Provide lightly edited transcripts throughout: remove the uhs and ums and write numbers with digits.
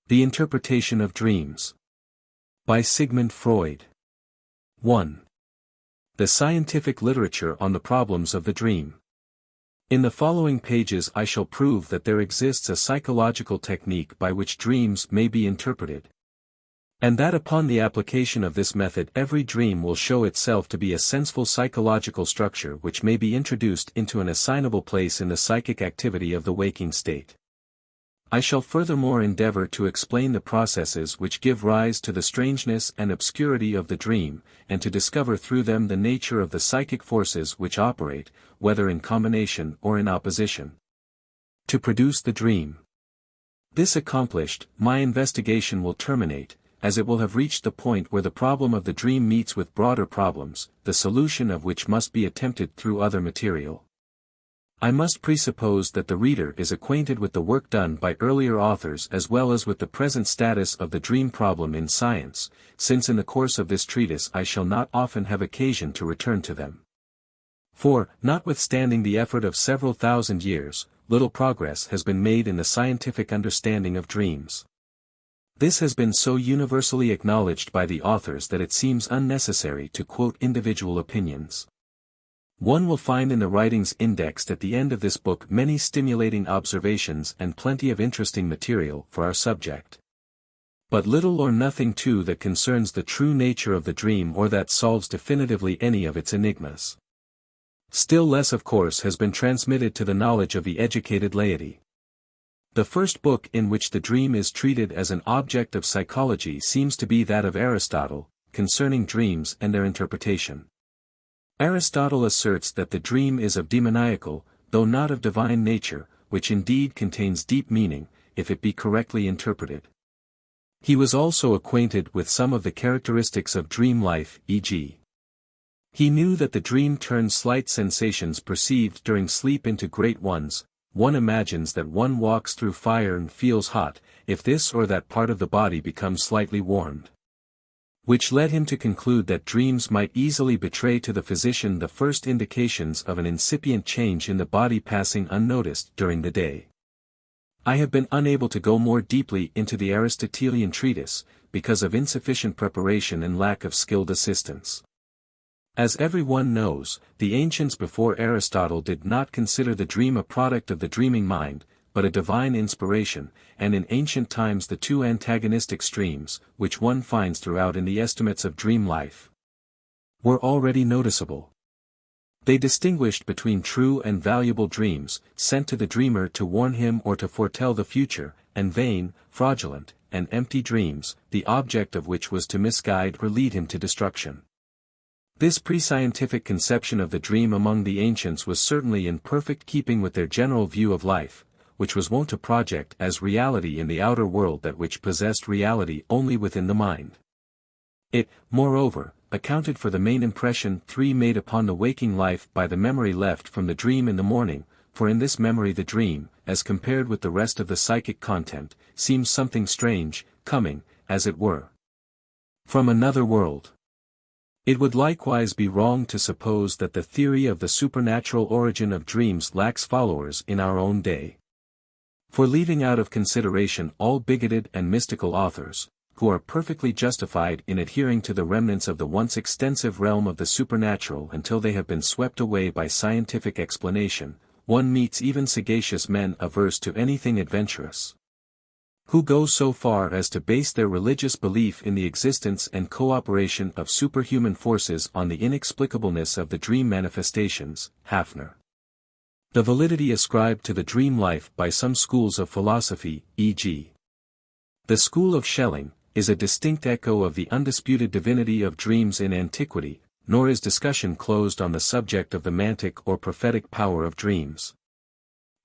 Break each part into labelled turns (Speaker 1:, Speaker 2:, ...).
Speaker 1: The Interpretation of Dreams. By Sigmund Freud. 1. The scientific literature on the problems of the dream. In the following pages I shall prove that there exists a psychological technique by which dreams may be interpreted. And that upon the application of this method every dream will show itself to be a senseful psychological structure which may be introduced into an assignable place in the psychic activity of the waking state. I shall furthermore endeavor to explain the processes which give rise to the strangeness and obscurity of the dream, and to discover through them the nature of the psychic forces which operate, whether in combination or in opposition, to produce the dream. This accomplished, my investigation will terminate, as it will have reached the point where the problem of the dream meets with broader problems, the solution of which must be attempted through other material. I must presuppose that the reader is acquainted with the work done by earlier authors as well as with the present status of the dream problem in science, since in the course of this treatise I shall not often have occasion to return to them. For, notwithstanding the effort of several thousand years, little progress has been made in the scientific understanding of dreams. This has been so universally acknowledged by the authors that it seems unnecessary to quote individual opinions. One will find in the writings indexed at the end of this book many stimulating observations and plenty of interesting material for our subject. But little or nothing too that concerns the true nature of the dream or that solves definitively any of its enigmas. Still less of course has been transmitted to the knowledge of the educated laity. The first book in which the dream is treated as an object of psychology seems to be that of Aristotle, concerning dreams and their interpretation. Aristotle asserts that the dream is of demoniacal, though not of divine nature, which indeed contains deep meaning, if it be correctly interpreted. He was also acquainted with some of the characteristics of dream life, e.g. he knew that the dream turns slight sensations perceived during sleep into great ones. One imagines that one walks through fire and feels hot, if this or that part of the body becomes slightly warmed. Which led him to conclude that dreams might easily betray to the physician the first indications of an incipient change in the body passing unnoticed during the day. I have been unable to go more deeply into the Aristotelian treatise, because of insufficient preparation and lack of skilled assistance. As everyone knows, the ancients before Aristotle did not consider the dream a product of the dreaming mind, but a divine inspiration, and in ancient times the two antagonistic streams, which one finds throughout in the estimates of dream life, were already noticeable. They distinguished between true and valuable dreams, sent to the dreamer to warn him or to foretell the future, and vain, fraudulent, and empty dreams, the object of which was to misguide or lead him to destruction. This pre-scientific conception of the dream among the ancients was certainly in perfect keeping with their general view of life, which was wont to project as reality in the outer world that which possessed reality only within the mind. It, moreover, accounted for the main impression made upon the waking life by the memory left from the dream in the morning, for in this memory the dream, as compared with the rest of the psychic content, seems something strange, coming, as it were, from another world. It would likewise be wrong to suppose that the theory of the supernatural origin of dreams lacks followers in our own day. For leaving out of consideration all bigoted and mystical authors, who are perfectly justified in adhering to the remnants of the once extensive realm of the supernatural until they have been swept away by scientific explanation, one meets even sagacious men averse to anything adventurous, who go so far as to base their religious belief in the existence and cooperation of superhuman forces on the inexplicableness of the dream manifestations. Hafner. The validity ascribed to the dream life by some schools of philosophy, e.g. the school of Schelling, is a distinct echo of the undisputed divinity of dreams in antiquity, nor is discussion closed on the subject of the mantic or prophetic power of dreams.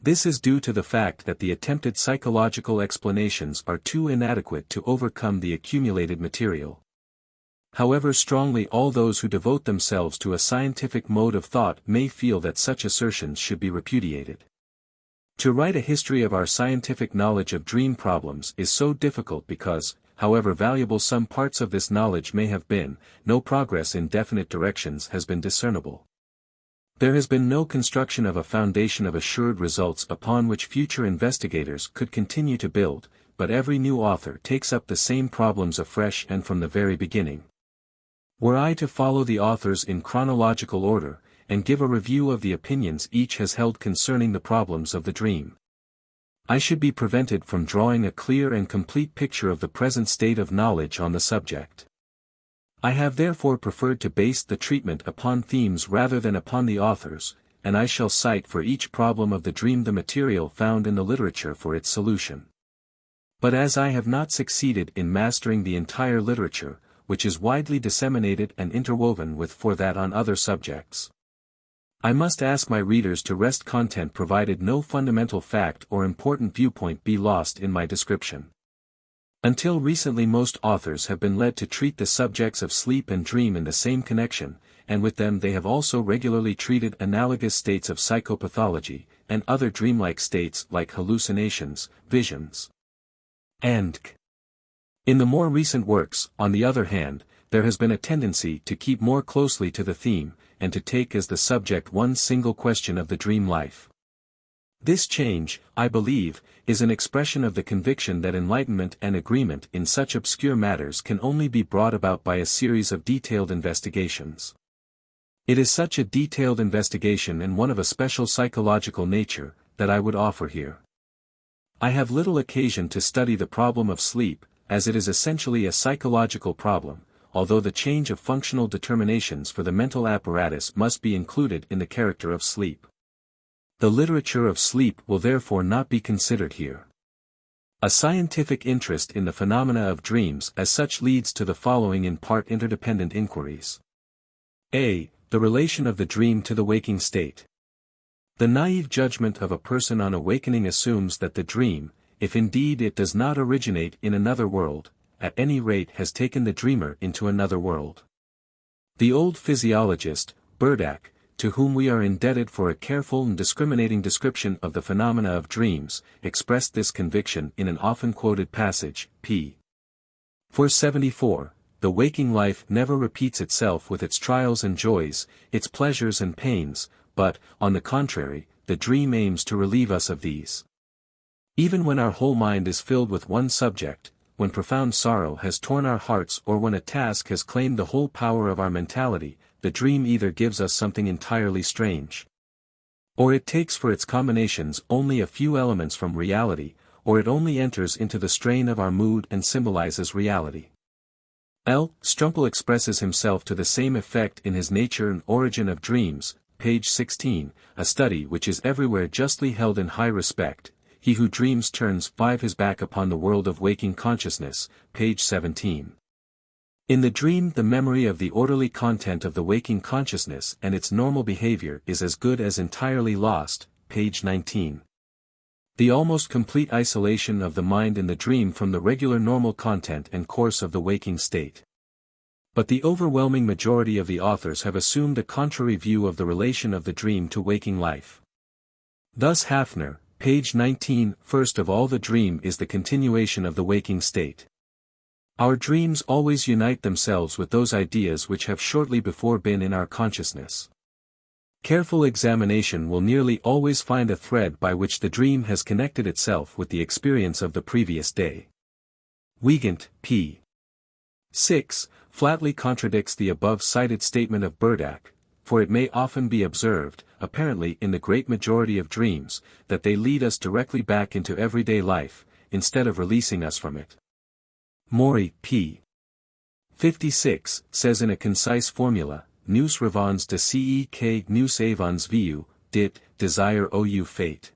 Speaker 1: This is due to the fact that the attempted psychological explanations are too inadequate to overcome the accumulated material. However strongly all those who devote themselves to a scientific mode of thought may feel that such assertions should be repudiated. To write a history of our scientific knowledge of dream problems is so difficult because, however valuable some parts of this knowledge may have been, no progress in definite directions has been discernible. There has been no construction of a foundation of assured results upon which future investigators could continue to build, but every new author takes up the same problems afresh and from the very beginning. Were I to follow the authors in chronological order, and give a review of the opinions each has held concerning the problems of the dream, I should be prevented from drawing a clear and complete picture of the present state of knowledge on the subject. I have therefore preferred to base the treatment upon themes rather than upon the authors, and I shall cite for each problem of the dream the material found in the literature for its solution. But as I have not succeeded in mastering the entire literature, which is widely disseminated and interwoven with for that on other subjects, I must ask my readers to rest content provided no fundamental fact or important viewpoint be lost in my description. Until recently most authors have been led to treat the subjects of sleep and dream in the same connection, and with them they have also regularly treated analogous states of psychopathology, and other dreamlike states like hallucinations, visions, and in the more recent works, on the other hand, there has been a tendency to keep more closely to the theme, and to take as the subject one single question of the dream life. This change, I believe, is an expression of the conviction that enlightenment and agreement in such obscure matters can only be brought about by a series of detailed investigations. It is such a detailed investigation and one of a special psychological nature, that I would offer here. I have little occasion to study the problem of sleep, as it is essentially a psychological problem, although the change of functional determinations for the mental apparatus must be included in the character of sleep. The literature of sleep will therefore not be considered here. A scientific interest in the phenomena of dreams as such leads to the following in part interdependent inquiries. A. The relation of the dream to the waking state. The naive judgment of a person on awakening assumes that the dream, if indeed it does not originate in another world, at any rate has taken the dreamer into another world. The old physiologist, Burdach, to whom we are indebted for a careful and discriminating description of the phenomena of dreams, expressed this conviction in an often quoted passage, p. 474, "The waking life never repeats itself with its trials and joys, its pleasures and pains, but, on the contrary, the dream aims to relieve us of these. Even when our whole mind is filled with one subject, when profound sorrow has torn our hearts or when a task has claimed the whole power of our mentality, the dream either gives us something entirely strange, or it takes for its combinations only a few elements from reality, or it only enters into the strain of our mood and symbolizes reality." L. Strumpel expresses himself to the same effect in his Nature and Origin of Dreams, page 16, a study which is everywhere justly held in high respect. He who dreams turns his back upon the world of waking consciousness, page 17. In the dream the memory of the orderly content of the waking consciousness and its normal behavior is as good as entirely lost, page 19. The almost complete isolation of the mind in the dream from the regular normal content and course of the waking state. But the overwhelming majority of the authors have assumed a contrary view of the relation of the dream to waking life. Thus Hafner, page 19, "First of all the dream is the continuation of the waking state. Our dreams always unite themselves with those ideas which have shortly before been in our consciousness. Careful examination will nearly always find a thread by which the dream has connected itself with the experience of the previous day." Wiegand, p. 6, flatly contradicts the above-cited statement of Burdach, for it may often be observed, apparently in the great majority of dreams, that they lead us directly back into everyday life, instead of releasing us from it. Maury, p. 56, says in a concise formula, "Nous revons de ce que nous avons vu, dit, desire ou fate."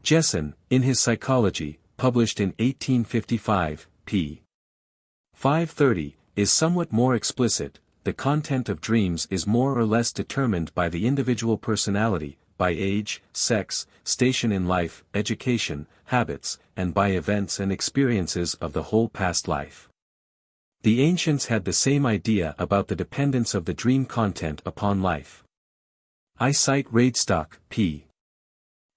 Speaker 1: Jessen, in his Psychology, published in 1855, p. 530, is somewhat more explicit. The content of dreams is more or less determined by the individual personality, by age, sex, station in life, education, habits, and by events and experiences of the whole past life. The ancients had the same idea about the dependence of the dream content upon life. I cite Radestock, p.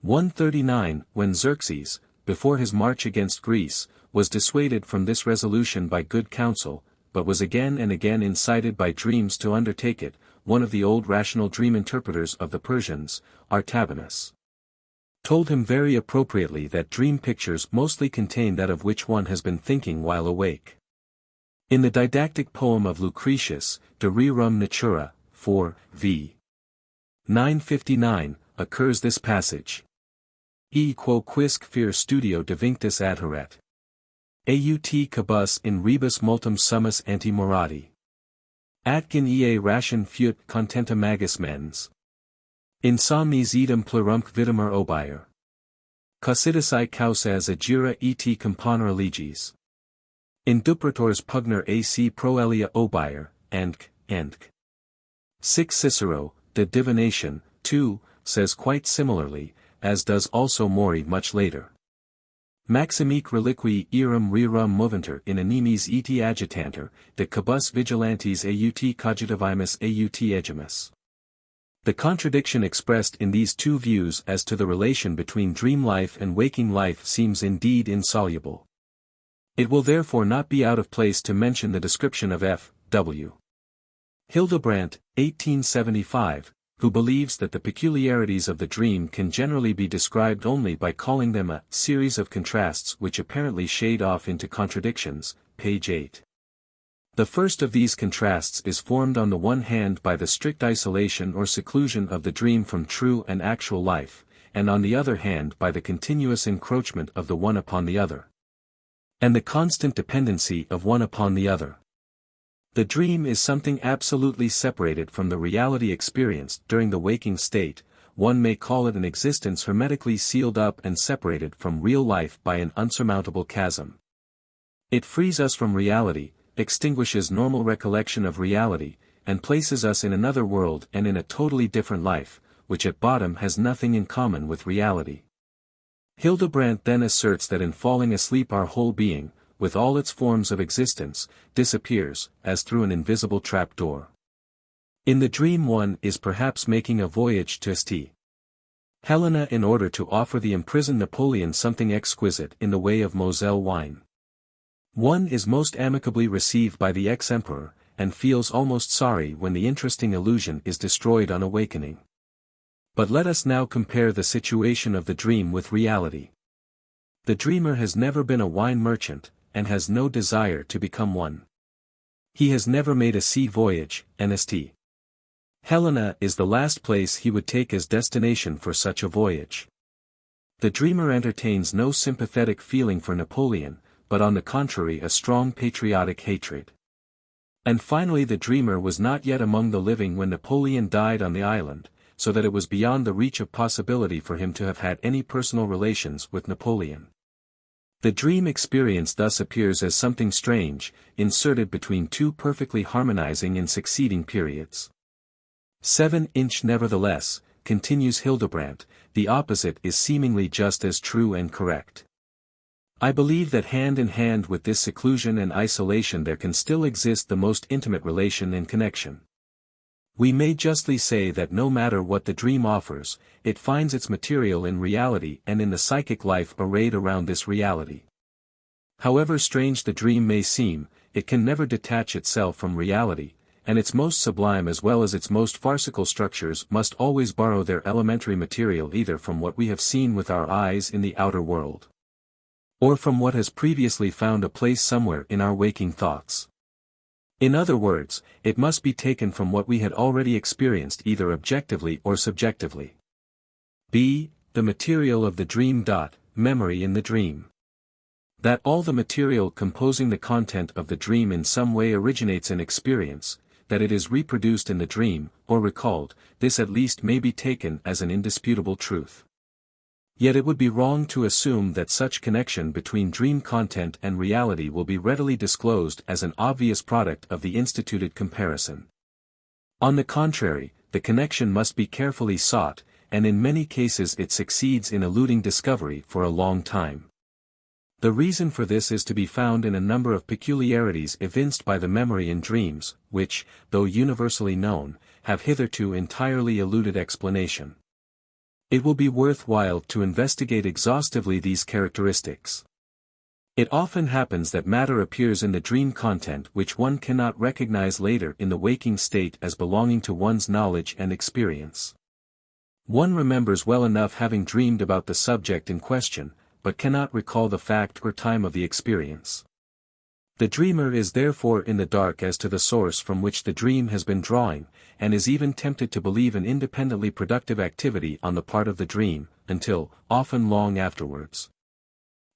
Speaker 1: 139, when Xerxes, before his march against Greece, was dissuaded from this resolution by good counsel, but was again and again incited by dreams to undertake it, one of the old rational dream interpreters of the Persians, Artabanus, told him very appropriately that dream pictures mostly contain that of which one has been thinking while awake. In the didactic poem of Lucretius, De Rerum Natura, 4, v. 959, occurs this passage. E quo quisque fer studio devinctus adheret. Aut cabus in rebus multum summus antimorati. Atkin ea ration fut contenta magis mens. Insomnes idem plurumque vitamur obier. Causidis causas agira et componere legis. Induprators pugner ac proelia obier, and 6 Cicero, De Divination, 2, says quite similarly, as does also Mori much later. Maximique reliquii eram rerum moventur in animes et agitantur, de cabus vigilantes aut cogitavimus aut egimus. The contradiction expressed in these two views as to the relation between dream life and waking life seems indeed insoluble. It will therefore not be out of place to mention the description of F. W. Hildebrandt, 1875, who believes that the peculiarities of the dream can generally be described only by calling them a series of contrasts which apparently shade off into contradictions, page 8. The first of these contrasts is formed on the one hand by the strict isolation or seclusion of the dream from true and actual life, and on the other hand by the continuous encroachment of the one upon the other, and the constant dependency of one upon the other. The dream is something absolutely separated from the reality experienced during the waking state. One may call it an existence hermetically sealed up and separated from real life by an unsurmountable chasm. It frees us from reality, extinguishes normal recollection of reality, and places us in another world and in a totally different life, which at bottom has nothing in common with reality. Hildebrandt then asserts that in falling asleep our whole being, with all its forms of existence, disappears, as through an invisible trapdoor. In the dream one is perhaps making a voyage to St. Helena in order to offer the imprisoned Napoleon something exquisite in the way of Moselle wine. One is most amicably received by the ex-emperor, and feels almost sorry when the interesting illusion is destroyed on awakening. But let us now compare the situation of the dream with reality. The dreamer has never been a wine merchant, and has no desire to become one. He has never made a sea voyage, and St. Helena is the last place he would take as destination for such a voyage. The dreamer entertains no sympathetic feeling for Napoleon, but on the contrary a strong patriotic hatred. And finally the dreamer was not yet among the living when Napoleon died on the island, so that it was beyond the reach of possibility for him to have had any personal relations with Napoleon. The dream experience thus appears as something strange, inserted between two perfectly harmonizing and succeeding periods. 7-inch nevertheless, continues Hildebrandt, the opposite is seemingly just as true and correct. I believe that hand in hand with this seclusion and isolation there can still exist the most intimate relation and connection. We may justly say that no matter what the dream offers, it finds its material in reality and in the psychic life arrayed around this reality. However strange the dream may seem, it can never detach itself from reality, and its most sublime as well as its most farcical structures must always borrow their elementary material either from what we have seen with our eyes in the outer world, or from what has previously found a place somewhere in our waking thoughts. In other words, it must be taken from what we had already experienced either objectively or subjectively. b. The material of the dream. Memory in the dream. That all the material composing the content of the dream in some way originates in experience, that it is reproduced in the dream, or recalled, this at least may be taken as an indisputable truth. Yet it would be wrong to assume that such connection between dream content and reality will be readily disclosed as an obvious product of the instituted comparison. On the contrary, the connection must be carefully sought, and in many cases it succeeds in eluding discovery for a long time. The reason for this is to be found in a number of peculiarities evinced by the memory in dreams, which, though universally known, have hitherto entirely eluded explanation. It will be worthwhile to investigate exhaustively these characteristics. It often happens that matter appears in the dream content which one cannot recognize later in the waking state as belonging to one's knowledge and experience. One remembers well enough having dreamed about the subject in question, but cannot recall the fact or time of the experience. The dreamer is therefore in the dark as to the source from which the dream has been drawing, and is even tempted to believe an independently productive activity on the part of the dream, until, often long afterwards,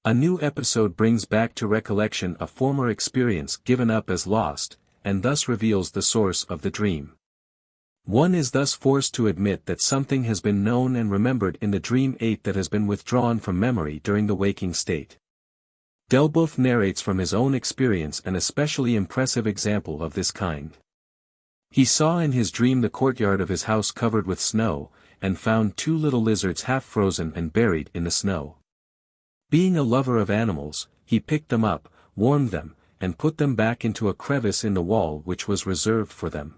Speaker 1: a new episode brings back to recollection a former experience given up as lost, and thus reveals the source of the dream. One is thus forced to admit that something has been known and remembered in the dream 8 that has been withdrawn from memory during the waking state. Delboeuf narrates from his own experience an especially impressive example of this kind. He saw in his dream the courtyard of his house covered with snow, and found 2 little lizards half frozen and buried in the snow. Being a lover of animals, he picked them up, warmed them, and put them back into a crevice in the wall which was reserved for them.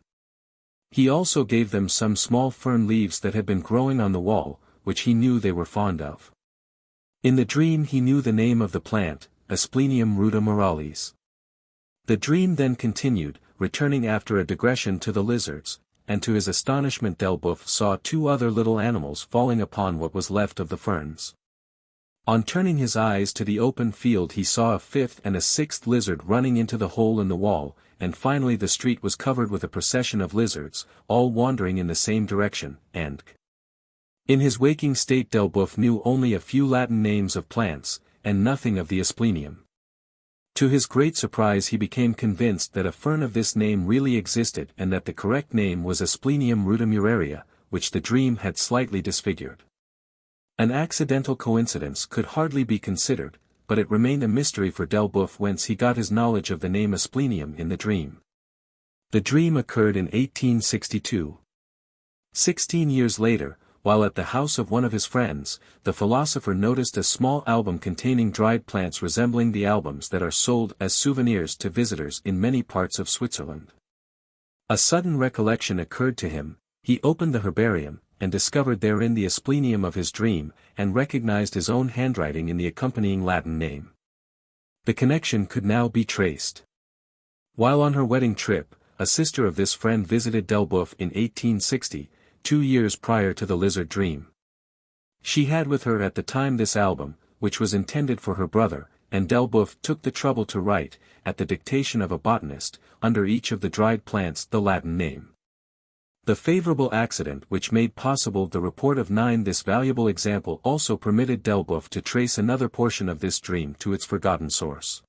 Speaker 1: He also gave them some small fern leaves that had been growing on the wall, which he knew they were fond of. In the dream he knew the name of the plant, Asplenium rudimentalis. The dream then continued, returning after a digression to the lizards, and to his astonishment Delboeuf saw 2 other little animals falling upon what was left of the ferns. On turning his eyes to the open field he saw a 5th and a 6th lizard running into the hole in the wall, and finally the street was covered with a procession of lizards, all wandering in the same direction, and in his waking state Delboeuf knew only a few Latin names of plants, and nothing of the asplenium. To his great surprise he became convinced that a fern of this name really existed and that the correct name was Asplenium rudimentaria, which the dream had slightly disfigured. An accidental coincidence could hardly be considered, but it remained a mystery for Delboeuf whence he got his knowledge of the name asplenium in the dream. The dream occurred in 1862. 16 years later, while at the house of one of his friends, the philosopher noticed a small album containing dried plants resembling the albums that are sold as souvenirs to visitors in many parts of Switzerland. A sudden recollection occurred to him. He opened the herbarium, and discovered therein the asplenium of his dream, and recognized his own handwriting in the accompanying Latin name. The connection could now be traced. While on her wedding trip, a sister of this friend visited Delboeuf in 1860, 2 years prior to the lizard dream. She had with her at the time this album, which was intended for her brother, and Delboeuf took the trouble to write, at the dictation of a botanist, under each of the dried plants the Latin name. The favorable accident which made possible the report of 9 this valuable example also permitted Delboeuf to trace another portion of this dream to its forgotten source.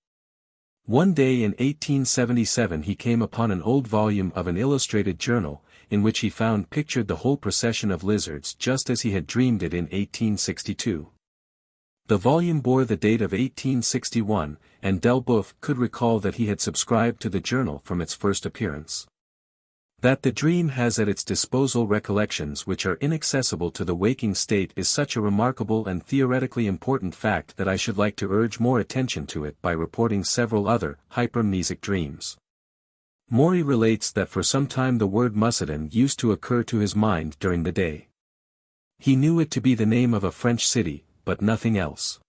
Speaker 1: One day in 1877 he came upon an old volume of an illustrated journal, in which he found pictured the whole procession of lizards just as he had dreamed it in 1862. The volume bore the date of 1861, and Delboeuf could recall that he had subscribed to the journal from its first appearance. That the dream has at its disposal recollections which are inaccessible to the waking state is such a remarkable and theoretically important fact that I should like to urge more attention to it by reporting several other hypermnesic dreams. Maury relates that for some time the word Muscadin used to occur to his mind during the day. He knew it to be the name of a French city, but nothing else.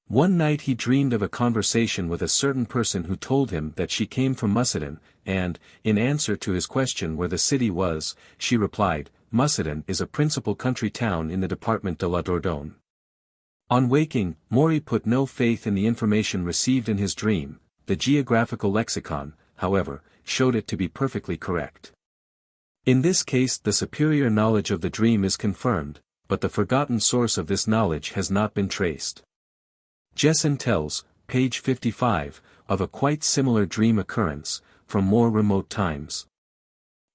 Speaker 1: One night he dreamed of a conversation with a certain person who told him that she came from Muscadin, and, in answer to his question where the city was, she replied, "Muscadin is a principal country town in the department de la Dordogne." On waking, Maury put no faith in the information received in his dream. The geographical lexicon, however, showed it to be perfectly correct. In this case the superior knowledge of the dream is confirmed, but the forgotten source of this knowledge has not been traced. Jessen tells, page 55, of a quite similar dream occurrence, from more remote times.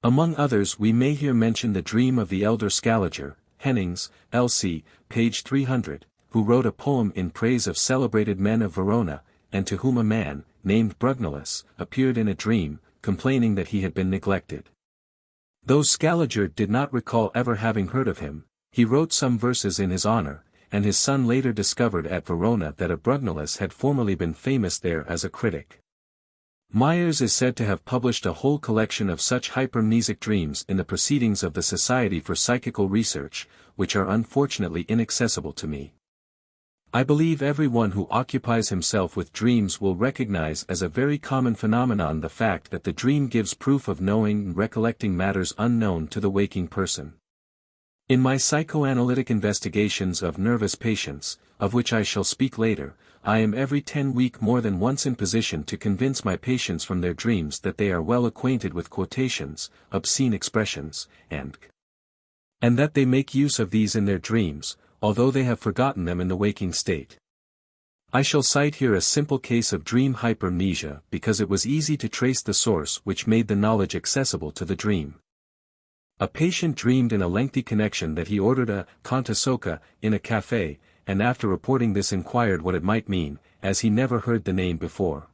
Speaker 1: Among others we may here mention the dream of the elder Scaliger, Hennings, L.C., page 300, who wrote a poem in praise of celebrated men of Verona, and to whom a man, named Brugnolus, appeared in a dream, complaining that he had been neglected. Though Scaliger did not recall ever having heard of him, he wrote some verses in his honor, and his son later discovered at Verona that a Brugnolus had formerly been famous there as a critic. Myers is said to have published a whole collection of such hypermnesic dreams in the Proceedings of the Society for Psychical Research, which are unfortunately inaccessible to me. I believe everyone who occupies himself with dreams will recognize as a very common phenomenon the fact that the dream gives proof of knowing and recollecting matters unknown to the waking person. In my psychoanalytic investigations of nervous patients, of which I shall speak later, I am every 10 weeks more than once in position to convince my patients from their dreams that they are well acquainted with quotations, obscene expressions, and that they make use of these in their dreams, although they have forgotten them in the waking state. I shall cite here a simple case of dream hypermnesia because it was easy to trace the source which made the knowledge accessible to the dream. A patient dreamed in a lengthy connection that he ordered a kantasoka in a cafe, and after reporting this inquired what it might mean, as he never heard the name before.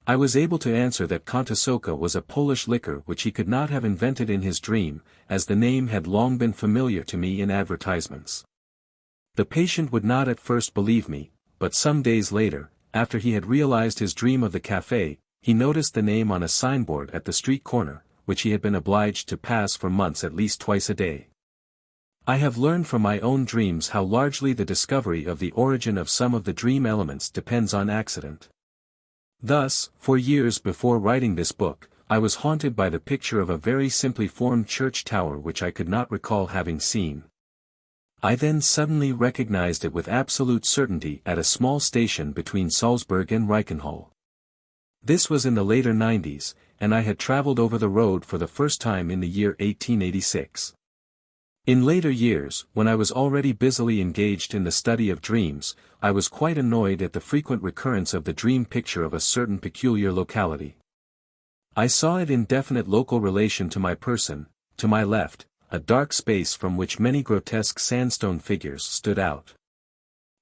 Speaker 1: I was able to answer that kantasoka was a Polish liquor which he could not have invented in his dream, as the name had long been familiar to me in advertisements. The patient would not at first believe me, but some days later, after he had realized his dream of the cafe, he noticed the name on a signboard at the street corner, which he had been obliged to pass for months at least twice a day. I have learned from my own dreams how largely the discovery of the origin of some of the dream elements depends on accident. Thus, for years before writing this book, I was haunted by the picture of a very simply formed church tower which I could not recall having seen. I then suddenly recognized it with absolute certainty at a small station between Salzburg and Reichenhall. This was in the later 90s, and I had traveled over the road for the first time in the year 1886. In later years, when I was already busily engaged in the study of dreams, I was quite annoyed at the frequent recurrence of the dream picture of a certain peculiar locality. I saw it in definite local relation to my person. To my left, a dark space from which many grotesque sandstone figures stood out.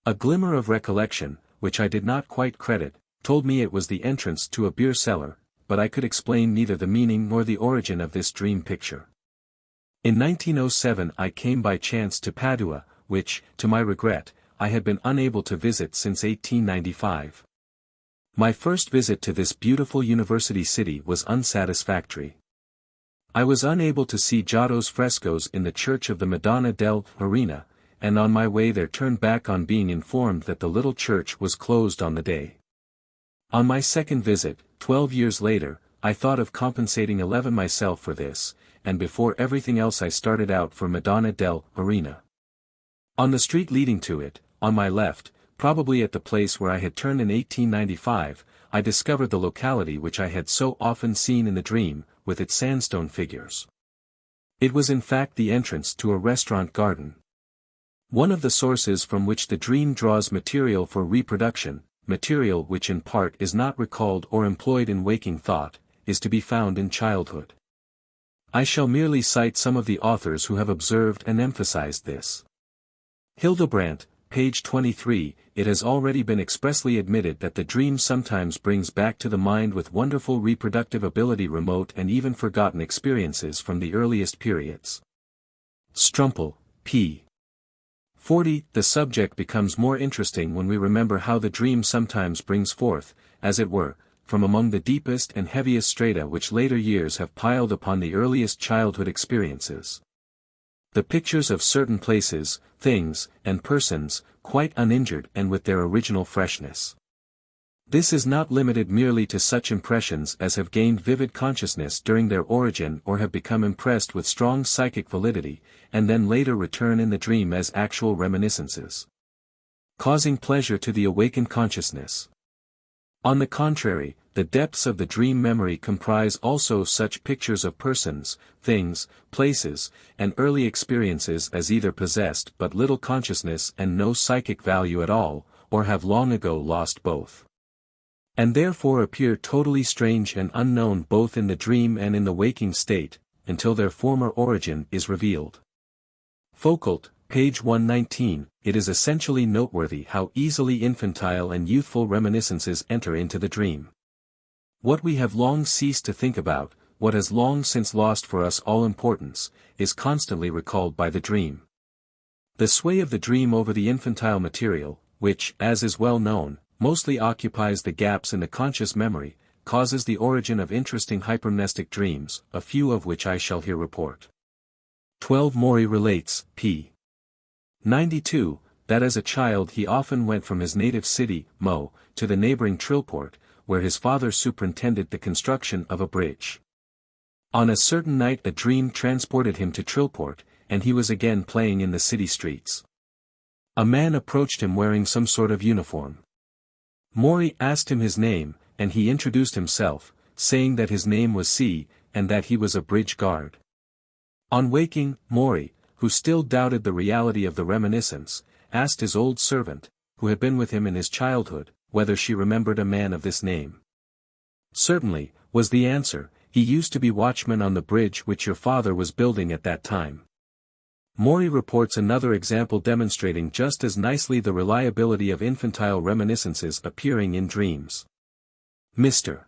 Speaker 1: A glimmer of recollection, which I did not quite credit, told me it was the entrance to a beer cellar, but I could explain neither the meaning nor the origin of this dream picture. In 1907 I came by chance to Padua, which, to my regret, I had been unable to visit since 1895. My first visit to this beautiful university city was unsatisfactory. I was unable to see Giotto's frescoes in the Church of the Madonna dell'Arena, and on my way there turned back on being informed that the little church was closed on the day. On my second visit, 12 years later, I thought of compensating 11 myself for this, and before everything else I started out for Madonna dell'Arena. On the street leading to it, on my left, probably at the place where I had turned in 1895, I discovered the locality which I had so often seen in the dream, with its sandstone figures. It was in fact the entrance to a restaurant garden. One of the sources from which the dream draws material for reproduction, material which in part is not recalled or employed in waking thought, is to be found in childhood. I shall merely cite some of the authors who have observed and emphasized this. Hildebrandt, page 23, it has already been expressly admitted that the dream sometimes brings back to the mind with wonderful reproductive ability remote and even forgotten experiences from the earliest periods. Strumpel, p. 40. The subject becomes more interesting when we remember how the dream sometimes brings forth, as it were, from among the deepest and heaviest strata which later years have piled upon the earliest childhood experiences. The pictures of certain places, things, and persons, quite uninjured and with their original freshness. This is not limited merely to such impressions as have gained vivid consciousness during their origin or have become impressed with strong psychic validity, and then later return in the dream as actual reminiscences, causing pleasure to the awakened consciousness. On the contrary, the depths of the dream memory comprise also such pictures of persons, things, places, and early experiences as either possessed but little consciousness and no psychic value at all, or have long ago lost both, and therefore appear totally strange and unknown both in the dream and in the waking state, until their former origin is revealed. Foucault, page 119, it is essentially noteworthy how easily infantile and youthful reminiscences enter into the dream. What we have long ceased to think about, what has long since lost for us all importance, is constantly recalled by the dream. The sway of the dream over the infantile material, which, as is well known, mostly occupies the gaps in the conscious memory, causes the origin of interesting hypermnestic dreams, a few of which I shall here report. 12 Maury relates, p. 92, that as a child he often went from his native city, Mo, to the neighboring Trillport, where his father superintended the construction of a bridge. On a certain night a dream transported him to Trillport, and he was again playing in the city streets. A man approached him wearing some sort of uniform. Mori asked him his name, and he introduced himself, saying that his name was C, and that he was a bridge guard. On waking, Mori, who still doubted the reality of the reminiscence, asked his old servant, who had been with him in his childhood, whether she remembered a man of this name. Certainly, was the answer, he used to be watchman on the bridge which your father was building at that time. Mori reports another example demonstrating just as nicely the reliability of infantile reminiscences appearing in dreams. Mr.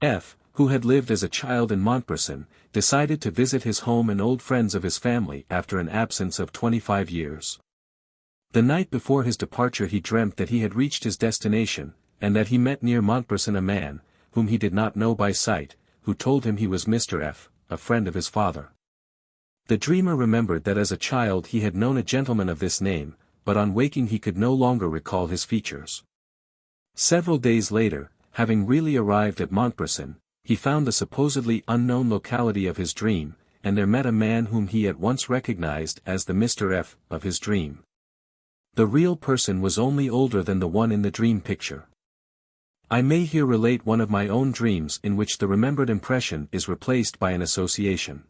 Speaker 1: F., who had lived as a child in Montbrison, decided to visit his home and old friends of his family after an absence of 25 years. The night before his departure he dreamt that he had reached his destination, and that he met near Montbrison a man, whom he did not know by sight, who told him he was Mr. F., a friend of his father. The dreamer remembered that as a child he had known a gentleman of this name, but on waking he could no longer recall his features. Several days later, having really arrived at Montbrison, he found the supposedly unknown locality of his dream, and there met a man whom he at once recognized as the Mr. F. of his dream. The real person was only older than the one in the dream picture. I may here relate one of my own dreams in which the remembered impression is replaced by an association.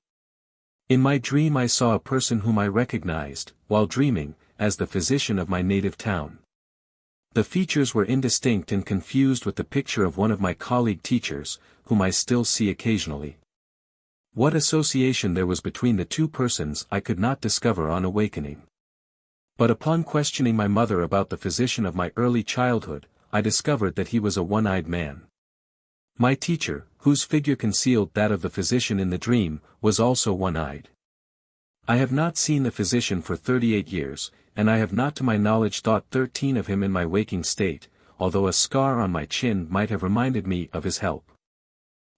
Speaker 1: In my dream I saw a person whom I recognized, while dreaming, as the physician of my native town. The features were indistinct and confused with the picture of one of my colleague teachers, whom I still see occasionally. What association there was between the two persons I could not discover on awakening. But upon questioning my mother about the physician of my early childhood, I discovered that he was a one-eyed man. My teacher, whose figure concealed that of the physician in the dream, was also one-eyed. I have not seen the physician for 38 years, and I have not to my knowledge thought 13 of him in my waking state, although a scar on my chin might have reminded me of his help.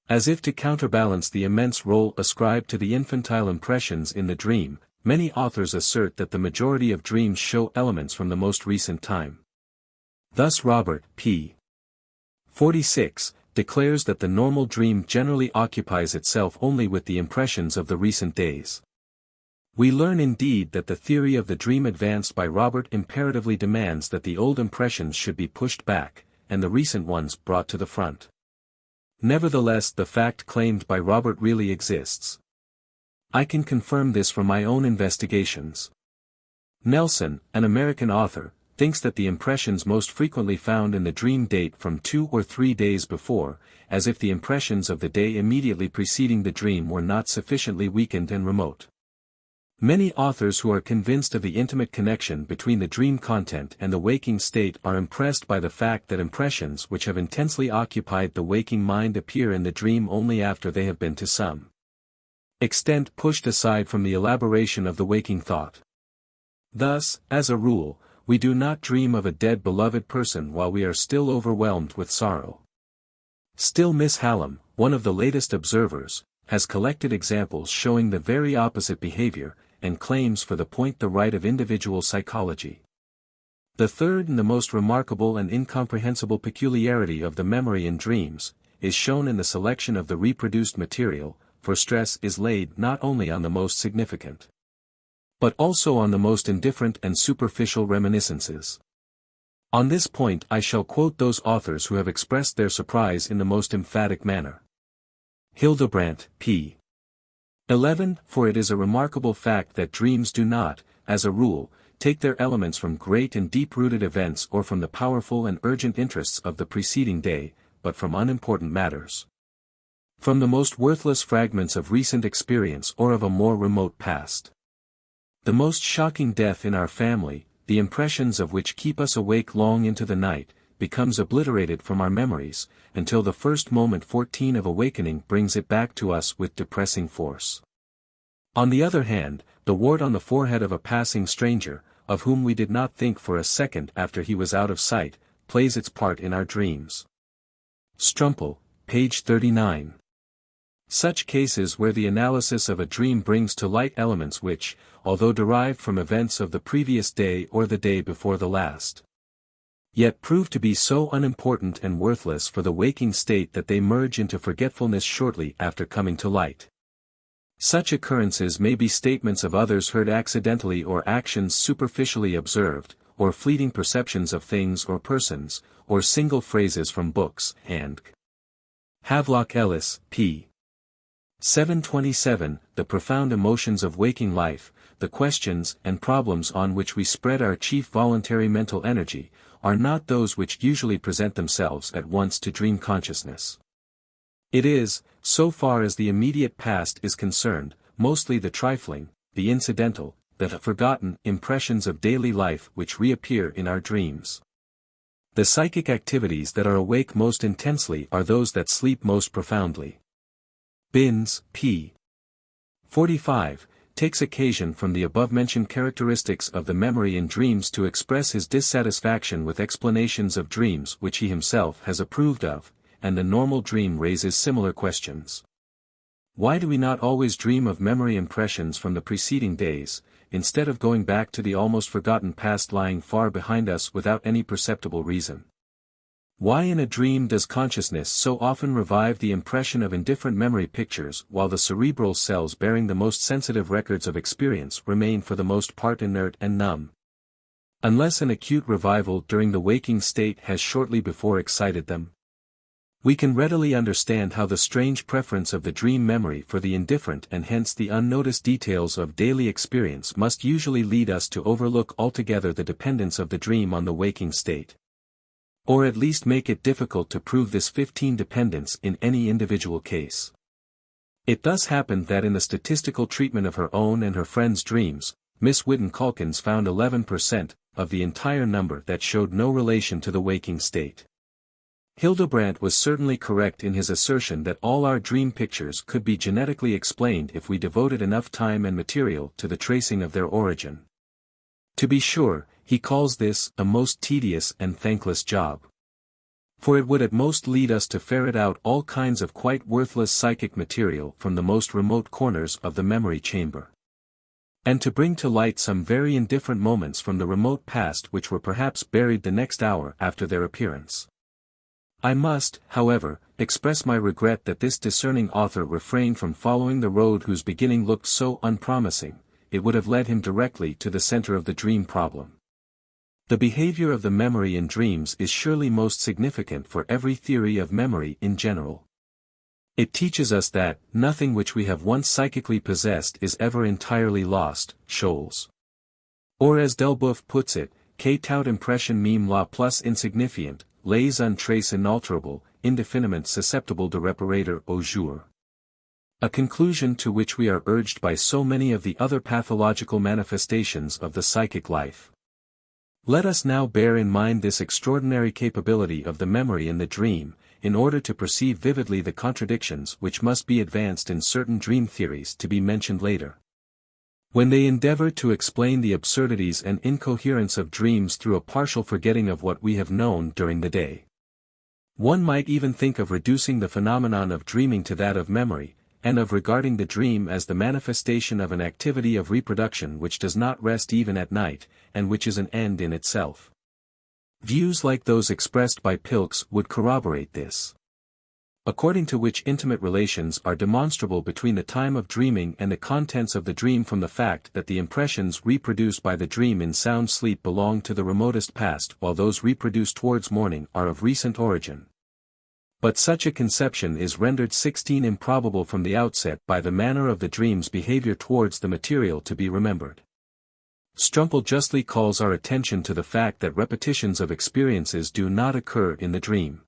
Speaker 1: As if to counterbalance the immense role ascribed to the infantile impressions in the dream, many authors assert that the majority of dreams show elements from the most recent time. Thus Robert P. 46, declares that the normal dream generally occupies itself only with the impressions of the recent days. We learn indeed that the theory of the dream advanced by Robert imperatively demands that the old impressions should be pushed back, and the recent ones brought to the front. Nevertheless, the fact claimed by Robert really exists. I can confirm this from my own investigations. Nelson, an American author, thinks that the impressions most frequently found in the dream date from 2 or 3 days before, as if the impressions of the day immediately preceding the dream were not sufficiently weakened and remote. Many authors who are convinced of the intimate connection between the dream content and the waking state are impressed by the fact that impressions which have intensely occupied the waking mind appear in the dream only after they have been to some extent pushed aside from the elaboration of the waking thought. Thus, as a rule, we do not dream of a dead beloved person while we are still overwhelmed with sorrow. Still Miss Hallam, one of the latest observers, has collected examples showing the very opposite behavior, and claims for the point the right of individual psychology. The third and the most remarkable and incomprehensible peculiarity of the memory in dreams, is shown in the selection of the reproduced material, for stress is laid not only on the most significant, but also on the most indifferent and superficial reminiscences. On this point I shall quote those authors who have expressed their surprise in the most emphatic manner. Hildebrandt, p. 11. For it is a remarkable fact that dreams do not, as a rule, take their elements from great and deep-rooted events or from the powerful and urgent interests of the preceding day, but from unimportant matters. From the most worthless fragments of recent experience or of a more remote past. The most shocking death in our family, the impressions of which keep us awake long into the night, becomes obliterated from our memories, until the first moment 14 of awakening brings it back to us with depressing force. On the other hand, the wart on the forehead of a passing stranger, of whom we did not think for a second after he was out of sight, plays its part in our dreams. Strumpel, page 39. Such cases where the analysis of a dream brings to light elements which, although derived from events of the previous day or the day before the last, yet prove to be so unimportant and worthless for the waking state that they merge into forgetfulness shortly after coming to light. Such occurrences may be statements of others heard accidentally or actions superficially observed, or fleeting perceptions of things or persons, or single phrases from books, and Havelock Ellis, p. 727, the profound emotions of waking life, the questions and problems on which we spread our chief voluntary mental energy, are not those which usually present themselves at once to dream consciousness. It is, so far as the immediate past is concerned, mostly the trifling, the incidental, the forgotten impressions of daily life which reappear in our dreams. The psychic activities that are awake most intensely are those that sleep most profoundly. Binns, p. 45, takes occasion from the above-mentioned characteristics of the memory in dreams to express his dissatisfaction with explanations of dreams which he himself has approved of, and the normal dream raises similar questions. Why do we not always dream of memory impressions from the preceding days, instead of going back to the almost forgotten past lying far behind us without any perceptible reason? Why in a dream does consciousness so often revive the impression of indifferent memory pictures while the cerebral cells bearing the most sensitive records of experience remain for the most part inert and numb? Unless an acute revival during the waking state has shortly before excited them, we can readily understand how the strange preference of the dream memory for the indifferent and hence the unnoticed details of daily experience must usually lead us to overlook altogether the dependence of the dream on the waking state. Or at least make it difficult to prove this 15 dependence in any individual case. It thus happened that in the statistical treatment of her own and her friends' dreams, Miss Whidden-Calkins found 11% of the entire number that showed no relation to the waking state. Hildebrandt was certainly correct in his assertion that all our dream pictures could be genetically explained if we devoted enough time and material to the tracing of their origin. To be sure, he calls this a most tedious and thankless job. For it would at most lead us to ferret out all kinds of quite worthless psychic material from the most remote corners of the memory chamber, and to bring to light some very indifferent moments from the remote past which were perhaps buried the next hour after their appearance. I must, however, express my regret that this discerning author refrained from following the road whose beginning looked so unpromising. It would have led him directly to the center of the dream problem. The behavior of the memory in dreams is surely most significant for every theory of memory in general. It teaches us that nothing which we have once psychically possessed is ever entirely lost, Scholz. Or as Delboeuf puts it, que tout impression même la plus insignifiante, les un trace inalterable, indéfiniment susceptible de reparaître au jour. A conclusion to which we are urged by so many of the other pathological manifestations of the psychic life. Let us now bear in mind this extraordinary capability of the memory in the dream, in order to perceive vividly the contradictions which must be advanced in certain dream theories to be mentioned later. When they endeavor to explain the absurdities and incoherence of dreams through a partial forgetting of what we have known during the day. One might even think of reducing the phenomenon of dreaming to that of memory, and of regarding the dream as the manifestation of an activity of reproduction which does not rest even at night, and which is an end in itself. Views like those expressed by Pilks would corroborate this. According to which intimate relations are demonstrable between the time of dreaming and the contents of the dream from the fact that the impressions reproduced by the dream in sound sleep belong to the remotest past while those reproduced towards morning are of recent origin. But such a conception is rendered 16 improbable from the outset by the manner of the dream's behavior towards the material to be remembered. Strumpel justly calls our attention to the fact that repetitions of experiences do not occur in the dream.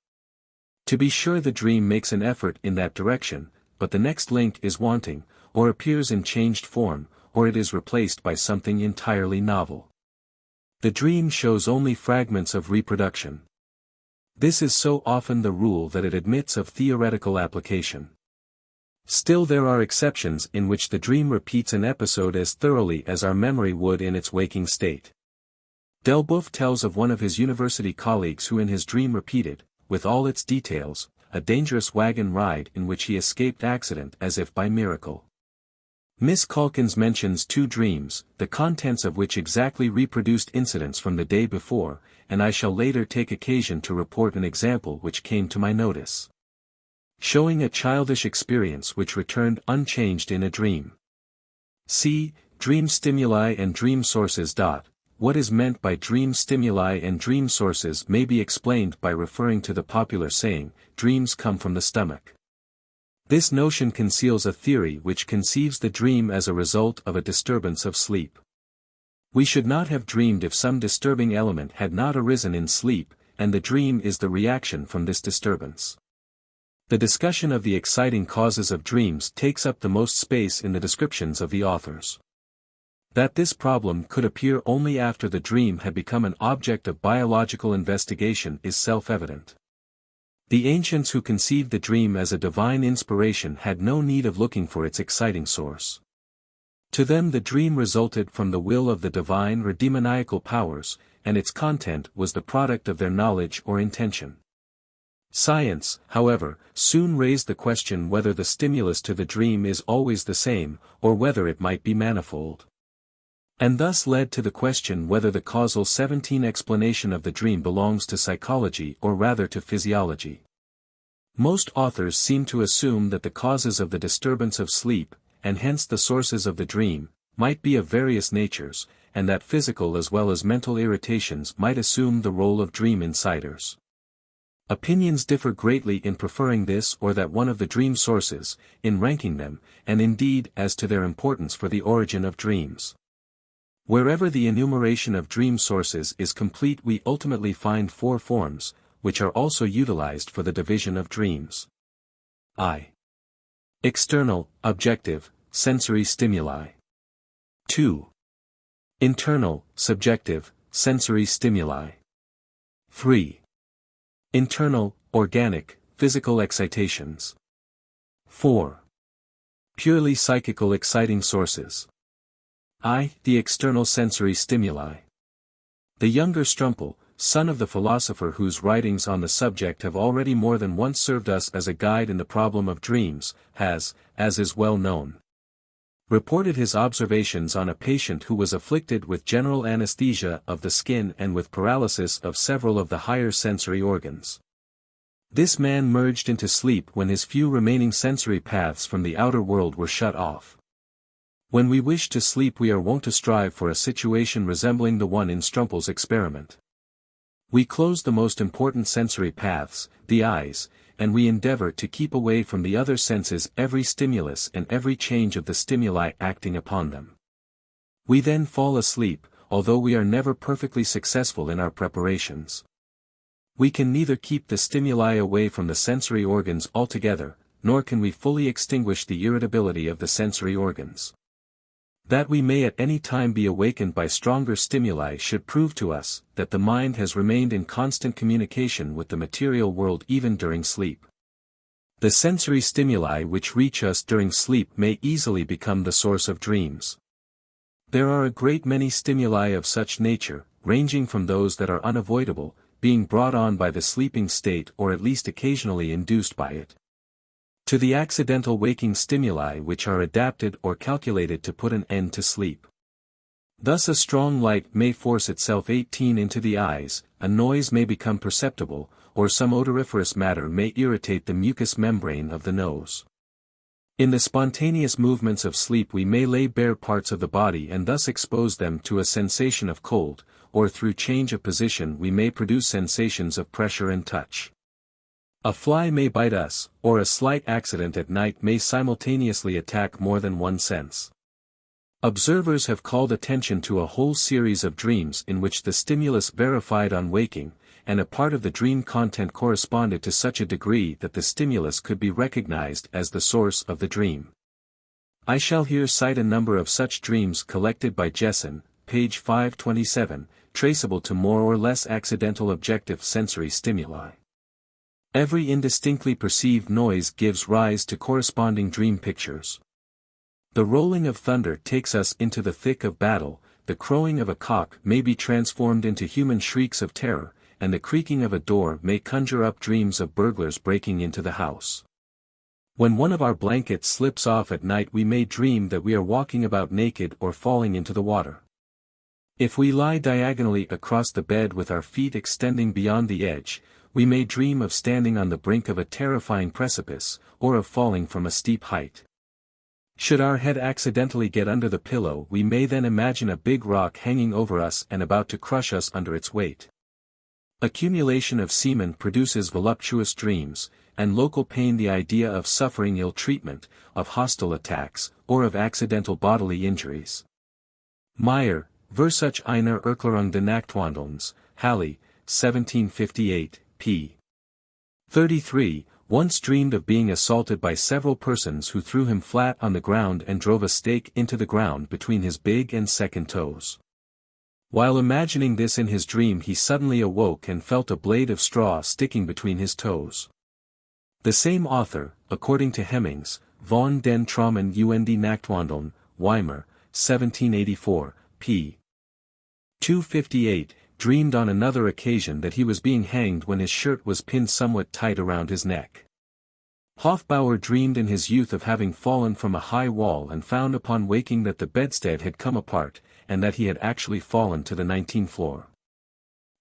Speaker 1: To be sure, the dream makes an effort in that direction, but the next link is wanting, or appears in changed form, or it is replaced by something entirely novel. The dream shows only fragments of reproduction. This is so often the rule that it admits of theoretical application. Still, there are exceptions in which the dream repeats an episode as thoroughly as our memory would in its waking state. Delboeuf tells of one of his university colleagues who in his dream repeated, with all its details, a dangerous wagon ride in which he escaped accident as if by miracle. Miss Calkins mentions 2 dreams, the contents of which exactly reproduced incidents from the day before, and I shall later take occasion to report an example which came to my notice. showing a childish experience which returned unchanged in a dream. C. Dream stimuli and dream sources. What is meant by dream stimuli and dream sources may be explained by referring to the popular saying, dreams come from the stomach. This notion conceals a theory which conceives the dream as a result of a disturbance of sleep. We should not have dreamed if some disturbing element had not arisen in sleep, and the dream is the reaction from this disturbance. The discussion of the exciting causes of dreams takes up the most space in the descriptions of the authors. That this problem could appear only after the dream had become an object of biological investigation is self-evident. The ancients who conceived the dream as a divine inspiration had no need of looking for its exciting source. To them the dream resulted from the will of the divine or demoniacal powers, and its content was the product of their knowledge or intention. Science, however, soon raised the question whether the stimulus to the dream is always the same, or whether it might be manifold. And thus led to the question whether the causal 17 explanation of the dream belongs to psychology or rather to physiology. Most authors seem to assume that the causes of the disturbance of sleep, and hence the sources of the dream, might be of various natures, and that physical as well as mental irritations might assume the role of dream insiders. Opinions differ greatly in preferring this or that one of the dream sources, in ranking them, and indeed as to their importance for the origin of dreams. Wherever the enumeration of dream sources is complete we ultimately find 4 forms, which are also utilized for the division of dreams. I. External, objective, sensory stimuli. 2. Internal, subjective, sensory stimuli. 3. Internal, organic, physical excitations. 4. Purely psychical exciting sources. I. The external sensory stimuli. The younger Strumpel, son of the philosopher whose writings on the subject have already more than once served us as a guide in the problem of dreams, has, as is well known, reported his observations on a patient who was afflicted with general anesthesia of the skin and with paralysis of several of the higher sensory organs. This man merged into sleep when his few remaining sensory paths from the outer world were shut off. When we wish to sleep we are wont to strive for a situation resembling the one in Strumpel's experiment. We close the most important sensory paths, the eyes, and we endeavor to keep away from the other senses every stimulus and every change of the stimuli acting upon them. We then fall asleep, although we are never perfectly successful in our preparations. We can neither keep the stimuli away from the sensory organs altogether, nor can we fully extinguish the irritability of the sensory organs. That we may at any time be awakened by stronger stimuli should prove to us that the mind has remained in constant communication with the material world even during sleep. The sensory stimuli which reach us during sleep may easily become the source of dreams. There are a great many stimuli of such nature, ranging from those that are unavoidable, being brought on by the sleeping state or at least occasionally induced by it, to the accidental waking stimuli which are adapted or calculated to put an end to sleep. Thus a strong light may force itself 18 into the eyes, a noise may become perceptible, or some odoriferous matter may irritate the mucous membrane of the nose. In the spontaneous movements of sleep we may lay bare parts of the body and thus expose them to a sensation of cold, or through change of position we may produce sensations of pressure and touch. A fly may bite us, or a slight accident at night may simultaneously attack more than one sense. Observers have called attention to a whole series of dreams in which the stimulus verified on waking, and a part of the dream content corresponded to such a degree that the stimulus could be recognized as the source of the dream. I shall here cite a number of such dreams collected by Jessen, page 527, traceable to more or less accidental objective sensory stimuli. Every indistinctly perceived noise gives rise to corresponding dream pictures. The rolling of thunder takes us into the thick of battle, the crowing of a cock may be transformed into human shrieks of terror, and the creaking of a door may conjure up dreams of burglars breaking into the house. When one of our blankets slips off at night we may dream that we are walking about naked or falling into the water. If we lie diagonally across the bed with our feet extending beyond the edge, we may dream of standing on the brink of a terrifying precipice, or of falling from a steep height. Should our head accidentally get under the pillow, we may then imagine a big rock hanging over us and about to crush us under its weight. Accumulation of semen produces voluptuous dreams, and local pain the idea of suffering ill treatment, of hostile attacks, or of accidental bodily injuries. Meyer, Versuch einer Erklärung des Nachtwandelns, Halle, 1758, p. 33, once dreamed of being assaulted by several persons who threw him flat on the ground and drove a stake into the ground between his big and second toes. While imagining this in his dream, he suddenly awoke and felt a blade of straw sticking between his toes. The same author, according to Hemmings, von den Traumen und Nachtwandeln, Weimar, 1784, p. 258, dreamed on another occasion that he was being hanged when his shirt was pinned somewhat tight around his neck. Hofbauer dreamed in his youth of having fallen from a high wall and found upon waking that the bedstead had come apart, and that he had actually fallen to the 19th floor.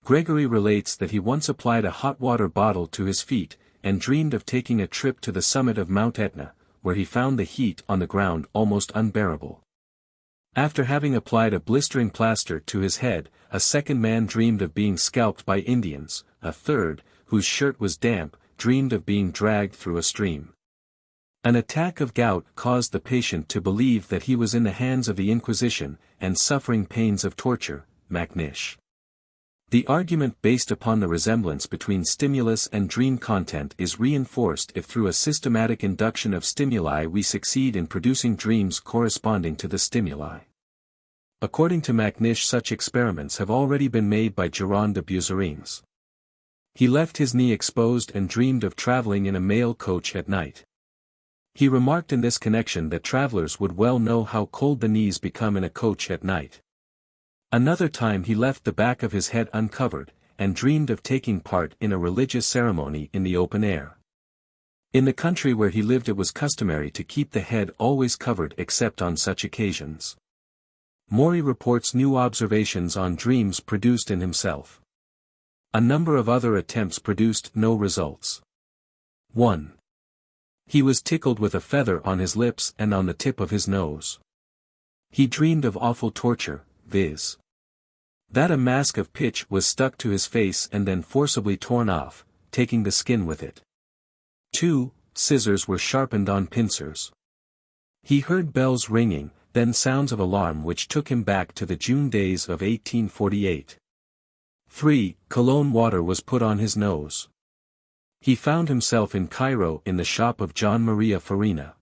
Speaker 1: Gregory relates that he once applied a hot water bottle to his feet, and dreamed of taking a trip to the summit of Mount Etna, where he found the heat on the ground almost unbearable. After having applied a blistering plaster to his head, a second man dreamed of being scalped by Indians, a third, whose shirt was damp, dreamed of being dragged through a stream. An attack of gout caused the patient to believe that he was in the hands of the Inquisition, and suffering pains of torture, Macnish. The argument based upon the resemblance between stimulus and dream content is reinforced if through a systematic induction of stimuli we succeed in producing dreams corresponding to the stimuli. According to Macnish, such experiments have already been made by Giron de Buserines. He left his knee exposed and dreamed of traveling in a mail coach at night. He remarked in this connection that travelers would well know how cold the knees become in a coach at night. Another time he left the back of his head uncovered, and dreamed of taking part in a religious ceremony in the open air. In the country where he lived it was customary to keep the head always covered except on such occasions. Maury reports new observations on dreams produced in himself. A number of other attempts produced no results. 1. He was tickled with a feather on his lips and on the tip of his nose. He dreamed of awful torture, viz. that a mask of pitch was stuck to his face and then forcibly torn off, taking the skin with it. 2. Scissors were sharpened on pincers. He heard bells ringing, then sounds of alarm which took him back to the June days of 1848. 3. Cologne water was put on his nose. He found himself in Cairo in the shop of John Maria Farina.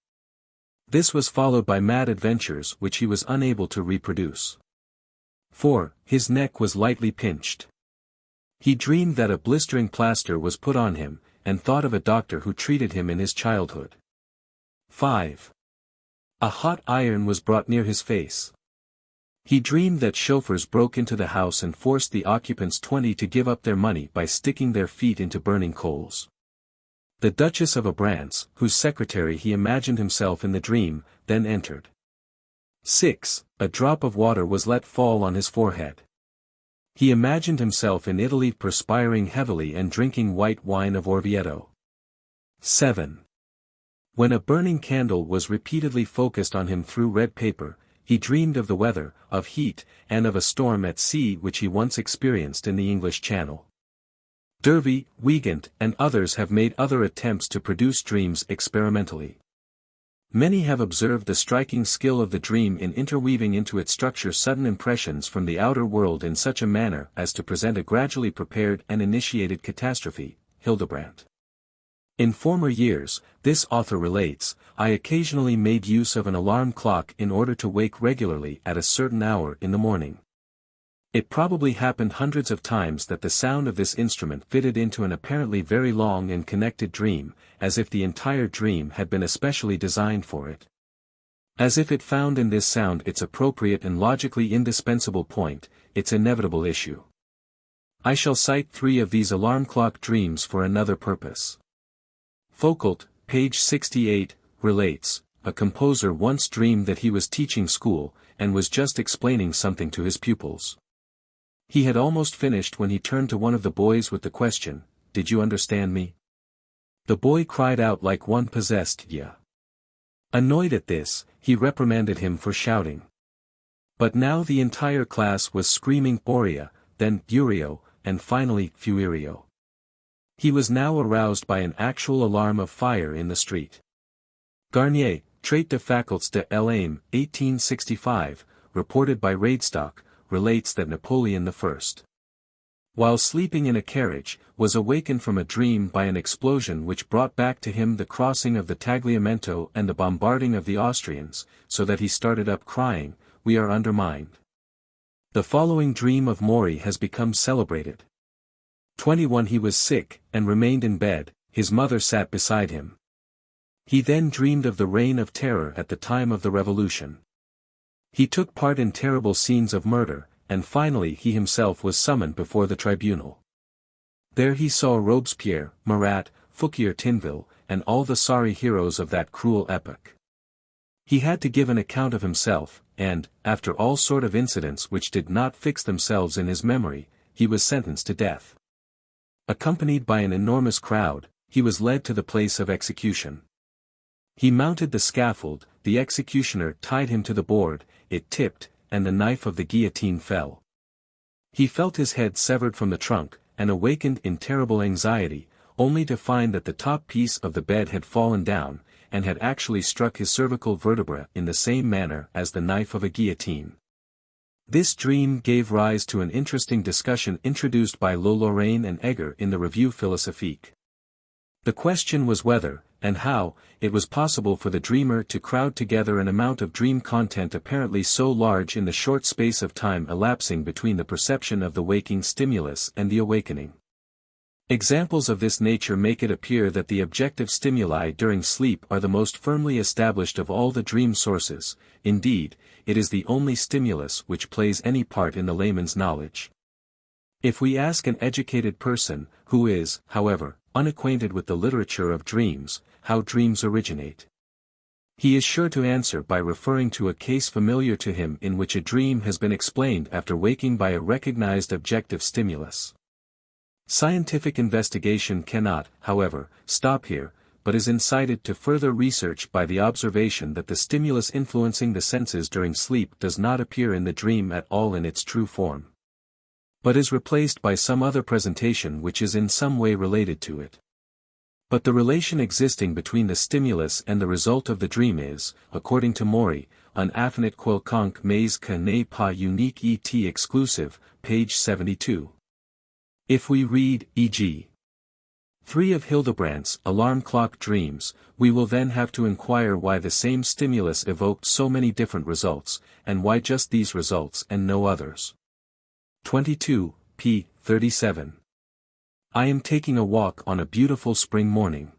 Speaker 1: This was followed by mad adventures which he was unable to reproduce. 4. His neck was lightly pinched. He dreamed that a blistering plaster was put on him, and thought of a doctor who treated him in his childhood. 5. A hot iron was brought near his face. He dreamed that chauffeurs broke into the house and forced the occupants 20 to give up their money by sticking their feet into burning coals. The Duchess of Abrantz, whose secretary he imagined himself in the dream, then entered. 6. A drop of water was let fall on his forehead. He imagined himself in Italy perspiring heavily and drinking white wine of Orvieto. 7. When a burning candle was repeatedly focused on him through red paper, he dreamed of the weather, of heat, and of a storm at sea which he once experienced in the English Channel. Dervey, Wiegand, and others have made other attempts to produce dreams experimentally. Many have observed the striking skill of the dream in interweaving into its structure sudden impressions from the outer world in such a manner as to present a gradually prepared and initiated catastrophe. Hildebrandt. In former years, this author relates, I occasionally made use of an alarm clock in order to wake regularly at a certain hour in the morning. It probably happened hundreds of times that the sound of this instrument fitted into an apparently very long and connected dream, as if the entire dream had been especially designed for it. As if it found in this sound its appropriate and logically indispensable point, its inevitable issue. I shall cite 3 of these alarm clock dreams for another purpose. Foucault, page 68, relates, a composer once dreamed that he was teaching school, and was just explaining something to his pupils. He had almost finished when he turned to one of the boys with the question, did you understand me? The boy cried out like one possessed. Yeah. Annoyed at this, he reprimanded him for shouting. But now the entire class was screaming Oria, then Burio, and finally Fuirio. He was now aroused by an actual alarm of fire in the street. Garnier, Trait de facultés de l'âme, 1865, reported by Radestock, relates that Napoleon I, while sleeping in a carriage, was awakened from a dream by an explosion which brought back to him the crossing of the Tagliamento and the bombarding of the Austrians, so that he started up crying, "We are undermined." The following dream of Maury has become celebrated. 21 He was sick, and remained in bed, his mother sat beside him. He then dreamed of the reign of terror at the time of the Revolution. He took part in terrible scenes of murder, and finally he himself was summoned before the tribunal. There he saw Robespierre, Marat, Fouquier-Tinville, and all the sorry heroes of that cruel epoch. He had to give an account of himself, and, after all sort of incidents which did not fix themselves in his memory, he was sentenced to death. Accompanied by an enormous crowd, he was led to the place of execution. He mounted the scaffold, the executioner tied him to the board, it tipped, and the knife of the guillotine fell. He felt his head severed from the trunk, and awakened in terrible anxiety, only to find that the top piece of the bed had fallen down, and had actually struck his cervical vertebra in the same manner as the knife of a guillotine. This dream gave rise to an interesting discussion introduced by Lorraine and Egger in the Revue Philosophique. The question was whether, and how, it was possible for the dreamer to crowd together an amount of dream content apparently so large in the short space of time elapsing between the perception of the waking stimulus and the awakening. Examples of this nature make it appear that the objective stimuli during sleep are the most firmly established of all the dream sources. Indeed, it is the only stimulus which plays any part in the layman's knowledge. If we ask an educated person, who is, however, unacquainted with the literature of dreams, how dreams originate, he is sure to answer by referring to a case familiar to him in which a dream has been explained after waking by a recognized objective stimulus. Scientific investigation cannot, however, stop here, but is incited to further research by the observation that the stimulus influencing the senses during sleep does not appear in the dream at all in its true form, but is replaced by some other presentation which is in some way related to it. But the relation existing between the stimulus and the result of the dream is, according to Maury, un affinit quelconque mais que n'est pas unique et exclusive, page 72. If we read, e.g., 3 of Hildebrandt's alarm clock dreams, we will then have to inquire why the same stimulus evoked so many different results, and why just these results and no others. 22, p. 37. I am taking a walk on a beautiful spring morning.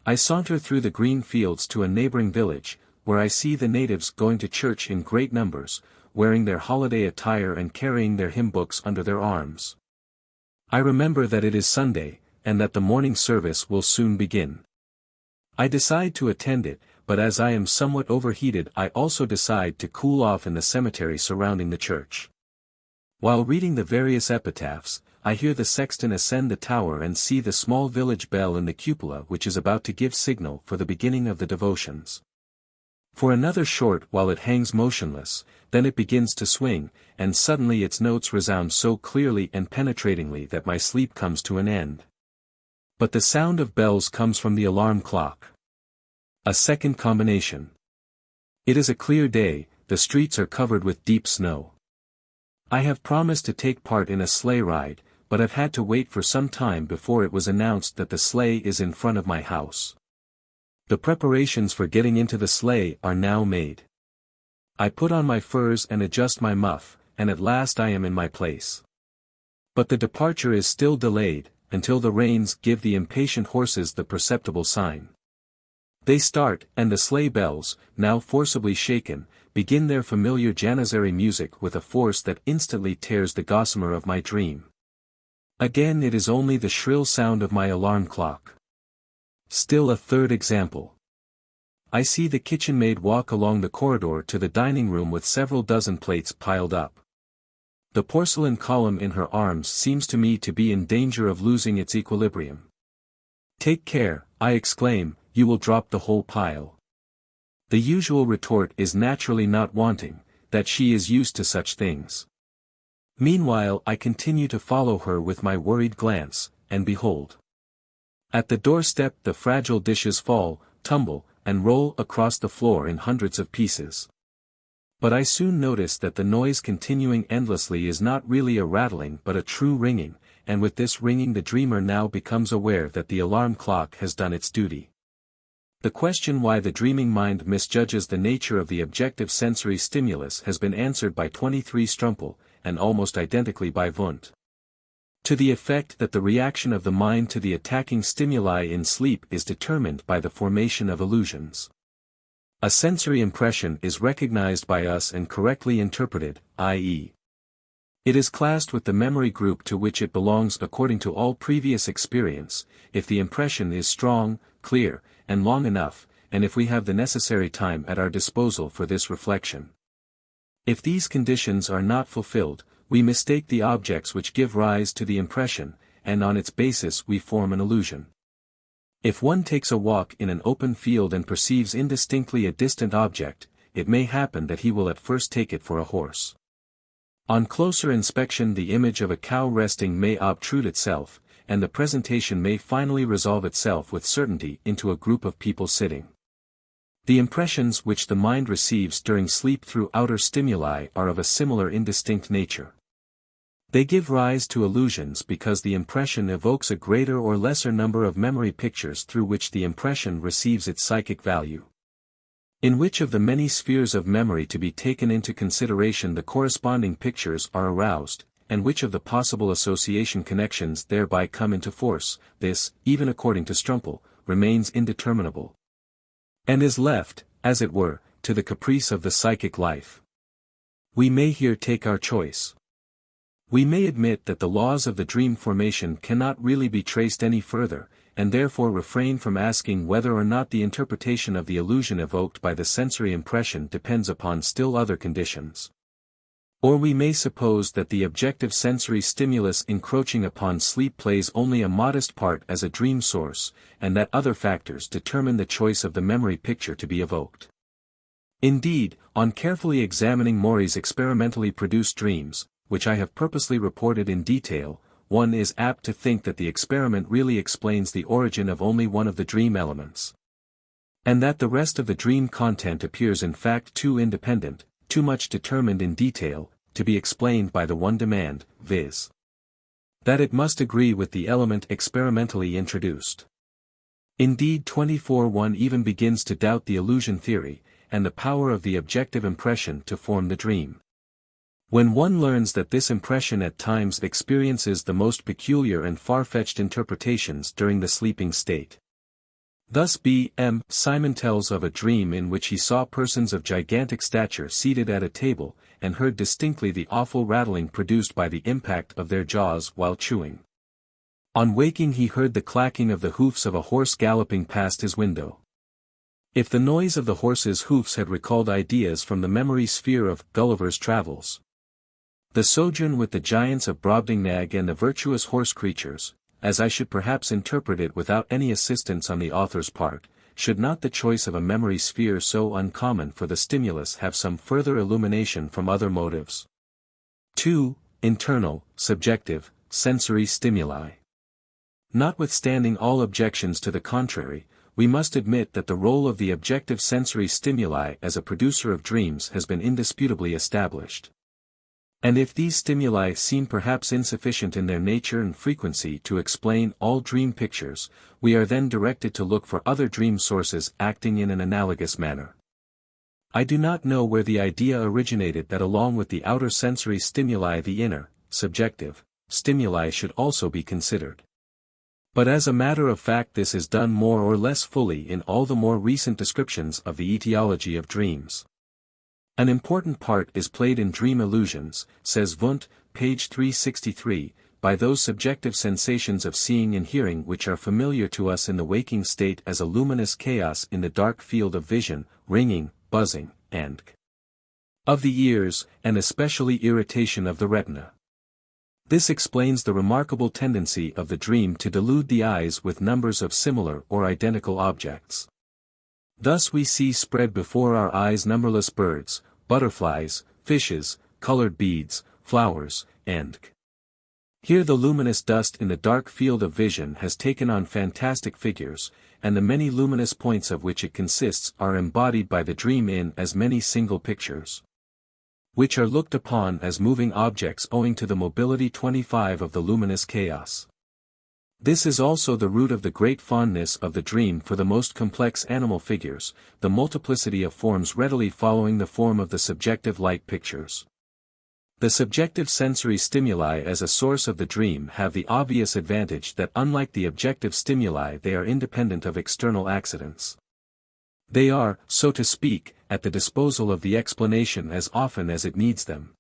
Speaker 1: I saunter through the green fields to a neighboring village, where I see the natives going to church in great numbers, wearing their holiday attire and carrying their hymn books under their arms. I remember that it is Sunday, and that the morning service will soon begin. I decide to attend it, but as I am somewhat overheated I also decide to cool off in the cemetery surrounding the church. While reading the various epitaphs, I hear the sexton ascend the tower and see the small village bell in the cupola which is about to give signal for the beginning of the devotions. For another short while it hangs motionless, then it begins to swing, and suddenly its notes resound so clearly and penetratingly that my sleep comes to an end. But the sound of bells comes from the alarm clock. A second combination. It is a clear day, the streets are covered with deep snow. I have promised to take part in a sleigh ride, but have had to wait for some time before it was announced that the sleigh is in front of my house. The preparations for getting into the sleigh are now made. I put on my furs and adjust my muff, and at last I am in my place. But the departure is still delayed, until the reins give the impatient horses the perceptible sign. They start, and the sleigh bells, now forcibly shaken, begin their familiar Janizary music with a force that instantly tears the gossamer of my dream. Again it is only the shrill sound of my alarm clock. Still a third example. I see the kitchen maid walk along the corridor to the dining room with several dozen plates piled up. The porcelain column in her arms seems to me to be in danger of losing its equilibrium. Take care, I exclaim, you will drop the whole pile. The usual retort is naturally not wanting, that she is used to such things. Meanwhile I continue to follow her with my worried glance, and behold. At the doorstep the fragile dishes fall, tumble, and roll across the floor in hundreds of pieces. But I soon notice that the noise continuing endlessly is not really a rattling but a true ringing, and with this ringing the dreamer now becomes aware that the alarm clock has done its duty. The question why the dreaming mind misjudges the nature of the objective sensory stimulus has been answered by 23 Strumpel, and almost identically by Wundt. To the effect that the reaction of the mind to the attacking stimuli in sleep is determined by the formation of illusions. A sensory impression is recognized by us and correctly interpreted, i.e. it is classed with the memory group to which it belongs according to all previous experience, if the impression is strong, clear, and long enough, and if we have the necessary time at our disposal for this reflection. If these conditions are not fulfilled, we mistake the objects which give rise to the impression, and on its basis we form an illusion. If one takes a walk in an open field and perceives indistinctly a distant object, it may happen that he will at first take it for a horse. On closer inspection the image of a cow resting may obtrude itself, and the presentation may finally resolve itself with certainty into a group of people sitting. The impressions which the mind receives during sleep through outer stimuli are of a similar indistinct nature. They give rise to illusions because the impression evokes a greater or lesser number of memory pictures through which the impression receives its psychic value. In which of the many spheres of memory to be taken into consideration the corresponding pictures are aroused, and which of the possible association connections thereby come into force, this, even according to Strumpel, remains indeterminable. And is left, as it were, to the caprice of the psychic life. We may here take our choice. We may admit that the laws of the dream formation cannot really be traced any further, and therefore refrain from asking whether or not the interpretation of the illusion evoked by the sensory impression depends upon still other conditions. Or we may suppose that the objective sensory stimulus encroaching upon sleep plays only a modest part as a dream source, and that other factors determine the choice of the memory picture to be evoked. Indeed, on carefully examining Maury's experimentally produced dreams, which I have purposely reported in detail, one is apt to think that the experiment really explains the origin of only one of the dream elements. And that the rest of the dream content appears in fact too independent, too much determined in detail, to be explained by the one demand, viz. that it must agree with the element experimentally introduced. Indeed 24-1 even begins to doubt the illusion theory, and the power of the objective impression to form the dream. When one learns that this impression at times experiences the most peculiar and far-fetched interpretations during the sleeping state. Thus B.M. Simon tells of a dream in which he saw persons of gigantic stature seated at a table, and heard distinctly the awful rattling produced by the impact of their jaws while chewing. On waking he heard the clacking of the hoofs of a horse galloping past his window. If the noise of the horse's hoofs had recalled ideas from the memory sphere of Gulliver's Travels, the sojourn with the giants of Brobdingnag and the virtuous horse creatures, as I should perhaps interpret it without any assistance on the author's part, should not the choice of a memory sphere so uncommon for the stimulus have some further illumination from other motives? 2. Internal, subjective, sensory stimuli. Notwithstanding all objections to the contrary, we must admit that the role of the objective sensory stimuli as a producer of dreams has been indisputably established. And if these stimuli seem perhaps insufficient in their nature and frequency to explain all dream pictures, we are then directed to look for other dream sources acting in an analogous manner. I do not know where the idea originated that along with the outer sensory stimuli the inner, subjective, stimuli should also be considered. But as a matter of fact this is done more or less fully in all the more recent descriptions of the etiology of dreams. An important part is played in dream illusions, says Wundt, page 363, by those subjective sensations of seeing and hearing which are familiar to us in the waking state as a luminous chaos in the dark field of vision, ringing, buzzing, and of the ears, and especially irritation of the retina. This explains the remarkable tendency of the dream to delude the eyes with numbers of similar or identical objects. Thus we see spread before our eyes numberless birds, butterflies, fishes, colored beads, flowers, and here the luminous dust in the dark field of vision has taken on fantastic figures, and the many luminous points of which it consists are embodied by the dream in as many single pictures, which are looked upon as moving objects owing to the mobility 25 of the luminous chaos. This is also the root of the great fondness of the dream for the most complex animal figures, the multiplicity of forms readily following the form of the subjective light pictures. The subjective sensory stimuli as a source of the dream have the obvious advantage that unlike the objective stimuli they are independent of external accidents. They are, so to speak, at the disposal of the explanation as often as it needs them.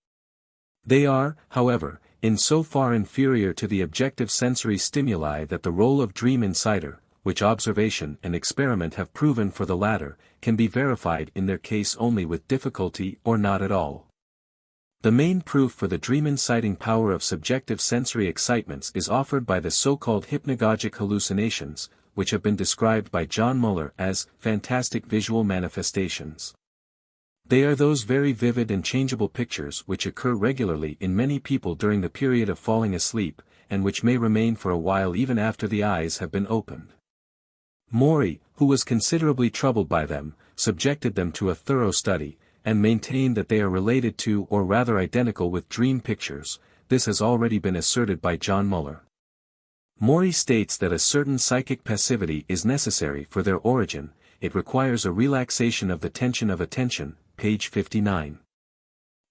Speaker 1: They are, however, in so far inferior to the objective sensory stimuli that the role of dream insider, which observation and experiment have proven for the latter, can be verified in their case only with difficulty or not at all. The main proof for the dream-inciting power of subjective sensory excitements is offered by the so-called hypnagogic hallucinations, which have been described by John Muller as fantastic visual manifestations. They are those very vivid and changeable pictures which occur regularly in many people during the period of falling asleep, and which may remain for a while even after the eyes have been opened. Maury, who was considerably troubled by them, subjected them to a thorough study, and maintained that they are related to or rather identical with dream pictures. This has already been asserted by John Muller. Maury states that a certain psychic passivity is necessary for their origin, it requires a relaxation of the tension of attention, page 59.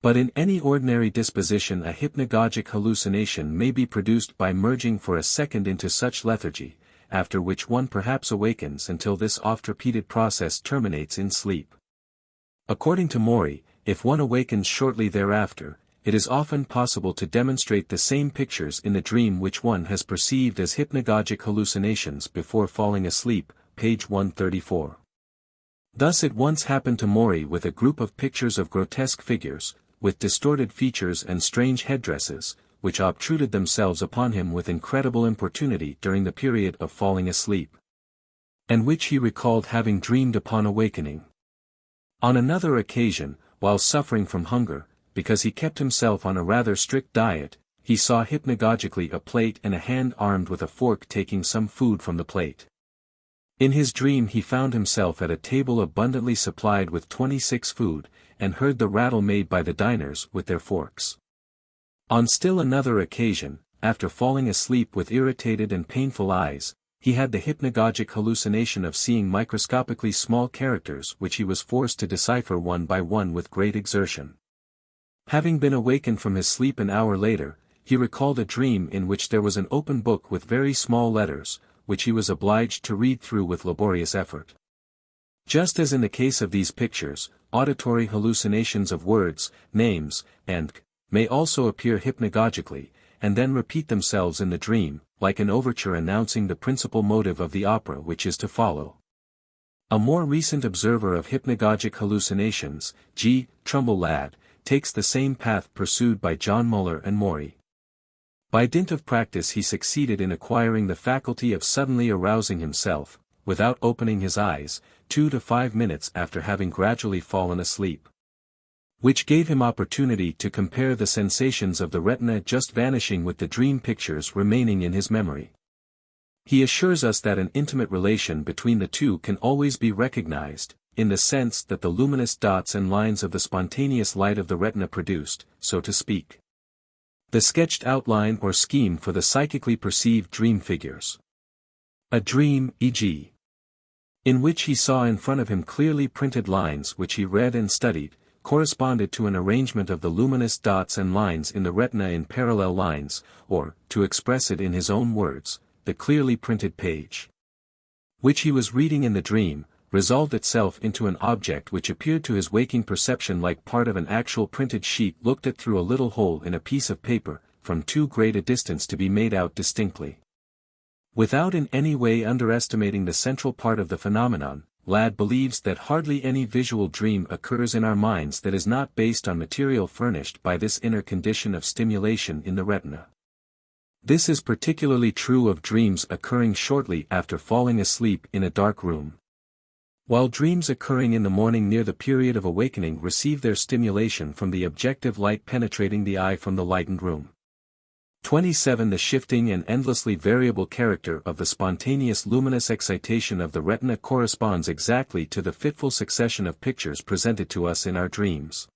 Speaker 1: But in any ordinary disposition a hypnagogic hallucination may be produced by merging for a second into such lethargy, after which one perhaps awakens until this oft-repeated process terminates in sleep. According to Maury, if one awakens shortly thereafter, it is often possible to demonstrate the same pictures in the dream which one has perceived as hypnagogic hallucinations before falling asleep, page 134. Thus it once happened to Maury with a group of pictures of grotesque figures, with distorted features and strange headdresses, which obtruded themselves upon him with incredible importunity during the period of falling asleep, and which he recalled having dreamed upon awakening. On another occasion, while suffering from hunger, because he kept himself on a rather strict diet, he saw hypnagogically a plate and a hand armed with a fork taking some food from the plate. In his dream he found himself at a table abundantly supplied with 26 food, and heard the rattle made by the diners with their forks. On still another occasion, after falling asleep with irritated and painful eyes, he had the hypnagogic hallucination of seeing microscopically small characters which he was forced to decipher one by one with great exertion. Having been awakened from his sleep an hour later, he recalled a dream in which there was an open book with very small letters, which he was obliged to read through with laborious effort. Just as in the case of these pictures, auditory hallucinations of words, names, and may also appear hypnagogically, and then repeat themselves in the dream, like an overture announcing the principal motive of the opera which is to follow. A more recent observer of hypnagogic hallucinations, G. Trumbull Ladd, takes the same path pursued by John Muller and Maury. By dint of practice he succeeded in acquiring the faculty of suddenly arousing himself, without opening his eyes, 2 to 5 minutes after having gradually fallen asleep, which gave him opportunity to compare the sensations of the retina just vanishing with the dream pictures remaining in his memory. He assures us that an intimate relation between the two can always be recognized, in the sense that the luminous dots and lines of the spontaneous light of the retina produced, so to speak, the sketched outline or scheme for the psychically perceived dream figures. A dream, e.g., in which he saw in front of him clearly printed lines which he read and studied, corresponded to an arrangement of the luminous dots and lines in the retina in parallel lines, or, to express it in his own words, the clearly printed page, which he was reading in the dream, resolved itself into an object which appeared to his waking perception like part of an actual printed sheet looked at through a little hole in a piece of paper, from too great a distance to be made out distinctly. Without in any way underestimating the central part of the phenomenon, Ladd believes that hardly any visual dream occurs in our minds that is not based on material furnished by this inner condition of stimulation in the retina. This is particularly true of dreams occurring shortly after falling asleep in a dark room. While dreams occurring in the morning near the period of awakening receive their stimulation from the objective light penetrating the eye from the lightened room. 27. The shifting and endlessly variable character of the spontaneous luminous excitation of the retina corresponds exactly to the fitful succession of pictures presented to us in our dreams.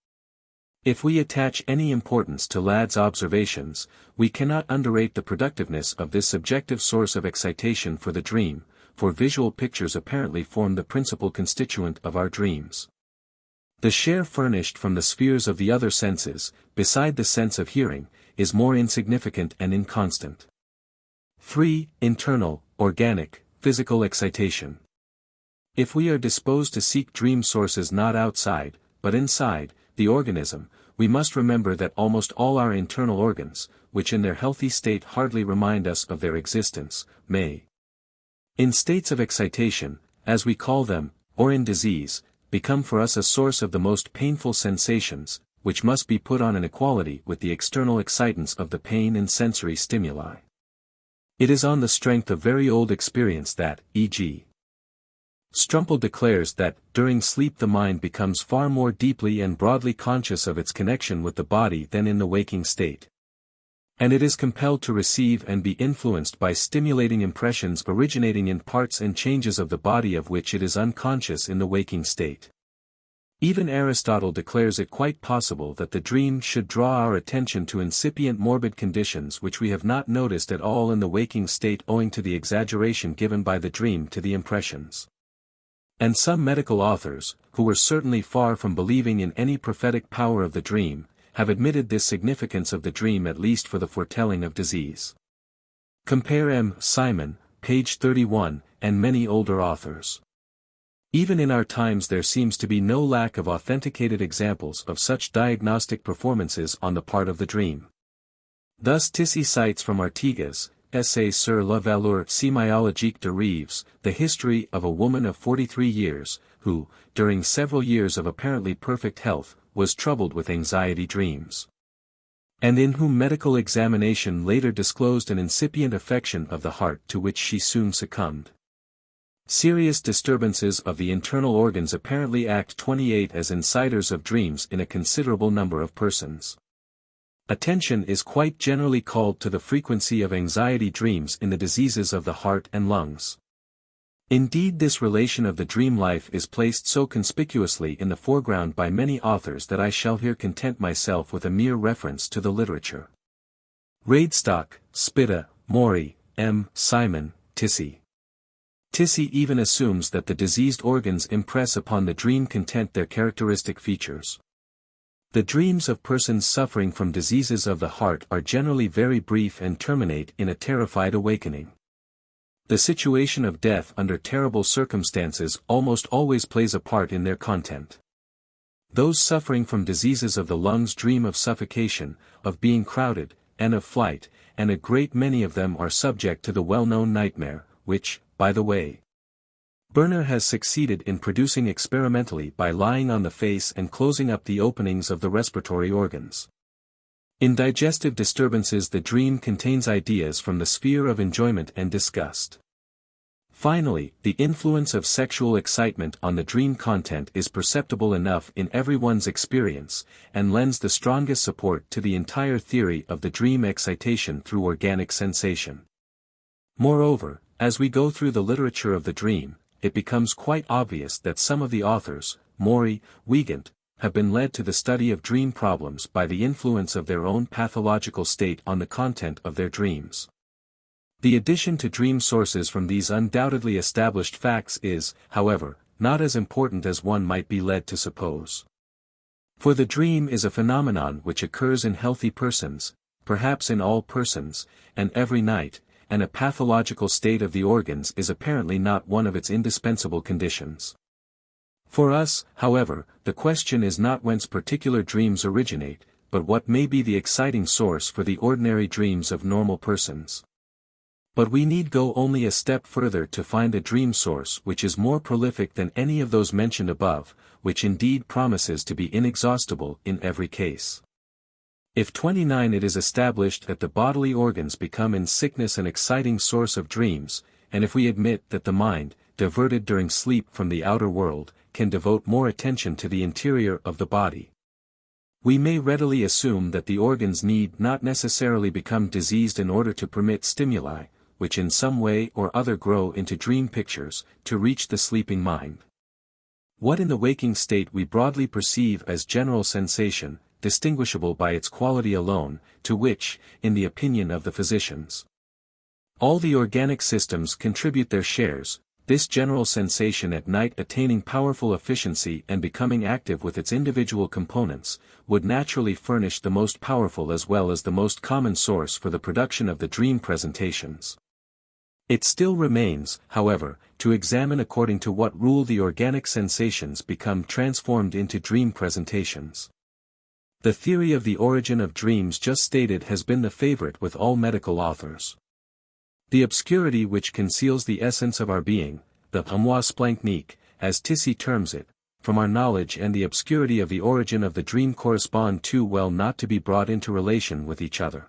Speaker 1: If we attach any importance to Ladd's observations, we cannot underrate the productiveness of this subjective source of excitation for the dream, for visual pictures apparently form the principal constituent of our dreams. The share furnished from the spheres of the other senses, beside the sense of hearing, is more insignificant and inconstant. 3. Internal, organic, physical excitation. If we are disposed to seek dream sources not outside, but inside, the organism, we must remember that almost all our internal organs, which in their healthy state hardly remind us of their existence, may, in states of excitation, as we call them, or in disease, become for us a source of the most painful sensations, which must be put on an equality with the external excitants of the pain and sensory stimuli. It is on the strength of very old experience that, e.g., Strumpel declares that, during sleep the mind becomes far more deeply and broadly conscious of its connection with the body than in the waking state. And it is compelled to receive and be influenced by stimulating impressions originating in parts and changes of the body of which it is unconscious in the waking state. Even Aristotle declares it quite possible that the dream should draw our attention to incipient morbid conditions which we have not noticed at all in the waking state owing to the exaggeration given by the dream to the impressions. And some medical authors, who were certainly far from believing in any prophetic power of the dream, have admitted this significance of the dream at least for the foretelling of disease. Compare M. Simon, page 31, and many older authors. Even in our times there seems to be no lack of authenticated examples of such diagnostic performances on the part of the dream. Thus Tissy cites from Artigas, Essai sur la valeur sémiologique de rêves, the history of a woman of 43 years, who, during several years of apparently perfect health, was troubled with anxiety dreams. And in whom medical examination later disclosed an incipient affection of the heart to which she soon succumbed. Serious disturbances of the internal organs apparently act 28 as inciders of dreams in a considerable number of persons. Attention is quite generally called to the frequency of anxiety dreams in the diseases of the heart and lungs. Indeed, this relation of the dream life is placed so conspicuously in the foreground by many authors that I shall here content myself with a mere reference to the literature. Radestock, Spitta, Maury, M. Simon, Tissy. Tissy even assumes that the diseased organs impress upon the dream content their characteristic features. The dreams of persons suffering from diseases of the heart are generally very brief and terminate in a terrified awakening. The situation of death under terrible circumstances almost always plays a part in their content. Those suffering from diseases of the lungs dream of suffocation, of being crowded, and of flight, and a great many of them are subject to the well-known nightmare, which, by the way, Berner has succeeded in producing experimentally by lying on the face and closing up the openings of the respiratory organs. In digestive disturbances the dream contains ideas from the sphere of enjoyment and disgust. Finally, the influence of sexual excitement on the dream content is perceptible enough in everyone's experience, and lends the strongest support to the entire theory of the dream excitation through organic sensation. Moreover, as we go through the literature of the dream, it becomes quite obvious that some of the authors, Maury, Wiegand, have been led to the study of dream problems by the influence of their own pathological state on the content of their dreams. The addition to dream sources from these undoubtedly established facts is, however, not as important as one might be led to suppose. For the dream is a phenomenon which occurs in healthy persons, perhaps in all persons, and every night, and a pathological state of the organs is apparently not one of its indispensable conditions. For us, however, the question is not whence particular dreams originate, but what may be the exciting source for the ordinary dreams of normal persons. But we need go only a step further to find a dream source which is more prolific than any of those mentioned above, which indeed promises to be inexhaustible in every case. If 29 it is established that the bodily organs become in sickness an exciting source of dreams, and if we admit that the mind, diverted during sleep from the outer world, can devote more attention to the interior of the body, we may readily assume that the organs need not necessarily become diseased in order to permit stimuli, which in some way or other grow into dream pictures, to reach the sleeping mind. What in the waking state we broadly perceive as general sensation, distinguishable by its quality alone, to which, in the opinion of the physicians, all the organic systems contribute their shares, this general sensation at night attaining powerful efficiency and becoming active with its individual components, would naturally furnish the most powerful as well as the most common source for the production of the dream presentations. It still remains, however, to examine according to what rule the organic sensations become transformed into dream presentations. The theory of the origin of dreams just stated has been the favorite with all medical authors. The obscurity which conceals the essence of our being, the amoisplanknique, as Tissy terms it, from our knowledge and the obscurity of the origin of the dream correspond too well not to be brought into relation with each other.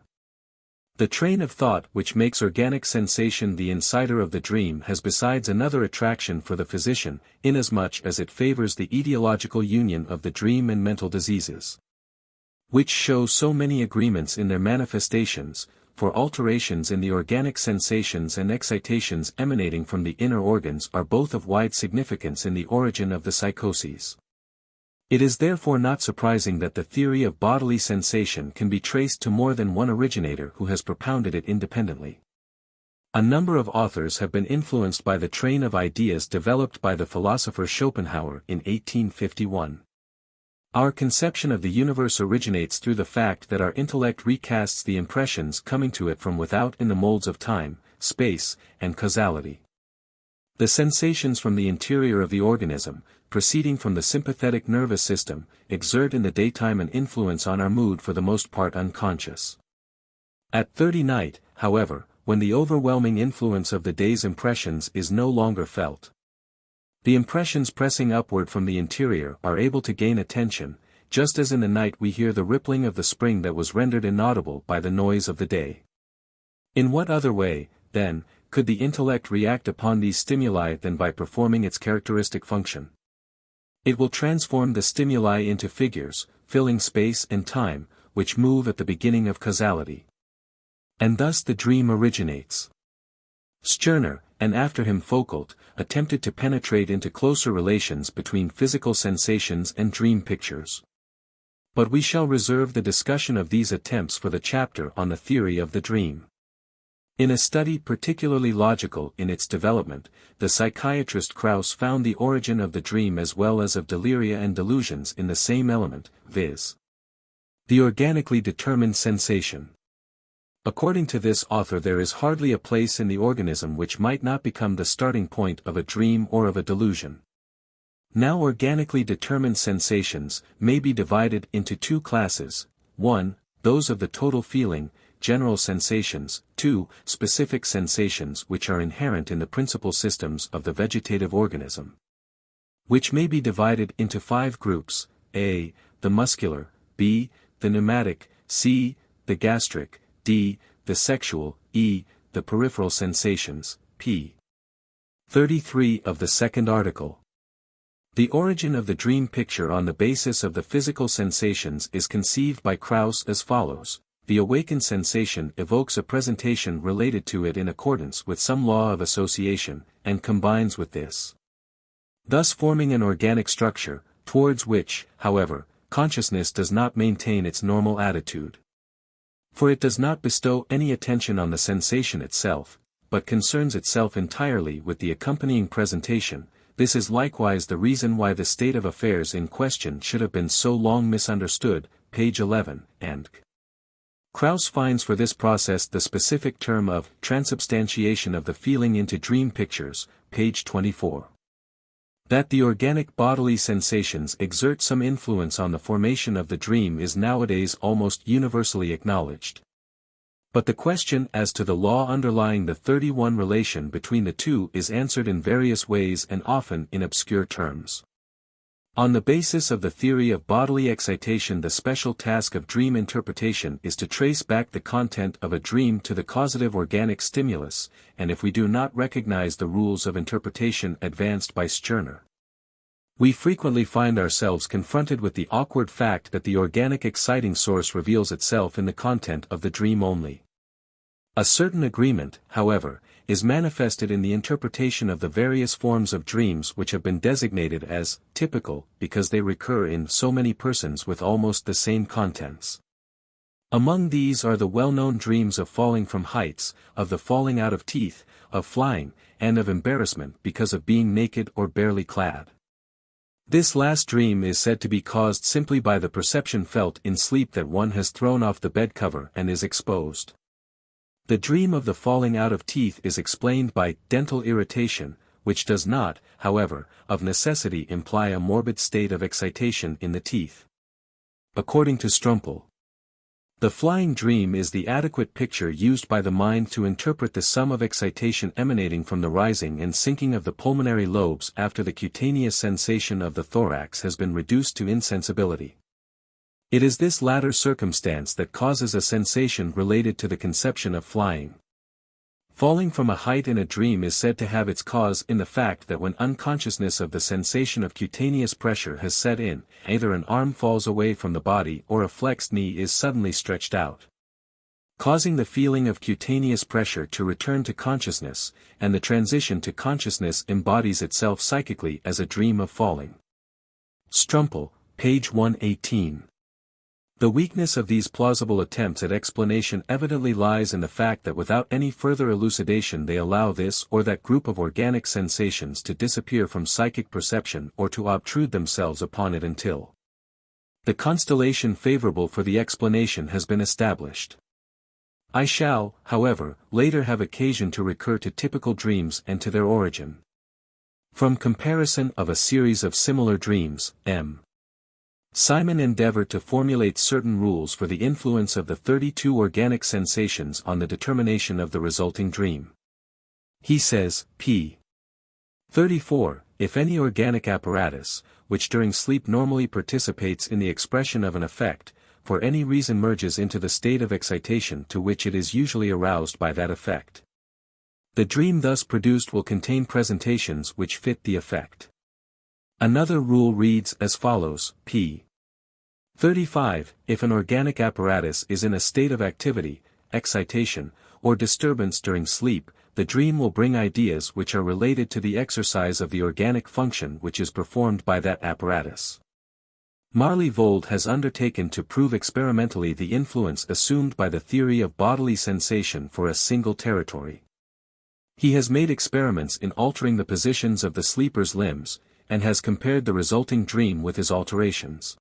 Speaker 1: The train of thought which makes organic sensation the inciter of the dream has besides another attraction for the physician, inasmuch as it favors the etiological union of the dream and mental diseases, which show so many agreements in their manifestations, for alterations in the organic sensations and excitations emanating from the inner organs are both of wide significance in the origin of the psychoses. It is therefore not surprising that the theory of bodily sensation can be traced to more than one originator who has propounded it independently. A number of authors have been influenced by the train of ideas developed by the philosopher Schopenhauer in 1851. Our conception of the universe originates through the fact that our intellect recasts the impressions coming to it from without in the molds of time, space, and causality. The sensations from the interior of the organism, proceeding from the sympathetic nervous system, exert in the daytime an influence on our mood for the most part unconscious. At 30 night, however, when the overwhelming influence of the day's impressions is no longer felt, the impressions pressing upward from the interior are able to gain attention, just as in the night we hear the rippling of the spring that was rendered inaudible by the noise of the day. In what other way, then, could the intellect react upon these stimuli than by performing its characteristic function? It will transform the stimuli into figures, filling space and time, which move at the beginning of causality. And thus the dream originates. Stirner, and after him Foucault, attempted to penetrate into closer relations between physical sensations and dream pictures. But we shall reserve the discussion of these attempts for the chapter on the theory of the dream. In a study particularly logical in its development, the psychiatrist Krauss found the origin of the dream as well as of deliria and delusions in the same element, viz. the organically determined sensation. According to this author, there is hardly a place in the organism which might not become the starting point of a dream or of a delusion. Now organically determined sensations may be divided into two classes: 1, those of the total feeling, general sensations; 2, specific sensations which are inherent in the principal systems of the vegetative organism, which may be divided into 5 groups: A, the muscular; B, the pneumatic; C, the gastric; D, the sexual; E, the peripheral sensations. P. 33 of the second article. The origin of the dream picture on the basis of the physical sensations is conceived by Krauss as follows: the awakened sensation evokes a presentation related to it in accordance with some law of association, and combines with this, thus forming an organic structure, towards which, however, consciousness does not maintain its normal attitude. For it does not bestow any attention on the sensation itself, but concerns itself entirely with the accompanying presentation. This is likewise the reason why the state of affairs in question should have been so long misunderstood, page 11, and Krauss finds for this process the specific term of transubstantiation of the feeling into dream pictures, page 24. That the organic bodily sensations exert some influence on the formation of the dream is nowadays almost universally acknowledged. But the question as to the law underlying the 31 relation between the two is answered in various ways and often in obscure terms. On the basis of the theory of bodily excitation, the special task of dream interpretation is to trace back the content of a dream to the causative organic stimulus, and if we do not recognize the rules of interpretation advanced by Stirner, we frequently find ourselves confronted with the awkward fact that the organic exciting source reveals itself in the content of the dream only. A certain agreement, however, is manifested in the interpretation of the various forms of dreams which have been designated as typical because they recur in so many persons with almost the same contents. Among these are the well-known dreams of falling from heights, of the falling out of teeth, of flying, and of embarrassment because of being naked or barely clad. This last dream is said to be caused simply by the perception felt in sleep that one has thrown off the bed cover and is exposed. The dream of the falling out of teeth is explained by dental irritation, which does not, however, of necessity imply a morbid state of excitation in the teeth. According to Strumpel, the flying dream is the adequate picture used by the mind to interpret the sum of excitation emanating from the rising and sinking of the pulmonary lobes after the cutaneous sensation of the thorax has been reduced to insensibility. It is this latter circumstance that causes a sensation related to the conception of flying. Falling from a height in a dream is said to have its cause in the fact that when unconsciousness of the sensation of cutaneous pressure has set in, either an arm falls away from the body or a flexed knee is suddenly stretched out, causing the feeling of cutaneous pressure to return to consciousness, and the transition to consciousness embodies itself psychically as a dream of falling. Strumpel, page 118. The weakness of these plausible attempts at explanation evidently lies in the fact that without any further elucidation they allow this or that group of organic sensations to disappear from psychic perception or to obtrude themselves upon it until the constellation favorable for the explanation has been established. I shall, however, later have occasion to recur to typical dreams and to their origin. From comparison of a series of similar dreams, M. Simon endeavored to formulate certain rules for the influence of the 32 organic sensations on the determination of the resulting dream. He says, p. 34, if any organic apparatus, which during sleep normally participates in the expression of an effect, for any reason merges into the state of excitation to which it is usually aroused by that effect, the dream thus produced will contain presentations which fit the effect. Another rule reads as follows, p. 35, if an organic apparatus is in a state of activity, excitation, or disturbance during sleep, the dream will bring ideas which are related to the exercise of the organic function which is performed by that apparatus. Marley-Vold has undertaken to prove experimentally the influence assumed by the theory of bodily sensation for a single territory. He has made experiments in altering the positions of the sleeper's limbs, and has compared the resulting dream with his alterations.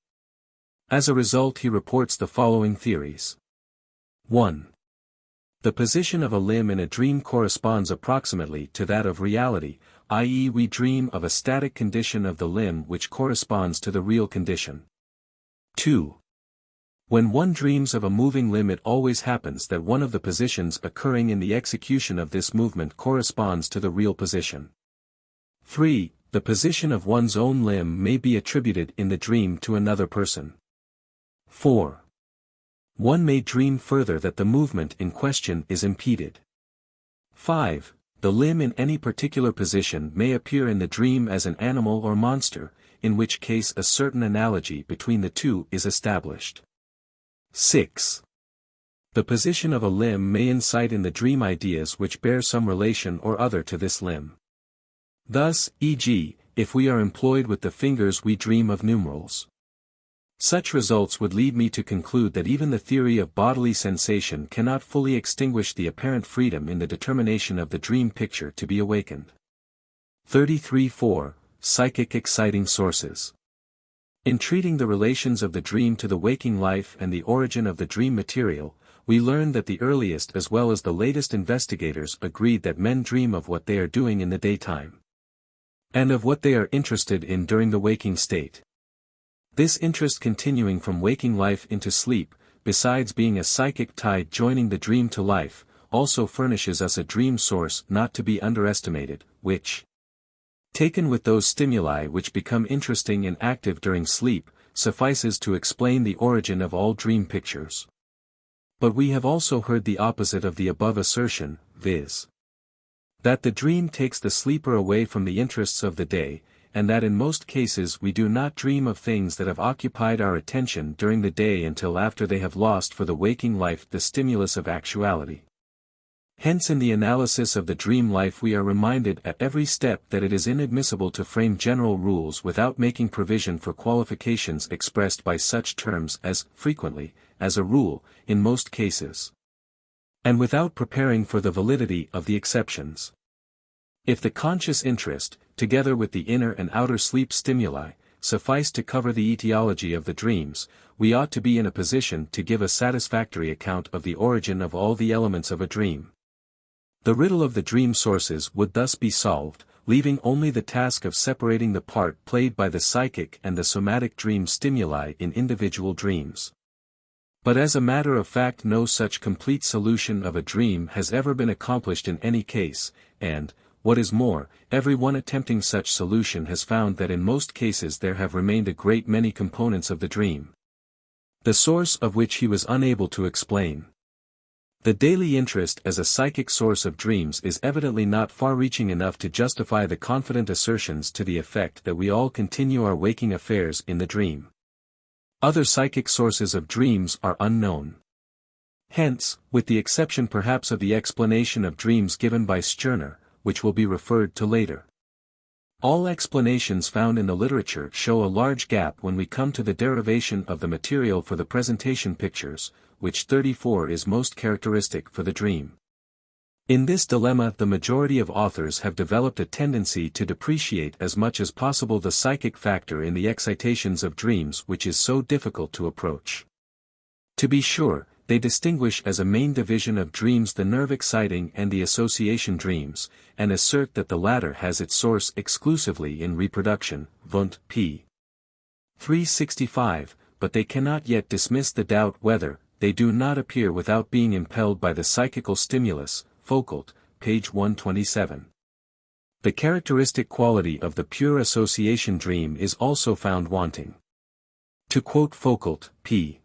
Speaker 1: As a result, he reports the following theories. 1. The position of a limb in a dream corresponds approximately to that of reality, i.e., we dream of a static condition of the limb which corresponds to the real condition. 2. When one dreams of a moving limb, it always happens that one of the positions occurring in the execution of this movement corresponds to the real position. 3. The position of one's own limb may be attributed in the dream to another person. 4. One may dream further that the movement in question is impeded. 5. The limb in any particular position may appear in the dream as an animal or monster, in which case a certain analogy between the two is established. 6. The position of a limb may incite in the dream ideas which bear some relation or other to this limb. Thus, e.g., if we are employed with the fingers, we dream of numerals. Such results would lead me to conclude that even the theory of bodily sensation cannot fully extinguish the apparent freedom in the determination of the dream picture to be awakened. 33.4. Psychic exciting sources. In treating the relations of the dream to the waking life and the origin of the dream material, we learn that the earliest as well as the latest investigators agreed that men dream of what they are doing in the daytime, and of what they are interested in during the waking state. This interest continuing from waking life into sleep, besides being a psychic tide joining the dream to life, also furnishes us a dream source not to be underestimated, which, taken with those stimuli which become interesting and active during sleep, suffices to explain the origin of all dream pictures. But we have also heard the opposite of the above assertion, viz. that the dream takes the sleeper away from the interests of the day, and that in most cases we do not dream of things that have occupied our attention during the day until after they have lost for the waking life the stimulus of actuality. Hence in the analysis of the dream life we are reminded at every step that it is inadmissible to frame general rules without making provision for qualifications expressed by such terms as frequently, as a rule, in most cases, and without preparing for the validity of the exceptions. If the conscious interest, together with the inner and outer sleep stimuli, suffice to cover the etiology of the dreams, we ought to be in a position to give a satisfactory account of the origin of all the elements of a dream. The riddle of the dream sources would thus be solved, leaving only the task of separating the part played by the psychic and the somatic dream stimuli in individual dreams. But as a matter of fact no such complete solution of a dream has ever been accomplished in any case, and, what is more, everyone attempting such solution has found that in most cases there have remained a great many components of the dream, the source of which he was unable to explain. The daily interest as a psychic source of dreams is evidently not far-reaching enough to justify the confident assertions to the effect that we all continue our waking affairs in the dream. Other psychic sources of dreams are unknown. Hence, with the exception perhaps of the explanation of dreams given by Stirner, which will be referred to later, all explanations found in the literature show a large gap when we come to the derivation of the material for the presentation pictures, which 34 is most characteristic for the dream. In this dilemma the majority of authors have developed a tendency to depreciate as much as possible the psychic factor in the excitations of dreams which is so difficult to approach. To be sure, they distinguish as a main division of dreams the nerve-exciting and the association dreams, and assert that the latter has its source exclusively in reproduction, Wundt, p. 365, but they cannot yet dismiss the doubt whether they do not appear without being impelled by the psychical stimulus, Foucault, page 127. The characteristic quality of the pure association dream is also found wanting. To quote Foucault, p.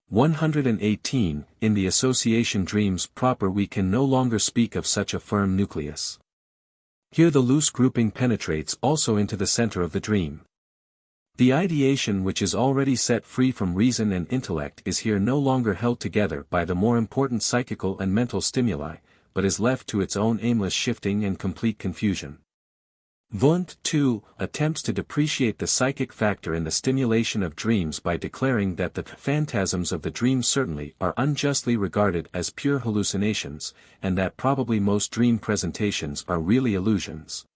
Speaker 1: 118, in the association dreams proper we can no longer speak of such a firm nucleus. Here the loose grouping penetrates also into the center of the dream. The ideation which is already set free from reason and intellect is here no longer held together by the more important psychical and mental stimuli, but is left to its own aimless shifting and complete confusion. Wundt, too, attempts to depreciate the psychic factor in the stimulation of dreams by declaring that the phantasms of the dream certainly are unjustly regarded as pure hallucinations, and that probably most dream presentations are really illusions,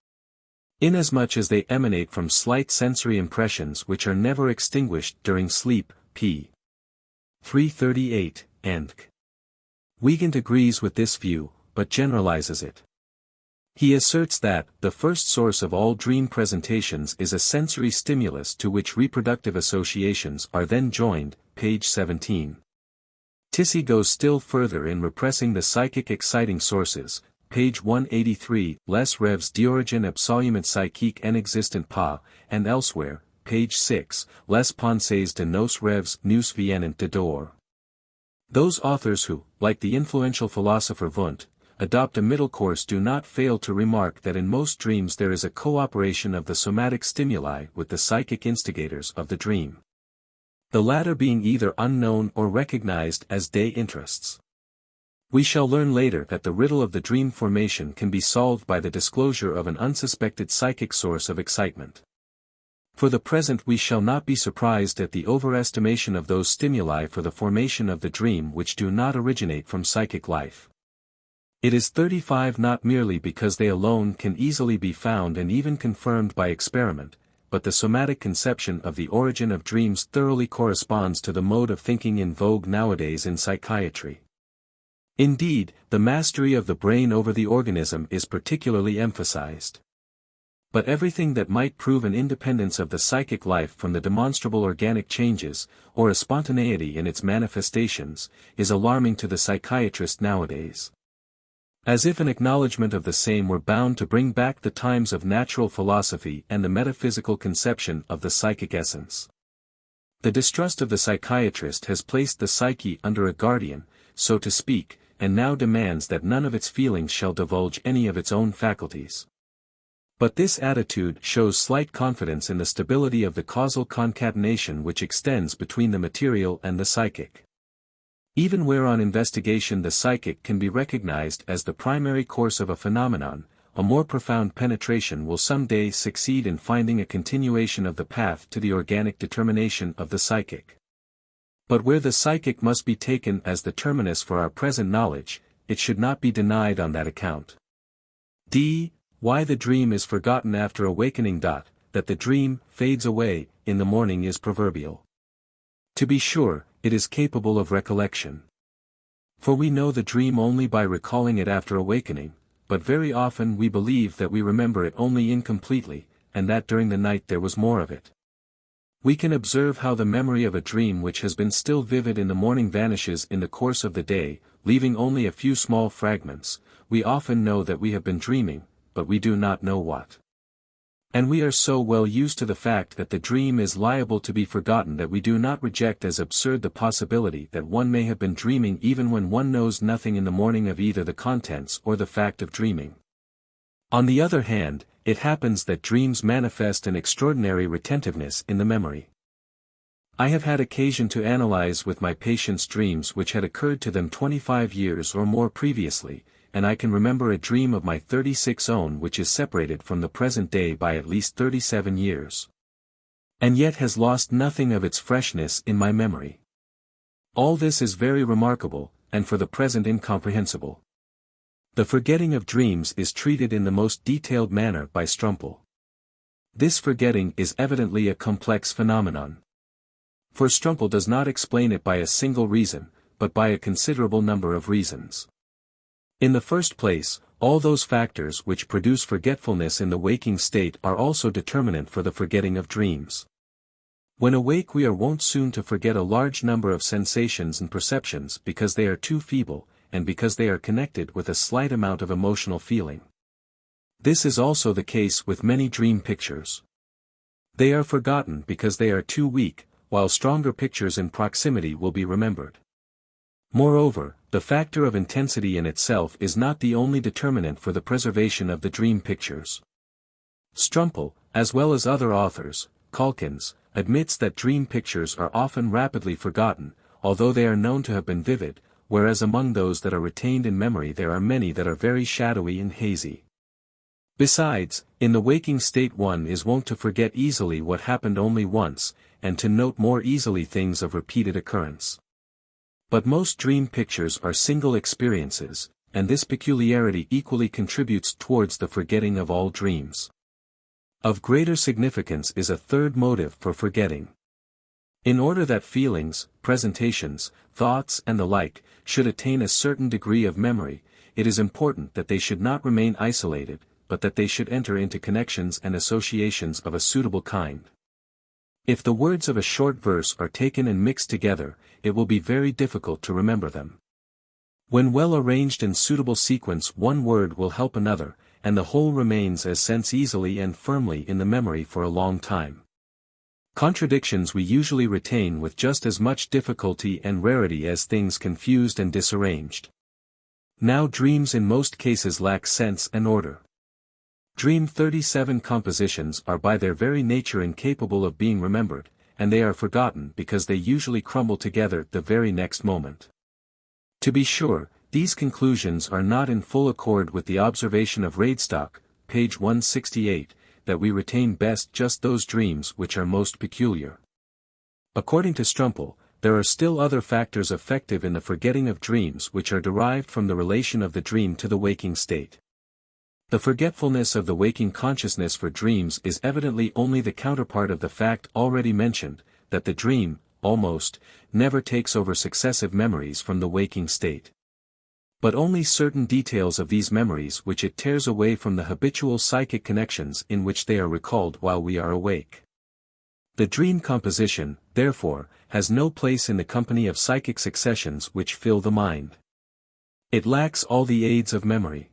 Speaker 1: inasmuch as they emanate from slight sensory impressions which are never extinguished during sleep, p. 338, and Wiegand agrees with this view, but generalizes it. He asserts that the first source of all dream presentations is a sensory stimulus to which reproductive associations are then joined, page 17. Tissy goes still further in repressing the psychic exciting sources, page 183, les rêves d'origine absolument psychique inexistent pas, and elsewhere, page 6, les pensées de nos rêves nous viennent de dehors. Those authors who, like the influential philosopher Wundt, adopt a middle course do not fail to remark that in most dreams there is a cooperation of the somatic stimuli with the psychic instigators of the dream, the latter being either unknown or recognized as day interests. We shall learn later that the riddle of the dream formation can be solved by the disclosure of an unsuspected psychic source of excitement. For the present we shall not be surprised at the overestimation of those stimuli for the formation of the dream which do not originate from psychic life. It is 35 not merely because they alone can easily be found and even confirmed by experiment, but the somatic conception of the origin of dreams thoroughly corresponds to the mode of thinking in vogue nowadays in psychiatry. Indeed, the mastery of the brain over the organism is particularly emphasized. But everything that might prove an independence of the psychic life from the demonstrable organic changes, or a spontaneity in its manifestations, is alarming to the psychiatrist nowadays. As if an acknowledgement of the same were bound to bring back the times of natural philosophy and the metaphysical conception of the psychic essence. The distrust of the psychiatrist has placed the psyche under a guardian, so to speak, and now demands that none of its feelings shall divulge any of its own faculties. But this attitude shows slight confidence in the stability of the causal concatenation which extends between the material and the psychic. Even where on investigation the psychic can be recognized as the primary course of a phenomenon, a more profound penetration will someday succeed in finding a continuation of the path to the organic determination of the psychic. But where the psychic must be taken as the terminus for our present knowledge, it should not be denied on that account. Why the dream is forgotten after awakening. That the dream fades away in the morning is proverbial. To be sure, it is capable of recollection. For we know the dream only by recalling it after awakening, but very often we believe that we remember it only incompletely, and that during the night there was more of it. We can observe how the memory of a dream which has been still vivid in the morning vanishes in the course of the day, leaving only a few small fragments. We often know that we have been dreaming, but we do not know what. And we are so well used to the fact that the dream is liable to be forgotten that we do not reject as absurd the possibility that one may have been dreaming even when one knows nothing in the morning of either the contents or the fact of dreaming. On the other hand, it happens that dreams manifest an extraordinary retentiveness in the memory. I have had occasion to analyze with my patients dreams which had occurred to them 25 years or more previously, and I can remember a dream of my 36 own which is separated from the present day by at least 37 years. And yet has lost nothing of its freshness in my memory. All this is very remarkable, and for the present incomprehensible. The forgetting of dreams is treated in the most detailed manner by Strumpel. This forgetting is evidently a complex phenomenon. For Strumpel does not explain it by a single reason, but by a considerable number of reasons. In the first place, all those factors which produce forgetfulness in the waking state are also determinant for the forgetting of dreams. When awake we are wont soon to forget a large number of sensations and perceptions because they are too feeble, and because they are connected with a slight amount of emotional feeling. This is also the case with many dream pictures. They are forgotten because they are too weak, while stronger pictures in proximity will be remembered. Moreover, the factor of intensity in itself is not the only determinant for the preservation of the dream pictures. Strumpel, as well as other authors, Calkins, admits that dream pictures are often rapidly forgotten, although they are known to have been vivid, whereas among those that are retained in memory there are many that are very shadowy and hazy. Besides, in the waking state one is wont to forget easily what happened only once, and to note more easily things of repeated occurrence. But most dream pictures are single experiences, and this peculiarity equally contributes towards the forgetting of all dreams. Of greater significance is a third motive for forgetting. In order that feelings, presentations, thoughts and the like, should attain a certain degree of memory, it is important that they should not remain isolated, but that they should enter into connections and associations of a suitable kind. If the words of a short verse are taken and mixed together, it will be very difficult to remember them. When well arranged in suitable sequence one word will help another, and the whole remains as sense easily and firmly in the memory for a long time. Contradictions we usually retain with just as much difficulty and rarity as things confused and disarranged. Now dreams in most cases lack sense and order. Dream 37 compositions are by their very nature incapable of being remembered, and they are forgotten because they usually crumble together the very next moment. To be sure, these conclusions are not in full accord with the observation of Radestock, page 168, that we retain best just those dreams which are most peculiar. According to Strumpel, there are still other factors effective in the forgetting of dreams which are derived from the relation of the dream to the waking state. The forgetfulness of the waking consciousness for dreams is evidently only the counterpart of the fact already mentioned, that the dream, almost, never takes over successive memories from the waking state. but only certain details of these memories which it tears away from the habitual psychic connections in which they are recalled while we are awake. The dream composition, therefore, has no place in the company of psychic successions which fill the mind. It lacks all the aids of memory.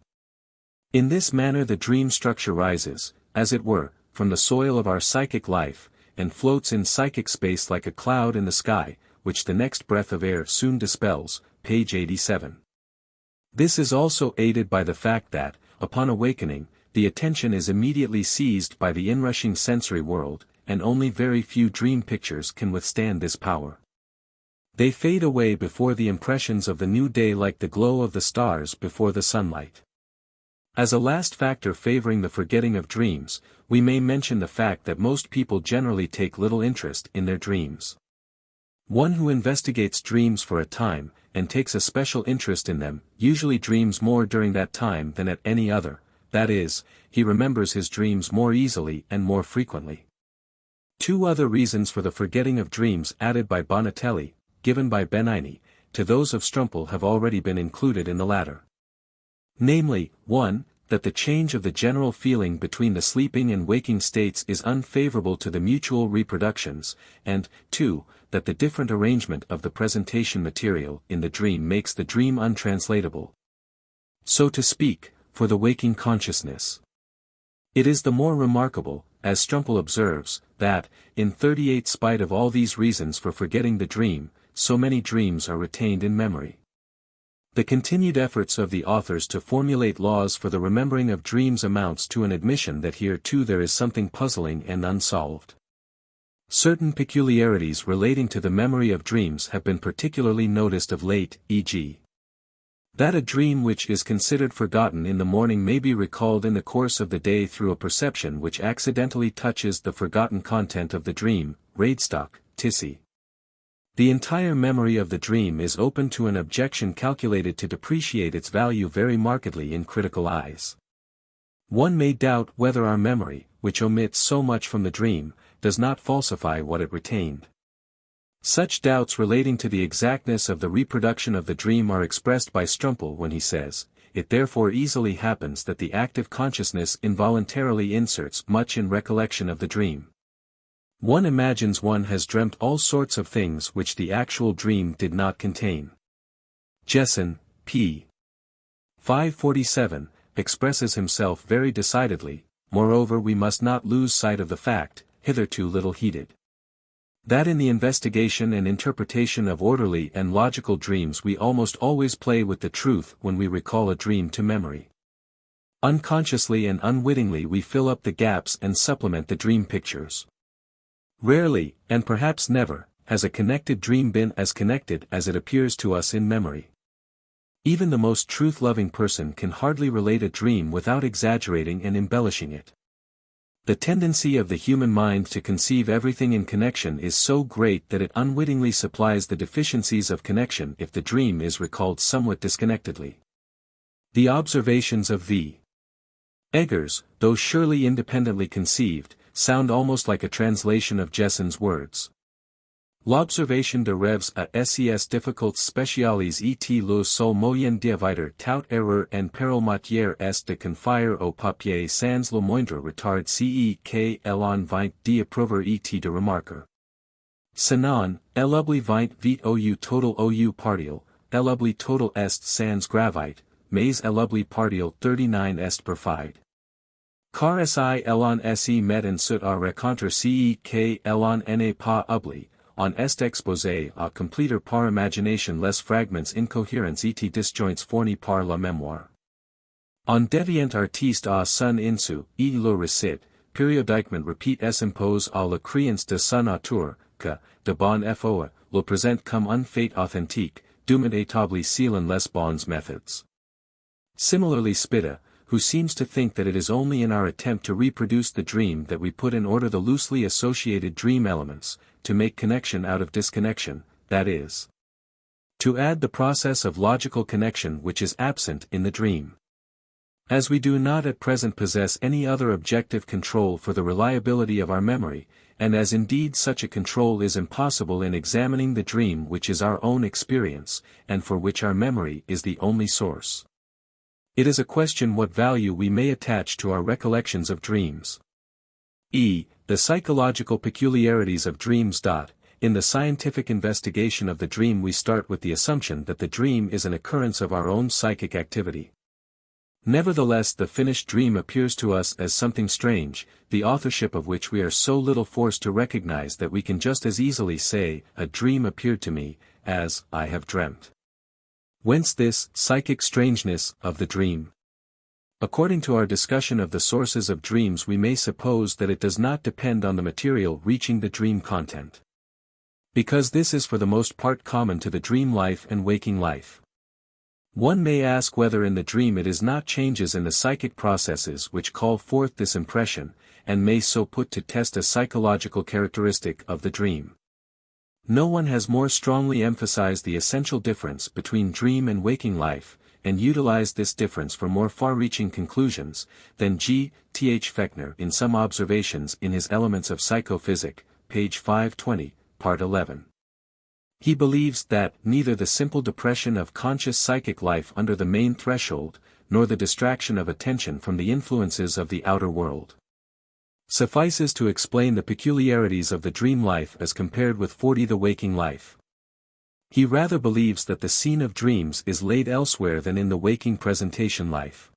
Speaker 1: In this manner the dream structure rises, as it were, from the soil of our psychic life, and floats in psychic space like a cloud in the sky, which the next breath of air soon dispels, page 87. This is also aided by the fact that, upon awakening, the attention is immediately seized by the inrushing sensory world, and only very few dream pictures can withstand this power. They fade away before the impressions of the new day like the glow of the stars before the sunlight. As a last factor favoring the forgetting of dreams, we may mention the fact that most people generally take little interest in their dreams. One who investigates dreams for a time, and takes a special interest in them, usually dreams more during that time than at any other, that is, he remembers his dreams more easily and more frequently. Two other reasons for the forgetting of dreams added by Bonatelli, given by Benigni, to those of Strumpel have already been included in the latter. Namely, 1, that the change of the general feeling between the sleeping and waking states is unfavorable to the mutual reproductions, and, 2, that the different arrangement of the presentation material in the dream makes the dream untranslatable, so to speak, for the waking consciousness. It is the more remarkable, as Strumpel observes, that, in 38 spite of all these reasons for forgetting the dream, so many dreams are retained in memory. The continued efforts of the authors to formulate laws for the remembering of dreams amounts to an admission that here too there is something puzzling and unsolved. Certain peculiarities relating to the memory of dreams have been particularly noticed of late, e.g. that a dream which is considered forgotten in the morning may be recalled in the course of the day through a perception which accidentally touches the forgotten content of the dream, Radestock, Tissy. The entire memory of the dream is open to an objection calculated to depreciate its value very markedly in critical eyes. One may doubt whether our memory, which omits so much from the dream, does not falsify what it retained. Such doubts relating to the exactness of the reproduction of the dream are expressed by Strumpel when he says, "It therefore easily happens that the active consciousness involuntarily inserts much in recollection of the dream. One imagines one has dreamt all sorts of things which the actual dream did not contain." Jessen, p. 547, expresses himself very decidedly. Moreover, we must not lose sight of the fact, hitherto little heeded, that in the investigation and interpretation of orderly and logical dreams we almost always play with the truth when we recall a dream to memory. Unconsciously and unwittingly we fill up the gaps and supplement the dream pictures. Rarely, and perhaps never, has a connected dream been as connected as it appears to us in memory. Even the most truth-loving person can hardly relate a dream without exaggerating and embellishing it. The tendency of the human mind to conceive everything in connection is so great that it unwittingly supplies the deficiencies of connection if the dream is recalled somewhat disconnectedly. The observations of V. Eggers, though surely independently conceived, sound almost like a translation of Jessen's words. L'observation de rêves à ses difficultés spéciales et le seul moyen d'éviter toute erreur en pareille matière est de confier au papier sans le moindre retard qu'elle en vint d'approver et de remarquer. Sinon, elle oublie vite ou total ou partiel, elle oublie total est sans gravite, mais elle oublie partiel 39 est perfide. Car si elle en se met en sut à rencontrer qu'elle en n'est pas oublie, on est exposé à compléter par imagination les fragments incohérents et disjoints fournis par la mémoire. On devient artiste à son insu, et le récit, périodiquement repeat impose à la créance de son auteur, que, de bonne foi, le présente comme un fait authentique, dûment établi selon les bonnes méthodes. Similarly Spitta, who seems to think that it is only in our attempt to reproduce the dream that we put in order the loosely associated dream elements, to make connection out of disconnection, that is, to add the process of logical connection which is absent in the dream. As we do not at present possess any other objective control for the reliability of our memory, and as indeed such a control is impossible in examining the dream which is our own experience, and for which our memory is the only source. It is a question what value we may attach to our recollections of dreams. The psychological peculiarities of dreams. In the scientific investigation of the dream we start with the assumption that the dream is an occurrence of our own psychic activity. Nevertheless, the finished dream appears to us as something strange, the authorship of which we are so little forced to recognize that we can just as easily say, "A dream appeared to me," as, "I have dreamt." Whence this psychic strangeness of the dream? According to our discussion of the sources of dreams, we may suppose that it does not depend on the material reaching the dream content. Because this is for the most part common to the dream life and waking life. One may ask whether in the dream it is not changes in the psychic processes which call forth this impression, and may so put to test a psychological characteristic of the dream. No one has more strongly emphasized the essential difference between dream and waking life, and utilized this difference for more far-reaching conclusions, than G.Th. Fechner in some observations in his Elements of Psychophysic, page 520, part 11. He believes that neither the simple depression of conscious psychic life under the main threshold, nor the distraction of attention from the influences of the outer world, suffices to explain the peculiarities of the dream life as compared with the waking life. He rather believes that the scene of dreams is laid elsewhere than in the waking presentation life.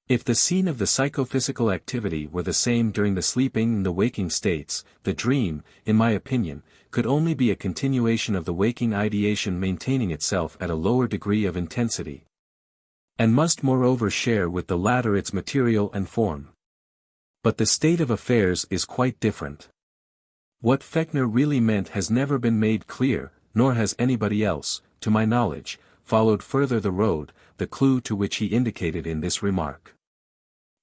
Speaker 1: If the scene of the psychophysical activity were the same during the sleeping and the waking states, the dream, in my opinion, could only be a continuation of the waking ideation maintaining itself at a lower degree of intensity, and must moreover share with the latter its material and form. But the state of affairs is quite different. What Fechner really meant has never been made clear, nor has anybody else, to my knowledge, followed further the clue to which he indicated in this remark.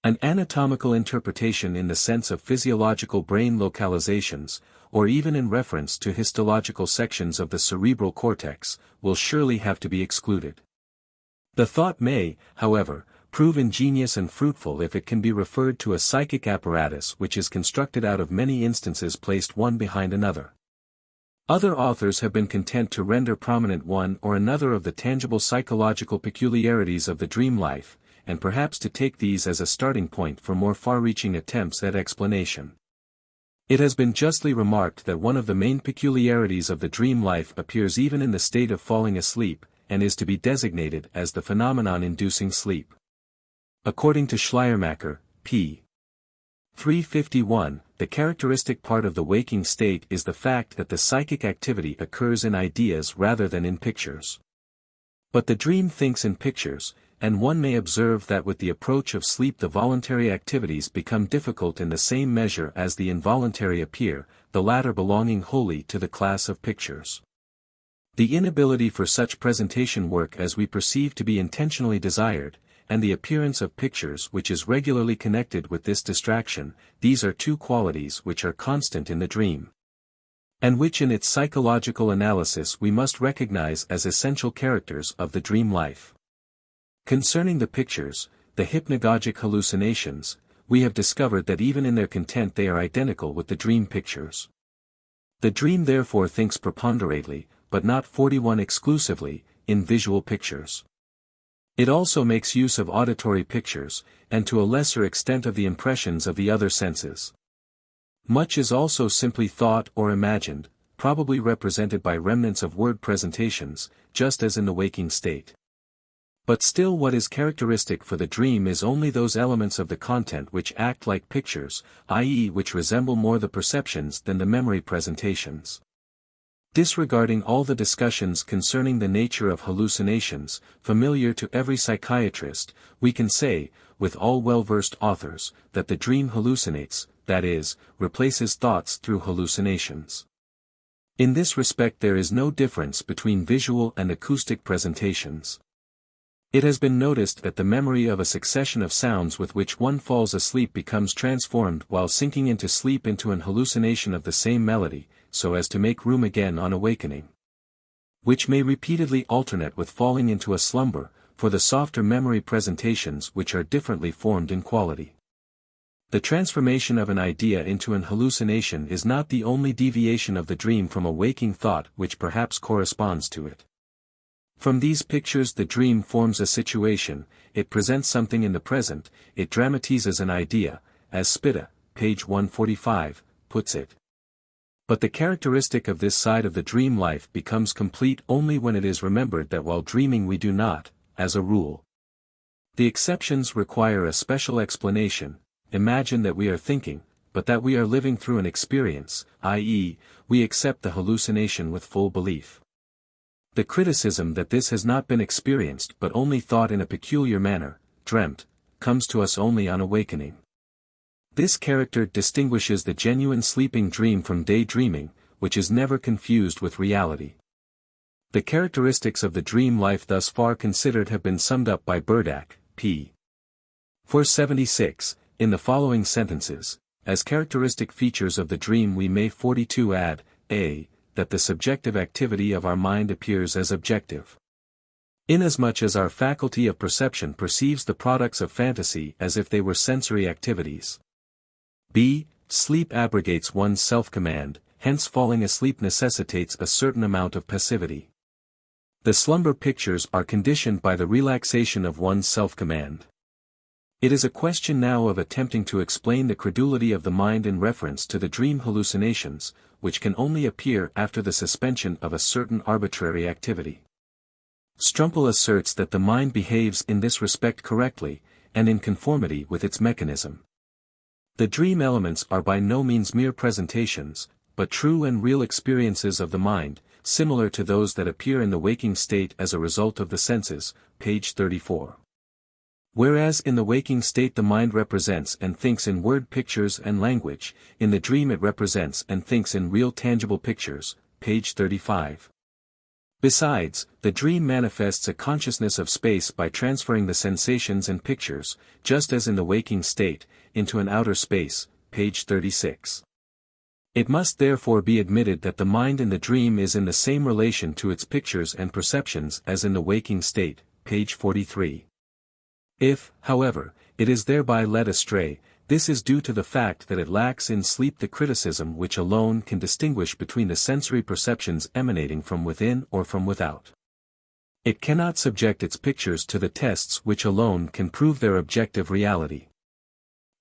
Speaker 1: An anatomical interpretation in the sense of physiological brain localizations, or even in reference to histological sections of the cerebral cortex, will surely have to be excluded. The thought may, however, prove ingenious and fruitful if it can be referred to a psychic apparatus which is constructed out of many instances placed one behind another. Other authors have been content to render prominent one or another of the tangible psychological peculiarities of the dream life, and perhaps to take these as a starting point for more far-reaching attempts at explanation. It has been justly remarked that one of the main peculiarities of the dream life appears even in the state of falling asleep, and is to be designated as the phenomenon inducing sleep. According to Schleiermacher, p. 351, the characteristic part of the waking state is the fact that the psychic activity occurs in ideas rather than in pictures. But the dream thinks in pictures, and one may observe that with the approach of sleep the voluntary activities become difficult in the same measure as the involuntary appear, the latter belonging wholly to the class of pictures. The inability for such presentation work as we perceive to be intentionally desired, and the appearance of pictures which is regularly connected with this distraction, these are two qualities which are constant in the dream, and which in its psychological analysis we must recognize as essential characters of the dream life. Concerning the pictures, the hypnagogic hallucinations, we have discovered that even in their content they are identical with the dream pictures. The dream therefore thinks preponderately, but not exclusively, in visual pictures. It also makes use of auditory pictures, and to a lesser extent of the impressions of the other senses. Much is also simply thought or imagined, probably represented by remnants of word presentations, just as in the waking state. But still what is characteristic for the dream is only those elements of the content which act like pictures, i.e. which resemble more the perceptions than the memory presentations. Disregarding all the discussions concerning the nature of hallucinations, familiar to every psychiatrist, we can say, with all well-versed authors, that the dream hallucinates, that is, replaces thoughts through hallucinations. In this respect there is no difference between visual and acoustic presentations. It has been noticed that the memory of a succession of sounds with which one falls asleep becomes transformed while sinking into sleep into an hallucination of the same melody, so as to make room again on awakening, which may repeatedly alternate with falling into a slumber, for the softer memory presentations which are differently formed in quality. The transformation of an idea into an hallucination is not the only deviation of the dream from a waking thought which perhaps corresponds to it. From these pictures the dream forms a situation, it presents something in the present, it dramatizes an idea, as Spitta, page 145, puts it. But the characteristic of this side of the dream life becomes complete only when it is remembered that while dreaming we do not, as a rule. The exceptions require a special explanation. Imagine that we are thinking, but that we are living through an experience, i.e., we accept the hallucination with full belief. The criticism that this has not been experienced but only thought in a peculiar manner, dreamt, comes to us only on awakening. This character distinguishes the genuine sleeping dream from daydreaming, which is never confused with reality. The characteristics of the dream life thus far considered have been summed up by Burdach, p. 476. In the following sentences, as characteristic features of the dream we may 42 add, a, that the subjective activity of our mind appears as objective. Inasmuch as our faculty of perception perceives the products of fantasy as if they were sensory activities. b. Sleep abrogates one's self-command, hence falling asleep necessitates a certain amount of passivity. The slumber pictures are conditioned by the relaxation of one's self-command. It is a question now of attempting to explain the credulity of the mind in reference to the dream hallucinations, which can only appear after the suspension of a certain arbitrary activity. Strumpel asserts that the mind behaves in this respect correctly, and in conformity with its mechanism. The dream elements are by no means mere presentations, but true and real experiences of the mind, similar to those that appear in the waking state as a result of the senses, page 34. Whereas in the waking state the mind represents and thinks in word pictures and language, in the dream it represents and thinks in real tangible pictures, page 35. Besides, the dream manifests a consciousness of space by transferring the sensations and pictures, just as in the waking state, into an outer space, page 36. It must therefore be admitted that the mind in the dream is in the same relation to its pictures and perceptions as in the waking state, page 43. If, however, it is thereby led astray, this is due to the fact that it lacks in sleep the criticism which alone can distinguish between the sensory perceptions emanating from within or from without. It cannot subject its pictures to the tests which alone can prove their objective reality.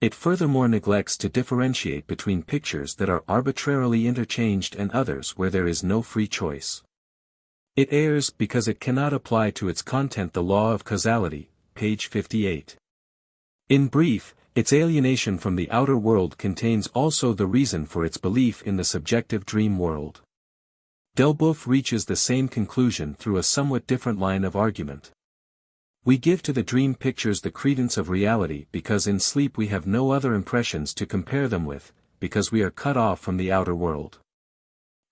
Speaker 1: It furthermore neglects to differentiate between pictures that are arbitrarily interchanged and others where there is no free choice. It errs because it cannot apply to its content the law of causality, page 58. In brief, its alienation from the outer world contains also the reason for its belief in the subjective dream world. Delboeuf reaches the same conclusion through a somewhat different line of argument. We give to the dream pictures the credence of reality because in sleep we have no other impressions to compare them with, because we are cut off from the outer world.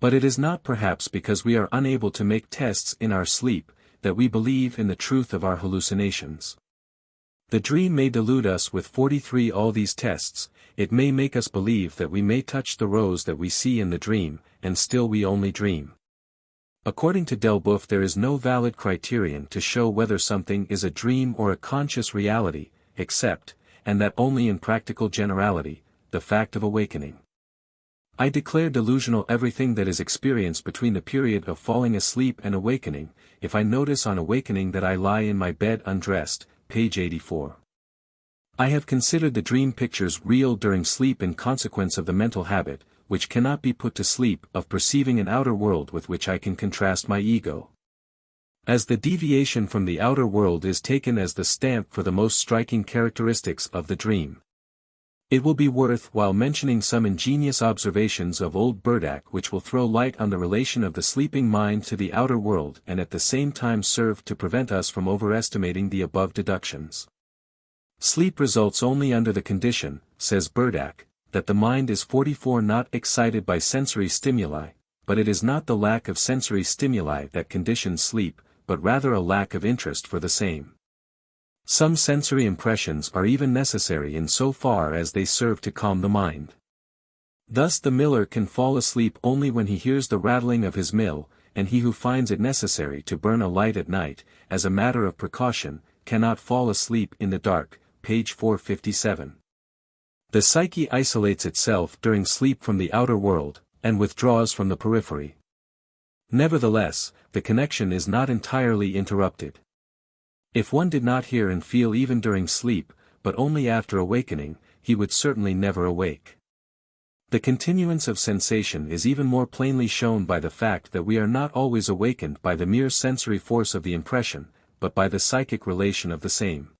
Speaker 1: But it is not perhaps because we are unable to make tests in our sleep, that we believe in the truth of our hallucinations. The dream may delude us with 43 all these tests, it may make us believe that we may touch the rose that we see in the dream, and still we only dream. According to Delboeuf there is no valid criterion to show whether something is a dream or a conscious reality, except, and that only in practical generality, the fact of awakening. I declare delusional everything that is experienced between the period of falling asleep and awakening, if I notice on awakening that I lie in my bed undressed, page 84. I have considered the dream pictures real during sleep in consequence of the mental habit, which cannot be put to sleep, of perceiving an outer world with which I can contrast my ego. As the deviation from the outer world is taken as the stamp for the most striking characteristics of the dream. It will be worth while mentioning some ingenious observations of old Burdach which will throw light on the relation of the sleeping mind to the outer world and at the same time serve to prevent us from overestimating the above deductions. Sleep results only under the condition, says Burdach, that the mind is 44 not excited by sensory stimuli, but it is not the lack of sensory stimuli that conditions sleep, but rather a lack of interest for the same. Some sensory impressions are even necessary in so far as they serve to calm the mind. Thus the miller can fall asleep only when he hears the rattling of his mill, and he who finds it necessary to burn a light at night, as a matter of precaution, cannot fall asleep in the dark, page 457. The psyche isolates itself during sleep from the outer world, and withdraws from the periphery. Nevertheless, the connection is not entirely interrupted. If one did not hear and feel even during sleep, but only after awakening, he would certainly never awake. The continuance of sensation is even more plainly shown by the fact that we are not always awakened by the mere sensory force of the impression, but by the psychic relation of the same.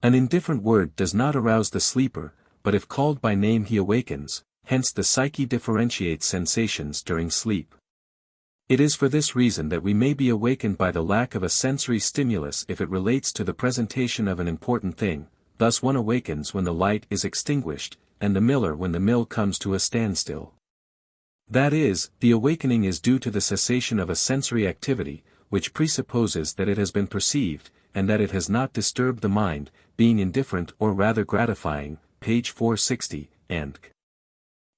Speaker 1: An indifferent word does not arouse the sleeper, but if called by name he awakens, hence the psyche differentiates sensations during sleep. It is for this reason that we may be awakened by the lack of a sensory stimulus if it relates to the presentation of an important thing, thus one awakens when the light is extinguished, and the miller when the mill comes to a standstill. That is, the awakening is due to the cessation of a sensory activity, which presupposes that it has been perceived, and that it has not disturbed the mind, being indifferent or rather gratifying, page 460, and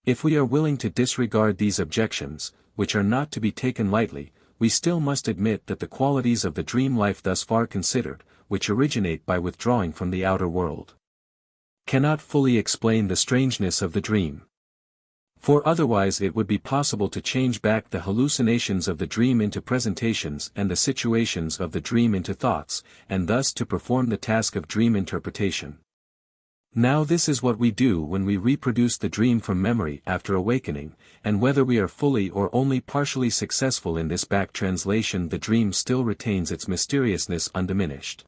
Speaker 1: if we are willing to disregard these objections, which are not to be taken lightly, we still must admit that the qualities of the dream life thus far considered, which originate by withdrawing from the outer world, cannot fully explain the strangeness of the dream. For otherwise it would be possible to change back the hallucinations of the dream into presentations and the situations of the dream into thoughts, and thus to perform the task of dream interpretation. Now this is what we do when we reproduce the dream from memory after awakening, and whether we are fully or only partially successful in this back translation, the dream still retains its mysteriousness undiminished.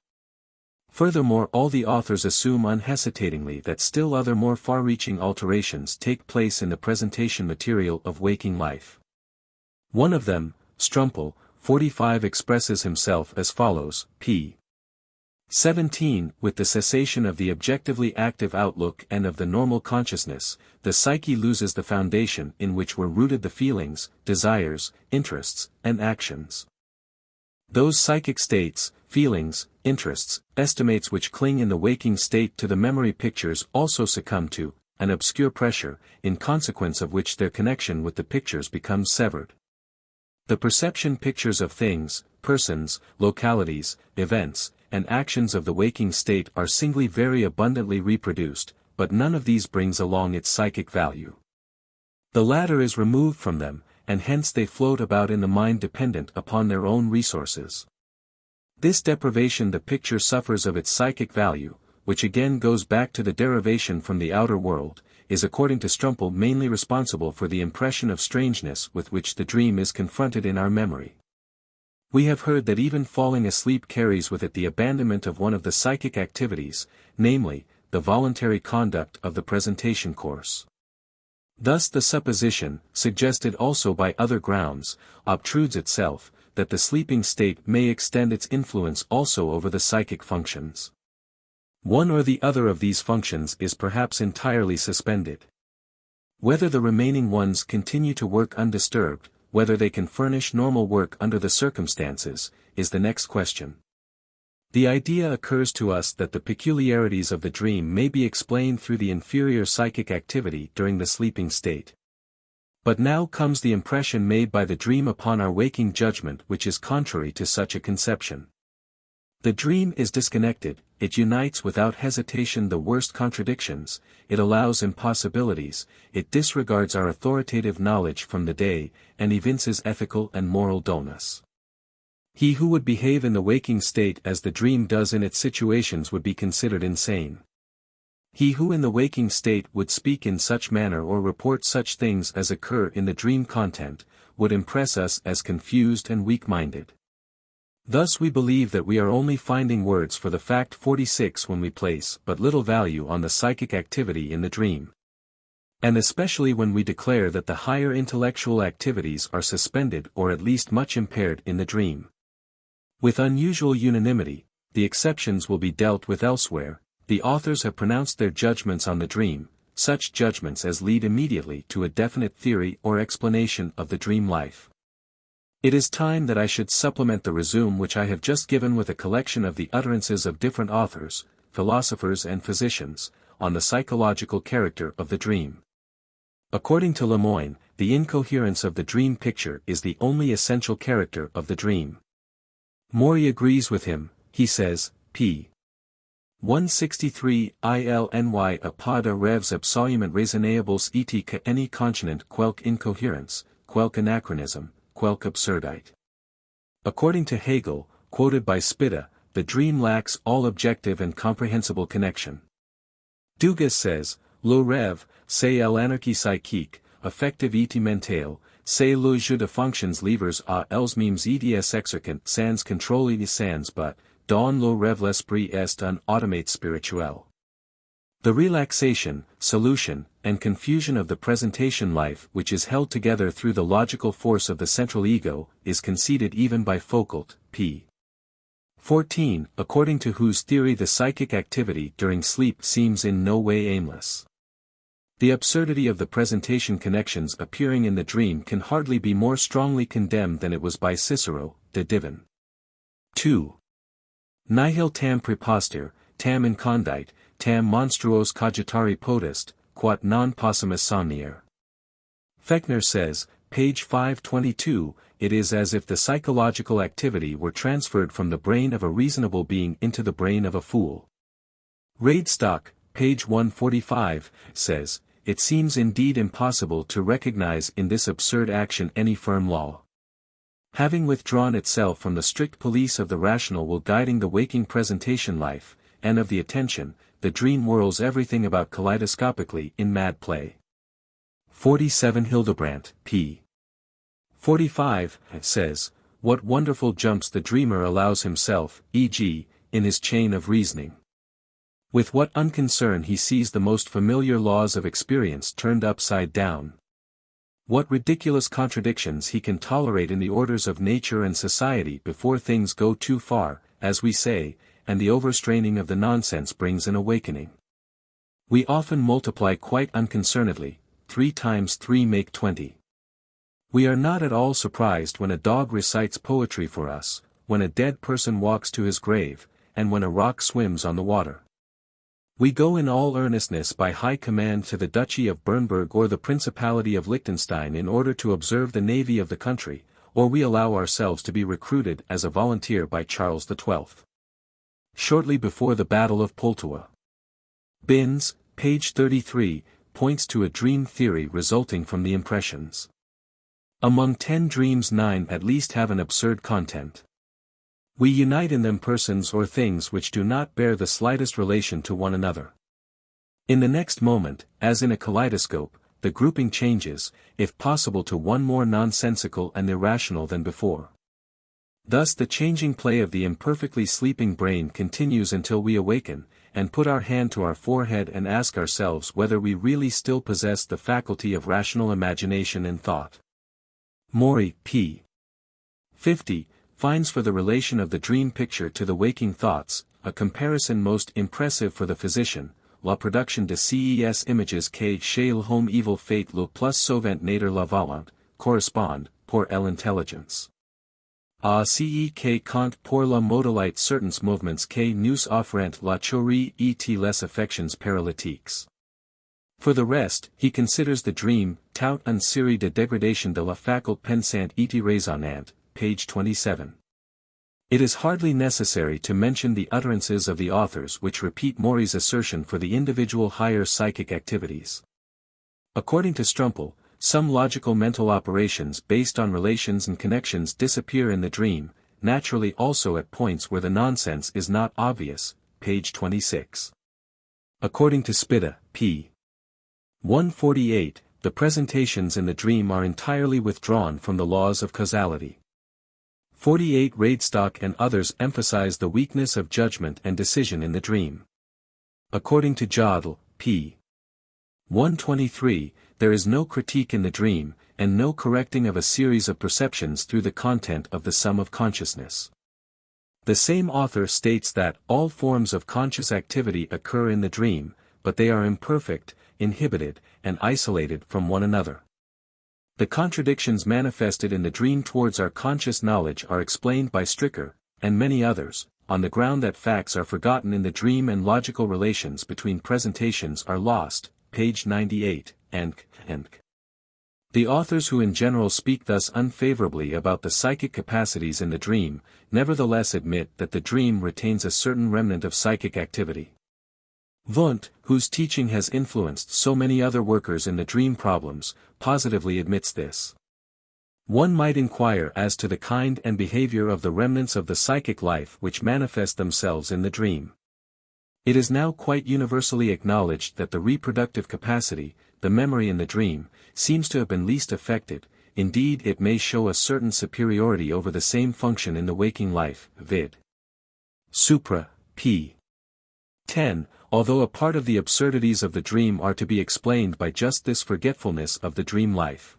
Speaker 1: Furthermore, all the authors assume unhesitatingly that still other more far-reaching alterations take place in the presentation material of waking life. One of them, Strumpel, 45, expresses himself as follows, p. 17. With the cessation of the objectively active outlook and of the normal consciousness, the psyche loses the foundation in which were rooted the feelings, desires, interests, and actions. Those psychic states, feelings, interests, estimates which cling in the waking state to the memory pictures also succumb to an obscure pressure, in consequence of which their connection with the pictures becomes severed. The perception pictures of things, persons, localities, events, and actions of the waking state are singly very abundantly reproduced, but none of these brings along its psychic value. The latter is removed from them, and hence they float about in the mind dependent upon their own resources. This deprivation the picture suffers of its psychic value, which again goes back to the derivation from the outer world, is according to Strumpel mainly responsible for the impression of strangeness with which the dream is confronted in our memory. We have heard that even falling asleep carries with it the abandonment of one of the psychic activities, namely, the voluntary conduct of the presentation course. Thus the supposition, suggested also by other grounds, obtrudes itself, that the sleeping state may extend its influence also over the psychic functions. One or the other of these functions is perhaps entirely suspended. Whether the remaining ones continue to work undisturbed, whether they can furnish normal work under the circumstances, is the next question. The idea occurs to us that the peculiarities of the dream may be explained through the inferior psychic activity during the sleeping state. But now comes the impression made by the dream upon our waking judgment, which is contrary to such a conception. The dream is disconnected, it unites without hesitation the worst contradictions, it allows impossibilities, it disregards our authoritative knowledge from the day, and evinces ethical and moral dullness. He who would behave in the waking state as the dream does in its situations would be considered insane. He who in the waking state would speak in such manner or report such things as occur in the dream content, would impress us as confused and weak-minded. Thus we believe that we are only finding words for the fact 46 when we place but little value on the psychic activity in the dream. And especially when we declare that the higher intellectual activities are suspended or at least much impaired in the dream. With unusual unanimity, the exceptions will be dealt with elsewhere. The authors have pronounced their judgments on the dream, such judgments as lead immediately to a definite theory or explanation of the dream life. It is time that I should supplement the resume which I have just given with a collection of the utterances of different authors, philosophers and physicians, on the psychological character of the dream. According to Lemoyne, the incoherence of the dream picture is the only essential character of the dream. Maury agrees with him, he says, p. 163 ILNY apada revs absolument raisonnables et que any continent quelque incoherence, quelque anachronism, quelque absurdite. According to Hegel, quoted by Spitta, the dream lacks all objective and comprehensible connection. Dugas says, le rêve, c'est l'anarchie psychique, affective et mentale, c'est le jeu de fonctions livres à els mimes eds exercent sans contrôle et sans but, dans le rêve l'esprit est un automate spirituel. The relaxation, solution, and confusion of the presentation life which is held together through the logical force of the central ego, is conceded even by Foucault, p. 14, according to whose theory the psychic activity during sleep seems in no way aimless. The absurdity of the presentation connections appearing in the dream can hardly be more strongly condemned than it was by Cicero, De Divin. 2. Nihil tam preposter, tam incondite, tam monstruos cogitari potest, quat non possumus somnier. Fechner says, page 522, it is as if the psychological activity were transferred from the brain of a reasonable being into the brain of a fool. Radestock, page 145, says, it seems indeed impossible to recognize in this absurd action any firm law. Having withdrawn itself from the strict police of the rational will guiding the waking presentation life, and of the attention, the dream whirls everything about kaleidoscopically in mad play. 47 Hildebrandt, p. 45, says, what wonderful jumps the dreamer allows himself, e.g., in his chain of reasoning. With what unconcern he sees the most familiar laws of experience turned upside down. What ridiculous contradictions he can tolerate in the orders of nature and society before things go too far, as we say, and the overstraining of the nonsense brings an awakening. We often multiply quite unconcernedly, 3 times 3 make 20. We are not at all surprised when a dog recites poetry for us, when a dead person walks to his grave, and when a rock swims on the water. We go in all earnestness by high command to the Duchy of Bernburg or the Principality of Liechtenstein in order to observe the navy of the country, or we allow ourselves to be recruited as a volunteer by Charles XII. Shortly before the Battle of Pultowa. Binns, page 33, points to a dream theory resulting from the impressions. Among 10 dreams 9 at least have an absurd content. We unite in them persons or things which do not bear the slightest relation to one another. In the next moment, as in a kaleidoscope, the grouping changes, if possible to one more nonsensical and irrational than before. Thus the changing play of the imperfectly sleeping brain continues until we awaken, and put our hand to our forehead and ask ourselves whether we really still possess the faculty of rational imagination and thought. Mori, p. 50, finds for the relation of the dream picture to the waking thoughts, a comparison most impressive for the physician, la production de ces images que chez l'homme evil fate le plus souvent nader la volonté, correspond, pour l'intelligence. A ce que compte pour la modalité certains mouvements que nous offrent la théorie et les affections paralytiques. For the rest, he considers the dream, tout une série de dégradation de la faculté pensante et raisonnante, page 27. It is hardly necessary to mention the utterances of the authors which repeat Maury's assertion for the individual higher psychic activities. According to Strumpel, some logical mental operations based on relations and connections disappear in the dream, naturally also at points where the nonsense is not obvious, page 26. According to Spitta, p. 148, the presentations in the dream are entirely withdrawn from the laws of causality. 48 Radestock and others emphasize the weakness of judgment and decision in the dream. According to Jodl, p. 123, there is no critique in the dream, and no correcting of a series of perceptions through the content of the sum of consciousness. The same author states that all forms of conscious activity occur in the dream, but they are imperfect, inhibited, and isolated from one another. The contradictions manifested in the dream towards our conscious knowledge are explained by Stricker, and many others, on the ground that facts are forgotten in the dream and logical relations between presentations are lost, page 98, and The authors who in general speak thus unfavorably about the psychic capacities in the dream, nevertheless admit that the dream retains a certain remnant of psychic activity. Wundt, whose teaching has influenced so many other workers in the dream problems, positively admits this. One might inquire as to the kind and behavior of the remnants of the psychic life which manifest themselves in the dream. It is now quite universally acknowledged that the reproductive capacity, the memory in the dream, seems to have been least affected. Indeed it may show a certain superiority over the same function in the waking life, vid. Supra, p. 10, although a part of the absurdities of the dream are to be explained by just this forgetfulness of the dream life.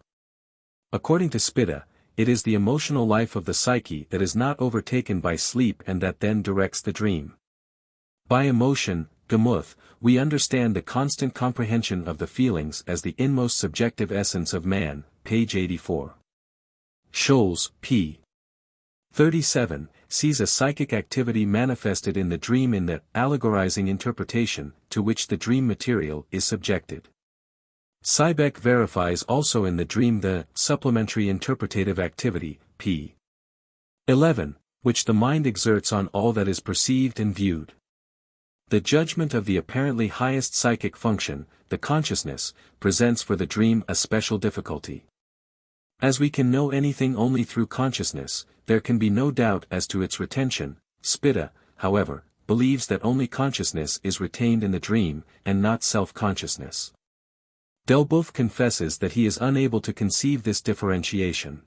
Speaker 1: According to Spitta, it is the emotional life of the psyche that is not overtaken by sleep and that then directs the dream. By emotion, Gemuth, we understand the constant comprehension of the feelings as the inmost subjective essence of man, page 84. Scholz, p. 37, sees a psychic activity manifested in the dream in the allegorizing interpretation, to which the dream material is subjected. Siebeck verifies also in the dream the supplementary interpretative activity, p. 11, which the mind exerts on all that is perceived and viewed. The judgment of the apparently highest psychic function, the consciousness, presents for the dream a special difficulty. As we can know anything only through consciousness, there can be no doubt as to its retention. Spitta, however, believes that only consciousness is retained in the dream, and not self-consciousness. Delboeuf confesses that he is unable to conceive this differentiation.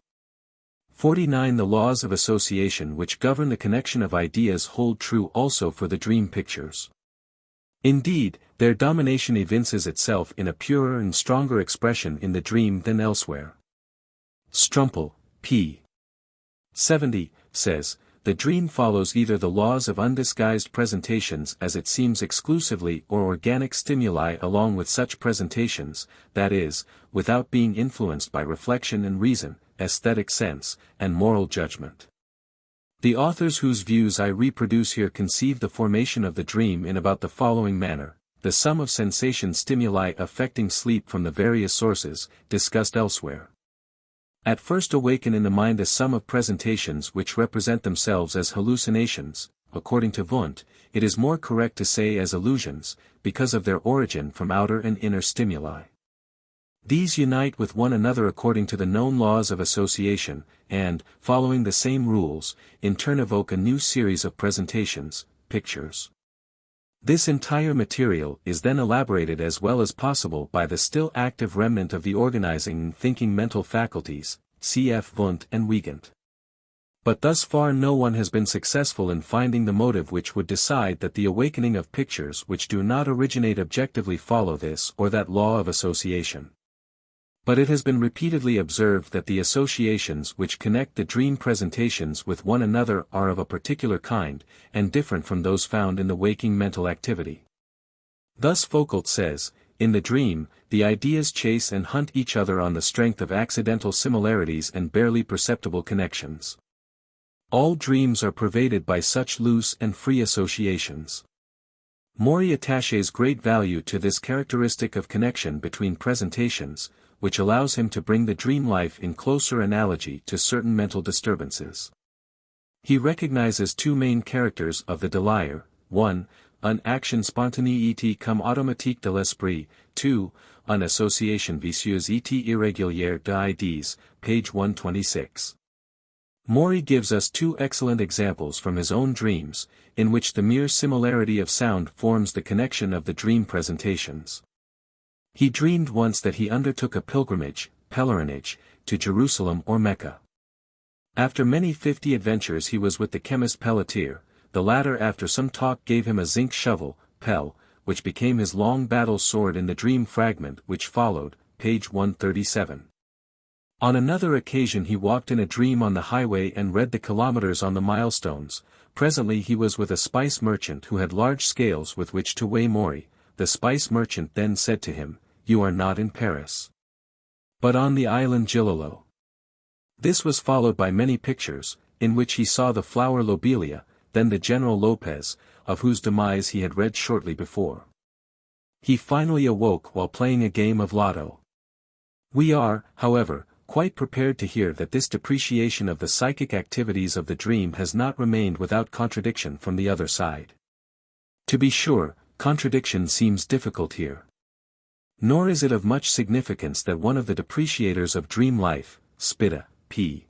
Speaker 1: 49. The laws of association which govern the connection of ideas hold true also for the dream pictures. Indeed, their domination evinces itself in a purer and stronger expression in the dream than elsewhere. Strumpel, p. 70, says, the dream follows either the laws of undisguised presentations as it seems exclusively or organic stimuli along with such presentations, that is, without being influenced by reflection and reason, aesthetic sense, and moral judgment. The authors whose views I reproduce here conceive the formation of the dream in about the following manner: the sum of sensation stimuli affecting sleep from the various sources, discussed elsewhere. At first awaken in the mind a sum of presentations which represent themselves as hallucinations, according to Wundt, it is more correct to say as illusions, because of their origin from outer and inner stimuli. These unite with one another according to the known laws of association, and, following the same rules, in turn evoke a new series of presentations, pictures. This entire material is then elaborated as well as possible by the still active remnant of the organizing and thinking mental faculties, cf. Wundt and Wiegand. But thus far no one has been successful in finding the motive which would decide that the awakening of pictures which do not originate objectively follow this or that law of association. But it has been repeatedly observed that the associations which connect the dream presentations with one another are of a particular kind, and different from those found in the waking mental activity. Thus Foucault says, in the dream, the ideas chase and hunt each other on the strength of accidental similarities and barely perceptible connections. All dreams are pervaded by such loose and free associations. Maury attaches great value to this characteristic of connection between presentations, which allows him to bring the dream life in closer analogy to certain mental disturbances. He recognizes two main characters of the délire: 1, une action spontanéité comme automatique de l'esprit, 2, une association vicieuse et irrégulière d'idées, page 126. Maury gives us two excellent examples from his own dreams, in which the mere similarity of sound forms the connection of the dream presentations. He dreamed once that he undertook a pilgrimage, pèlerinage, to Jerusalem or Mecca. After many 50 adventures he was with the chemist Pelletier. The latter after some talk gave him a zinc shovel, Pell, which became his long battle sword in the dream fragment which followed, page 137. On another occasion he walked in a dream on the highway and read the kilometers on the milestones. Presently he was with a spice merchant who had large scales with which to weigh Maury. The spice merchant then said to him, "You are not in Paris, but on the island Gilolo." This was followed by many pictures, in which he saw the flower Lobelia, then the General Lopez, of whose demise he had read shortly before. He finally awoke while playing a game of lotto. We are, however, quite prepared to hear that this depreciation of the psychic activities of the dream has not remained without contradiction from the other side. To be sure, contradiction seems difficult here. Nor is it of much significance that one of the depreciators of dream life, Spitta, p.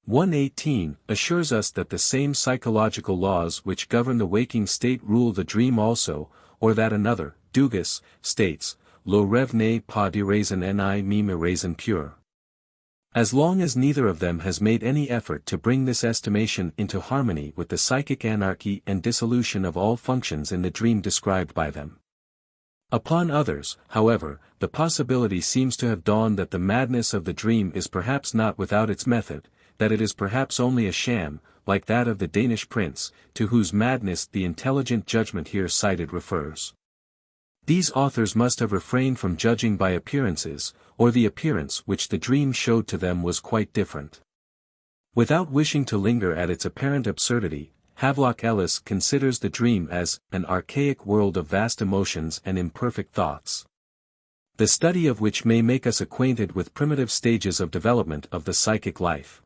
Speaker 1: 118, assures us that the same psychological laws which govern the waking state rule the dream also, or that another, Dugas, states, "Le rêve n'est pas de raison ni même raison pure." As long as neither of them has made any effort to bring this estimation into harmony with the psychic anarchy and dissolution of all functions in the dream described by them. Upon others, however, the possibility seems to have dawned that the madness of the dream is perhaps not without its method, that it is perhaps only a sham, like that of the Danish prince, to whose madness the intelligent judgment here cited refers. These authors must have refrained from judging by appearances, or the appearance which the dream showed to them was quite different. Without wishing to linger at its apparent absurdity, Havelock Ellis considers the dream as an archaic world of vast emotions and imperfect thoughts, the study of which may make us acquainted with primitive stages of development of the psychic life.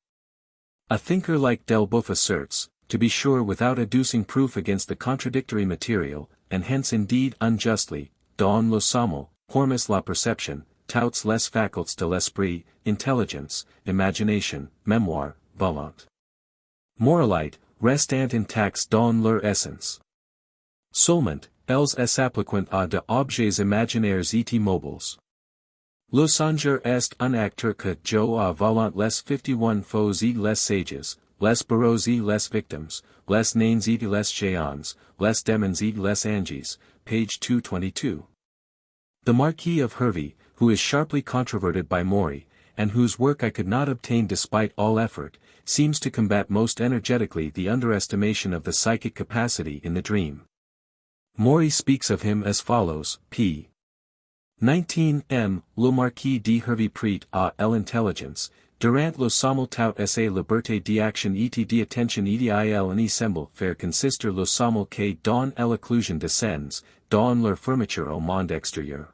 Speaker 1: A thinker like Delboeuf asserts, to be sure without adducing proof against the contradictory material, and hence indeed unjustly, dans le sommeil, hormis la perception, touts les facultés de l'esprit, intelligence, imagination, mémoire, volonté. Moralite, restant intacts dans leur essence. Seulement, elles s'appliquent à de objets imaginaires et mobiles. Le songeur est un acteur que joue à volant les 51 faux et les sages, les bourreaux et les victimes, les nains et les géants, les démons et les anges, page 222. The Marquis of Hervey, who is sharply controverted by Maury, and whose work I could not obtain despite all effort, seems to combat most energetically the underestimation of the psychic capacity in the dream. Maury speaks of him as follows, p. 19 M. Le Marquis de Hervey prit à l'intelligence, durant le sommeil tout sa liberté d'action et d'attention et d'il n'y semble faire consister le sommeil que dans l'éclusion descends, dans leur fermeture au monde extérieur.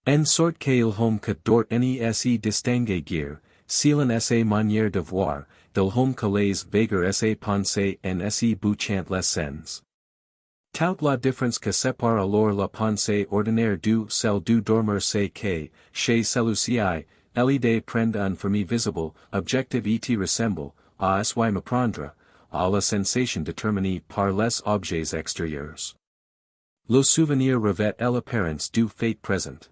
Speaker 1: En sorte qu'il home que dort ni se distingue guère, s'il sa manière de voir, del home que les vaguer sa pensée en se bouchant les sens. Tout la différence que sépare alors la pensée ordinaire du celle du dormeur c'est que, chez celui-ci, l'idée prend un forme visible, objective et ressemble, à ce me prendre, à la sensation déterminée par les objets extérieurs. Le souvenir revêt l'apparence du fait présent.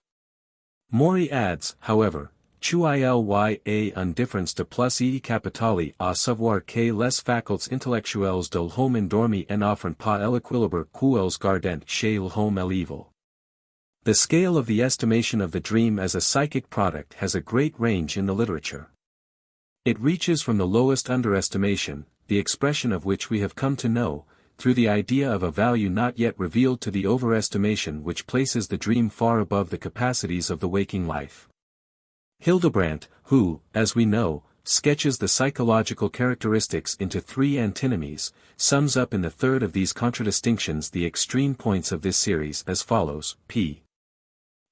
Speaker 1: Maury adds, however, qu'il y a une différence de plus et capitale à savoir que les facultés intellectuelles del homme endormi n'offrent pas l'équilibre qu'elles gardent chez l'homme evil. The scale of the estimation of the dream as a psychic product has a great range in the literature. It reaches from the lowest underestimation, the expression of which we have come to know, through the idea of a value not yet revealed to the overestimation which places the dream far above the capacities of the waking life. Hildebrandt, who, as we know, sketches the psychological characteristics into three antinomies, sums up in the third of these contradistinctions the extreme points of this series as follows, p.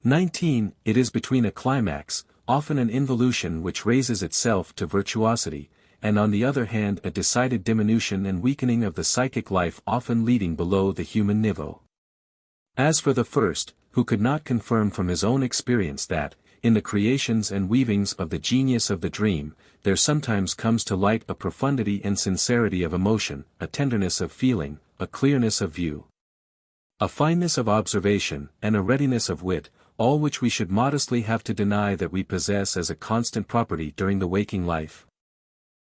Speaker 1: 19, it is between a climax, often an involution which raises itself to virtuosity, and on the other hand a decided diminution and weakening of the psychic life often leading below the human niveau. As for the first, who could not confirm from his own experience that, in the creations and weavings of the genius of the dream, there sometimes comes to light a profundity and sincerity of emotion, a tenderness of feeling, a clearness of view, a fineness of observation, and a readiness of wit, all which we should modestly have to deny that we possess as a constant property during the waking life.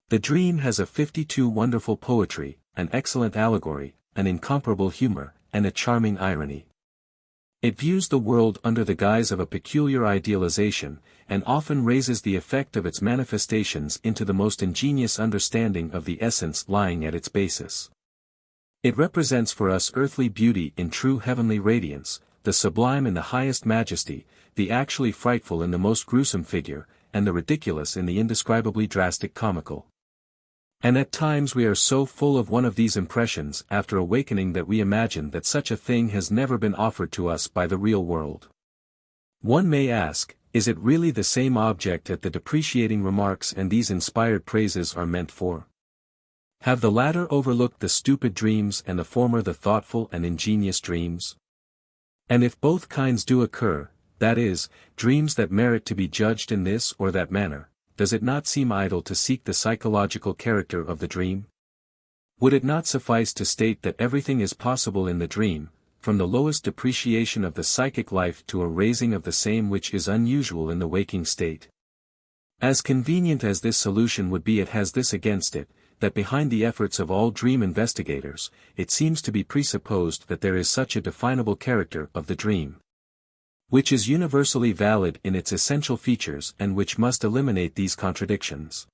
Speaker 1: The dream has a 52 wonderful poetry, an excellent allegory, an incomparable humor, and a charming irony. It views the world under the guise of a peculiar idealization, and often raises the effect of its manifestations into the most ingenious understanding of the essence lying at its basis. It represents for us earthly beauty in true heavenly radiance, the sublime in the highest majesty, the actually frightful in the most gruesome figure, and the ridiculous in the indescribably drastic comical. And at times we are so full of one of these impressions after awakening that we imagine that such a thing has never been offered to us by the real world. One may ask, is it really the same object that the depreciating remarks and these inspired praises are meant for? Have the latter overlooked the stupid dreams and the former the thoughtful and ingenious dreams? And if both kinds do occur, that is, dreams that merit to be judged in this or that manner, does it not seem idle to seek the psychological character of the dream? Would it not suffice to state that everything is possible in the dream, from the lowest depreciation of the psychic life to a raising of the same which is unusual in the waking state? As convenient as this solution would be, it has this against it, that behind the efforts of all dream investigators, it seems to be presupposed that there is such a definable character of the dream, which is universally valid in its essential features and which must eliminate these contradictions.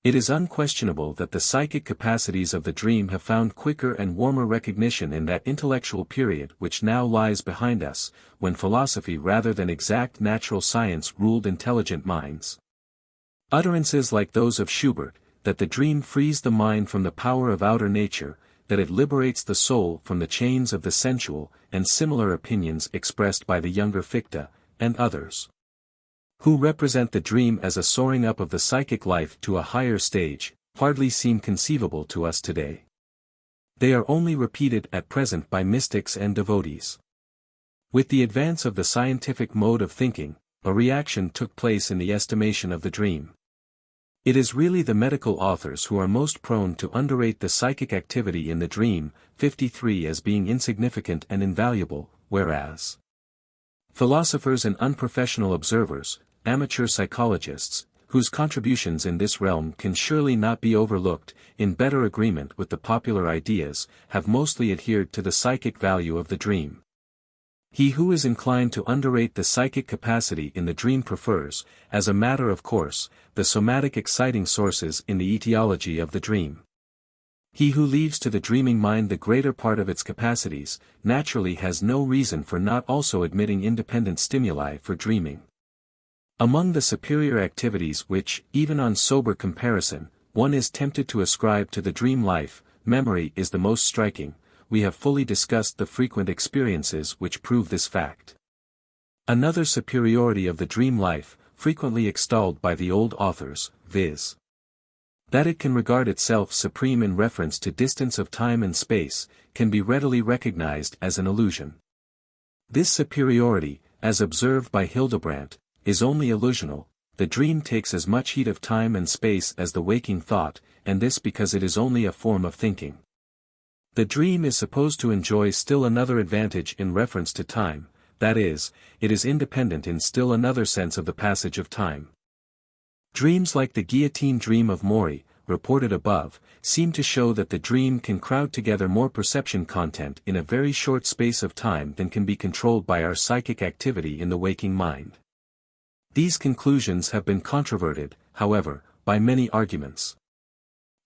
Speaker 1: It is unquestionable that the psychic capacities of the dream have found quicker and warmer recognition in that intellectual period which now lies behind us, when philosophy rather than exact natural science ruled intelligent minds. Utterances like those of Schubert, that the dream frees the mind from the power of outer nature, that it liberates the soul from the chains of the sensual, and similar opinions expressed by the younger Fichte, and others, who represent the dream as a soaring up of the psychic life to a higher stage, hardly seem conceivable to us today. They are only repeated at present by mystics and devotees. With the advance of the scientific mode of thinking, a reaction took place in the estimation of the dream. It is really the medical authors who are most prone to underrate the psychic activity in the dream, 53 as being insignificant and invaluable, whereas philosophers and unprofessional observers, amateur psychologists, whose contributions in this realm can surely not be overlooked, in better agreement with the popular ideas, have mostly adhered to the psychic value of the dream. He who is inclined to underrate the psychic capacity in the dream prefers, as a matter of course, the somatic exciting sources in the etiology of the dream. He who leaves to the dreaming mind the greater part of its capacities, naturally has no reason for not also admitting independent stimuli for dreaming. Among the superior activities which, even on sober comparison, one is tempted to ascribe to the dream life, memory is the most striking. We have fully discussed the frequent experiences which prove this fact. Another superiority of the dream life, frequently extolled by the old authors, viz. that it can regard itself supreme in reference to distance of time and space, can be readily recognized as an illusion. This superiority, as observed by Hildebrandt, is only illusional. The dream takes as much heed of time and space as the waking thought, and this because it is only a form of thinking. The dream is supposed to enjoy still another advantage in reference to time, that is, it is independent in still another sense of the passage of time. Dreams like the guillotine dream of Maury, reported above, seem to show that the dream can crowd together more perception content in a very short space of time than can be controlled by our psychic activity in the waking mind. These conclusions have been controverted, however, by many arguments.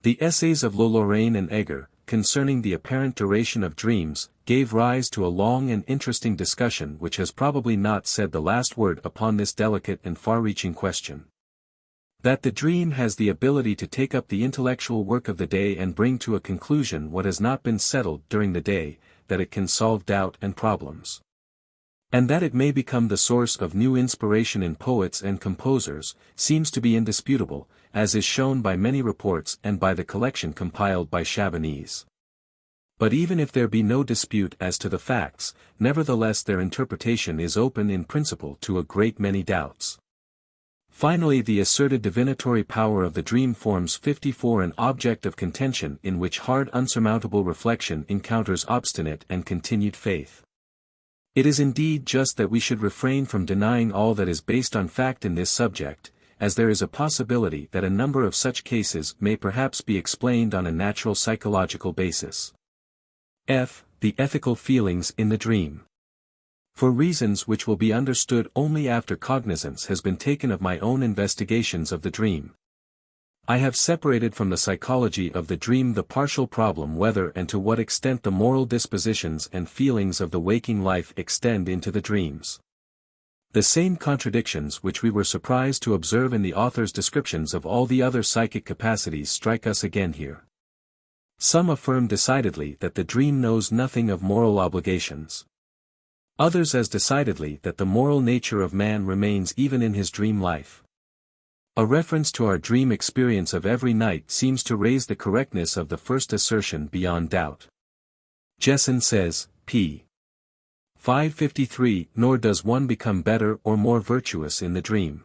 Speaker 1: The essays of Lorraine and Egger, concerning the apparent duration of dreams, gave rise to a long and interesting discussion which has probably not said the last word upon this delicate and far-reaching question. That the dream has the ability to take up the intellectual work of the day and bring to a conclusion what has not been settled during the day, that it can solve doubt and problems, and that it may become the source of new inspiration in poets and composers, seems to be indisputable, as is shown by many reports and by the collection compiled by Chabanese. But even if there be no dispute as to the facts, nevertheless their interpretation is open in principle to a great many doubts. Finally, the asserted divinatory power of the dream forms 54 an object of contention in which hard unsurmountable reflection encounters obstinate and continued faith. It is indeed just that we should refrain from denying all that is based on fact in this subject, as there is a possibility that a number of such cases may perhaps be explained on a natural psychological basis. F. The ethical feelings in the dream. For reasons which will be understood only after cognizance has been taken of my own investigations of the dream, I have separated from the psychology of the dream the partial problem whether and to what extent the moral dispositions and feelings of the waking life extend into the dreams. The same contradictions which we were surprised to observe in the author's descriptions of all the other psychic capacities strike us again here. Some affirm decidedly that the dream knows nothing of moral obligations. Others as decidedly that the moral nature of man remains even in his dream life. A reference to our dream experience of every night seems to raise the correctness of the first assertion beyond doubt. Jessen says, p. 553, nor does one become better or more virtuous in the dream.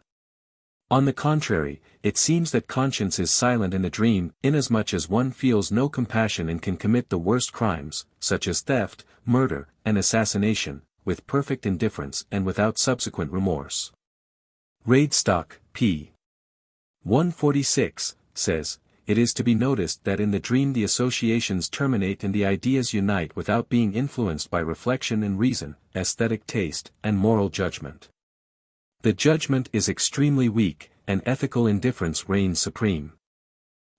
Speaker 1: On the contrary, it seems that conscience is silent in the dream, inasmuch as one feels no compassion and can commit the worst crimes, such as theft, murder, and assassination, with perfect indifference and without subsequent remorse. Radestock, p. 146, says, it is to be noticed that in the dream the associations terminate and the ideas unite without being influenced by reflection and reason, aesthetic taste, and moral judgment. The judgment is extremely weak, and ethical indifference reigns supreme.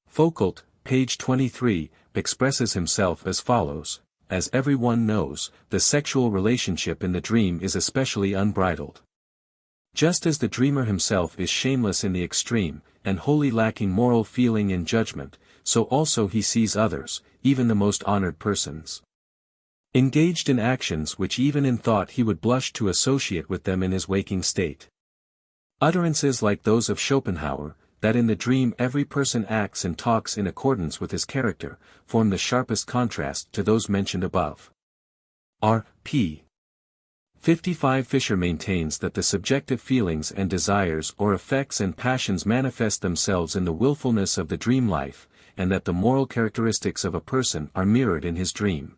Speaker 1: Foucault, page 23, expresses himself as follows: as everyone knows, the sexual relationship in the dream is especially unbridled. Just as the dreamer himself is shameless in the extreme, and wholly lacking moral feeling and judgment, so also he sees others, even the most honored persons, engaged in actions which even in thought he would blush to associate with them in his waking state. Utterances like those of Schopenhauer, that in the dream every person acts and talks in accordance with his character, form the sharpest contrast to those mentioned above. R. P. 55 Fisher maintains that the subjective feelings and desires or affects and passions manifest themselves in the willfulness of the dream life, and that the moral characteristics of a person are mirrored in his dream.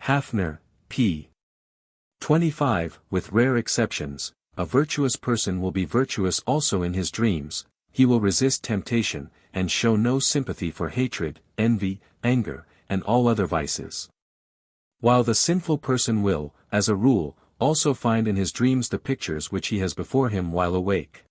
Speaker 1: Hafner, p. 25, with rare exceptions, a virtuous person will be virtuous also in his dreams, he will resist temptation, and show no sympathy for hatred, envy, anger, and all other vices. While the sinful person will, as a rule, also find in his dreams the pictures which he has before him while awake.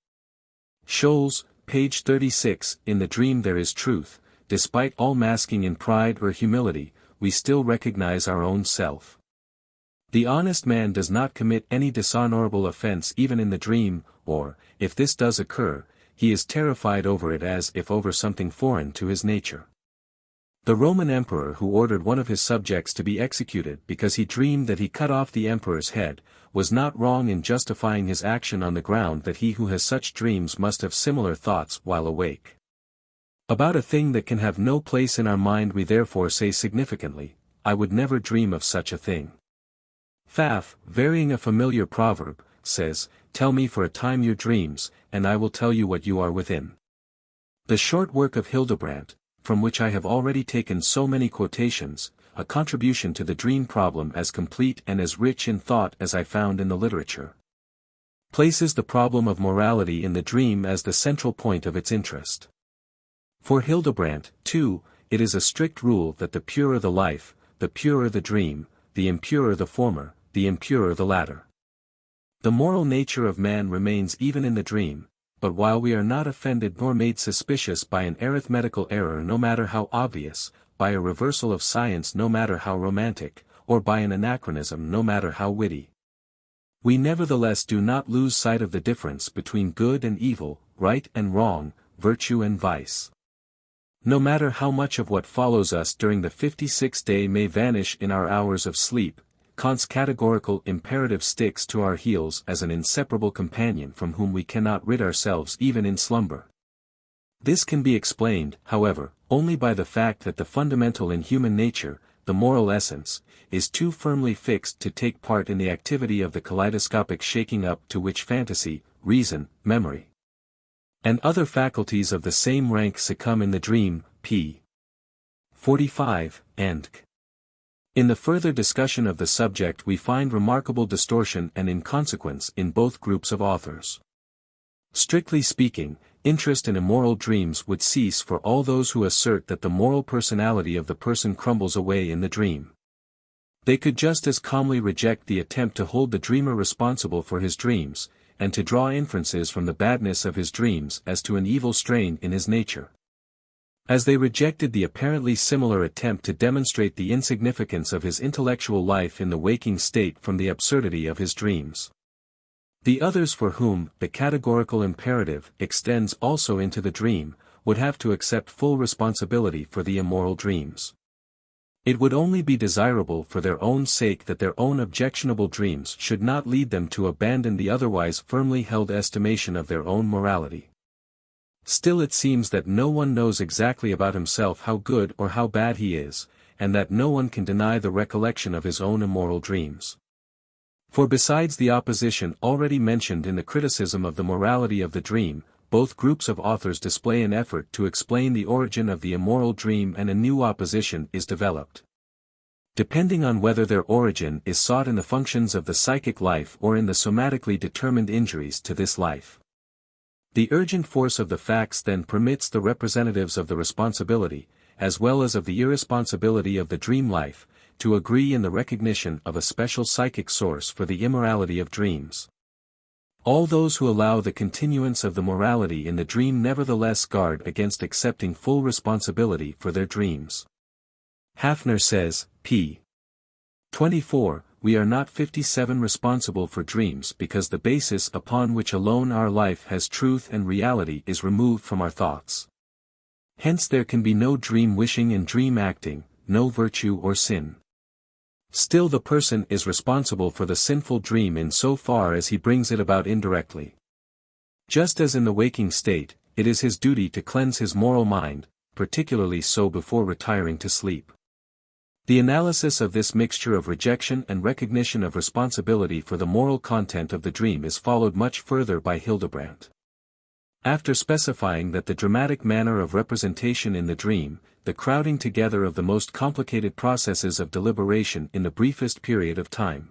Speaker 1: Scholes, page 36, in the dream there is truth, despite all masking in pride or humility, we still recognize our own self. The honest man does not commit any dishonorable offense even in the dream, or, if this does occur, he is terrified over it as if over something foreign to his nature. The Roman emperor who ordered one of his subjects to be executed because he dreamed that he cut off the emperor's head, was not wrong in justifying his action on the ground that he who has such dreams must have similar thoughts while awake. About a thing that can have no place in our mind we therefore say significantly, I would never dream of such a thing. Pfaff, varying a familiar proverb, says, tell me for a time your dreams, and I will tell you what you are within. The short work of Hildebrandt, from which I have already taken so many quotations, a contribution to the dream problem as complete and as rich in thought as I found in the literature, places the problem of morality in the dream as the central point of its interest. For Hildebrandt, too, it is a strict rule that the purer the life, the purer the dream, the impurer the former, the impurer the latter. The moral nature of man remains even in the dream, but while we are not offended nor made suspicious by an arithmetical error no matter how obvious, by a reversal of science no matter how romantic, or by an anachronism no matter how witty, we nevertheless do not lose sight of the difference between good and evil, right and wrong, virtue and vice. No matter how much of what follows us during the 56th day may vanish in our hours of sleep, Kant's categorical imperative sticks to our heels as an inseparable companion from whom we cannot rid ourselves even in slumber. This can be explained, however, only by the fact that the fundamental in human nature, the moral essence, is too firmly fixed to take part in the activity of the kaleidoscopic shaking up to which fantasy, reason, memory, and other faculties of the same rank succumb in the dream, p. 45, and k. In the further discussion of the subject we find remarkable distortion and inconsequence in both groups of authors. Strictly speaking, interest in immoral dreams would cease for all those who assert that the moral personality of the person crumbles away in the dream. They could just as calmly reject the attempt to hold the dreamer responsible for his dreams, and to draw inferences from the badness of his dreams as to an evil strain in his nature, as they rejected the apparently similar attempt to demonstrate the insignificance of his intellectual life in the waking state from the absurdity of his dreams. The others for whom the categorical imperative extends also into the dream, would have to accept full responsibility for the immoral dreams. It would only be desirable for their own sake that their own objectionable dreams should not lead them to abandon the otherwise firmly held estimation of their own morality. Still it seems that no one knows exactly about himself how good or how bad he is, and that no one can deny the recollection of his own immoral dreams. For besides the opposition already mentioned in the criticism of the morality of the dream, both groups of authors display an effort to explain the origin of the immoral dream, and a new opposition is developed. Depending on whether their origin is sought in the functions of the psychic life or in the somatically determined injuries to this life. The urgent force of the facts then permits the representatives of the responsibility, as well as of the irresponsibility of the dream life, to agree in the recognition of a special psychic source for the immorality of dreams. All those who allow the continuance of the morality in the dream nevertheless guard against accepting full responsibility for their dreams. Hafner says, p. 24, we are not 57 responsible for dreams because the basis upon which alone our life has truth and reality is removed from our thoughts. Hence there can be no dream wishing and dream acting, no virtue or sin. Still the person is responsible for the sinful dream in so far as he brings it about indirectly. Just as in the waking state, it is his duty to cleanse his moral mind, particularly so before retiring to sleep. The analysis of this mixture of rejection and recognition of responsibility for the moral content of the dream is followed much further by Hildebrandt. After specifying that the dramatic manner of representation in the dream, the crowding together of the most complicated processes of deliberation in the briefest period of time,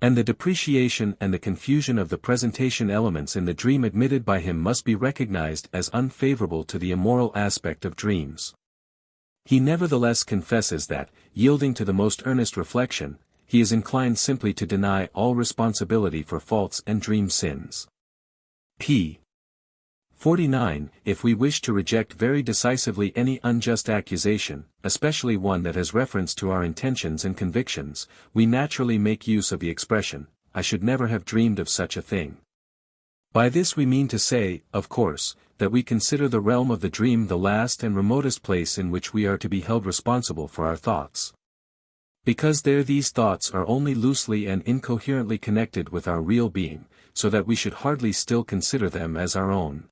Speaker 1: and the depreciation and the confusion of the presentation elements in the dream admitted by him must be recognized as unfavorable to the immoral aspect of dreams. He nevertheless confesses that, yielding to the most earnest reflection, he is inclined simply to deny all responsibility for faults and dream sins. p. 49. If we wish to reject very decisively any unjust accusation, especially one that has reference to our intentions and convictions, we naturally make use of the expression, "I should never have dreamed of such a thing." By this we mean to say, of course, that we consider the realm of the dream the last and remotest place in which we are to be held responsible for our thoughts. Because there these thoughts are only loosely and incoherently connected with our real being, so that we should hardly still consider them as our own.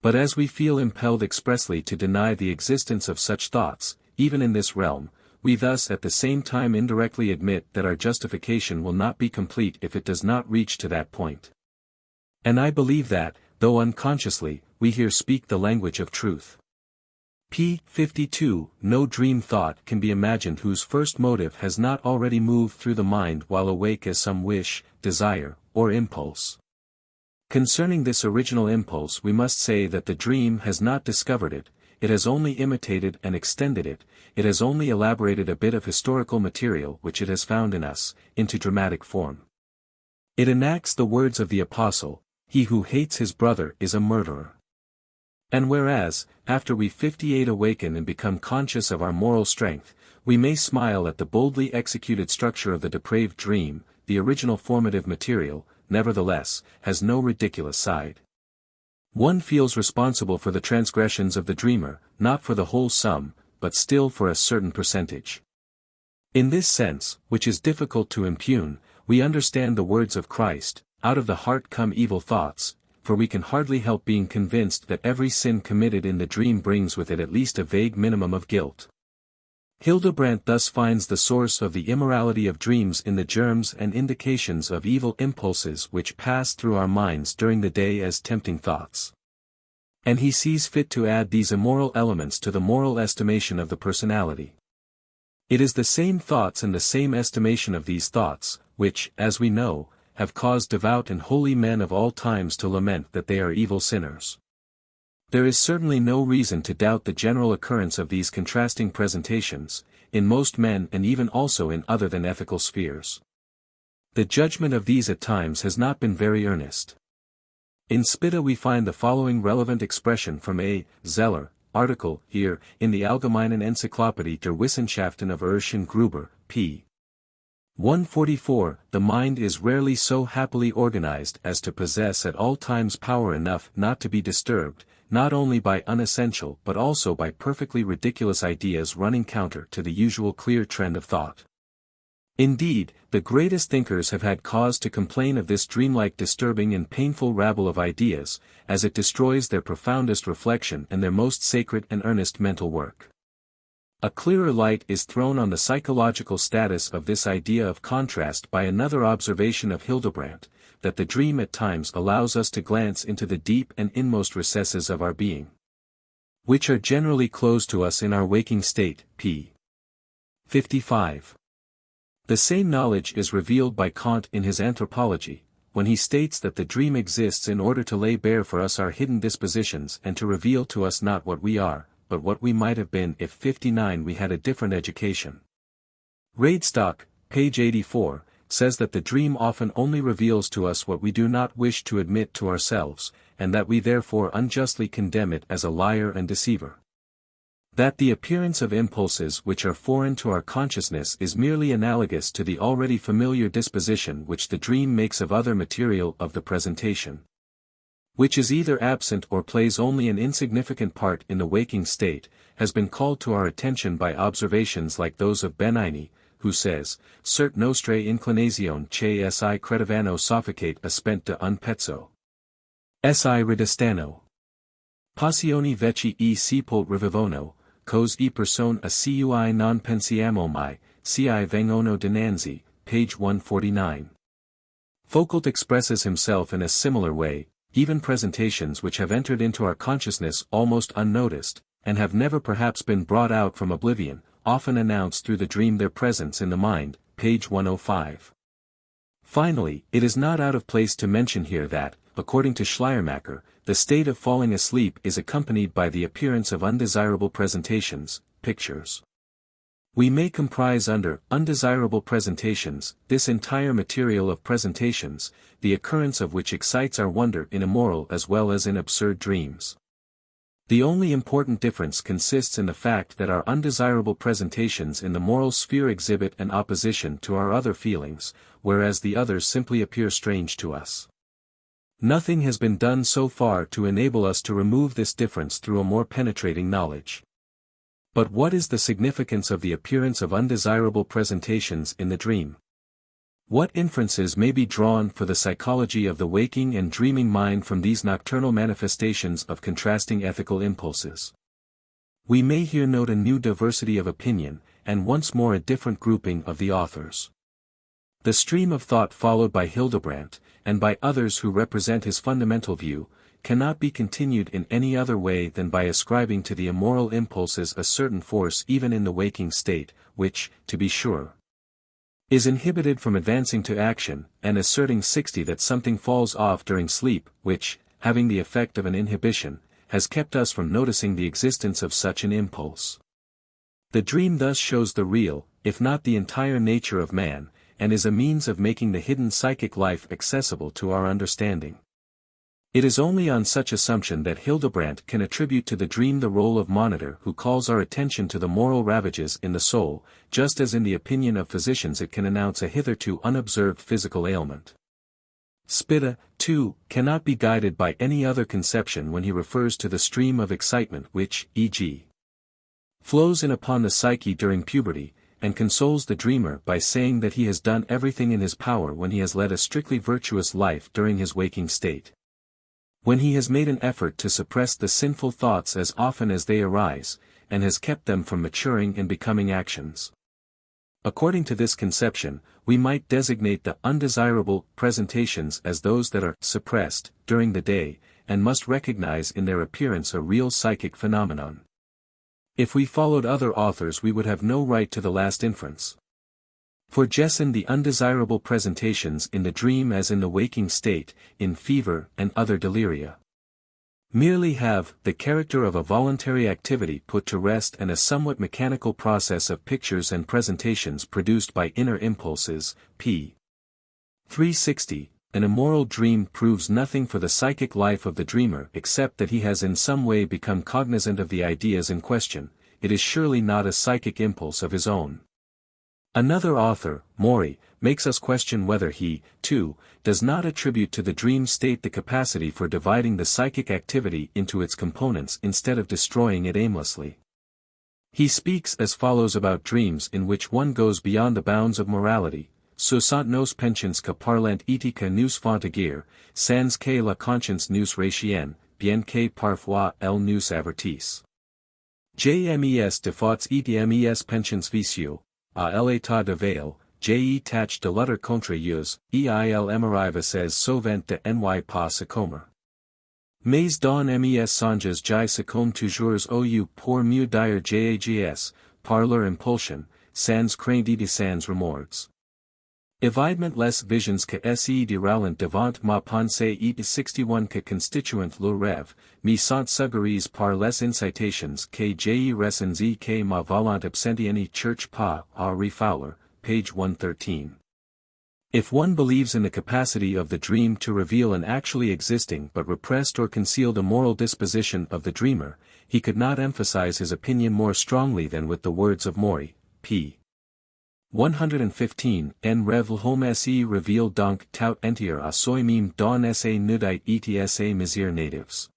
Speaker 1: But as we feel impelled expressly to deny the existence of such thoughts, even in this realm, we thus at the same time indirectly admit that our justification will not be complete if it does not reach to that point. And I believe that, though unconsciously, we here speak the language of truth. p. 52. No dream thought can be imagined whose first motive has not already moved through the mind while awake as some wish, desire, or impulse. Concerning this original impulse we must say that the dream has not discovered it, it has only imitated and extended it, it has only elaborated a bit of historical material which it has found in us, into dramatic form. It enacts the words of the Apostle, "He who hates his brother is a murderer." And whereas, after we 58 awaken and become conscious of our moral strength, we may smile at the boldly executed structure of the depraved dream, the original formative material, nevertheless, has no ridiculous side. One feels responsible for the transgressions of the dreamer, not for the whole sum, but still for a certain percentage. In this sense, which is difficult to impugn, we understand the words of Christ, "Out of the heart come evil thoughts," for we can hardly help being convinced that every sin committed in the dream brings with it at least a vague minimum of guilt. Hildebrandt thus finds the source of the immorality of dreams in the germs and indications of evil impulses which pass through our minds during the day as tempting thoughts. And he sees fit to add these immoral elements to the moral estimation of the personality. It is the same thoughts and the same estimation of these thoughts, which, as we know, have caused devout and holy men of all times to lament that they are evil sinners. There is certainly no reason to doubt the general occurrence of these contrasting presentations, in most men and even also in other than ethical spheres. The judgment of these at times has not been very earnest. In Spitta we find the following relevant expression from A. Zeller, article, here, in the Allgemeinen Enzyklopädie der Wissenschaften of Erich and Gruber, p. 144. The mind is rarely so happily organized as to possess at all times power enough not to be disturbed, not only by unessential but also by perfectly ridiculous ideas running counter to the usual clear trend of thought. Indeed, the greatest thinkers have had cause to complain of this dreamlike disturbing and painful rabble of ideas, as it destroys their profoundest reflection and their most sacred and earnest mental work. A clearer light is thrown on the psychological status of this idea of contrast by another observation of Hildebrandt, that the dream at times allows us to glance into the deep and inmost recesses of our being, which are generally closed to us in our waking state, p. 55. The same knowledge is revealed by Kant in his Anthropology, when he states that the dream exists in order to lay bare for us our hidden dispositions and to reveal to us not what we are, but what we might have been if 59 we had a different education. Radestock, page 84, says that the dream often only reveals to us what we do not wish to admit to ourselves, and that we therefore unjustly condemn it as a liar and deceiver. That the appearance of impulses which are foreign to our consciousness is merely analogous to the already familiar disposition which the dream makes of other material of the presentation, which is either absent or plays only an insignificant part in the waking state, has been called to our attention by observations like those of Benigni, who says, Cert nostre inclinazione che si credevano soffocate aspenta un pezzo. Si ridestano. Passioni veci e sepult revivono, cos e person a cui non pensiamo mai, ci vengono dinanzi, page 149. Foucault expresses himself in a similar way. Even presentations which have entered into our consciousness almost unnoticed, and have never perhaps been brought out from oblivion, often announce through the dream their presence in the mind, page 105. Finally, it is not out of place to mention here that, according to Schleiermacher, the state of falling asleep is accompanied by the appearance of undesirable presentations, pictures. We may comprise under undesirable presentations this entire material of presentations, the occurrence of which excites our wonder in immoral as well as in absurd dreams. The only important difference consists in the fact that our undesirable presentations in the moral sphere exhibit an opposition to our other feelings, whereas the others simply appear strange to us. Nothing has been done so far to enable us to remove this difference through a more penetrating knowledge. But what is the significance of the appearance of undesirable presentations in the dream? What inferences may be drawn for the psychology of the waking and dreaming mind from these nocturnal manifestations of contrasting ethical impulses? We may here note a new diversity of opinion, and once more a different grouping of the authors. The stream of thought followed by Hildebrandt, and by others who represent his fundamental view, cannot be continued in any other way than by ascribing to the immoral impulses a certain force even in the waking state, which, to be sure, is inhibited from advancing to action, and asserting 60 that something falls off during sleep, which, having the effect of an inhibition, has kept us from noticing the existence of such an impulse. The dream thus shows the real, if not the entire nature of man, and is a means of making the hidden psychic life accessible to our understanding. It is only on such assumption that Hildebrandt can attribute to the dream the role of monitor who calls our attention to the moral ravages in the soul, just as in the opinion of physicians it can announce a hitherto unobserved physical ailment. Spitta, too, cannot be guided by any other conception when he refers to the stream of excitement which, e.g., flows in upon the psyche during puberty, and consoles the dreamer by saying that he has done everything in his power when he has led a strictly virtuous life during his waking state. When he has made an effort to suppress the sinful thoughts as often as they arise, and has kept them from maturing and becoming actions. According to this conception, we might designate the undesirable presentations as those that are suppressed during the day, and must recognize in their appearance a real psychic phenomenon. If we followed other authors we would have no right to the last inference. For Jessen the undesirable presentations in the dream as in the waking state, in fever and other deliria, merely have the character of a voluntary activity put to rest and a somewhat mechanical process of pictures and presentations produced by inner impulses, p. 360. An immoral dream proves nothing for the psychic life of the dreamer except that he has in some way become cognizant of the ideas in question. It is surely not a psychic impulse of his own. Another author, Mori, makes us question whether he, too, does not attribute to the dream state the capacity for dividing the psychic activity into its components instead of destroying it aimlessly. He speaks as follows about dreams in which one goes beyond the bounds of morality. Ce sont nos pensions que parlant éthique nous font agir, sans que la conscience nous retienne, bien que parfois elle nous avertisse. Jmes de fautes et mes pensions vicieux, à l'état de veille, j'ai tâche de lutter contre eux, il m'arrive souvent de n'y pas succomber. Mais dans mes songes j'y succombe toujours au pour mieux dire j'agis, par leur impulsion, sans crainte et sans remords. Évidemment les visions que se déroulent devant ma pensée et 61 que constituent le rêve, me sont suggérées par les incitations que j'ai reçues et que ma volonté absente n'y cherche pas à refouler, page 113. If one believes in the capacity of the dream to reveal an actually existing but repressed or concealed immoral disposition of the dreamer, he could not emphasize his opinion more strongly than with the words of Maury, p. 115, en rêve l'homme se reveal donc tout entier à soi-même dans ses nudite et ses misères natives.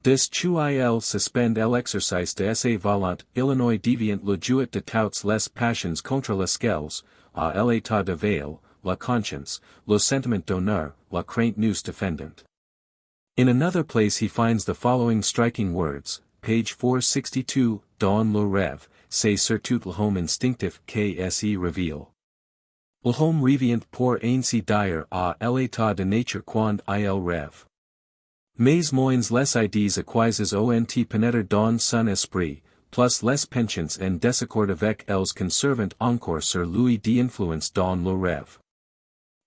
Speaker 1: Des il suspend l'exercice de ses volonté Illinois deviant le jouet de toutes les passions contre lesquelles, à l'état de veille, la conscience, le sentiment d'honneur, la crainte nous défendant. In another place he finds the following striking words, page 462, dans le rêve, c'est surtout l'homme instinctif qui se révèle. L'homme revient pour ainsi dire à l'état de nature quand il rêve. Mais moins les idées acquises ont pénétré dans son esprit, plus les pensions en désaccord avec elles conservent encore sur lui d'influence dans le rêve.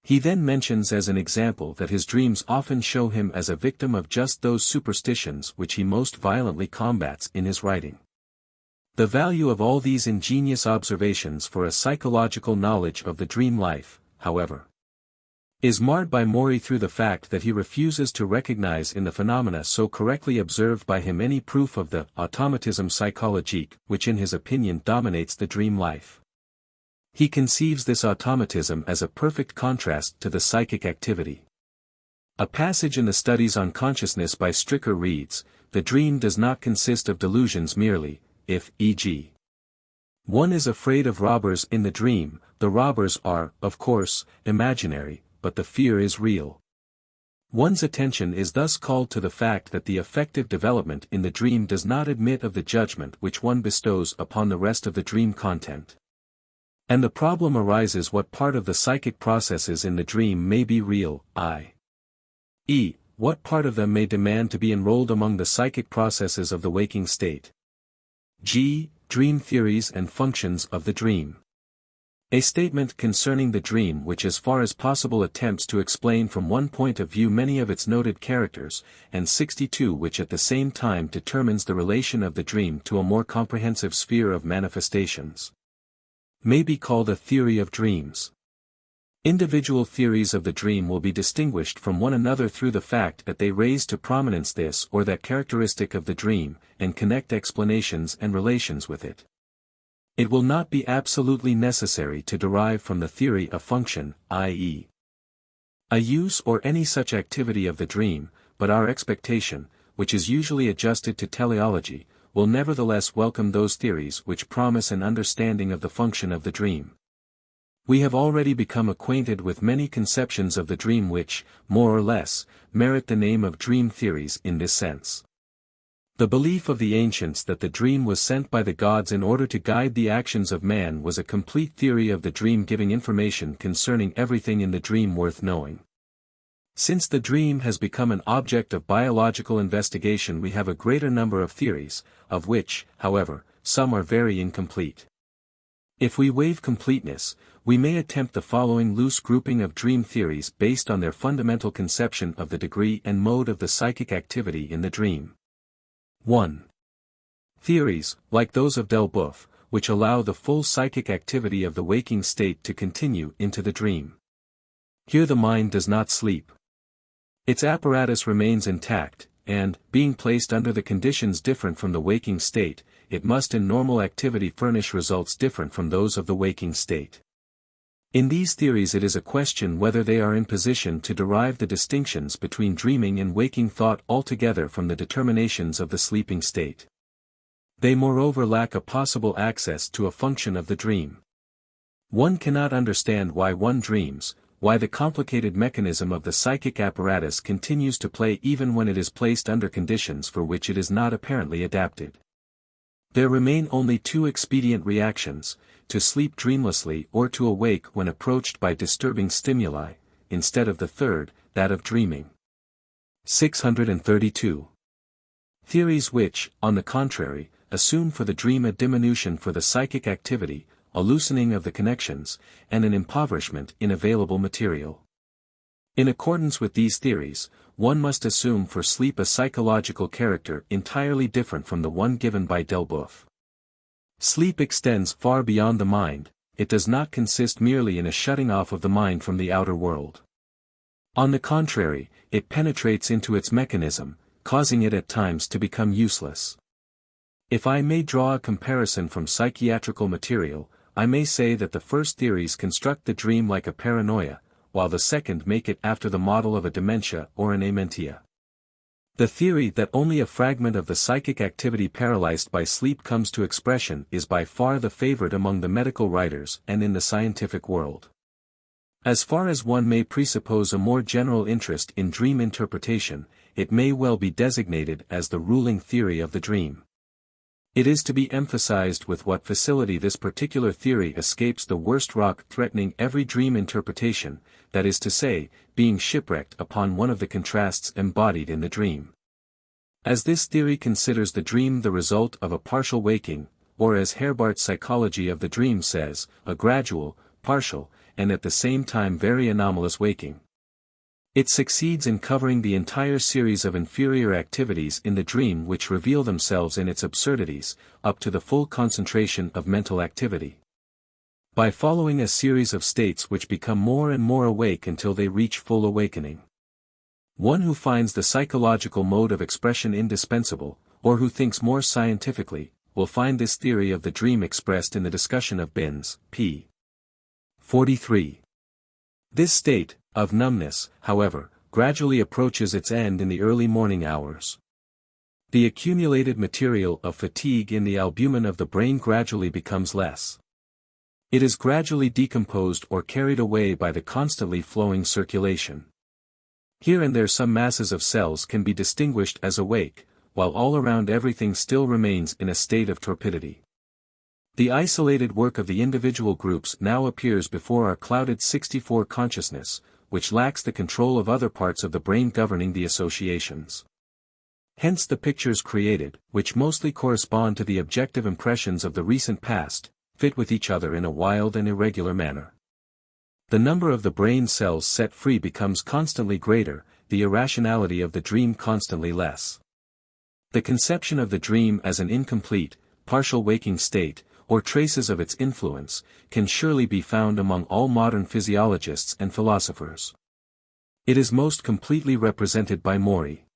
Speaker 1: He then mentions as an example that his dreams often show him as a victim of just those superstitions which he most violently combats in his writing. The value of all these ingenious observations for a psychological knowledge of the dream life, however, is marred by Maury through the fact that he refuses to recognize in the phenomena so correctly observed by him any proof of the automatisme psychologique which in his opinion dominates the dream life. He conceives this automatism as a perfect contrast to the psychic activity. A passage in the Studies on Consciousness by Stricker reads, "The dream does not consist of delusions merely, if, e.g., one is afraid of robbers in the dream, the robbers are, of course, imaginary, but the fear is real." One's attention is thus called to the fact that the affective development in the dream does not admit of the judgment which one bestows upon the rest of the dream content. And the problem arises what part of the psychic processes in the dream may be real, i.e., what part of them may demand to be enrolled among the psychic processes of the waking state. G. Dream theories and functions of the dream. A statement concerning the dream which as far as possible attempts to explain from one point of view many of its noted characters, and 62 which at the same time determines the relation of the dream to a more comprehensive sphere of manifestations, may be called a theory of dreams. Individual theories of the dream will be distinguished from one another through the fact that they raise to prominence this or that characteristic of the dream, and connect explanations and relations with it. It will not be absolutely necessary to derive from the theory a function, i.e., a use or any such activity of the dream, but our expectation, which is usually adjusted to teleology, will nevertheless welcome those theories which promise an understanding of the function of the dream. We have already become acquainted with many conceptions of the dream which, more or less, merit the name of dream theories in this sense. The belief of the ancients that the dream was sent by the gods in order to guide the actions of man was a complete theory of the dream, giving information concerning everything in the dream worth knowing. Since the dream has become an object of biological investigation, we have a greater number of theories, of which, however, some are very incomplete. If we waive completeness, we may attempt the following loose grouping of dream theories based on their fundamental conception of the degree and mode of the psychic activity in the dream. 1. Theories, like those of Delboeuf, which allow the full psychic activity of the waking state to continue into the dream. Here the mind does not sleep. Its apparatus remains intact, and, being placed under the conditions different from the waking state, it must in normal activity furnish results different from those of the waking state. In these theories it is a question whether they are in position to derive the distinctions between dreaming and waking thought altogether from the determinations of the sleeping state. They moreover lack a possible access to a function of the dream. One cannot understand why one dreams, why the complicated mechanism of the psychic apparatus continues to play even when it is placed under conditions for which it is not apparently adapted. There remain only two expedient reactions: to sleep dreamlessly or to awake when approached by disturbing stimuli, instead of the third, that of dreaming. 632. Theories which, on the contrary, assume for the dream a diminution for the psychic activity, a loosening of the connections, and an impoverishment in available material. In accordance with these theories, one must assume for sleep a psychological character entirely different from the one given by Delboeuf. Sleep extends far beyond the mind, it does not consist merely in a shutting off of the mind from the outer world. On the contrary, it penetrates into its mechanism, causing it at times to become useless. If I may draw a comparison from psychiatrical material, I may say that the first theories construct the dream like a paranoia, while the second make it after the model of a dementia or an amentia. The theory that only a fragment of the psychic activity paralyzed by sleep comes to expression is by far the favorite among the medical writers and in the scientific world. As far as one may presuppose a more general interest in dream interpretation, it may well be designated as the ruling theory of the dream. It is to be emphasized with what facility this particular theory escapes the worst rock threatening every dream interpretation, that is to say, being shipwrecked upon one of the contrasts embodied in the dream. As this theory considers the dream the result of a partial waking, or as Herbart's psychology of the dream says, a gradual, partial, and at the same time very anomalous waking. It succeeds in covering the entire series of inferior activities in the dream which reveal themselves in its absurdities, up to the full concentration of mental activity. By following a series of states which become more and more awake until they reach full awakening. One who finds the psychological mode of expression indispensable, or who thinks more scientifically, will find this theory of the dream expressed in the discussion of Binns, p. 43. This state, of numbness, however, gradually approaches its end in the early morning hours. The accumulated material of fatigue in the albumin of the brain gradually becomes less. It is gradually decomposed or carried away by the constantly flowing circulation. Here and there some masses of cells can be distinguished as awake, while all around everything still remains in a state of torpidity. The isolated work of the individual groups now appears before our clouded 64 consciousness, which lacks the control of other parts of the brain governing the associations. Hence the pictures created, which mostly correspond to the objective impressions of the recent past, fit with each other in a wild and irregular manner. The number of the brain cells set free becomes constantly greater, the irrationality of the dream constantly less. The conception of the dream as an incomplete, partial waking state, or traces of its influence, can surely be found among all modern physiologists and philosophers. It is most completely represented by Maury.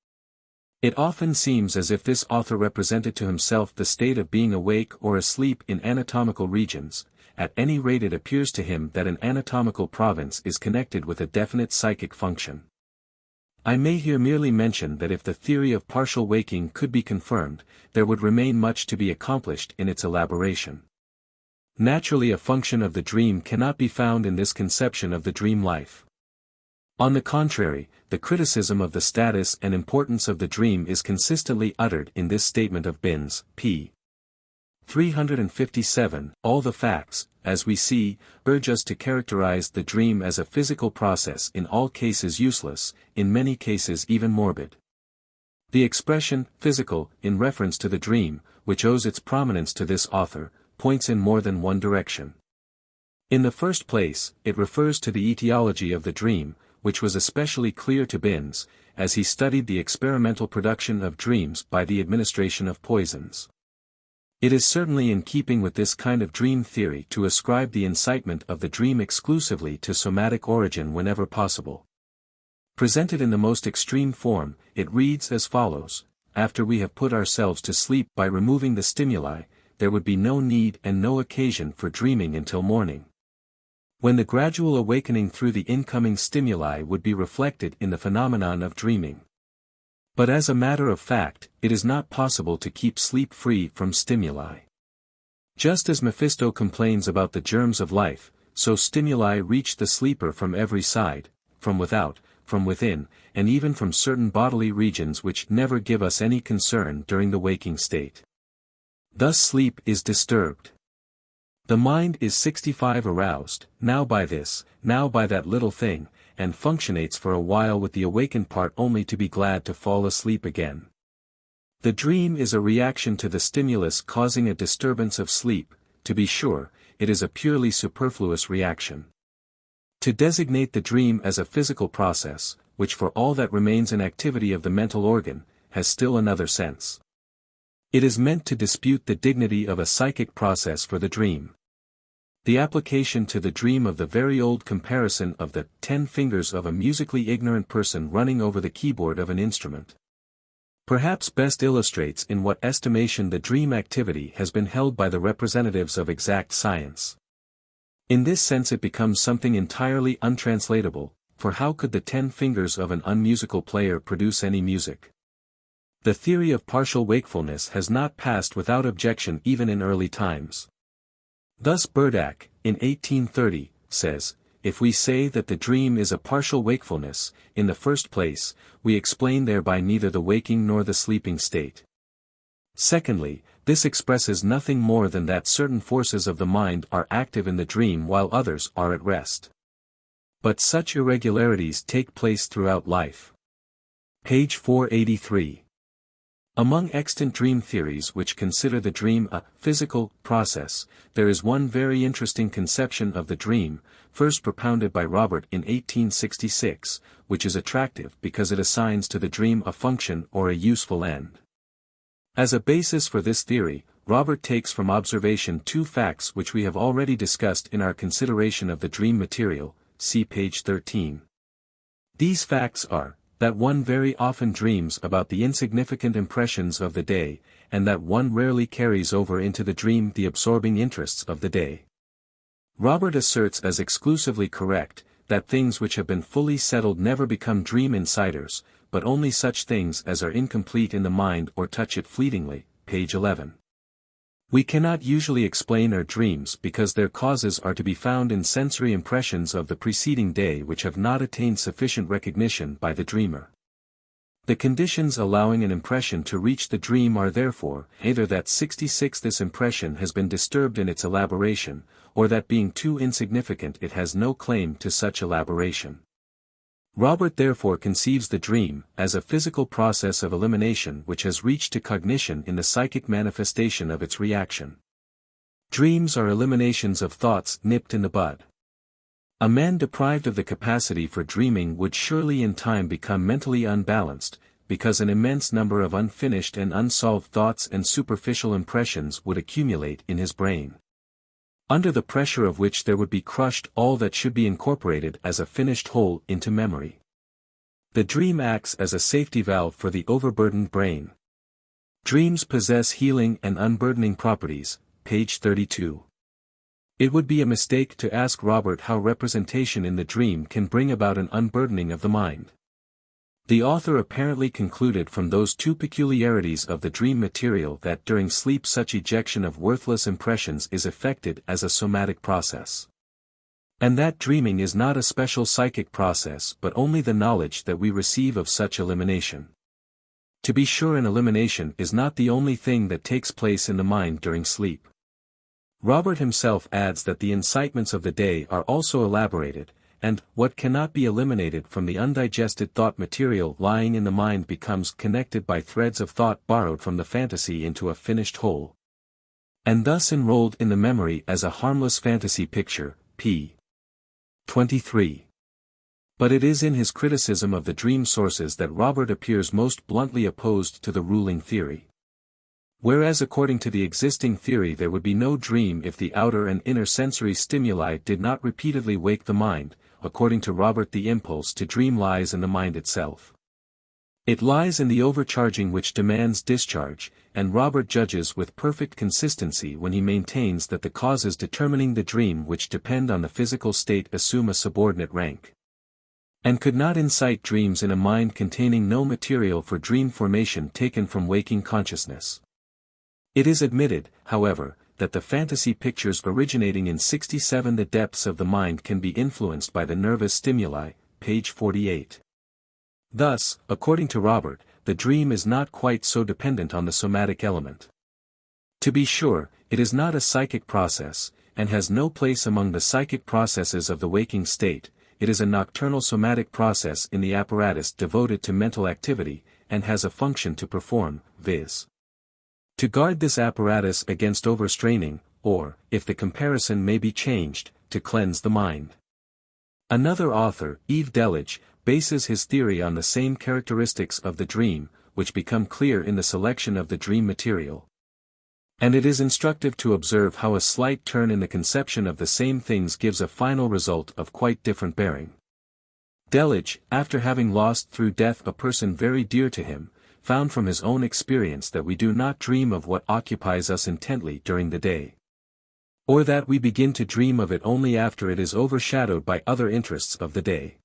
Speaker 1: It often seems as if this author represented to himself the state of being awake or asleep in anatomical regions. At any rate it appears to him that an anatomical province is connected with a definite psychic function. I may here merely mention that if the theory of partial waking could be confirmed, there would remain much to be accomplished in its elaboration. Naturally a function of the dream cannot be found in this conception of the dream life. On the contrary, the criticism of the status and importance of the dream is consistently uttered in this statement of Binns, p. 357, all the facts, as we see, urge us to characterize the dream as a physical process in all cases useless, in many cases even morbid. The expression, physical, in reference to the dream, which owes its prominence to this author, points in more than one direction. In the first place, it refers to the etiology of the dream, which was especially clear to Binns, as he studied the experimental production of dreams by the administration of poisons. It is certainly in keeping with this kind of dream theory to ascribe the incitement of the dream exclusively to somatic origin whenever possible. Presented in the most extreme form, it reads as follows: after we have put ourselves to sleep by removing the stimuli, there would be no need and no occasion for dreaming until morning. when the gradual awakening through the incoming stimuli would be reflected in the phenomenon of dreaming. But as a matter of fact, it is not possible to keep sleep free from stimuli. Just as Mephisto complains about the germs of life, so stimuli reach the sleeper from every side, from without, from within, and even from certain bodily regions which never give us any concern during the waking state. Thus sleep is disturbed. The mind is 65 aroused, now by this, now by that little thing, and functionates for a while with the awakened part only to be glad to fall asleep again. The dream is a reaction to the stimulus causing a disturbance of sleep. To be sure, it is a purely superfluous reaction. To designate the dream as a physical process, which for all that remains an activity of the mental organ, has still another sense. It is meant to dispute the dignity of a psychic process for the dream. The application to the dream of the very old comparison of the 10 fingers of a musically ignorant person running over the keyboard of an instrument perhaps best illustrates in what estimation the dream activity has been held by the representatives of exact science. In this sense it becomes something entirely untranslatable, for how could the 10 fingers of an unmusical player produce any music? The theory of partial wakefulness has not passed without objection even in early times. Thus Burdach, in 1830, says, if we say that the dream is a partial wakefulness, in the first place, we explain thereby neither the waking nor the sleeping state. Secondly, this expresses nothing more than that certain forces of the mind are active in the dream while others are at rest. But such irregularities take place throughout life. Page 483. Among extant dream theories which consider the dream a physical process, there is one very interesting conception of the dream, first propounded by Robert in 1866, which is attractive because it assigns to the dream a function or a useful end. As a basis for this theory, Robert takes from observation two facts which we have already discussed in our consideration of the dream material, see page 13. These facts are, that one very often dreams about the insignificant impressions of the day, and that one rarely carries over into the dream the absorbing interests of the day. Robert asserts as exclusively correct, that things which have been fully settled never become dream insiders, but only such things as are incomplete in the mind or touch it fleetingly, page 11. We cannot usually explain our dreams because their causes are to be found in sensory impressions of the preceding day which have not attained sufficient recognition by the dreamer. The conditions allowing an impression to reach the dream are therefore, either that 66 this impression has been disturbed in its elaboration, or that being too insignificant it has no claim to such elaboration. Robert therefore conceives the dream as a physical process of elimination which has reached to cognition in the psychic manifestation of its reaction. Dreams are eliminations of thoughts nipped in the bud. A man deprived of the capacity for dreaming would surely in time become mentally unbalanced, because an immense number of unfinished and unsolved thoughts and superficial impressions would accumulate in his brain, under the pressure of which there would be crushed all that should be incorporated as a finished whole into memory. The dream acts as a safety valve for the overburdened brain. Dreams possess healing and unburdening properties, page 32. It would be a mistake to ask Robert how representation in the dream can bring about an unburdening of the mind. The author apparently concluded from those two peculiarities of the dream material that during sleep such ejection of worthless impressions is effected as a somatic process. And that dreaming is not a special psychic process but only the knowledge that we receive of such elimination. To be sure, an elimination is not the only thing that takes place in the mind during sleep. Robert himself adds that the incitements of the day are also elaborated, and what cannot be eliminated from the undigested thought material lying in the mind becomes connected by threads of thought borrowed from the fantasy into a finished whole, and thus enrolled in the memory as a harmless fantasy picture, p. 23. But it is in his criticism of the dream sources that Robert appears most bluntly opposed to the ruling theory. Whereas according to the existing theory there would be no dream if the outer and inner sensory stimuli did not repeatedly wake the mind, according to Robert the impulse to dream lies in the mind itself. It lies in the overcharging which demands discharge, and Robert judges with perfect consistency when he maintains that the causes determining the dream which depend on the physical state assume a subordinate rank. And could not incite dreams in a mind containing no material for dream formation taken from waking consciousness. It is admitted, however, that the fantasy pictures originating in 67 the depths of the mind can be influenced by the nervous stimuli, page 48. Thus, according to Robert, the dream is not quite so dependent on the somatic element. To be sure, it is not a psychic process, and has no place among the psychic processes of the waking state. It is a nocturnal somatic process in the apparatus devoted to mental activity, and has a function to perform, viz. to guard this apparatus against overstraining, or, if the comparison may be changed, to cleanse the mind. Another author, Yves Delage, bases his theory on the same characteristics of the dream, which become clear in the selection of the dream material. And it is instructive to observe how a slight turn in the conception of the same things gives a final result of quite different bearing. Delage, after having lost through death a person very dear to him, found from his own experience that we do not dream of what occupies us intently during the day, or that we begin to dream of it only after it is overshadowed by other interests of the day.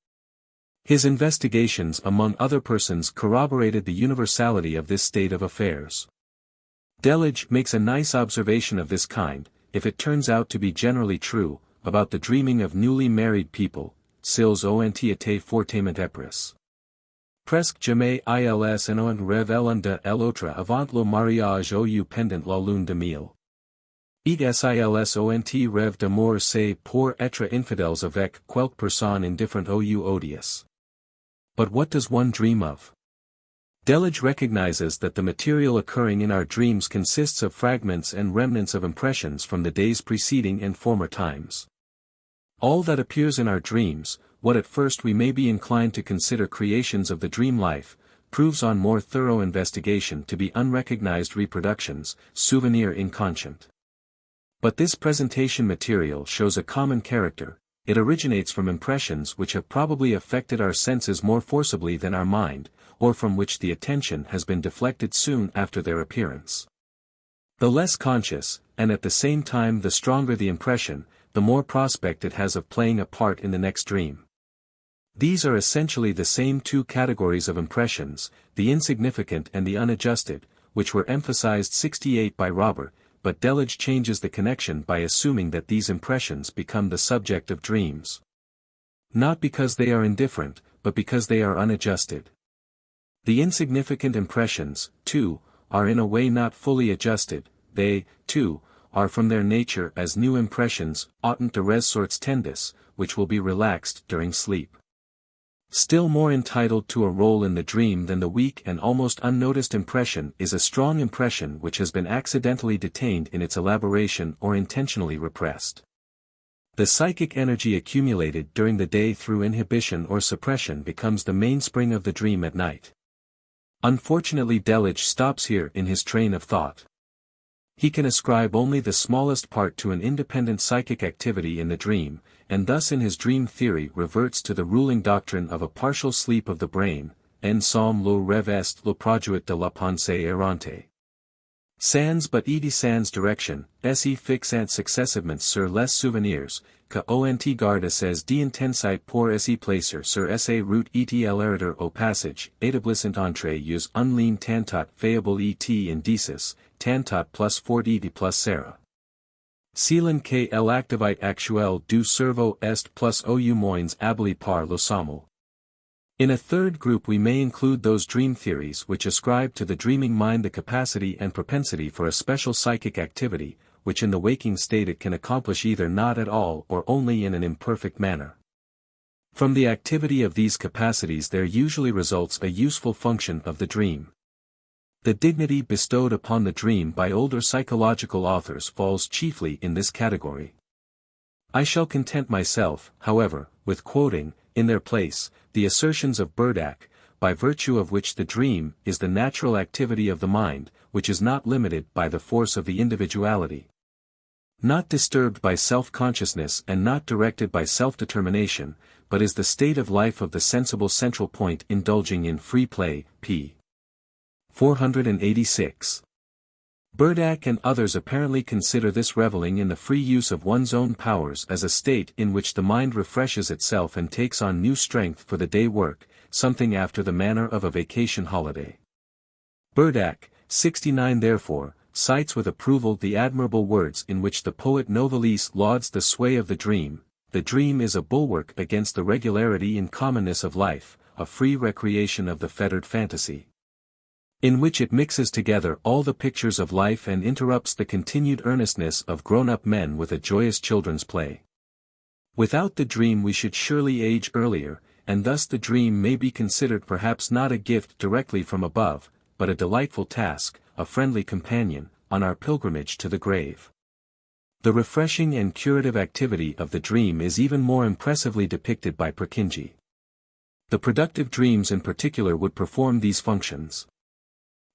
Speaker 1: His investigations among other persons corroborated the universality of this state of affairs. Delage makes a nice observation of this kind, if it turns out to be generally true, about the dreaming of newly married people, sils ont été fortement épris. Presque jamais ils n'ont révélé de l'autre avant le mariage ou pendant la lune de miel. Et sils ont rêve d'amour c'est pour être infidèles avec quelque personne indifferent ou odious. But what does one dream of? Delage recognizes that the material occurring in our dreams consists of fragments and remnants of impressions from the days preceding and former times. All that appears in our dreams, what at first we may be inclined to consider creations of the dream life, proves on more thorough investigation to be unrecognized reproductions, souvenirs inconscient. But this presentation material shows a common character. It originates from impressions which have probably affected our senses more forcibly than our mind, or from which the attention has been deflected soon after their appearance. The less conscious, and at the same time the stronger the impression, the more prospect it has of playing a part in the next dream. These are essentially the same two categories of impressions, the insignificant and the unadjusted, which were emphasized 68 by Robert, but Delage changes the connection by assuming that these impressions become the subject of dreams. Not because they are indifferent, but because they are unadjusted. The insignificant impressions, too, are in a way not fully adjusted. They, too, are from their nature as new impressions, autant de ressorts tendus, which will be relaxed during sleep. Still more entitled to a role in the dream than the weak and almost unnoticed impression is a strong impression which has been accidentally detained in its elaboration or intentionally repressed. The psychic energy accumulated during the day through inhibition or suppression becomes the mainspring of the dream at night. Unfortunately, Delage stops here in his train of thought. He can ascribe only the smallest part to an independent psychic activity in the dream, and thus in his dream theory reverts to the ruling doctrine of a partial sleep of the brain, en somme le rêve est le produit de la pensée errante. Sans but et sans direction, se fixant successivement sur les souvenirs, que ont garde ses d'intensité pour se placer sur sa route et l'erreur au passage, établissant entre us un lien tantot faible et indicis, tantot plus fort et plus serra. Silen que l'activité actuelle du cerveau est plus ou moins abli par le sommeil. In a third group we may include those dream theories which ascribe to the dreaming mind the capacity and propensity for a special psychic activity, which in the waking state it can accomplish either not at all or only in an imperfect manner. From the activity of these capacities there usually results a useful function of the dream. The dignity bestowed upon the dream by older psychological authors falls chiefly in this category. I shall content myself, however, with quoting, in their place, the assertions of Burdach, by virtue of which the dream is the natural activity of the mind, which is not limited by the force of the individuality. Not disturbed by self-consciousness and not directed by self-determination, but is the state of life of the sensible central point indulging in free play, p. 486. Burdak and others apparently consider this reveling in the free use of one's own powers as a state in which the mind refreshes itself and takes on new strength for the day work, something after the manner of a vacation holiday. Burdak, 69 therefore, cites with approval the admirable words in which the poet Novalis lauds the sway of the dream. The dream is a bulwark against the regularity and commonness of life, a free recreation of the fettered fantasy, in which it mixes together all the pictures of life and interrupts the continued earnestness of grown-up men with a joyous children's play. Without the dream we should surely age earlier, and thus the dream may be considered perhaps not a gift directly from above, but a delightful task, a friendly companion, on our pilgrimage to the grave. The refreshing and curative activity of the dream is even more impressively depicted by Purkinje. The productive dreams in particular would perform these functions.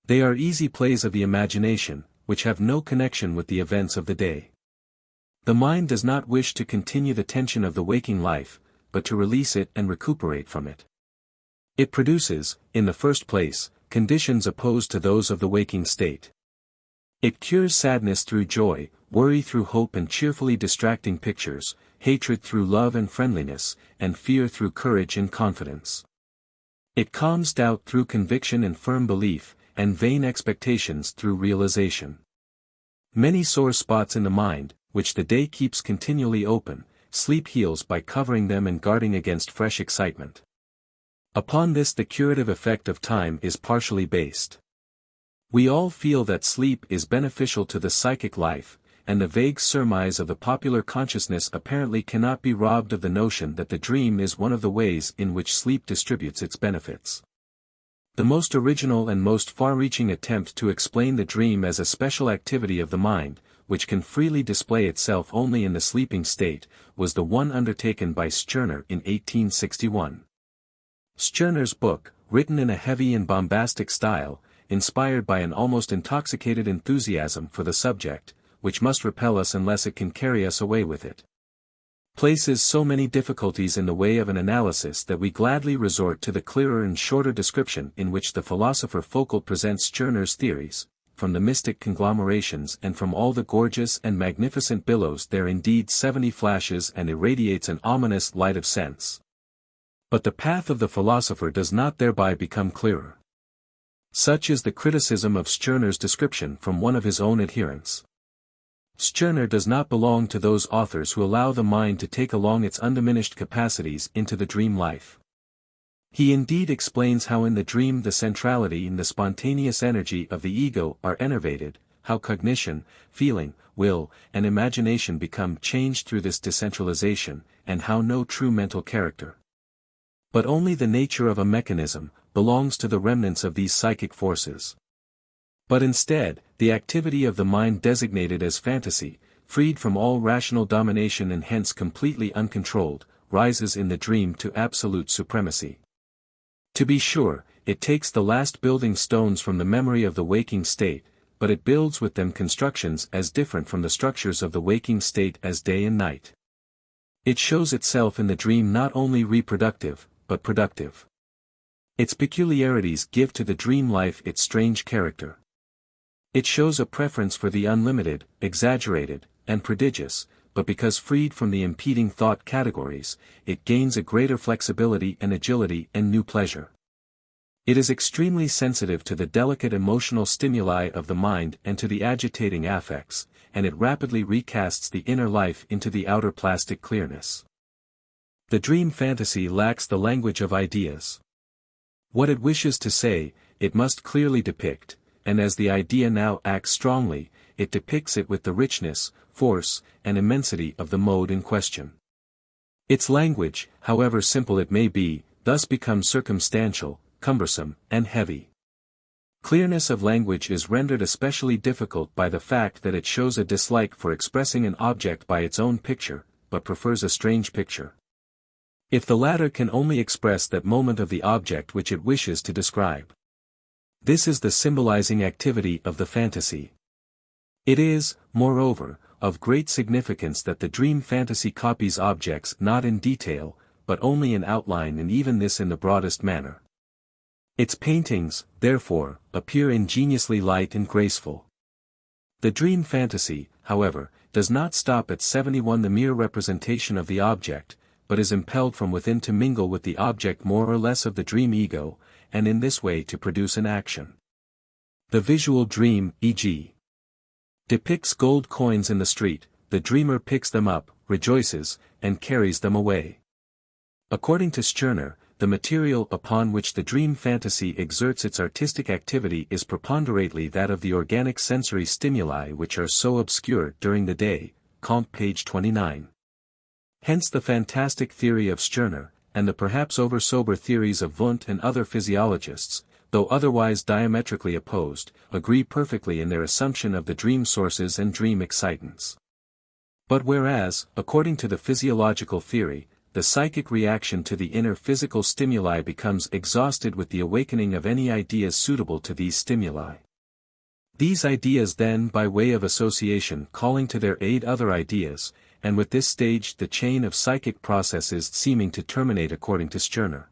Speaker 1: They are easy plays of the imagination, which have no connection with the events of the day. The mind does not wish to continue the tension of the waking life, but to release it and recuperate from it. It produces, in the first place, conditions opposed to those of the waking state. It cures sadness through joy, worry through hope and cheerfully distracting pictures, hatred through love and friendliness, and fear through courage and confidence. It calms doubt through conviction and firm belief, and vain expectations through realization. Many sore spots in the mind, which the day keeps continually open, sleep heals by covering them and guarding against fresh excitement. Upon this the curative effect of time is partially based. We all feel that sleep is beneficial to the psychic life, and the vague surmise of the popular consciousness apparently cannot be robbed of the notion that the dream is one of the ways in which sleep distributes its benefits. The most original and most far-reaching attempt to explain the dream as a special activity of the mind, which can freely display itself only in the sleeping state, was the one undertaken by Stirner in 1861. Stirner's book, written in a heavy and bombastic style, inspired by an almost intoxicated enthusiasm for the subject, which must repel us unless it can carry us away with it, places so many difficulties in the way of an analysis that we gladly resort to the clearer and shorter description in which the philosopher Foucault presents Stirner's theories. From the mystic conglomerations and from all the gorgeous and magnificent billows there indeed 70 flashes and irradiates an ominous light of sense. But the path of the philosopher does not thereby become clearer. Such is the criticism of Stirner's description from one of his own adherents. Stirner does not belong to those authors who allow the mind to take along its undiminished capacities into the dream life. He indeed explains how in the dream the centrality and the spontaneous energy of the ego are enervated, how cognition, feeling, will, and imagination become changed through this decentralization, and how no true mental character, but only the nature of a mechanism, belongs to the remnants of these psychic forces. But instead, the activity of the mind designated as fantasy, freed from all rational domination and hence completely uncontrolled, rises in the dream to absolute supremacy. To be sure, it takes the last building stones from the memory of the waking state, but it builds with them constructions as different from the structures of the waking state as day and night. It shows itself in the dream not only reproductive, but productive. Its peculiarities give to the dream life its strange character. It shows a preference for the unlimited, exaggerated, and prodigious, but because freed from the impeding thought categories, it gains a greater flexibility and agility and new pleasure. It is extremely sensitive to the delicate emotional stimuli of the mind and to the agitating affects, and it rapidly recasts the inner life into the outer plastic clearness. The dream fantasy lacks the language of ideas. What it wishes to say, it must clearly depict, and as the idea now acts strongly, it depicts it with the richness, force, and immensity of the mode in question. Its language, however simple it may be, thus becomes circumstantial, cumbersome, and heavy. Clearness of language is rendered especially difficult by the fact that it shows a dislike for expressing an object by its own picture, but prefers a strange picture. If the latter can only express that moment of the object which it wishes to describe. This is the symbolizing activity of the fantasy. It is, moreover, of great significance that the dream fantasy copies objects not in detail, but only in outline, and even this in the broadest manner. Its paintings, therefore, appear ingeniously light and graceful. The dream fantasy, however, does not stop at 71 the mere representation of the object, but is impelled from within to mingle with the object more or less of the dream ego, and in this way to produce an action. The visual dream, e.g., depicts gold coins in the street, the dreamer picks them up, rejoices, and carries them away. According to Stirner, the material upon which the dream fantasy exerts its artistic activity is preponderantly that of the organic sensory stimuli which are so obscure during the day, comp. page 29. Hence the fantastic theory of Stirner, and the perhaps over-sober theories of Wundt and other physiologists, though otherwise diametrically opposed, agree perfectly in their assumption of the dream sources and dream excitants. But whereas, according to the physiological theory, the psychic reaction to the inner physical stimuli becomes exhausted with the awakening of any ideas suitable to these stimuli. These ideas then by way of association calling to their aid other ideas, and with this stage the chain of psychic processes seeming to terminate according to Stirner.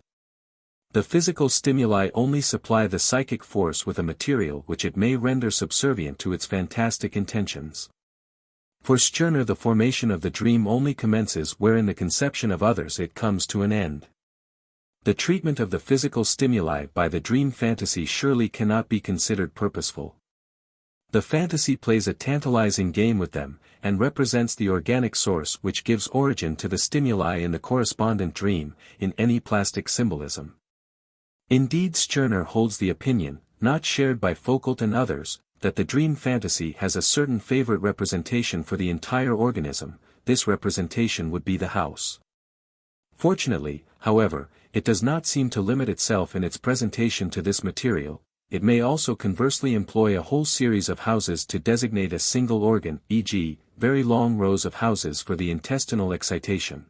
Speaker 1: The physical stimuli only supply the psychic force with a material which it may render subservient to its fantastic intentions. For Stirner the formation of the dream only commences where in the conception of others it comes to an end. The treatment of the physical stimuli by the dream fantasy surely cannot be considered purposeful. The fantasy plays a tantalizing game with them, and represents the organic source which gives origin to the stimuli in the correspondent dream, in any plastic symbolism. Indeed Stirner holds the opinion, not shared by Foucault and others, that the dream fantasy has a certain favorite representation for the entire organism. This representation would be the house. Fortunately, however, it does not seem to limit itself in its presentation to this material. It may also conversely employ a whole series of houses to designate a single organ, e.g., very long rows of houses for the intestinal excitation.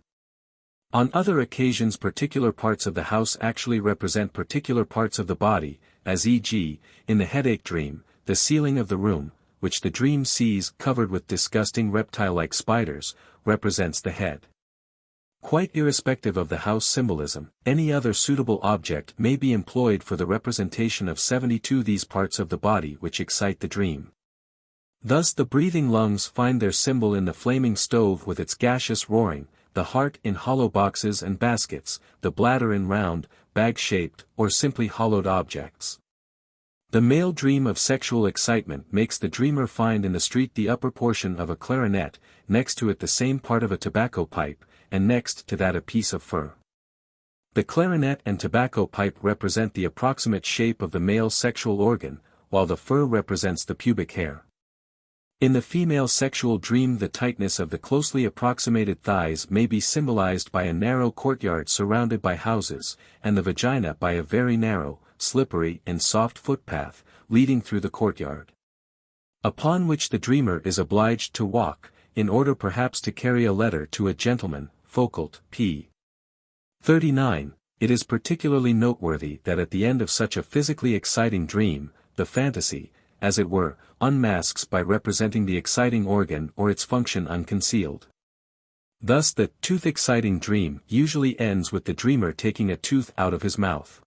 Speaker 1: On other occasions particular parts of the house actually represent particular parts of the body, as e.g., in the headache dream, the ceiling of the room, which the dream sees covered with disgusting reptile-like spiders, represents the head. Quite irrespective of the house symbolism, any other suitable object may be employed for the representation of 72 these parts of the body which excite the dream. Thus the breathing lungs find their symbol in the flaming stove with its gaseous roaring, the heart in hollow boxes and baskets, the bladder in round, bag-shaped, or simply hollowed objects. The male dream of sexual excitement makes the dreamer find in the street the upper portion of a clarinet, next to it the same part of a tobacco pipe, and next to that a piece of fur. The clarinet and tobacco pipe represent the approximate shape of the male sexual organ, while the fur represents the pubic hair. In the female sexual dream the tightness of the closely approximated thighs may be symbolized by a narrow courtyard surrounded by houses, and the vagina by a very narrow, slippery and soft footpath, leading through the courtyard, upon which the dreamer is obliged to walk, in order perhaps to carry a letter to a gentleman. Foucault, p. 39. It is particularly noteworthy that at the end of such a physically exciting dream, the fantasy, as it were, unmasks by representing the exciting organ or its function unconcealed. Thus the tooth-exciting dream usually ends with the dreamer taking a tooth out of his mouth.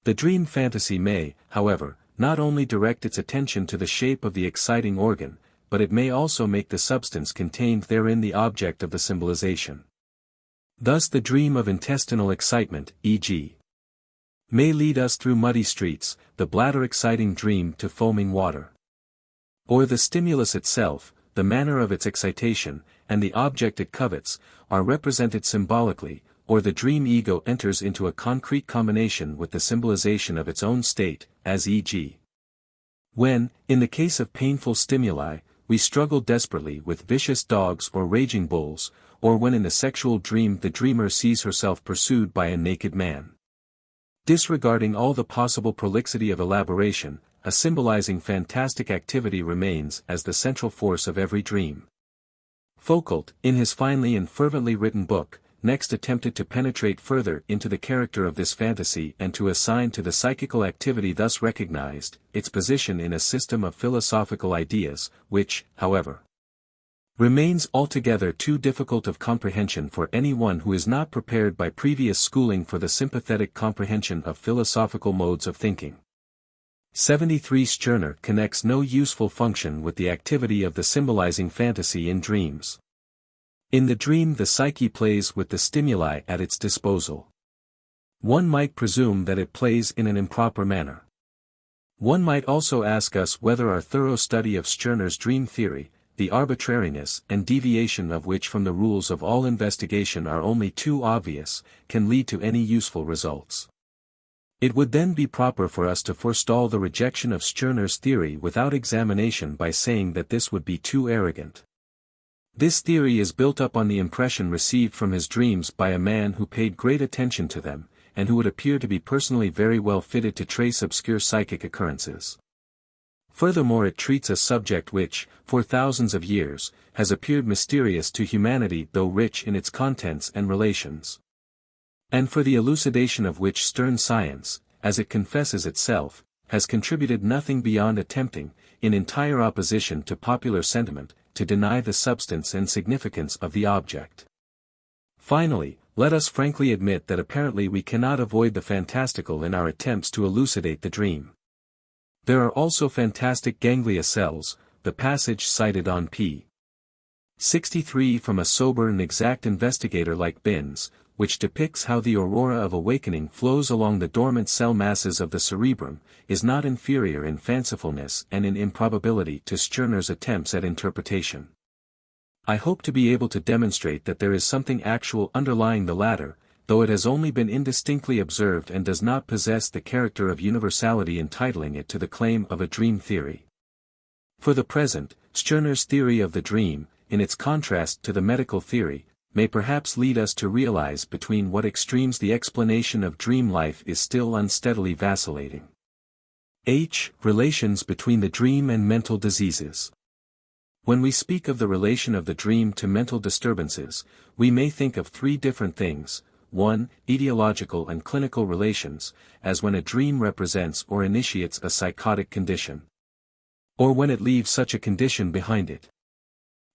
Speaker 1: The dream fantasy may, however, not only direct its attention to the shape of the exciting organ, but it may also make the substance contained therein the object of the symbolization. Thus the dream of intestinal excitement, e.g., may lead us through muddy streets, the bladder-exciting dream to foaming water. Or the stimulus itself, the manner of its excitation, and the object it covets, are represented symbolically, or the dream ego enters into a concrete combination with the symbolization of its own state, as e.g., when, in the case of painful stimuli, we struggle desperately with vicious dogs or raging bulls, or when in the sexual dream the dreamer sees herself pursued by a naked man. Disregarding all the possible prolixity of elaboration, a symbolizing fantastic activity remains as the central force of every dream. Foucault, in his finely and fervently written book, next attempted to penetrate further into the character of this fantasy and to assign to the psychical activity thus recognized, its position in a system of philosophical ideas, which, however, remains altogether too difficult of comprehension for anyone who is not prepared by previous schooling for the sympathetic comprehension of philosophical modes of thinking. 73 Stirner connects no useful function with the activity of the symbolizing fantasy in dreams. In the dream the psyche plays with the stimuli at its disposal. One might presume that it plays in an improper manner. One might also ask us whether our thorough study of Stirner's dream theory, the arbitrariness and deviation of which from the rules of all investigation are only too obvious, can lead to any useful results. It would then be proper for us to forestall the rejection of Stirner's theory without examination by saying that this would be too arrogant. This theory is built up on the impression received from his dreams by a man who paid great attention to them, and who would appear to be personally very well fitted to trace obscure psychic occurrences. Furthermore, it treats a subject which, for thousands of years, has appeared mysterious to humanity though rich in its contents and relations. And for the elucidation of which stern science, as it confesses itself, has contributed nothing beyond attempting, in entire opposition to popular sentiment, to deny the substance and significance of the object. Finally, let us frankly admit that apparently we cannot avoid the fantastical in our attempts to elucidate the dream. There are also fantastic ganglia cells, the passage cited on p. 63 from a sober and exact investigator like Binns, which depicts how the aurora of awakening flows along the dormant cell masses of the cerebrum, is not inferior in fancifulness and in improbability to Stirner's attempts at interpretation. I hope to be able to demonstrate that there is something actual underlying the latter, though it has only been indistinctly observed and does not possess the character of universality entitling it to the claim of a dream theory. For the present, Stirner's theory of the dream, in its contrast to the medical theory, may perhaps lead us to realize between what extremes the explanation of dream life is still unsteadily vacillating. Relations between the dream and mental diseases. When we speak of the relation of the dream to mental disturbances, we may think of three different things: 1. Etiological and clinical relations, as when a dream represents or initiates a psychotic condition, or when it leaves such a condition behind it.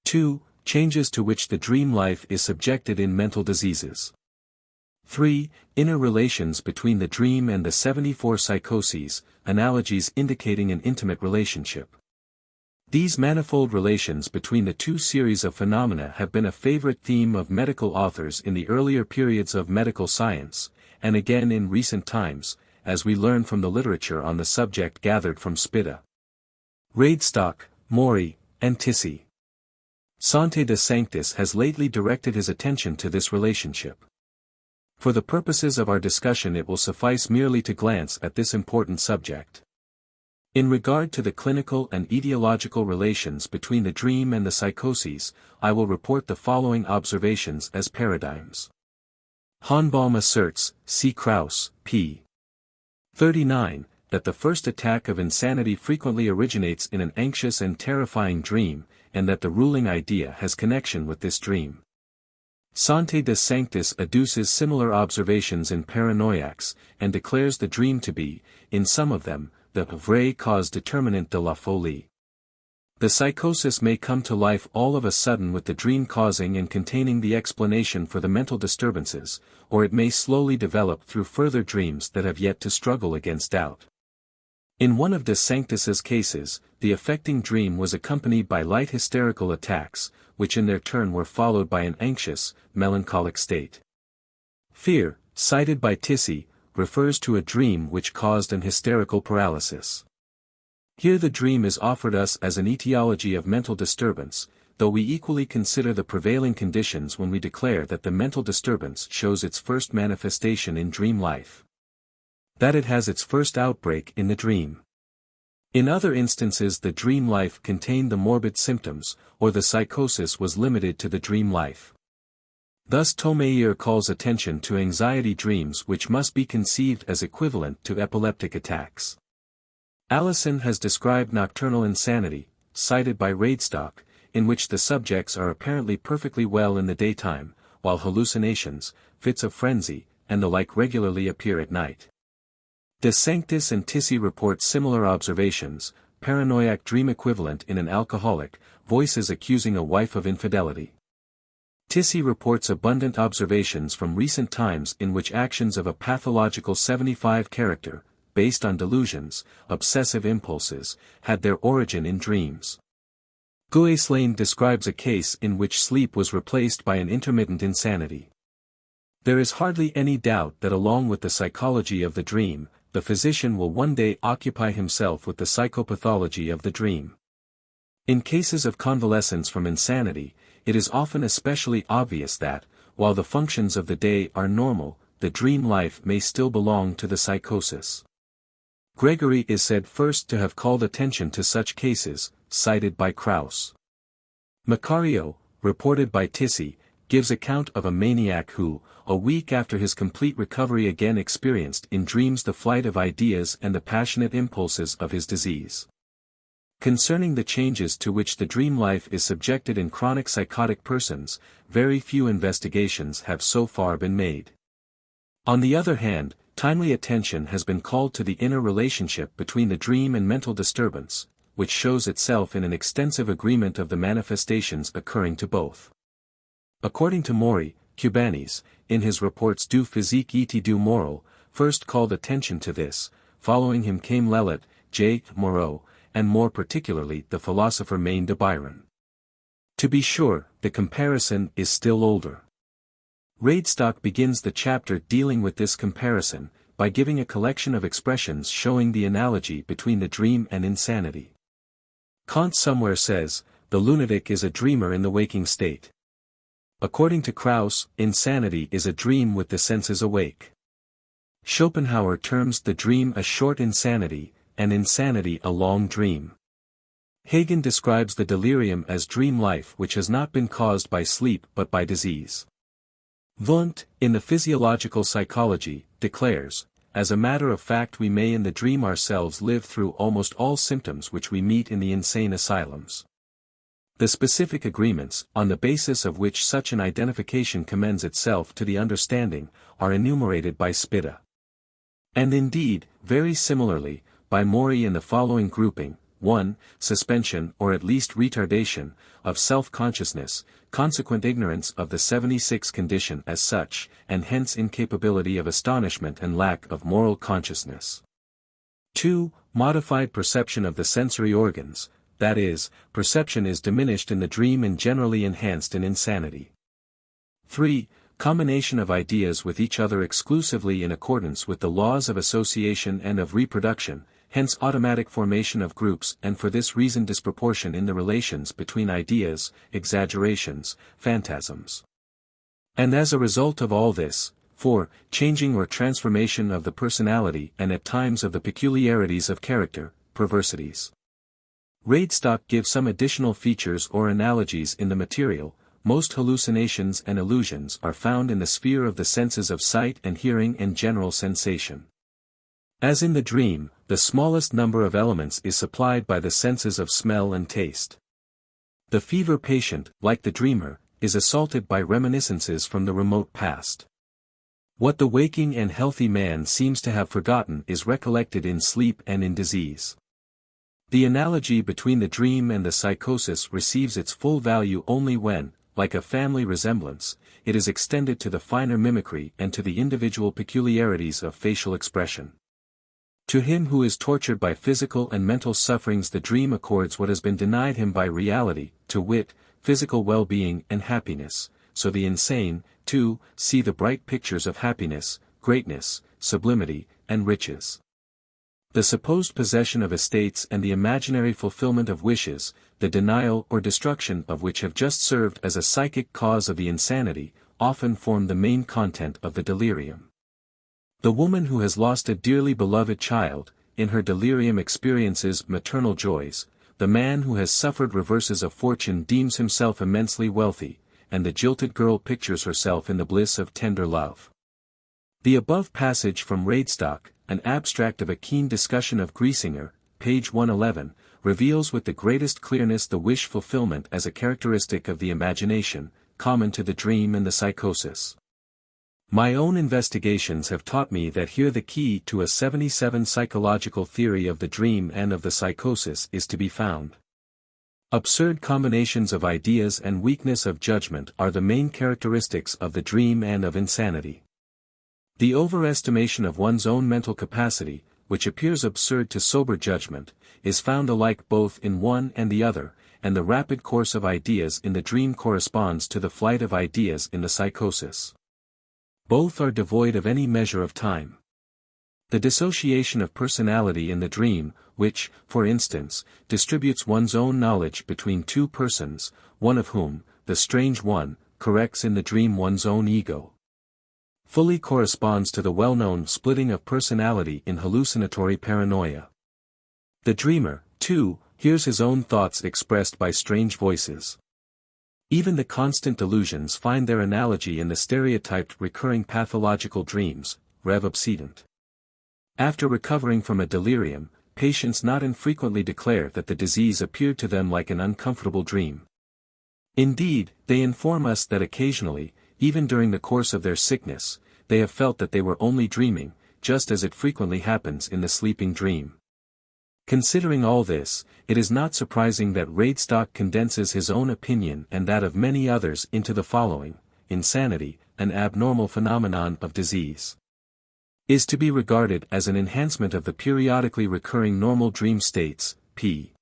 Speaker 1: 2. Changes to which the dream life is subjected in mental diseases. 3. Inner relations between the dream and the 74 psychoses, analogies indicating an intimate relationship. These manifold relations between the two series of phenomena have been a favorite theme of medical authors in the earlier periods of medical science, and again in recent times, as we learn from the literature on the subject gathered from Spitta, Radestock, Mori, and Tissy. Santé de Sanctis has lately directed his attention to this relationship. For the purposes of our discussion it will suffice merely to glance at this important subject. In regard to the clinical and etiological relations between the dream and the psychoses, I will report the following observations as paradigms. Honbaum asserts, C. Krauss, p. 39, that the first attack of insanity frequently originates in an anxious and terrifying dream, and that the ruling idea has connection with this dream. Santé de Sanctis adduces similar observations in paranoiacs, and declares the dream to be, in some of them, the vraie cause déterminante de la folie. The psychosis may come to life all of a sudden with the dream causing and containing the explanation for the mental disturbances, or it may slowly develop through further dreams that have yet to struggle against doubt. In one of de Sanctis's cases, the affecting dream was accompanied by light hysterical attacks, which in their turn were followed by an anxious, melancholic state. Fear, cited by Tissy, refers to a dream which caused an hysterical paralysis. Here the dream is offered us as an etiology of mental disturbance, though we equally consider the prevailing conditions when we declare that the mental disturbance shows its first manifestation in dream life. That it has its first outbreak in the dream. In other instances the dream life contained the morbid symptoms, or the psychosis was limited to the dream life. Thus Thomeyer calls attention to anxiety dreams which must be conceived as equivalent to epileptic attacks. Allison has described nocturnal insanity, cited by Radestock, in which the subjects are apparently perfectly well in the daytime, while hallucinations, fits of frenzy, and the like regularly appear at night. De Sanctis and Tissy report similar observations, paranoiac dream equivalent in an alcoholic, voices accusing a wife of infidelity. Tissey reports abundant observations from recent times in which actions of a pathological 75 character, based on delusions, obsessive impulses, had their origin in dreams. Guaslane describes a case in which sleep was replaced by an intermittent insanity. There is hardly any doubt that along with the psychology of the dream, the physician will one day occupy himself with the psychopathology of the dream. In cases of convalescence from insanity, it is often especially obvious that, while the functions of the day are normal, the dream life may still belong to the psychosis. Gregory is said first to have called attention to such cases, cited by Krauss. Macario, reported by Tissey, gives account of a maniac who, a week after his complete recovery again experienced in dreams the flight of ideas and the passionate impulses of his disease. Concerning the changes to which the dream life is subjected in chronic psychotic persons, very few investigations have so far been made. On the other hand, timely attention has been called to the inner relationship between the dream and mental disturbance, which shows itself in an extensive agreement of the manifestations occurring to both. According to Mori, Cubanis, in his reports Du physique et du moral, first called attention to this. Following him came Lellet, J. Moreau, and more particularly the philosopher Maine de Byron. To be sure, the comparison is still older. Radestock begins the chapter dealing with this comparison, by giving a collection of expressions showing the analogy between the dream and insanity. Kant somewhere says, the lunatic is a dreamer in the waking state. According to Krauss, insanity is a dream with the senses awake. Schopenhauer terms the dream a short insanity, and insanity a long dream. Hagen describes the delirium as dream life which has not been caused by sleep but by disease. Wundt, in the Physiological Psychology, declares, as a matter of fact we may in the dream ourselves live through almost all symptoms which we meet in the insane asylums. The specific agreements, on the basis of which such an identification commends itself to the understanding, are enumerated by Spitta. And indeed, very similarly, by Mori in the following grouping: 1. Suspension or at least retardation, of self-consciousness, consequent ignorance of the 76 condition as such, and hence incapability of astonishment and lack of moral consciousness. 2. Modified perception of the sensory organs, that is, perception is diminished in the dream and generally enhanced in insanity. 3. Combination of ideas with each other exclusively in accordance with the laws of association and of reproduction, hence automatic formation of groups and for this reason disproportion in the relations between ideas, exaggerations, phantasms. And as a result of all this, 4. Changing or transformation of the personality and at times of the peculiarities of character, perversities. Radestock gives some additional features or analogies in the material. Most hallucinations and illusions are found in the sphere of the senses of sight and hearing and general sensation. As in the dream, the smallest number of elements is supplied by the senses of smell and taste. The fever patient, like the dreamer, is assaulted by reminiscences from the remote past. What the waking and healthy man seems to have forgotten is recollected in sleep and in disease. The analogy between the dream and the psychosis receives its full value only when, like a family resemblance, it is extended to the finer mimicry and to the individual peculiarities of facial expression. To him who is tortured by physical and mental sufferings the dream accords what has been denied him by reality, to wit, physical well-being and happiness, so the insane, too, see the bright pictures of happiness, greatness, sublimity, and riches. The supposed possession of estates and the imaginary fulfillment of wishes, the denial or destruction of which have just served as a psychic cause of the insanity, often form the main content of the delirium. The woman who has lost a dearly beloved child, in her delirium experiences maternal joys, the man who has suffered reverses of fortune deems himself immensely wealthy, and the jilted girl pictures herself in the bliss of tender love. The above passage from Radestock, an abstract of a keen discussion of Griesinger, page 111, reveals with the greatest clearness the wish fulfillment as a characteristic of the imagination, common to the dream and the psychosis. My own investigations have taught me that here the key to a 77 psychological theory of the dream and of the psychosis is to be found. Absurd combinations of ideas and weakness of judgment are the main characteristics of the dream and of insanity. The overestimation of one's own mental capacity, which appears absurd to sober judgment, is found alike both in one and the other, and the rapid course of ideas in the dream corresponds to the flight of ideas in the psychosis. Both are devoid of any measure of time. The dissociation of personality in the dream, which, for instance, distributes one's own knowledge between two persons, one of whom, the strange one, corrects in the dream one's own ego, fully corresponds to the well-known splitting of personality in hallucinatory paranoia. The dreamer, too, hears his own thoughts expressed by strange voices. Even the constant delusions find their analogy in the stereotyped recurring pathological dreams, rev obsedent. After recovering from a delirium, patients not infrequently declare that the disease appeared to them like an uncomfortable dream. Indeed, they inform us that occasionally, even during the course of their sickness, they have felt that they were only dreaming, just as it frequently happens in the sleeping dream. Considering all this, it is not surprising that Radestock condenses his own opinion and that of many others into the following: insanity, an abnormal phenomenon of disease, is to be regarded as an enhancement of the periodically recurring normal dream states, p.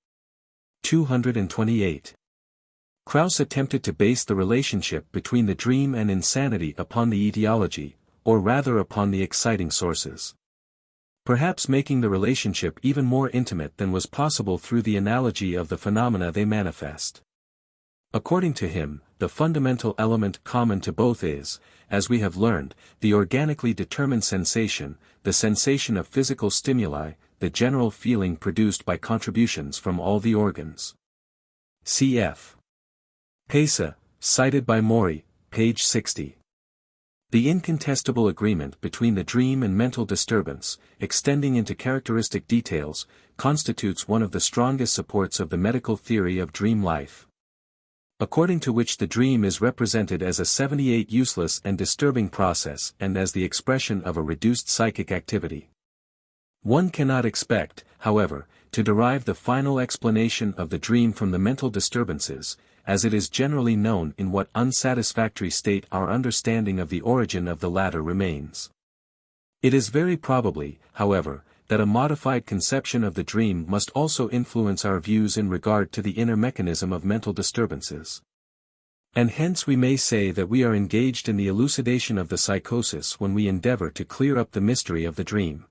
Speaker 1: 228. Krauss attempted to base the relationship between the dream and insanity upon the etiology, or rather upon the exciting sources, perhaps making the relationship even more intimate than was possible through the analogy of the phenomena they manifest. According to him, the fundamental element common to both is, as we have learned, the organically determined sensation, the sensation of physical stimuli, the general feeling produced by contributions from all the organs. Cf. Pesa, cited by Mori, page 60. The incontestable agreement between the dream and mental disturbance, extending into characteristic details, constitutes one of the strongest supports of the medical theory of dream life, according to which the dream is represented as a 78 useless and disturbing process and as the expression of a reduced psychic activity. One cannot expect, however, to derive the final explanation of the dream from the mental disturbances, as it is generally known in what unsatisfactory state our understanding of the origin of the latter remains. It is very probably, however, that a modified conception of the dream must also influence our views in regard to the inner mechanism of mental disturbances. And hence we may say that we are engaged in the elucidation of the psychosis when we endeavor to clear up the mystery of the dream.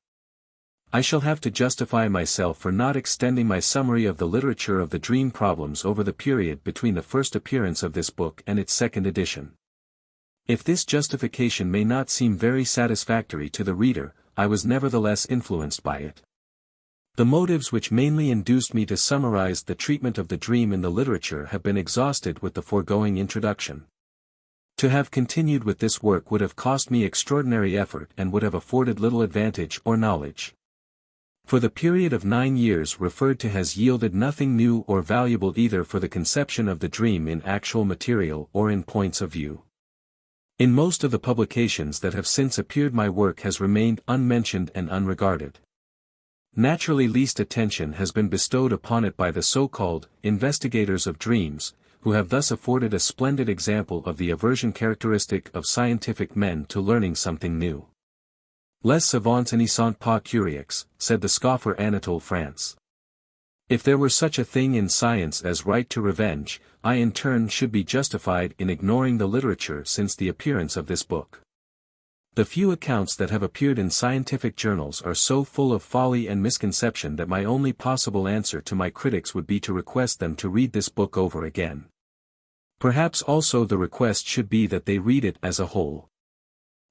Speaker 1: I shall have to justify myself for not extending my summary of the literature of the dream problems over the period between the first appearance of this book and its second edition. If this justification may not seem very satisfactory to the reader, I was nevertheless influenced by it. The motives which mainly induced me to summarize the treatment of the dream in the literature have been exhausted with the foregoing introduction. To have continued with this work would have cost me extraordinary effort and would have afforded little advantage or knowledge. For the period of 9 years referred to has yielded nothing new or valuable either for the conception of the dream in actual material or in points of view. In most of the publications that have since appeared my work has remained unmentioned and unregarded. Naturally least attention has been bestowed upon it by the so-called investigators of dreams, who have thus afforded a splendid example of the aversion characteristic of scientific men to learning something new. Les savants n'y sont pas curieux, said the scoffer Anatole France. If there were such a thing in science as right to revenge, I in turn should be justified in ignoring the literature since the appearance of this book. The few accounts that have appeared in scientific journals are so full of folly and misconception that my only possible answer to my critics would be to request them to read this book over again. Perhaps also the request should be that they read it as a whole.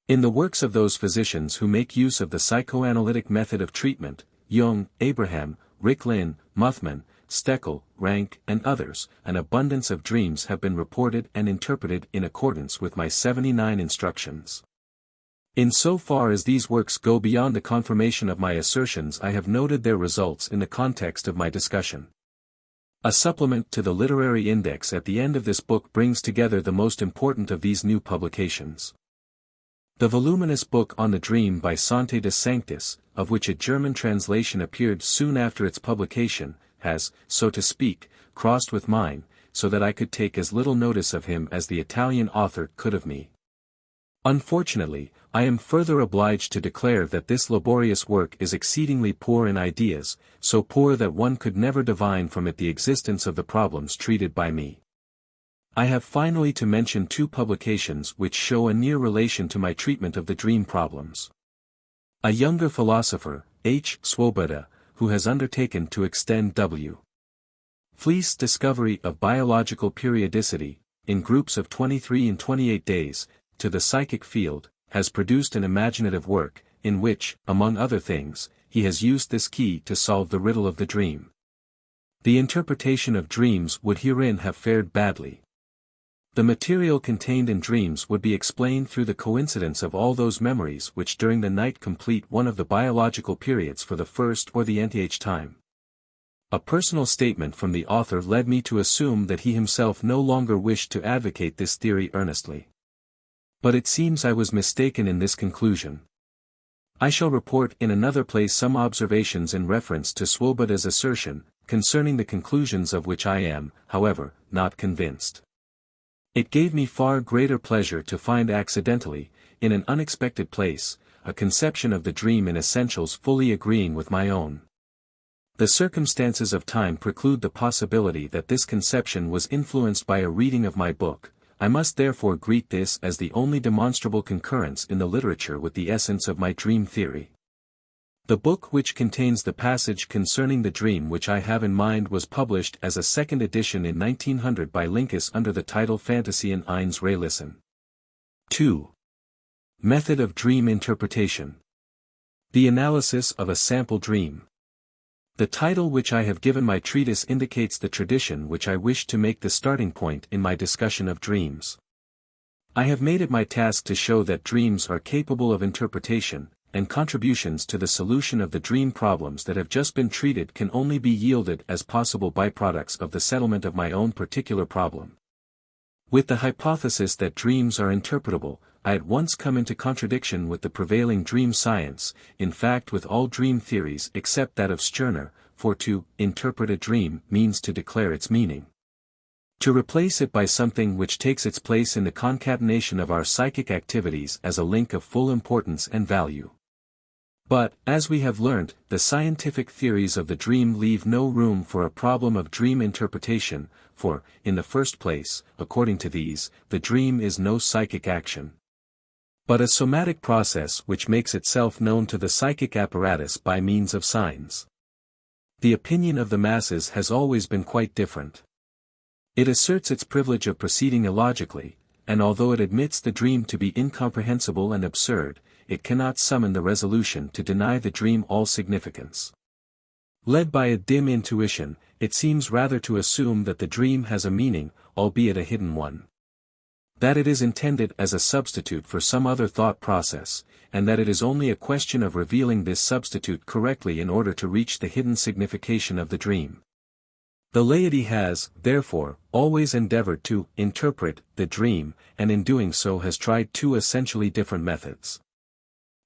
Speaker 1: In the works of those physicians who make use of the psychoanalytic method of treatment, Jung, Abraham, Ricklin, Muthman, Steckel, Rank, and others, an abundance of dreams have been reported and interpreted in accordance with my 79 instructions. In so far as these works go beyond the confirmation of my assertions, I have noted their results in the context of my discussion. A supplement to the literary index at the end of this book brings together the most important of these new publications. The voluminous book on the dream by Sante de Sanctis, of which a German translation appeared soon after its publication, has, so to speak, crossed with mine, so that I could take as little notice of him as the Italian author could of me. Unfortunately, I am further obliged to declare that this laborious work is exceedingly poor in ideas, so poor that one could never divine from it the existence of the problems treated by me. I have finally to mention two publications which show a near relation to my treatment of the dream problems. A younger philosopher, H. Swoboda, who has undertaken to extend W. Fleece's discovery of biological periodicity, in groups of 23 and 28 days, to the psychic field, has produced an imaginative work, in which, among other things, he has used this key to solve the riddle of the dream. The interpretation of dreams would herein have fared badly. The material contained in dreams would be explained through the coincidence of all those memories which during the night complete one of the biological periods for the first or the nth time. A personal statement from the author led me to assume that he himself no longer wished to advocate this theory earnestly. But it seems I was mistaken in this conclusion. I shall report in another place some observations in reference to Swoboda's assertion, concerning the conclusions of which I am, however, not convinced. It gave me far greater pleasure to find accidentally, in an unexpected place, a conception of the dream in essentials fully agreeing with my own. The circumstances of time preclude the possibility that this conception was influenced by a reading of my book. I must therefore greet this as the only demonstrable concurrence in the literature with the essence of my dream theory. The book which contains the passage concerning the dream which I have in mind was published as a second edition in 1900 by Lincas under the title Fantasien eins Realissen. 2. Method of Dream Interpretation. The Analysis of a Sample Dream. The title which I have given my treatise indicates the tradition which I wish to make the starting point in my discussion of dreams. I have made it my task to show that dreams are capable of interpretation, and contributions to the solution of the dream problems that have just been treated can only be yielded as possible byproducts of the settlement of my own particular problem. With the hypothesis that dreams are interpretable, I at once come into contradiction with the prevailing dream science, in fact with all dream theories except that of Stirner, for to interpret a dream means to declare its meaning. To replace it by something which takes its place in the concatenation of our psychic activities as a link of full importance and value. But, as we have learnt, the scientific theories of the dream leave no room for a problem of dream interpretation, for, in the first place, according to these, the dream is no psychic action, but a somatic process which makes itself known to the psychic apparatus by means of signs. The opinion of the masses has always been quite different. It asserts its privilege of proceeding illogically, and although it admits the dream to be incomprehensible and absurd, it cannot summon the resolution to deny the dream all significance. Led by a dim intuition, it seems rather to assume that the dream has a meaning, albeit a hidden one. That it is intended as a substitute for some other thought process, and that it is only a question of revealing this substitute correctly in order to reach the hidden signification of the dream. The laity has, therefore, always endeavored to interpret the dream, and in doing so has tried two essentially different methods.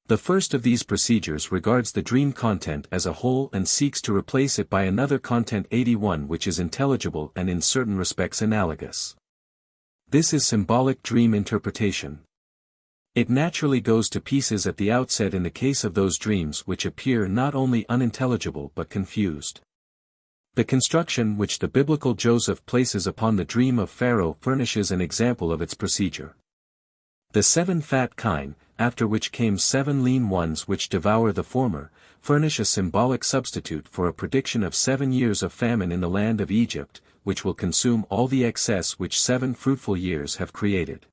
Speaker 1: The first of these procedures regards the dream content as a whole and seeks to replace it by another content 81 which is intelligible and in certain respects analogous. This is symbolic dream interpretation. It naturally goes to pieces at the outset in the case of those dreams which appear not only unintelligible but confused. The construction which the biblical Joseph places upon the dream of Pharaoh furnishes an example of its procedure. The 7 fat kine, after which came 7 lean ones which devour the former, furnish a symbolic substitute for a prediction of 7 years of famine in the land of Egypt, which will consume all the excess which 7 fruitful years have created.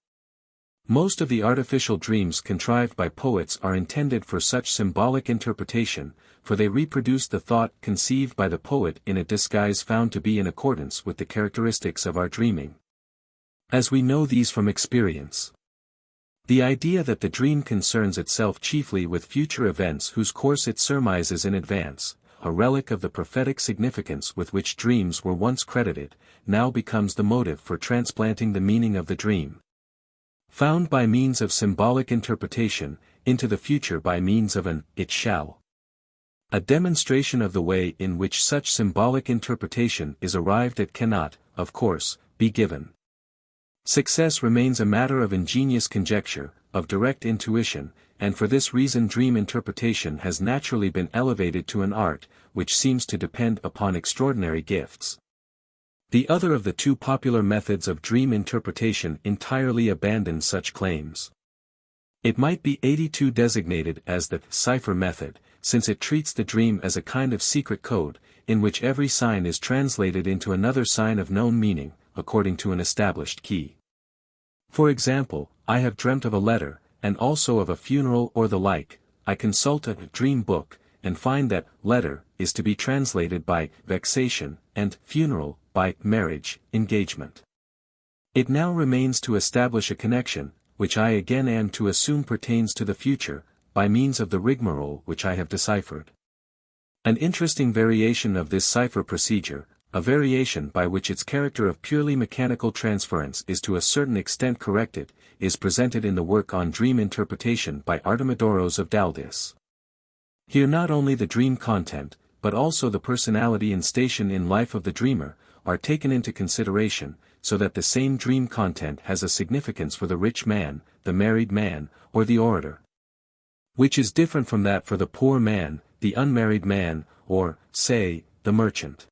Speaker 1: Most of the artificial dreams contrived by poets are intended for such symbolic interpretation, for they reproduce the thought conceived by the poet in a disguise found to be in accordance with the characteristics of our dreaming. As we know these from experience. The idea that the dream concerns itself chiefly with future events whose course it surmises in advance, a relic of the prophetic significance with which dreams were once credited, now becomes the motive for transplanting the meaning of the dream. found by means of symbolic interpretation, into the future by means of an it shall. A demonstration of the way in which such symbolic interpretation is arrived at cannot, of course, be given. Success remains a matter of ingenious conjecture, of direct intuition, and for this reason dream interpretation has naturally been elevated to an art, which seems to depend upon extraordinary gifts. The other of the two popular methods of dream interpretation entirely abandons such claims. It might be 82 designated as the cipher method, since it treats the dream as a kind of secret code, in which every sign is translated into another sign of known meaning, according to an established key. For example, I have dreamt of a letter, and also of a funeral or the like. I consult a dream book, and find that letter is to be translated by vexation, and funeral by marriage, engagement. It now remains to establish a connection, which I again am to assume pertains to the future, by means of the rigmarole which I have deciphered. An interesting variation of this cipher procedure, a variation by which its character of purely mechanical transference is to a certain extent corrected, is presented in the work on dream interpretation by Artemidoros of Daldis. Here not only the dream content, but also the personality and station in life of the dreamer, are taken into consideration, so that the same dream content has a significance for the rich man, the married man, or the orator, which is different from that for the poor man, the unmarried man, or, say, the merchant.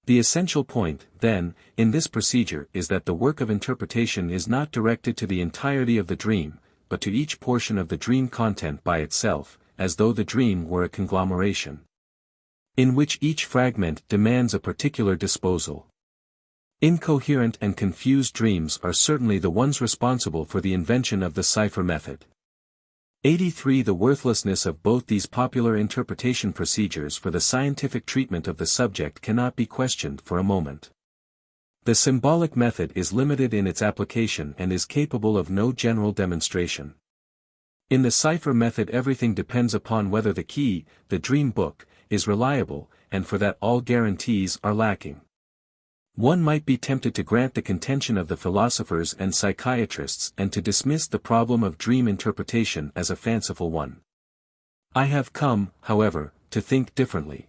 Speaker 1: The essential point, then, in this procedure is that the work of interpretation is not directed to the entirety of the dream, but to each portion of the dream content by itself, as though the dream were a conglomeration, in which each fragment demands a particular disposal. Incoherent and confused dreams are certainly the ones responsible for the invention of the cipher method. 83. The worthlessness of both these popular interpretation procedures for the scientific treatment of the subject cannot be questioned for a moment. The symbolic method is limited in its application and is capable of no general demonstration. In the cipher method everything depends upon whether the key, the dream book, is reliable, and for that all guarantees are lacking. One might be tempted to grant the contention of the philosophers and psychiatrists and to dismiss the problem of dream interpretation as a fanciful one. I have come, however, to think differently.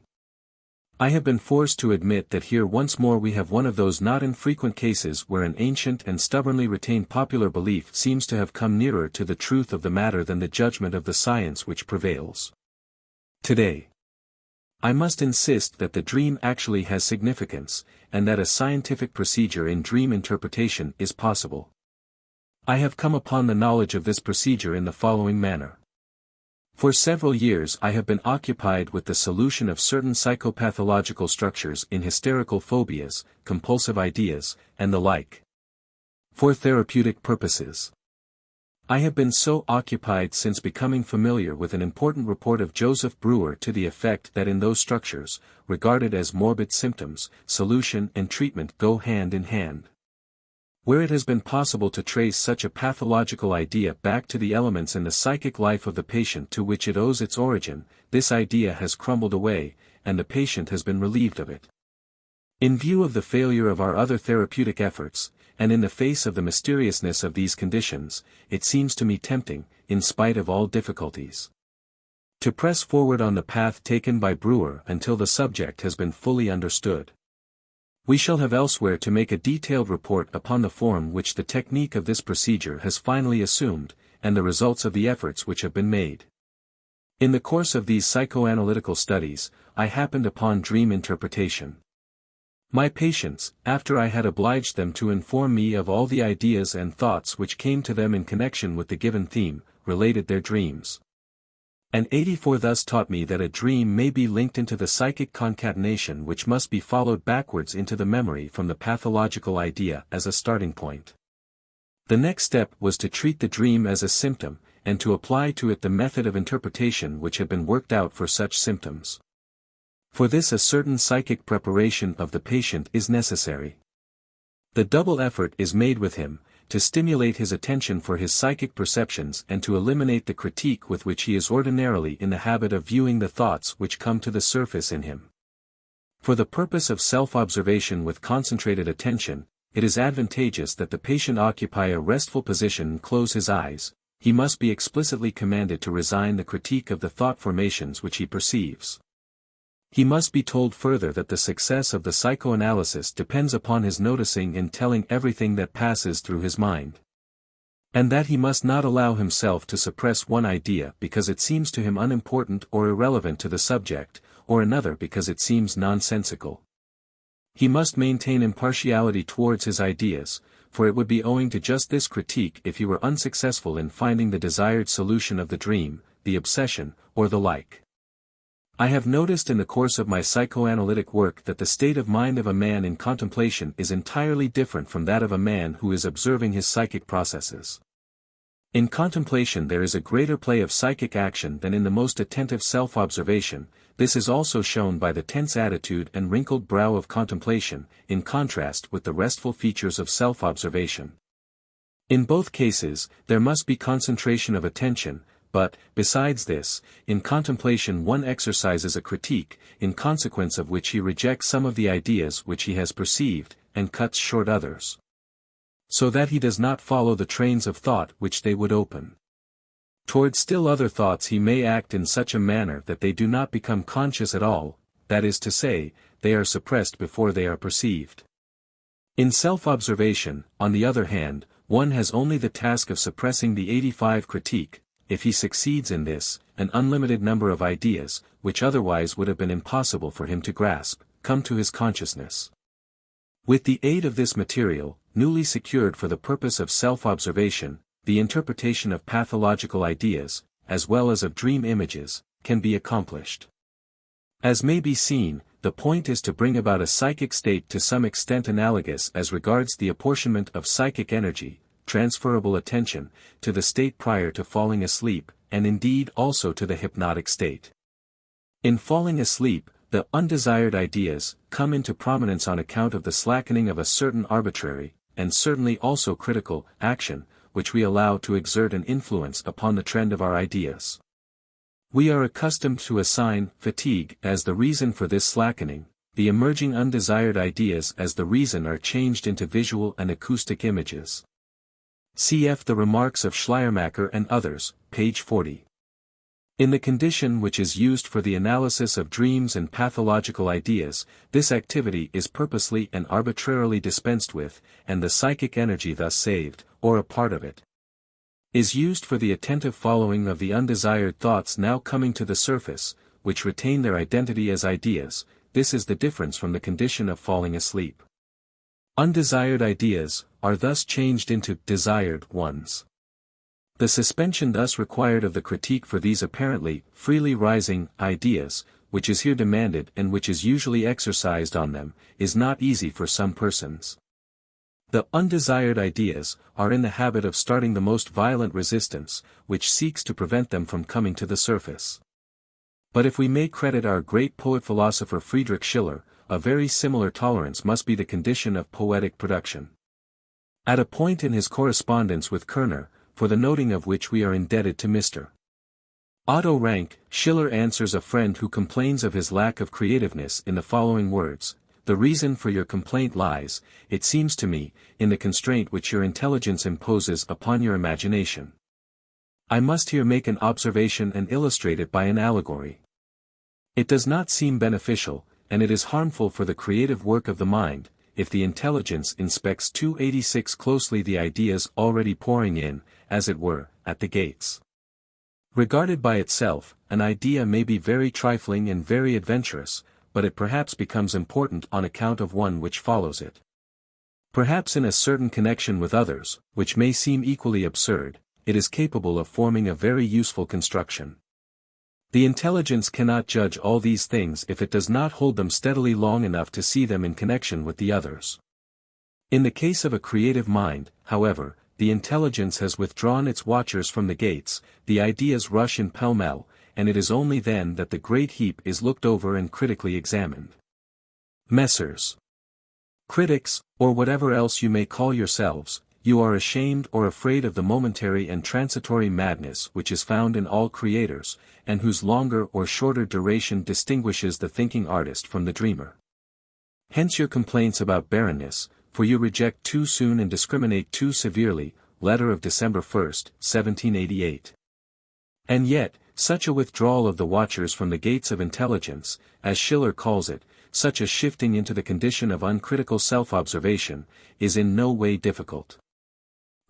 Speaker 1: I have been forced to admit that here once more we have one of those not infrequent cases where an ancient and stubbornly retained popular belief seems to have come nearer to the truth of the matter than the judgment of the science which prevails today. I must insist that the dream actually has significance, and that a scientific procedure in dream interpretation is possible. I have come upon the knowledge of this procedure in the following manner. For several years I have been occupied with the solution of certain psychopathological structures in hysterical phobias, compulsive ideas, and the like, for therapeutic purposes. I have been so occupied since becoming familiar with an important report of Joseph Breuer to the effect that in those structures, regarded as morbid symptoms, solution and treatment go hand in hand. Where it has been possible to trace such a pathological idea back to the elements in the psychic life of the patient to which it owes its origin, this idea has crumbled away, and the patient has been relieved of it. In view of the failure of our other therapeutic efforts, and in the face of the mysteriousness of these conditions, it seems to me tempting, in spite of all difficulties, to press forward on the path taken by Breuer until the subject has been fully understood. We shall have elsewhere to make a detailed report upon the form which the technique of this procedure has finally assumed, and the results of the efforts which have been made. In the course of these psychoanalytical studies, I happened upon dream interpretation. My patients, after I had obliged them to inform me of all the ideas and thoughts which came to them in connection with the given theme, related their dreams. And 84 thus taught me that a dream may be linked into the psychic concatenation which must be followed backwards into the memory from the pathological idea as a starting point. The next step was to treat the dream as a symptom, and to apply to it the method of interpretation which had been worked out for such symptoms. For this a certain psychic preparation of the patient is necessary. The double effort is made with him, to stimulate his attention for his psychic perceptions and to eliminate the critique with which he is ordinarily in the habit of viewing the thoughts which come to the surface in him. For the purpose of self-observation with concentrated attention, it is advantageous that the patient occupy a restful position and close his eyes. He must be explicitly commanded to resign the critique of the thought formations which he perceives. He must be told further that the success of the psychoanalysis depends upon his noticing and telling everything that passes through his mind. And that he must not allow himself to suppress one idea because it seems to him unimportant or irrelevant to the subject, or another because it seems nonsensical. He must maintain impartiality towards his ideas, for it would be owing to just this critique if he were unsuccessful in finding the desired solution of the dream, the obsession, or the like. I have noticed in the course of my psychoanalytic work that the state of mind of a man in contemplation is entirely different from that of a man who is observing his psychic processes. In contemplation there is a greater play of psychic action than in the most attentive self-observation. This is also shown by the tense attitude and wrinkled brow of contemplation, in contrast with the restful features of self-observation. In both cases, there must be concentration of attention, but, besides this, in contemplation one exercises a critique, in consequence of which he rejects some of the ideas which he has perceived, and cuts short others, so that he does not follow the trains of thought which they would open. Towards still other thoughts he may act in such a manner that they do not become conscious at all, that is to say, they are suppressed before they are perceived. In self-observation, on the other hand, one has only the task of suppressing the 85 critique. If he succeeds in this, an unlimited number of ideas, which otherwise would have been impossible for him to grasp, come to his consciousness. With the aid of this material, newly secured for the purpose of self-observation, the interpretation of pathological ideas, as well as of dream images, can be accomplished. As may be seen, the point is to bring about a psychic state to some extent analogous as regards the apportionment of psychic energy, transferable attention, to the state prior to falling asleep, and indeed also to the hypnotic state. In falling asleep, the undesired ideas come into prominence on account of the slackening of a certain arbitrary, and certainly also critical, action, which we allow to exert an influence upon the trend of our ideas. We are accustomed to assign fatigue as the reason for this slackening. The emerging undesired ideas as the reason are changed into visual and acoustic images. Cf. the remarks of Schleiermacher and others, page 40. In the condition which is used for the analysis of dreams and pathological ideas, this activity is purposely and arbitrarily dispensed with, and the psychic energy thus saved, or a part of it, is used for the attentive following of the undesired thoughts now coming to the surface, which retain their identity as ideas. This is the difference from the condition of falling asleep. Undesired ideas are thus changed into desired ones. The suspension thus required of the critique for these apparently freely rising ideas, which is here demanded and which is usually exercised on them, is not easy for some persons. The undesired ideas are in the habit of starting the most violent resistance, which seeks to prevent them from coming to the surface. But if we may credit our great poet-philosopher Friedrich Schiller, a very similar tolerance must be the condition of poetic production. At a point in his correspondence with Kerner, for the noting of which we are indebted to Mr. Otto Rank, Schiller answers a friend who complains of his lack of creativeness in the following words: "The reason for your complaint lies, it seems to me, in the constraint which your intelligence imposes upon your imagination. I must here make an observation and illustrate it by an allegory. It does not seem beneficial, and it is harmful for the creative work of the mind, if the intelligence inspects 286 closely the ideas already pouring in, as it were, at the gates. Regarded by itself, an idea may be very trifling and very adventurous, but it perhaps becomes important on account of one which follows it. Perhaps in a certain connection with others, which may seem equally absurd, it is capable of forming a very useful construction. The intelligence cannot judge all these things if it does not hold them steadily long enough to see them in connection with the others. In the case of a creative mind, however, the intelligence has withdrawn its watchers from the gates, the ideas rush in pell-mell, and it is only then that the great heap is looked over and critically examined. Messrs. Critics, or whatever else you may call yourselves, you are ashamed or afraid of the momentary and transitory madness which is found in all creators, and whose longer or shorter duration distinguishes the thinking artist from the dreamer. Hence your complaints about barrenness, for you reject too soon and discriminate too severely. Letter of December 1, 1788. And yet, such a withdrawal of the watchers from the gates of intelligence, as Schiller calls it, such a shifting into the condition of uncritical self-observation, is in no way difficult.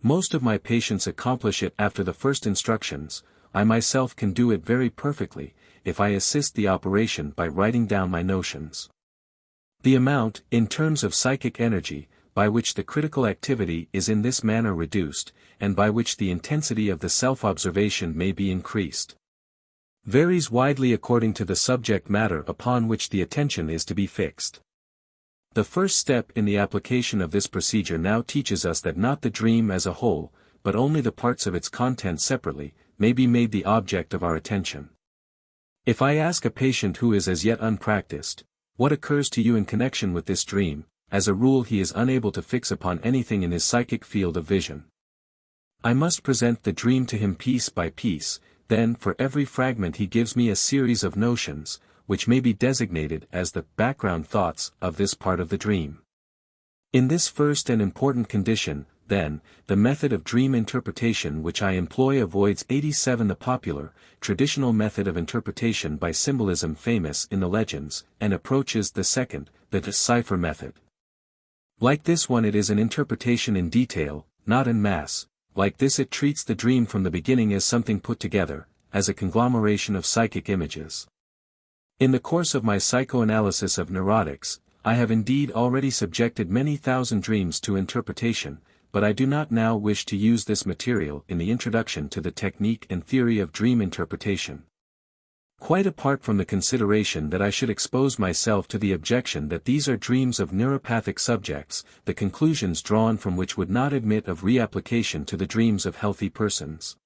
Speaker 1: Most of my patients accomplish it after the first instructions. I myself can do it very perfectly, if I assist the operation by writing down my notions. The amount, in terms of psychic energy, by which the critical activity is in this manner reduced, and by which the intensity of the self-observation may be increased, varies widely according to the subject matter upon which the attention is to be fixed. The first step in the application of this procedure now teaches us that not the dream as a whole, but only the parts of its content separately, may be made the object of our attention. If I ask a patient who is as yet unpracticed, what occurs to you in connection with this dream, as a rule he is unable to fix upon anything in his psychic field of vision. I must present the dream to him piece by piece, then for every fragment he gives me a series of notions, which may be designated as the background thoughts of this part of the dream. In this first and important condition, then, the method of dream interpretation which I employ avoids 87 the popular, traditional method of interpretation by symbolism famous in the legends, and approaches the second, the decipher method. Like this one it is an interpretation in detail, not in mass. Like this it treats the dream from the beginning as something put together, as a conglomeration of psychic images. In the course of my psychoanalysis of neurotics, I have indeed already subjected many thousand dreams to interpretation, but I do not now wish to use this material in the introduction to the technique and theory of dream interpretation. Quite apart from the consideration that I should expose myself to the objection that these are dreams of neuropathic subjects, the conclusions drawn from which would not admit of reapplication to the dreams of healthy persons.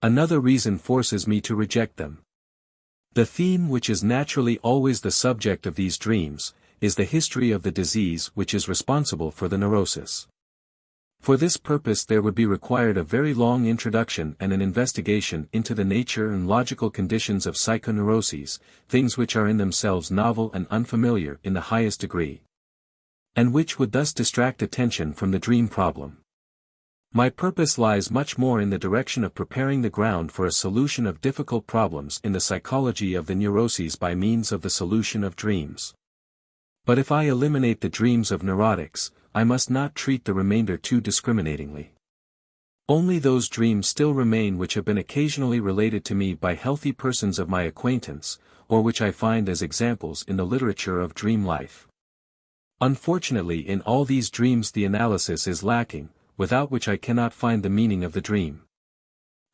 Speaker 1: Another reason forces me to reject them. The theme which is naturally always the subject of these dreams, is the history of the disease which is responsible for the neurosis. For this purpose there would be required a very long introduction and an investigation into the nature and logical conditions of psychoneuroses, things which are in themselves novel and unfamiliar in the highest degree, and which would thus distract attention from the dream problem. My purpose lies much more in the direction of preparing the ground for a solution of difficult problems in the psychology of the neuroses by means of the solution of dreams. But if I eliminate the dreams of neurotics, I must not treat the remainder too discriminatingly. Only those dreams still remain which have been occasionally related to me by healthy persons of my acquaintance, or which I find as examples in the literature of dream life. Unfortunately in all these dreams the analysis is lacking, without which I cannot find the meaning of the dream.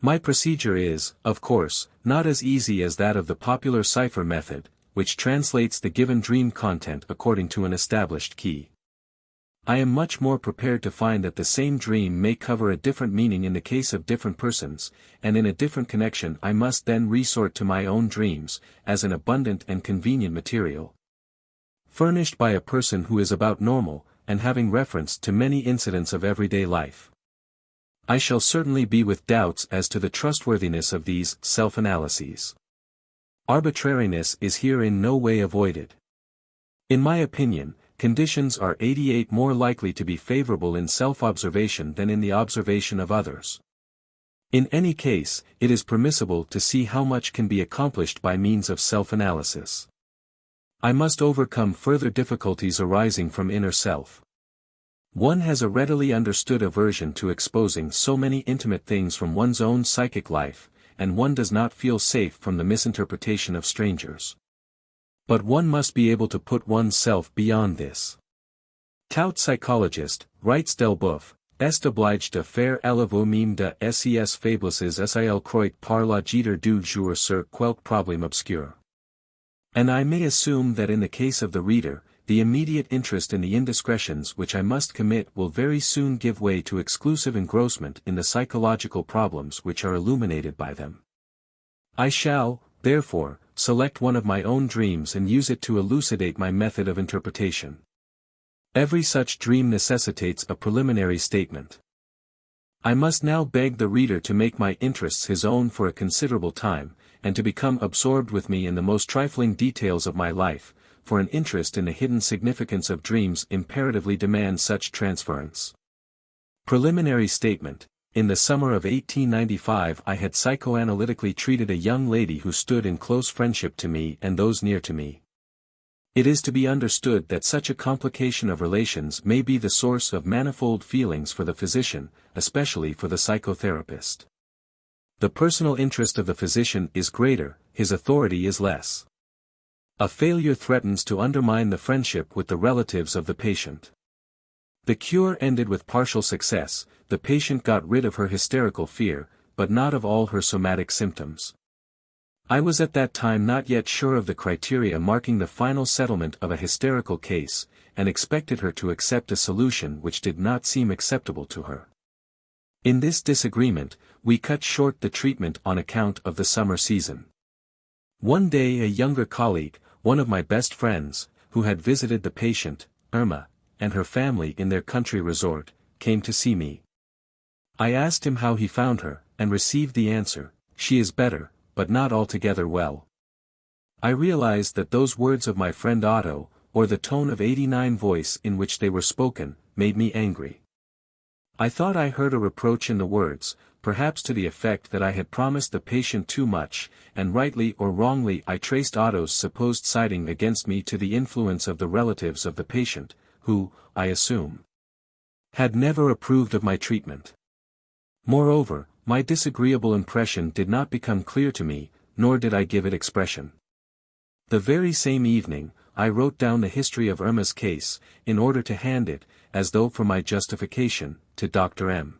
Speaker 1: My procedure is, of course, not as easy as that of the popular cipher method, which translates the given dream content according to an established key. I am much more prepared to find that the same dream may cover a different meaning in the case of different persons, and in a different connection I must then resort to my own dreams, as an abundant and convenient material, furnished by a person who is about normal, and having reference to many incidents of everyday life. I shall certainly be with doubts as to the trustworthiness of these self-analyses. Arbitrariness is here in no way avoided. In my opinion, conditions are 88 more likely to be favorable in self-observation than in the observation of others. In any case, it is permissible to see how much can be accomplished by means of self-analysis. I must overcome further difficulties arising from inner self. One has a readily understood aversion to exposing so many intimate things from one's own psychic life, and one does not feel safe from the misinterpretation of strangers. But one must be able to put one's self beyond this. Tout psychologist, writes Delboeuf, est obligé de faire l'événement de ses faiblesses s'il croit par la jitter du jour sur quelque problème obscur. And I may assume that in the case of the reader, the immediate interest in the indiscretions which I must commit will very soon give way to exclusive engrossment in the psychological problems which are illuminated by them. I shall, therefore, select one of my own dreams and use it to elucidate my method of interpretation. Every such dream necessitates a preliminary statement. I must now beg the reader to make my interests his own for a considerable time, and to become absorbed with me in the most trifling details of my life, for an interest in the hidden significance of dreams imperatively demands such transference. Preliminary statement. In the summer of 1895 I had psychoanalytically treated a young lady who stood in close friendship to me and those near to me. It is to be understood that such a complication of relations may be the source of manifold feelings for the physician, especially for the psychotherapist. The personal interest of the physician is greater, his authority is less. A failure threatens to undermine the friendship with the relatives of the patient. The cure ended with partial success, the patient got rid of her hysterical fear, but not of all her somatic symptoms. I was at that time not yet sure of the criteria marking the final settlement of a hysterical case, and expected her to accept a solution which did not seem acceptable to her. In this disagreement, we cut short the treatment on account of the summer season. One day a younger colleague, one of my best friends, who had visited the patient, Irma, and her family in their country resort, came to see me. I asked him how he found her, and received the answer, "She is better, but not altogether well." I realized that those words of my friend Otto, or the tone of 89 voice in which they were spoken, made me angry. I thought I heard a reproach in the words, perhaps to the effect that I had promised the patient too much, and rightly or wrongly I traced Otto's supposed siding against me to the influence of the relatives of the patient, who, I assume, had never approved of my treatment. Moreover, my disagreeable impression did not become clear to me, nor did I give it expression. The very same evening, I wrote down the history of Irma's case, in order to hand it, as though for my justification, to Dr. M.,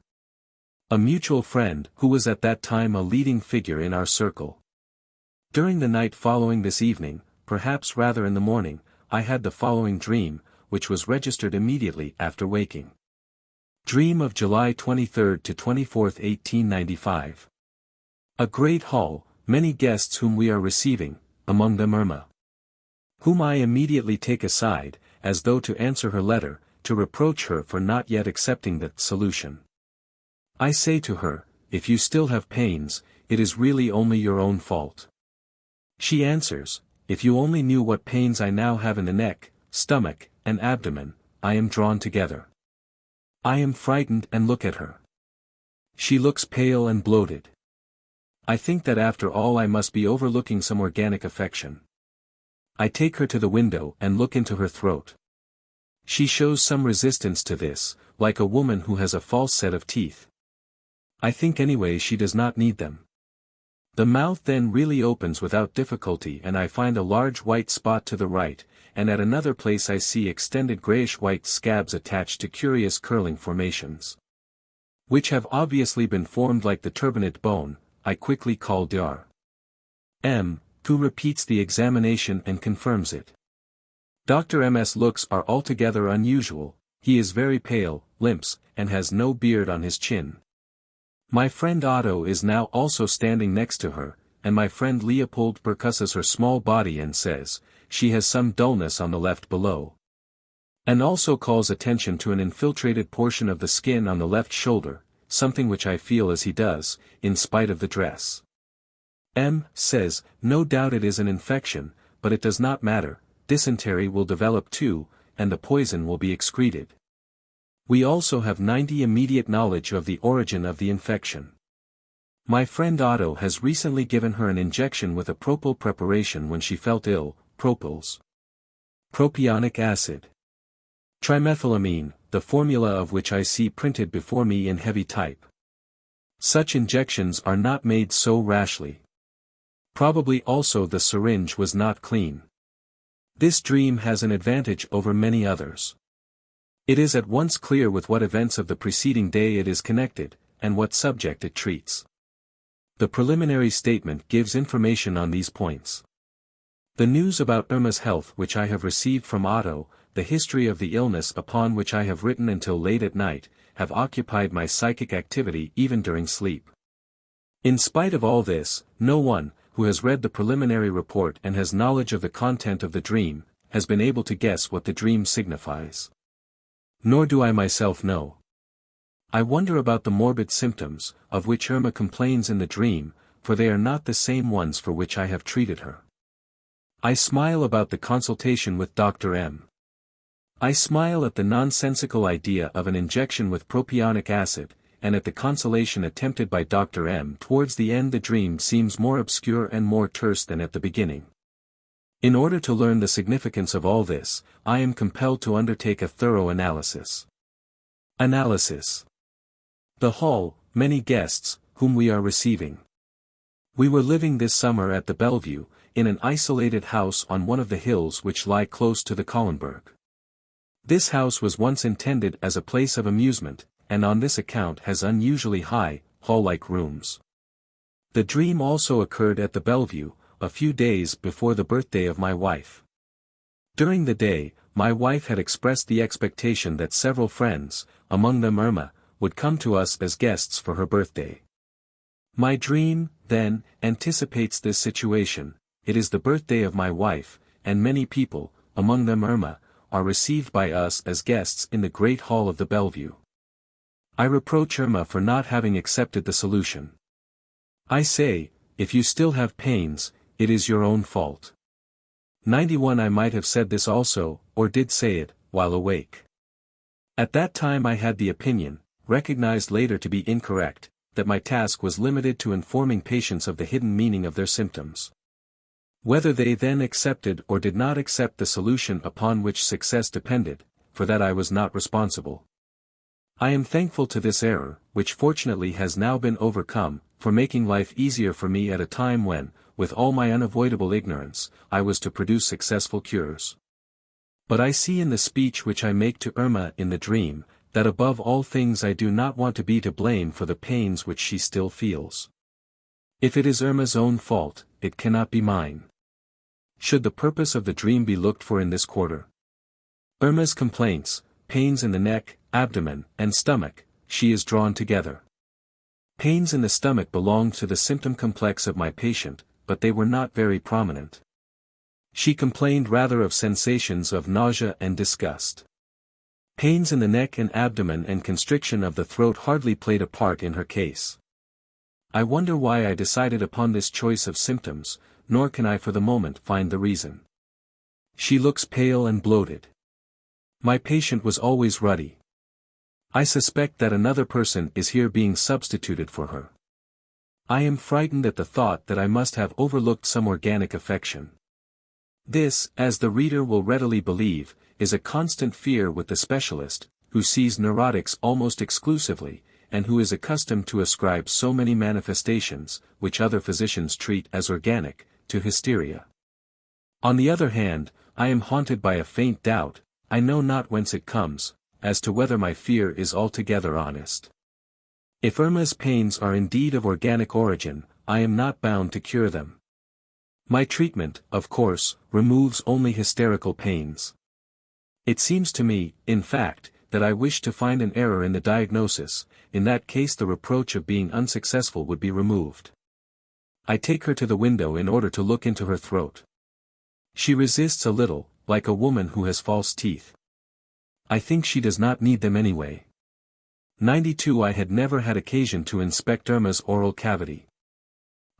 Speaker 1: a mutual friend who was at that time a leading figure in our circle. During the night following this evening, perhaps rather in the morning, I had the following dream, which was registered immediately after waking. Dream of July 23 to 24, 1895. A great hall, many guests whom we are receiving, among them Irma, whom I immediately take aside, as though to answer her letter, to reproach her for not yet accepting the solution. I say to her, "If you still have pains, it is really only your own fault." She answers, "If you only knew what pains I now have in the neck, stomach, and abdomen, I am drawn together." I am frightened and look at her. She looks pale and bloated. I think that after all I must be overlooking some organic affection. I take her to the window and look into her throat. She shows some resistance to this, like a woman who has a false set of teeth. I think anyway she does not need them. The mouth then really opens without difficulty and I find a large white spot to the right, and at another place I see extended grayish-white scabs attached to curious curling formations, which have obviously been formed like the turbinate bone. I quickly call Dr. M., who repeats the examination and confirms it. Dr. M.'s looks are altogether unusual, he is very pale, limps, and has no beard on his chin. My friend Otto is now also standing next to her, and my friend Leopold percusses her small body and says, "She has some dullness on the left below," and also calls attention to an infiltrated portion of the skin on the left shoulder, something which I feel as he does, in spite of the dress. M. says, "No doubt it is an infection, but it does not matter, dysentery will develop too, and the poison will be excreted." We also have 90 immediate knowledge of the origin of the infection. My friend Otto has recently given her an injection with a propyl preparation when she felt ill, propyls, propionic acid, trimethylamine, the formula of which I see printed before me in heavy type. Such injections are not made so rashly. Probably also the syringe was not clean. This dream has an advantage over many others. It is at once clear with what events of the preceding day it is connected, and what subject it treats. The preliminary statement gives information on these points. The news about Irma's health which I have received from Otto, the history of the illness upon which I have written until late at night, have occupied my psychic activity even during sleep. In spite of all this, no one, who has read the preliminary report and has knowledge of the content of the dream, has been able to guess what the dream signifies. Nor do I myself know. I wonder about the morbid symptoms, of which Irma complains in the dream, for they are not the same ones for which I have treated her. I smile about the consultation with Dr. M. I smile at the nonsensical idea of an injection with propionic acid, and at the consolation attempted by Dr. M. Towards the end the dream seems more obscure and more terse than at the beginning. In order to learn the significance of all this, I am compelled to undertake a thorough analysis. Analysis. The hall, many guests, whom we are receiving. We were living this summer at the Bellevue, in an isolated house on one of the hills which lie close to the Kahlenberg. This house was once intended as a place of amusement, and on this account has unusually high, hall-like rooms. The dream also occurred at the Bellevue, a few days before the birthday of my wife. During the day, my wife had expressed the expectation that several friends, among them Irma, would come to us as guests for her birthday. My dream, then, anticipates this situation. It is the birthday of my wife, and many people, among them Irma, are received by us as guests in the great hall of the Bellevue. I reproach Irma for not having accepted the solution. I say, if you still have pains, it is your own fault. 91 I might have said this also, or did say it, while awake. At that time I had the opinion, recognized later to be incorrect, that my task was limited to informing patients of the hidden meaning of their symptoms. Whether they then accepted or did not accept the solution upon which success depended, for that I was not responsible. I am thankful to this error, which fortunately has now been overcome, for making life easier for me at a time when, with all my unavoidable ignorance, I was to produce successful cures. But I see in the speech which I make to Irma in the dream, that above all things I do not want to be to blame for the pains which she still feels. If it is Irma's own fault, it cannot be mine. Should the purpose of the dream be looked for in this quarter? Irma's complaints, pains in the neck, abdomen, and stomach, she is drawn together. Pains in the stomach belonged to the symptom complex of my patient, but they were not very prominent. She complained rather of sensations of nausea and disgust. Pains in the neck and abdomen and constriction of the throat hardly played a part in her case. I wonder why I decided upon this choice of symptoms, nor can I for the moment find the reason. She looks pale and bloated. My patient was always ruddy. I suspect that another person is here being substituted for her. I am frightened at the thought that I must have overlooked some organic affection. This, as the reader will readily believe, is a constant fear with the specialist, who sees neurotics almost exclusively, and who is accustomed to ascribe so many manifestations, which other physicians treat as organic, to hysteria. On the other hand, I am haunted by a faint doubt, I know not whence it comes, as to whether my fear is altogether honest. If Irma's pains are indeed of organic origin, I am not bound to cure them. My treatment, of course, removes only hysterical pains. It seems to me, in fact, that I wish to find an error in the diagnosis. In that case the reproach of being unsuccessful would be removed. I take her to the window in order to look into her throat. She resists a little, like a woman who has false teeth. I think she does not need them anyway. 92 I had never had occasion to inspect Irma's oral cavity.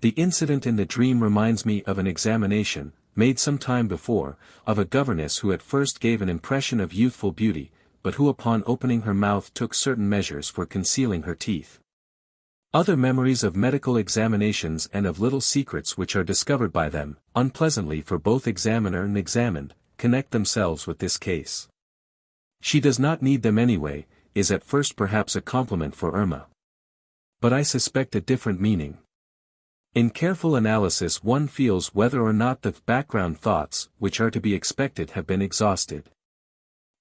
Speaker 1: The incident in the dream reminds me of an examination, made some time before, of a governess who at first gave an impression of youthful beauty, but who upon opening her mouth took certain measures for concealing her teeth. Other memories of medical examinations and of little secrets which are discovered by them, unpleasantly for both examiner and examined, connect themselves with this case. She does not need them anyway, is at first perhaps a compliment for Irma. But I suspect a different meaning. In careful analysis one feels whether or not the background thoughts which are to be expected have been exhausted.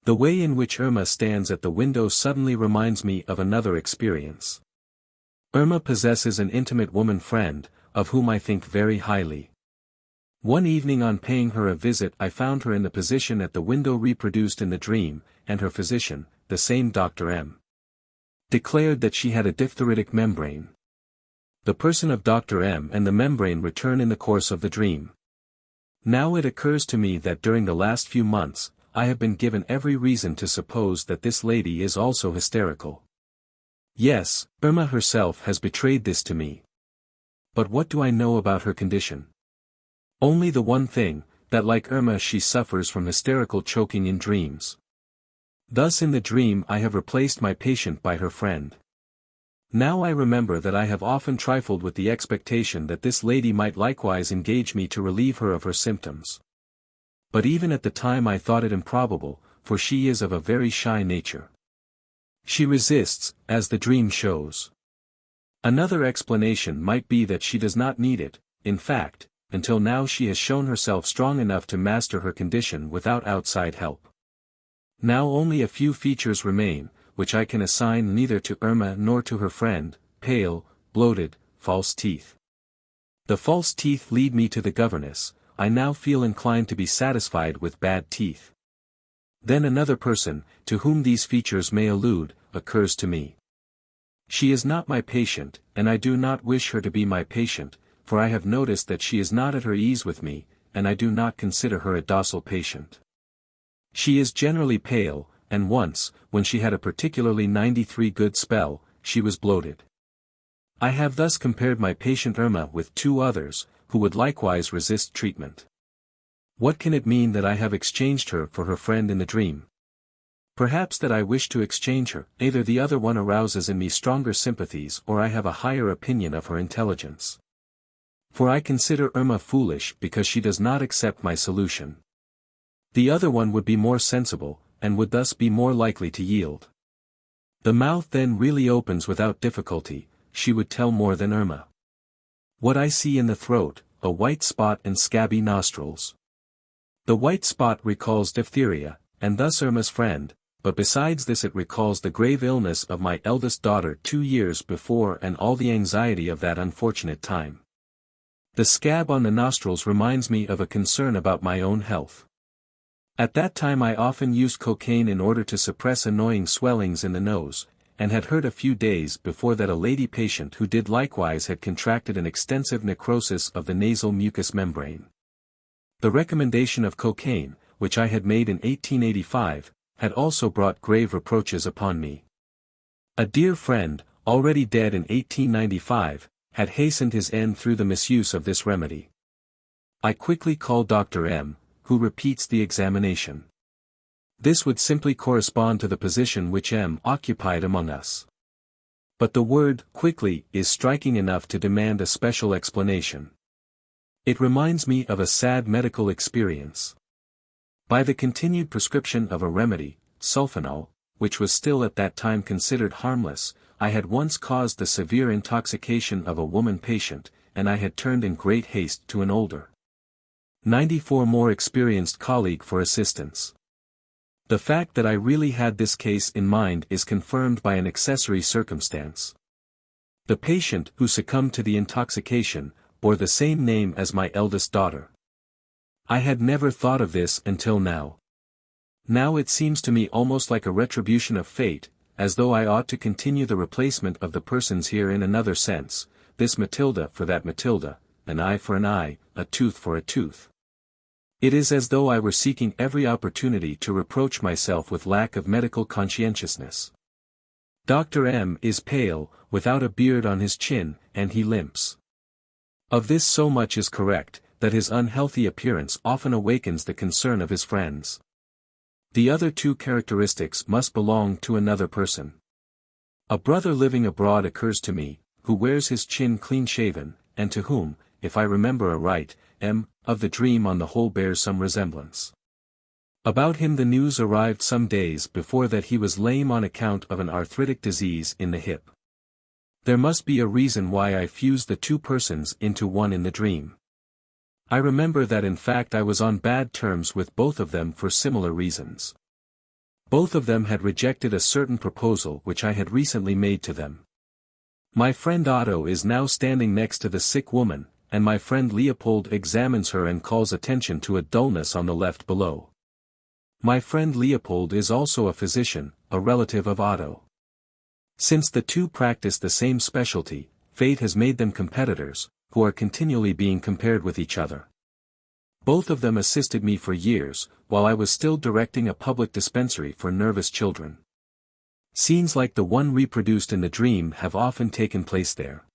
Speaker 1: The way in which Irma stands at the window suddenly reminds me of another experience. Irma possesses an intimate woman friend, of whom I think very highly. One evening on paying her a visit I found her in the position at the window reproduced in the dream, and her physician, the same Dr. M., declared that she had a diphtheritic membrane. The person of Dr. M. and the membrane return in the course of the dream. Now it occurs to me that during the last few months, I have been given every reason to suppose that this lady is also hysterical. Yes, Irma herself has betrayed this to me. But what do I know about her condition? Only the one thing, that like Irma she suffers from hysterical choking in dreams. Thus in the dream I have replaced my patient by her friend. Now I remember that I have often trifled with the expectation that this lady might likewise engage me to relieve her of her symptoms. But even at the time I thought it improbable, for she is of a very shy nature. She resists, as the dream shows. Another explanation might be that she does not need it. In fact, until now she has shown herself strong enough to master her condition without outside help. Now only a few features remain, which I can assign neither to Irma nor to her friend: pale, bloated, false teeth. The false teeth lead me to the governess. I now feel inclined to be satisfied with bad teeth. Then another person, to whom these features may allude, occurs to me. She is not my patient, and I do not wish her to be my patient, for I have noticed that she is not at her ease with me, and I do not consider her a docile patient. She is generally pale, and once, when she had a particularly 93 good spell, she was bloated. I have thus compared my patient Irma with two others, who would likewise resist treatment. What can it mean that I have exchanged her for her friend in the dream? Perhaps that I wish to exchange her. Either the other one arouses in me stronger sympathies or I have a higher opinion of her intelligence. For I consider Irma foolish because she does not accept my solution. The other one would be more sensible, and would thus be more likely to yield. The mouth then really opens without difficulty. She would tell more than Irma. What I see in the throat, a white spot and scabby nostrils. The white spot recalls diphtheria, and thus Irma's friend, but besides this it recalls the grave illness of my eldest daughter 2 years before and all the anxiety of that unfortunate time. The scab on the nostrils reminds me of a concern about my own health. At that time I often used cocaine in order to suppress annoying swellings in the nose, and had heard a few days before that a lady patient who did likewise had contracted an extensive necrosis of the nasal mucous membrane. The recommendation of cocaine, which I had made in 1885, had also brought grave reproaches upon me. A dear friend, already dead in 1895, had hastened his end through the misuse of this remedy. I quickly call Dr. M, who repeats the examination. This would simply correspond to the position which M occupied among us. But the word quickly is striking enough to demand a special explanation. It reminds me of a sad medical experience. By the continued prescription of a remedy, sulfonal, which was still at that time considered harmless, I had once caused the severe intoxication of a woman patient, and I had turned in great haste to an older, 94 more experienced colleague for assistance. The fact that I really had this case in mind is confirmed by an accessory circumstance. The patient who succumbed to the intoxication bore the same name as my eldest daughter. I had never thought of this until now. Now it seems to me almost like a retribution of fate, as though I ought to continue the replacement of the persons here in another sense, this Matilda for that Matilda, an eye for an eye, a tooth for a tooth. It is as though I were seeking every opportunity to reproach myself with lack of medical conscientiousness. Dr. M is pale, without a beard on his chin, and he limps. Of this so much is correct, that his unhealthy appearance often awakens the concern of his friends. The other two characteristics must belong to another person. A brother living abroad occurs to me, who wears his chin clean-shaven, and to whom, if I remember aright, M, of the dream on the whole bears some resemblance. About him the news arrived some days before that he was lame on account of an arthritic disease in the hip. There must be a reason why I fused the two persons into one in the dream. I remember that in fact I was on bad terms with both of them for similar reasons. Both of them had rejected a certain proposal which I had recently made to them. My friend Otto is now standing next to the sick woman, and my friend Leopold examines her and calls attention to a dullness on the left below. My friend Leopold is also a physician, a relative of Otto. Since the two practice the same specialty, fate has made them competitors, who are continually being compared with each other. Both of them assisted me for years, while I was still directing a public dispensary for nervous children. Scenes like the one reproduced in the dream have often taken place there.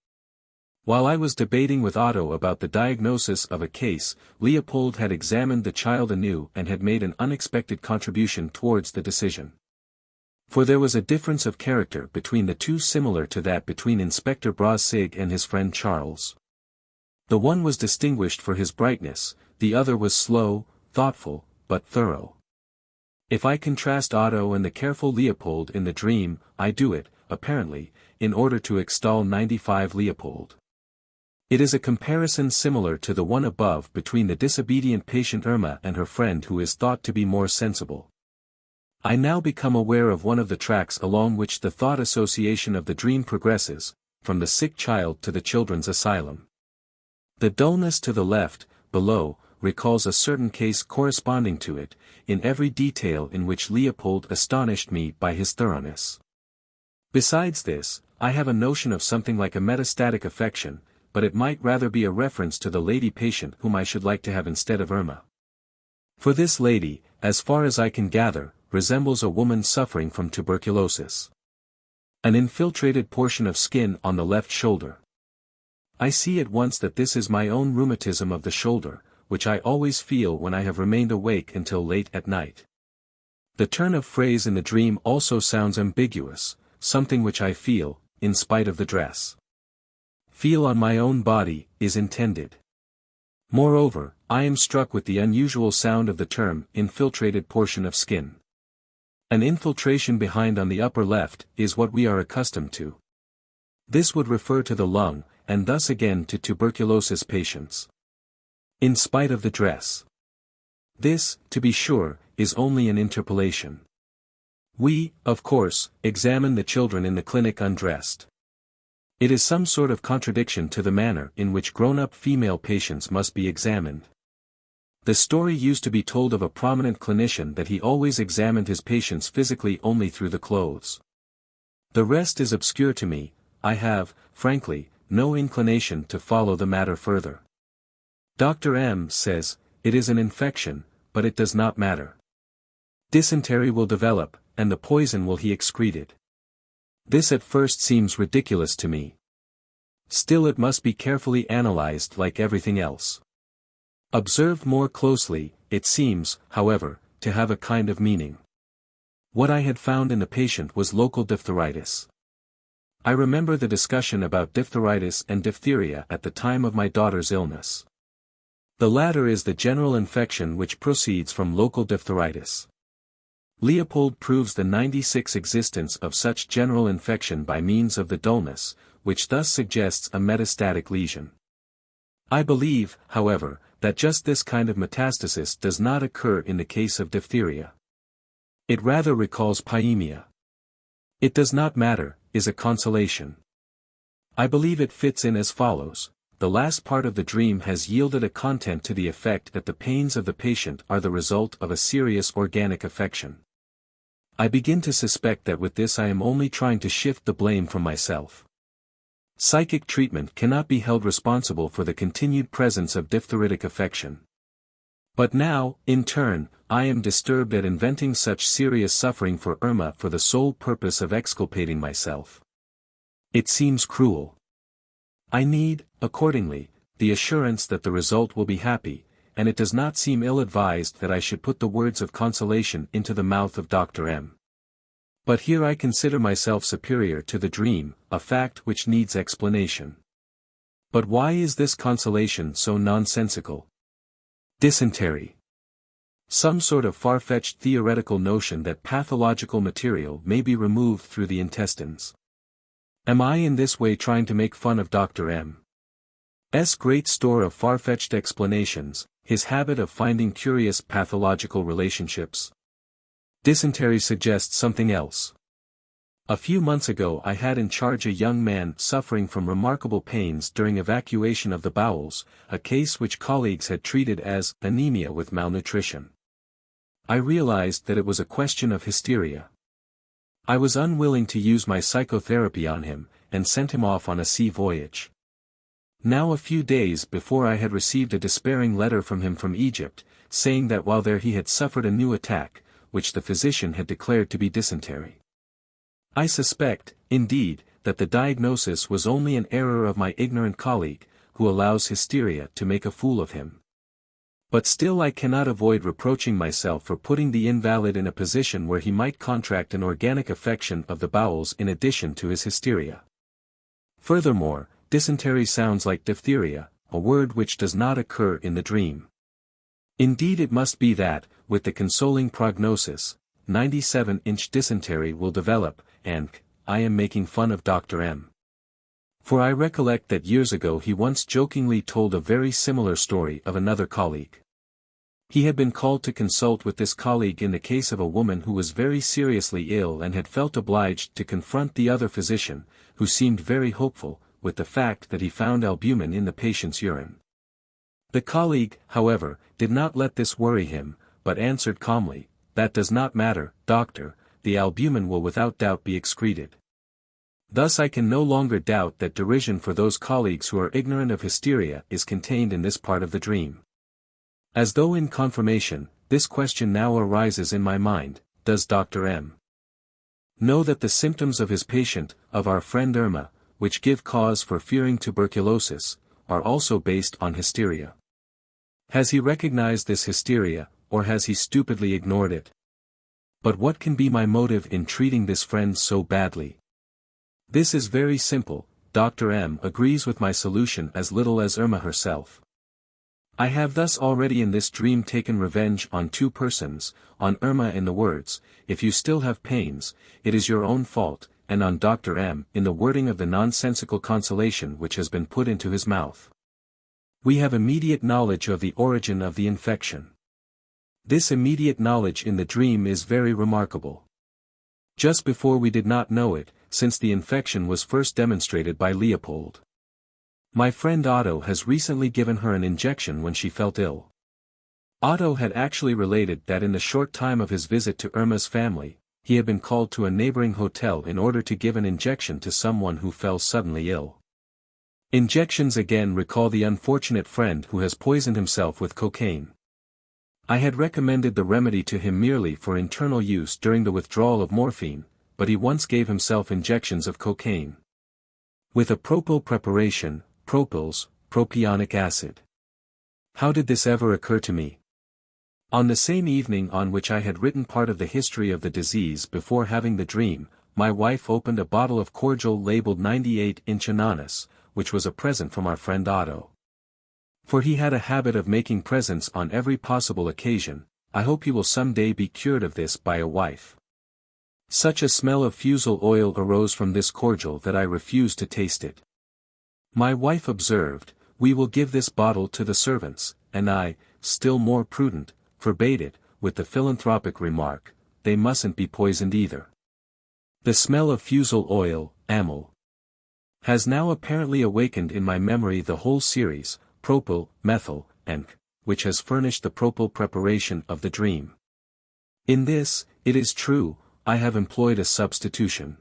Speaker 1: While I was debating with Otto about the diagnosis of a case, Leopold had examined the child anew and had made an unexpected contribution towards the decision. For there was a difference of character between the two similar to that between Inspector Brazig and his friend Charles. The one was distinguished for his brightness, the other was slow, thoughtful, but thorough. If I contrast Otto and the careful Leopold in the dream, I do it, apparently, in order to extol 95 Leopold. It is a comparison similar to the one above between the disobedient patient Irma and her friend who is thought to be more sensible. I now become aware of one of the tracks along which the thought association of the dream progresses, from the sick child to the children's asylum. The dullness to the left, below, recalls a certain case corresponding to it, in every detail in which Leopold astonished me by his thoroughness. Besides this, I have a notion of something like a metastatic affection, but it might rather be a reference to the lady patient whom I should like to have instead of Irma. For this lady, as far as I can gather, resembles a woman suffering from tuberculosis. An infiltrated portion of skin on the left shoulder. I see at once that this is my own rheumatism of the shoulder, which I always feel when I have remained awake until late at night. The turn of phrase in the dream also sounds ambiguous, something which I feel, in spite of the dress. Feel on my own body, is intended. Moreover, I am struck with the unusual sound of the term, infiltrated portion of skin. An infiltration behind on the upper left, is what we are accustomed to. This would refer to the lung, and thus again to tuberculosis patients. In spite of the dress. This, to be sure, is only an interpolation. We, of course, examine the children in the clinic undressed. It is some sort of contradiction to the manner in which grown-up female patients must be examined. The story used to be told of a prominent clinician that he always examined his patients physically only through the clothes. The rest is obscure to me. I have, frankly, no inclination to follow the matter further. Dr. M says, it is an infection, but it does not matter. Dysentery will develop, and the poison will be excreted. This at first seems ridiculous to me. Still it must be carefully analyzed like everything else. Observed more closely, it seems, however, to have a kind of meaning. What I had found in the patient was local diphtheritis. I remember the discussion about diphtheritis and diphtheria at the time of my daughter's illness. The latter is the general infection which proceeds from local diphtheritis. Leopold proves the 96 existence of such general infection by means of the dullness, which thus suggests a metastatic lesion. I believe, however, that just this kind of metastasis does not occur in the case of diphtheria. It rather recalls pyemia. It does not matter, is a consolation. I believe it fits in as follows. The last part of the dream has yielded a content to the effect that the pains of the patient are the result of a serious organic affection. I begin to suspect that with this I am only trying to shift the blame from myself. Psychic treatment cannot be held responsible for the continued presence of diphtheritic affection. But now, in turn, I am disturbed at inventing such serious suffering for Irma for the sole purpose of exculpating myself. It seems cruel. I need, accordingly, the assurance that the result will be happy, and it does not seem ill-advised that I should put the words of consolation into the mouth of Dr. M. But here I consider myself superior to the dream, a fact which needs explanation. But why is this consolation so nonsensical? Dysentery. Some sort of far-fetched theoretical notion that pathological material may be removed through the intestines. Am I in this way trying to make fun of Dr. M.'s great store of far-fetched explanations, his habit of finding curious pathological relationships? Dysentery suggests something else. A few months ago I had in charge a young man suffering from remarkable pains during evacuation of the bowels, a case which colleagues had treated as anemia with malnutrition. I realized that it was a question of hysteria. I was unwilling to use my psychotherapy on him, and sent him off on a sea voyage. Now a few days before I had received a despairing letter from him from Egypt, saying that while there he had suffered a new attack, which the physician had declared to be dysentery. I suspect, indeed, that the diagnosis was only an error of my ignorant colleague, who allows hysteria to make a fool of him. But still I cannot avoid reproaching myself for putting the invalid in a position where he might contract an organic affection of the bowels in addition to his hysteria. Furthermore, dysentery sounds like diphtheria, a word which does not occur in the dream. Indeed it must be that, with the consoling prognosis, 97-inch dysentery will develop, and, I am making fun of Dr. M. For I recollect that years ago he once jokingly told a very similar story of another colleague. He had been called to consult with this colleague in the case of a woman who was very seriously ill and had felt obliged to confront the other physician, who seemed very hopeful, with the fact that he found albumin in the patient's urine. The colleague, however, did not let this worry him, but answered calmly, "That does not matter, doctor, the albumin will without doubt be excreted." Thus I can no longer doubt that derision for those colleagues who are ignorant of hysteria is contained in this part of the dream. As though in confirmation, this question now arises in my mind: does Dr. M. know that the symptoms of his patient, of our friend Irma, which give cause for fearing tuberculosis, are also based on hysteria? Has he recognized this hysteria, or has he stupidly ignored it? But what can be my motive in treating this friend so badly? This is very simple. Dr. M. agrees with my solution as little as Irma herself. I have thus already in this dream taken revenge on two persons, on Irma in the words, "If you still have pains, it is your own fault," and on Dr. M. in the wording of the nonsensical consolation which has been put into his mouth. We have immediate knowledge of the origin of the infection. This immediate knowledge in the dream is very remarkable. Just before we did not know it, since the infection was first demonstrated by Leopold. My friend Otto has recently given her an injection when she felt ill. Otto had actually related that in the short time of his visit to Irma's family, he had been called to a neighboring hotel in order to give an injection to someone who fell suddenly ill. Injections again recall the unfortunate friend who has poisoned himself with cocaine. I had recommended the remedy to him merely for internal use during the withdrawal of morphine, but he once gave himself injections of cocaine. With a propyl preparation, propyls, propionic acid. How did this ever occur to me? On the same evening on which I had written part of the history of the disease before having the dream, my wife opened a bottle of cordial labeled 98-inch ananas, which was a present from our friend Otto. For he had a habit of making presents on every possible occasion. I hope he will some day be cured of this by a wife. Such a smell of fusel oil arose from this cordial that I refused to taste it. My wife observed, "We will give this bottle to the servants," and I, still more prudent, forbade it, with the philanthropic remark, "They mustn't be poisoned either." The smell of fusel oil, amyl, has now apparently awakened in my memory the whole series, propyl, methyl, and which has furnished the propyl preparation of the dream. In this, it is true, I have employed a substitution.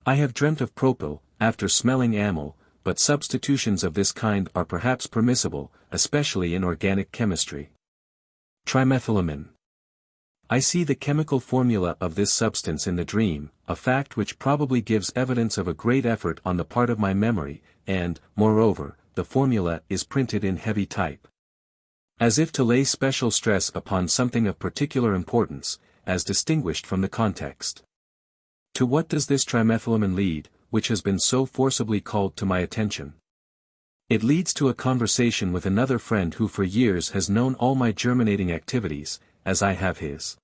Speaker 1: I have dreamt of propyl, after smelling amyl, but substitutions of this kind are perhaps permissible, especially in organic chemistry. Trimethylamine. I see the chemical formula of this substance in the dream, a fact which probably gives evidence of a great effort on the part of my memory, and, moreover, the formula is printed in heavy type. As if to lay special stress upon something of particular importance, as distinguished from the context. To what does this trimethylamine lead, which has been so forcibly called to my attention? It leads to a conversation with another friend who for years has known all my germinating activities, as I have his.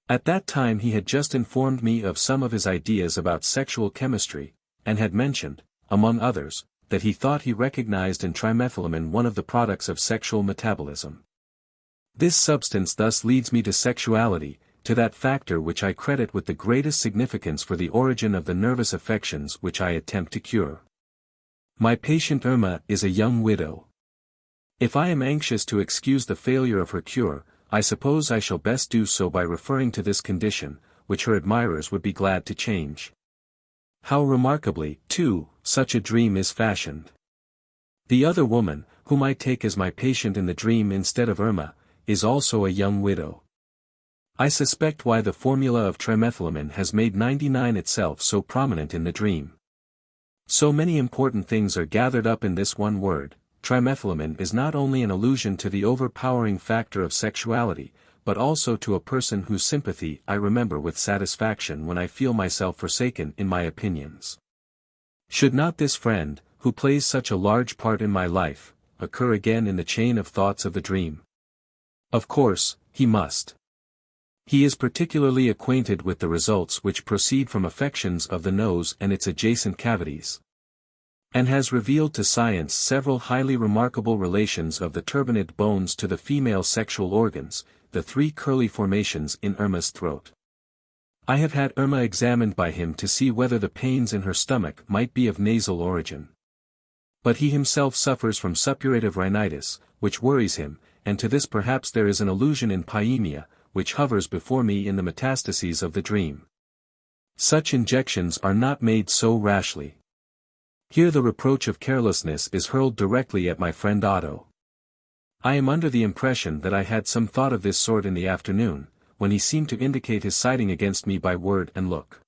Speaker 1: At that time he had just informed me of some of his ideas about sexual chemistry, and had mentioned, among others, that he thought he recognized in trimethylamine one of the products of sexual metabolism. This substance thus leads me to sexuality, to that factor which I credit with the greatest significance for the origin of the nervous affections which I attempt to cure. My patient Irma is a young widow. If I am anxious to excuse the failure of her cure, I suppose I shall best do so by referring to this condition, which her admirers would be glad to change. How remarkably, too, such a dream is fashioned. The other woman, whom I take as my patient in the dream instead of Irma, is also a young widow. I suspect why the formula of trimethylamine has made 99 itself so prominent in the dream. So many important things are gathered up in this one word. Trimethylamine is not only an allusion to the overpowering factor of sexuality, but also to a person whose sympathy I remember with satisfaction when I feel myself forsaken in my opinions. Should not this friend, who plays such a large part in my life, occur again in the chain of thoughts of the dream? Of course, he must. He is particularly acquainted with the results which proceed from affections of the nose and its adjacent cavities, and has revealed to science several highly remarkable relations of the turbinate bones to the female sexual organs, the three curly formations in Irma's throat. I have had Irma examined by him to see whether the pains in her stomach might be of nasal origin. But he himself suffers from suppurative rhinitis, which worries him, and to this perhaps there is an allusion in pyemia, which hovers before me in the metastases of the dream. Such injections are not made so rashly. Here the reproach of carelessness is hurled directly at my friend Otto. I am under the impression that I had some thought of this sort in the afternoon, when he seemed to indicate his siding against me by word and look.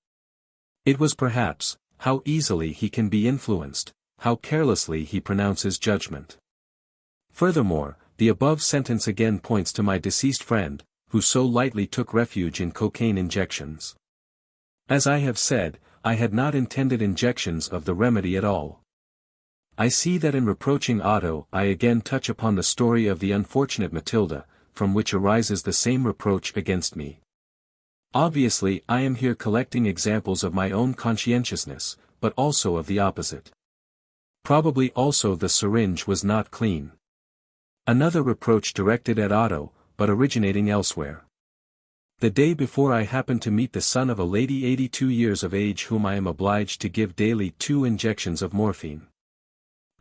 Speaker 1: It was perhaps, how easily he can be influenced, how carelessly he pronounces judgment. Furthermore, the above sentence again points to my deceased friend, who so lightly took refuge in cocaine injections. As I have said, I had not intended injections of the remedy at all. I see that in reproaching Otto I again touch upon the story of the unfortunate Matilda, from which arises the same reproach against me. Obviously I am here collecting examples of my own conscientiousness, but also of the opposite. Probably also the syringe was not clean. Another reproach directed at Otto, but originating elsewhere. The day before I happened to meet the son of a lady 82 years of age whom I am obliged to give daily 2 injections of morphine.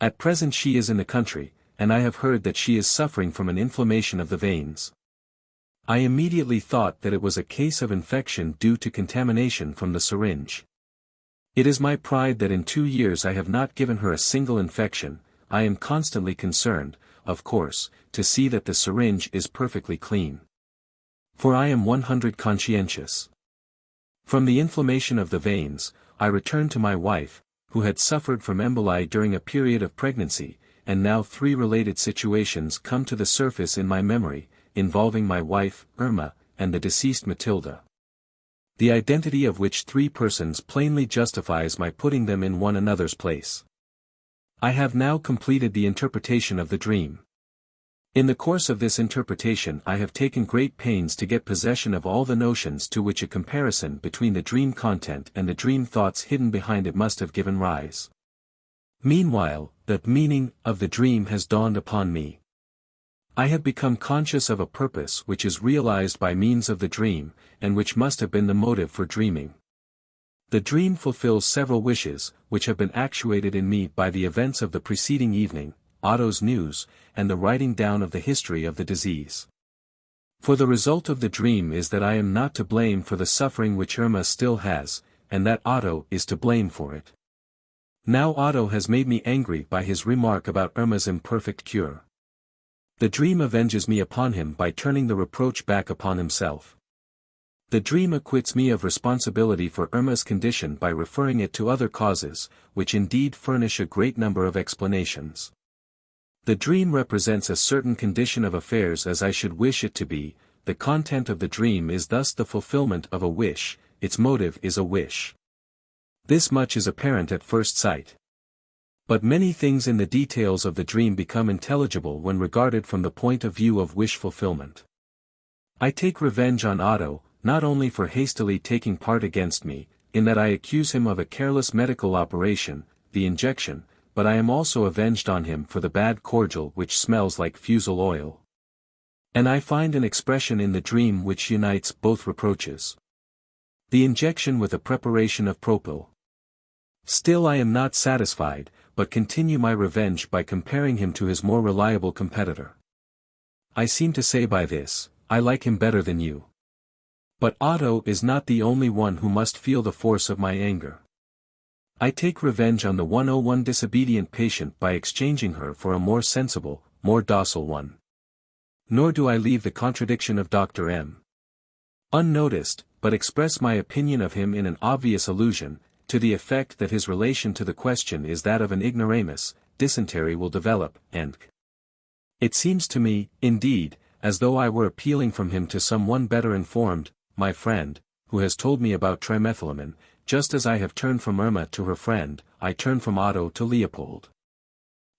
Speaker 1: At present she is in the country, and I have heard that she is suffering from an inflammation of the veins. I immediately thought that it was a case of infection due to contamination from the syringe. It is my pride that in 2 years I have not given her a single infection. I am constantly concerned, of course, to see that the syringe is perfectly clean. For I am 100% conscientious. From the inflammation of the veins, I returned to my wife, who had suffered from emboli during a period of pregnancy, and now 3 related situations come to the surface in my memory, involving my wife, Irma, and the deceased Matilda. The identity of which 3 persons plainly justifies my putting them in one another's place. I have now completed the interpretation of the dream. In the course of this interpretation I have taken great pains to get possession of all the notions to which a comparison between the dream content and the dream thoughts hidden behind it must have given rise. Meanwhile, the meaning of the dream has dawned upon me. I have become conscious of a purpose which is realized by means of the dream, and which must have been the motive for dreaming. The dream fulfills several wishes, which have been actuated in me by the events of the preceding evening, Otto's news, and the writing down of the history of the disease. For the result of the dream is that I am not to blame for the suffering which Irma still has, and that Otto is to blame for it. Now Otto has made me angry by his remark about Irma's imperfect cure. The dream avenges me upon him by turning the reproach back upon himself. The dream acquits me of responsibility for Irma's condition by referring it to other causes, which indeed furnish a great number of explanations. The dream represents a certain condition of affairs as I should wish it to be. The content of the dream is thus the fulfillment of a wish, its motive is a wish. This much is apparent at first sight. But many things in the details of the dream become intelligible when regarded from the point of view of wish fulfillment. I take revenge on Otto, not only for hastily taking part against me, in that I accuse him of a careless medical operation, the injection, but I am also avenged on him for the bad cordial which smells like fusel oil. And I find an expression in the dream which unites both reproaches. The injection with a preparation of propyl. Still I am not satisfied, but continue my revenge by comparing him to his more reliable competitor. I seem to say by this, I like him better than you. But Otto is not the only one who must feel the force of my anger. I take revenge on the 101 disobedient patient by exchanging her for a more sensible, more docile one. Nor do I leave the contradiction of Dr. M. unnoticed, but express my opinion of him in an obvious allusion, to the effect that his relation to the question is that of an ignoramus, dysentery will develop, and it seems to me, indeed, as though I were appealing from him to some one better informed, my friend, who has told me about trimethylamine, just as I have turned from Irma to her friend, I turn from Otto to Leopold.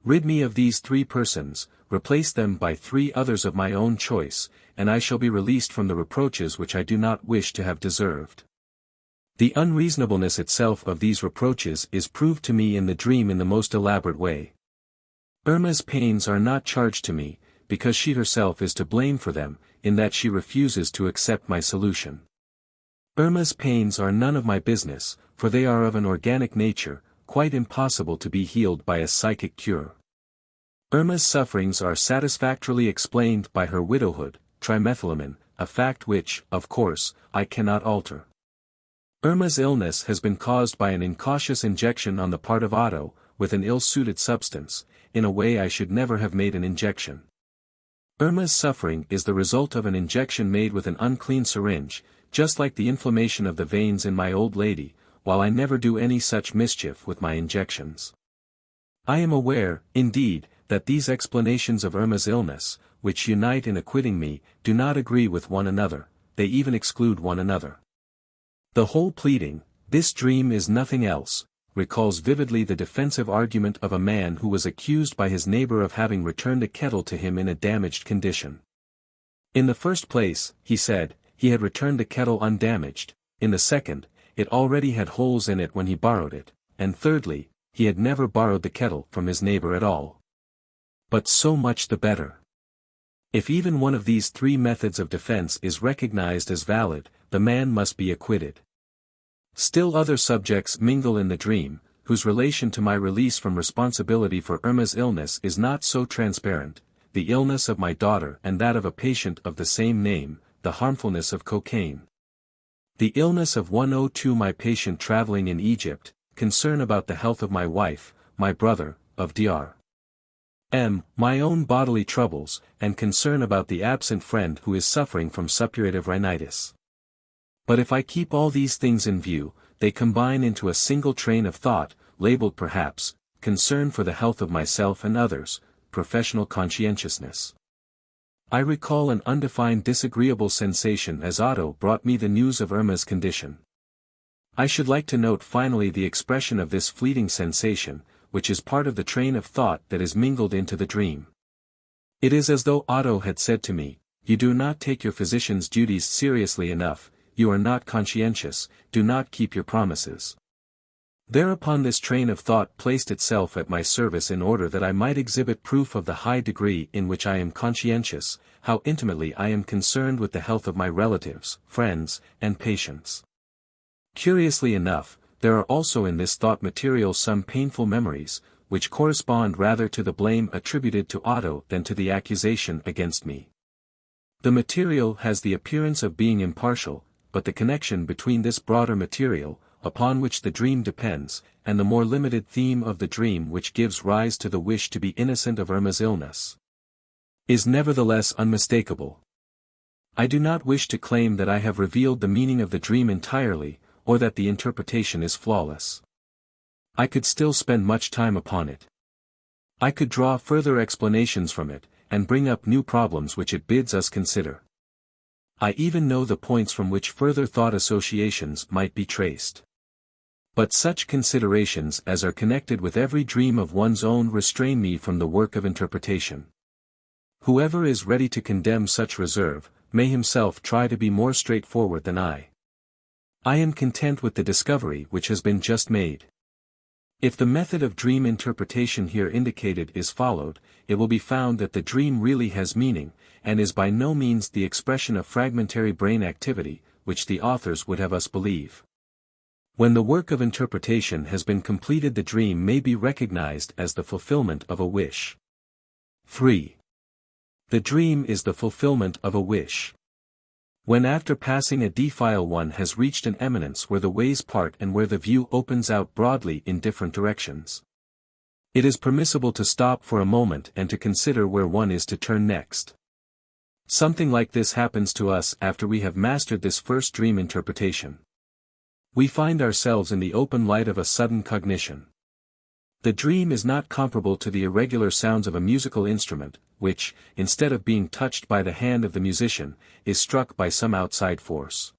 Speaker 1: Rid me of these 3 persons, replace them by 3 others of my own choice, and I shall be released from the reproaches which I do not wish to have deserved. The unreasonableness itself of these reproaches is proved to me in the dream in the most elaborate way. Irma's pains are not charged to me, because she herself is to blame for them, in that she refuses to accept my solution. Irma's pains are none of my business, for they are of an organic nature, quite impossible to be healed by a psychic cure. Irma's sufferings are satisfactorily explained by her widowhood, trimethylamine, a fact which, of course, I cannot alter. Irma's illness has been caused by an incautious injection on the part of Otto, with an ill-suited substance, in a way I should never have made an injection. Irma's suffering is the result of an injection made with an unclean syringe, just like the inflammation of the veins in my old lady, while I never do any such mischief with my injections. I am aware, indeed, that these explanations of Irma's illness, which unite in acquitting me, do not agree with one another, they even exclude one another. The whole pleading, "This dream is nothing else," recalls vividly the defensive argument of a man who was accused by his neighbor of having returned a kettle to him in a damaged condition. In the first place, he said, he had returned the kettle undamaged; in the second, it already had holes in it when he borrowed it; and thirdly, he had never borrowed the kettle from his neighbor at all. But so much the better. If even one of these 3 methods of defense is recognized as valid, the man must be acquitted. Still other subjects mingle in the dream, whose relation to my release from responsibility for Irma's illness is not so transparent: the illness of my daughter and that of a patient of the same name, the harmfulness of cocaine. The illness of 102 my patient traveling in Egypt, concern about the health of my wife, my brother, of Dr. M., my own bodily troubles, and concern about the absent friend who is suffering from suppurative rhinitis. But if I keep all these things in view, they combine into a single train of thought, labeled perhaps, concern for the health of myself and others, professional conscientiousness. I recall an undefined disagreeable sensation as Otto brought me the news of Irma's condition. I should like to note finally the expression of this fleeting sensation, which is part of the train of thought that is mingled into the dream. It is as though Otto had said to me, "You do not take your physician's duties seriously enough, you are not conscientious, do not keep your promises." Thereupon this train of thought placed itself at my service in order that I might exhibit proof of the high degree in which I am conscientious, how intimately I am concerned with the health of my relatives, friends, and patients. Curiously enough, there are also in this thought material some painful memories, which correspond rather to the blame attributed to Otto than to the accusation against me. The material has the appearance of being impartial, but the connection between this broader material, upon which the dream depends, and the more limited theme of the dream which gives rise to the wish to be innocent of Irma's illness, is nevertheless unmistakable. I do not wish to claim that I have revealed the meaning of the dream entirely, or that the interpretation is flawless. I could still spend much time upon it. I could draw further explanations from it, and bring up new problems which it bids us consider. I even know the points from which further thought associations might be traced. But such considerations as are connected with every dream of one's own restrain me from the work of interpretation. Whoever is ready to condemn such reserve, may himself try to be more straightforward than I. I am content with the discovery which has been just made. If the method of dream interpretation here indicated is followed, it will be found that the dream really has meaning, and is by no means the expression of fragmentary brain activity, which the authors would have us believe. When the work of interpretation has been completed, the dream may be recognized as the fulfillment of a wish. 3. The dream is the fulfillment of a wish. When after passing a defile one has reached an eminence where the ways part and where the view opens out broadly in different directions, it is permissible to stop for a moment and to consider where one is to turn next. Something like this happens to us after we have mastered this first dream interpretation. We find ourselves in the open light of a sudden cognition. The dream is not comparable to the irregular sounds of a musical instrument, which, instead of being touched by the hand of the musician, is struck by some outside force.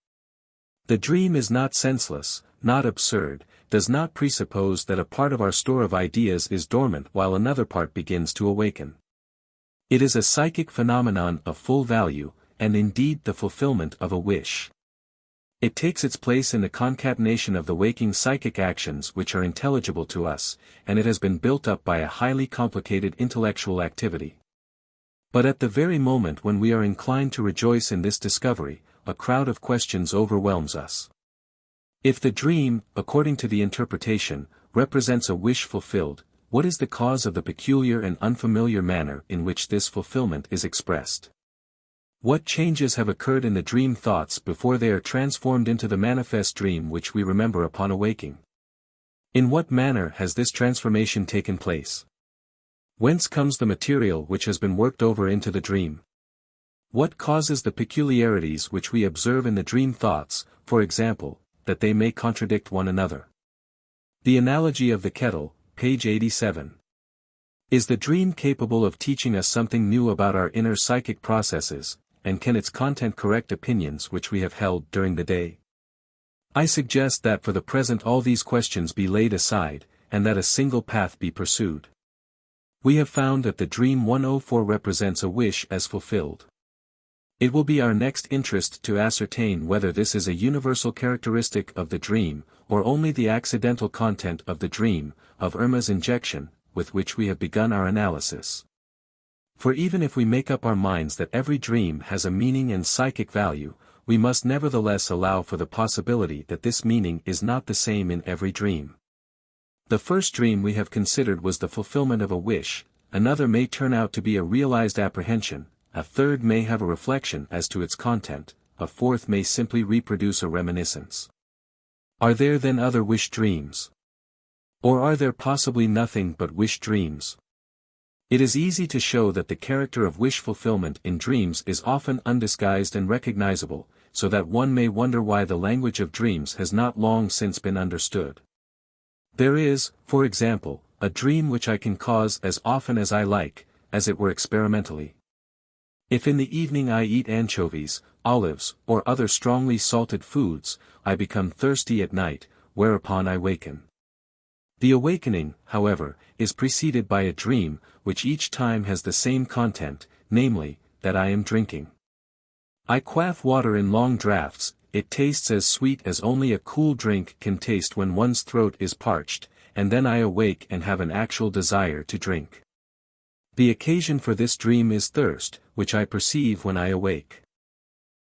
Speaker 1: The dream is not senseless, not absurd, does not presuppose that a part of our store of ideas is dormant while another part begins to awaken. It is a psychic phenomenon of full value, and indeed the fulfillment of a wish. It takes its place in the concatenation of the waking psychic actions which are intelligible to us, and it has been built up by a highly complicated intellectual activity. But at the very moment when we are inclined to rejoice in this discovery, a crowd of questions overwhelms us. If the dream, according to the interpretation, represents a wish fulfilled, what is the cause of the peculiar and unfamiliar manner in which this fulfillment is expressed? What changes have occurred in the dream thoughts before they are transformed into the manifest dream which we remember upon awaking? In what manner has this transformation taken place? Whence comes the material which has been worked over into the dream? What causes the peculiarities which we observe in the dream thoughts, for example, that they may contradict one another? The analogy of the kettle, page 87. Is the dream capable of teaching us something new about our inner psychic processes, and can its content correct opinions which we have held during the day? I suggest that for the present all these questions be laid aside, and that a single path be pursued. We have found that the dream 104 represents a wish as fulfilled. It will be our next interest to ascertain whether this is a universal characteristic of the dream, or only the accidental content of the dream, of Irma's injection, with which we have begun our analysis. For even if we make up our minds that every dream has a meaning and psychic value, we must nevertheless allow for the possibility that this meaning is not the same in every dream. The first dream we have considered was the fulfillment of a wish, another may turn out to be a realized apprehension, a third may have a reflection as to its content, a fourth may simply reproduce a reminiscence. Are there then other wish dreams? Or are there possibly nothing but wish dreams? It is easy to show that the character of wish fulfillment in dreams is often undisguised and recognizable, so that one may wonder why the language of dreams has not long since been understood. There is, for example, a dream which I can cause as often as I like, as it were experimentally. If in the evening I eat anchovies, olives, or other strongly salted foods, I become thirsty at night, whereupon I waken. The awakening, however, is preceded by a dream, which each time has the same content, namely, that I am drinking. I quaff water in long draughts, it tastes as sweet as only a cool drink can taste when one's throat is parched, and then I awake and have an actual desire to drink. The occasion for this dream is thirst, which I perceive when I awake.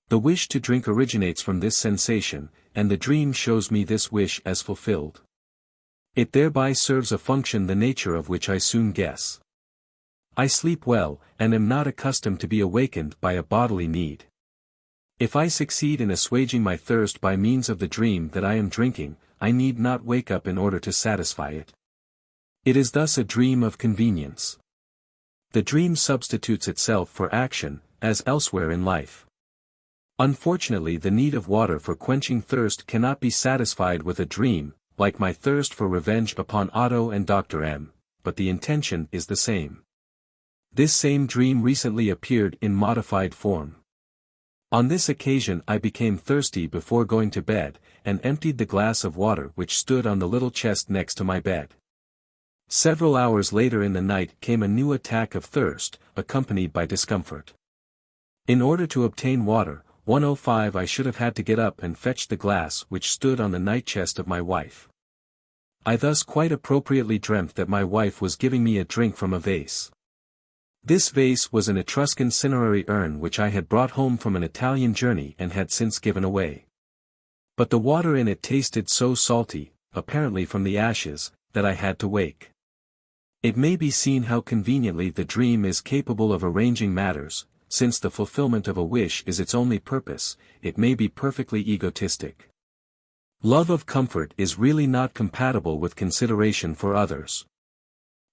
Speaker 1: The wish to drink originates from this sensation, and the dream shows me this wish as fulfilled. It thereby serves a function the nature of which I soon guess. I sleep well, and am not accustomed to be awakened by a bodily need. If I succeed in assuaging my thirst by means of the dream that I am drinking, I need not wake up in order to satisfy it. It is thus a dream of convenience. The dream substitutes itself for action, as elsewhere in life. Unfortunately, the need of water for quenching thirst cannot be satisfied with a dream, like my thirst for revenge upon Otto and Dr. M, but the intention is the same. This same dream recently appeared in modified form. On this occasion I became thirsty before going to bed, and emptied the glass of water which stood on the little chest next to my bed. Several hours later in the night came a new attack of thirst, accompanied by discomfort. In order to obtain water, 105 I should have had to get up and fetch the glass which stood on the night chest of my wife. I thus quite appropriately dreamt that my wife was giving me a drink from a vase. This vase was an Etruscan cinerary urn which I had brought home from an Italian journey and had since given away. But the water in it tasted so salty, apparently from the ashes, that I had to wake. It may be seen how conveniently the dream is capable of arranging matters. Since the fulfillment of a wish is its only purpose, it may be perfectly egotistic. Love of comfort is really not compatible with consideration for others.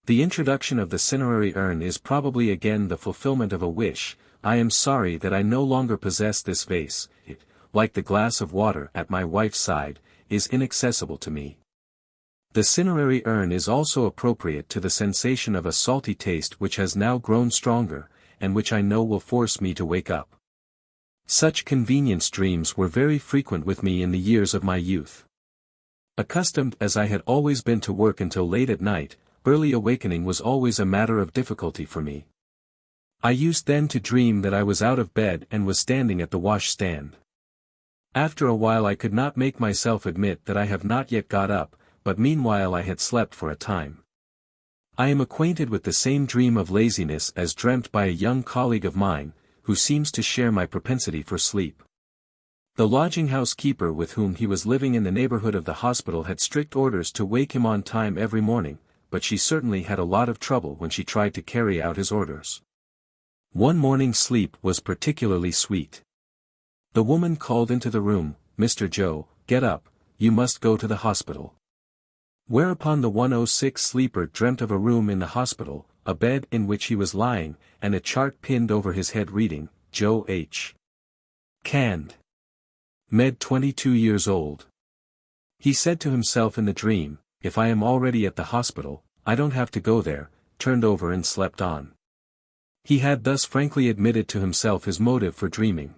Speaker 1: The introduction of the cinerary urn is probably again the fulfillment of a wish. I am sorry that I no longer possess this vase. It, like the glass of water at my wife's side, is inaccessible to me. The cinerary urn is also appropriate to the sensation of a salty taste which has now grown stronger, and which I know will force me to wake up. Such convenience dreams were very frequent with me in the years of my youth. Accustomed as I had always been to work until late at night, early awakening was always a matter of difficulty for me. I used then to dream that I was out of bed and was standing at the wash-stand. After a while I could not make myself admit that I have not yet got up, but meanwhile I had slept for a time. I am acquainted with the same dream of laziness as dreamt by a young colleague of mine, who seems to share my propensity for sleep. The lodging-house keeper with whom he was living in the neighborhood of the hospital had strict orders to wake him on time every morning, but she certainly had a lot of trouble when she tried to carry out his orders. One morning sleep was particularly sweet. The woman called into the room, "Mr. Joe, get up, you must go to the hospital." Whereupon the 106 sleeper dreamt of a room in the hospital, a bed in which he was lying, and a chart pinned over his head reading, Joe H. Cand. Med 22 years old. He said to himself in the dream, "If I am already at the hospital, I don't have to go there," turned over and slept on. He had thus frankly admitted to himself his motive for dreaming.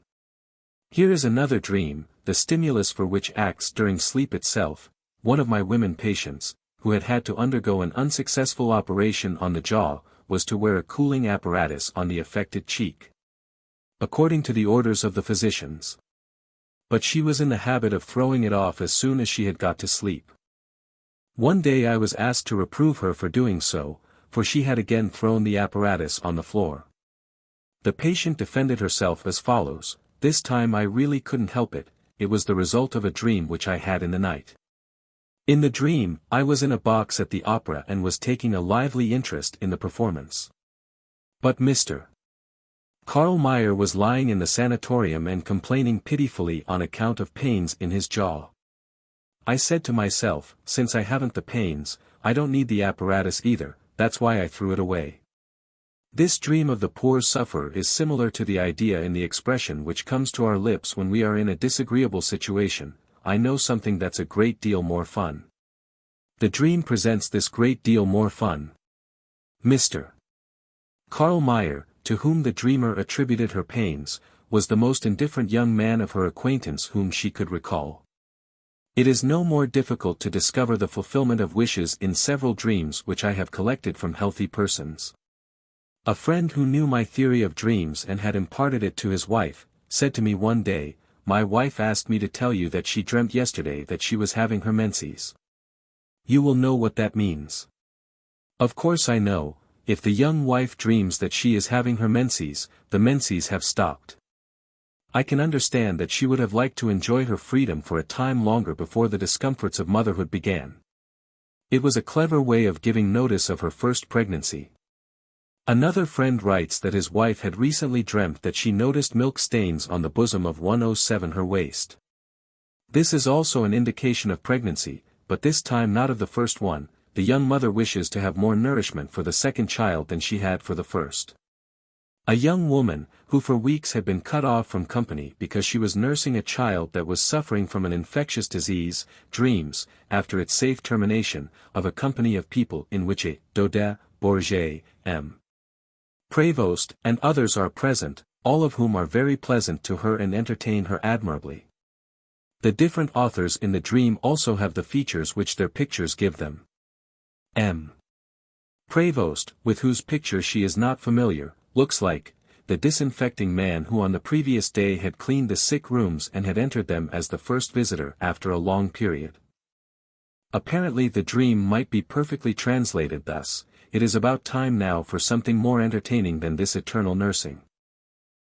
Speaker 1: Here is another dream, the stimulus for which acts during sleep itself. One of my women patients, who had had to undergo an unsuccessful operation on the jaw, was to wear a cooling apparatus on the affected cheek, according to the orders of the physicians. But she was in the habit of throwing it off as soon as she had got to sleep. One day I was asked to reprove her for doing so, for she had again thrown the apparatus on the floor. The patient defended herself as follows: "This time I really couldn't help it, it was the result of a dream which I had in the night. In the dream, I was in a box at the opera and was taking a lively interest in the performance. But Mr. Karl Meyer was lying in the sanatorium and complaining pitifully on account of pains in his jaw. I said to myself, since I haven't the pains, I don't need the apparatus either, that's why I threw it away." This dream of the poor sufferer is similar to the idea in the expression which comes to our lips when we are in a disagreeable situation, "I know something that's a great deal more fun." The dream presents this great deal more fun. Mr. Karl Meyer, to whom the dreamer attributed her pains, was the most indifferent young man of her acquaintance whom she could recall. It is no more difficult to discover the fulfillment of wishes in several dreams which I have collected from healthy persons. A friend who knew my theory of dreams and had imparted it to his wife, said to me one day, "My wife asked me to tell you that she dreamt yesterday that she was having her menses. You will know what that means." Of course I know, if the young wife dreams that she is having her menses, the menses have stopped. I can understand that she would have liked to enjoy her freedom for a time longer before the discomforts of motherhood began. It was a clever way of giving notice of her first pregnancy. Another friend writes that his wife had recently dreamt that she noticed milk stains on the bosom of 107 her waist. This is also an indication of pregnancy, but this time not of the first one. The young mother wishes to have more nourishment for the second child than she had for the first. A young woman, who for weeks had been cut off from company because she was nursing a child that was suffering from an infectious disease, dreams, after its safe termination, of a company of people in which a Daudet, Bourget, M. Prévost, and others are present, all of whom are very pleasant to her and entertain her admirably. The different authors in the dream also have the features which their pictures give them. M. Prévost, with whose picture she is not familiar, looks like the disinfecting man who on the previous day had cleaned the sick rooms and had entered them as the first visitor after a long period. Apparently the dream might be perfectly translated thus: "It is about time now for something more entertaining than this eternal nursing."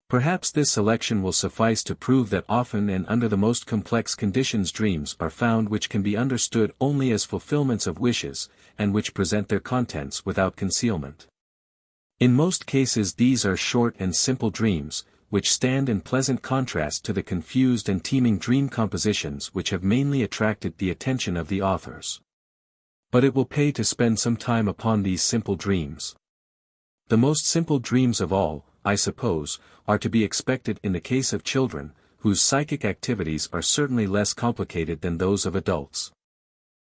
Speaker 1: Perhaps this selection will suffice to prove that often and under the most complex conditions dreams are found which can be understood only as fulfillments of wishes, and which present their contents without concealment. In most cases these are short and simple dreams, which stand in pleasant contrast to the confused and teeming dream compositions which have mainly attracted the attention of the authors. But it will pay to spend some time upon these simple dreams. The most simple dreams of all, I suppose, are to be expected in the case of children, whose psychic activities are certainly less complicated than those of adults.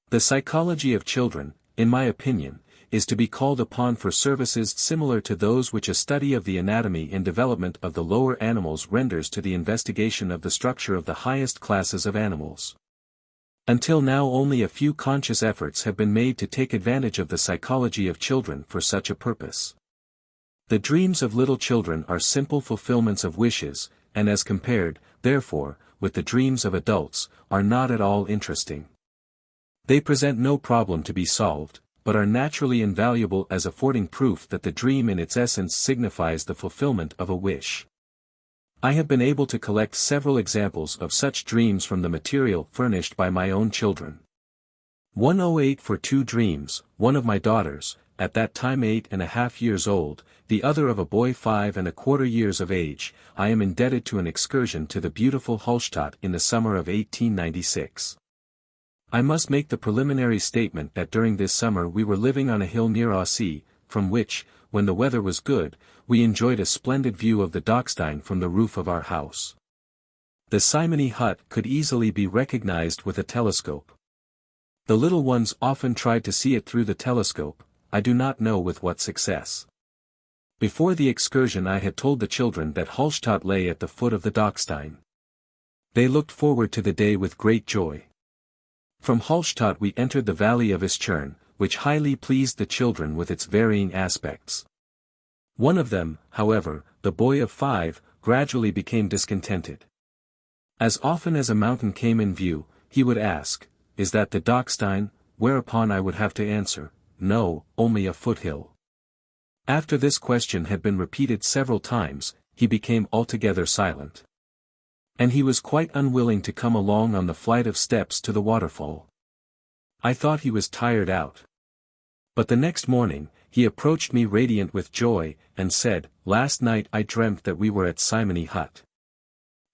Speaker 1: The psychology of children, in my opinion, is to be called upon for services similar to those which a study of the anatomy and development of the lower animals renders to the investigation of the structure of the highest classes of animals. Until now only a few conscious efforts have been made to take advantage of the psychology of children for such a purpose. The dreams of little children are simple fulfillments of wishes, and as compared, therefore, with the dreams of adults, are not at all interesting. They present no problem to be solved, but are naturally invaluable as affording proof that the dream in its essence signifies the fulfillment of a wish. I have been able to collect several examples of such dreams from the material furnished by my own children. 108 for two dreams, one of my daughters, at that time 8.5 years old, the other of a boy 5¼ years of age. I am indebted to an excursion to the beautiful Hallstatt in the summer of 1896. I must make the preliminary statement that during this summer we were living on a hill near Aussee, from which, when the weather was good, we enjoyed a splendid view of the Dockstein from the roof of our house. The simony hut could easily be recognized with a telescope. The little ones often tried to see it through the telescope, I do not know with what success. Before the excursion I had told the children that Hallstatt lay at the foot of the Dockstein. They looked forward to the day with great joy. From Hallstatt we entered the valley of Ischern, which highly pleased the children with its varying aspects. One of them, however, the boy of 5, gradually became discontented. As often as a mountain came in view, he would ask, "Is that the Dockstein?" Whereupon I would have to answer, "No, only a foothill." After this question had been repeated several times, he became altogether silent. And he was quite unwilling to come along on the flight of steps to the waterfall. I thought he was tired out. But the next morning, he approached me radiant with joy, and said, "Last night I dreamt that we were at Simony Hut."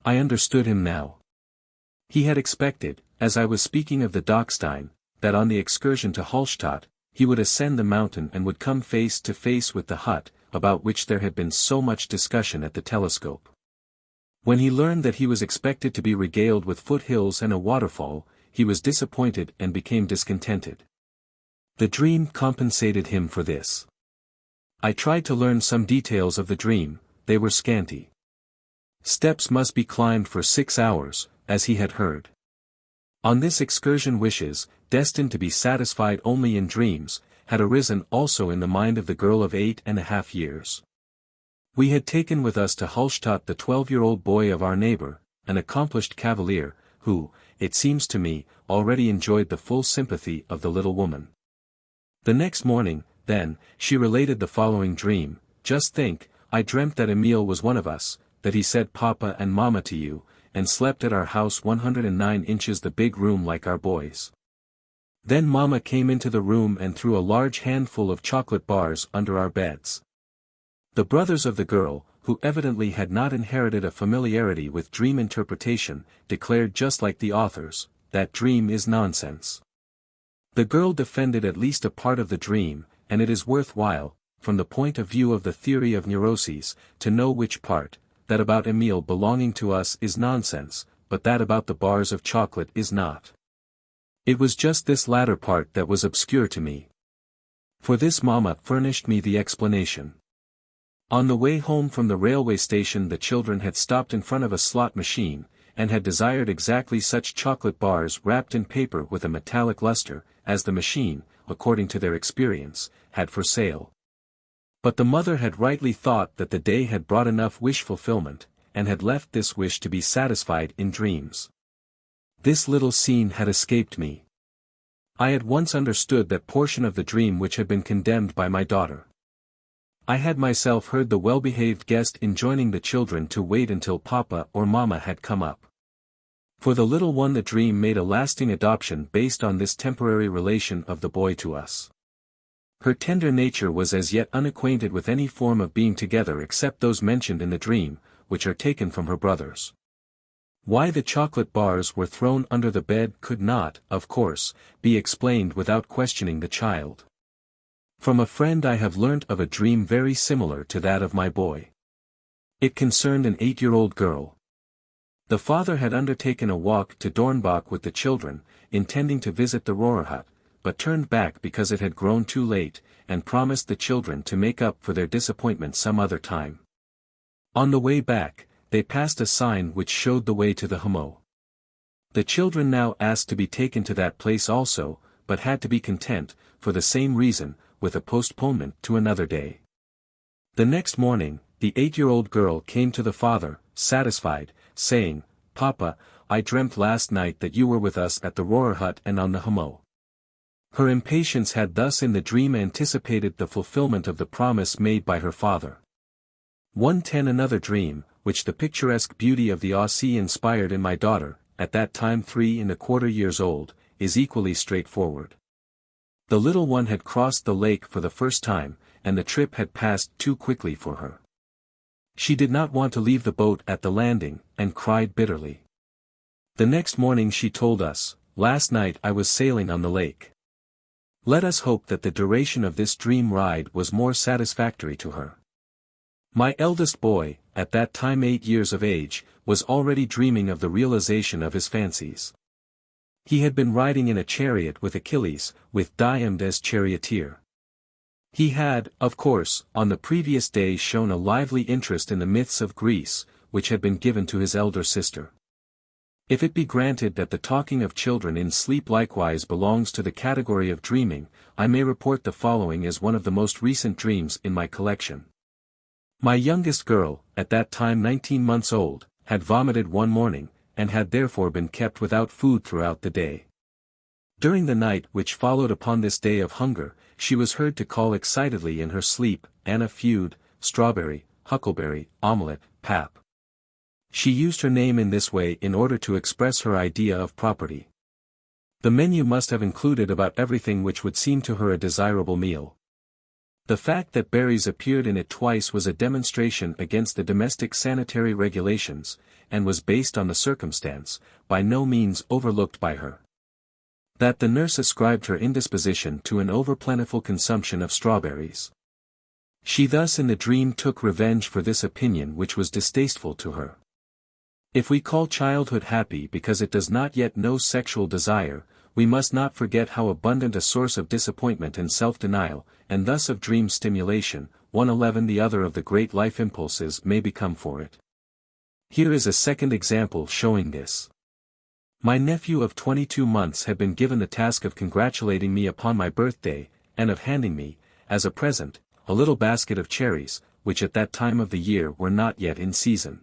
Speaker 1: I understood him now. He had expected, as I was speaking of the Dockstein, that on the excursion to Hallstatt, he would ascend the mountain and would come face to face with the hut, about which there had been so much discussion at the telescope. When he learned that he was expected to be regaled with foothills and a waterfall, he was disappointed and became discontented. The dream compensated him for this. I tried to learn some details of the dream, they were scanty. Steps must be climbed for 6 hours, as he had heard. On this excursion wishes, destined to be satisfied only in dreams, had arisen also in the mind of the girl of 8.5 years. We had taken with us to Hallstatt the 12-year-old boy of our neighbor, an accomplished cavalier, who, it seems to me, already enjoyed the full sympathy of the little woman. The next morning, then, she related the following dream: "Just think, I dreamt that Emile was one of us, that he said Papa and Mama to you, and slept at our house 109 inches the big room like our boys. Then Mama came into the room and threw a large handful of chocolate bars under our beds." The brothers of the girl, who evidently had not inherited a familiarity with dream interpretation, declared just like the authors, that dream is nonsense. The girl defended at least a part of the dream, and it is worthwhile, from the point of view of the theory of neuroses, to know which part, that about Emile belonging to us is nonsense, but that about the bars of chocolate is not. It was just this latter part that was obscure to me. For this Mama furnished me the explanation. On the way home from the railway station the children had stopped in front of a slot machine, and had desired exactly such chocolate bars wrapped in paper with a metallic luster, as the machine, according to their experience, had for sale. But the mother had rightly thought that the day had brought enough wish fulfillment, and had left this wish to be satisfied in dreams. This little scene had escaped me. I had once understood that portion of the dream which had been condemned by my daughter. I had myself heard the well-behaved guest enjoining the children to wait until Papa or Mama had come up. For the little one the dream made a lasting adoption based on this temporary relation of the boy to us. Her tender nature was as yet unacquainted with any form of being together except those mentioned in the dream, which are taken from her brothers. Why the chocolate bars were thrown under the bed could not, of course, be explained without questioning the child. From a friend I have learnt of a dream very similar to that of my boy. It concerned an 8-year-old girl. The father had undertaken a walk to Dornbach with the children, intending to visit the Rohrhut, but turned back because it had grown too late, and promised the children to make up for their disappointment some other time. On the way back, they passed a sign which showed the way to the Homo. The children now asked to be taken to that place also, but had to be content, for the same reason, with a postponement to another day. The next morning, the 8-year-old girl came to the father, satisfied, saying, "Papa, I dreamt last night that you were with us at the Rohrhut and on the Homo." Her impatience had thus in the dream anticipated the fulfillment of the promise made by her father. 110 Another dream, which the picturesque beauty of the Aussie inspired in my daughter, at that time 3¼ years old, is equally straightforward. The little one had crossed the lake for the first time, and the trip had passed too quickly for her. She did not want to leave the boat at the landing, and cried bitterly. The next morning she told us, "Last night I was sailing on the lake." Let us hope that the duration of this dream ride was more satisfactory to her. My eldest boy, at that time 8 years of age, was already dreaming of the realization of his fancies. He had been riding in a chariot with Achilles, with Diomed as charioteer. He had, of course, on the previous day shown a lively interest in the myths of Greece, which had been given to his elder sister. If it be granted that the talking of children in sleep likewise belongs to the category of dreaming, I may report the following as one of the most recent dreams in my collection. My youngest girl, at that time 19 months old, had vomited one morning, and had therefore been kept without food throughout the day. During the night which followed upon this day of hunger, she was heard to call excitedly in her sleep, "Anna Feud, Strawberry, Huckleberry, Omelette, Pap." She used her name in this way in order to express her idea of property. The menu must have included about everything which would seem to her a desirable meal. The fact that berries appeared in it twice was a demonstration against the domestic sanitary regulations, and was based on the circumstance, by no means overlooked by her, that the nurse ascribed her indisposition to an over-plentiful consumption of strawberries. She thus in the dream took revenge for this opinion which was distasteful to her. If we call childhood happy because it does not yet know sexual desire, we must not forget how abundant a source of disappointment and self-denial, and thus of dream stimulation, 111 the other of the great life impulses may become for it. Here is a second example showing this. My nephew of 22 months had been given the task of congratulating me upon my birthday, and of handing me, as a present, a little basket of cherries, which at that time of the year were not yet in season.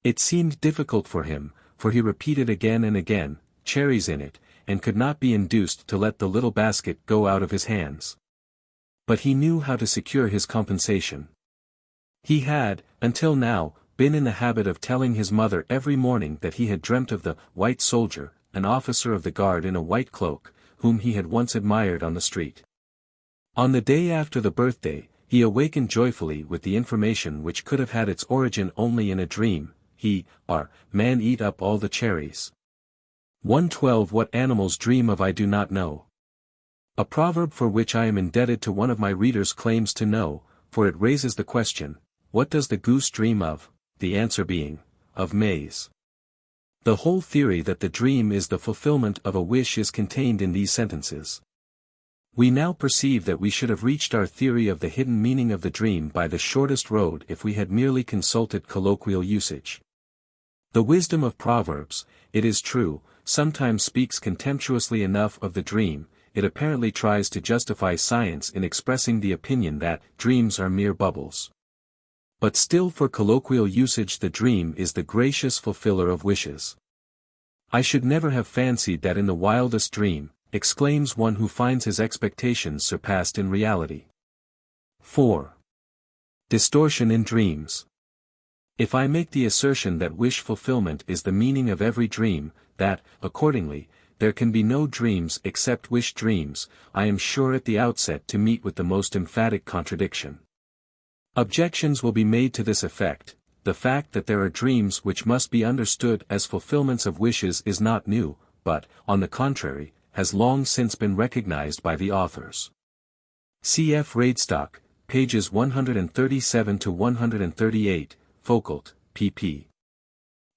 Speaker 1: It seemed difficult for him, for he repeated again and again, "Cherries in it," and could not be induced to let the little basket go out of his hands. But he knew how to secure his compensation. He had, until now, been in the habit of telling his mother every morning that he had dreamt of the white soldier, an officer of the guard in a white cloak, whom he had once admired on the street. On the day after the birthday, he awakened joyfully with the information which could have had its origin only in a dream. Man eat up all the cherries. 112 What animals dream of I do not know. A proverb for which I am indebted to one of my readers claims to know, for it raises the question, what does the goose dream of? The answer being, of maize. The whole theory that the dream is the fulfillment of a wish is contained in these sentences. We now perceive that we should have reached our theory of the hidden meaning of the dream by the shortest road if we had merely consulted colloquial usage. The wisdom of Proverbs, it is true, sometimes speaks contemptuously enough of the dream. It apparently tries to justify science in expressing the opinion that dreams are mere bubbles. But still for colloquial usage the dream is the gracious fulfiller of wishes. I should never have fancied that in the wildest dream, exclaims one who finds his expectations surpassed in reality. 4. Distortion in dreams. If I make the assertion that wish fulfillment is the meaning of every dream, that, accordingly, there can be no dreams except wish dreams, I am sure at the outset to meet with the most emphatic contradiction. Objections will be made to this effect. The fact that there are dreams which must be understood as fulfillments of wishes is not new, but, on the contrary, has long since been recognized by the authors. C.F. Radestock, pages 137 to 138, Foucault, pp.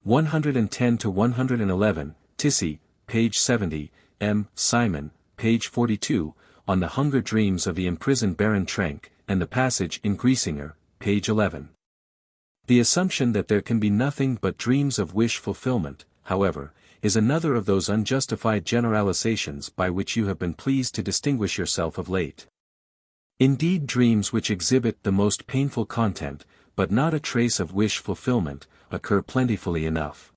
Speaker 1: 110 to 111, Tissy, page 70, M. Simon, page 42, on the hunger dreams of the imprisoned Baron Trenck, and the passage in Griesinger, page 11. The assumption that there can be nothing but dreams of wish fulfillment, however, is another of those unjustified generalizations by which you have been pleased to distinguish yourself of late. Indeed, dreams which exhibit the most painful content, but not a trace of wish fulfillment, occur plentifully enough.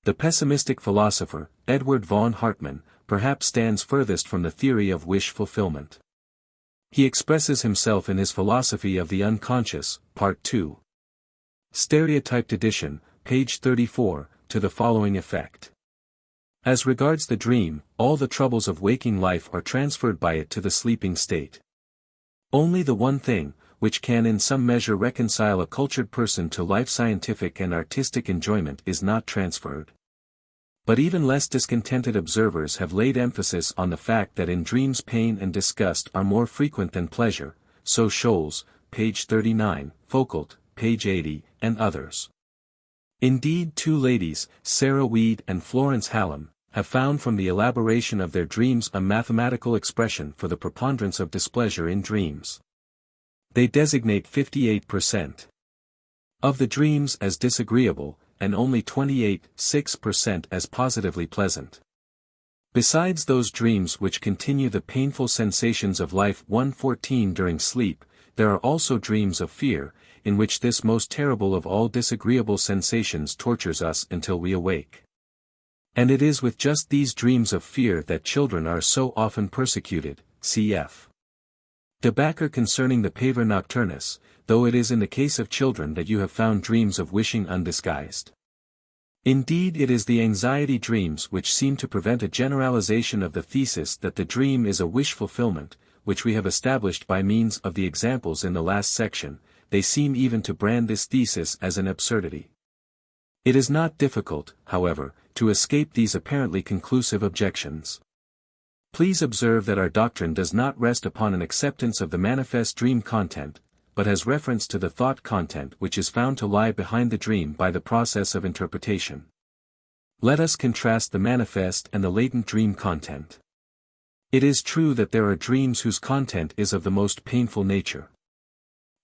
Speaker 1: The pessimistic philosopher, Edward von Hartmann, perhaps stands furthest from the theory of wish fulfillment. He expresses himself in his Philosophy of the Unconscious, Part 2. Stereotyped edition, page 34, to the following effect. As regards the dream, all the troubles of waking life are transferred by it to the sleeping state. Only the one thing, which can in some measure reconcile a cultured person to life scientific and artistic enjoyment, is not transferred. But even less discontented observers have laid emphasis on the fact that in dreams pain and disgust are more frequent than pleasure, so Scholz, page 39, Foucault, page 80, and others. Indeed, two ladies, Sarah Weed and Florence Hallam, have found from the elaboration of their dreams a mathematical expression for the preponderance of displeasure in dreams. They designate 58% of the dreams as disagreeable, and only 28.6% as positively pleasant. Besides those dreams which continue the painful sensations of life 114 during sleep, there are also dreams of fear, in which this most terrible of all disagreeable sensations tortures us until we awake. And it is with just these dreams of fear that children are so often persecuted, cf. De Backer concerning the Pavor Nocturnus, though it is in the case of children that you have found dreams of wishing undisguised. Indeed, it is the anxiety dreams which seem to prevent a generalization of the thesis that the dream is a wish fulfillment, which we have established by means of the examples in the last section. They seem even to brand this thesis as an absurdity. It is not difficult, however, to escape these apparently conclusive objections. Please observe that our doctrine does not rest upon an acceptance of the manifest dream content, but has reference to the thought content which is found to lie behind the dream by the process of interpretation. Let us contrast the manifest and the latent dream content. It is true that there are dreams whose content is of the most painful nature.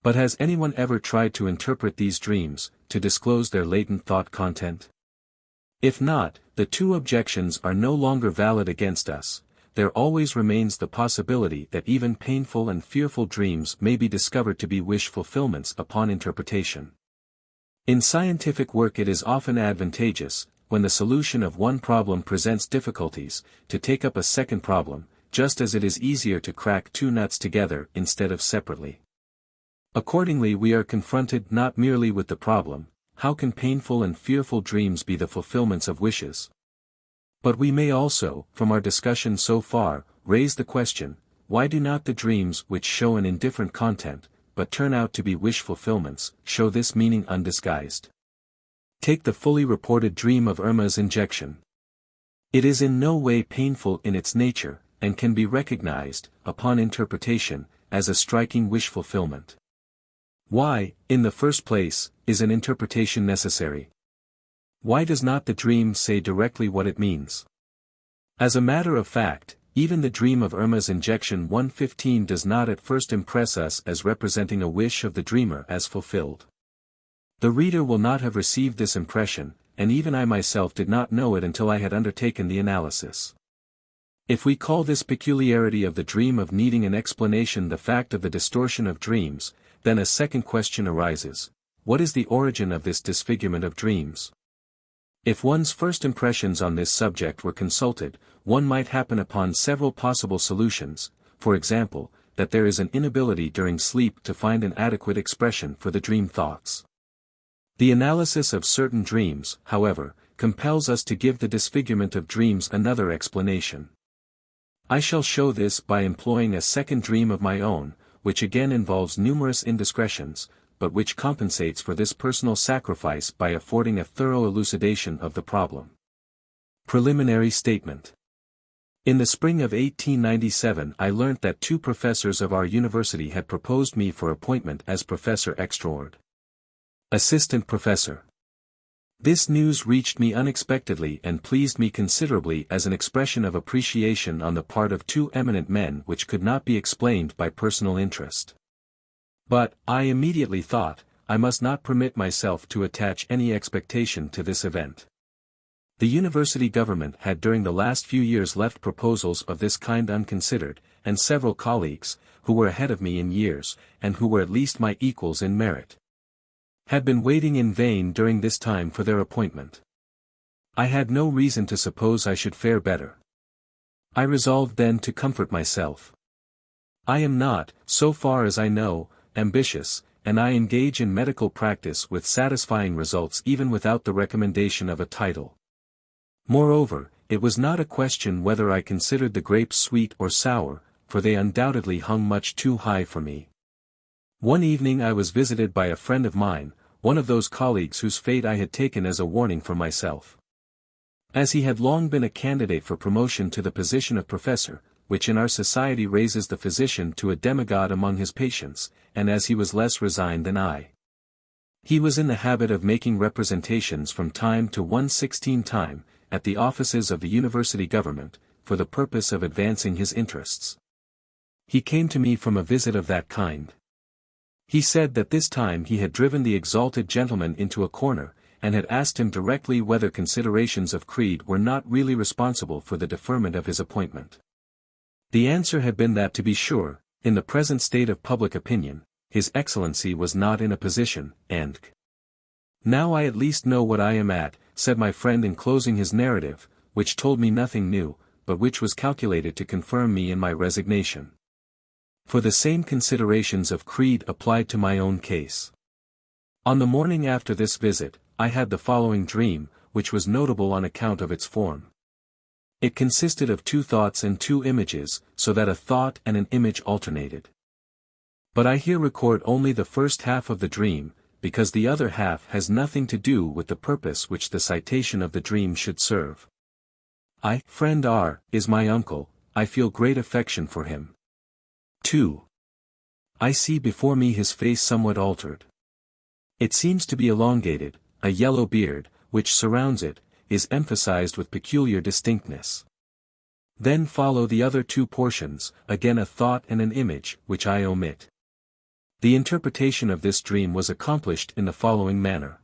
Speaker 1: But has anyone ever tried to interpret these dreams, to disclose their latent thought content? If not, the two objections are no longer valid against us. There always remains the possibility that even painful and fearful dreams may be discovered to be wish fulfillments upon interpretation. In scientific work it is often advantageous, when the solution of one problem presents difficulties, to take up a second problem, just as it is easier to crack two nuts together instead of separately. Accordingly, we are confronted not merely with the problem, how can painful and fearful dreams be the fulfillments of wishes? But we may also, from our discussion so far, raise the question, why do not the dreams which show an indifferent content, but turn out to be wish fulfillments, show this meaning undisguised? Take the fully reported dream of Irma's injection. It is in no way painful in its nature, and can be recognized, upon interpretation, as a striking wish fulfillment. Why, in the first place, is an interpretation necessary? Why does not the dream say directly what it means? As a matter of fact, even the dream of Irma's injection 115 does not at first impress us as representing a wish of the dreamer as fulfilled. The reader will not have received this impression, and even I myself did not know it until I had undertaken the analysis. If we call this peculiarity of the dream of needing an explanation the fact of the distortion of dreams, then a second question arises: what is the origin of this disfigurement of dreams? If one's first impressions on this subject were consulted, one might happen upon several possible solutions, for example, that there is an inability during sleep to find an adequate expression for the dream thoughts. The analysis of certain dreams, however, compels us to give the disfigurement of dreams another explanation. I shall show this by employing a second dream of my own, which again involves numerous indiscretions, but which compensates for this personal sacrifice by affording a thorough elucidation of the problem. Preliminary statement. In the spring of 1897 I learnt that two professors of our university had proposed me for appointment as Professor Extraord. Assistant Professor. This news reached me unexpectedly and pleased me considerably as an expression of appreciation on the part of two eminent men which could not be explained by personal interest. But, I immediately thought, I must not permit myself to attach any expectation to this event. The university government had during the last few years left proposals of this kind unconsidered, and several colleagues, who were ahead of me in years, and who were at least my equals in merit, had been waiting in vain during this time for their appointment. I had no reason to suppose I should fare better. I resolved then to comfort myself. I am not, so far as I know, ambitious, and I engage in medical practice with satisfying results even without the recommendation of a title. Moreover, it was not a question whether I considered the grapes sweet or sour, for they undoubtedly hung much too high for me. One evening I was visited by a friend of mine, one of those colleagues whose fate I had taken as a warning for myself. As he had long been a candidate for promotion to the position of professor, which in our society raises the physician to a demigod among his patients, and as he was less resigned than I, he was in the habit of making representations from time to 1/16 time, at the offices of the university government, for the purpose of advancing his interests. He came to me from a visit of that kind. He said that this time he had driven the exalted gentleman into a corner, and had asked him directly whether considerations of creed were not really responsible for the deferment of his appointment. The answer had been that to be sure, in the present state of public opinion, His Excellency was not in a position, and now I at least know what I am at, said my friend in closing his narrative, which told me nothing new, but which was calculated to confirm me in my resignation. For the same considerations of creed applied to my own case. On the morning after this visit, I had the following dream, which was notable on account of its form. It consisted of two thoughts and two images, so that a thought and an image alternated. But I here record only the first half of the dream, because the other half has nothing to do with the purpose which the citation of the dream should serve. Friend R, is my uncle, I feel great affection for him. 2. I see before me his face somewhat altered. It seems to be elongated, a yellow beard, which surrounds it, is emphasized with peculiar distinctness. Then follow the other two portions, again a thought and an image, which I omit. The interpretation of this dream was accomplished in the following manner.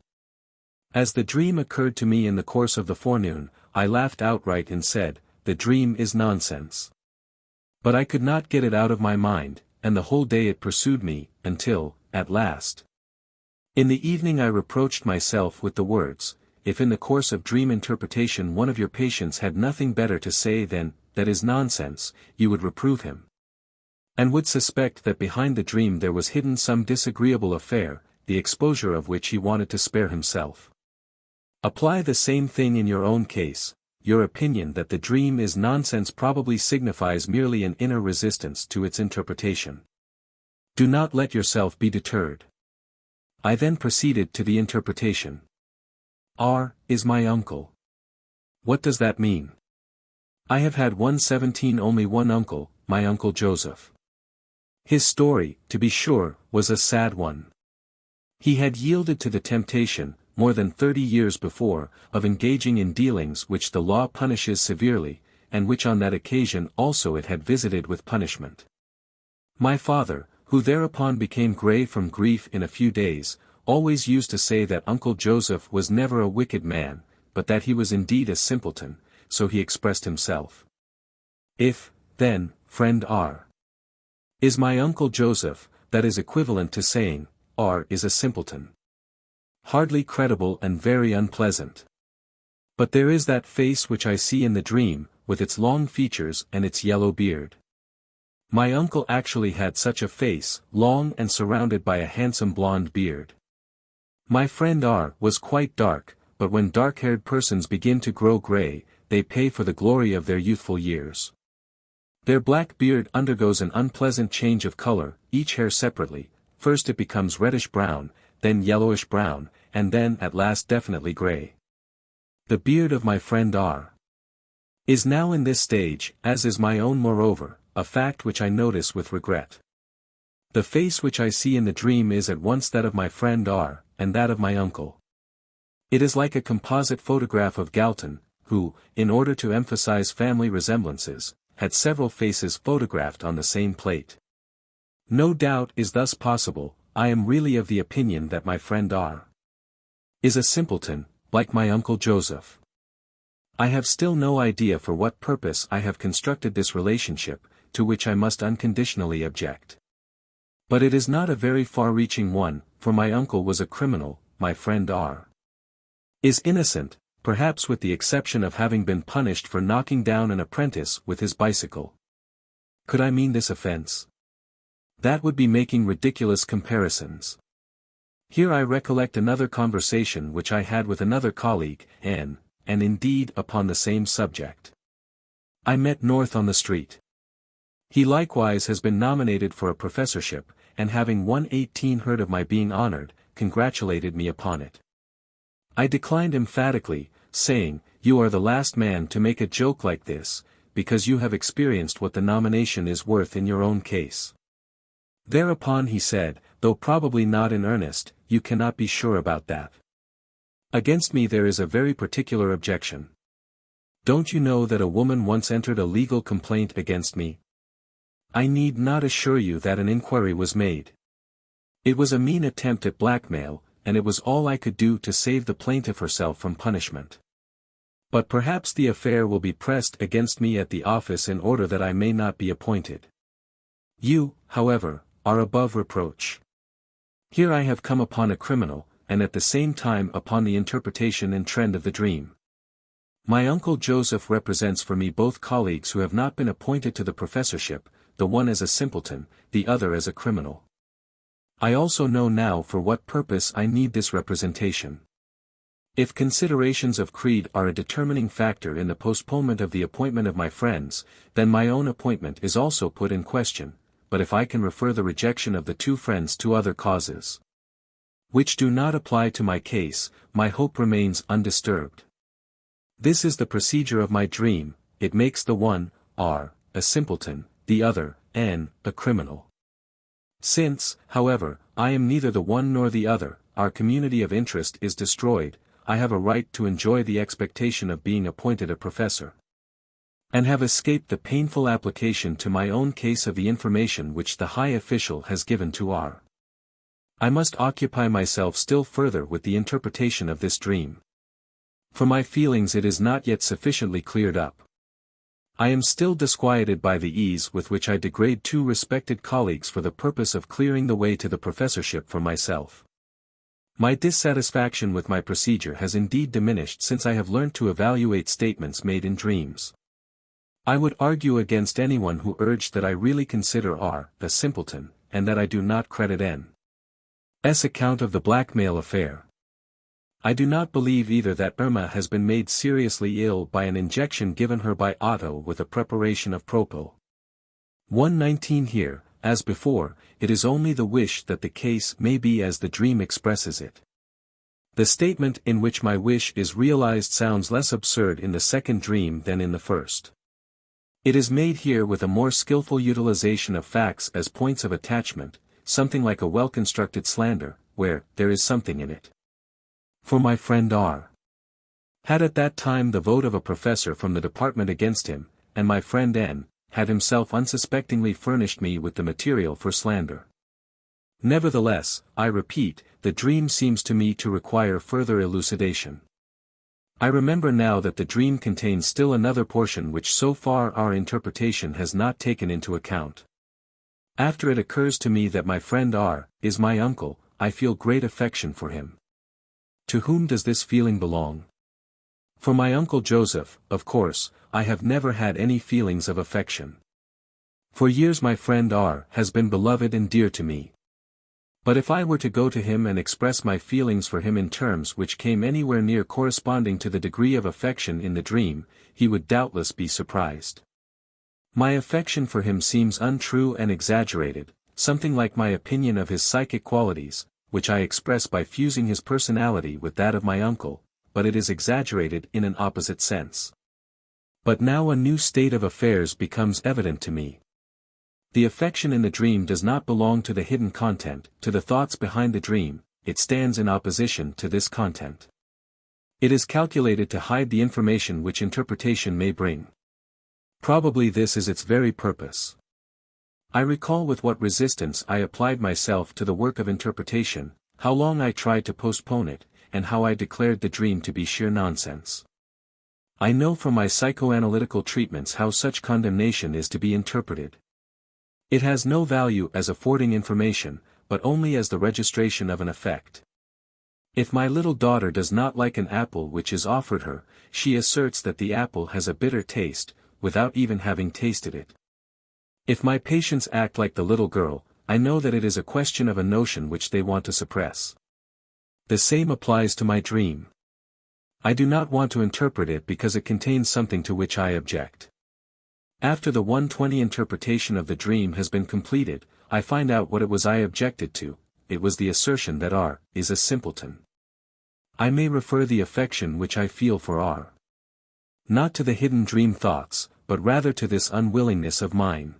Speaker 1: As the dream occurred to me in the course of the forenoon, I laughed outright and said, "The dream is nonsense." But I could not get it out of my mind, and the whole day it pursued me, until, at last, in the evening I reproached myself with the words, "If in the course of dream interpretation one of your patients had nothing better to say than, 'That is nonsense,' you would reprove him, and would suspect that behind the dream there was hidden some disagreeable affair, the exposure of which he wanted to spare himself. Apply the same thing in your own case. Your opinion that the dream is nonsense probably signifies merely an inner resistance to its interpretation. Do not let yourself be deterred." I then proceeded to the interpretation. R is my uncle. What does that mean? I have had only one uncle, my Uncle Joseph. His story, to be sure, was a sad one. He had yielded to the temptation, more than 30 years before, of engaging in dealings which the law punishes severely, and which on that occasion also it had visited with punishment. My father, who thereupon became grey from grief in a few days, always used to say that Uncle Joseph was never a wicked man, but that he was indeed a simpleton, so he expressed himself. If, then, friend R is my Uncle Joseph, that is equivalent to saying, R is a simpleton. Hardly credible and very unpleasant. But there is that face which I see in the dream, with its long features and its yellow beard. My uncle actually had such a face, long and surrounded by a handsome blonde beard. My friend R was quite dark, but when dark-haired persons begin to grow grey, they pay for the glory of their youthful years. Their black beard undergoes an unpleasant change of color, each hair separately. First it becomes reddish-brown, then yellowish-brown, and then at last definitely grey. The beard of my friend R is now in this stage, as is my own moreover, a fact which I notice with regret. The face which I see in the dream is at once that of my friend R, and that of my uncle. It is like a composite photograph of Galton, who, in order to emphasize family resemblances, had several faces photographed on the same plate. No doubt is thus possible. I am really of the opinion that my friend R. is a simpleton, like my Uncle Joseph. I have still no idea for what purpose I have constructed this relationship, to which I must unconditionally object. But it is not a very far-reaching one, for my uncle was a criminal, my friend R. is innocent, perhaps with the exception of having been punished for knocking down an apprentice with his bicycle. Could I mean this offense? That would be making ridiculous comparisons. Here I recollect another conversation which I had with another colleague, and indeed upon the same subject. I met North on the street. He likewise has been nominated for a professorship, and having 118 heard of my being honored, congratulated me upon it. I declined emphatically, saying, "You are the last man to make a joke like this, because you have experienced what the nomination is worth in your own case." Thereupon he said, though probably not in earnest, "You cannot be sure about that. Against me there is a very particular objection. Don't you know that a woman once entered a legal complaint against me? I need not assure you that an inquiry was made. It was a mean attempt at blackmail, and it was all I could do to save the plaintiff herself from punishment. But perhaps the affair will be pressed against me at the office in order that I may not be appointed. You, however, are above reproach. Here I have come upon a criminal, and at the same time upon the interpretation and trend of the dream. My Uncle Joseph represents for me both colleagues who have not been appointed to the professorship, the one as a simpleton, the other as a criminal. I also know now for what purpose I need this representation. If considerations of creed are a determining factor in the postponement of the appointment of my friends, then my own appointment is also put in question, but if I can refer the rejection of the two friends to other causes, which do not apply to my case, my hope remains undisturbed. This is the procedure of my dream. It makes the one, R, a simpleton, the other, N, a criminal. Since, however, I am neither the one nor the other, our community of interest is destroyed, I have a right to enjoy the expectation of being appointed a professor, and have escaped the painful application to my own case of the information which the high official has given to R. I must occupy myself still further with the interpretation of this dream. For my feelings it is not yet sufficiently cleared up. I am still disquieted by the ease with which I degrade two respected colleagues for the purpose of clearing the way to the professorship for myself. My dissatisfaction with my procedure has indeed diminished since I have learnt to evaluate statements made in dreams. I would argue against anyone who urged that I really consider R a simpleton, and that I do not credit N's account of the blackmail affair. I do not believe either that Irma has been made seriously ill by an injection given her by Otto with a preparation of propyl. 119 Here, as before, it is only the wish that the case may be as the dream expresses it. The statement in which my wish is realized sounds less absurd in the second dream than in the first. It is made here with a more skillful utilization of facts as points of attachment, something like a well-constructed slander, where there is something in it. For my friend R. had at that time the vote of a professor from the department against him, and my friend N. had himself unsuspectingly furnished me with the material for slander. Nevertheless, I repeat, the dream seems to me to require further elucidation. I remember now that the dream contains still another portion which so far our interpretation has not taken into account. After it occurs to me that my friend R. is my uncle, I feel great affection for him. To whom does this feeling belong? For my Uncle Joseph, of course, I have never had any feelings of affection. For years my friend R. has been beloved and dear to me. But if I were to go to him and express my feelings for him in terms which came anywhere near corresponding to the degree of affection in the dream, he would doubtless be surprised. My affection for him seems untrue and exaggerated, something like my opinion of his psychic qualities, which I express by fusing his personality with that of my uncle, but it is exaggerated in an opposite sense. But now a new state of affairs becomes evident to me. The affection in the dream does not belong to the hidden content, to the thoughts behind the dream, it stands in opposition to this content. It is calculated to hide the information which interpretation may bring. Probably this is its very purpose. I recall with what resistance I applied myself to the work of interpretation, how long I tried to postpone it, and how I declared the dream to be sheer nonsense. I know from my psychoanalytical treatments how such condemnation is to be interpreted. It has no value as affording information, but only as the registration of an effect. If my little daughter does not like an apple which is offered her, she asserts that the apple has a bitter taste, without even having tasted it. If my patients act like the little girl, I know that it is a question of a notion which they want to suppress. The same applies to my dream. I do not want to interpret it because it contains something to which I object. After the 120 interpretation of the dream has been completed, I find out what it was I objected to. It was the assertion that R is a simpleton. I may refer the affection which I feel for R. Not to the hidden dream thoughts, but rather to this unwillingness of mine.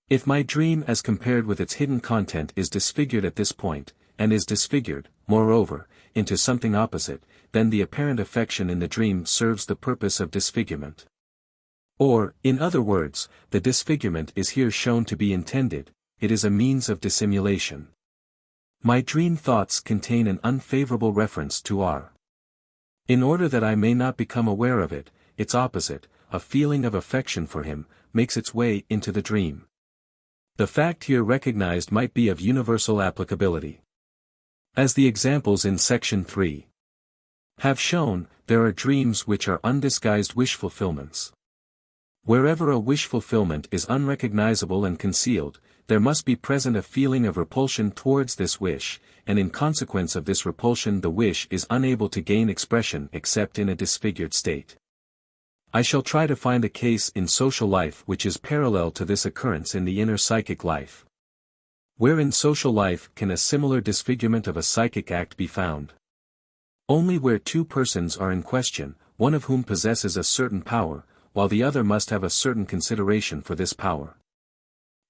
Speaker 1: If my dream as compared with its hidden content is disfigured at this point, and is disfigured, moreover, into something opposite, then the apparent affection in the dream serves the purpose of disfigurement. Or, in other words, the disfigurement is here shown to be intended, it is a means of dissimulation. My dream thoughts contain an unfavorable reference to R. In order that I may not become aware of it, its opposite, a feeling of affection for him, makes its way into the dream. The fact here recognized might be of universal applicability. As the examples in section 3 have shown, there are dreams which are undisguised wish fulfillments. Wherever a wish fulfillment is unrecognizable and concealed, there must be present a feeling of repulsion towards this wish, and in consequence of this repulsion the wish is unable to gain expression except in a disfigured state. I shall try to find a case in social life which is parallel to this occurrence in the inner psychic life. Where in social life can a similar disfigurement of a psychic act be found? Only where two persons are in question, one of whom possesses a certain power, while the other must have a certain consideration for this power.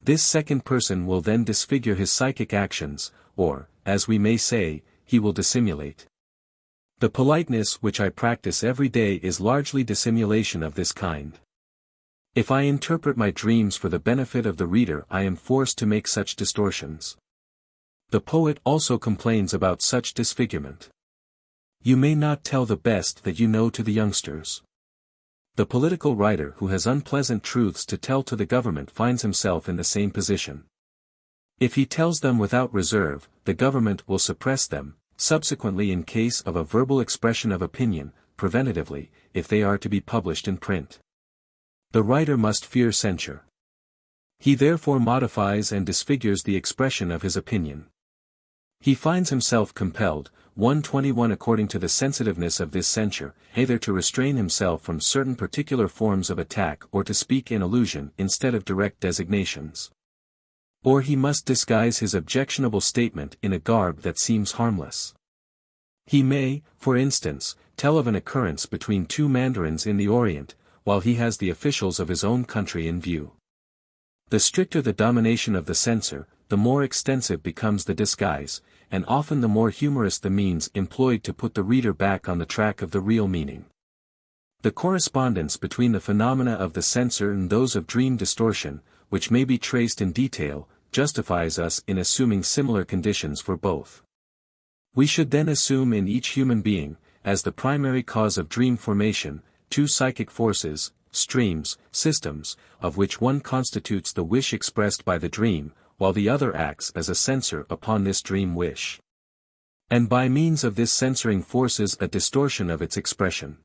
Speaker 1: This second person will then disfigure his psychic actions, or, as we may say, he will dissimulate. The politeness which I practice every day is largely dissimulation of this kind. If I interpret my dreams for the benefit of the reader, I am forced to make such distortions. The poet also complains about such disfigurement. You may not tell the best that you know to the youngsters. The political writer who has unpleasant truths to tell to the government finds himself in the same position. If he tells them without reserve, the government will suppress them, subsequently in case of a verbal expression of opinion, preventatively, if they are to be published in print. The writer must fear censure. He therefore modifies and disfigures the expression of his opinion. He finds himself compelled, 121 according to the sensitiveness of this censure, either to restrain himself from certain particular forms of attack or to speak in allusion instead of direct designations. Or he must disguise his objectionable statement in a garb that seems harmless. He may, for instance, tell of an occurrence between two mandarins in the Orient, while he has the officials of his own country in view. The stricter the domination of the censor, the more extensive becomes the disguise, and often the more humorous the means employed to put the reader back on the track of the real meaning. The correspondence between the phenomena of the censor and those of dream distortion, which may be traced in detail, justifies us in assuming similar conditions for both. We should then assume in each human being, as the primary cause of dream formation, two psychic forces, streams, systems, of which one constitutes the wish expressed by the dream, while the other acts as a censor upon this dream wish. And by means of this censoring forces a distortion of its expression.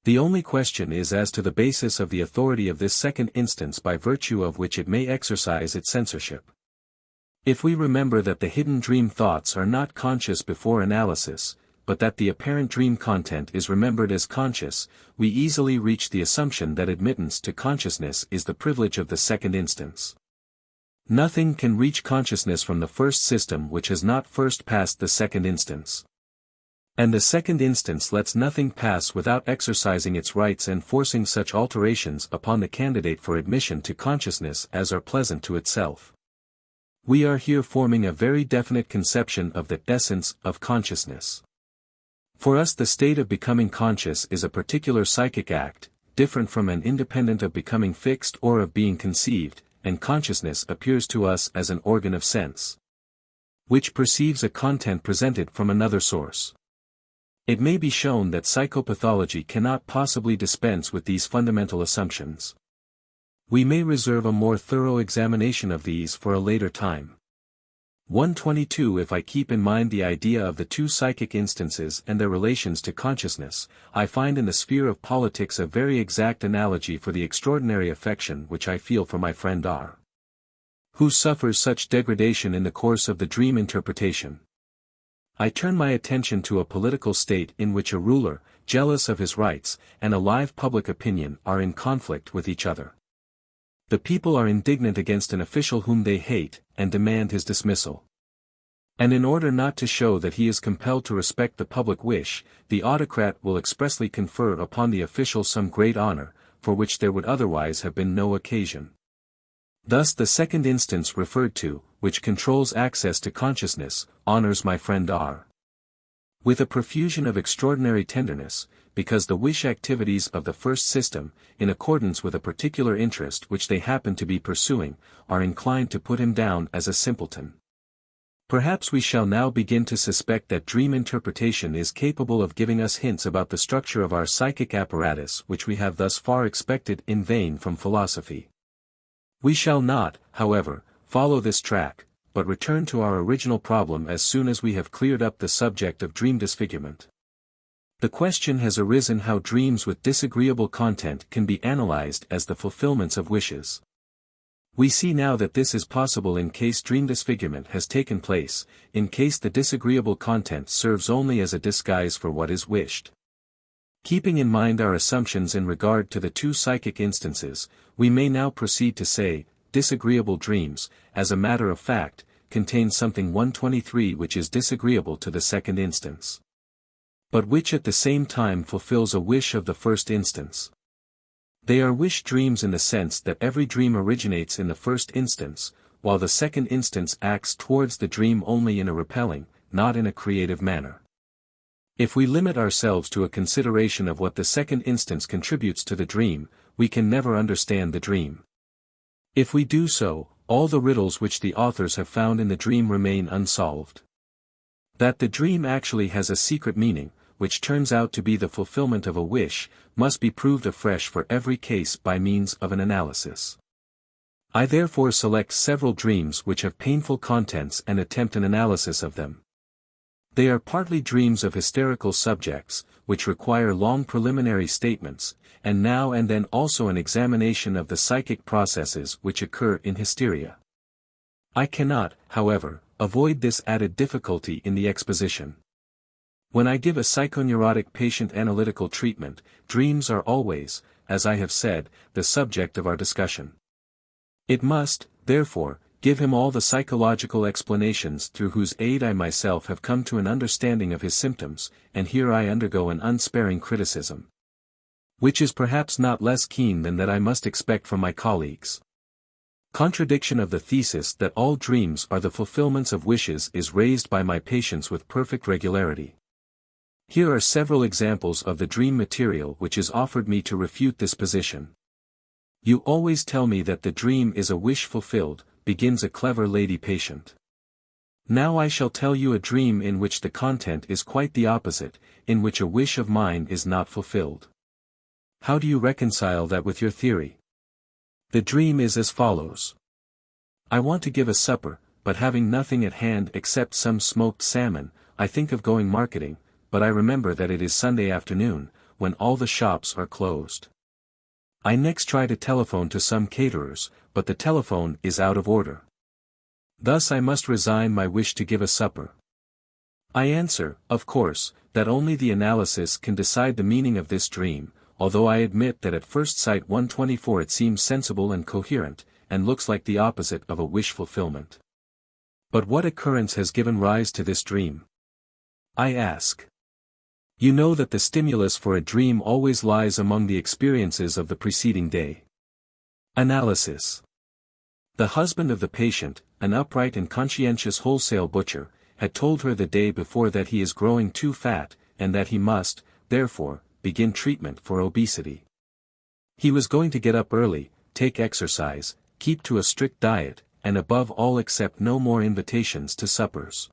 Speaker 1: The only question is as to the basis of the authority of this second instance by virtue of which it may exercise its censorship. If we remember that the hidden dream thoughts are not conscious before analysis, but that the apparent dream content is remembered as conscious, we easily reach the assumption that admittance to consciousness is the privilege of the second instance. Nothing can reach consciousness from the first system which has not first passed the second instance. And the second instance lets nothing pass without exercising its rights and forcing such alterations upon the candidate for admission to consciousness as are pleasant to itself. We are here forming a very definite conception of the essence of consciousness. For us the state of becoming conscious is a particular psychic act, different from and independent of becoming fixed or of being conceived, and consciousness appears to us as an organ of sense, which perceives a content presented from another source. It may be shown that psychopathology cannot possibly dispense with these fundamental assumptions. We may reserve a more thorough examination of these for a later time. 122 If I keep in mind the idea of the two psychic instances and their relations to consciousness, I find in the sphere of politics a very exact analogy for the extraordinary affection which I feel for my friend R, who suffers such degradation in the course of the dream interpretation. I turn my attention to a political state in which a ruler, jealous of his rights, and a live public opinion are in conflict with each other. The people are indignant against an official whom they hate, and demand his dismissal. And in order not to show that he is compelled to respect the public wish, the autocrat will expressly confer upon the official some great honor, for which there would otherwise have been no occasion. Thus the second instance referred to, which controls access to consciousness, honors my friend R with a profusion of extraordinary tenderness, because the wish activities of the first system, in accordance with a particular interest which they happen to be pursuing, are inclined to put him down as a simpleton. Perhaps we shall now begin to suspect that dream interpretation is capable of giving us hints about the structure of our psychic apparatus which we have thus far expected in vain from philosophy. We shall not, however, follow this track, but return to our original problem as soon as we have cleared up the subject of dream disfigurement. The question has arisen how dreams with disagreeable content can be analyzed as the fulfillments of wishes. We see now that this is possible in case dream disfigurement has taken place, in case the disagreeable content serves only as a disguise for what is wished. Keeping in mind our assumptions in regard to the two psychic instances, we may now proceed to say, disagreeable dreams, as a matter of fact, contain something 123 which is disagreeable to the second instance, but which at the same time fulfills a wish of the first instance. They are wish dreams in the sense that every dream originates in the first instance, while the second instance acts towards the dream only in a repelling, not in a creative manner. If we limit ourselves to a consideration of what the second instance contributes to the dream, we can never understand the dream. If we do so, all the riddles which the authors have found in the dream remain unsolved. That the dream actually has a secret meaning, which turns out to be the fulfillment of a wish, must be proved afresh for every case by means of an analysis. I therefore select several dreams which have painful contents and attempt an analysis of them. They are partly dreams of hysterical subjects, which require long preliminary statements, and now and then also an examination of the psychic processes which occur in hysteria. I cannot, however, avoid this added difficulty in the exposition. When I give a psychoneurotic patient analytical treatment, dreams are always, as I have said, the subject of our discussion. It must, therefore, give him all the psychological explanations through whose aid I myself have come to an understanding of his symptoms, and here I undergo an unsparing criticism, which is perhaps not less keen than that I must expect from my colleagues. Contradiction of the thesis that all dreams are the fulfillments of wishes is raised by my patients with perfect regularity. Here are several examples of the dream material which is offered me to refute this position. You always tell me that the dream is a wish fulfilled, begins a clever lady patient. Now I shall tell you a dream in which the content is quite the opposite, in which a wish of mine is not fulfilled. How do you reconcile that with your theory? The dream is as follows. I want to give a supper, but having nothing at hand except some smoked salmon, I think of going marketing, but I remember that it is Sunday afternoon, when all the shops are closed. I next try to telephone to some caterers, but the telephone is out of order. Thus I must resign my wish to give a supper. I answer, of course, that only the analysis can decide the meaning of this dream, although I admit that at first sight 124 it seems sensible and coherent, and looks like the opposite of a wish fulfillment. But what occurrence has given rise to this dream? I ask. You know that the stimulus for a dream always lies among the experiences of the preceding day. Analysis. The husband of the patient, an upright and conscientious wholesale butcher, had told her the day before that he is growing too fat, and that he must, therefore, begin treatment for obesity. He was going to get up early, take exercise, keep to a strict diet, and above all accept no more invitations to suppers.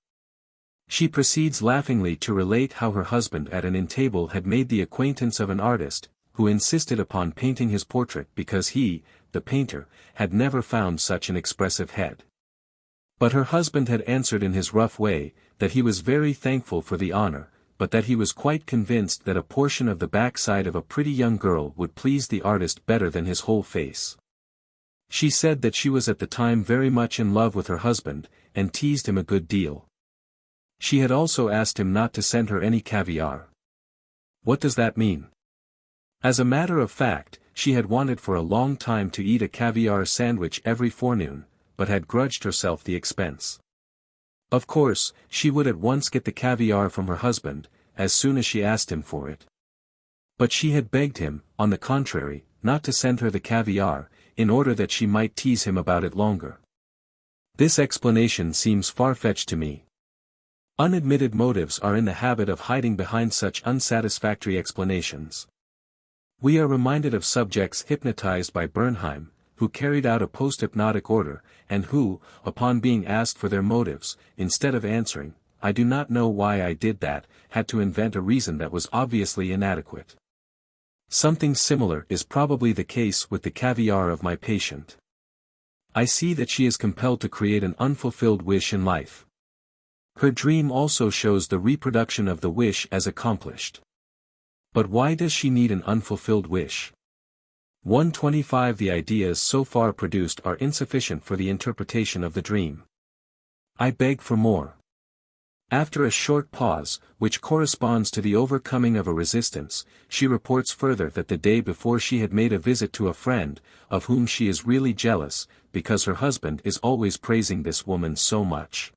Speaker 1: She proceeds laughingly to relate how her husband at an inn table had made the acquaintance of an artist, who insisted upon painting his portrait because he, the painter, had never found such an expressive head. But her husband had answered in his rough way, that he was very thankful for the honor, but that he was quite convinced that a portion of the backside of a pretty young girl would please the artist better than his whole face. She said that she was at the time very much in love with her husband, and teased him a good deal. She had also asked him not to send her any caviar. What does that mean? As a matter of fact, she had wanted for a long time to eat a caviar sandwich every forenoon, but had grudged herself the expense. Of course, she would at once get the caviar from her husband, as soon as she asked him for it. But she had begged him, on the contrary, not to send her the caviar, in order that she might tease him about it longer. This explanation seems far-fetched to me. Unadmitted motives are in the habit of hiding behind such unsatisfactory explanations. We are reminded of subjects hypnotized by Bernheim, who carried out a post-hypnotic order, and who, upon being asked for their motives, instead of answering, "I do not know why I did that," had to invent a reason that was obviously inadequate. Something similar is probably the case with the caviar of my patient. I see that she is compelled to create an unfulfilled wish in life. Her dream also shows the reproduction of the wish as accomplished. But why does she need an unfulfilled wish? 125 The ideas so far produced are insufficient for the interpretation of the dream. I beg for more. After a short pause, which corresponds to the overcoming of a resistance, she reports further that the day before she had made a visit to a friend, of whom she is really jealous, because her husband is always praising this woman so much.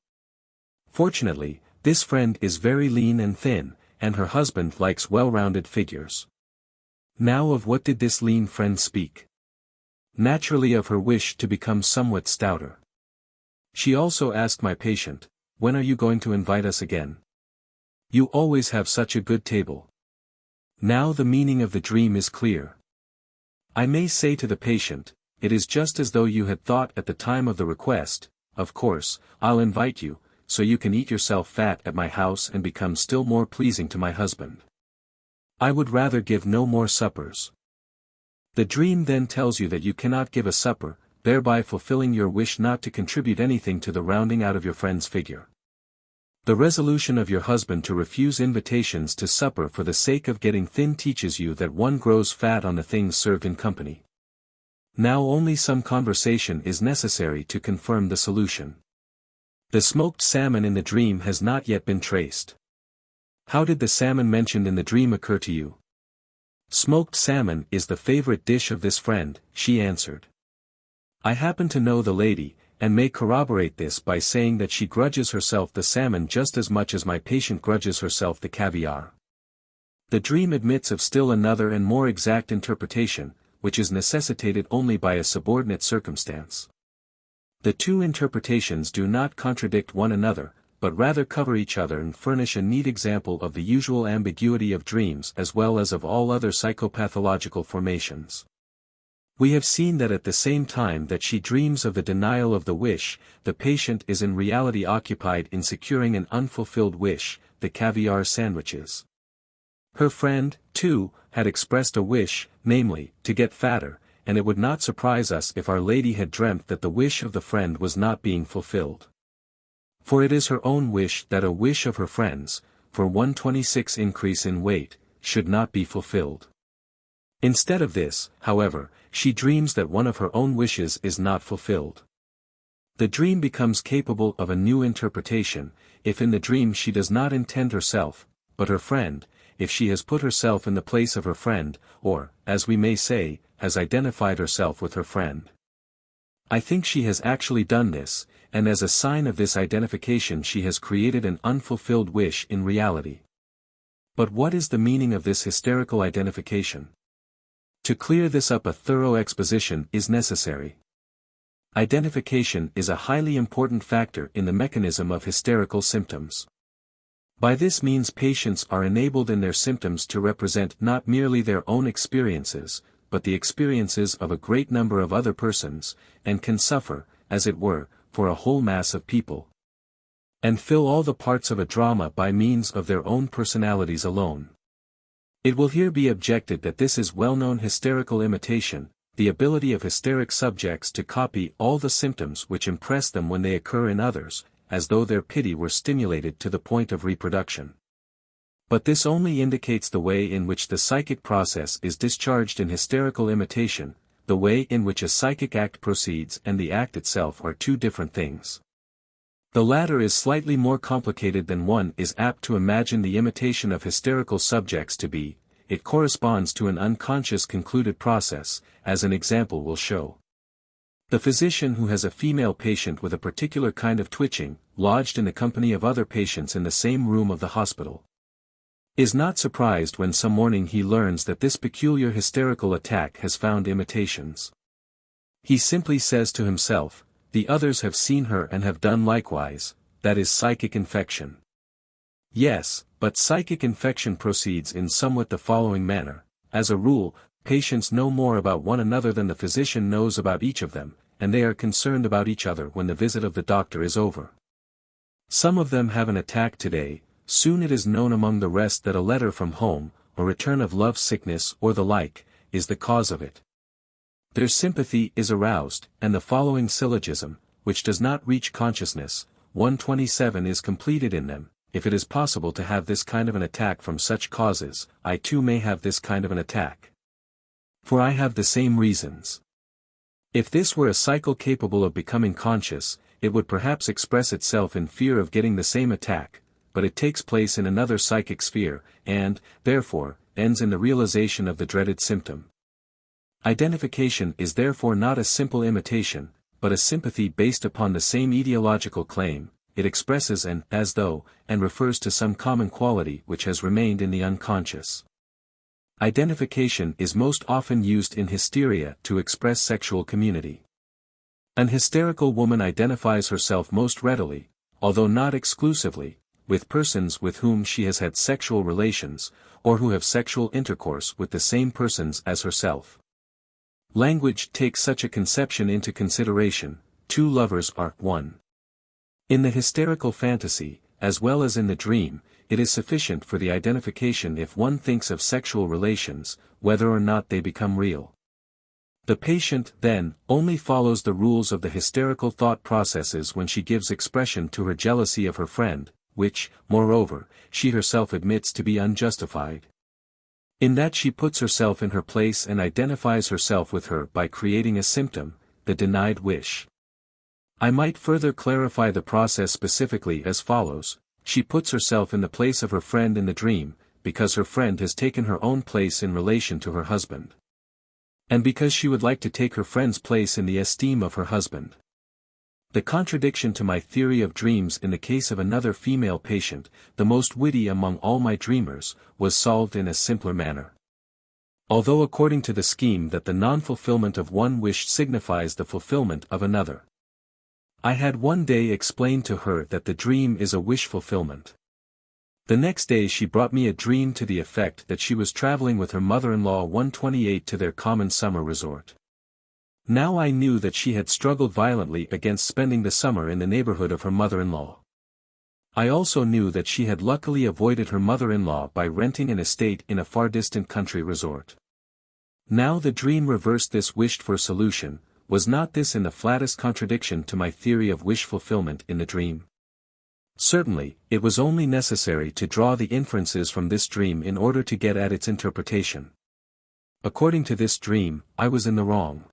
Speaker 1: Fortunately, this friend is very lean and thin, and her husband likes well-rounded figures. Now of what did this lean friend speak? Naturally of her wish to become somewhat stouter. She also asked my patient, "When are you going to invite us again? You always have such a good table." Now the meaning of the dream is clear. I may say to the patient, "It is just as though you had thought at the time of the request, 'Of course, I'll invite you, so you can eat yourself fat at my house and become still more pleasing to my husband. I would rather give no more suppers.'" The dream then tells you that you cannot give a supper, thereby fulfilling your wish not to contribute anything to the rounding out of your friend's figure. The resolution of your husband to refuse invitations to supper for the sake of getting thin teaches you that one grows fat on the things served in company. Now only some conversation is necessary to confirm the solution. The smoked salmon in the dream has not yet been traced. How did the salmon mentioned in the dream occur to you? "Smoked salmon is the favorite dish of this friend," she answered. I happen to know the lady, and may corroborate this by saying that she grudges herself the salmon just as much as my patient grudges herself the caviar. The dream admits of still another and more exact interpretation, which is necessitated only by a subordinate circumstance. The two interpretations do not contradict one another, but rather cover each other and furnish a neat example of the usual ambiguity of dreams as well as of all other psychopathological formations. We have seen that at the same time that she dreams of the denial of the wish, the patient is in reality occupied in securing an unfulfilled wish, the caviar sandwiches. Her friend, too, had expressed a wish, namely, to get fatter, and it would not surprise us if Our Lady had dreamt that the wish of the friend was not being fulfilled. For it is her own wish that a wish of her friend's, for 126 increase in weight, should not be fulfilled. Instead of this, however, she dreams that one of her own wishes is not fulfilled. The dream becomes capable of a new interpretation, if in the dream she does not intend herself, but her friend, if she has put herself in the place of her friend, or, as we may say, has identified herself with her friend. I think she has actually done this, and as a sign of this identification she has created an unfulfilled wish in reality. But what is the meaning of this hysterical identification? To clear this up a thorough exposition is necessary. Identification is a highly important factor in the mechanism of hysterical symptoms. By this means patients are enabled in their symptoms to represent not merely their own experiences, but the experiences of a great number of other persons, and can suffer, as it were, for a whole mass of people, and fill all the parts of a drama by means of their own personalities alone. It will here be objected that this is well-known hysterical imitation, the ability of hysteric subjects to copy all the symptoms which impress them when they occur in others, as though their pity were stimulated to the point of reproduction. But this only indicates the way in which the psychic process is discharged in hysterical imitation. The way in which a psychic act proceeds and the act itself are two different things. The latter is slightly more complicated than one is apt to imagine the imitation of hysterical subjects to be. It corresponds to an unconscious concluded process, as an example will show. The physician who has a female patient with a particular kind of twitching, lodged in the company of other patients in the same room of the hospital, is not surprised when some morning he learns that this peculiar hysterical attack has found imitations. He simply says to himself, "The others have seen her and have done likewise, that is psychic infection." Yes, but psychic infection proceeds in somewhat the following manner. As a rule, patients know more about one another than the physician knows about each of them, and they are concerned about each other when the visit of the doctor is over. Some of them have an attack today. Soon it is known among the rest that a letter from home, or return of love sickness or the like, is the cause of it. Their sympathy is aroused, and the following syllogism, which does not reach consciousness, 127 is completed in them. If it is possible to have this kind of an attack from such causes, I too may have this kind of an attack. For I have the same reasons. If this were a cycle capable of becoming conscious, it would perhaps express itself in fear of getting the same attack, but it takes place in another psychic sphere, and, therefore, ends in the realization of the dreaded symptom. Identification is therefore not a simple imitation, but a sympathy based upon the same etiological claim. It expresses an as though, and refers to some common quality which has remained in the unconscious. Identification is most often used in hysteria to express sexual community. An hysterical woman identifies herself most readily, although not exclusively, with persons with whom she has had sexual relations, or who have sexual intercourse with the same persons as herself. Language takes such a conception into consideration. Two lovers are one. In the hysterical fantasy, as well as in the dream, it is sufficient for the identification if one thinks of sexual relations, whether or not they become real. The patient, then, only follows the rules of the hysterical thought processes when she gives expression to her jealousy of her friend, which, moreover, she herself admits to be unjustified. In that she puts herself in her place and identifies herself with her by creating a symptom, the denied wish. I might further clarify the process specifically as follows. She puts herself in the place of her friend in the dream, because her friend has taken her own place in relation to her husband. And because she would like to take her friend's place in the esteem of her husband. The contradiction to my theory of dreams in the case of another female patient, the most witty among all my dreamers, was solved in a simpler manner. Although according to the scheme that the non-fulfillment of one wish signifies the fulfillment of another. I had one day explained to her that the dream is a wish fulfillment. The next day she brought me a dream to the effect that she was traveling with her mother-in-law 128 to their common summer resort. Now I knew that she had struggled violently against spending the summer in the neighborhood of her mother-in-law. I also knew that she had luckily avoided her mother-in-law by renting an estate in a far distant country resort. Now the dream reversed this wished-for solution. Was not this in the flattest contradiction to my theory of wish fulfillment in the dream? Certainly, it was only necessary to draw the inferences from this dream in order to get at its interpretation. According to this dream, I was in the wrong.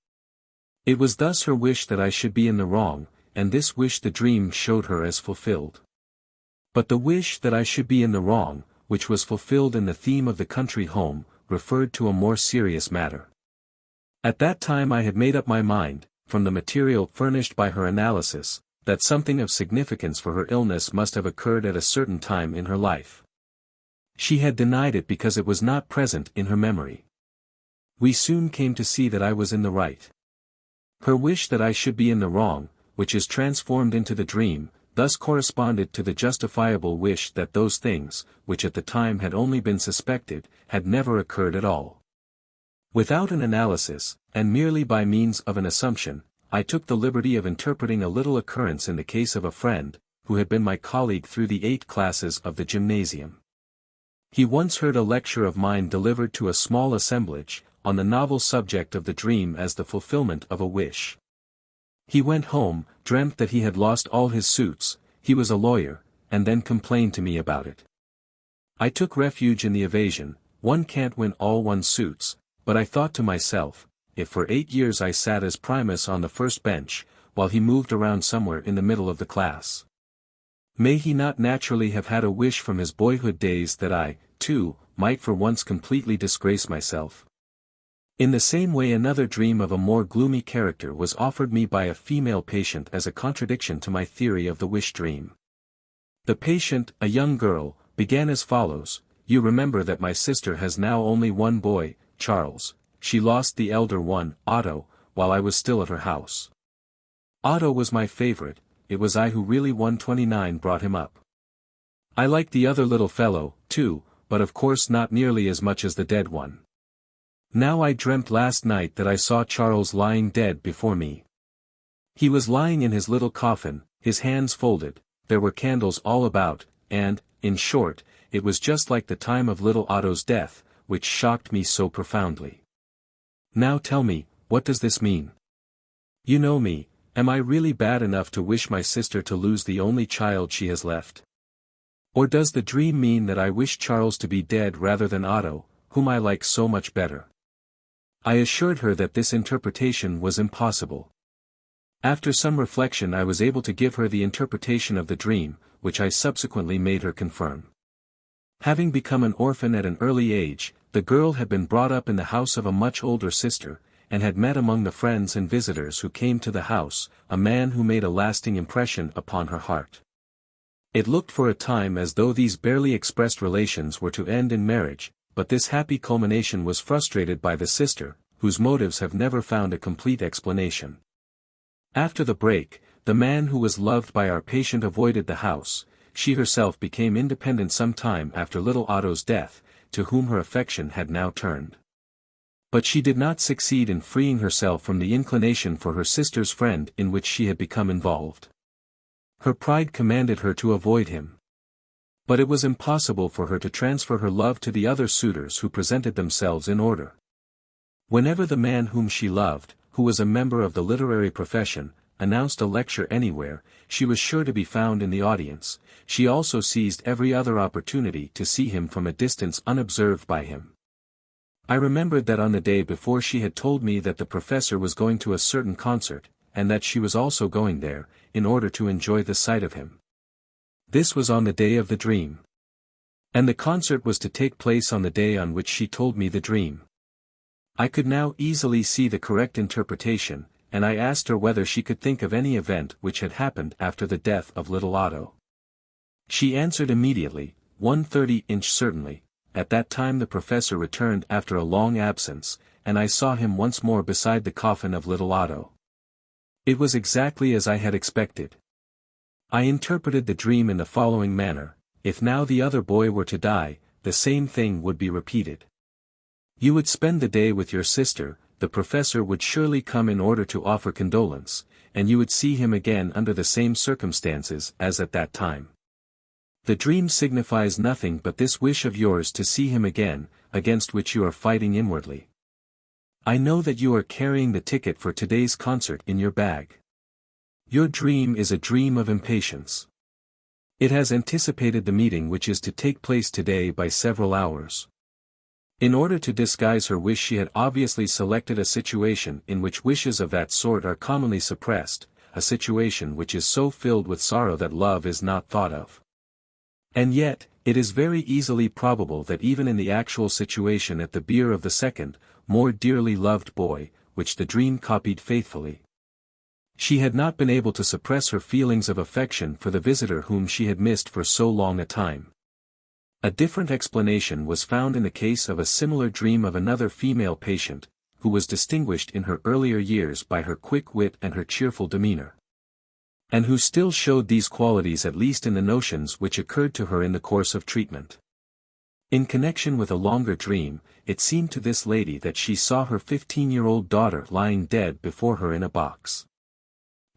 Speaker 1: It was thus her wish that I should be in the wrong, and this wish the dream showed her as fulfilled. But the wish that I should be in the wrong, which was fulfilled in the theme of the country home, referred to a more serious matter. At that time I had made up my mind, from the material furnished by her analysis, that something of significance for her illness must have occurred at a certain time in her life. She had denied it because it was not present in her memory. We soon came to see that I was in the right. Her wish that I should be in the wrong, which is transformed into the dream, thus corresponded to the justifiable wish that those things, which at the time had only been suspected, had never occurred at all. Without an analysis, and merely by means of an assumption, I took the liberty of interpreting a little occurrence in the case of a friend, who had been my colleague through the 8 classes of the gymnasium. He once heard a lecture of mine delivered to a small assemblage, on the novel subject of the dream as the fulfillment of a wish. He went home, dreamt that he had lost all his suits, he was a lawyer, and then complained to me about it. I took refuge in the evasion, one can't win all one's suits, but I thought to myself, if for 8 years I sat as primus on the first bench, while he moved around somewhere in the middle of the class, may he not naturally have had a wish from his boyhood days that I, too, might for once completely disgrace myself? In the same way another dream of a more gloomy character was offered me by a female patient as a contradiction to my theory of the wish dream. The patient, a young girl, began as follows: "You remember that my sister has now only one boy, Charles. She lost the elder one, Otto, while I was still at her house. Otto was my favorite, it was I who really 129 brought him up. I liked the other little fellow, too, but of course not nearly as much as the dead one. Now I dreamt last night that I saw Charles lying dead before me. He was lying in his little coffin, his hands folded, there were candles all about, and, in short, it was just like the time of little Otto's death, which shocked me so profoundly. Now tell me, what does this mean? You know me, am I really bad enough to wish my sister to lose the only child she has left? Or does the dream mean that I wish Charles to be dead rather than Otto, whom I like so much better?" I assured her that this interpretation was impossible. After some reflection I was able to give her the interpretation of the dream, which I subsequently made her confirm. Having become an orphan at an early age, the girl had been brought up in the house of a much older sister, and had met among the friends and visitors who came to the house, a man who made a lasting impression upon her heart. It looked for a time as though these barely expressed relations were to end in marriage, but this happy culmination was frustrated by the sister, whose motives have never found a complete explanation. After the break, the man who was loved by our patient avoided the house. She herself became independent some time after little Otto's death, to whom her affection had now turned. But she did not succeed in freeing herself from the inclination for her sister's friend in which she had become involved. Her pride commanded her to avoid him. But it was impossible for her to transfer her love to the other suitors who presented themselves in order. Whenever the man whom she loved, who was a member of the literary profession, announced a lecture anywhere, she was sure to be found in the audience. She also seized every other opportunity to see him from a distance unobserved by him. I remembered that on the day before she had told me that the professor was going to a certain concert, and that she was also going there, in order to enjoy the sight of him. This was on the day of the dream. And the concert was to take place on the day on which she told me the dream. I could now easily see the correct interpretation, and I asked her whether she could think of any event which had happened after the death of little Otto. She answered immediately, 1/30" certainly. At that time the professor returned after a long absence, and I saw him once more beside the coffin of little Otto. It was exactly as I had expected. I interpreted the dream in the following manner: if now the other boy were to die, the same thing would be repeated. You would spend the day with your sister, the professor would surely come in order to offer condolence, and you would see him again under the same circumstances as at that time. The dream signifies nothing but this wish of yours to see him again, against which you are fighting inwardly. I know that you are carrying the ticket for today's concert in your bag. Your dream is a dream of impatience. It has anticipated the meeting which is to take place today by several hours. In order to disguise her wish she had obviously selected a situation in which wishes of that sort are commonly suppressed, a situation which is so filled with sorrow that love is not thought of. And yet, it is very easily probable that even in the actual situation at the bier of the second, more dearly loved boy, which the dream copied faithfully, she had not been able to suppress her feelings of affection for the visitor whom she had missed for so long a time. A different explanation was found in the case of a similar dream of another female patient, who was distinguished in her earlier years by her quick wit and her cheerful demeanor. and who still showed these qualities at least in the notions which occurred to her in the course of treatment. In connection with a longer dream, it seemed to this lady that she saw her 15-year-old daughter lying dead before her in a box.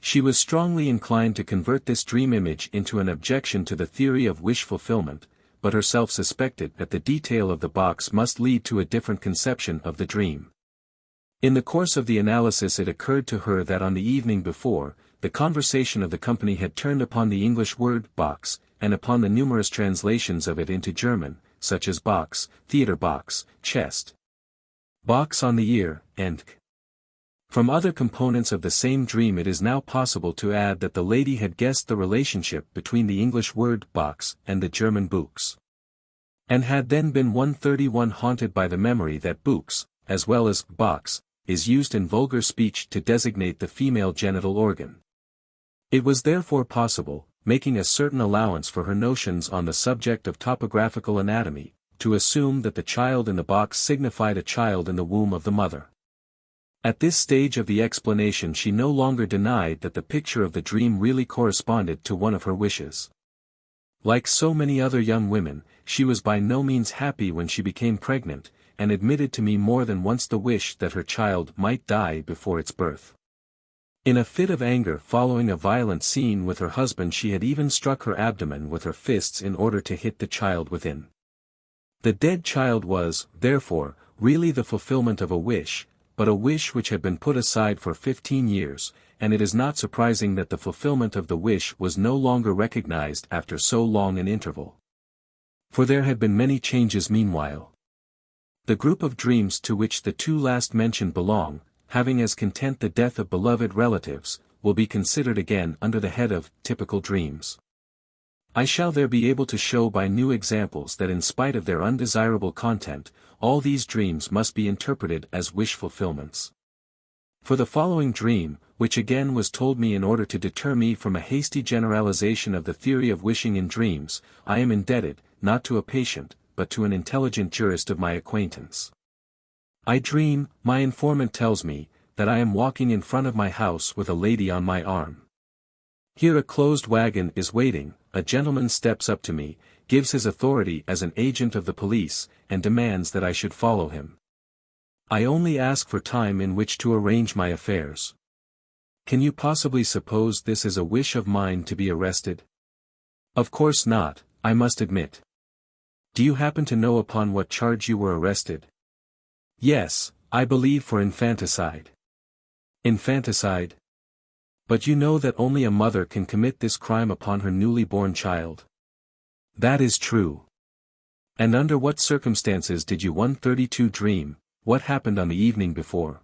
Speaker 1: She was strongly inclined to convert this dream image into an objection to the theory of wish fulfillment, but herself suspected that the detail of the box must lead to a different conception of the dream. In the course of the analysis it occurred to her that on the evening before, the conversation of the company had turned upon the English word box, and upon the numerous translations of it into German, such as box, theater box, chest, box on the ear, and from other components of the same dream it is now possible to add that the lady had guessed the relationship between the English word box and the German Buchs, and had then been 131 haunted by the memory that Buchs, as well as box, is used in vulgar speech to designate the female genital organ. It was therefore possible, making a certain allowance for her notions on the subject of topographical anatomy, to assume that the child in the box signified a child in the womb of the mother. At this stage of the explanation she no longer denied that the picture of the dream really corresponded to one of her wishes. Like so many other young women, she was by no means happy when she became pregnant, and admitted to me more than once the wish that her child might die before its birth. In a fit of anger following a violent scene with her husband she had even struck her abdomen with her fists in order to hit the child within. The dead child was, therefore, really the fulfillment of a wish, but a wish which had been put aside for 15 years, and it is not surprising that the fulfillment of the wish was no longer recognized after so long an interval. For there had been many changes meanwhile. The group of dreams to which the two last mentioned belong, having as content the death of beloved relatives, will be considered again under the head of typical dreams. I shall there be able to show by new examples that in spite of their undesirable content, all these dreams must be interpreted as wish fulfillments. For the following dream, which again was told me in order to deter me from a hasty generalization of the theory of wishing in dreams, I am indebted, not to a patient, but to an intelligent jurist of my acquaintance. I dream, my informant tells me, that I am walking in front of my house with a lady on my arm. Here a closed wagon is waiting, a gentleman steps up to me, gives his authority as an agent of the police, and demands that I should follow him. I only ask for time in which to arrange my affairs. Can you possibly suppose this is a wish of mine to be arrested? Of course not, I must admit. Do you happen to know upon what charge you were arrested? Yes, I believe for infanticide. Infanticide? But you know that only a mother can commit this crime upon her newly born child. That is true. And under what circumstances did you 132 dream, what happened on the evening before?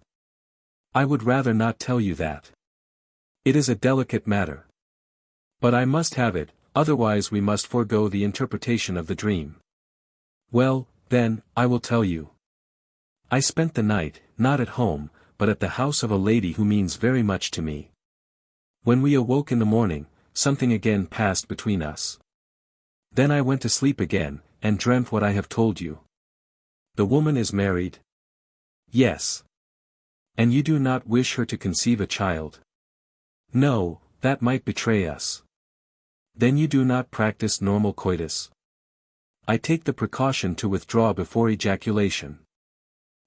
Speaker 1: I would rather not tell you that. It is a delicate matter. But I must have it, otherwise we must forego the interpretation of the dream. Well, then, I will tell you. I spent the night, not at home, but at the house of a lady who means very much to me. When we awoke in the morning, something again passed between us. Then I went to sleep again, and dreamt what I have told you. The woman is married? Yes. And you do not wish her to conceive a child? No, that might betray us. Then you do not practice normal coitus? I take the precaution to withdraw before ejaculation.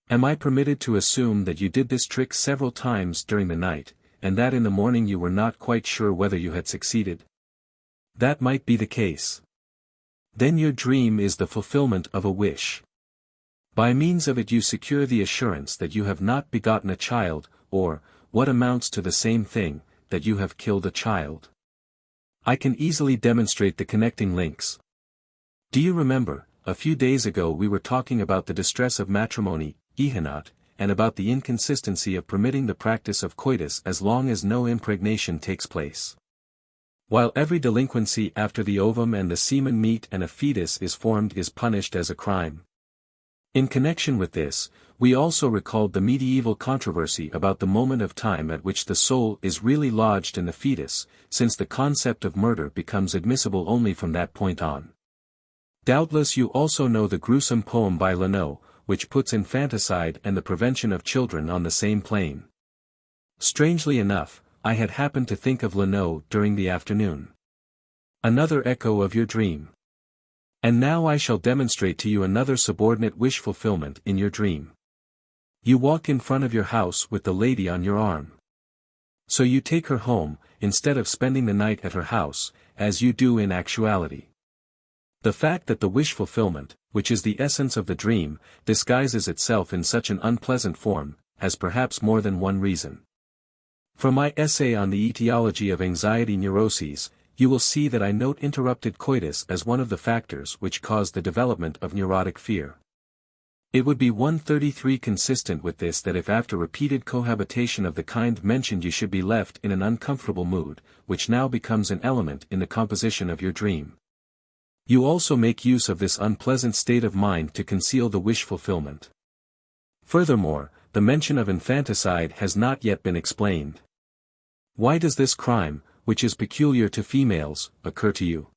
Speaker 1: Am I permitted to assume that you did this trick several times during the night, and that in the morning you were not quite sure whether you had succeeded? That might be the case. Then your dream is the fulfillment of a wish. By means of it you secure the assurance that you have not begotten a child, or, what amounts to the same thing, that you have killed a child. I can easily demonstrate the connecting links. Do you remember, a few days ago we were talking about the distress of matrimony, Ehenot, and about the inconsistency of permitting the practice of coitus as long as no impregnation takes place. While every delinquency after the ovum and the semen meet and a fetus is formed is punished as a crime. In connection with this, we also recalled the medieval controversy about the moment of time at which the soul is really lodged in the fetus, since the concept of murder becomes admissible only from that point on. Doubtless you also know the gruesome poem by Leno, which puts infanticide and the prevention of children on the same plane. Strangely enough, I had happened to think of Leno during the afternoon. Another echo of your dream. And now I shall demonstrate to you another subordinate wish fulfillment in your dream. You walk in front of your house with the lady on your arm. So you take her home, instead of spending the night at her house, as you do in actuality. The fact that the wish fulfillment, which is the essence of the dream, disguises itself in such an unpleasant form, has perhaps more than one reason. From my essay on the etiology of anxiety neuroses, you will see that I note interrupted coitus as one of the factors which cause the development of neurotic fear. It would be 133 consistent with this that if after repeated cohabitation of the kind mentioned you should be left in an uncomfortable mood, which now becomes an element in the composition of your dream. You also make use of this unpleasant state of mind to conceal the wish fulfillment. Furthermore, the mention of infanticide has not yet been explained. Why does this crime, which is peculiar to females, occur to you?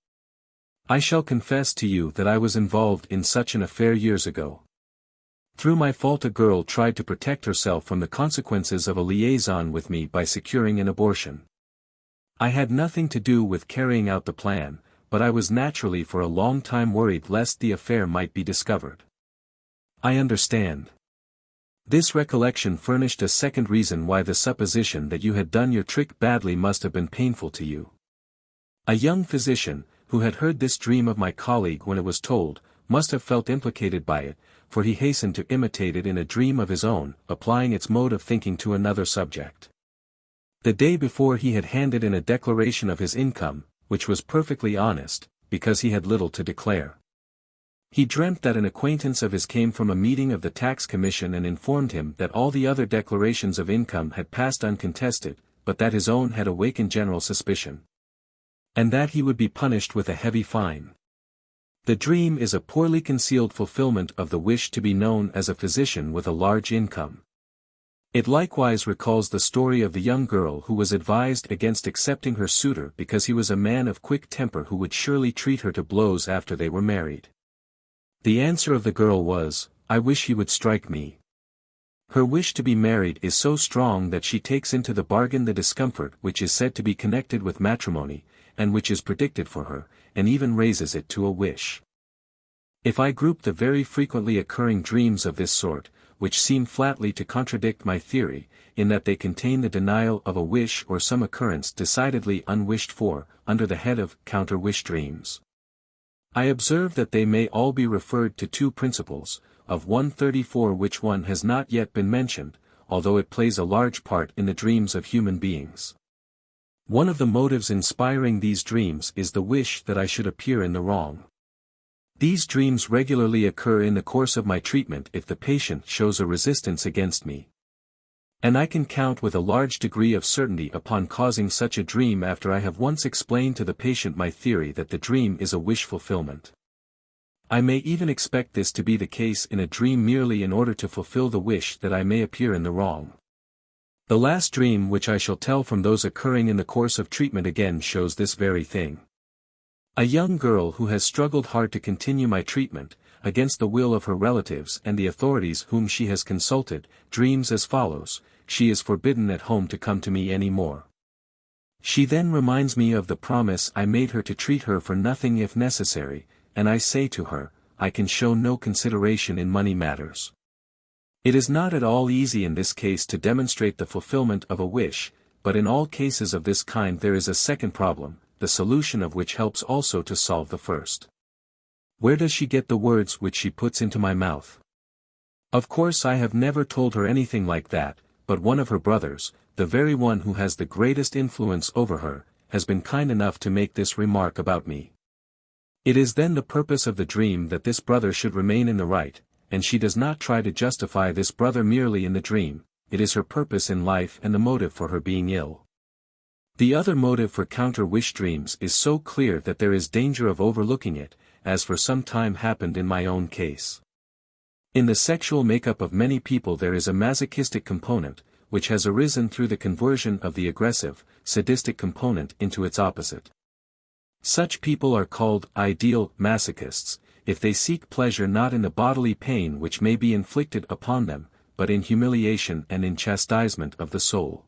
Speaker 1: I shall confess to you that I was involved in such an affair years ago. Through my fault a girl tried to protect herself from the consequences of a liaison with me by securing an abortion. I had nothing to do with carrying out the plan, but I was naturally for a long time worried lest the affair might be discovered. I understand. This recollection furnished a second reason why the supposition that you had done your trick badly must have been painful to you. A young physician, who had heard this dream of my colleague when it was told, must have felt implicated by it, for he hastened to imitate it in a dream of his own, applying its mode of thinking to another subject. The day before he had handed in a declaration of his income, which was perfectly honest, because he had little to declare. He dreamt that an acquaintance of his came from a meeting of the tax commission and informed him that all the other declarations of income had passed uncontested, but that his own had awakened general suspicion. And that he would be punished with a heavy fine. The dream is a poorly concealed fulfillment of the wish to be known as a physician with a large income. It likewise recalls the story of the young girl who was advised against accepting her suitor because he was a man of quick temper who would surely treat her to blows after they were married. The answer of the girl was, "I wish he would strike me." Her wish to be married is so strong that she takes into the bargain the discomfort which is said to be connected with matrimony, and which is predicted for her, and even raises it to a wish. If I group the very frequently occurring dreams of this sort, which seem flatly to contradict my theory, in that they contain the denial of a wish or some occurrence decidedly unwished for, under the head of counter-wish dreams, I observe that they may all be referred to two principles, of 134 which one has not yet been mentioned, although it plays a large part in the dreams of human beings. One of the motives inspiring these dreams is the wish that I should appear in the wrong. These dreams regularly occur in the course of my treatment if the patient shows a resistance against me. And I can count with a large degree of certainty upon causing such a dream after I have once explained to the patient my theory that the dream is a wish fulfillment. I may even expect this to be the case in a dream merely in order to fulfill the wish that I may appear in the wrong. The last dream which I shall tell from those occurring in the course of treatment again shows this very thing. A young girl who has struggled hard to continue my treatment, against the will of her relatives and the authorities whom she has consulted, dreams as follows: she is forbidden at home to come to me any more. She then reminds me of the promise I made her to treat her for nothing if necessary, and I say to her, I can show no consideration in money matters. It is not at all easy in this case to demonstrate the fulfillment of a wish, but in all cases of this kind there is a second problem, the solution of which helps also to solve the first. Where does she get the words which she puts into my mouth? Of course I have never told her anything like that, but one of her brothers, the very one who has the greatest influence over her, has been kind enough to make this remark about me. It is then the purpose of the dream that this brother should remain in the right, and she does not try to justify this brother merely in the dream, it is her purpose in life and the motive for her being ill. The other motive for counter-wish dreams is so clear that there is danger of overlooking it, as for some time happened in my own case. In the sexual makeup of many people there is a masochistic component, which has arisen through the conversion of the aggressive, sadistic component into its opposite. Such people are called ideal masochists, if they seek pleasure not in the bodily pain which may be inflicted upon them, but in humiliation and in chastisement of the soul.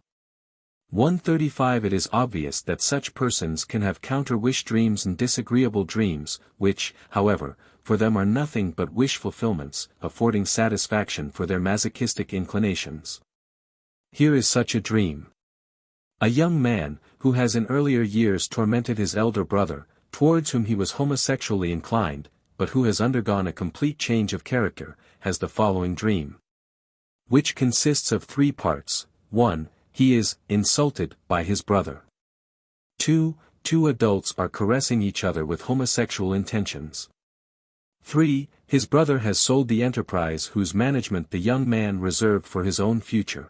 Speaker 1: 135 It is obvious that such persons can have counter-wish dreams and disagreeable dreams, which, however, for them are nothing but wish fulfillments, affording satisfaction for their masochistic inclinations. Here is such a dream. A young man, who has in earlier years tormented his elder brother, towards whom he was homosexually inclined, but who has undergone a complete change of character, has the following dream, which consists of 3 parts. 1. He is insulted by his brother. 2. 2 adults are caressing each other with homosexual intentions. 3. His brother has sold the enterprise whose management the young man reserved for his own future.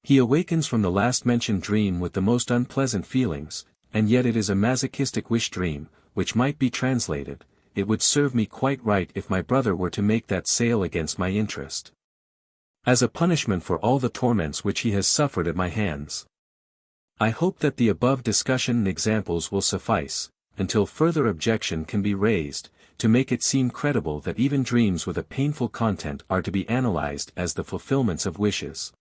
Speaker 1: He awakens from the last-mentioned dream with the most unpleasant feelings, and yet it is a masochistic wish dream, which might be translated, "It would serve me quite right if my brother were to make that sale against my interest, as a punishment for all the torments which he has suffered at my hands." I hope that the above discussion and examples will suffice, until further objection can be raised, to make it seem credible that even dreams with a painful content are to be analyzed as the fulfillments of wishes.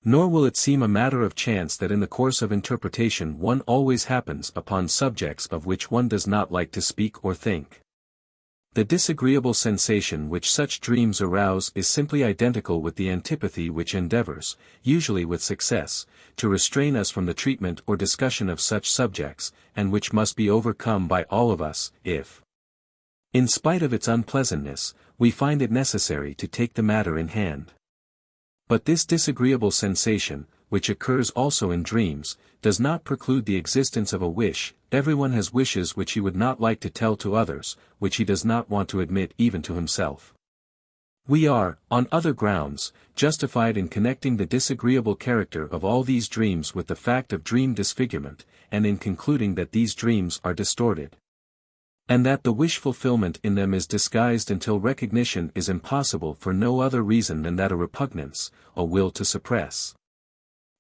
Speaker 1: Nor will it seem a matter of chance that in the course of interpretation one always happens upon subjects of which one does not like to speak or think. The disagreeable sensation which such dreams arouse is simply identical with the antipathy which endeavors, usually with success, to restrain us from the treatment or discussion of such subjects, and which must be overcome by all of us, if, in spite of its unpleasantness, we find it necessary to take the matter in hand. But this disagreeable sensation, which occurs also in dreams, does not preclude the existence of a wish. Everyone has wishes which he would not like to tell to others, which he does not want to admit even to himself. We are, on other grounds, justified in connecting the disagreeable character of all these dreams with the fact of dream disfigurement, and in concluding that these dreams are distorted, and that the wish fulfillment in them is disguised until recognition is impossible for no other reason than that a repugnance, a will to suppress,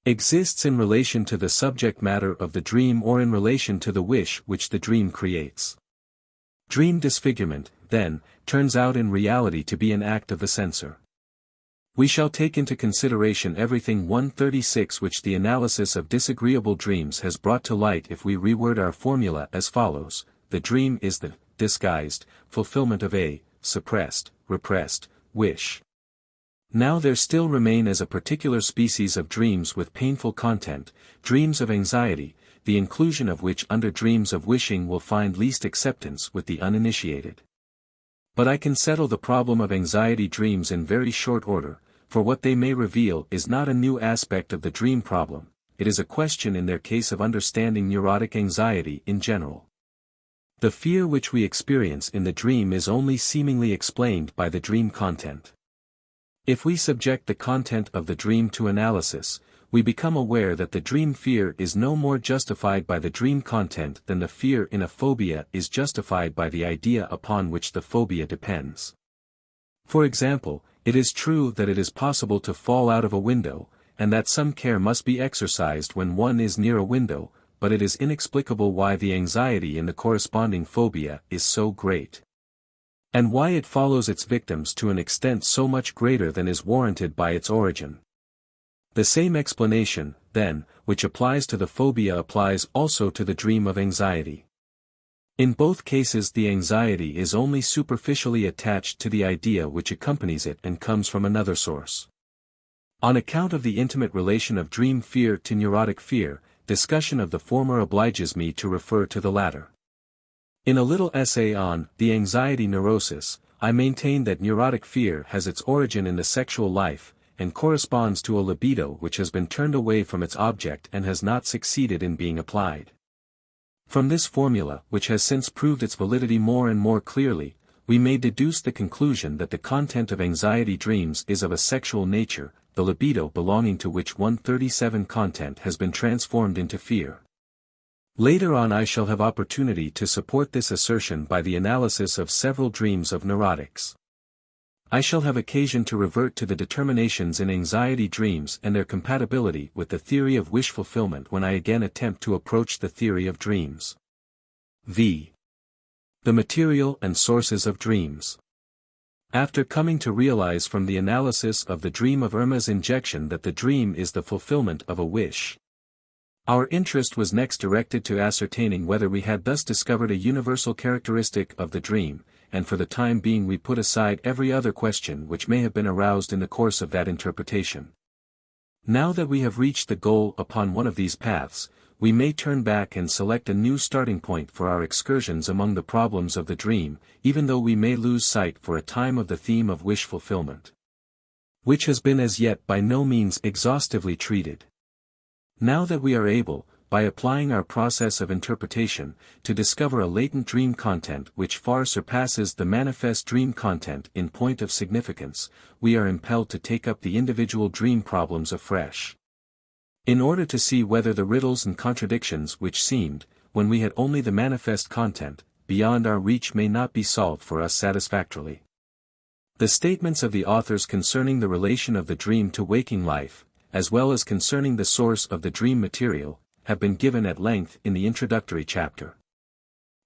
Speaker 1: exists in relation to the subject matter of the dream or in relation to the wish which the dream creates. Dream disfigurement, then, turns out in reality to be an act of the censor. We shall take into consideration everything 136 which the analysis of disagreeable dreams has brought to light if we reword our formula as follows. The dream is the disguised fulfillment of a suppressed, repressed wish. Now there still remain as a particular species of dreams with painful content, dreams of anxiety, the inclusion of which under dreams of wishing will find least acceptance with the uninitiated. But I can settle the problem of anxiety dreams in very short order, for what they may reveal is not a new aspect of the dream problem, it is a question in their case of understanding neurotic anxiety in general. The fear which we experience in the dream is only seemingly explained by the dream content. If we subject the content of the dream to analysis, we become aware that the dream fear is no more justified by the dream content than the fear in a phobia is justified by the idea upon which the phobia depends. For example, it is true that it is possible to fall out of a window, and that some care must be exercised when one is near a window, but it is inexplicable why the anxiety in the corresponding phobia is so great, and why it follows its victims to an extent so much greater than is warranted by its origin. The same explanation, then, which applies to the phobia applies also to the dream of anxiety. In both cases the anxiety is only superficially attached to the idea which accompanies it and comes from another source. On account of the intimate relation of dream fear to neurotic fear, discussion of the former obliges me to refer to the latter. In a little essay on the anxiety neurosis, I maintain that neurotic fear has its origin in the sexual life, and corresponds to a libido which has been turned away from its object and has not succeeded in being applied. From this formula, which has since proved its validity more and more clearly, we may deduce the conclusion that the content of anxiety dreams is of a sexual nature, the libido belonging to which 137 content has been transformed into fear. Later on I shall have opportunity to support this assertion by the analysis of several dreams of neurotics. I shall have occasion to revert to the determinations in anxiety dreams and their compatibility with the theory of wish fulfillment when I again attempt to approach the theory of dreams. V. The material and sources of dreams. After coming to realize from the analysis of the dream of Irma's injection that the dream is the fulfillment of a wish, Our interest was next directed to ascertaining whether we had thus discovered a universal characteristic of the dream, and for the time being we put aside every other question which may have been aroused in the course of that interpretation. Now that we have reached the goal upon one of these paths, we may turn back and select a new starting point for our excursions among the problems of the dream, even though we may lose sight for a time of the theme of wish fulfillment, which has been as yet by no means exhaustively treated. Now that we are able, by applying our process of interpretation, to discover a latent dream content which far surpasses the manifest dream content in point of significance, we are impelled to take up the individual dream problems afresh. In order to see whether the riddles and contradictions which seemed, when we had only the manifest content, beyond our reach may not be solved for us satisfactorily. The statements of the authors concerning the relation of the dream to waking life, as well as concerning the source of the dream material, have been given at length in the introductory chapter.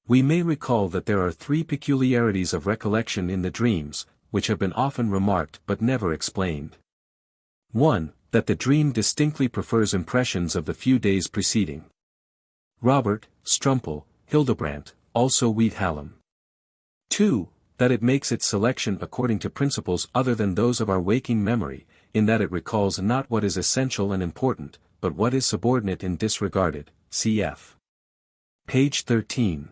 Speaker 1: We may recall that there are three peculiarities of recollection in the dreams, which have been often remarked but never explained. 1. That the dream distinctly prefers impressions of the few days preceding. Robert, Strumpel, Hildebrandt, also Wiedhallam. 2. That it makes its selection according to principles other than those of our waking memory, in that it recalls not what is essential and important, but what is subordinate and disregarded, cf. Page 13.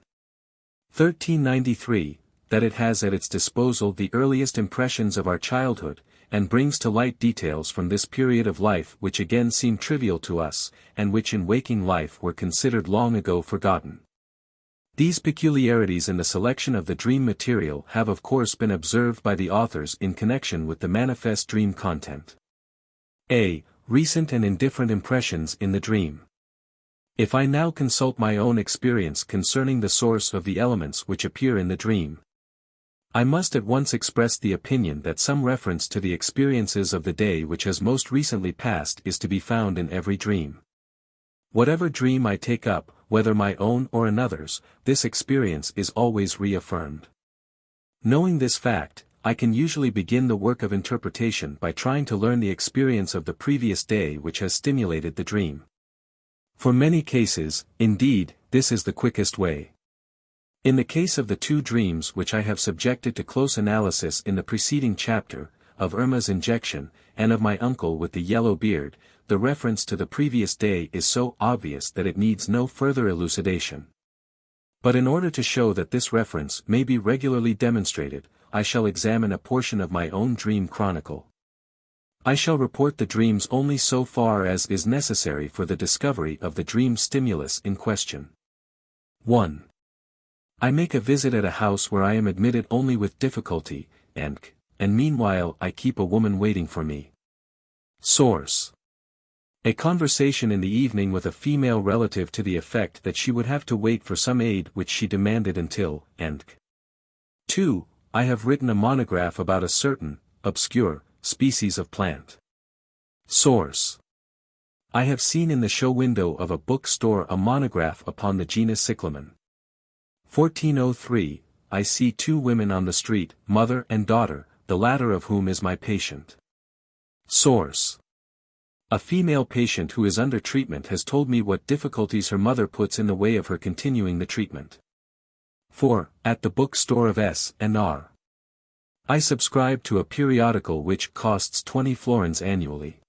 Speaker 1: 1393, that it has at its disposal the earliest impressions of our childhood, and brings to light details from this period of life which again seem trivial to us, and which in waking life were considered long ago forgotten. These peculiarities in the selection of the dream material have of course been observed by the authors in connection with the manifest dream content. A. Recent and indifferent impressions in the dream. If I now consult my own experience concerning the source of the elements which appear in the dream, I must at once express the opinion that some reference to the experiences of the day which has most recently passed is to be found in every dream. Whatever dream I take up, whether my own or another's, this experience is always reaffirmed. Knowing this fact, I can usually begin the work of interpretation by trying to learn the experience of the previous day which has stimulated the dream. For many cases, indeed, this is the quickest way. In the case of the two dreams which I have subjected to close analysis in the preceding chapter, of Irma's injection, and of my uncle with the yellow beard, the reference to the previous day is so obvious that it needs no further elucidation. But in order to show that this reference may be regularly demonstrated, I shall examine a portion of my own dream chronicle. I shall report the dreams only so far as is necessary for the discovery of the dream stimulus in question. 1. I make a visit at a house where I am admitted only with difficulty, and meanwhile I keep a woman waiting for me. Source. A conversation in the evening with a female relative to the effect that she would have to wait for some aid which she demanded until, 2. I have written a monograph about a certain, obscure, species of plant. Source. I have seen in the show window of a bookstore a monograph upon the genus Cyclamen. 1403, I see two women on the street, mother and daughter, the latter of whom is my patient. Source. A female patient who is under treatment has told me what difficulties her mother puts in the way of her continuing the treatment. 4. At the bookstore of S&R. I subscribe to a periodical which costs 20 florins annually.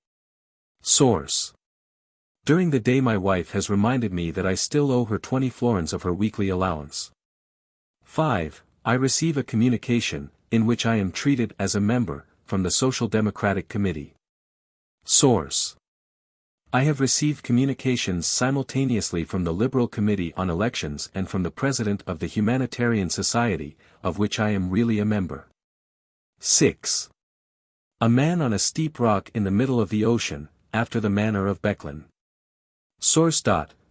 Speaker 1: Source. During the day my wife has reminded me that I still owe her 20 florins of her weekly allowance. 5. I receive a communication, in which I am treated as a member, from the Social Democratic Committee. Source. I have received communications simultaneously from the Liberal Committee on Elections and from the President of the Humanitarian Society, of which I am really a member. 6. A man on a steep rock in the middle of the ocean, after the manner of Becklin. Source.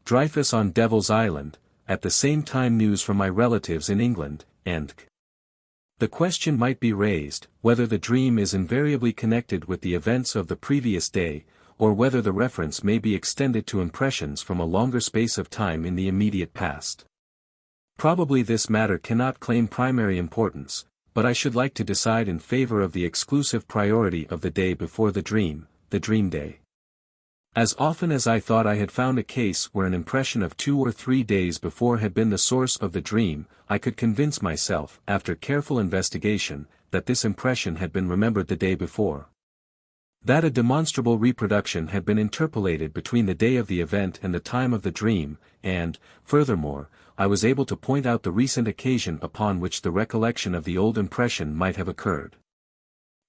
Speaker 1: Dreyfus on Devil's Island, at the same time news from my relatives in England, and the question might be raised, whether the dream is invariably connected with the events of the previous day, or whether the reference may be extended to impressions from a longer space of time in the immediate past. Probably this matter cannot claim primary importance, but I should like to decide in favor of the exclusive priority of the day before the dream day. As often as I thought I had found a case where an impression of 2 or 3 days before had been the source of the dream, I could convince myself, after careful investigation, that this impression had been remembered the day before. That a demonstrable reproduction had been interpolated between the day of the event and the time of the dream, and, furthermore, I was able to point out the recent occasion upon which the recollection of the old impression might have occurred.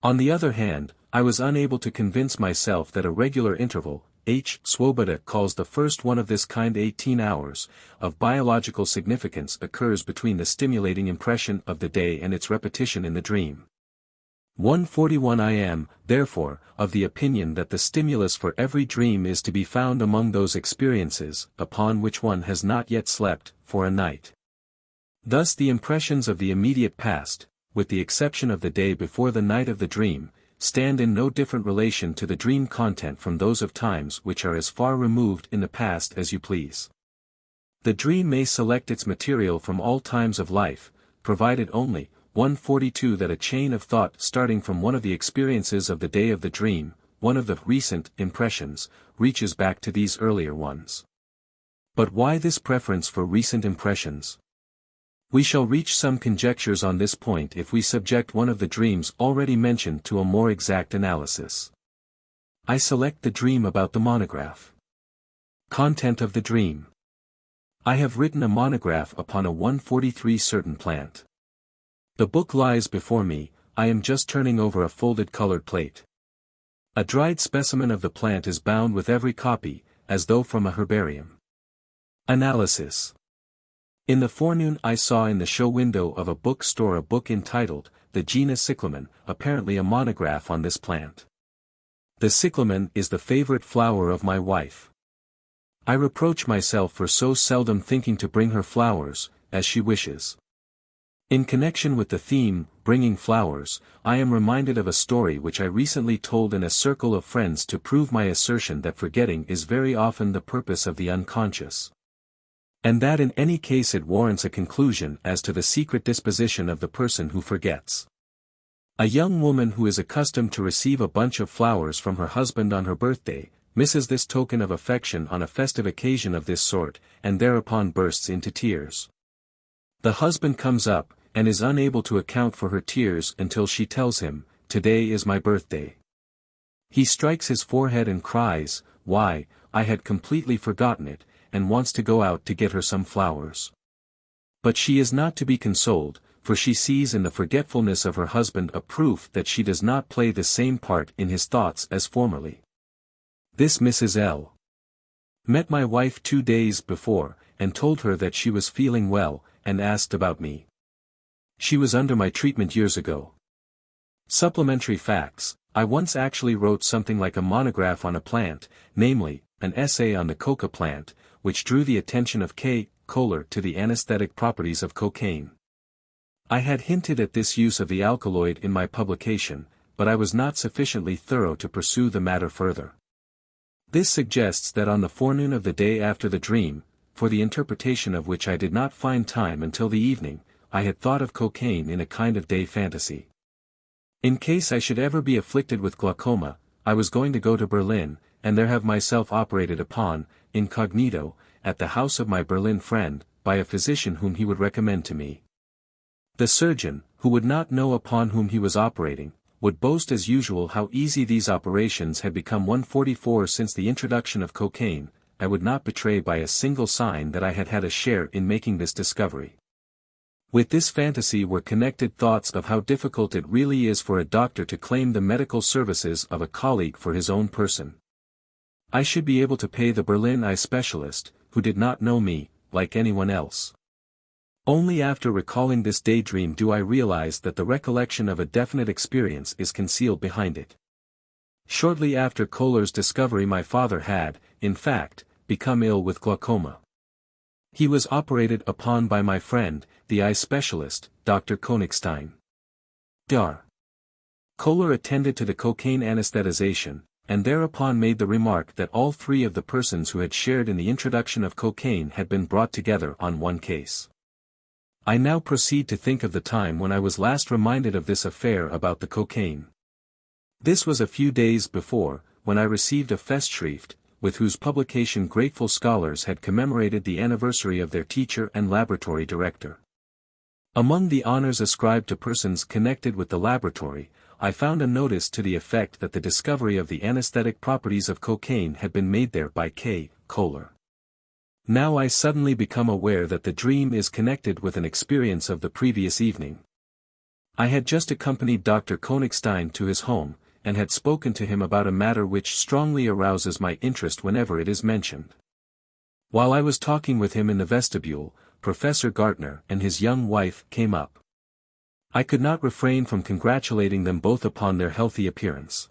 Speaker 1: On the other hand, I was unable to convince myself that a regular interval, H. Swoboda calls the first one of this kind 18 hours, of biological significance occurs between the stimulating impression of the day and its repetition in the dream. 141 I am, therefore, of the opinion that the stimulus for every dream is to be found among those experiences, upon which one has not yet slept, for a night. Thus the impressions of the immediate past, with the exception of the day before the night of the dream, stand in no different relation to the dream content from those of times which are as far removed in the past as you please. The dream may select its material from all times of life, provided only, 142 that a chain of thought starting from one of the experiences of the day of the dream, one of the recent impressions, reaches back to these earlier ones. But why this preference for recent impressions? We shall reach some conjectures on this point if we subject one of the dreams already mentioned to a more exact analysis. I select the dream about the monograph. Content of the dream. I have written a monograph upon a 143 certain plant. The book lies before me, I am just turning over a folded colored plate. A dried specimen of the plant is bound with every copy, as though from a herbarium. Analysis. In the forenoon I saw in the show window of a bookstore a book entitled, The Genus Cyclamen, apparently a monograph on this plant. The cyclamen is the favorite flower of my wife. I reproach myself for so seldom thinking to bring her flowers, as she wishes. In connection with the theme, bringing flowers, I am reminded of a story which I recently told in a circle of friends to prove my assertion that forgetting is very often the purpose of the unconscious. And that in any case it warrants a conclusion as to the secret disposition of the person who forgets. A young woman who is accustomed to receive a bunch of flowers from her husband on her birthday, misses this token of affection on a festive occasion of this sort, and thereupon bursts into tears. The husband comes up, and is unable to account for her tears until she tells him, "Today is my birthday." He strikes his forehead and cries, "Why, I had completely forgotten it," and wants to go out to get her some flowers. But she is not to be consoled, for she sees in the forgetfulness of her husband a proof that she does not play the same part in his thoughts as formerly. This Mrs. L. met my wife 2 days before, and told her that she was feeling well, and asked about me. She was under my treatment years ago. Supplementary facts: I once actually wrote something like a monograph on a plant, namely, an essay on the coca plant, which drew the attention of K. Kohler to the anesthetic properties of cocaine. I had hinted at this use of the alkaloid in my publication, but I was not sufficiently thorough to pursue the matter further. This suggests that on the forenoon of the day after the dream, for the interpretation of which I did not find time until the evening, I had thought of cocaine in a kind of day fantasy. In case I should ever be afflicted with glaucoma, I was going to go to Berlin, and there have myself operated upon, incognito, at the house of my Berlin friend, by a physician whom he would recommend to me. The surgeon, who would not know upon whom he was operating, would boast as usual how easy these operations had become 144 since the introduction of cocaine. I would not betray by a single sign that I had had a share in making this discovery. With this fantasy were connected thoughts of how difficult it really is for a doctor to claim the medical services of a colleague for his own person. I should be able to pay the Berlin eye specialist, who did not know me, like anyone else. Only after recalling this daydream do I realize that the recollection of a definite experience is concealed behind it. Shortly after Kohler's discovery my father had, in fact, become ill with glaucoma. He was operated upon by my friend, the eye specialist, Dr. Konigstein. Dr. Kohler attended to the cocaine anesthetization, and thereupon made the remark that all 3 of the persons who had shared in the introduction of cocaine had been brought together on one case. I now proceed to think of the time when I was last reminded of this affair about the cocaine. This was a few days before, when I received a Festschrift, with whose publication grateful scholars had commemorated the anniversary of their teacher and laboratory director. Among the honors ascribed to persons connected with the laboratory, I found a notice to the effect that the discovery of the anesthetic properties of cocaine had been made there by K. Kohler. Now I suddenly become aware that the dream is connected with an experience of the previous evening. I had just accompanied Dr. Königstein to his home, and had spoken to him about a matter which strongly arouses my interest whenever it is mentioned. While I was talking with him in the vestibule, Professor Gartner and his young wife came up. I could not refrain from congratulating them both upon their healthy appearance.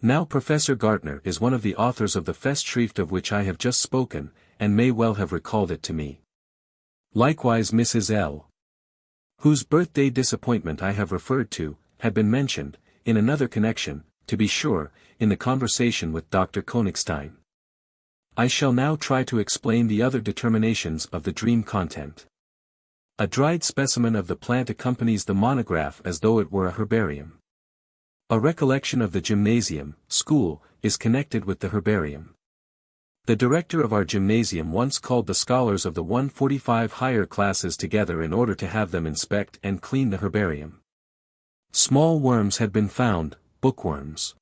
Speaker 1: Now Professor Gartner is one of the authors of the Festschrift of which I have just spoken, and may well have recalled it to me. Likewise Mrs. L., whose birthday disappointment I have referred to, had been mentioned, in another connection, to be sure, in the conversation with Dr. Königstein. I shall now try to explain the other determinations of the dream content. A dried specimen of the plant accompanies the monograph as though it were a herbarium. A recollection of the gymnasium, school, is connected with the herbarium. The director of our gymnasium once called the scholars of the 145 higher classes together in order to have them inspect and clean the herbarium. Small worms had been found, bookworms.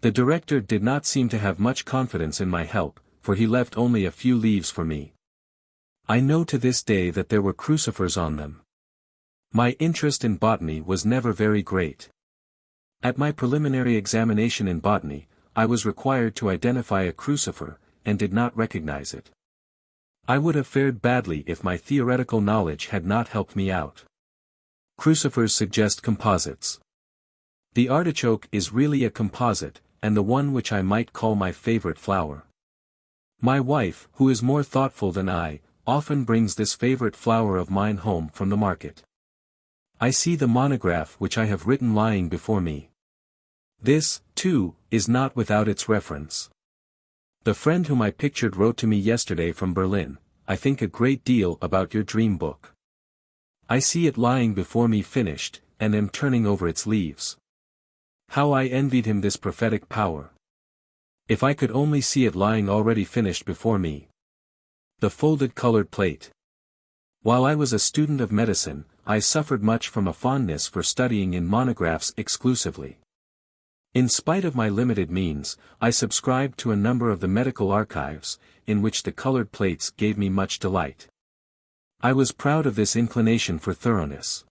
Speaker 1: The director did not seem to have much confidence in my help, for he left only a few leaves for me. I know to this day that there were crucifers on them. My interest in botany was never very great. At my preliminary examination in botany, I was required to identify a crucifer, and did not recognize it. I would have fared badly if my theoretical knowledge had not helped me out. Crucifers suggest composites. The artichoke is really a composite, and the one which I might call my favorite flower. My wife, who is more thoughtful than I, often brings this favorite flower of mine home from the market. I see the monograph which I have written lying before me. This, too, is not without its reference. The friend whom I pictured wrote to me yesterday from Berlin, "I think a great deal about your dream book. I see it lying before me finished, and am turning over its leaves. How I envied him this prophetic power. If I could only see it lying already finished before me." The folded colored plate. While I was a student of medicine, I suffered much from a fondness for studying in monographs exclusively. In spite of my limited means, I subscribed to a number of the medical archives, in which the colored plates gave me much delight. I was proud of this inclination for thoroughness.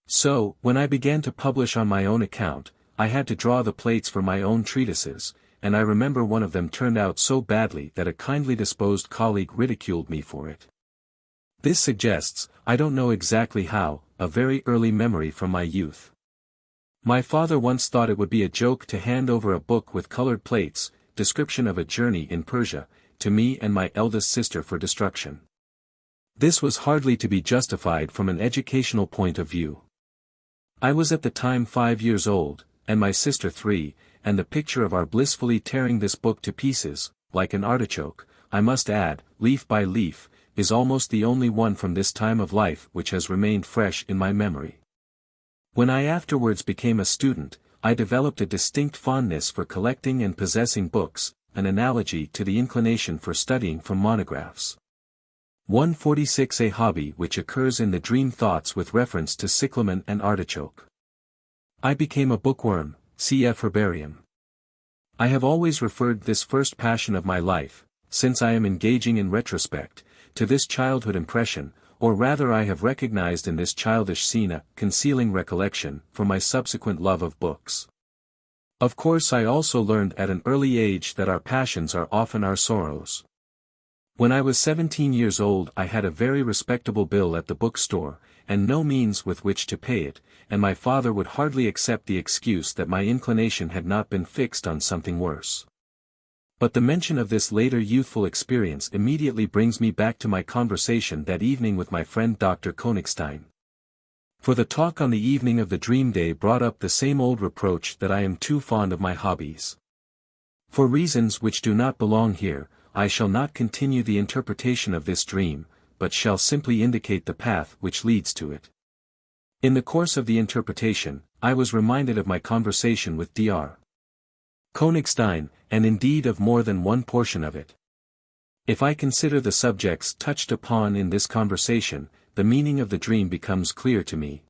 Speaker 1: So, when I began to publish on my own account, I had to draw the plates for my own treatises, and I remember one of them turned out so badly that a kindly disposed colleague ridiculed me for it. This suggests, I don't know exactly how, a very early memory from my youth. My father once thought it would be a joke to hand over a book with colored plates, description of a journey in Persia, to me and my eldest sister for destruction. This was hardly to be justified from an educational point of view. I was at the time 5 years old, and my sister 3, and the picture of our blissfully tearing this book to pieces, like an artichoke, I must add, leaf by leaf, is almost the only one from this time of life which has remained fresh in my memory. When I afterwards became a student, I developed a distinct fondness for collecting and possessing books, an analogy to the inclination for studying from monographs. 146 A hobby which occurs in the dream thoughts with reference to cyclamen and artichoke. I became a bookworm, cf. herbarium. I have always referred this first passion of my life, since I am engaging in retrospect, to this childhood impression, or rather I have recognized in this childish scene a concealing recollection for my subsequent love of books. Of course I also learned at an early age that our passions are often our sorrows. When I was 17 years old I had a very respectable bill at the bookstore, and no means with which to pay it, and my father would hardly accept the excuse that my inclination had not been fixed on something worse. But the mention of this later youthful experience immediately brings me back to my conversation that evening with my friend Dr. Königstein. For the talk on the evening of the dream day brought up the same old reproach that I am too fond of my hobbies. For reasons which do not belong here, I shall not continue the interpretation of this dream, but shall simply indicate the path which leads to it. In the course of the interpretation, I was reminded of my conversation with Dr. Königstein, and indeed of more than one portion of it. If I consider the subjects touched upon in this conversation, the meaning of the dream becomes clear to me.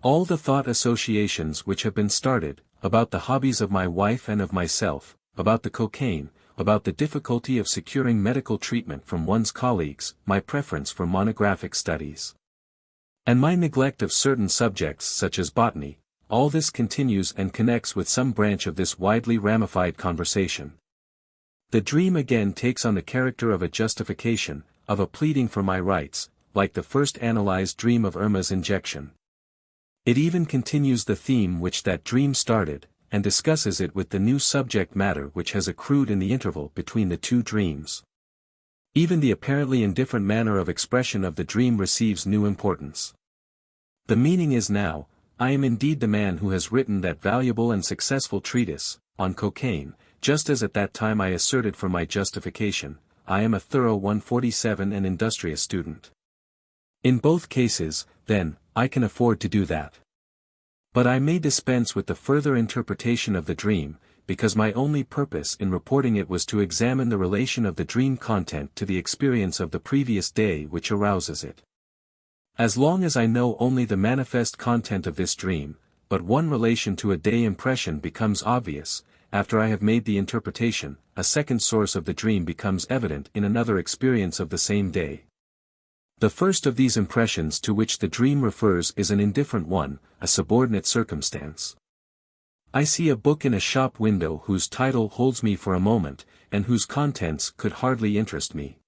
Speaker 1: All the thought associations which have been started, about the hobbies of my wife and of myself, about the cocaine, about the difficulty of securing medical treatment from one's colleagues, my preference for monographic studies, and my neglect of certain subjects such as botany, all this continues and connects with some branch of this widely ramified conversation. The dream again takes on the character of a justification, of a pleading for my rights, like the first analyzed dream of Irma's injection. It even continues the theme which that dream started, and discusses it with the new subject matter which has accrued in the interval between the two dreams. Even the apparently indifferent manner of expression of the dream receives new importance. The meaning is now, I am indeed the man who has written that valuable and successful treatise, on cocaine, just as at that time I asserted for my justification, I am a thorough 147 and industrious student. In both cases, then, I can afford to do that. But I may dispense with the further interpretation of the dream, because my only purpose in reporting it was to examine the relation of the dream content to the experience of the previous day which arouses it. As long as I know only the manifest content of this dream, but one relation to a day impression becomes obvious, after I have made the interpretation, a second source of the dream becomes evident in another experience of the same day. The first of these impressions to which the dream refers is an indifferent one, a subordinate circumstance. I see a book in a shop window whose title holds me for a moment, and whose contents could hardly interest me.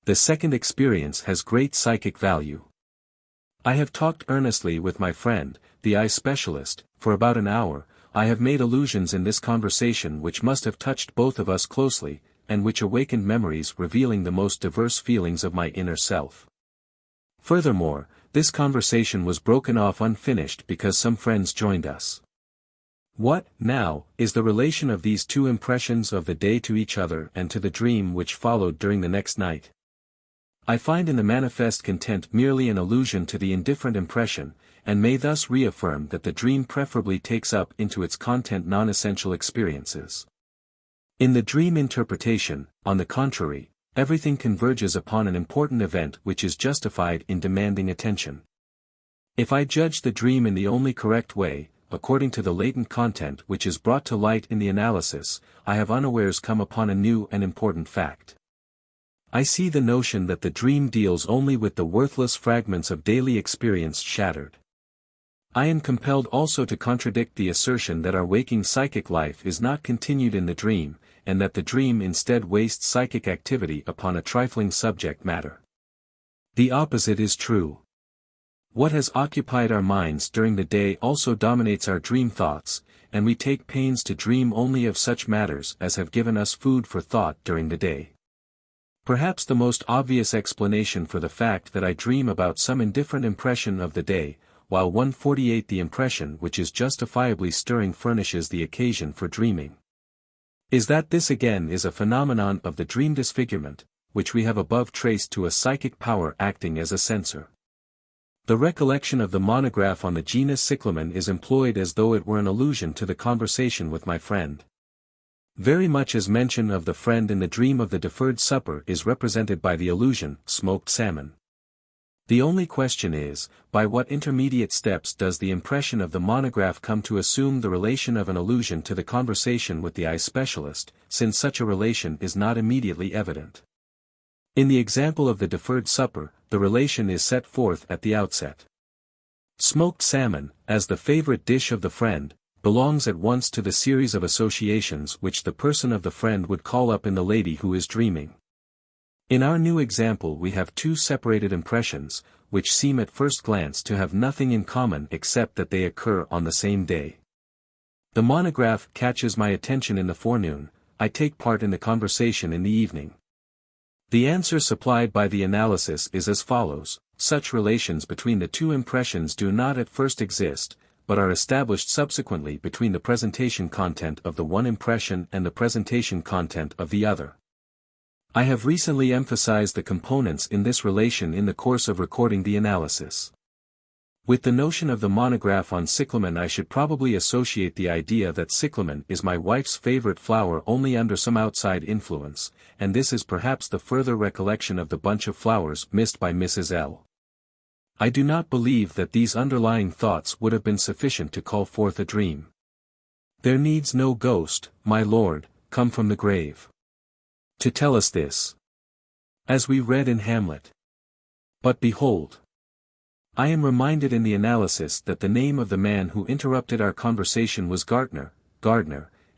Speaker 1: The second experience has great psychic value. I have talked earnestly with my friend, the eye specialist, for about an hour. I have made allusions in this conversation which must have touched both of us closely, and which awakened memories revealing the most diverse feelings of my inner self. Furthermore, this conversation was broken off unfinished because some friends joined us. What, now, is the relation of these two impressions of the day to each other and to the dream which followed during the next night? I find in the manifest content merely an allusion to the indifferent impression, and may thus reaffirm that the dream preferably takes up into its content non-essential experiences. In the dream interpretation, on the contrary, everything converges upon an important event which is justified in demanding attention. If I judge the dream in the only correct way, according to the latent content which is brought to light in the analysis, I have unawares come upon a new and important fact. I see the notion that the dream deals only with the worthless fragments of daily experience shattered. I am compelled also to contradict the assertion that our waking psychic life is not continued in the dream, and that the dream instead wastes psychic activity upon a trifling subject matter. The opposite is true. What has occupied our minds during the day also dominates our dream thoughts, and we take pains to dream only of such matters as have given us food for thought during the day. Perhaps the most obvious explanation for the fact that I dream about some indifferent impression of the day, while 148 the impression which is justifiably stirring furnishes the occasion for dreaming, is that this again is a phenomenon of the dream disfigurement, which we have above traced to a psychic power acting as a censor. The recollection of the monograph on the genus Cyclamen is employed as though it were an allusion to the conversation with my friend. Very much as mention of the friend in the dream of the deferred supper is represented by the allusion, smoked salmon. The only question is, by what intermediate steps does the impression of the monograph come to assume the relation of an allusion to the conversation with the eye specialist, since such a relation is not immediately evident. In the example of the deferred supper, the relation is set forth at the outset. Smoked salmon, as the favorite dish of the friend, belongs at once to the series of associations which the person of the friend would call up in the lady who is dreaming. In our new example we have two separated impressions, which seem at first glance to have nothing in common except that they occur on the same day. The monograph catches my attention in the forenoon, I take part in the conversation in the evening. The answer supplied by the analysis is as follows: such relations between the two impressions do not at first exist, but are established subsequently between the presentation content of the one impression and the presentation content of the other. I have recently emphasized the components in this relation in the course of recording the analysis. With the notion of the monograph on cyclamen I should probably associate the idea that cyclamen is my wife's favorite flower only under some outside influence, and this is perhaps the further recollection of the bunch of flowers missed by Mrs. L. I do not believe that these underlying thoughts would have been sufficient to call forth a dream. There needs no ghost, my lord, come from the grave to tell us this. As we read in Hamlet. But behold, I am reminded in the analysis that the name of the man who interrupted our conversation was Gardner,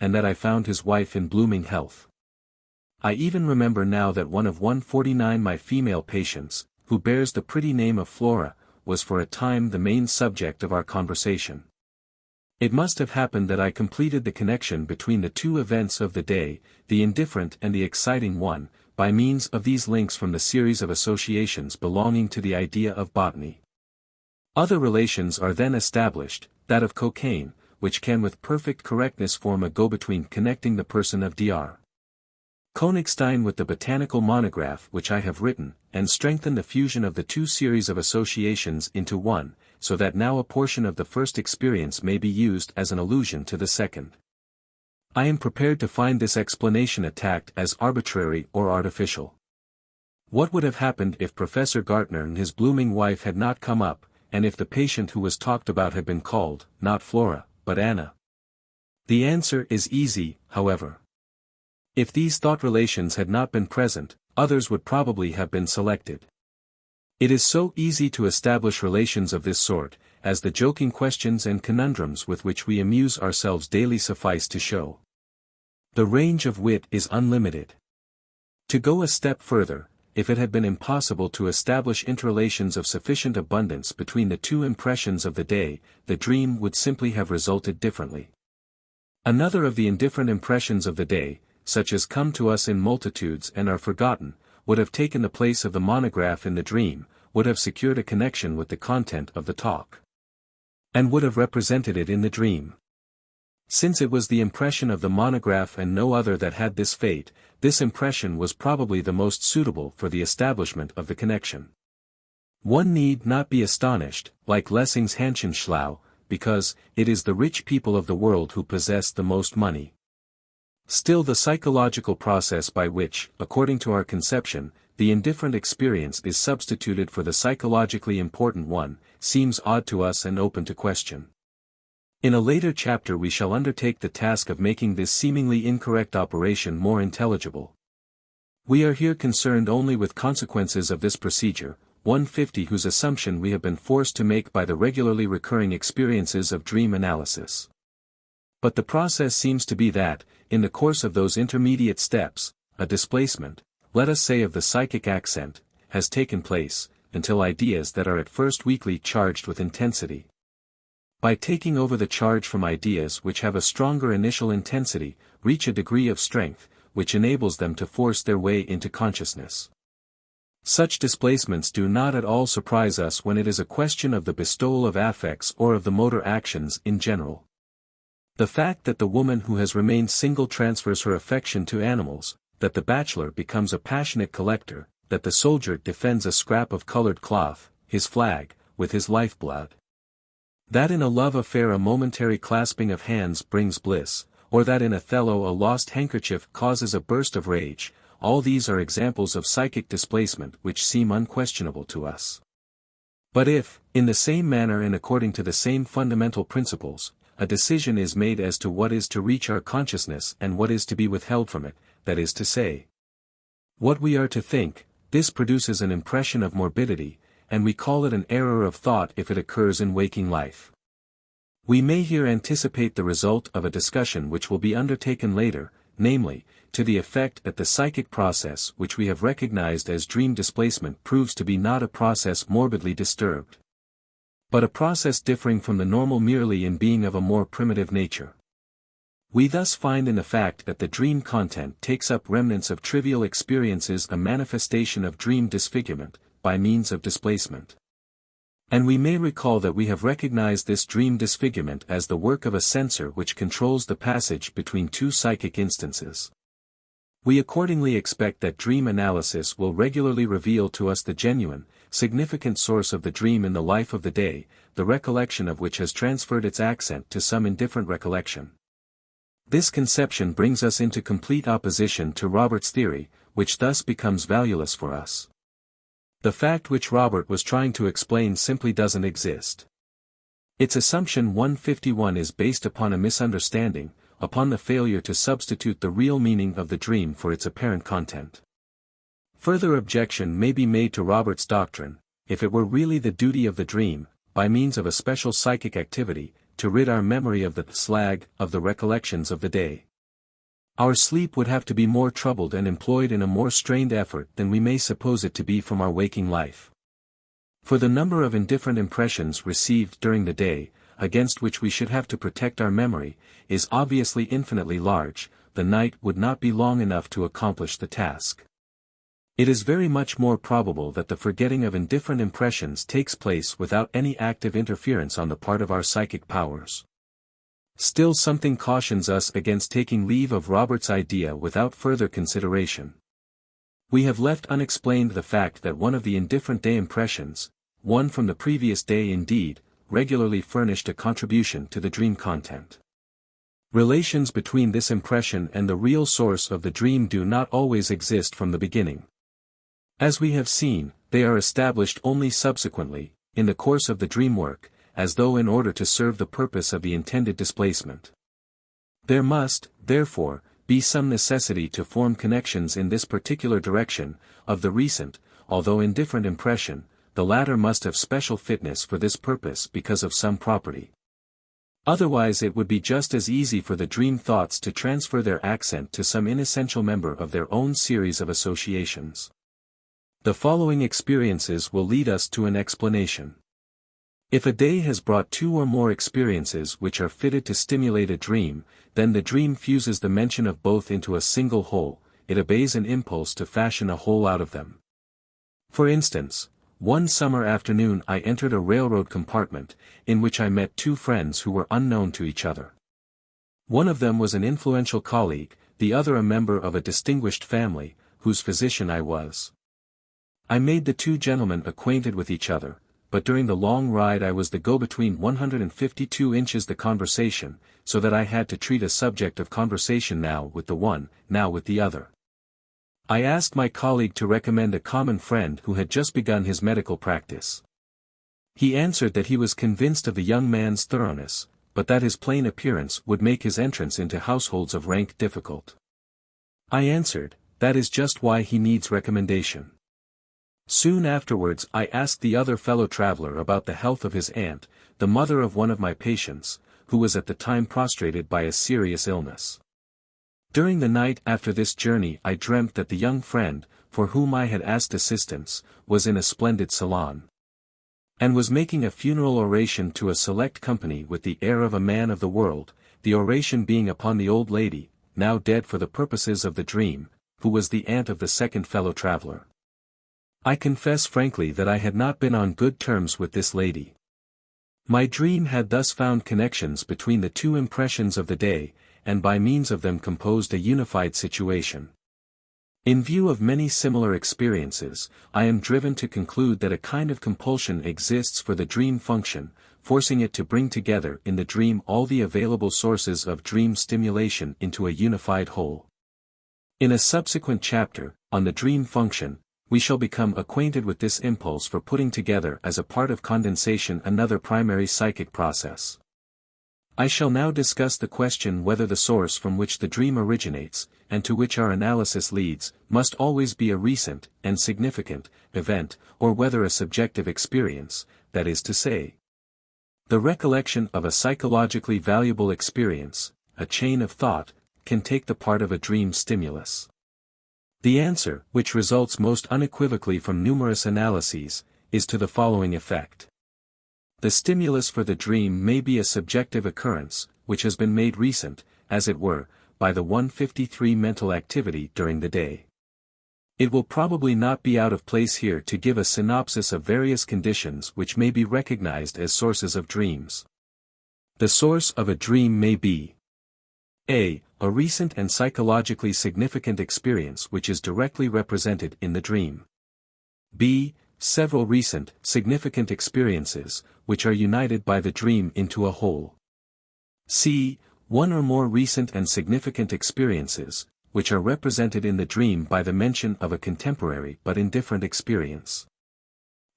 Speaker 1: and that I found his wife in blooming health. I even remember now that one of 149 my female patients, who bears the pretty name of Flora, was for a time the main subject of our conversation. It must have happened that I completed the connection between the two events of the day, the indifferent and the exciting one, by means of these links from the series of associations belonging to the idea of botany. Other relations are then established, that of cocaine, which can with perfect correctness form a go-between connecting the person of Dr. Königstein with the botanical monograph which I have written, and strengthen the fusion of the two series of associations into one, so that now a portion of the first experience may be used as an allusion to the second. I am prepared to find this explanation attacked as arbitrary or artificial. What would have happened if Professor Gartner and his blooming wife had not come up, and if the patient who was talked about had been called, not Flora, but Anna? The answer is easy, however. If these thought relations had not been present, others would probably have been selected. It is so easy to establish relations of this sort, as the joking questions and conundrums with which we amuse ourselves daily suffice to show. The range of wit is unlimited. To go a step further, if it had been impossible to establish interrelations of sufficient abundance between the two impressions of the day, the dream would simply have resulted differently. Another of the indifferent impressions of the day, such as come to us in multitudes and are forgotten, would have taken the place of the monograph in the dream, would have secured a connection with the content of the talk, and would have represented it in the dream. Since it was the impression of the monograph and no other that had this fate, this impression was probably the most suitable for the establishment of the connection. One need not be astonished, like Lessing's Handschenschlau, because it is the rich people of the world who possess the most money. Still, the psychological process by which, according to our conception, the indifferent experience is substituted for the psychologically important one, seems odd to us and open to question. In a later chapter we shall undertake the task of making this seemingly incorrect operation more intelligible. We are here concerned only with consequences of this procedure, 150 whose assumption we have been forced to make by the regularly recurring experiences of dream analysis. But the process seems to be that, in the course of those intermediate steps, a displacement, let us say of the psychic accent, has taken place, until ideas that are at first weakly charged with intensity, by taking over the charge from ideas which have a stronger initial intensity, reach a degree of strength, which enables them to force their way into consciousness. Such displacements do not at all surprise us when it is a question of the bestowal of affects or of the motor actions in general. The fact that the woman who has remained single transfers her affection to animals, that the bachelor becomes a passionate collector, that the soldier defends a scrap of colored cloth, his flag, with his lifeblood. That in a love affair a momentary clasping of hands brings bliss, or that in Othello a lost handkerchief causes a burst of rage, all these are examples of psychic displacement which seem unquestionable to us. But if, in the same manner and according to the same fundamental principles, a decision is made as to what is to reach our consciousness and what is to be withheld from it, that is to say, what we are to think, this produces an impression of morbidity, and we call it an error of thought if it occurs in waking life. We may here anticipate the result of a discussion which will be undertaken later, namely, to the effect that the psychic process which we have recognized as dream displacement proves to be not a process morbidly disturbed, but a process differing from the normal merely in being of a more primitive nature. We thus find in the fact that the dream content takes up remnants of trivial experiences a manifestation of dream disfigurement, by means of displacement. And we may recall that we have recognized this dream disfigurement as the work of a censor which controls the passage between two psychic instances. We accordingly expect that dream analysis will regularly reveal to us the genuine, significant source of the dream in the life of the day, the recollection of which has transferred its accent to some indifferent recollection. This conception brings us into complete opposition to Robert's theory, which thus becomes valueless for us. The fact which Robert was trying to explain simply doesn't exist. Its assumption 151 is based upon a misunderstanding, upon the failure to substitute the real meaning of the dream for its apparent content. Further objection may be made to Robert's doctrine, if it were really the duty of the dream, by means of a special psychic activity, to rid our memory of the slag of the recollections of the day. Our sleep would have to be more troubled and employed in a more strained effort than we may suppose it to be from our waking life. For the number of indifferent impressions received during the day, against which we should have to protect our memory, is obviously infinitely large. The night would not be long enough to accomplish the task. It is very much more probable that the forgetting of indifferent impressions takes place without any active interference on the part of our psychic powers. Still, something cautions us against taking leave of Robert's idea without further consideration. We have left unexplained the fact that one of the indifferent day impressions, one from the previous day indeed, regularly furnished a contribution to the dream content. Relations between this impression and the real source of the dream do not always exist from the beginning. As we have seen, they are established only subsequently, in the course of the dream work, as though in order to serve the purpose of the intended displacement. There must, therefore, be some necessity to form connections in this particular direction, of the recent, although indifferent impression. The latter must have special fitness for this purpose because of some property. Otherwise it would be just as easy for the dream thoughts to transfer their accent to some inessential member of their own series of associations. The following experiences will lead us to an explanation. If a day has brought two or more experiences which are fitted to stimulate a dream, then the dream fuses the mention of both into a single whole. It obeys an impulse to fashion a whole out of them. For instance, one summer afternoon I entered a railroad compartment, in which I met two friends who were unknown to each other. One of them was an influential colleague, the other a member of a distinguished family, whose physician I was. I made the two gentlemen acquainted with each other, but during the long ride I was the go-between 152 inches the conversation, so that I had to treat a subject of conversation now with the one, now with the other. I asked my colleague to recommend a common friend who had just begun his medical practice. He answered that he was convinced of the young man's thoroughness, but that his plain appearance would make his entrance into households of rank difficult. I answered, that is just why he needs recommendation. Soon afterwards I asked the other fellow traveler about the health of his aunt, the mother of one of my patients, who was at the time prostrated by a serious illness. During the night after this journey I dreamt that the young friend, for whom I had asked assistance, was in a splendid salon, and was making a funeral oration to a select company with the air of a man of the world, the oration being upon the old lady, now dead for the purposes of the dream, who was the aunt of the second fellow traveler. I confess frankly that I had not been on good terms with this lady. My dream had thus found connections between the two impressions of the day, and by means of them composed a unified situation. In view of many similar experiences, I am driven to conclude that a kind of compulsion exists for the dream function, forcing it to bring together in the dream all the available sources of dream stimulation into a unified whole. In a subsequent chapter, on the dream function, we shall become acquainted with this impulse for putting together as a part of condensation another primary psychic process. I shall now discuss the question whether the source from which the dream originates, and to which our analysis leads, must always be a recent, and significant, event, or whether a subjective experience, that is to say, the recollection of a psychologically valuable experience, a chain of thought, can take the part of a dream stimulus. The answer, which results most unequivocally from numerous analyses, is to the following effect. The stimulus for the dream may be a subjective occurrence, which has been made recent, as it were, by the 153 mental activity during the day. It will probably not be out of place here to give a synopsis of various conditions which may be recognized as sources of dreams. The source of a dream may be a recent and psychologically significant experience which is directly represented in the dream. b. several recent, significant experiences, which are united by the dream into a whole. C. One or more recent and significant experiences, which are represented in the dream by the mention of a contemporary but indifferent experience.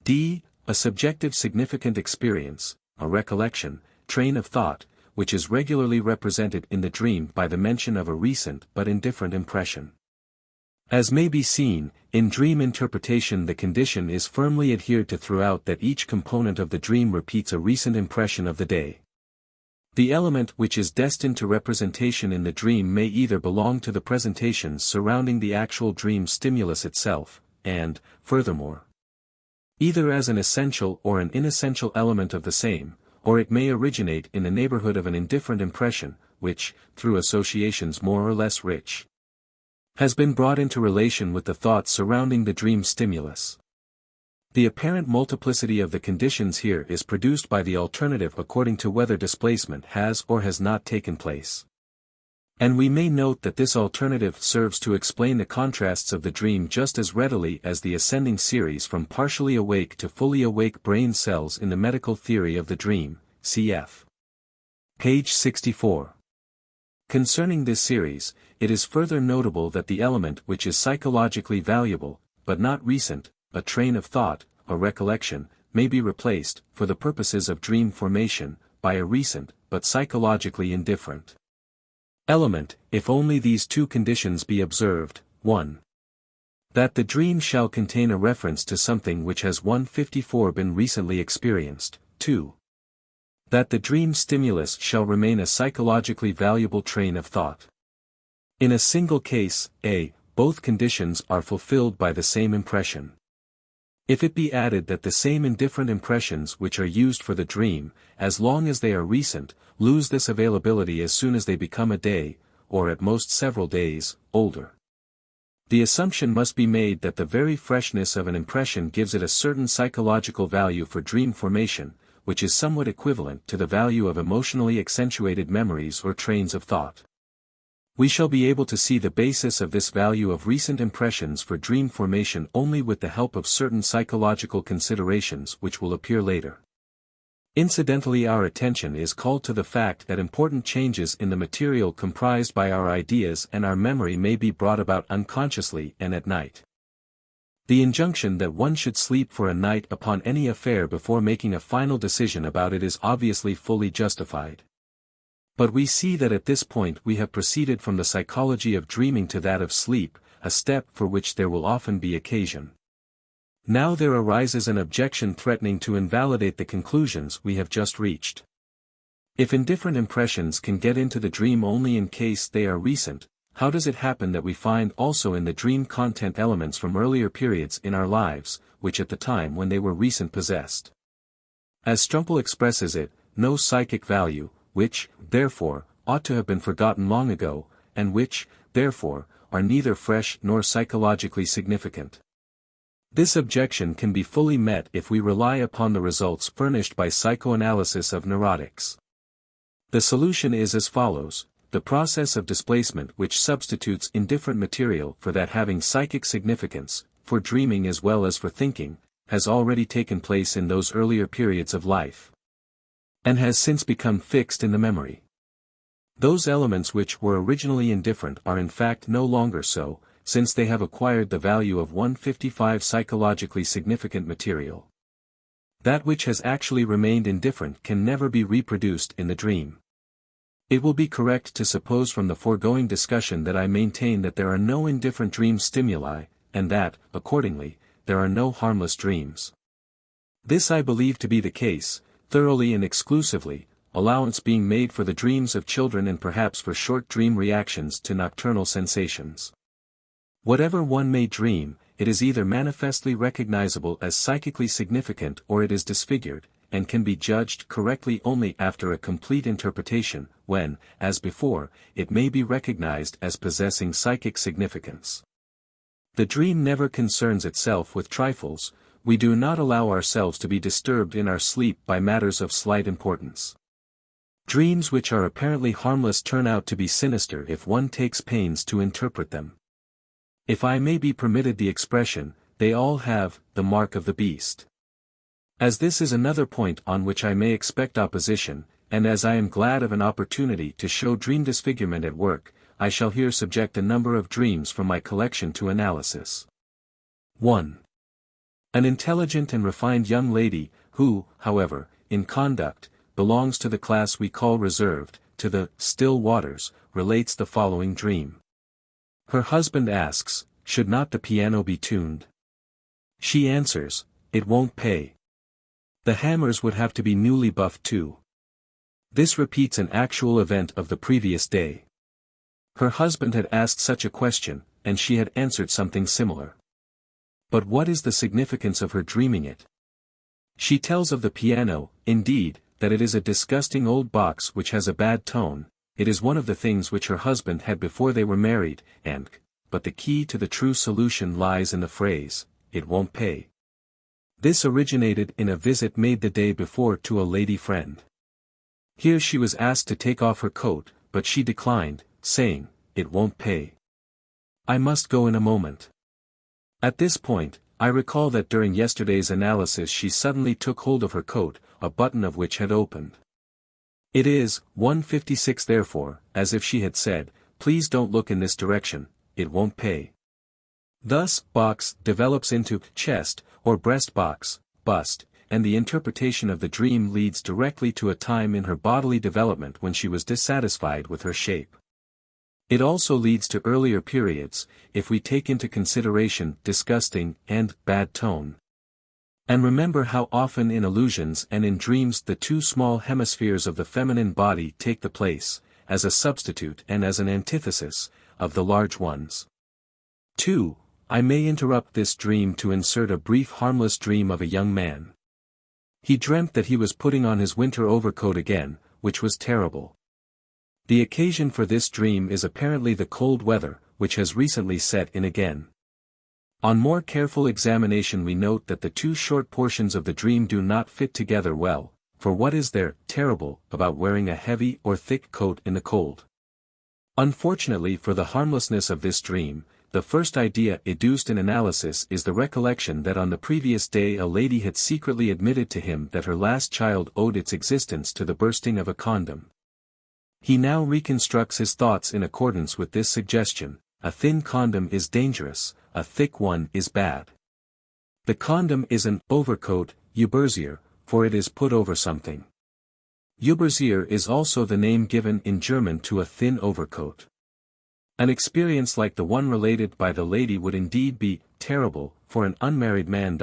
Speaker 1: D. A subjective significant experience, a recollection, train of thought, which is regularly represented in the dream by the mention of a recent but indifferent impression. As may be seen, in dream interpretation the condition is firmly adhered to throughout that each component of the dream repeats a recent impression of the day. The element which is destined to representation in the dream may either belong to the presentations surrounding the actual dream stimulus itself, and, furthermore, either as an essential or an inessential element of the same, or it may originate in the neighborhood of an indifferent impression, which, through associations more or less rich, has been brought into relation with the thoughts surrounding the dream stimulus. The apparent multiplicity of the conditions here is produced by the alternative according to whether displacement has or has not taken place. And we may note that this alternative serves to explain the contrasts of the dream just as readily as the ascending series from partially awake to fully awake brain cells in the medical theory of the dream, cf. Page 64. Concerning this series, it is further notable that the element which is psychologically valuable, but not recent, a train of thought, a recollection, may be replaced, for the purposes of dream formation, by a recent, but psychologically indifferent element, if only these two conditions be observed. 1. That the dream shall contain a reference to something which has 154 been recently experienced. 2. That the dream stimulus shall remain a psychologically valuable train of thought. In a single case, A, both conditions are fulfilled by the same impression. If it be added that the same indifferent impressions which are used for the dream, as long as they are recent, lose this availability as soon as they become a day, or at most several days, older, the assumption must be made that the very freshness of an impression gives it a certain psychological value for dream formation, which is somewhat equivalent to the value of emotionally accentuated memories or trains of thought. We shall be able to see the basis of this value of recent impressions for dream formation only with the help of certain psychological considerations which will appear later. Incidentally, our attention is called to the fact that important changes in the material comprised by our ideas and our memory may be brought about unconsciously and at night. The injunction that one should sleep for a night upon any affair before making a final decision about it is obviously fully justified. But we see that at this point we have proceeded from the psychology of dreaming to that of sleep, a step for which there will often be occasion. Now there arises an objection threatening to invalidate the conclusions we have just reached. If indifferent impressions can get into the dream only in case they are recent, how does it happen that we find also in the dream content elements from earlier periods in our lives, which at the time when they were recent possessed, as Strumpel expresses it, no psychic value, which, therefore, ought to have been forgotten long ago, and which, therefore, are neither fresh nor psychologically significant? This objection can be fully met if we rely upon the results furnished by psychoanalysis of neurotics. The solution is as follows: the process of displacement which substitutes indifferent material for that having psychic significance, for dreaming as well as for thinking, has already taken place in those earlier periods of life, and has since become fixed in the memory. Those elements which were originally indifferent are in fact no longer so, since they have acquired the value of 155 psychologically significant material. That which has actually remained indifferent can never be reproduced in the dream. It will be correct to suppose from the foregoing discussion that I maintain that there are no indifferent dream stimuli, and that, accordingly, there are no harmless dreams. This I believe to be the case, thoroughly and exclusively, allowance being made for the dreams of children and perhaps for short dream reactions to nocturnal sensations. Whatever one may dream, it is either manifestly recognizable as psychically significant or it is disfigured, and can be judged correctly only after a complete interpretation, when, as before, it may be recognized as possessing psychic significance. The dream never concerns itself with trifles. We do not allow ourselves to be disturbed in our sleep by matters of slight importance. Dreams which are apparently harmless turn out to be sinister if one takes pains to interpret them. If I may be permitted the expression, they all have the mark of the beast. As this is another point on which I may expect opposition, and as I am glad of an opportunity to show dream disfigurement at work, I shall here subject a number of dreams from my collection to analysis. 1. An intelligent and refined young lady, who, however, in conduct, belongs to the class we call reserved, to the still waters, relates the following dream. Her husband asks, "Should not the piano be tuned?" She answers, "It won't pay. The hammers would have to be newly buffed too." This repeats an actual event of the previous day. Her husband had asked such a question, and she had answered something similar. But what is the significance of her dreaming it? She tells of the piano, indeed, that it is a disgusting old box which has a bad tone. It is one of the things which her husband had before they were married, but the key to the true solution lies in the phrase, "It won't pay." This originated in a visit made the day before to a lady friend. Here she was asked to take off her coat, but she declined, saying, "It won't pay. I must go in a moment." At this point, I recall that during yesterday's analysis she suddenly took hold of her coat, a button of which had opened. It is 1:56 therefore, as if she had said, "Please don't look in this direction, it won't pay." Thus, box develops into chest, or breast box, bust, and the interpretation of the dream leads directly to a time in her bodily development when she was dissatisfied with her shape. It also leads to earlier periods, if we take into consideration disgusting and bad tone. And remember how often in illusions and in dreams the two small hemispheres of the feminine body take the place, as a substitute and as an antithesis, of the large ones. 2. I may interrupt this dream to insert a brief harmless dream of a young man. He dreamt that he was putting on his winter overcoat again, which was terrible. The occasion for this dream is apparently the cold weather, which has recently set in again. On more careful examination we note that the two short portions of the dream do not fit together well, for what is there terrible about wearing a heavy or thick coat in the cold? Unfortunately for the harmlessness of this dream, the first idea educed in analysis is the recollection that on the previous day a lady had secretly admitted to him that her last child owed its existence to the bursting of a condom. He now reconstructs his thoughts in accordance with this suggestion: a thin condom is dangerous, a thick one is bad. The condom is an overcoat, Überzieher, for it is put over something. Überzieher is also the name given in German to a thin overcoat. An experience like the one related by the lady would indeed be terrible for an unmarried man.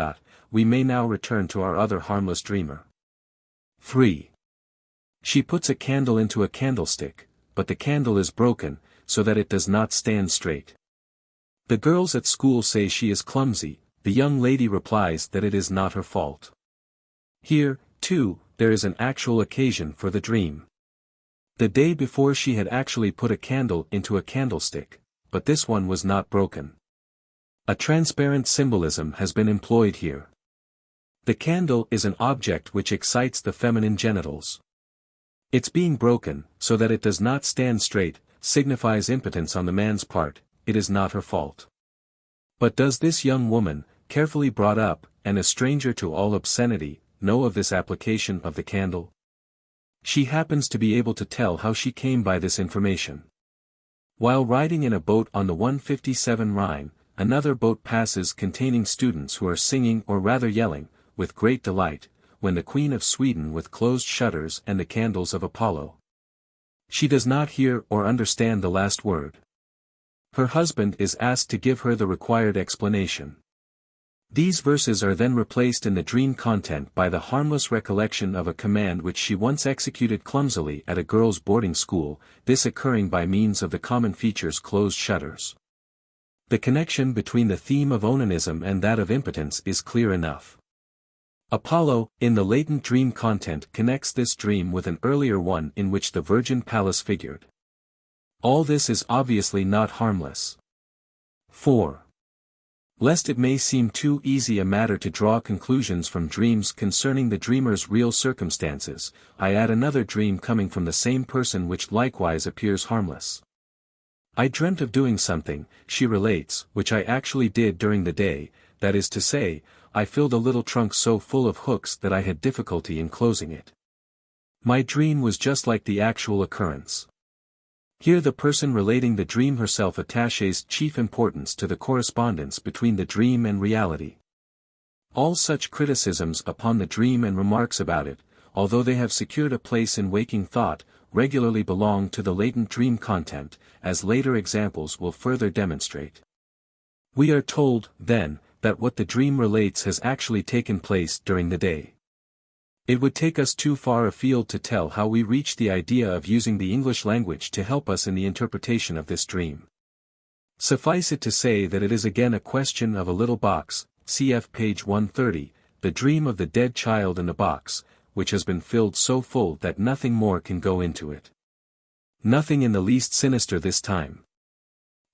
Speaker 1: We may now return to our other harmless dreamer. 3. She puts a candle into a candlestick, but the candle is broken, so that it does not stand straight. The girls at school say she is clumsy, the young lady replies that it is not her fault. Here, too, there is an actual occasion for the dream. The day before she had actually put a candle into a candlestick, but this one was not broken. A transparent symbolism has been employed here. The candle is an object which excites the feminine genitals. Its being broken, so that it does not stand straight, signifies impotence on the man's part. It is not her fault. But does this young woman, carefully brought up, and a stranger to all obscenity, know of this application of the candle? She happens to be able to tell how she came by this information. While riding in a boat on the 157 Rhine, another boat passes containing students who are singing or rather yelling, with great delight, when the Queen of Sweden with closed shutters and the candles of Apollo. She does not hear or understand the last word. Her husband is asked to give her the required explanation. These verses are then replaced in the dream content by the harmless recollection of a command which she once executed clumsily at a girls' boarding school, this occurring by means of the common features closed shutters. The connection between the theme of onanism and that of impotence is clear enough. Apollo, in the latent dream content, connects this dream with an earlier one in which the Virgin Pallas figured. All this is obviously not harmless. 4. Lest it may seem too easy a matter to draw conclusions from dreams concerning the dreamer's real circumstances, I add another dream coming from the same person which likewise appears harmless. I dreamt of doing something, she relates, which I actually did during the day, that is to say, I filled a little trunk so full of hooks that I had difficulty in closing it. My dream was just like the actual occurrence. Here the person relating the dream herself attaches chief importance to the correspondence between the dream and reality. All such criticisms upon the dream and remarks about it, although they have secured a place in waking thought, regularly belong to the latent dream content, as later examples will further demonstrate. We are told, then, that what the dream relates has actually taken place during the day. It would take us too far afield to tell how we reached the idea of using the English language to help us in the interpretation of this dream. Suffice it to say that it is again a question of a little box, cf. page 130, the dream of the dead child in the box, which has been filled so full that nothing more can go into it. Nothing in the least sinister this time.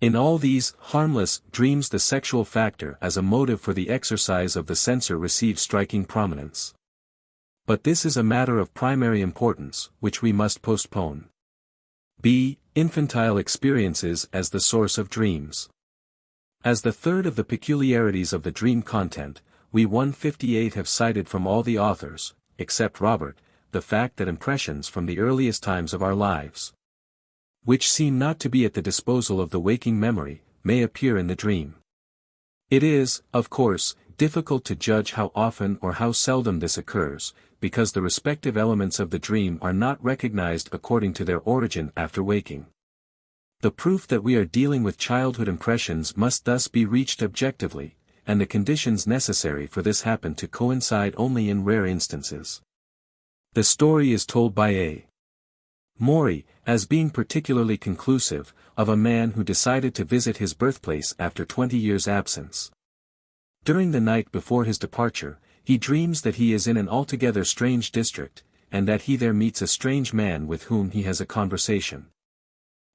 Speaker 1: In all these harmless dreams the sexual factor as a motive for the exercise of the censor receives striking prominence. But this is a matter of primary importance, which we must postpone. b. Infantile experiences as the source of dreams. As the third of the peculiarities of the dream content, we 158 have cited from all the authors, except Robert, the fact that impressions from the earliest times of our lives, which seem not to be at the disposal of the waking memory, may appear in the dream. It is, of course, difficult to judge how often or how seldom this occurs, because the respective elements of the dream are not recognized according to their origin after waking. The proof that we are dealing with childhood impressions must thus be reached objectively, and the conditions necessary for this happen to coincide only in rare instances. The story is told by A. Maury, as being particularly conclusive, of a man who decided to visit his birthplace after 20 years' absence. During the night before his departure, he dreams that he is in an altogether strange district, and that he there meets a strange man with whom he has a conversation.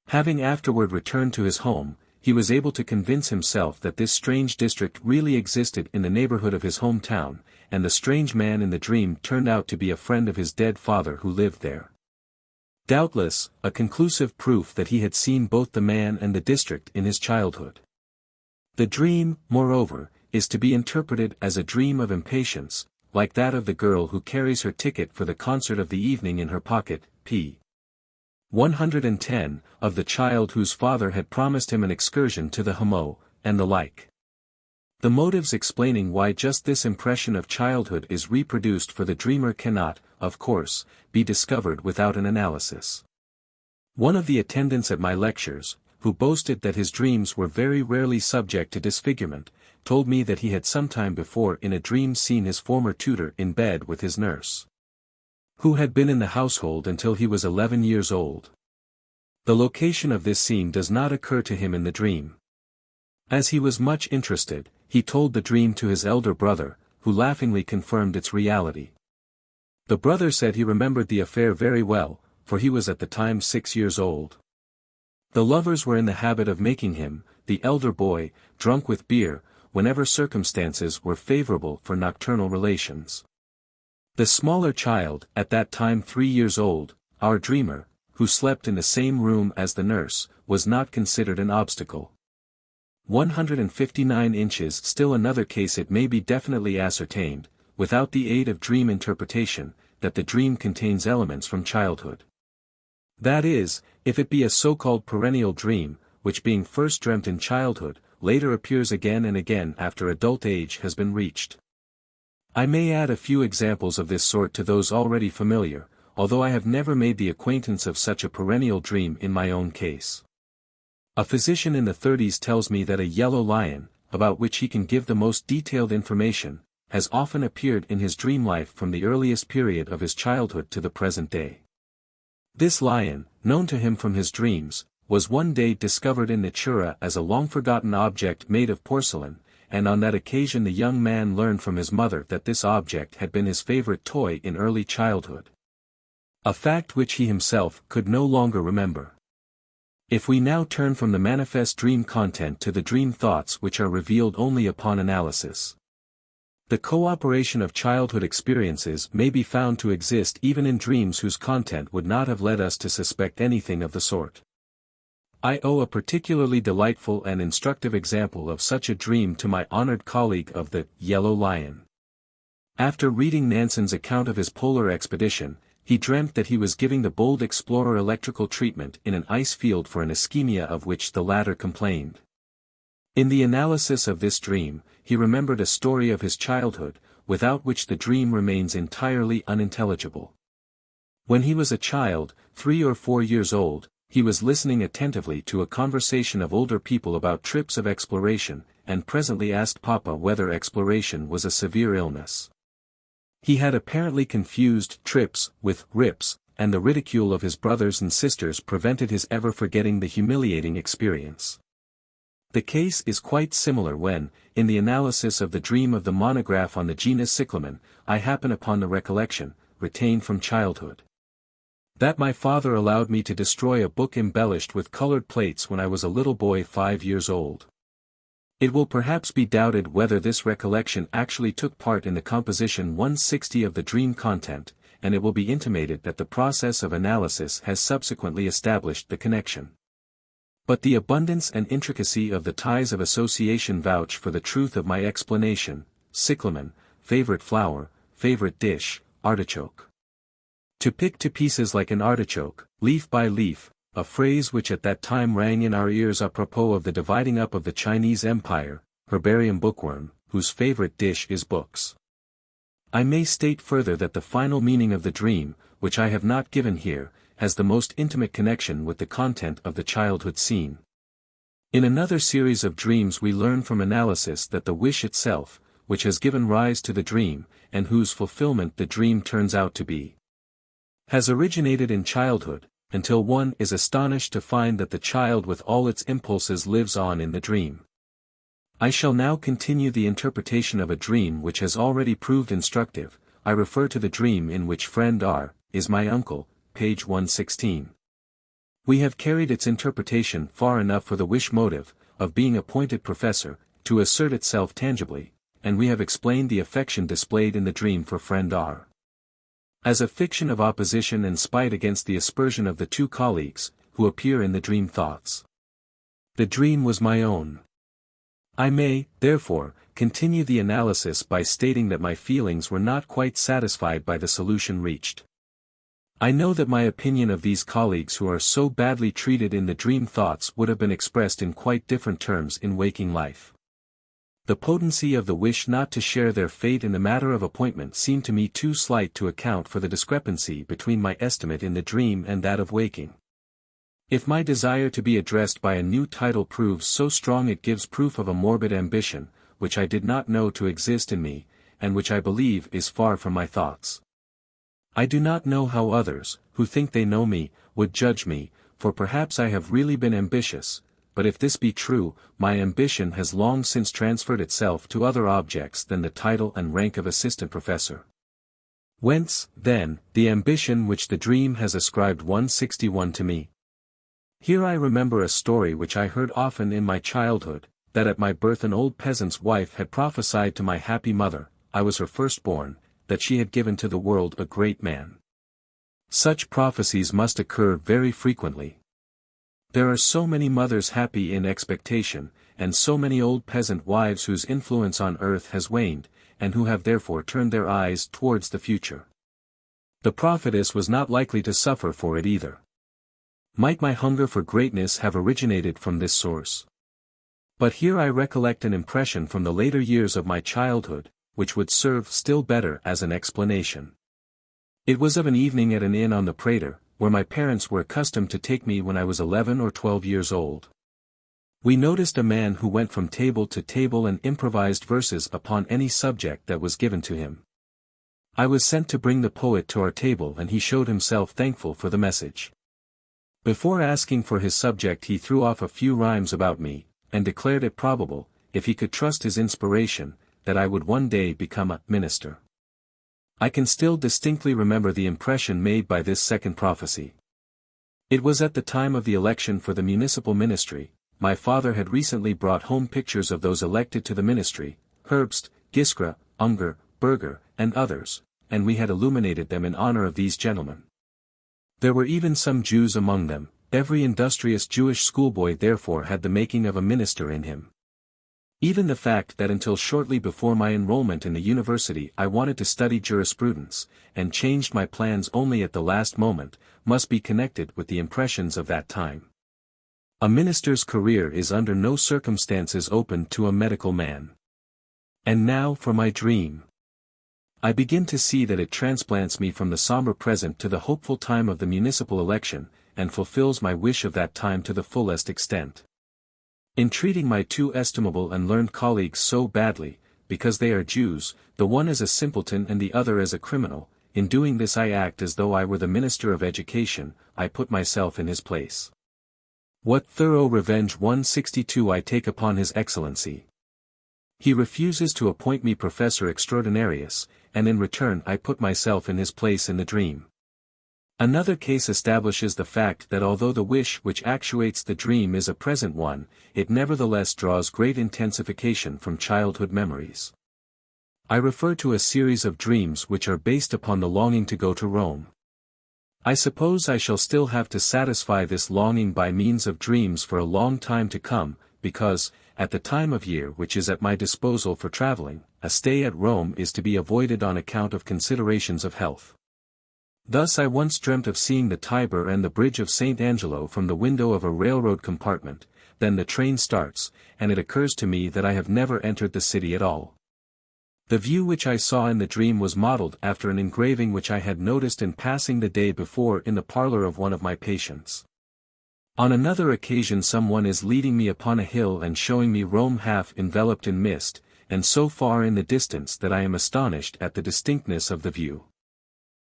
Speaker 1: Having afterward returned to his home, he was able to convince himself that this strange district really existed in the neighborhood of his hometown, and the strange man in the dream turned out to be a friend of his dead father who lived there. Doubtless, a conclusive proof that he had seen both the man and the district in his childhood. The dream, moreover, is to be interpreted as a dream of impatience, like that of the girl who carries her ticket for the concert of the evening in her pocket, p. 110, of the child whose father had promised him an excursion to the Hamo, and the like. The motives explaining why just this impression of childhood is reproduced for the dreamer cannot, of course, be discovered without an analysis. One of the attendants at my lectures, who boasted that his dreams were very rarely subject to disfigurement, told me that he had some time before in a dream seen his former tutor in bed with his nurse, who had been in the household until he was 11 years old. The location of this scene does not occur to him in the dream. As he was much interested, he told the dream to his elder brother, who laughingly confirmed its reality. The brother said he remembered the affair very well, for he was at the time 6 years old. The lovers were in the habit of making him, the elder boy, drunk with beer, whenever circumstances were favorable for nocturnal relations. The smaller child, at that time 3 years old, our dreamer, who slept in the same room as the nurse, was not considered an obstacle. 159 inches. Still another case. It may be definitely ascertained, without the aid of dream interpretation, that the dream contains elements from childhood. That is, if it be a so-called perennial dream, which being first dreamt in childhood, later appears again and again after adult age has been reached. I may add a few examples of this sort to those already familiar, although I have never made the acquaintance of such a perennial dream in my own case. A physician in the 30s tells me that a yellow lion, about which he can give the most detailed information, has often appeared in his dream life from the earliest period of his childhood to the present day. This lion, known to him from his dreams, was one day discovered in Natura as a long-forgotten object made of porcelain, and on that occasion the young man learned from his mother that this object had been his favorite toy in early childhood. A fact which he himself could no longer remember. If we now turn from the manifest dream content to the dream thoughts which are revealed only upon analysis. The cooperation of childhood experiences may be found to exist even in dreams whose content would not have led us to suspect anything of the sort. I owe a particularly delightful and instructive example of such a dream to my honored colleague of the Yellow Lion. After reading Nansen's account of his polar expedition, he dreamt that he was giving the bold explorer electrical treatment in an ice field for an ischemia of which the latter complained. In the analysis of this dream, he remembered a story of his childhood, without which the dream remains entirely unintelligible. When he was a child, 3 or 4 years old, he was listening attentively to a conversation of older people about trips of exploration, and presently asked Papa whether exploration was a severe illness. He had apparently confused trips with rips, and the ridicule of his brothers and sisters prevented his ever forgetting the humiliating experience. The case is quite similar when, in the analysis of the dream of the monograph on the genus Cyclamen, I happen upon the recollection, retained from childhood, that my father allowed me to destroy a book embellished with colored plates when I was a little boy 5 years old. It will perhaps be doubted whether this recollection actually took part in the composition 160 of the dream content, and it will be intimated that the process of analysis has subsequently established the connection. But the abundance and intricacy of the ties of association vouch for the truth of my explanation. Cyclamen, favorite flower, favorite dish, artichoke. To pick to pieces like an artichoke, leaf by leaf, a phrase which at that time rang in our ears apropos of the dividing up of the Chinese Empire, herbarium bookworm, whose favorite dish is books. I may state further that the final meaning of the dream, which I have not given here, has the most intimate connection with the content of the childhood scene. In another series of dreams we learn from analysis that the wish itself, which has given rise to the dream, and whose fulfillment the dream turns out to be, has originated in childhood, until one is astonished to find that the child with all its impulses lives on in the dream. I shall now continue the interpretation of a dream which has already proved instructive. I refer to the dream in which friend R. is my uncle, page 116. We have carried its interpretation far enough for the wish motive, of being appointed professor, to assert itself tangibly, and we have explained the affection displayed in the dream for friend R. as a fiction of opposition and spite against the aspersion of the two colleagues, who appear in the dream thoughts. The dream was my own. I may, therefore, continue the analysis by stating that my feelings were not quite satisfied by the solution reached. I know that my opinion of these colleagues who are so badly treated in the dream thoughts would have been expressed in quite different terms in waking life. The potency of the wish not to share their fate in the matter of appointment seemed to me too slight to account for the discrepancy between my estimate in the dream and that of waking. If my desire to be addressed by a new title proves so strong, it gives proof of a morbid ambition, which I did not know to exist in me, and which I believe is far from my thoughts. I do not know how others, who think they know me, would judge me, for perhaps I have really been ambitious, but if this be true, my ambition has long since transferred itself to other objects than the title and rank of assistant professor. Whence, then, the ambition which the dream has ascribed 161 to me? Here I remember a story which I heard often in my childhood, that at my birth an old peasant's wife had prophesied to my happy mother, I was her firstborn, that she had given to the world a great man. Such prophecies must occur very frequently. There are so many mothers happy in expectation, and so many old peasant wives whose influence on earth has waned, and who have therefore turned their eyes towards the future. The prophetess was not likely to suffer for it either. Might my hunger for greatness have originated from this source? But here I recollect an impression from the later years of my childhood, which would serve still better as an explanation. It was of an evening at an inn on the Prater, where my parents were accustomed to take me when I was 11 or 12 years old. We noticed a man who went from table to table and improvised verses upon any subject that was given to him. I was sent to bring the poet to our table, and he showed himself thankful for the message. Before asking for his subject, he threw off a few rhymes about me, and declared it probable, if he could trust his inspiration, that I would one day become a minister. I can still distinctly remember the impression made by this second prophecy. It was at the time of the election for the municipal ministry. My father had recently brought home pictures of those elected to the ministry, Herbst, Giskra, Unger, Berger, and others, and we had illuminated them in honor of these gentlemen. There were even some Jews among them, every industrious Jewish schoolboy therefore had the making of a minister in him. Even the fact that until shortly before my enrollment in the university I wanted to study jurisprudence, and changed my plans only at the last moment, must be connected with the impressions of that time. A minister's career is under no circumstances open to a medical man. And now for my dream. I begin to see that it transplants me from the somber present to the hopeful time of the municipal election, and fulfills my wish of that time to the fullest extent. In treating my two estimable and learned colleagues so badly, because they are Jews, the one as a simpleton and the other as a criminal, in doing this I act as though I were the Minister of Education, I put myself in his place. What thorough revenge 162 I take upon His Excellency. He refuses to appoint me Professor Extraordinarius, and in return I put myself in his place in the dream. Another case establishes the fact that although the wish which actuates the dream is a present one, it nevertheless draws great intensification from childhood memories. I refer to a series of dreams which are based upon the longing to go to Rome. I suppose I shall still have to satisfy this longing by means of dreams for a long time to come, because, at the time of year which is at my disposal for traveling, a stay at Rome is to be avoided on account of considerations of health. Thus I once dreamt of seeing the Tiber and the bridge of St. Angelo from the window of a railroad compartment, then the train starts, and it occurs to me that I have never entered the city at all. The view which I saw in the dream was modeled after an engraving which I had noticed in passing the day before in the parlor of one of my patients. On another occasion someone is leading me upon a hill and showing me Rome half enveloped in mist, and so far in the distance that I am astonished at the distinctness of the view.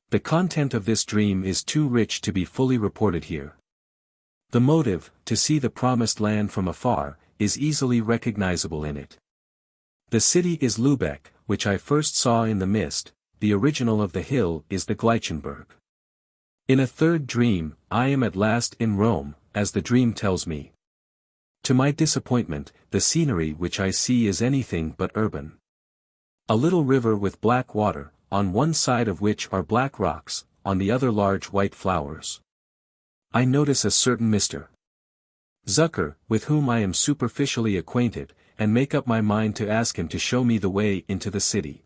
Speaker 1: The content of this dream is too rich to be fully reported here. The motive, to see the promised land from afar, is easily recognizable in it. The city is Lübeck, which I first saw in the mist, the original of the hill is the Gleichenberg. In a third dream, I am at last in Rome, as the dream tells me. To my disappointment, the scenery which I see is anything but urban. A little river with black water, on one side of which are black rocks, on the other large white flowers. I notice a certain Mr. Zucker, with whom I am superficially acquainted, and make up my mind to ask him to show me the way into the city.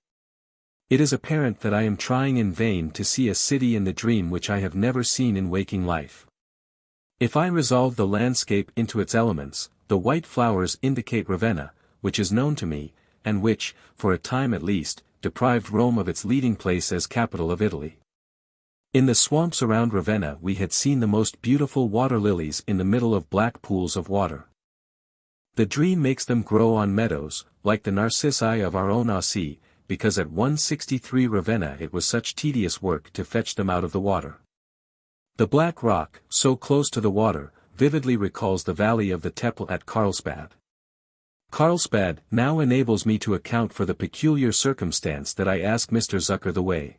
Speaker 1: It is apparent that I am trying in vain to see a city in the dream which I have never seen in waking life. If I resolve the landscape into its elements, the white flowers indicate Ravenna, which is known to me, and which, for a time at least, deprived Rome of its leading place as capital of Italy. In the swamps around Ravenna we had seen the most beautiful water lilies in the middle of black pools of water. The dream makes them grow on meadows, like the narcissi of our own Aussy, because at 163 Ravenna it was such tedious work to fetch them out of the water. The black rock, so close to the water, vividly recalls the valley of the Teppel at Carlsbad. Carlsbad now enables me to account for the peculiar circumstance that I ask Mr. Zucker the way.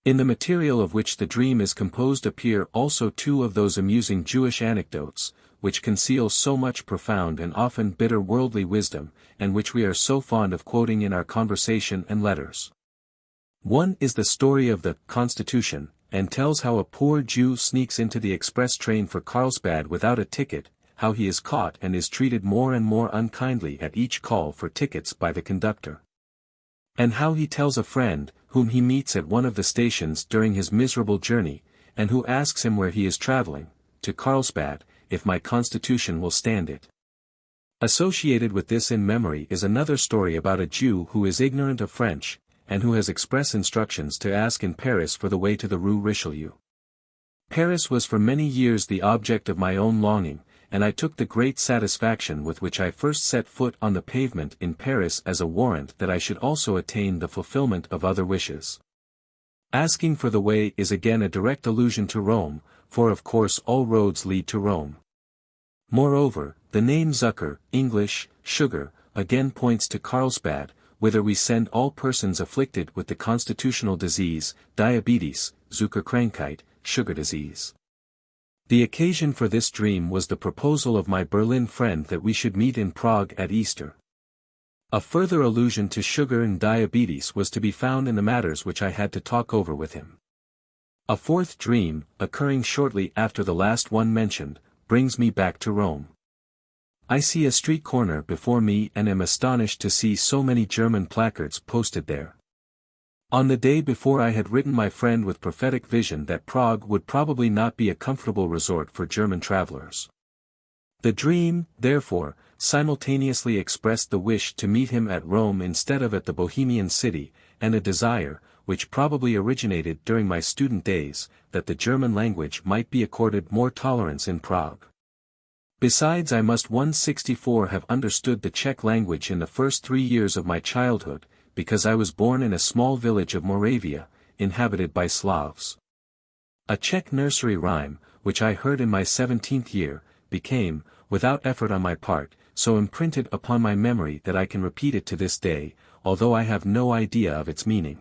Speaker 1: In the material of which the dream is composed appear also two of those amusing Jewish anecdotes, which conceal so much profound and often bitter worldly wisdom, and which we are so fond of quoting in our conversation and letters. One is the story of the Constitution, and tells how a poor Jew sneaks into the express train for Carlsbad without a ticket, how he is caught and is treated more and more unkindly at each call for tickets by the conductor. And how he tells a friend, whom he meets at one of the stations during his miserable journey, and who asks him where he is traveling, to Carlsbad, if my constitution will stand it. Associated with this in memory is another story about a Jew who is ignorant of French, and who has express instructions to ask in Paris for the way to the Rue Richelieu. Paris was for many years the object of my own longing, and I took the great satisfaction with which I first set foot on the pavement in Paris as a warrant that I should also attain the fulfillment of other wishes. Asking for the way is again a direct allusion to Rome, for of course all roads lead to Rome. Moreover, the name Zucker, English, sugar, again points to Carlsbad, whither we send all persons afflicted with the constitutional disease, diabetes, Zuckerkrankheit, sugar disease. The occasion for this dream was the proposal of my Berlin friend that we should meet in Prague at Easter. A further allusion to sugar and diabetes was to be found in the matters which I had to talk over with him. A fourth dream, occurring shortly after the last one mentioned, brings me back to Rome. I see a street corner before me and am astonished to see so many German placards posted there. On the day before I had written my friend with prophetic vision that Prague would probably not be a comfortable resort for German travelers. The dream, therefore, simultaneously expressed the wish to meet him at Rome instead of at the Bohemian city, and a desire, which probably originated during my student days, that the German language might be accorded more tolerance in Prague. Besides, I must 164 have understood the Czech language in the first 3 years of my childhood, because I was born in a small village of Moravia, inhabited by Slavs. A Czech nursery rhyme, which I heard in my 17th year, became, without effort on my part, so imprinted upon my memory that I can repeat it to this day, although I have no idea of its meaning.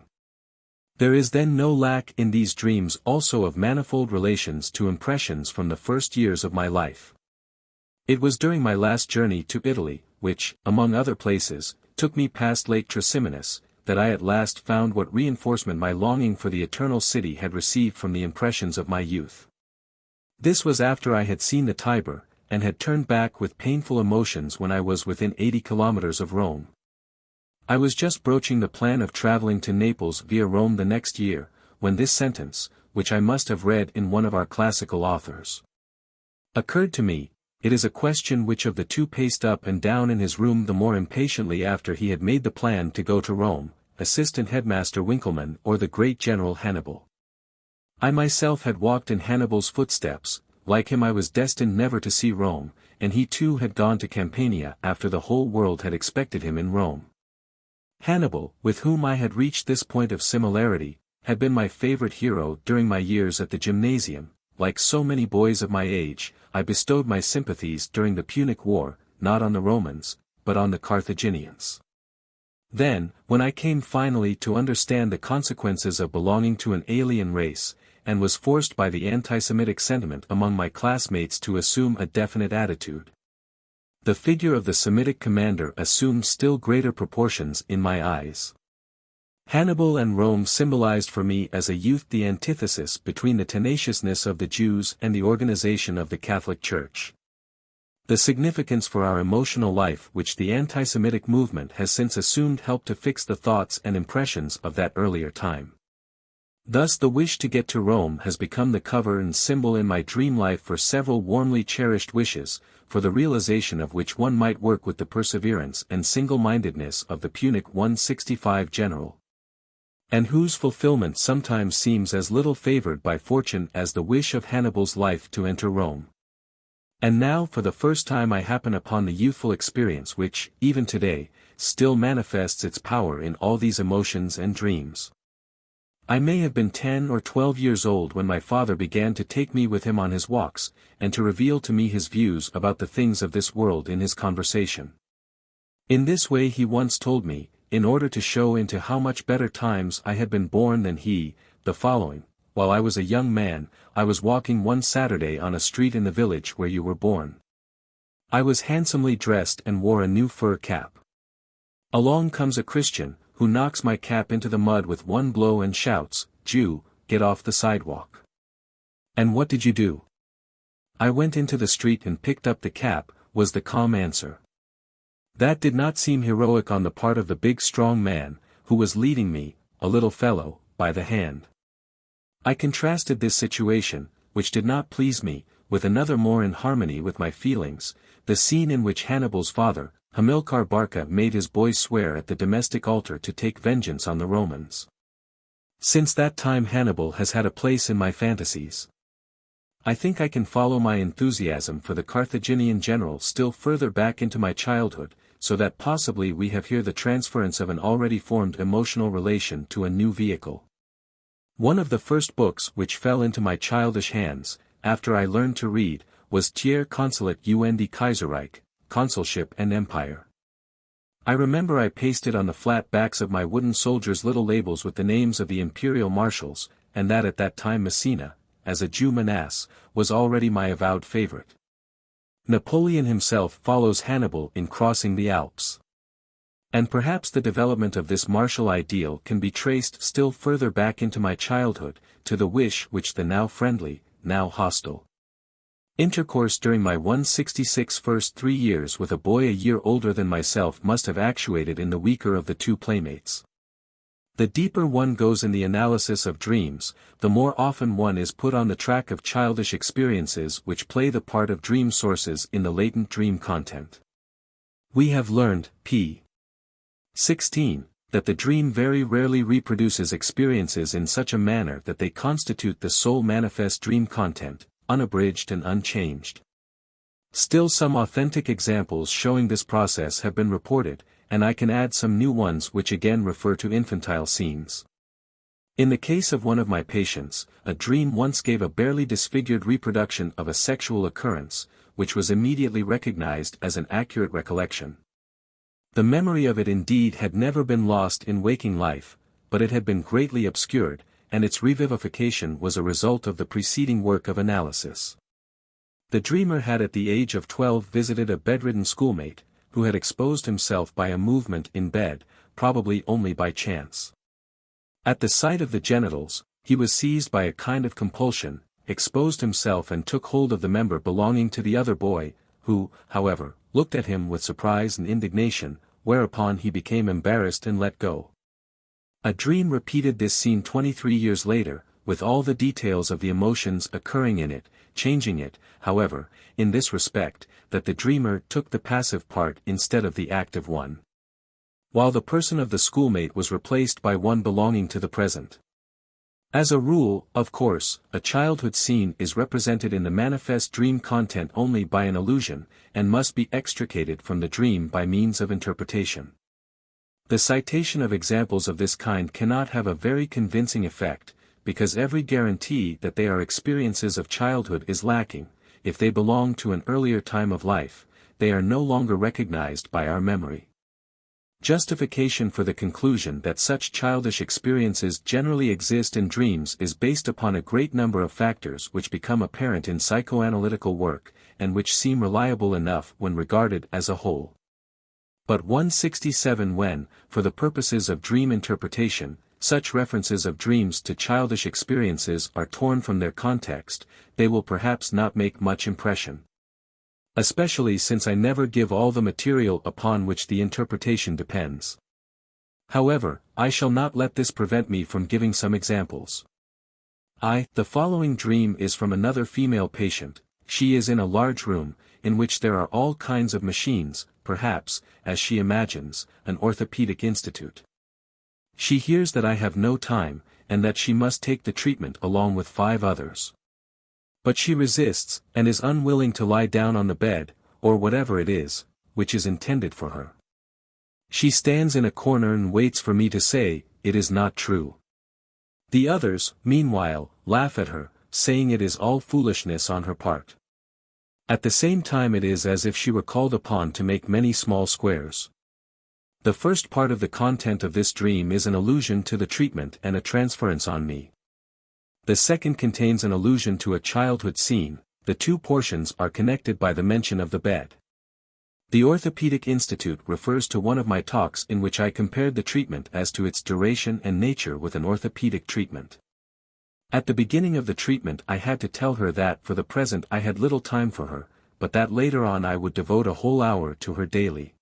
Speaker 1: There is then no lack in these dreams also of manifold relations to impressions from the first years of my life. It was during my last journey to Italy, which, among other places, took me past Lake Trasimenus, that I at last found what reinforcement my longing for the eternal city had received from the impressions of my youth. This was after I had seen the Tiber, and had turned back with painful emotions when I was within 80 kilometers of Rome. I was just broaching the plan of traveling to Naples via Rome the next year, when this sentence, which I must have read in one of our classical authors, occurred to me. It is a question which of the two paced up and down in his room the more impatiently after he had made the plan to go to Rome, Assistant Headmaster Winckelmann or the great General Hannibal. I myself had walked in Hannibal's footsteps, like him I was destined never to see Rome, and he too had gone to Campania after the whole world had expected him in Rome. Hannibal, with whom I had reached this point of similarity, had been my favorite hero during my years at the gymnasium. Like so many boys of my age, I bestowed my sympathies during the Punic War, not on the Romans, but on the Carthaginians. Then, when I came finally to understand the consequences of belonging to an alien race, and was forced by the anti-Semitic sentiment among my classmates to assume a definite attitude, the figure of the Semitic commander assumed still greater proportions in my eyes. Hannibal and Rome symbolized for me as a youth the antithesis between the tenaciousness of the Jews and the organization of the Catholic Church. The significance for our emotional life which the anti-Semitic movement has since assumed helped to fix the thoughts and impressions of that earlier time. Thus the wish to get to Rome has become the cover and symbol in my dream life for several warmly cherished wishes, for the realization of which one might work with the perseverance and single-mindedness of the Punic 165 general, and whose fulfillment sometimes seems as little favored by fortune as the wish of Hannibal's life to enter Rome. And now for the first time I happen upon the youthful experience which, even today, still manifests its power in all these emotions and dreams. I may have been 10 or 12 years old when my father began to take me with him on his walks, and to reveal to me his views about the things of this world in his conversation. In this way he once told me, in order to show into how much better times I had been born than he, the following: while I was a young man, I was walking one Saturday on a street in the village where you were born. I was handsomely dressed and wore a new fur cap. Along comes a Christian, who knocks my cap into the mud with one blow and shouts, "Jew, get off the sidewalk." "And what did you do?" "I went into the street and picked up the cap," was the calm answer. That did not seem heroic on the part of the big strong man, who was leading me, a little fellow, by the hand. I contrasted this situation, which did not please me, with another more in harmony with my feelings, the scene in which Hannibal's father, Hamilcar Barca, made his boy swear at the domestic altar to take vengeance on the Romans. Since that time Hannibal has had a place in my fantasies. I think I can follow my enthusiasm for the Carthaginian general still further back into my childhood, so that possibly we have here the transference of an already formed emotional relation to a new vehicle. One of the first books which fell into my childish hands, after I learned to read, was Tier Consulat und Kaiserreich, Consulship and Empire. I remember I pasted on the flat backs of my wooden soldiers little labels with the names of the imperial marshals, and that at that time Messina, as a Jew menace, was already my avowed favorite. Napoleon himself follows Hannibal in crossing the Alps. And perhaps the development of this martial ideal can be traced still further back into my childhood, to the wish which the now friendly, now hostile intercourse during my 166 first 3 years with a boy a year older than myself must have actuated in the weaker of the two playmates. The deeper one goes in the analysis of dreams, the more often one is put on the track of childish experiences which play the part of dream sources in the latent dream content. We have learned, p. 16, that the dream very rarely reproduces experiences in such a manner that they constitute the sole manifest dream content, unabridged and unchanged. Still some authentic examples showing this process have been reported, and I can add some new ones which again refer to infantile scenes. In the case of one of my patients, a dream once gave a barely disfigured reproduction of a sexual occurrence, which was immediately recognized as an accurate recollection. The memory of it indeed had never been lost in waking life, but it had been greatly obscured, and its revivification was a result of the preceding work of analysis. The dreamer had at the age of 12 visited a bedridden schoolmate, who had exposed himself by a movement in bed, probably only by chance. At the sight of the genitals, he was seized by a kind of compulsion, exposed himself and took hold of the member belonging to the other boy, who, however, looked at him with surprise and indignation, whereupon he became embarrassed and let go. A dream repeated this scene 23 years later, with all the details of the emotions occurring in it, changing it, however, in this respect, that the dreamer took the passive part instead of the active one, while the person of the schoolmate was replaced by one belonging to the present. As a rule, of course, a childhood scene is represented in the manifest dream content only by an illusion, and must be extricated from the dream by means of interpretation. The citation of examples of this kind cannot have a very convincing effect, because every guarantee that they are experiences of childhood is lacking. If they belong to an earlier time of life, they are no longer recognized by our memory. Justification for the conclusion that such childish experiences generally exist in dreams is based upon a great number of factors which become apparent in psychoanalytical work, and which seem reliable enough when regarded as a whole. But 167 when, for the purposes of dream interpretation, such references of dreams to childish experiences are torn from their context, they will perhaps not make much impression. Especially since I never give all the material upon which the interpretation depends. However, I shall not let this prevent me from giving some examples. The following dream is from another female patient. She is in a large room, in which there are all kinds of machines, perhaps, as she imagines, an orthopedic institute. She hears that I have no time, and that she must take the treatment along with 5 others. But she resists, and is unwilling to lie down on the bed, or whatever it is, which is intended for her. She stands in a corner and waits for me to say, "It is not true." The others, meanwhile, laugh at her, saying it is all foolishness on her part. At the same time it is as if she were called upon to make many small squares. The first part of the content of this dream is an allusion to the treatment and a transference on me. The second contains an allusion to a childhood scene. The two portions are connected by the mention of the bed. The Orthopedic Institute refers to one of my talks in which I compared the treatment as to its duration and nature with an orthopedic treatment. At the beginning of the treatment I had to tell her that for the present I had little time for her, but that later on I would devote a whole hour to her daily.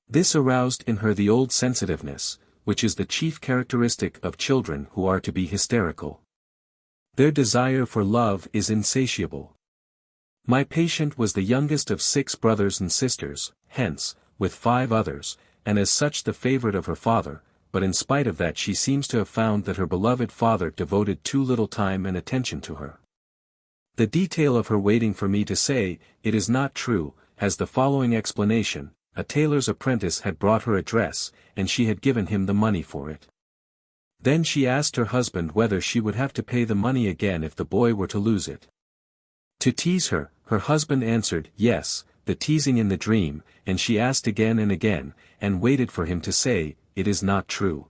Speaker 1: This aroused in her the old sensitiveness, which is the chief characteristic of children who are to be hysterical. Their desire for love is insatiable. My patient was the youngest of 6 brothers and sisters, hence, with 5 others, and as such the favorite of her father, but in spite of that she seems to have found that her beloved father devoted too little time and attention to her. The detail of her waiting for me to say, "It is not true," has the following explanation. A tailor's apprentice had brought her a dress, and she had given him the money for it. Then she asked her husband whether she would have to pay the money again if the boy were to lose it. To tease her, her husband answered, "Yes," the teasing in the dream, and she asked again and again, and waited for him to say, "It is not true."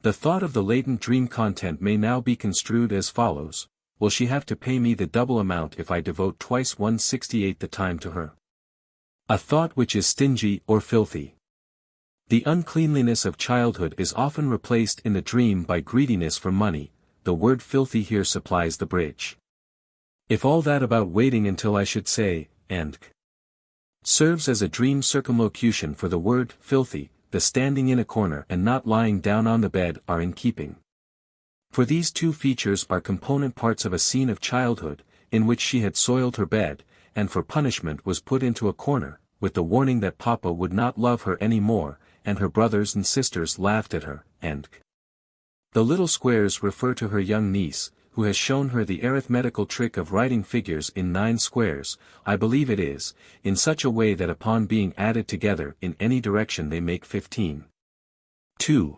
Speaker 1: The thought of the latent dream content may now be construed as follows: will she have to pay me the double amount if I devote twice 1/68 the time to her? A thought which is stingy or filthy. The uncleanliness of childhood is often replaced in the dream by greediness for money. The word filthy here supplies the bridge. If all that about waiting until I should say, and serves as a dream circumlocution for the word filthy, the standing in a corner and not lying down on the bed are in keeping. For these two features are component parts of a scene of childhood, in which she had soiled her bed, and for punishment was put into a corner, with the warning that Papa would not love her any more, and her brothers and sisters laughed at her, and the little squares refer to her young niece, who has shown her the arithmetical trick of writing figures in 9 squares, I believe it is, in such a way that upon being added together in any direction they make 15. 2.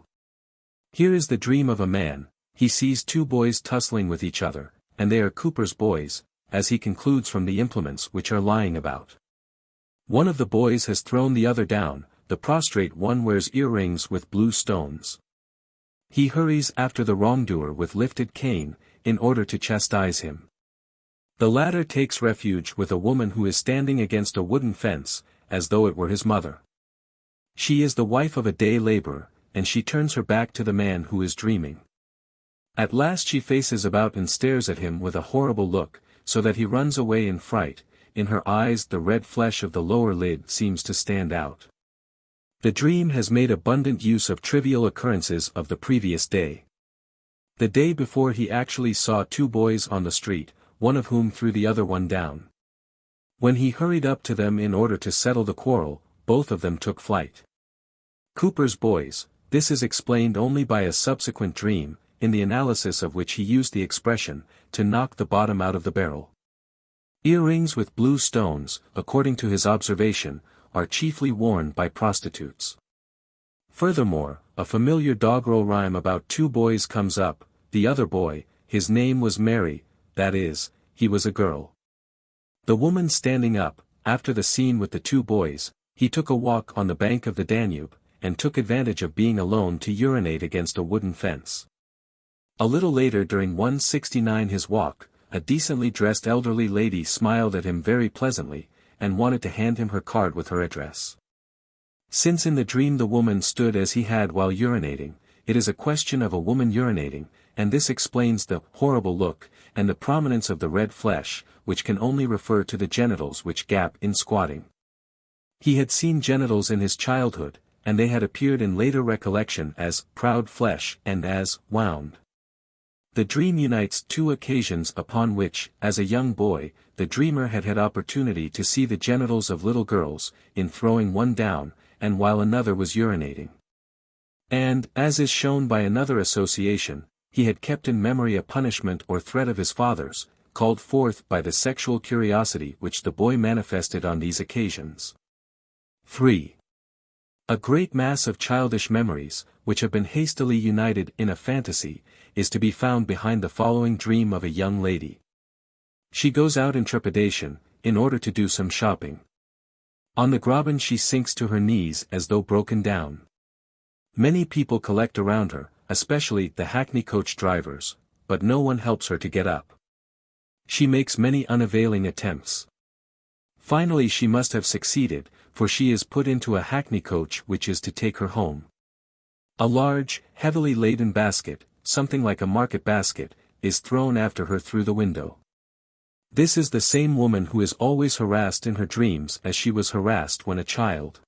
Speaker 1: Here is the dream of a man. He sees 2 boys tussling with each other, and they are Cooper's boys, as he concludes from the implements which are lying about. One of the boys has thrown the other down, the prostrate one wears earrings with blue stones. He hurries after the wrongdoer with lifted cane, in order to chastise him. The latter takes refuge with a woman who is standing against a wooden fence, as though it were his mother. She is the wife of a day laborer, and she turns her back to the man who is dreaming. At last she faces about and stares at him with a horrible look, so that he runs away in fright. In her eyes the red flesh of the lower lid seems to stand out. The dream has made abundant use of trivial occurrences of the previous day. The day before he actually saw 2 boys on the street, one of whom threw the other one down. When he hurried up to them in order to settle the quarrel, both of them took flight. Cooper's boys, this is explained only by a subsequent dream, in the analysis of which he used the expression, to knock the bottom out of the barrel. Earrings with blue stones, according to his observation, are chiefly worn by prostitutes. Furthermore, a familiar doggerel rhyme about 2 boys comes up. The other boy, his name was Mary, that is, he was a girl. The woman standing up, after the scene with the 2 boys, he took a walk on the bank of the Danube, and took advantage of being alone to urinate against a wooden fence. A little later during 169 his walk, a decently dressed elderly lady smiled at him very pleasantly, and wanted to hand him her card with her address. Since in the dream the woman stood as he had while urinating, it is a question of a woman urinating, and this explains the horrible look, and the prominence of the red flesh, which can only refer to the genitals which gap in squatting. He had seen genitals in his childhood, and they had appeared in later recollection as proud flesh and as wound. The dream unites 2 occasions upon which, as a young boy, the dreamer had had opportunity to see the genitals of little girls, in throwing one down, and while another was urinating. And, as is shown by another association, he had kept in memory a punishment or threat of his father's, called forth by the sexual curiosity which the boy manifested on these occasions. 3. A great mass of childish memories, which have been hastily united in a fantasy, is to be found behind the following dream of a young lady. She goes out in trepidation, in order to do some shopping. On the graben she sinks to her knees as though broken down. Many people collect around her, especially the hackney coach drivers, but no one helps her to get up. She makes many unavailing attempts. Finally she must have succeeded, for she is put into a hackney coach which is to take her home. A large, heavily laden basket, something like a market basket, is thrown after her through the window. This is the same woman who is always harassed in her dreams as she was harassed when a child.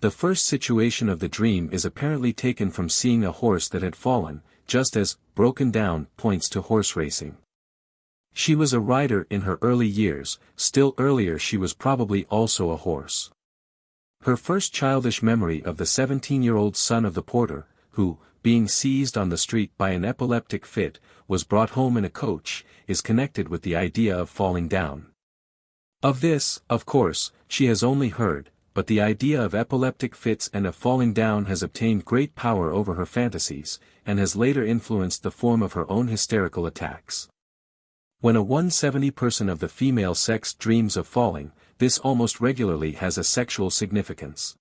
Speaker 1: The first situation of the dream is apparently taken from seeing a horse that had fallen, just as broken down points to horse racing. She was a rider in her early years, still earlier she was probably also a horse. Her first childish memory of the 17-year-old son of the porter, who, being seized on the street by an epileptic fit, was brought home in a coach, is connected with the idea of falling down. Of this, of course, she has only heard, but the idea of epileptic fits and of falling down has obtained great power over her fantasies, and has later influenced the form of her own hysterical attacks. When a 170 person of the female sex dreams of falling, this almost regularly has a sexual significance.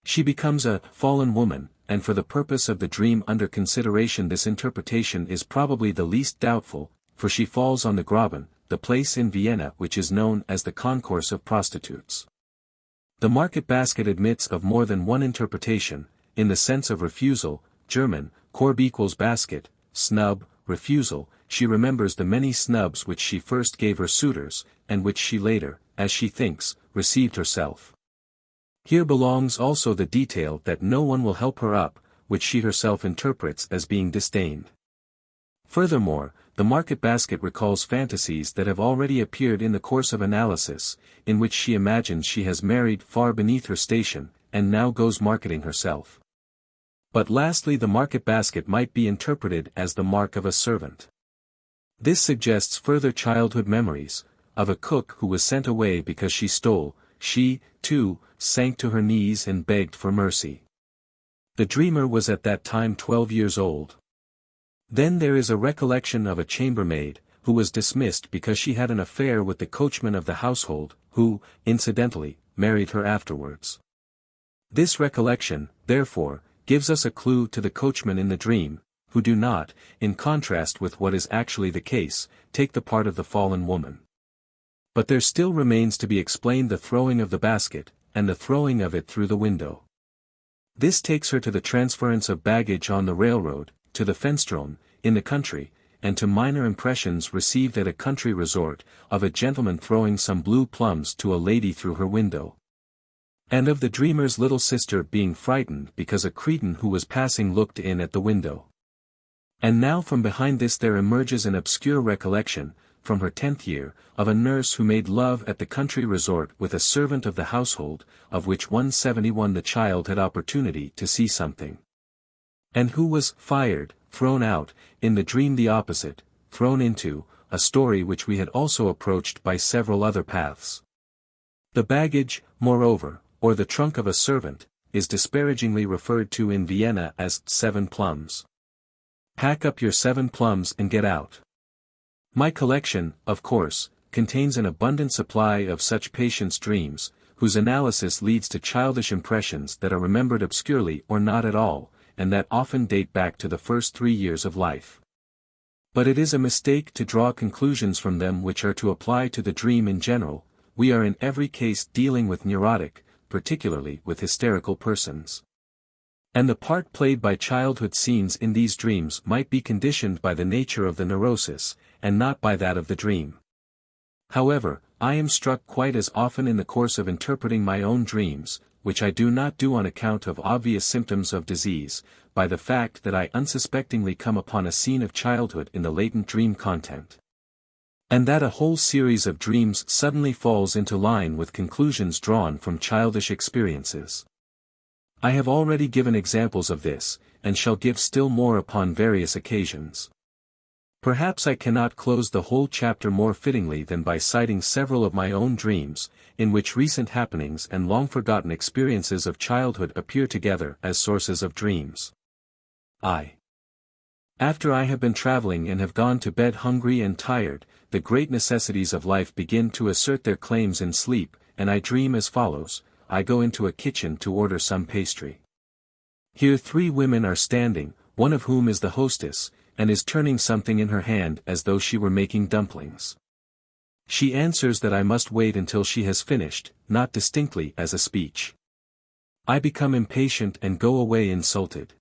Speaker 1: She becomes a fallen woman, and for the purpose of the dream under consideration this interpretation is probably the least doubtful, for she falls on the Graben, the place in Vienna which is known as the concourse of prostitutes. The market basket admits of more than one interpretation, in the sense of refusal, German, Korb equals basket, snub, refusal. She remembers the many snubs which she first gave her suitors, and which she later, as she thinks, received herself. Here belongs also the detail that no one will help her up, which she herself interprets as being disdained. Furthermore, the market basket recalls fantasies that have already appeared in the course of analysis, in which she imagines she has married far beneath her station, and now goes marketing herself. But lastly, the market basket might be interpreted as the mark of a servant. This suggests further childhood memories, of a cook who was sent away because she stole. She, too, sank to her knees and begged for mercy. The dreamer was at that time 12 years old. Then there is a recollection of a chambermaid, who was dismissed because she had an affair with the coachman of the household, who, incidentally, married her afterwards. This recollection, therefore, gives us a clue to the coachmen in the dream, who do not, in contrast with what is actually the case, take the part of the fallen woman. But there still remains to be explained the throwing of the basket, and the throwing of it through the window. This takes her to the transference of baggage on the railroad, to the Fenstrom, in the country, and to minor impressions received at a country resort, of a gentleman throwing some blue plums to a lady through her window. And of the dreamer's little sister being frightened because a cretin who was passing looked in at the window. And now from behind this there emerges an obscure recollection, from her 10th year, of a nurse who made love at the country resort with a servant of the household, of which 171 the child had opportunity to see something. And who was fired, thrown out, in the dream the opposite, thrown into, a story which we had also approached by several other paths. The baggage, moreover, or the trunk of a servant, is disparagingly referred to in Vienna as 7 plums. Pack up your 7 plums and get out. My collection, of course, contains an abundant supply of such patient's dreams, whose analysis leads to childish impressions that are remembered obscurely or not at all, and that often date back to the first 3 years of life. But it is a mistake to draw conclusions from them which are to apply to the dream in general. We are in every case dealing with neurotic, particularly with hysterical persons. And the part played by childhood scenes in these dreams might be conditioned by the nature of the neurosis, and not by that of the dream. However, I am struck quite as often in the course of interpreting my own dreams, which I do not do on account of obvious symptoms of disease, by the fact that I unsuspectingly come upon a scene of childhood in the latent dream content. And that a whole series of dreams suddenly falls into line with conclusions drawn from childish experiences. I have already given examples of this, and shall give still more upon various occasions. Perhaps I cannot close the whole chapter more fittingly than by citing several of my own dreams, in which recent happenings and long-forgotten experiences of childhood appear together as sources of dreams. After I have been traveling and have gone to bed hungry and tired, the great necessities of life begin to assert their claims in sleep, and I dream as follows. I go into a kitchen to order some pastry. Here 3 women are standing, one of whom is the hostess, and is turning something in her hand as though she were making dumplings. She answers that I must wait until she has finished, not distinctly as a speech. I become impatient and go away insulted.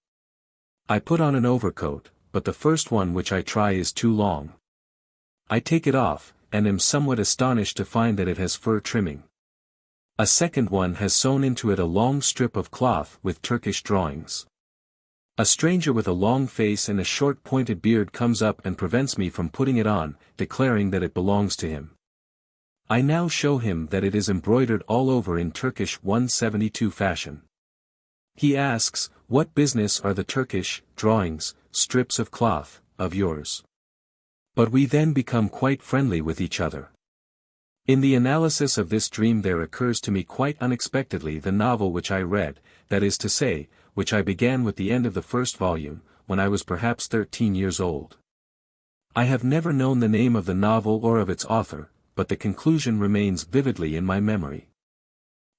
Speaker 1: I put on an overcoat, but the first one which I try is too long. I take it off, and am somewhat astonished to find that it has fur trimming. A second one has sewn into it a long strip of cloth with Turkish drawings. A stranger with a long face and a short pointed beard comes up and prevents me from putting it on, declaring that it belongs to him. I now show him that it is embroidered all over in Turkish 172 fashion. He asks, "What business are the Turkish drawings, strips of cloth, of yours?" But we then become quite friendly with each other. In the analysis of this dream there occurs to me quite unexpectedly the novel which I read, that is to say, which I began with the end of the first volume, when I was perhaps 13 years old. I have never known the name of the novel or of its author, but the conclusion remains vividly in my memory.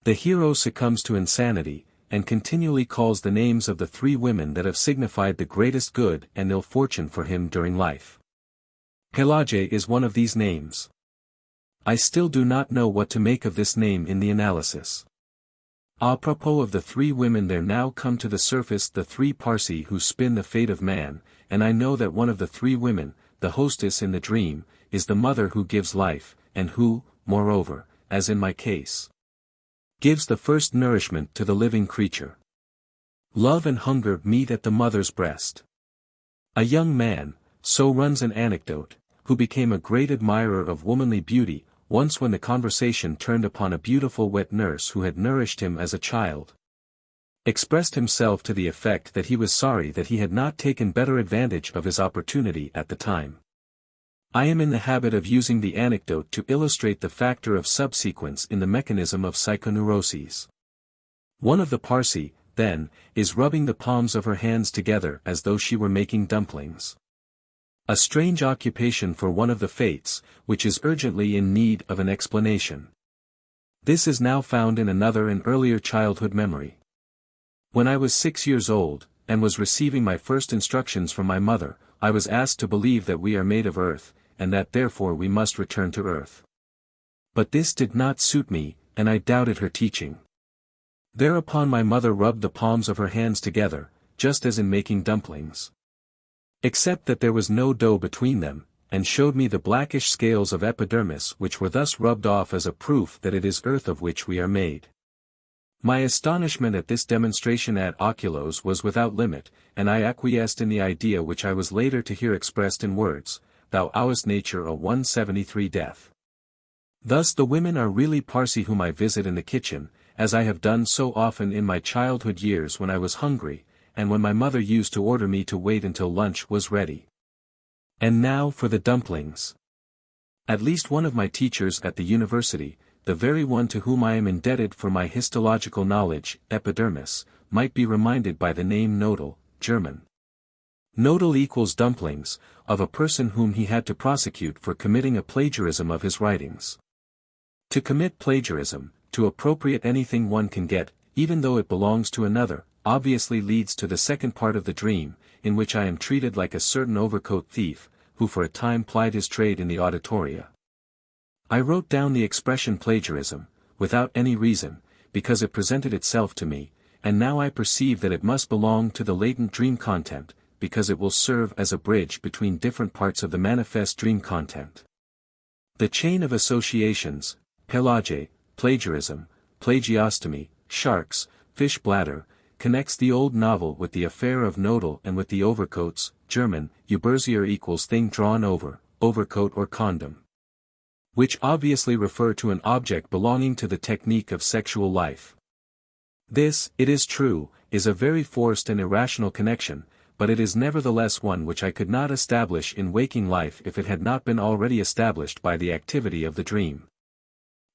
Speaker 1: The hero succumbs to insanity, and continually calls the names of the 3 women that have signified the greatest good and ill fortune for him during life. Pelagie is one of these names. I still do not know what to make of this name in the analysis. Apropos of the three women, there now come to the surface the three Parsi who spin the fate of man, and I know that one of the three women, the hostess in the dream, is the mother who gives life, and who, moreover, as in my case, gives the first nourishment to the living creature. Love and hunger meet at the mother's breast. A young man, so runs an anecdote, who became a great admirer of womanly beauty, once when the conversation turned upon a beautiful wet nurse who had nourished him as a child, expressed himself to the effect that he was sorry that he had not taken better advantage of his opportunity at the time. I am in the habit of using the anecdote to illustrate the factor of subsequence in the mechanism of psychoneuroses. One of the Parsi, then, is rubbing the palms of her hands together as though she were making dumplings. A strange occupation for one of the fates, which is urgently in need of an explanation. This is now found in another and earlier childhood memory. When I was 6 years old, and was receiving my first instructions from my mother, I was asked to believe that we are made of earth, and that therefore we must return to earth. But this did not suit me, and I doubted her teaching. Thereupon my mother rubbed the palms of her hands together, just as in making dumplings. Except that there was no dough between them, and showed me the blackish scales of epidermis which were thus rubbed off as a proof that it is earth of which we are made. My astonishment at this demonstration ad oculos was without limit, and I acquiesced in the idea which I was later to hear expressed in words, "Thou owest nature a 173 death." Thus the women are really Parsi whom I visit in the kitchen, as I have done so often in my childhood years when I was hungry, and when my mother used to order me to wait until lunch was ready. And now for the dumplings. At least one of my teachers at the university, the very one to whom I am indebted for my histological knowledge, epidermis, might be reminded by the name nodal, German. Nodal equals dumplings, of a person whom he had to prosecute for committing a plagiarism of his writings. To commit plagiarism, to appropriate anything one can get, even though it belongs to another, obviously leads to the second part of the dream, in which I am treated like a certain overcoat thief, who for a time plied his trade in the auditoria. I wrote down the expression plagiarism, without any reason, because it presented itself to me, and now I perceive that it must belong to the latent dream content, because it will serve as a bridge between different parts of the manifest dream content. The chain of associations, pelage, plagiarism, plagiostomy, sharks, fish bladder, connects the old novel with the affair of nodal and with the overcoats, German, Überzieher equals thing drawn over, overcoat or condom. Which obviously refer to an object belonging to the technique of sexual life. This, it is true, is a very forced and irrational connection, but it is nevertheless one which I could not establish in waking life if it had not been already established by the activity of the dream.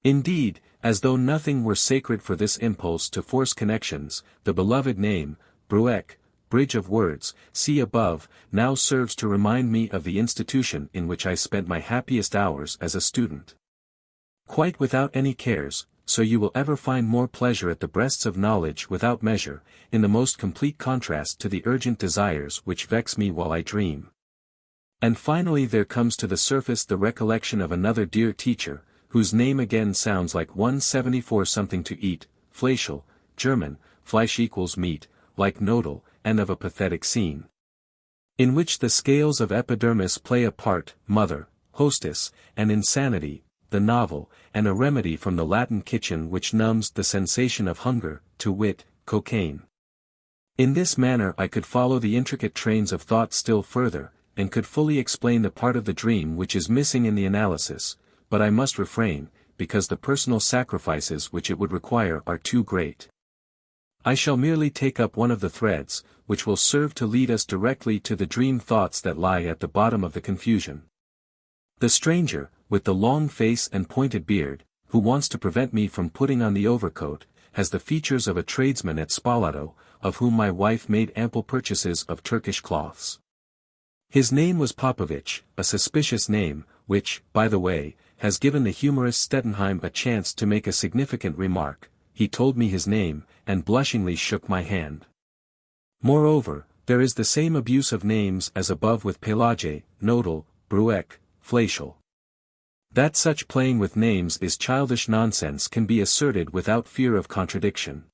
Speaker 1: Indeed, as though nothing were sacred for this impulse to force connections, the beloved name, Brueck, Bridge of Words, see above, now serves to remind me of the institution in which I spent my happiest hours as a student. Quite without any cares, so you will ever find more pleasure at the breasts of knowledge without measure, in the most complete contrast to the urgent desires which vex me while I dream. And finally there comes to the surface the recollection of another dear teacher, whose name again sounds like 174 something to eat, Fleischl, German, Fleisch equals meat, like nodal, and of a pathetic scene, in which the scales of epidermis play a part, mother, hostess, and insanity, the novel, and a remedy from the Latin kitchen which numbs the sensation of hunger, to wit, cocaine. In this manner I could follow the intricate trains of thought still further, and could fully explain the part of the dream which is missing in the analysis, but I must refrain, because the personal sacrifices which it would require are too great. I shall merely take up one of the threads, which will serve to lead us directly to the dream thoughts that lie at the bottom of the confusion. The stranger, with the long face and pointed beard, who wants to prevent me from putting on the overcoat, has the features of a tradesman at Spalato, of whom my wife made ample purchases of Turkish cloths. His name was Popovich, a suspicious name, which, by the way, has given the humorist Stettenheim a chance to make a significant remark. He told me his name, and blushingly shook my hand. Moreover, there is the same abuse of names as above with Pelage, Nodal, Brueck, Fleischl. That such playing with names is childish nonsense can be asserted without fear of contradiction.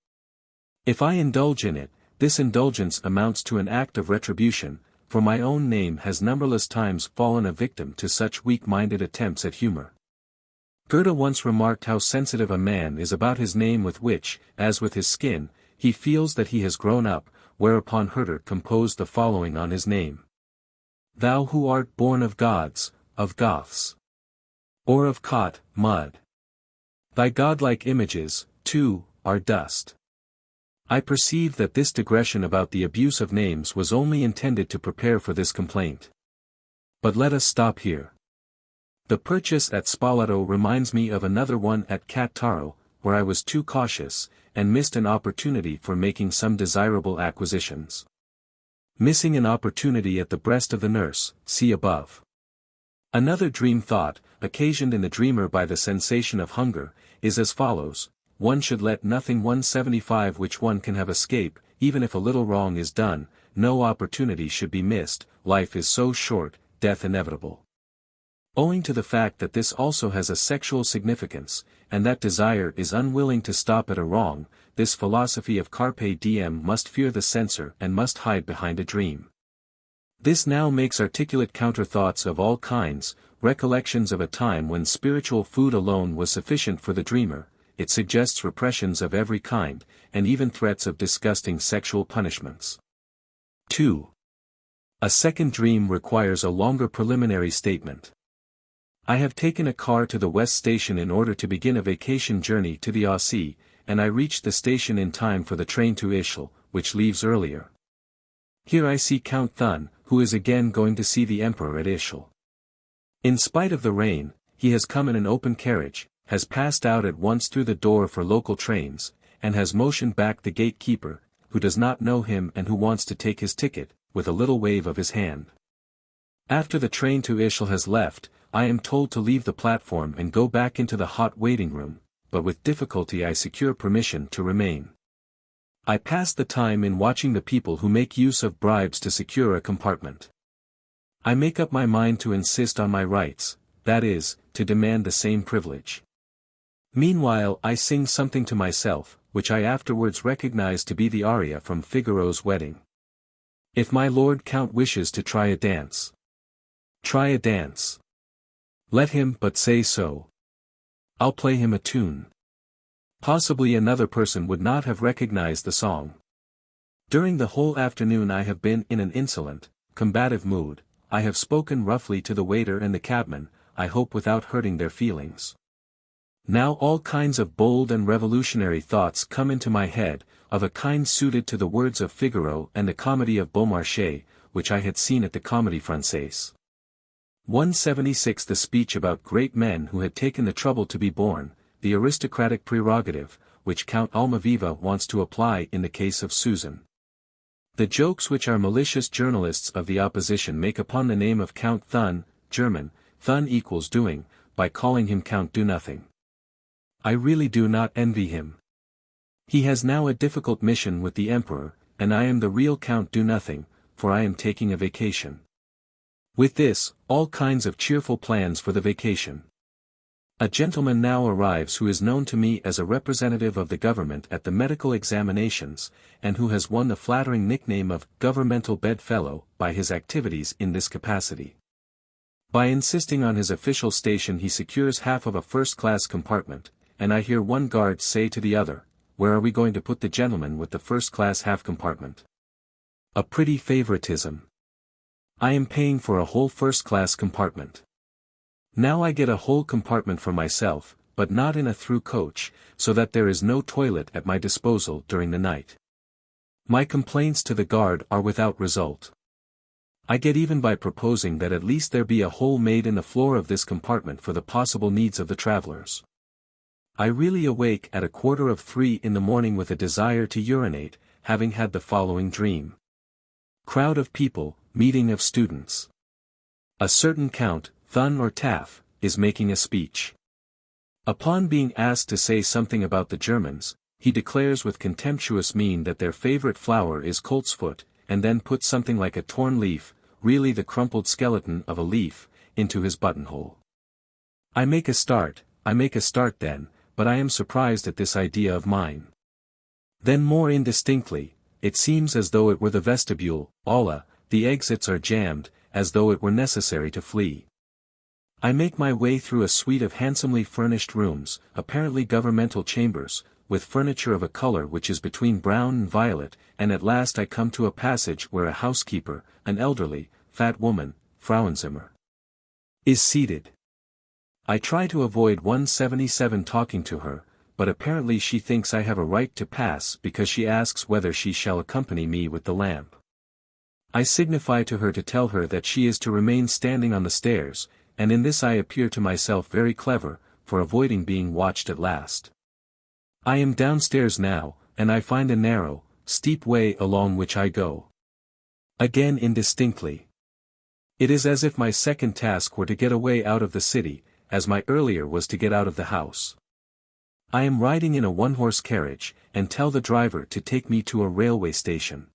Speaker 1: If I indulge in it, this indulgence amounts to an act of retribution, for my own name has numberless times fallen a victim to such weak-minded attempts at humor. Goethe once remarked how sensitive a man is about his name, with which, as with his skin, he feels that he has grown up, whereupon Herder composed the following on his name. Thou who art born of gods, of Goths, or of cot, mud. Thy godlike images, too, are dust. I perceive that this digression about the abuse of names was only intended to prepare for this complaint. But let us stop here. The purchase at Spoleto reminds me of another one at Cattaro, where I was too cautious, and missed an opportunity for making some desirable acquisitions. Missing an opportunity at the breast of the nurse, see above. Another dream thought, occasioned in the dreamer by the sensation of hunger, is as follows: one should let nothing 175 which one can have escape, even if a little wrong is done, no opportunity should be missed, life is so short, death inevitable. Owing to the fact that this also has a sexual significance, and that desire is unwilling to stop at a wrong, this philosophy of carpe diem must fear the censor and must hide behind a dream. This now makes articulate counter-thoughts of all kinds, recollections of a time when spiritual food alone was sufficient for the dreamer. It suggests repressions of every kind, and even threats of disgusting sexual punishments. 2. A second dream requires a longer preliminary statement. I have taken a car to the West Station in order to begin a vacation journey to the Aussie, and I reached the station in time for the train to Ischl, which leaves earlier. Here I see Count Thun, who is again going to see the Emperor at Ischl. In spite of the rain, he has come in an open carriage, has passed out at once through the door for local trains, and has motioned back the gatekeeper, who does not know him and who wants to take his ticket, with a little wave of his hand. After the train to Ischl has left, I am told to leave the platform and go back into the hot waiting room, but with difficulty I secure permission to remain. I pass the time in watching the people who make use of bribes to secure a compartment. I make up my mind to insist on my rights, that is, to demand the same privilege. Meanwhile I sing something to myself, which I afterwards recognize to be the aria from Figaro's Wedding. If my Lord Count wishes to try a dance. Try a dance. Let him but say so. I'll play him a tune. Possibly another person would not have recognized the song. During the whole afternoon I have been in an insolent, combative mood. I have spoken roughly to the waiter and the cabman, I hope without hurting their feelings. Now all kinds of bold and revolutionary thoughts come into my head, of a kind suited to the words of Figaro and the comedy of Beaumarchais, which I had seen at the Comédie Française. 176 The speech about great men who had taken the trouble to be born, the aristocratic prerogative, which Count Almaviva wants to apply in the case of Susan. The jokes which our malicious journalists of the opposition make upon the name of Count Thun, German, Thun equals doing, by calling him Count Do-Nothing. I really do not envy him. He has now a difficult mission with the Emperor, and I am the real Count Do-Nothing, for I am taking a vacation. With this, all kinds of cheerful plans for the vacation. A gentleman now arrives who is known to me as a representative of the government at the medical examinations, and who has won the flattering nickname of Governmental Bedfellow by his activities in this capacity. By insisting on his official station he secures half of a first-class compartment, and I hear one guard say to the other, "Where are we going to put the gentleman with the first-class half compartment?" A pretty favoritism. I am paying for a whole first-class compartment. Now I get a whole compartment for myself, but not in a through coach, so that there is no toilet at my disposal during the night. My complaints to the guard are without result. I get even by proposing that at least there be a hole made in the floor of this compartment for the possible needs of the travelers. I really awake at 2:45 in the morning with a desire to urinate, having had the following dream. Crowd of people, meeting of students. A certain Count, Thun or Taff, is making a speech. Upon being asked to say something about the Germans, he declares with contemptuous mien that their favorite flower is coltsfoot, and then puts something like a torn leaf, really the crumpled skeleton of a leaf, into his buttonhole. I make a start then, but I am surprised at this idea of mine. Then more indistinctly, it seems as though it were the vestibule, Allah, the exits are jammed, as though it were necessary to flee. I make my way through a suite of handsomely furnished rooms, apparently governmental chambers, with furniture of a color which is between brown and violet, and at last I come to a passage where a housekeeper, an elderly, fat woman, Frauenzimmer, is seated. I try to avoid 177 talking to her, but apparently she thinks I have a right to pass because she asks whether she shall accompany me with the lamp. I signify to her to tell her that she is to remain standing on the stairs, and in this I appear to myself very clever, for avoiding being watched at last. I am downstairs now, and I find a narrow, steep way along which I go. Again indistinctly. It is as if my second task were to get away out of the city, as my earlier was to get out of the house. I am riding in a one-horse carriage, and tell the driver to take me to a railway station.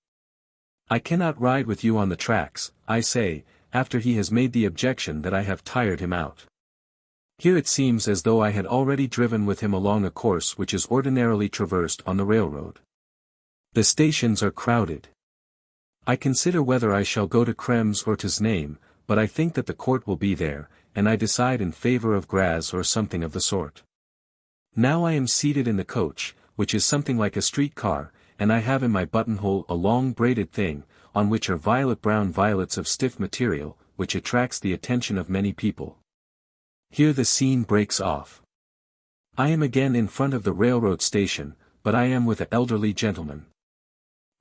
Speaker 1: I cannot ride with you on the tracks, I say, after he has made the objection that I have tired him out. Here it seems as though I had already driven with him along a course which is ordinarily traversed on the railroad. The stations are crowded. I consider whether I shall go to Krems or to Znaim, but I think that the court will be there, and I decide in favor of Graz or something of the sort. Now I am seated in the coach, which is something like a street car, and I have in my buttonhole a long braided thing, on which are violet-brown violets of stiff material, which attracts the attention of many people. Here the scene breaks off. I am again in front of the railroad station, but I am with an elderly gentleman.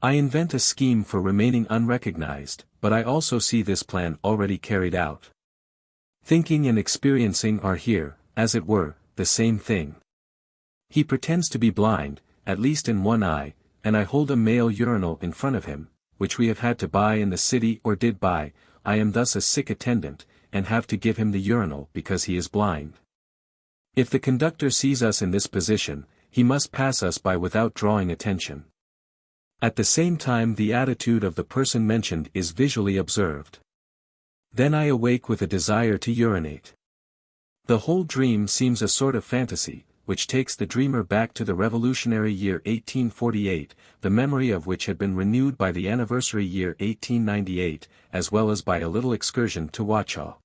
Speaker 1: I invent a scheme for remaining unrecognized, but I also see this plan already carried out. Thinking and experiencing are here, as it were, the same thing. He pretends to be blind, at least in one eye, and I hold a male urinal in front of him, which we have had to buy in the city or did buy. I am thus a sick attendant, and have to give him the urinal because he is blind. If the conductor sees us in this position, he must pass us by without drawing attention. At the same time the attitude of the person mentioned is visually observed. Then I awake with a desire to urinate. The whole dream seems a sort of fantasy, which takes the dreamer back to the revolutionary year 1848, the memory of which had been renewed by the anniversary year 1898, as well as by a little excursion to Wachau,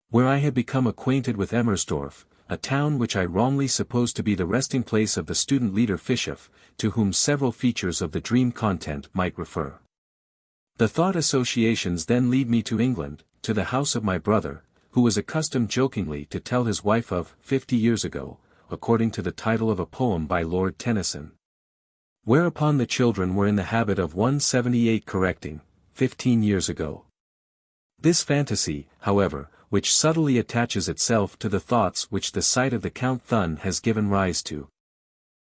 Speaker 1: where I had become acquainted with Emmersdorf, a town which I wrongly supposed to be the resting place of the student leader Fischoff, to whom several features of the dream content might refer. The thought associations then lead me to England, to the house of my brother, who was accustomed jokingly to tell his wife of 50 years ago, according to the title of a poem by Lord Tennyson. Whereupon the children were in the habit of 178 correcting, 15 years ago. This fantasy, however, which subtly attaches itself to the thoughts which the sight of the Count Thun has given rise to,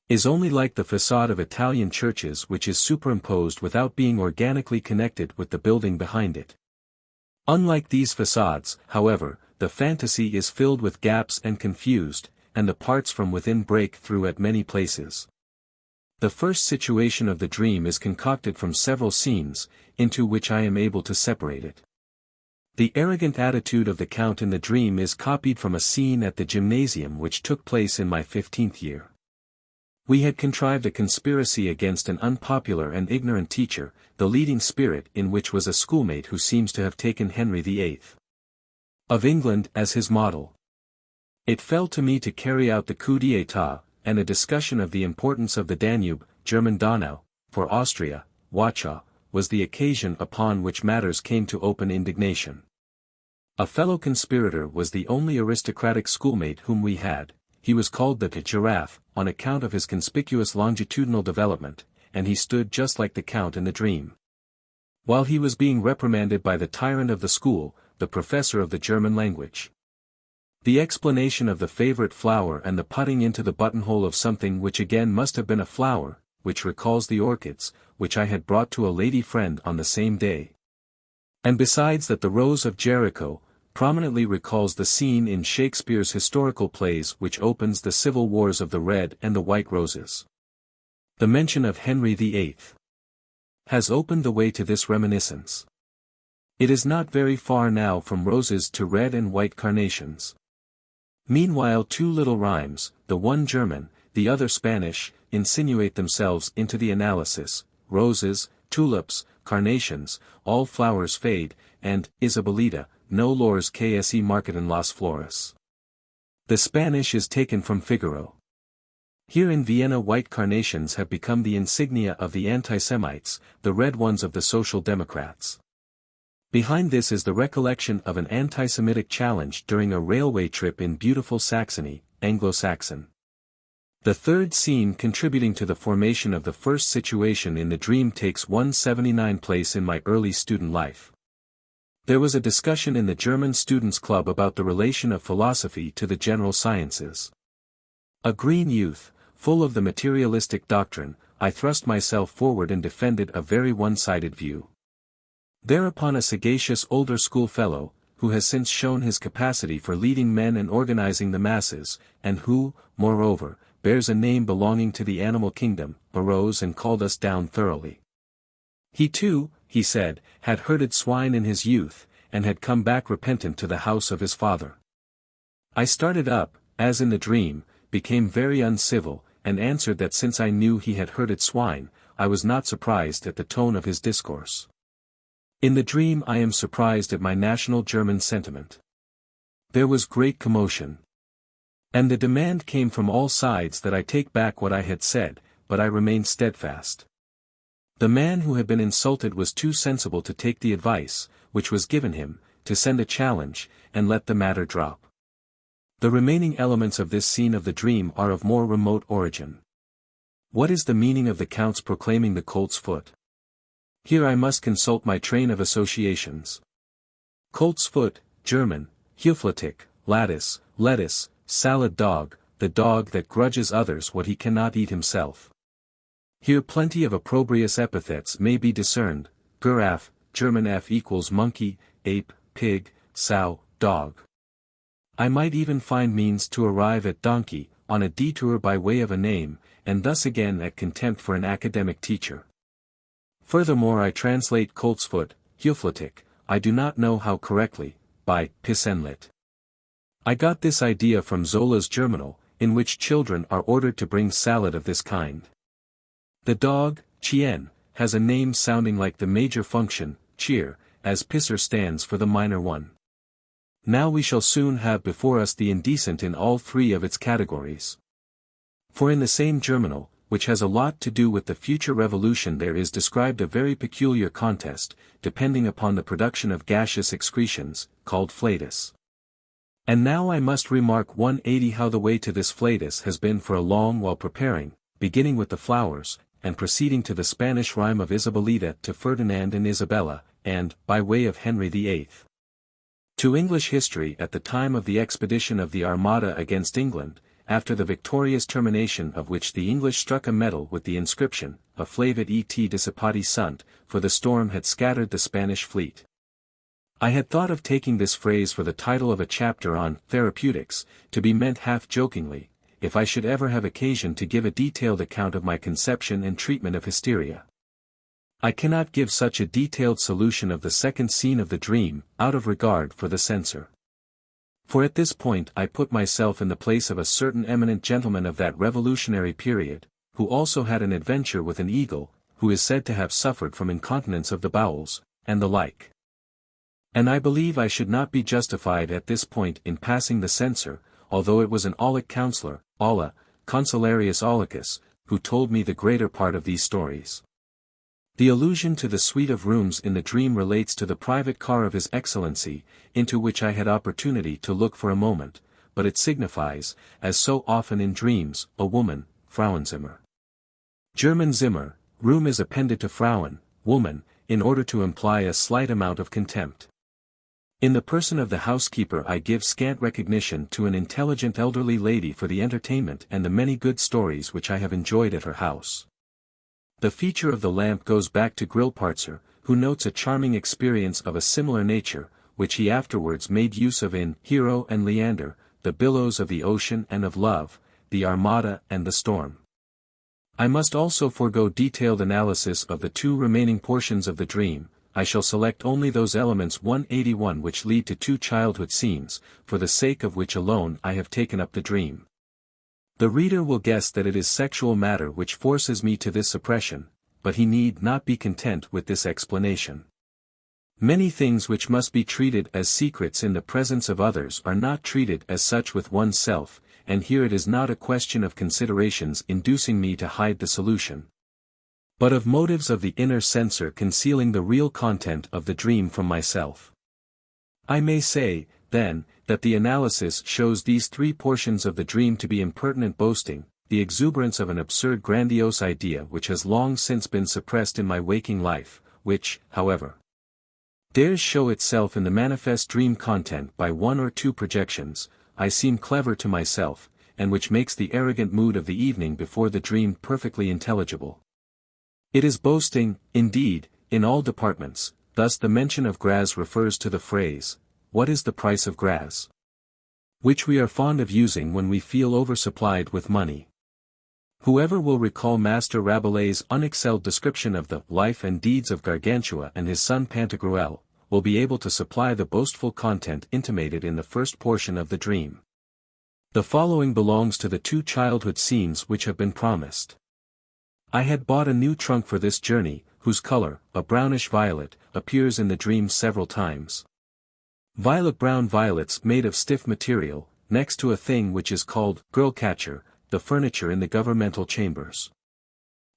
Speaker 1: is only like the facade of Italian churches which is superimposed without being organically connected with the building behind it. Unlike these facades, however, the fantasy is filled with gaps and confused, and the parts from within break through at many places. The first situation of the dream is concocted from several scenes, into which I am able to separate it. The arrogant attitude of the Count in the dream is copied from a scene at the gymnasium which took place in my 15th year. We had contrived a conspiracy against an unpopular and ignorant teacher, the leading spirit in which was a schoolmate who seems to have taken Henry VIII of England as his model. It fell to me to carry out the coup d'état, and a discussion of the importance of the Danube, German Donau, for Austria, Wachau, was the occasion upon which matters came to open indignation. A fellow conspirator was the only aristocratic schoolmate whom we had. He was called the Giraffe, on account of his conspicuous longitudinal development, and he stood just like the Count in the dream. While he was being reprimanded by the tyrant of the school, the professor of the German language. The explanation of the favorite flower and the putting into the buttonhole of something which again must have been a flower, which recalls the orchids, which I had brought to a lady friend on the same day. And besides that the Rose of Jericho prominently recalls the scene in Shakespeare's historical plays which opens the civil wars of the Red and the White Roses. The mention of Henry VIII has opened the way to this reminiscence. It is not very far now from roses to red and white carnations. Meanwhile two little rhymes, the one German, the other Spanish, insinuate themselves into the analysis: roses, tulips, carnations, all flowers fade, and, Isabelita, no lores que se marketan las flores. The Spanish is taken from Figaro. Here in Vienna white carnations have become the insignia of the anti-Semites, the red ones of the Social Democrats. Behind this is the recollection of an anti-Semitic challenge during a railway trip in beautiful Saxony, Anglo-Saxon. The third scene contributing to the formation of the first situation in the dream takes 179 place in my early student life. There was a discussion in the German Students' Club about the relation of philosophy to the general sciences. A green youth, full of the materialistic doctrine, I thrust myself forward and defended a very one-sided view. Thereupon a sagacious older schoolfellow, who has since shown his capacity for leading men and organizing the masses, and who, moreover, bears a name belonging to the animal kingdom, arose and called us down thoroughly. He too, he said, had herded swine in his youth, and had come back repentant to the house of his father. I started up, as in the dream, became very uncivil, and answered that since I knew he had herded swine, I was not surprised at the tone of his discourse. In the dream I am surprised at my national German sentiment. There was great commotion. And the demand came from all sides that I take back what I had said, but I remained steadfast. The man who had been insulted was too sensible to take the advice, which was given him, to send a challenge, and let the matter drop. The remaining elements of this scene of the dream are of more remote origin. What is the meaning of the Count's proclaiming the colt's foot? Here I must consult my train of associations. Colt's foot, German, Huflatik, lettuce, salad dog, the dog that grudges others what he cannot eat himself. Here plenty of opprobrious epithets may be discerned: Giraffe, German F equals monkey, ape, pig, sow, dog. I might even find means to arrive at donkey, on a detour by way of a name, and thus again at contempt for an academic teacher. Furthermore I translate colt's foot, Huflatik, I do not know how correctly, by Pissenlit. I got this idea from Zola's Germinal, in which children are ordered to bring salad of this kind. The dog, Chien, has a name sounding like the major function, cheer, as pisser stands for the minor one. Now we shall soon have before us the indecent in all three of its categories. For in the same Germinal, which has a lot to do with the future revolution, there is described a very peculiar contest, depending upon the production of gaseous excretions, called flatus. And now I must remark 180 how the way to this flatus has been for a long while preparing, beginning with the flowers, and proceeding to the Spanish rhyme of Isabelita to Ferdinand and Isabella, and, by way of Henry VIII. To English history at the time of the expedition of the Armada against England, after the victorious termination of which the English struck a medal with the inscription, Afflavit et dissipati sunt, for the storm had scattered the Spanish fleet. I had thought of taking this phrase for the title of a chapter on therapeutics, to be meant half jokingly, if I should ever have occasion to give a detailed account of my conception and treatment of hysteria. I cannot give such a detailed solution of the second scene of the dream, out of regard for the censor. For at this point I put myself in the place of a certain eminent gentleman of that revolutionary period, who also had an adventure with an eagle, who is said to have suffered from incontinence of the bowels, and the like. And I believe I should not be justified at this point in passing the censor, although it was an Aulic counselor, Aula, Consularius Aulicus, who told me the greater part of these stories. The allusion to the suite of rooms in the dream relates to the private car of His Excellency, into which I had opportunity to look for a moment, but it signifies, as so often in dreams, a woman, Frauenzimmer. German Zimmer, room is appended to Frauen, woman, in order to imply a slight amount of contempt. In the person of the housekeeper I give scant recognition to an intelligent elderly lady for the entertainment and the many good stories which I have enjoyed at her house. The feature of the lamp goes back to Grillparzer, who notes a charming experience of a similar nature, which he afterwards made use of in Hero and Leander, the billows of the ocean and of love, the Armada and the storm. I must also forego detailed analysis of the two remaining portions of the dream. I shall select only those elements 181 which lead to two childhood scenes, for the sake of which alone I have taken up the dream. The reader will guess that it is sexual matter which forces me to this suppression, but he need not be content with this explanation. Many things which must be treated as secrets in the presence of others are not treated as such with oneself, and here it is not a question of considerations inducing me to hide the solution, but of motives of the inner censor concealing the real content of the dream from myself. I may say, then, that the analysis shows these three portions of the dream to be impertinent boasting, the exuberance of an absurd grandiose idea which has long since been suppressed in my waking life, which, however, dares show itself in the manifest dream content by one or two projections, I seem clever to myself, and which makes the arrogant mood of the evening before the dream perfectly intelligible. It is boasting, indeed, in all departments. Thus the mention of Graz refers to the phrase, "What is the price of Graz?" which we are fond of using when we feel oversupplied with money. Whoever will recall Master Rabelais' unexcelled description of the life and deeds of Gargantua and his son Pantagruel, will be able to supply the boastful content intimated in the first portion of the dream. The following belongs to the two childhood scenes which have been promised. I had bought a new trunk for this journey, whose color, a brownish violet, appears in the dream several times. Violet-brown violets made of stiff material, next to a thing which is called girl-catcher, the furniture in the governmental chambers.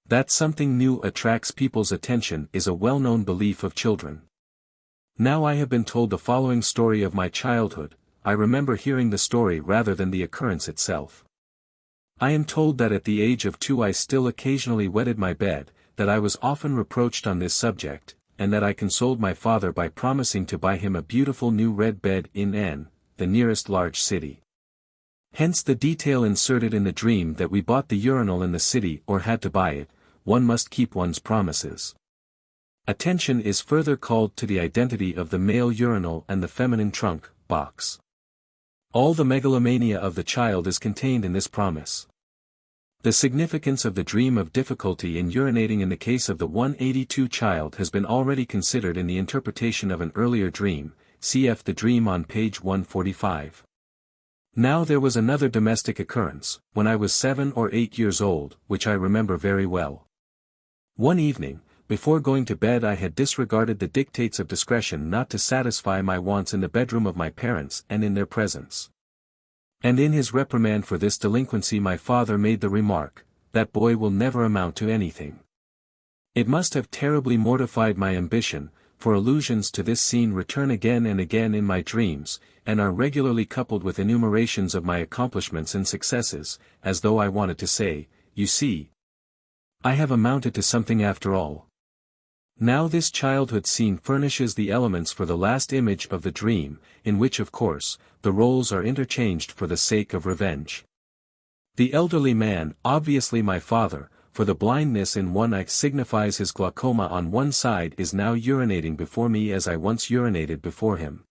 Speaker 1: That something new attracts people's attention is a well-known belief of children. Now I have been told the following story of my childhood. I remember hearing the story rather than the occurrence itself. I am told that at the age of 2 I still occasionally wetted my bed, that I was often reproached on this subject, and that I consoled my father by promising to buy him a beautiful new red bed in N, the nearest large city. Hence the detail inserted in the dream that we bought the urinal in the city or had to buy it. One must keep one's promises. Attention is further called to the identity of the male urinal and the feminine trunk, box. All the megalomania of the child is contained in this promise. The significance of the dream of difficulty in urinating in the case of the 182 child has been already considered in the interpretation of an earlier dream, cf. the dream on page 145. Now there was another domestic occurrence, when I was 7 or 8 years old, which I remember very well. One evening, before going to bed I had disregarded the dictates of discretion not to satisfy my wants in the bedroom of my parents and in their presence. And in his reprimand for this delinquency my father made the remark, "That boy will never amount to anything." It must have terribly mortified my ambition, for allusions to this scene return again and again in my dreams, and are regularly coupled with enumerations of my accomplishments and successes, as though I wanted to say, "You see, I have amounted to something after all." Now this childhood scene furnishes the elements for the last image of the dream, in which of course, the roles are interchanged for the sake of revenge. The elderly man, obviously my father, for the blindness in one eye signifies his glaucoma on one side, is now urinating before me as I once urinated before him.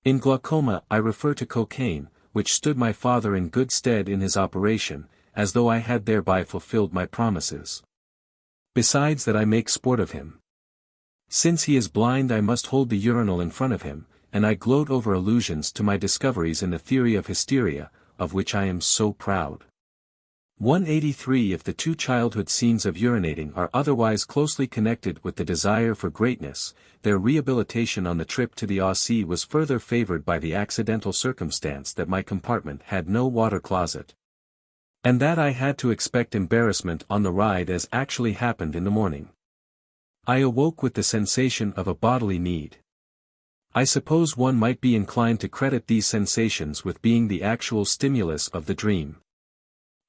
Speaker 1: In glaucoma I refer to cocaine, which stood my father in good stead in his operation, as though I had thereby fulfilled my promises. Besides that I make sport of him. Since he is blind I must hold the urinal in front of him, and I gloat over allusions to my discoveries in the theory of hysteria, of which I am so proud. 183 If the two childhood scenes of urinating are otherwise closely connected with the desire for greatness, their rehabilitation on the trip to the Aussie was further favored by the accidental circumstance that my compartment had no water closet, and that I had to expect embarrassment on the ride, as actually happened in the morning. I awoke with the sensation of a bodily need. I suppose one might be inclined to credit these sensations with being the actual stimulus of the dream.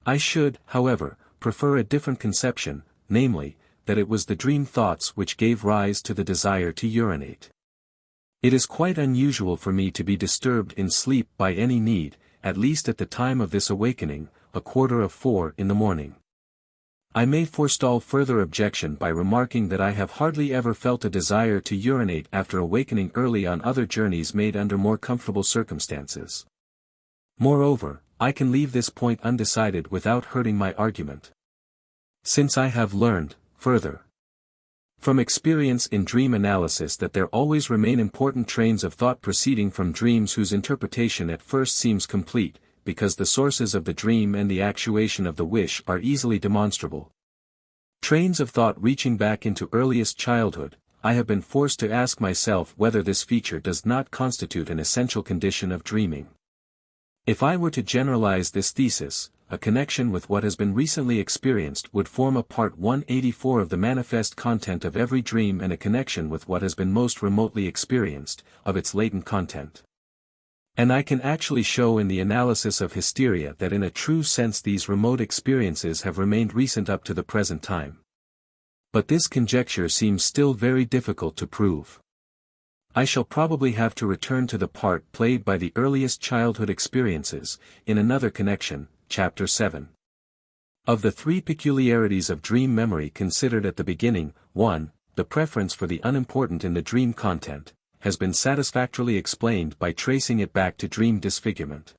Speaker 1: I should, however, prefer a different conception, namely, that it was the dream thoughts which gave rise to the desire to urinate. It is quite unusual for me to be disturbed in sleep by any need, at least at the time of this awakening, 3:45 in the morning. I may forestall further objection by remarking that I have hardly ever felt a desire to urinate after awakening early on other journeys made under more comfortable circumstances. Moreover, I can leave this point undecided without hurting my argument, since I have learned, further, from experience in dream analysis, that there always remain important trains of thought proceeding from dreams whose interpretation at first seems complete, because the sources of the dream and the actuation of the wish are easily demonstrable. Trains of thought reaching back into earliest childhood, I have been forced to ask myself whether this feature does not constitute an essential condition of dreaming. If I were to generalize this thesis, a connection with what has been recently experienced would form a part 184 of the manifest content of every dream, and a connection with what has been most remotely experienced, of its latent content. And I can actually show in the analysis of hysteria that in a true sense these remote experiences have remained recent up to the present time. But this conjecture seems still very difficult to prove. I shall probably have to return to the part played by the earliest childhood experiences, in another connection, Chapter 7. Of the three peculiarities of dream memory considered at the beginning, 1, the preference for the unimportant in the dream content, has been satisfactorily explained by tracing it back to dream disfigurement.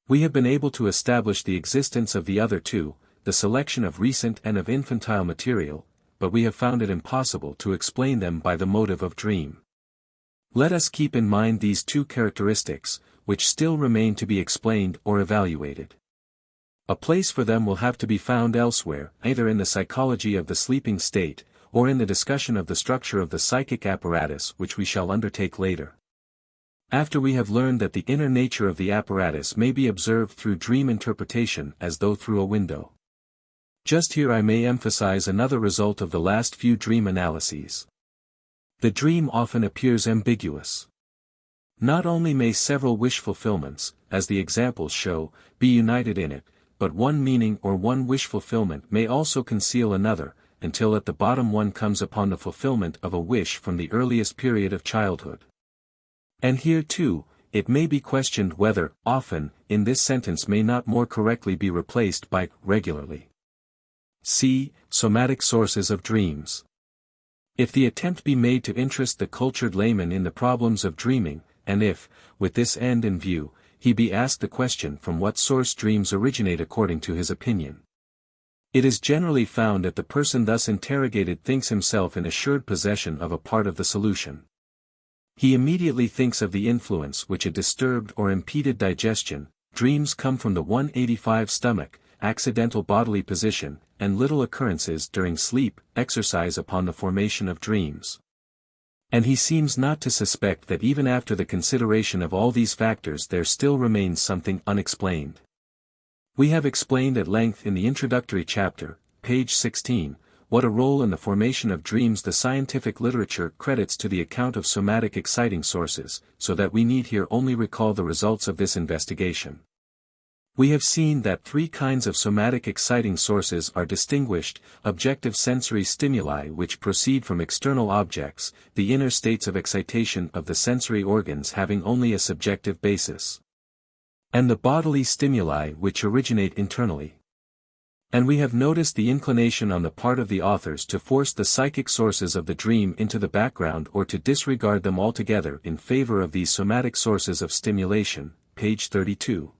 Speaker 1: We have been able to establish the existence of the other two, the selection of recent and of infantile material, but we have found it impossible to explain them by the motive of dream. Let us keep in mind these two characteristics, which still remain to be explained or evaluated. A place for them will have to be found elsewhere, either in the psychology of the sleeping state, or in the discussion of the structure of the psychic apparatus which we shall undertake later. After we have learned that the inner nature of the apparatus may be observed through dream interpretation as though through a window. Just here I may emphasize another result of the last few dream analyses. The dream often appears ambiguous. Not only may several wish fulfillments, as the examples show, be united in it, but one meaning or one wish fulfillment may also conceal another, until at the bottom one comes upon the fulfillment of a wish from the earliest period of childhood. And here too, it may be questioned whether often in this sentence may not more correctly be replaced by regularly. See, somatic sources of dreams. If the attempt be made to interest the cultured layman in the problems of dreaming, and if, with this end in view, he be asked the question from what source dreams originate according to his opinion, it is generally found that the person thus interrogated thinks himself in assured possession of a part of the solution. He immediately thinks of the influence which a disturbed or impeded digestion, dreams come from the 185 stomach, accidental bodily position, and little occurrences during sleep, exercise upon the formation of dreams. And he seems not to suspect that even after the consideration of all these factors there still remains something unexplained. We have explained at length in the introductory chapter, page 16, what a role in the formation of dreams the scientific literature credits to the account of somatic exciting sources, so that we need here only recall the results of this investigation. We have seen that three kinds of somatic exciting sources are distinguished: objective sensory stimuli which proceed from external objects, the inner states of excitation of the sensory organs having only a subjective basis, and the bodily stimuli which originate internally. And we have noticed the inclination on the part of the authors to force the psychic sources of the dream into the background or to disregard them altogether in favor of these somatic sources of stimulation, page 32.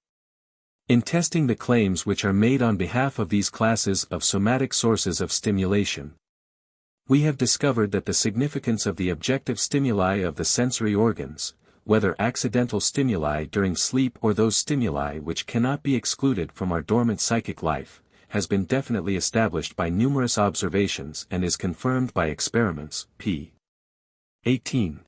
Speaker 1: In testing the claims which are made on behalf of these classes of somatic sources of stimulation, we have discovered that the significance of the objective stimuli of the sensory organs, whether accidental stimuli during sleep or those stimuli which cannot be excluded from our dormant psychic life, has been definitely established by numerous observations and is confirmed by experiments, p. 18.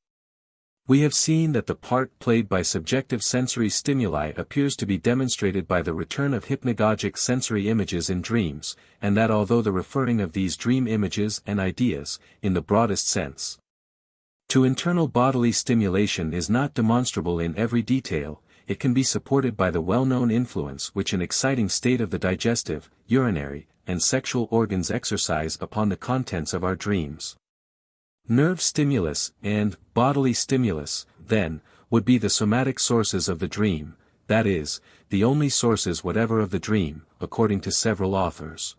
Speaker 1: We have seen that the part played by subjective sensory stimuli appears to be demonstrated by the return of hypnagogic sensory images in dreams, and that although the referring of these dream images and ideas, in the broadest sense, to internal bodily stimulation is not demonstrable in every detail, it can be supported by the well-known influence which an exciting state of the digestive, urinary, and sexual organs exercise upon the contents of our dreams. Nerve stimulus and bodily stimulus, then, would be the somatic sources of the dream, that is, the only sources whatever of the dream, according to several authors.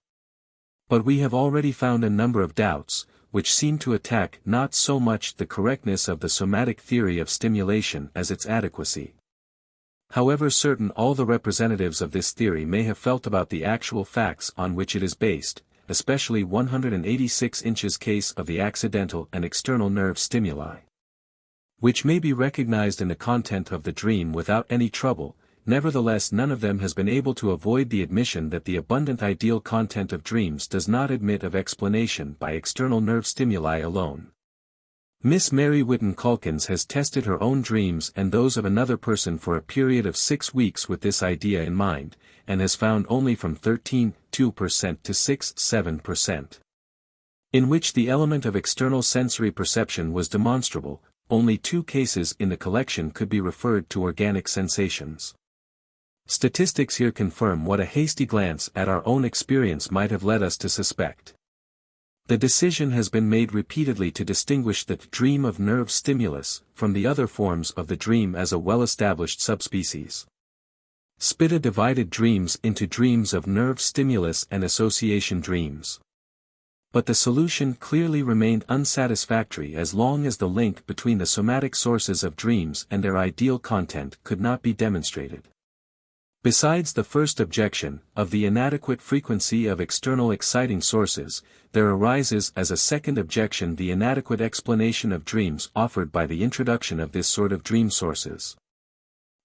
Speaker 1: But we have already found a number of doubts, which seem to attack not so much the correctness of the somatic theory of stimulation as its adequacy. However certain all the representatives of this theory may have felt about the actual facts on which it is based, especially 186 inches case of the accidental and external nerve stimuli, which may be recognized in the content of the dream without any trouble, nevertheless none of them has been able to avoid the admission that the abundant ideal content of dreams does not admit of explanation by external nerve stimuli alone. Miss Mary Whitten Calkins has tested her own dreams and those of another person for a period of 6 weeks with this idea in mind, and has found only from 13.2% to 6.7%. In which the element of external sensory perception was demonstrable, only 2 cases in the collection could be referred to organic sensations. Statistics here confirm what a hasty glance at our own experience might have led us to suspect. The decision has been made repeatedly to distinguish the dream of nerve stimulus from the other forms of the dream as a well-established subspecies. Spitta divided dreams into dreams of nerve stimulus and association dreams. But the solution clearly remained unsatisfactory as long as the link between the somatic sources of dreams and their ideal content could not be demonstrated. Besides the first objection, of the inadequate frequency of external exciting sources, there arises as a second objection the inadequate explanation of dreams offered by the introduction of this sort of dream sources.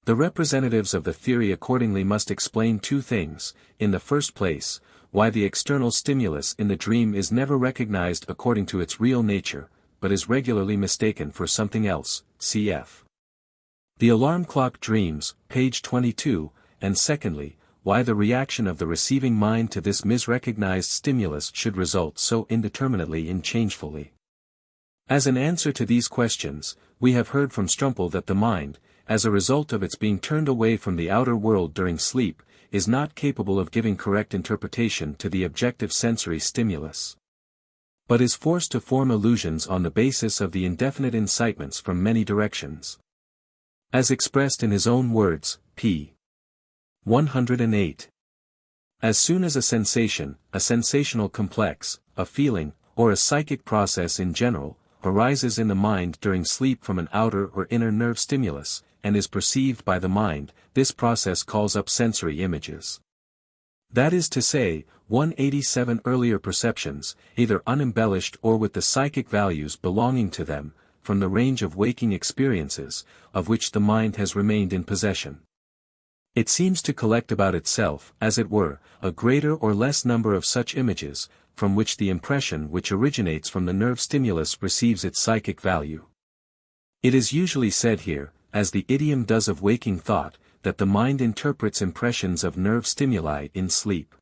Speaker 1: The representatives of the theory accordingly must explain 2 things: in the first place, why the external stimulus in the dream is never recognized according to its real nature, but is regularly mistaken for something else, cf. The Alarm Clock Dreams, page 22, and secondly, why the reaction of the receiving mind to this misrecognized stimulus should result so indeterminately and changefully. As an answer to these questions, we have heard from Strumpel that the mind, as a result of its being turned away from the outer world during sleep, is not capable of giving correct interpretation to the objective sensory stimulus, but is forced to form illusions on the basis of the indefinite incitements from many directions. As expressed in his own words, p. 108. As soon as a sensation, a sensational complex, a feeling, or a psychic process in general, arises in the mind during sleep from an outer or inner nerve stimulus, and is perceived by the mind, this process calls up sensory images. That is to say, 187 earlier perceptions, either unembellished or with the psychic values belonging to them, from the range of waking experiences, of which the mind has remained in possession. It seems to collect about itself, as it were, a greater or less number of such images, from which the impression which originates from the nerve stimulus receives its psychic value. It is usually said here, as the idiom does of waking thought, that the mind interprets impressions of nerve stimuli in sleep.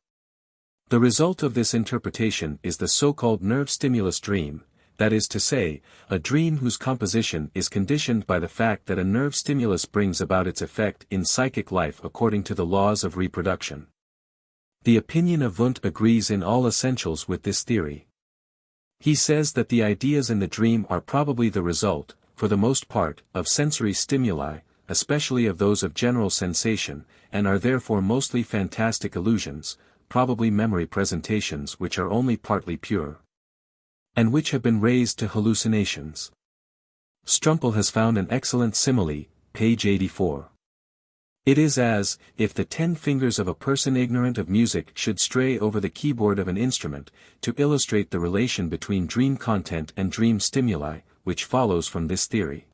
Speaker 1: The result of this interpretation is the so-called nerve stimulus dream, that is to say, a dream whose composition is conditioned by the fact that a nerve stimulus brings about its effect in psychic life according to the laws of reproduction. The opinion of Wundt agrees in all essentials with this theory. He says that the ideas in the dream are probably the result, for the most part, of sensory stimuli, especially of those of general sensation, and are therefore mostly fantastic illusions, probably memory presentations which are only partly pure, and which have been raised to hallucinations. Strumpel has found an excellent simile, page 84. It is as if the 10 fingers of a person ignorant of music should stray over the keyboard of an instrument, to illustrate the relation between dream content and dream stimuli, which follows from this theory.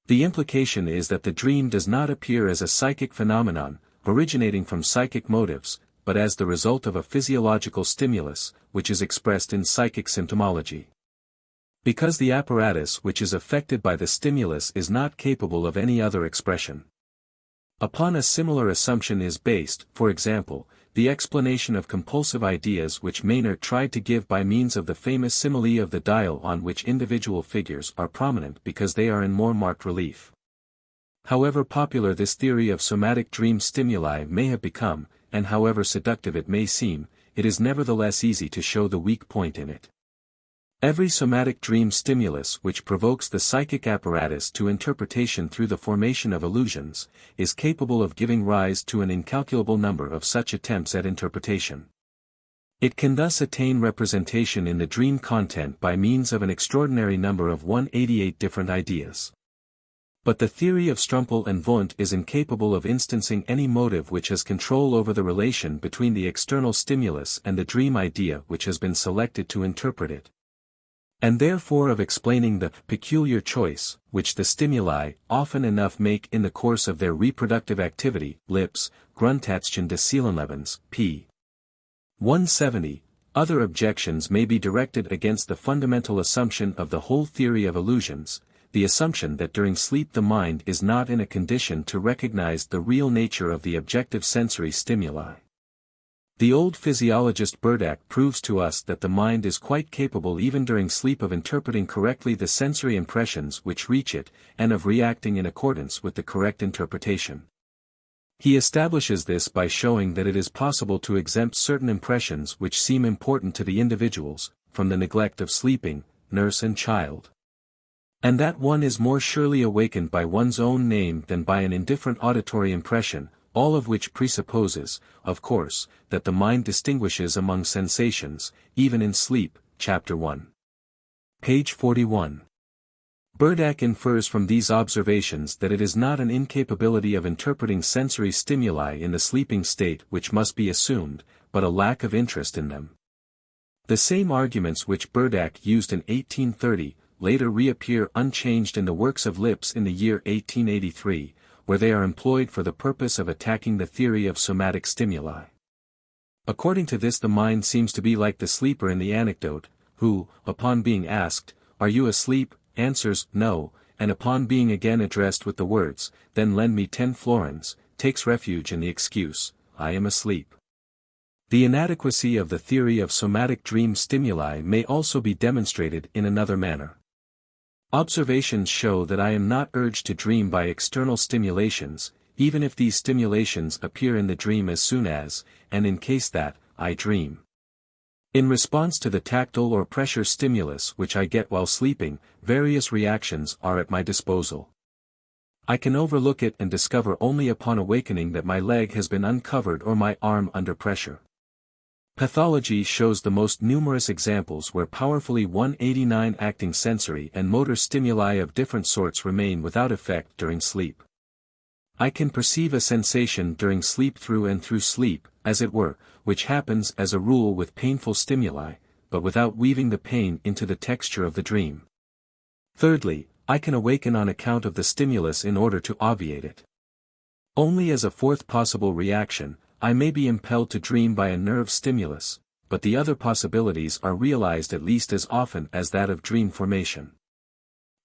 Speaker 1: The implication is that the dream does not appear as a psychic phenomenon, originating from psychic motives, but as the result of a physiological stimulus, which is expressed in psychic symptomology. Because the apparatus which is affected by the stimulus is not capable of any other expression. Upon a similar assumption is based, for example, the explanation of compulsive ideas which Maynard tried to give by means of the famous simile of the dial on which individual figures are prominent because they are in more marked relief. However popular this theory of somatic dream stimuli may have become, and however seductive it may seem, it is nevertheless easy to show the weak point in it. Every somatic dream stimulus which provokes the psychic apparatus to interpretation through the formation of illusions, is capable of giving rise to an incalculable number of such attempts at interpretation. It can thus attain representation in the dream content by means of an extraordinary number of 188 different ideas. But the theory of Strumpel and Wundt is incapable of instancing any motive which has control over the relation between the external stimulus and the dream idea which has been selected to interpret it. and therefore of explaining the peculiar choice, which the stimuli often enough make in the course of their reproductive activity, lips, Grundtatschen des Seelenlebens, p. 170. Other objections may be directed against the fundamental assumption of the whole theory of illusions, the assumption that during sleep the mind is not in a condition to recognize the real nature of the objective sensory stimuli. The old physiologist Burdach proves to us that the mind is quite capable even during sleep of interpreting correctly the sensory impressions which reach it, and of reacting in accordance with the correct interpretation. He establishes this by showing that it is possible to exempt certain impressions which seem important to the individuals, from the neglect of sleeping, nurse and child. And that one is more surely awakened by one's own name than by an indifferent auditory impression, all of which presupposes, of course, that the mind distinguishes among sensations, even in sleep, chapter 1. Page 41. Burdach infers from these observations that it is not an incapability of interpreting sensory stimuli in the sleeping state which must be assumed, but a lack of interest in them. The same arguments which Burdach used in 1830, later reappear unchanged in the works of Lipps in the year 1883, where they are employed for the purpose of attacking the theory of somatic stimuli. According to this, the mind seems to be like the sleeper in the anecdote, who, upon being asked, "Are you asleep?" answers, "No," and upon being again addressed with the words, "Then lend me 10 florins, takes refuge in the excuse, "I am asleep." The inadequacy of the theory of somatic dream stimuli may also be demonstrated in another manner. Observations show that I am not urged to dream by external stimulations, even if these stimulations appear in the dream as soon as, and in case that, I dream. In response to the tactile or pressure stimulus which I get while sleeping, various reactions are at my disposal. I can overlook it and discover only upon awakening that my leg has been uncovered or my arm under pressure. Pathology shows the most numerous examples where powerfully 189 acting sensory and motor stimuli of different sorts remain without effect during sleep. I can perceive a sensation during sleep through sleep, as it were, which happens as a rule with painful stimuli, but without weaving the pain into the texture of the dream. Thirdly, I can awaken on account of the stimulus in order to obviate it. Only as a fourth possible reaction, I may be impelled to dream by a nerve stimulus, but the other possibilities are realized at least as often as that of dream formation.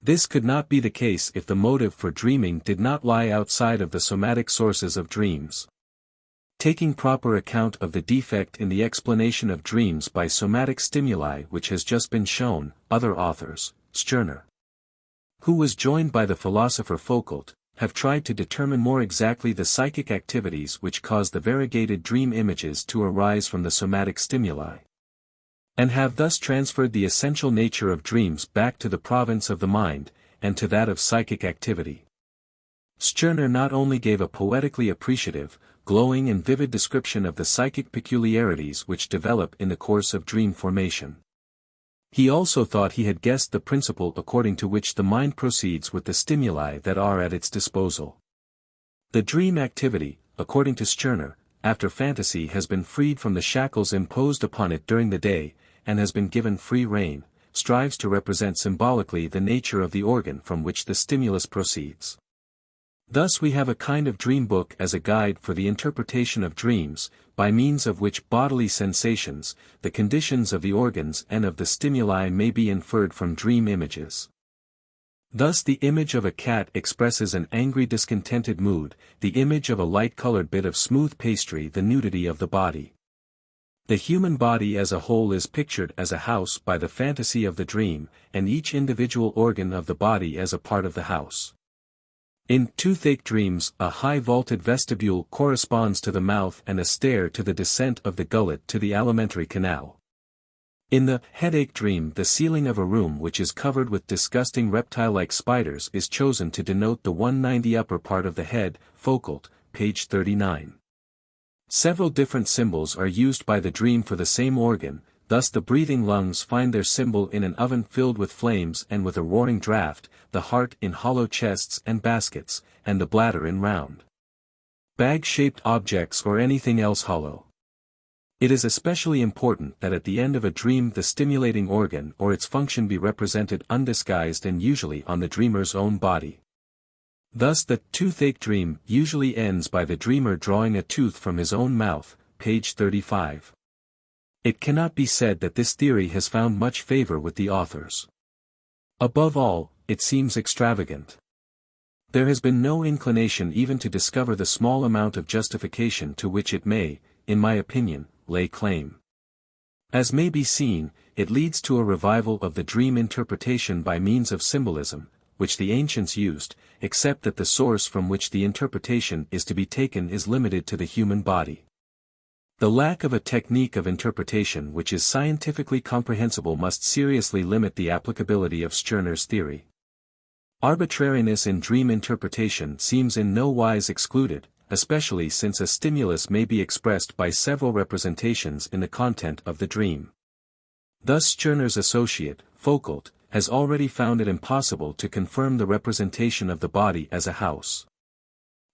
Speaker 1: This could not be the case if the motive for dreaming did not lie outside of the somatic sources of dreams. Taking proper account of the defect in the explanation of dreams by somatic stimuli which has just been shown, other authors, Stirner, who was joined by the philosopher Foucault, have tried to determine more exactly the psychic activities which cause the variegated dream images to arise from the somatic stimuli, and have thus transferred the essential nature of dreams back to the province of the mind, and to that of psychic activity. Stirner not only gave a poetically appreciative, glowing and vivid description of the psychic peculiarities which develop in the course of dream formation. He also thought he had guessed the principle according to which the mind proceeds with the stimuli that are at its disposal. The dream activity, according to Stirner, after fantasy has been freed from the shackles imposed upon it during the day, and has been given free rein, strives to represent symbolically the nature of the organ from which the stimulus proceeds. Thus we have a kind of dream book as a guide for the interpretation of dreams, by means of which bodily sensations, the conditions of the organs and of the stimuli may be inferred from dream images. Thus the image of a cat expresses an angry discontented mood, the image of a light-colored bit of smooth pastry the nudity of the body. The human body as a whole is pictured as a house by the fantasy of the dream, and each individual organ of the body as a part of the house. In toothache dreams, a high vaulted vestibule corresponds to the mouth and a stair to the descent of the gullet to the alimentary canal. In the headache dream, the ceiling of a room which is covered with disgusting reptile-like spiders is chosen to denote the 190 upper part of the head, Foucault, page 39. Several different symbols are used by the dream for the same organ, thus the breathing lungs find their symbol in an oven filled with flames and with a roaring draught, the heart in hollow chests and baskets, and the bladder in round, bag-shaped objects or anything else hollow. It is especially important that at the end of a dream the stimulating organ or its function be represented undisguised and usually on the dreamer's own body. Thus the toothache dream usually ends by the dreamer drawing a tooth from his own mouth, page 35. It cannot be said that this theory has found much favor with the authors. Above all, it seems extravagant. There has been no inclination even to discover the small amount of justification to which it may, in my opinion, lay claim. As may be seen, it leads to a revival of the dream interpretation by means of symbolism, which the ancients used, except that the source from which the interpretation is to be taken is limited to the human body. The lack of a technique of interpretation which is scientifically comprehensible must seriously limit the applicability of Stirner's theory. Arbitrariness in dream interpretation seems in no wise excluded, especially since a stimulus may be expressed by several representations in the content of the dream. Thus Stirner's associate, Foucault, has already found it impossible to confirm the representation of the body as a house.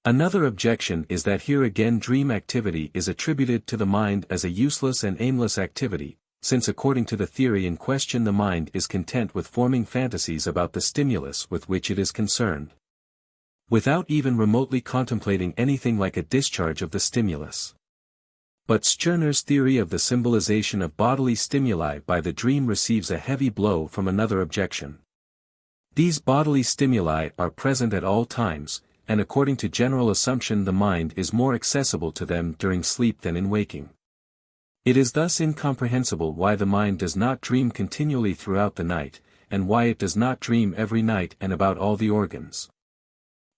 Speaker 1: Another objection is that here again dream activity is attributed to the mind as a useless and aimless activity, since according to the theory in question the mind is content with forming fantasies about the stimulus with which it is concerned, without even remotely contemplating anything like a discharge of the stimulus. But Stirner's theory of the symbolization of bodily stimuli by the dream receives a heavy blow from another objection. These bodily stimuli are present at all times, and according to general assumption the mind is more accessible to them during sleep than in waking. It is thus incomprehensible why the mind does not dream continually throughout the night, and why it does not dream every night and about all the organs.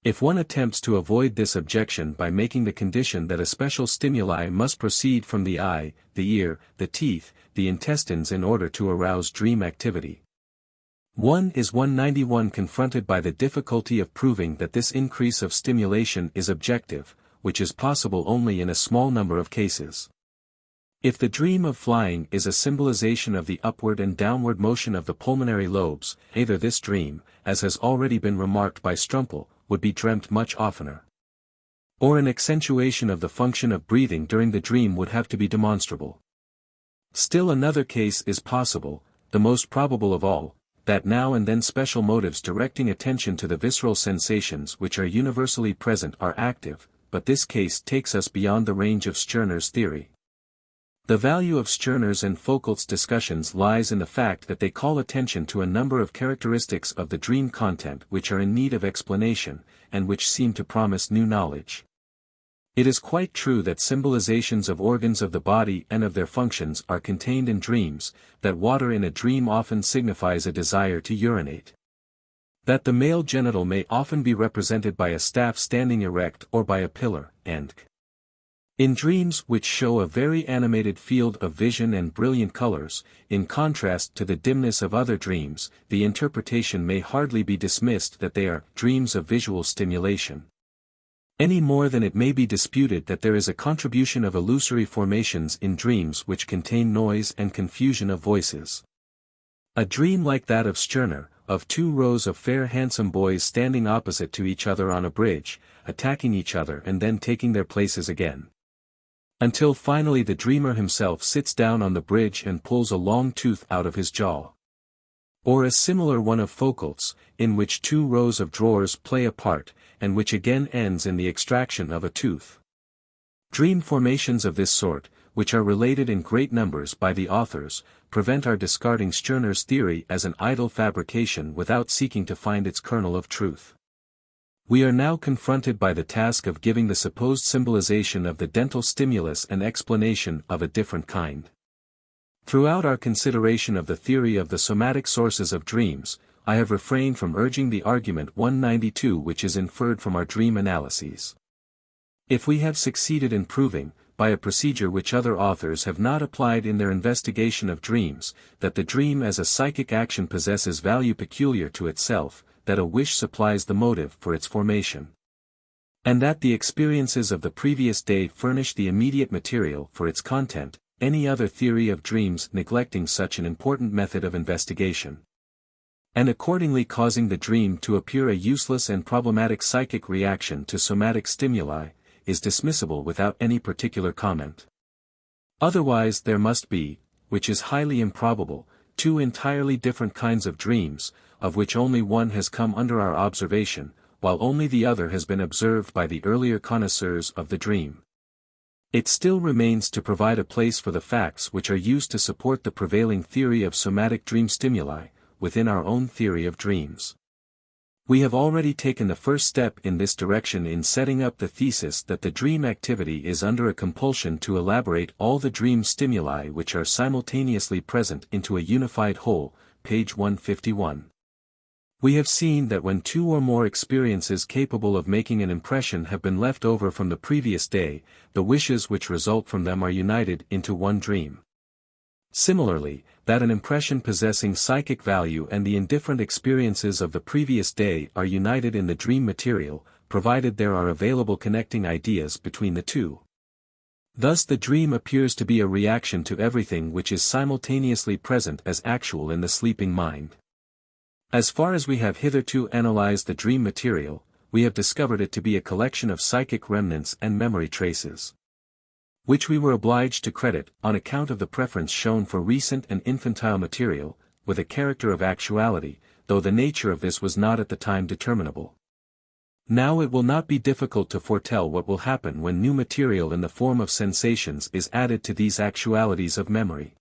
Speaker 1: If one attempts to avoid this objection by making the condition that a special stimuli must proceed from the eye, the ear, the teeth, the intestines in order to arouse dream activity, one is 191 confronted by the difficulty of proving that this increase of stimulation is objective, which is possible only in a small number of cases. If the dream of flying is a symbolization of the upward and downward motion of the pulmonary lobes, either this dream, as has already been remarked by Strumpel, would be dreamt much oftener, or an accentuation of the function of breathing during the dream would have to be demonstrable. Still another case is possible, the most probable of all, that now and then special motives directing attention to the visceral sensations which are universally present are active, but this case takes us beyond the range of Stirner's theory. The value of Stirner's and Foucault's discussions lies in the fact that they call attention to a number of characteristics of the dream content which are in need of explanation, and which seem to promise new knowledge. It is quite true that symbolizations of organs of the body and of their functions are contained in dreams, that water in a dream often signifies a desire to urinate, that the male genital may often be represented by a staff standing erect or by a pillar, and in dreams which show a very animated field of vision and brilliant colors, in contrast to the dimness of other dreams, the interpretation may hardly be dismissed that they are dreams of visual stimulation, any more than it may be disputed that there is a contribution of illusory formations in dreams which contain noise and confusion of voices. A dream like that of Stirner, of two rows of fair handsome boys standing opposite to each other on a bridge, attacking each other and then taking their places again, until finally the dreamer himself sits down on the bridge and pulls a long tooth out of his jaw. Or a similar one of Foucault's, in which two rows of drawers play a part, and which again ends in the extraction of a tooth. Dream formations of this sort, which are related in great numbers by the authors, prevent our discarding Stirner's theory as an idle fabrication without seeking to find its kernel of truth. We are now confronted by the task of giving the supposed symbolization of the dental stimulus an explanation of a different kind. Throughout our consideration of the theory of the somatic sources of dreams, I have refrained from urging the argument 192 which is inferred from our dream analyses. If we have succeeded in proving, by a procedure which other authors have not applied in their investigation of dreams, that the dream as a psychic action possesses value peculiar to itself, that a wish supplies the motive for its formation, and that the experiences of the previous day furnish the immediate material for its content, any other theory of dreams neglecting such an important method of investigation, and accordingly causing the dream to appear a useless and problematic psychic reaction to somatic stimuli, is dismissible without any particular comment. Otherwise there must be, which is highly improbable, two entirely different kinds of dreams, of which only one has come under our observation, while only the other has been observed by the earlier connoisseurs of the dream. It still remains to provide a place for the facts which are used to support the prevailing theory of somatic dream stimuli, within our own theory of dreams. We have already taken the first step in this direction in setting up the thesis that the dream activity is under a compulsion to elaborate all the dream stimuli which are simultaneously present into a unified whole, page 151. We have seen that when two or more experiences capable of making an impression have been left over from the previous day, the wishes which result from them are united into one dream. Similarly, that an impression possessing psychic value and the indifferent experiences of the previous day are united in the dream material, provided there are available connecting ideas between the two. Thus the dream appears to be a reaction to everything which is simultaneously present as actual in the sleeping mind. As far as we have hitherto analyzed the dream material, we have discovered it to be a collection of psychic remnants and memory traces, which we were obliged to credit, on account of the preference shown for recent and infantile material, with a character of actuality, though the nature of this was not at the time determinable. Now it will not be difficult to foretell what will happen when new material in the form of sensations is added to these actualities of memory.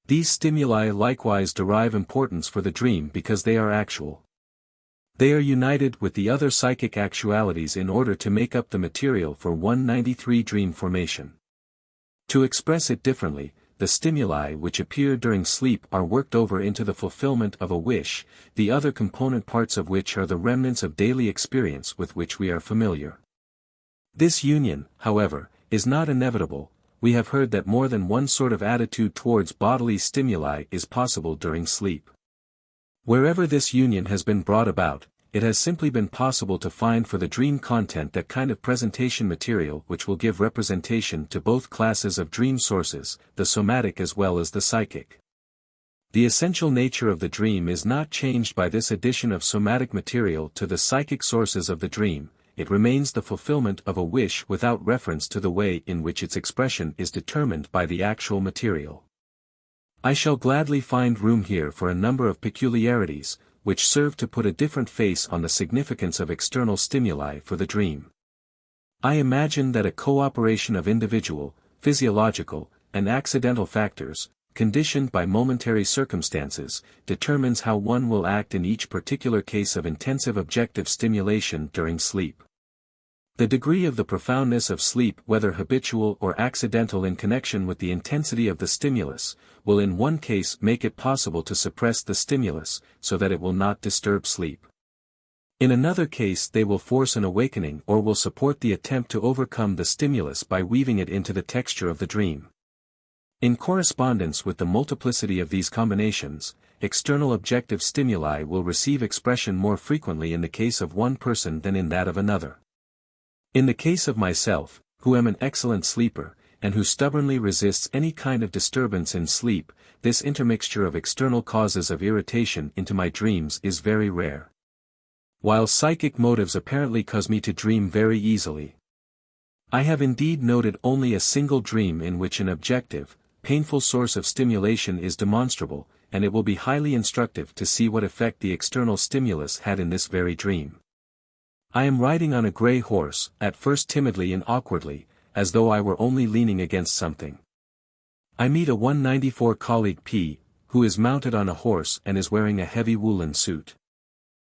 Speaker 1: These stimuli likewise derive importance for the dream because they are actual. They are united with the other psychic actualities in order to make up the material for 193 dream formation. To express it differently, the stimuli which appear during sleep are worked over into the fulfillment of a wish, the other component parts of which are the remnants of daily experience with which we are familiar. This union, however, is not inevitable. We have heard that more than one sort of attitude towards bodily stimuli is possible during sleep. Wherever this union has been brought about, it has simply been possible to find for the dream content that kind of presentation material which will give representation to both classes of dream sources, the somatic as well as the psychic. The essential nature of the dream is not changed by this addition of somatic material to the psychic sources of the dream. It remains the fulfillment of a wish without reference to the way in which its expression is determined by the actual material. I shall gladly find room here for a number of peculiarities, which serve to put a different face on the significance of external stimuli for the dream. I imagine that a cooperation of individual, physiological, and accidental factors, conditioned by momentary circumstances, determines how one will act in each particular case of intensive objective stimulation during sleep. The degree of the profoundness of sleep, whether habitual or accidental in connection with the intensity of the stimulus, will in one case make it possible to suppress the stimulus, so that it will not disturb sleep. In another case they will force an awakening or will support the attempt to overcome the stimulus by weaving it into the texture of the dream. In correspondence with the multiplicity of these combinations, external objective stimuli will receive expression more frequently in the case of one person than in that of another. In the case of myself, who am an excellent sleeper, and who stubbornly resists any kind of disturbance in sleep, this intermixture of external causes of irritation into my dreams is very rare. While psychic motives apparently cause me to dream very easily. I have indeed noted only a single dream in which an objective, painful source of stimulation is demonstrable, and it will be highly instructive to see what effect the external stimulus had in this very dream. I am riding on a grey horse, at first timidly and awkwardly, as though I were only leaning against something. I meet a 194 colleague P, who is mounted on a horse and is wearing a heavy woolen suit.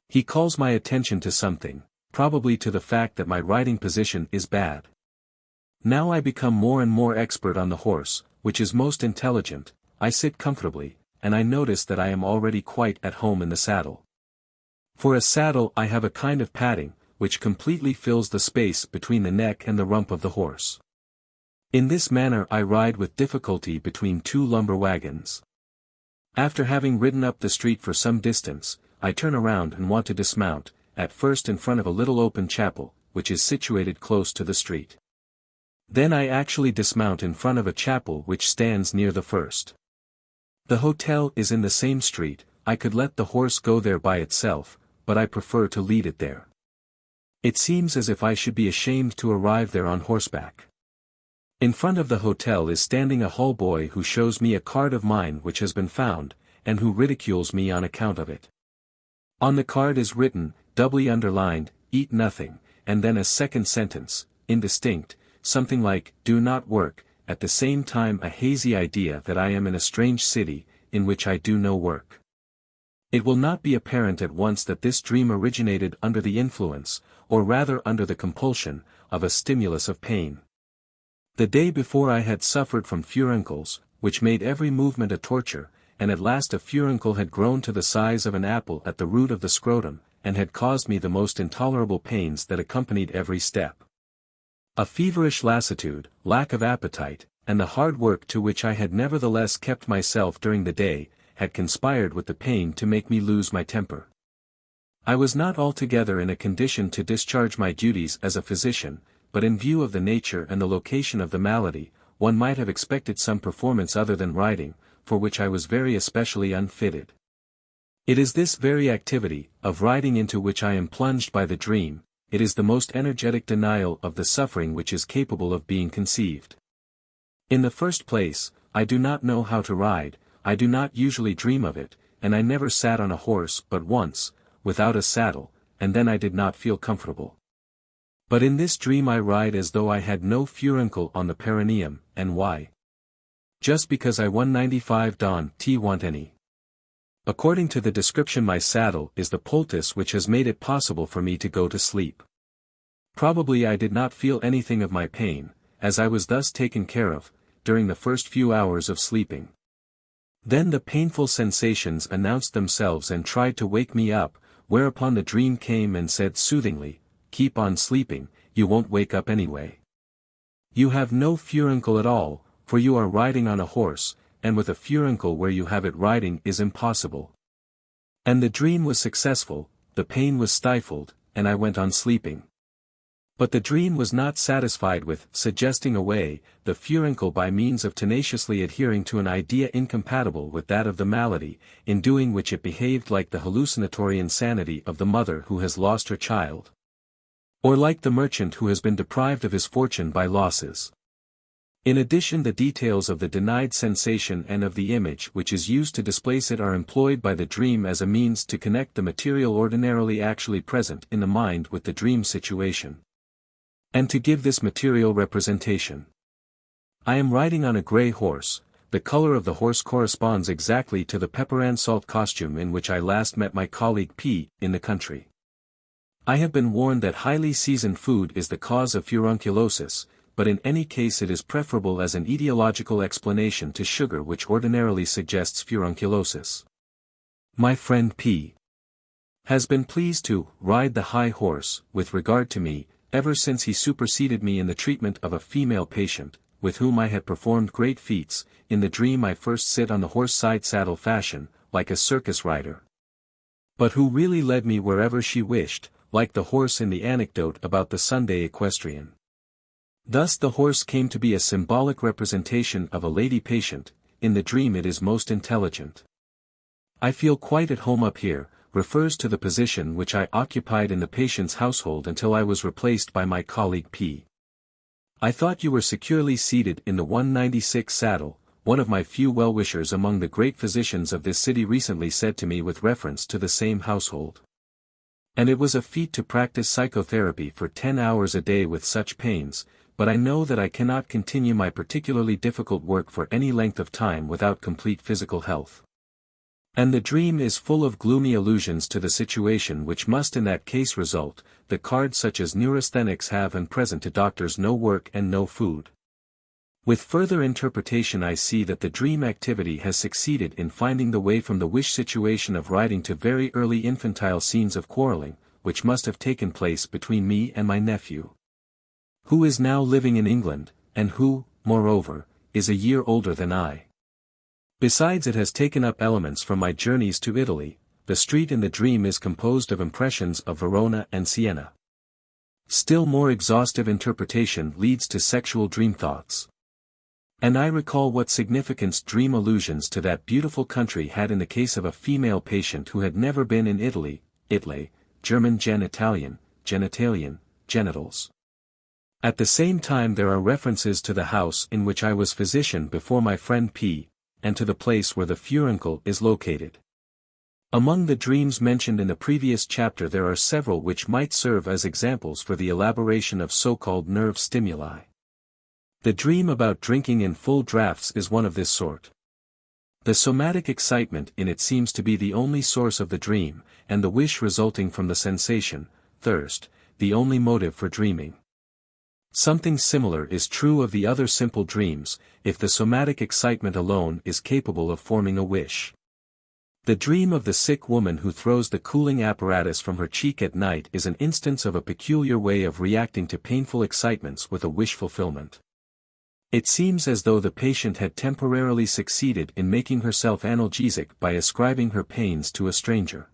Speaker 1: He calls my attention to something, probably to the fact that my riding position is bad. Now I become more and more expert on the horse, which is most intelligent. I sit comfortably, and I notice that I am already quite at home in the saddle. For a saddle I have a kind of padding, which completely fills the space between the neck and the rump of the horse. In this manner I ride with difficulty between two lumber wagons. After having ridden up the street for some distance, I turn around and want to dismount, at first in front of a little open chapel, which is situated close to the street. Then I actually dismount in front of a chapel which stands near the first. The hotel is in the same street. I could let the horse go there by itself, but I prefer to lead it there. It seems as if I should be ashamed to arrive there on horseback. In front of the hotel is standing a hall boy who shows me a card of mine which has been found, and who ridicules me on account of it. On the card is written, doubly underlined, eat nothing, and then a second sentence, indistinct, something like, do not work, at the same time a hazy idea that I am in a strange city, in which I do no work. It will not be apparent at once that this dream originated under the influence, or rather under the compulsion, of a stimulus of pain. The day before I had suffered from furuncles, which made every movement a torture, and at last a furuncle had grown to the size of an apple at the root of the scrotum, and had caused me the most intolerable pains that accompanied every step. A feverish lassitude, lack of appetite, and the hard work to which I had nevertheless kept myself during the day, had conspired with the pain to make me lose my temper. I was not altogether in a condition to discharge my duties as a physician, but in view of the nature and the location of the malady, one might have expected some performance other than riding, for which I was very especially unfitted. It is this very activity, of riding into which I am plunged by the dream, it is the most energetic denial of the suffering which is capable of being conceived. In the first place, I do not know how to ride, I do not usually dream of it, and I never sat on a horse but once, without a saddle, and then I did not feel comfortable. But in this dream I ride as though I had no furuncle on the perineum, and why? Just because I 195 don't want any. According to the description my saddle is the poultice which has made it possible for me to go to sleep. Probably I did not feel anything of my pain, as I was thus taken care of, during the first few hours of sleeping. Then the painful sensations announced themselves and tried to wake me up, whereupon the dream came and said soothingly, keep on sleeping, you won't wake up anyway. You have no furuncle at all, for you are riding on a horse, and with a furuncle where you have it riding is impossible. And the dream was successful, the pain was stifled, and I went on sleeping. But the dream was not satisfied with suggesting away the furuncle by means of tenaciously adhering to an idea incompatible with that of the malady, in doing which it behaved like the hallucinatory insanity of the mother who has lost her child. Or like the merchant who has been deprived of his fortune by losses. In addition, the details of the denied sensation and of the image which is used to displace it are employed by the dream as a means to connect the material ordinarily actually present in the mind with the dream situation. And to give this material representation. I am riding on a grey horse, the color of the horse corresponds exactly to the pepper and salt costume in which I last met my colleague P. in the country. I have been warned that highly seasoned food is the cause of furunculosis, but in any case it is preferable as an etiological explanation to sugar which ordinarily suggests furunculosis. My friend P. has been pleased to ride the high horse, with regard to me, ever since he superseded me in the treatment of a female patient, with whom I had performed great feats. In the dream I first sit on the horse side saddle fashion, like a circus rider. But who really led me wherever she wished, like the horse in the anecdote about the Sunday equestrian. Thus the horse came to be a symbolic representation of a lady patient, in the dream it is most intelligent. I feel quite at home up here, refers to the position which I occupied in the patient's household until I was replaced by my colleague P. I thought you were securely seated in the 196 saddle, one of my few well-wishers among the great physicians of this city recently said to me with reference to the same household. And it was a feat to practice psychotherapy for 10 hours a day with such pains, but I know that I cannot continue my particularly difficult work for any length of time without complete physical health. And the dream is full of gloomy allusions to the situation which must in that case result, the cards such as neurasthenics have and present to doctors no work and no food. With further interpretation I see that the dream activity has succeeded in finding the way from the wish situation of riding to very early infantile scenes of quarreling, which must have taken place between me and my nephew, who is now living in England, and who, moreover, is a year older than I. Besides, it has taken up elements from my journeys to Italy. The street in the dream is composed of impressions of Verona and Siena. Still more exhaustive interpretation leads to sexual dream thoughts. And I recall what significance dream allusions to that beautiful country had in the case of a female patient who had never been in Italy, German genitalian, genitals. At the same time there are references to the house in which I was physician before my friend P, and to the place where the furuncle is located. Among the dreams mentioned in the previous chapter there are several which might serve as examples for the elaboration of so-called nerve stimuli. The dream about drinking in full draughts is one of this sort. The somatic excitement in it seems to be the only source of the dream, and the wish resulting from the sensation, thirst, the only motive for dreaming. Something similar is true of the other simple dreams, if the somatic excitement alone is capable of forming a wish. The dream of the sick woman who throws the cooling apparatus from her cheek at night is an instance of a peculiar way of reacting to painful excitements with a wish fulfillment. It seems as though the patient had temporarily succeeded in making herself analgesic by ascribing her pains to a stranger.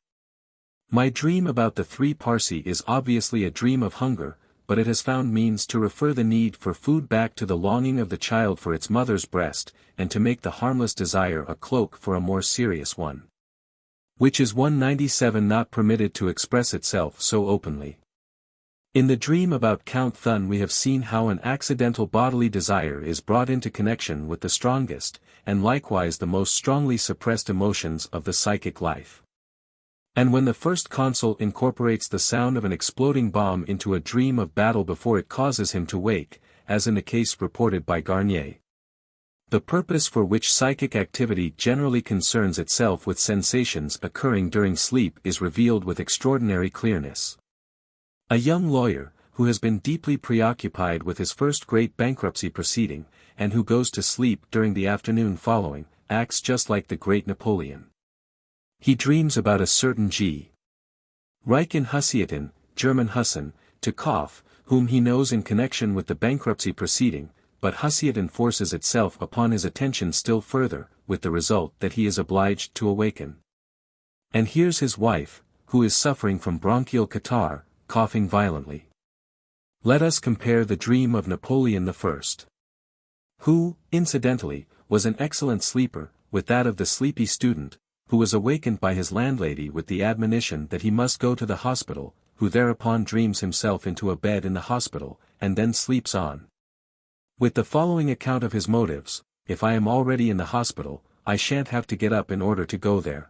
Speaker 1: My dream about the 3 Parsi is obviously a dream of hunger, but it has found means to refer the need for food back to the longing of the child for its mother's breast, and to make the harmless desire a cloak for a more serious one. Which is 197 not permitted to express itself so openly. In the dream about Count Thun we have seen how an accidental bodily desire is brought into connection with the strongest, and likewise the most strongly suppressed emotions of the psychic life. And when the first consul incorporates the sound of an exploding bomb into a dream of battle before it causes him to wake, as in the case reported by Garnier. The purpose for which psychic activity generally concerns itself with sensations occurring during sleep is revealed with extraordinary clearness. A young lawyer, who has been deeply preoccupied with his first great bankruptcy proceeding, and who goes to sleep during the afternoon following, acts just like the great Napoleon. He dreams about a certain G. Reichen Hussietten, German Hussen, to cough, whom he knows in connection with the bankruptcy proceeding, but Hussietten forces itself upon his attention still further, with the result that he is obliged to awaken. And here's his wife, who is suffering from bronchial catarrh, coughing violently. Let us compare the dream of Napoleon I, who, incidentally, was an excellent sleeper, with that of the sleepy student, who was awakened by his landlady with the admonition that he must go to the hospital, who thereupon dreams himself into a bed in the hospital, and then sleeps on. With the following account of his motives: if I am already in the hospital, I shan't have to get up in order to go there.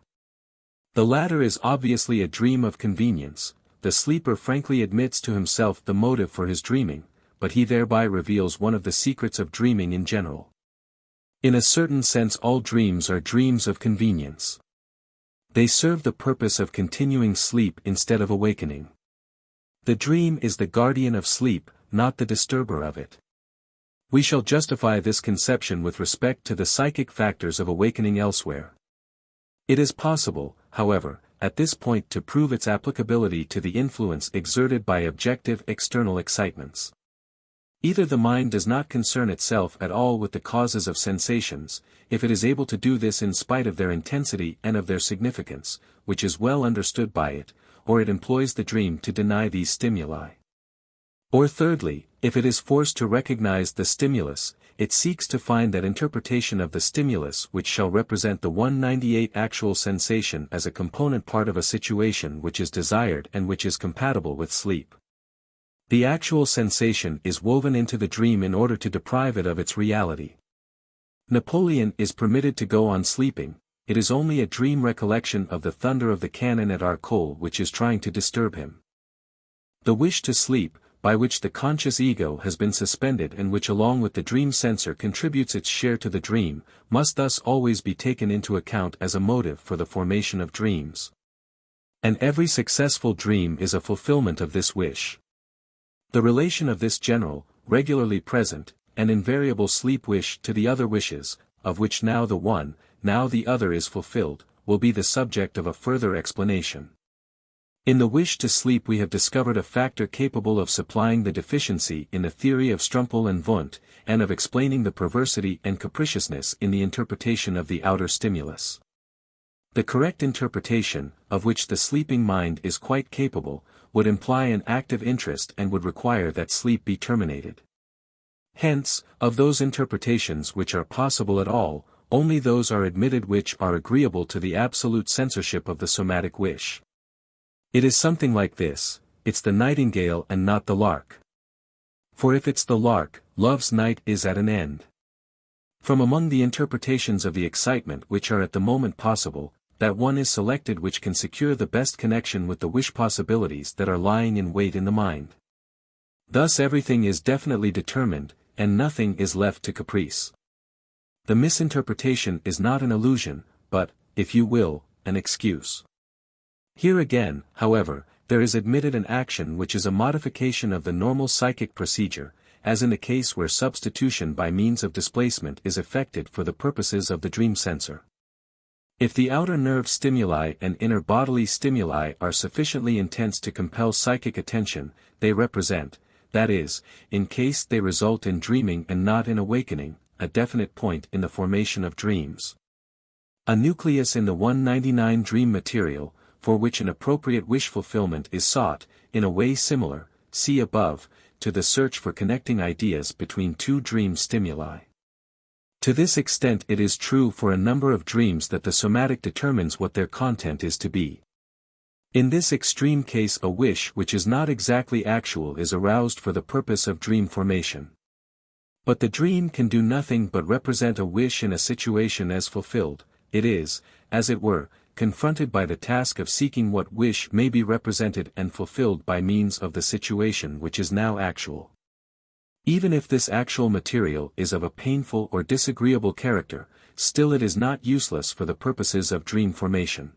Speaker 1: The latter is obviously a dream of convenience. The sleeper frankly admits to himself the motive for his dreaming, but he thereby reveals one of the secrets of dreaming in general. In a certain sense all dreams are dreams of convenience. They serve the purpose of continuing sleep instead of awakening. The dream is the guardian of sleep, not the disturber of it. We shall justify this conception with respect to the psychic factors of awakening elsewhere. It is possible, however, at this point to prove its applicability to the influence exerted by objective external excitements. Either the mind does not concern itself at all with the causes of sensations, if it is able to do this in spite of their intensity and of their significance, which is well understood by it, or it employs the dream to deny these stimuli. Or thirdly, if it is forced to recognize the stimulus, it seeks to find that interpretation of the stimulus which shall represent the 198 actual sensation as a component part of a situation which is desired and which is compatible with sleep. The actual sensation is woven into the dream in order to deprive it of its reality. Napoleon is permitted to go on sleeping, it is only a dream recollection of the thunder of the cannon at Arcole which is trying to disturb him. The wish to sleep, by which the conscious ego has been suspended and which along with the dream censor contributes its share to the dream, must thus always be taken into account as a motive for the formation of dreams. And every successful dream is a fulfillment of this wish. The relation of this general, regularly present, and invariable sleep wish to the other wishes, of which now the one, now the other is fulfilled, will be the subject of a further explanation. In the wish to sleep we have discovered a factor capable of supplying the deficiency in the theory of Strumpel and Wundt, and of explaining the perversity and capriciousness in the interpretation of the outer stimulus. The correct interpretation, of which the sleeping mind is quite capable, would imply an active interest and would require that sleep be terminated. Hence, of those interpretations which are possible at all, only those are admitted which are agreeable to the absolute censorship of the somatic wish. It is something like this: it's the nightingale and not the lark. For if it's the lark, love's night is at an end. From among the interpretations of the excitement which are at the moment possible, that one is selected which can secure the best connection with the wish possibilities that are lying in wait in the mind. Thus everything is definitely determined, and nothing is left to caprice. The misinterpretation is not an illusion, but, if you will, an excuse. Here again, however, there is admitted an action which is a modification of the normal psychic procedure, as in the case where substitution by means of displacement is effected for the purposes of the dream censor. If the outer nerve stimuli and inner bodily stimuli are sufficiently intense to compel psychic attention, they represent, that is, in case they result in dreaming and not in awakening, a definite point in the formation of dreams. A nucleus in the 199 dream material, for which an appropriate wish fulfillment is sought, in a way similar, see above, to the search for connecting ideas between two dream stimuli. To this extent it is true for a number of dreams that the somatic determines what their content is to be. In this extreme case a wish which is not exactly actual is aroused for the purpose of dream formation. But the dream can do nothing but represent a wish in a situation as fulfilled. It is, as it were, confronted by the task of seeking what wish may be represented and fulfilled by means of the situation which is now actual. Even if this actual material is of a painful or disagreeable character, still it is not useless for the purposes of dream formation.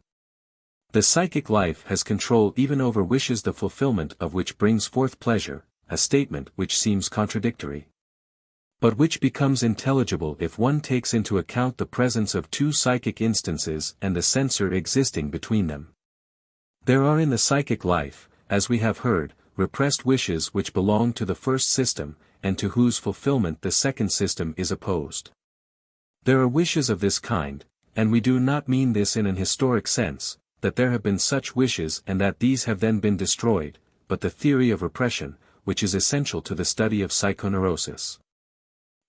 Speaker 1: The psychic life has control even over wishes, the fulfillment of which brings forth pleasure, a statement which seems contradictory, but which becomes intelligible if one takes into account the presence of two psychic instances and the censor existing between them. There are in the psychic life, as we have heard, repressed wishes which belong to the first system, and to whose fulfillment the second system is opposed. There are wishes of this kind, and we do not mean this in an historic sense, that there have been such wishes and that these have then been destroyed, but the theory of repression, which is essential to the study of psychoneurosis,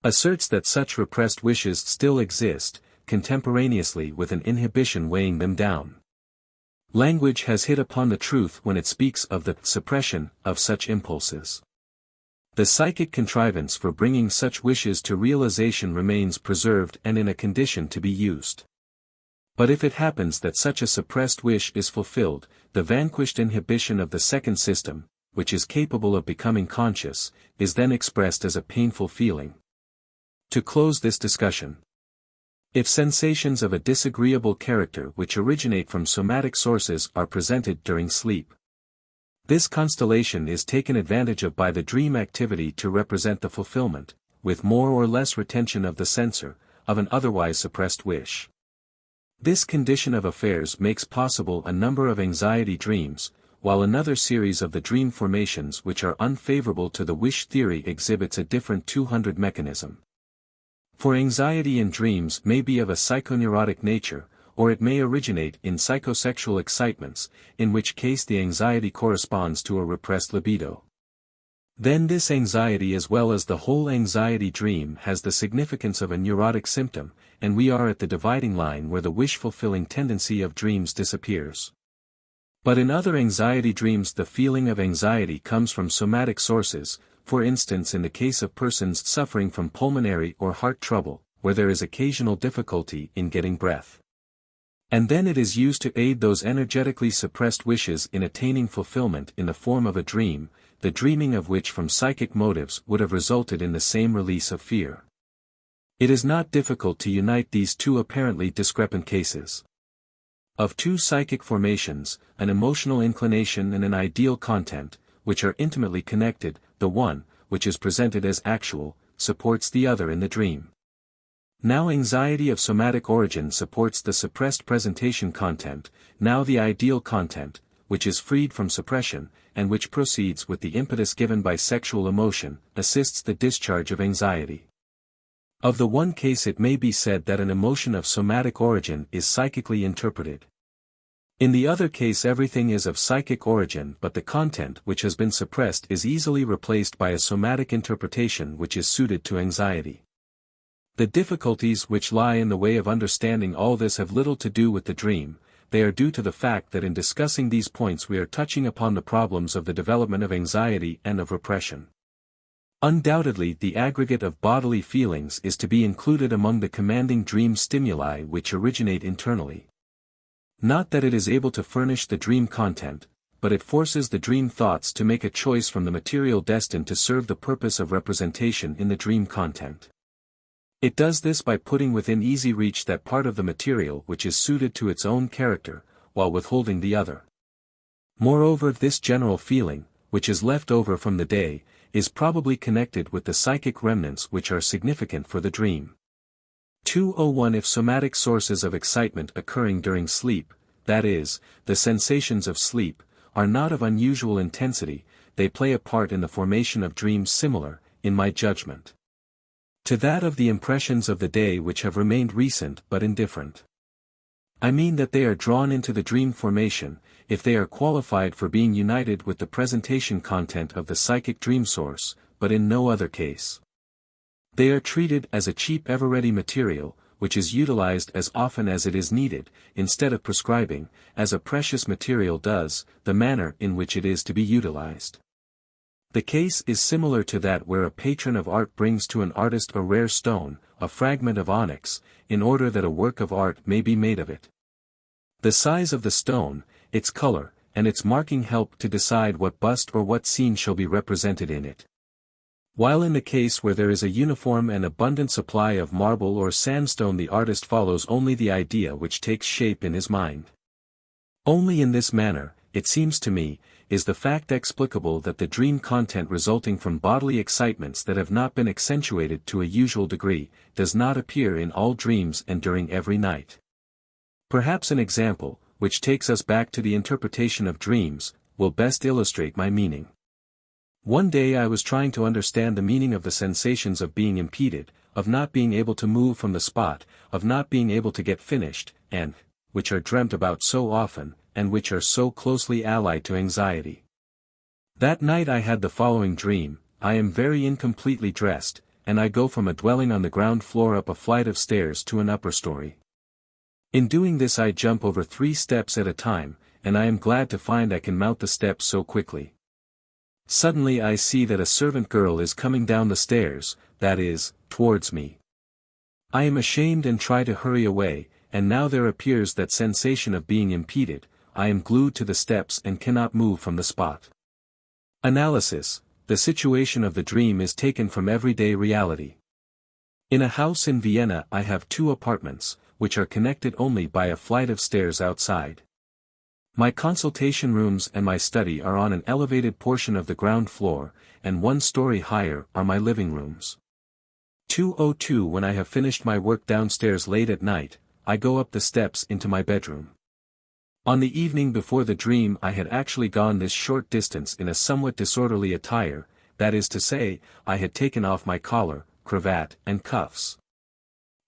Speaker 1: asserts that such repressed wishes still exist, contemporaneously with an inhibition weighing them down. Language has hit upon the truth when it speaks of the suppression of such impulses. The psychic contrivance for bringing such wishes to realization remains preserved and in a condition to be used. But if it happens that such a suppressed wish is fulfilled, the vanquished inhibition of the second system, which is capable of becoming conscious, is then expressed as a painful feeling. To close this discussion, if sensations of a disagreeable character which originate from somatic sources are presented during sleep, this constellation is taken advantage of by the dream activity to represent the fulfillment, with more or less retention of the censor, of an otherwise suppressed wish. This condition of affairs makes possible a number of anxiety dreams, while another series of the dream formations which are unfavorable to the wish theory exhibits a different 200 mechanism. For anxiety in dreams may be of a psychoneurotic nature, or it may originate in psychosexual excitements, in which case the anxiety corresponds to a repressed libido. Then this anxiety as well as the whole anxiety dream has the significance of a neurotic symptom, and we are at the dividing line where the wish-fulfilling tendency of dreams disappears. But in other anxiety dreams the feeling of anxiety comes from somatic sources, for instance in the case of persons suffering from pulmonary or heart trouble, where there is occasional difficulty in getting breath. And then it is used to aid those energetically suppressed wishes in attaining fulfillment in the form of a dream, the dreaming of which from psychic motives would have resulted in the same release of fear. It is not difficult to unite these two apparently discrepant cases. Of two psychic formations, an emotional inclination and an ideal content, which are intimately connected, the one, which is presented as actual, supports the other in the dream. Now anxiety of somatic origin supports the suppressed presentation content, now the ideal content, which is freed from suppression, and which proceeds with the impetus given by sexual emotion, assists the discharge of anxiety. Of the one case it may be said that an emotion of somatic origin is psychically interpreted. In the other case everything is of psychic origin but the content which has been suppressed is easily replaced by a somatic interpretation which is suited to anxiety. The difficulties which lie in the way of understanding all this have little to do with the dream, they are due to the fact that in discussing these points we are touching upon the problems of the development of anxiety and of repression. Undoubtedly the aggregate of bodily feelings is to be included among the commanding dream stimuli which originate internally. Not that it is able to furnish the dream content, but it forces the dream thoughts to make a choice from the material destined to serve the purpose of representation in the dream content. It does this by putting within easy reach that part of the material which is suited to its own character, while withholding the other. Moreover, this general feeling, which is left over from the day, is probably connected with the psychic remnants which are significant for the dream. 201 If somatic sources of excitement occurring during sleep, that is, the sensations of sleep, are not of unusual intensity, they play a part in the formation of dreams similar, in my judgment, to that of the impressions of the day which have remained recent but indifferent. I mean that they are drawn into the dream formation, if they are qualified for being united with the presentation content of the psychic dream source, but in no other case. They are treated as a cheap ever-ready material, which is utilized as often as it is needed, instead of prescribing, as a precious material does, the manner in which it is to be utilized. The case is similar to that where a patron of art brings to an artist a rare stone, a fragment of onyx, in order that a work of art may be made of it. The size of the stone, its color, and its marking help to decide what bust or what scene shall be represented in it. While in the case where there is a uniform and abundant supply of marble or sandstone, the artist follows only the idea which takes shape in his mind. Only in this manner, it seems to me, is the fact explicable that the dream content resulting from bodily excitements that have not been accentuated to a usual degree, does not appear in all dreams and during every night. Perhaps an example, which takes us back to the interpretation of dreams, will best illustrate my meaning. One day I was trying to understand the meaning of the sensations of being impeded, of not being able to move from the spot, of not being able to get finished, and, which are dreamt about so often, and which are so closely allied to anxiety. That night I had the following dream: I am very incompletely dressed, and I go from a dwelling on the ground floor up a flight of stairs to an upper story. In doing this I jump over 3 steps at a time, and I am glad to find I can mount the steps so quickly. Suddenly I see that a servant girl is coming down the stairs, that is, towards me. I am ashamed and try to hurry away, and now there appears that sensation of being impeded, I am glued to the steps and cannot move from the spot. Analysis: the situation of the dream is taken from everyday reality. In a house in Vienna I have 2 apartments, which are connected only by a flight of stairs outside. My consultation rooms and my study are on an elevated portion of the ground floor, and 1 story higher are my living rooms. 202 When I have finished my work downstairs late at night, I go up the steps into my bedroom. On the evening before the dream I had actually gone this short distance in a somewhat disorderly attire, that is to say, I had taken off my collar, cravat, and cuffs.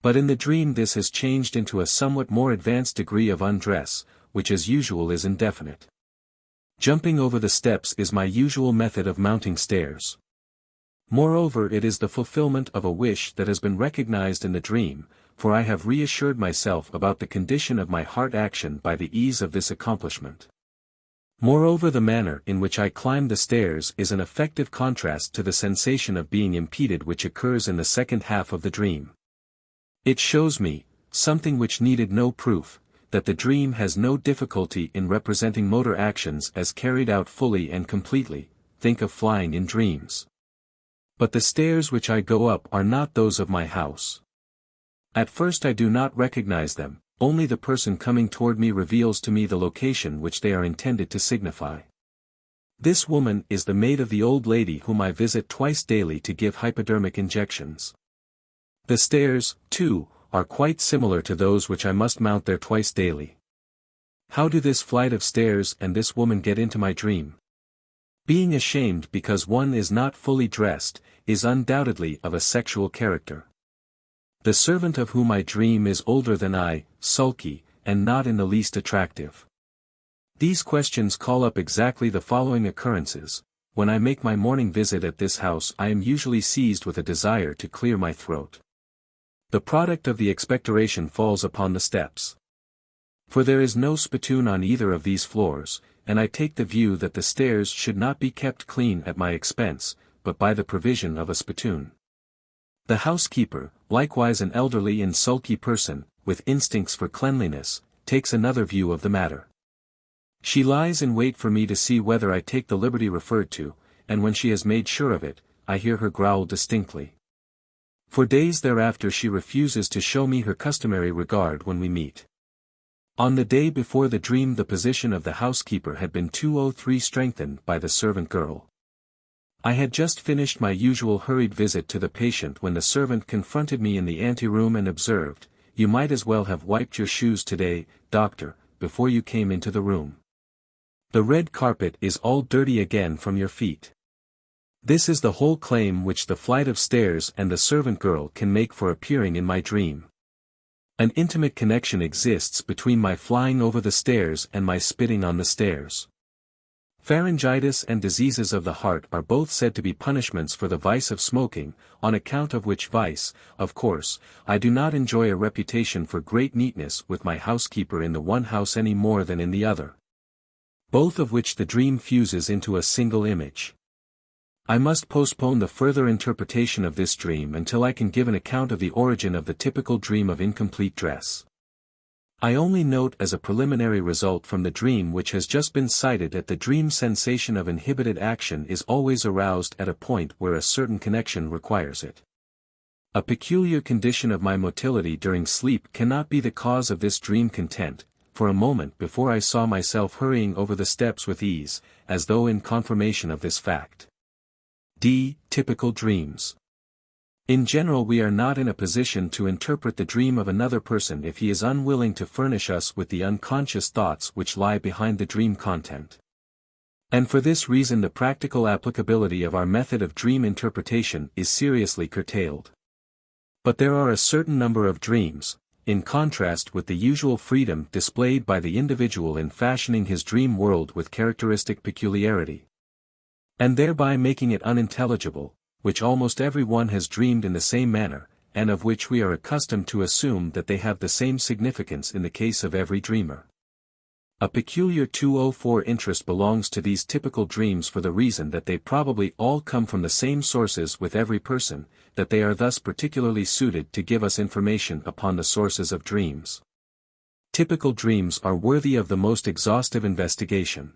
Speaker 1: But in the dream this has changed into a somewhat more advanced degree of undress, which as usual is indefinite. Jumping over the steps is my usual method of mounting stairs. Moreover, it is the fulfillment of a wish that has been recognized in the dream, for I have reassured myself about the condition of my heart action by the ease of this accomplishment. Moreover, the manner in which I climb the stairs is an effective contrast to the sensation of being impeded which occurs in the second half of the dream. It shows me, something which needed no proof, that the dream has no difficulty in representing motor actions as carried out fully and completely. Think of flying in dreams. But the stairs which I go up are not those of my house. At first I do not recognize them, only the person coming toward me reveals to me the location which they are intended to signify. This woman is the maid of the old lady whom I visit twice daily to give hypodermic injections. The stairs, too, are quite similar to those which I must mount there twice daily. How do this flight of stairs and this woman get into my dream? Being ashamed because one is not fully dressed, is undoubtedly of a sexual character. The servant of whom I dream is older than I, sulky, and not in the least attractive. These questions call up exactly the following occurrences. When I make my morning visit at this house I am usually seized with a desire to clear my throat. The product of the expectoration falls upon the steps. For there is no spittoon on either of these floors, and I take the view that the stairs should not be kept clean at my expense, but by the provision of a spittoon. The housekeeper, likewise an elderly and sulky person, with instincts for cleanliness, takes another view of the matter. She lies in wait for me to see whether I take the liberty referred to, and when she has made sure of it, I hear her growl distinctly. For days thereafter she refuses to show me her customary regard when we meet. On the day before the dream the position of the housekeeper had been 203 strengthened by the servant girl. I had just finished my usual hurried visit to the patient when the servant confronted me in the anteroom and observed, "You might as well have wiped your shoes today, doctor, before you came into the room. The red carpet is all dirty again from your feet." This is the whole claim which the flight of stairs and the servant girl can make for appearing in my dream. An intimate connection exists between my flying over the stairs and my spitting on the stairs. Pharyngitis and diseases of the heart are both said to be punishments for the vice of smoking, on account of which vice, of course, I do not enjoy a reputation for great neatness with my housekeeper in the one house any more than in the other. Both of which the dream fuses into a single image. I must postpone the further interpretation of this dream until I can give an account of the origin of the typical dream of incomplete dress. I only note as a preliminary result from the dream which has just been cited that the dream sensation of inhibited action is always aroused at a point where a certain connection requires it. A peculiar condition of my motility during sleep cannot be the cause of this dream content. For a moment before I saw myself hurrying over the steps with ease, as though in confirmation of this fact. Typical dreams. In general we are not in a position to interpret the dream of another person if he is unwilling to furnish us with the unconscious thoughts which lie behind the dream content. And for this reason the practical applicability of our method of dream interpretation is seriously curtailed. But there are a certain number of dreams, in contrast with the usual freedom displayed by the individual in fashioning his dream world with characteristic peculiarity, and thereby making it unintelligible, which almost every one has dreamed in the same manner, and of which we are accustomed to assume that they have the same significance in the case of every dreamer. A peculiar 204 interest belongs to these typical dreams for the reason that they probably all come from the same sources with every person, that they are thus particularly suited to give us information upon the sources of dreams. Typical dreams are worthy of the most exhaustive investigation.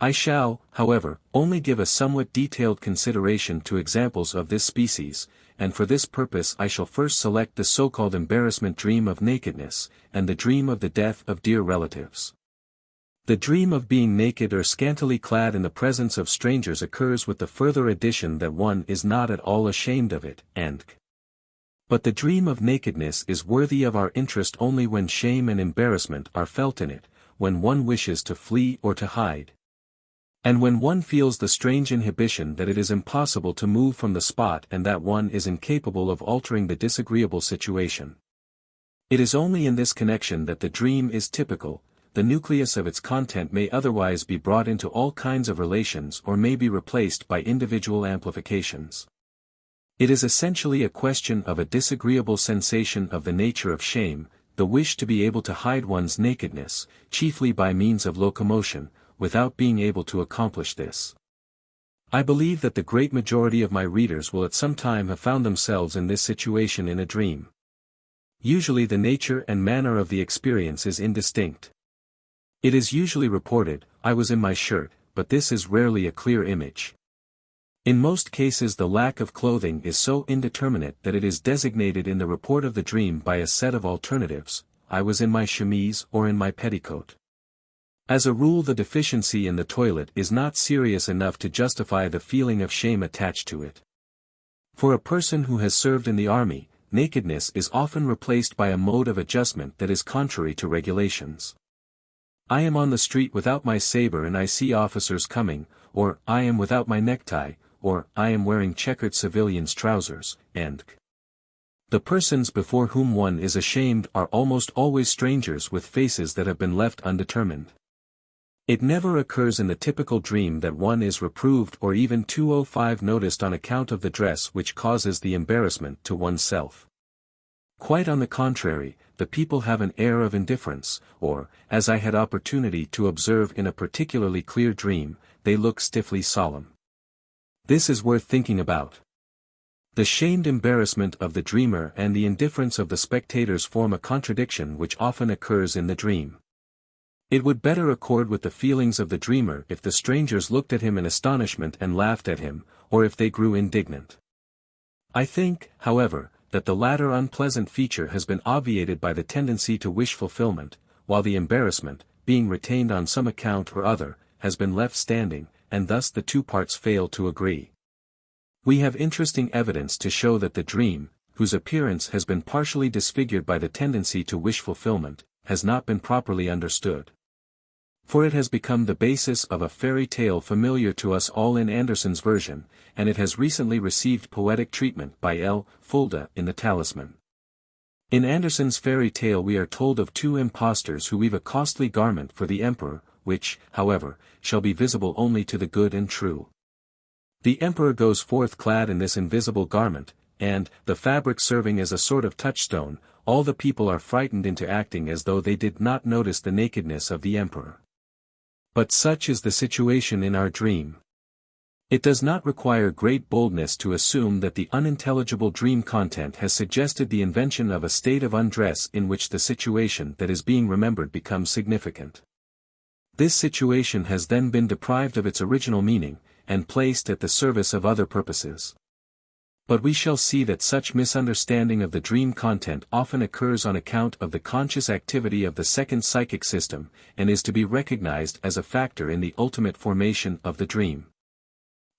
Speaker 1: I shall, however, only give a somewhat detailed consideration to examples of this species, and for this purpose I shall first select the so-called embarrassment dream of nakedness, and the dream of the death of dear relatives. The dream of being naked or scantily clad in the presence of strangers occurs with the further addition that one is not at all ashamed of it, but the dream of nakedness is worthy of our interest only when shame and embarrassment are felt in it, when one wishes to flee or to hide, and when one feels the strange inhibition that it is impossible to move from the spot and that one is incapable of altering the disagreeable situation. It is only in this connection that the dream is typical. The nucleus of its content may otherwise be brought into all kinds of relations or may be replaced by individual amplifications. It is essentially a question of a disagreeable sensation of the nature of shame, the wish to be able to hide one's nakedness, chiefly by means of locomotion, without being able to accomplish this. I believe that the great majority of my readers will at some time have found themselves in this situation in a dream. Usually the nature and manner of the experience is indistinct. It is usually reported, "I was in my shirt," but this is rarely a clear image. In most cases the lack of clothing is so indeterminate that it is designated in the report of the dream by a set of alternatives: "I was in my chemise or in my petticoat." As a rule the deficiency in the toilet is not serious enough to justify the feeling of shame attached to it. For a person who has served in the army, nakedness is often replaced by a mode of adjustment that is contrary to regulations. "I am on the street without my saber and I see officers coming," or "I am without my necktie," or "I am wearing checkered civilian's trousers," and the persons before whom one is ashamed are almost always strangers with faces that have been left undetermined. It never occurs in the typical dream that one is reproved or even 205 noticed on account of the dress which causes the embarrassment to oneself. Quite on the contrary, the people have an air of indifference, or, as I had opportunity to observe in a particularly clear dream, they look stiffly solemn. This is worth thinking about. The shamed embarrassment of the dreamer and the indifference of the spectators form a contradiction which often occurs in the dream. It would better accord with the feelings of the dreamer if the strangers looked at him in astonishment and laughed at him, or if they grew indignant. I think, however, that the latter unpleasant feature has been obviated by the tendency to wish fulfillment, while the embarrassment, being retained on some account or other, has been left standing, and thus the two parts fail to agree. We have interesting evidence to show that the dream, whose appearance has been partially disfigured by the tendency to wish fulfillment, has not been properly understood. For it has become the basis of a fairy tale familiar to us all in Andersen's version, and it has recently received poetic treatment by L. Fulda in The Talisman. In Andersen's fairy tale we are told of two impostors who weave a costly garment for the emperor, which, however, shall be visible only to the good and true. The emperor goes forth clad in this invisible garment, and, the fabric serving as a sort of touchstone, all the people are frightened into acting as though they did not notice the nakedness of the emperor. But such is the situation in our dream. It does not require great boldness to assume that the unintelligible dream content has suggested the invention of a state of undress in which the situation that is being remembered becomes significant. This situation has then been deprived of its original meaning, and placed at the service of other purposes. But we shall see that such misunderstanding of the dream content often occurs on account of the conscious activity of the second psychic system, and is to be recognized as a factor in the ultimate formation of the dream.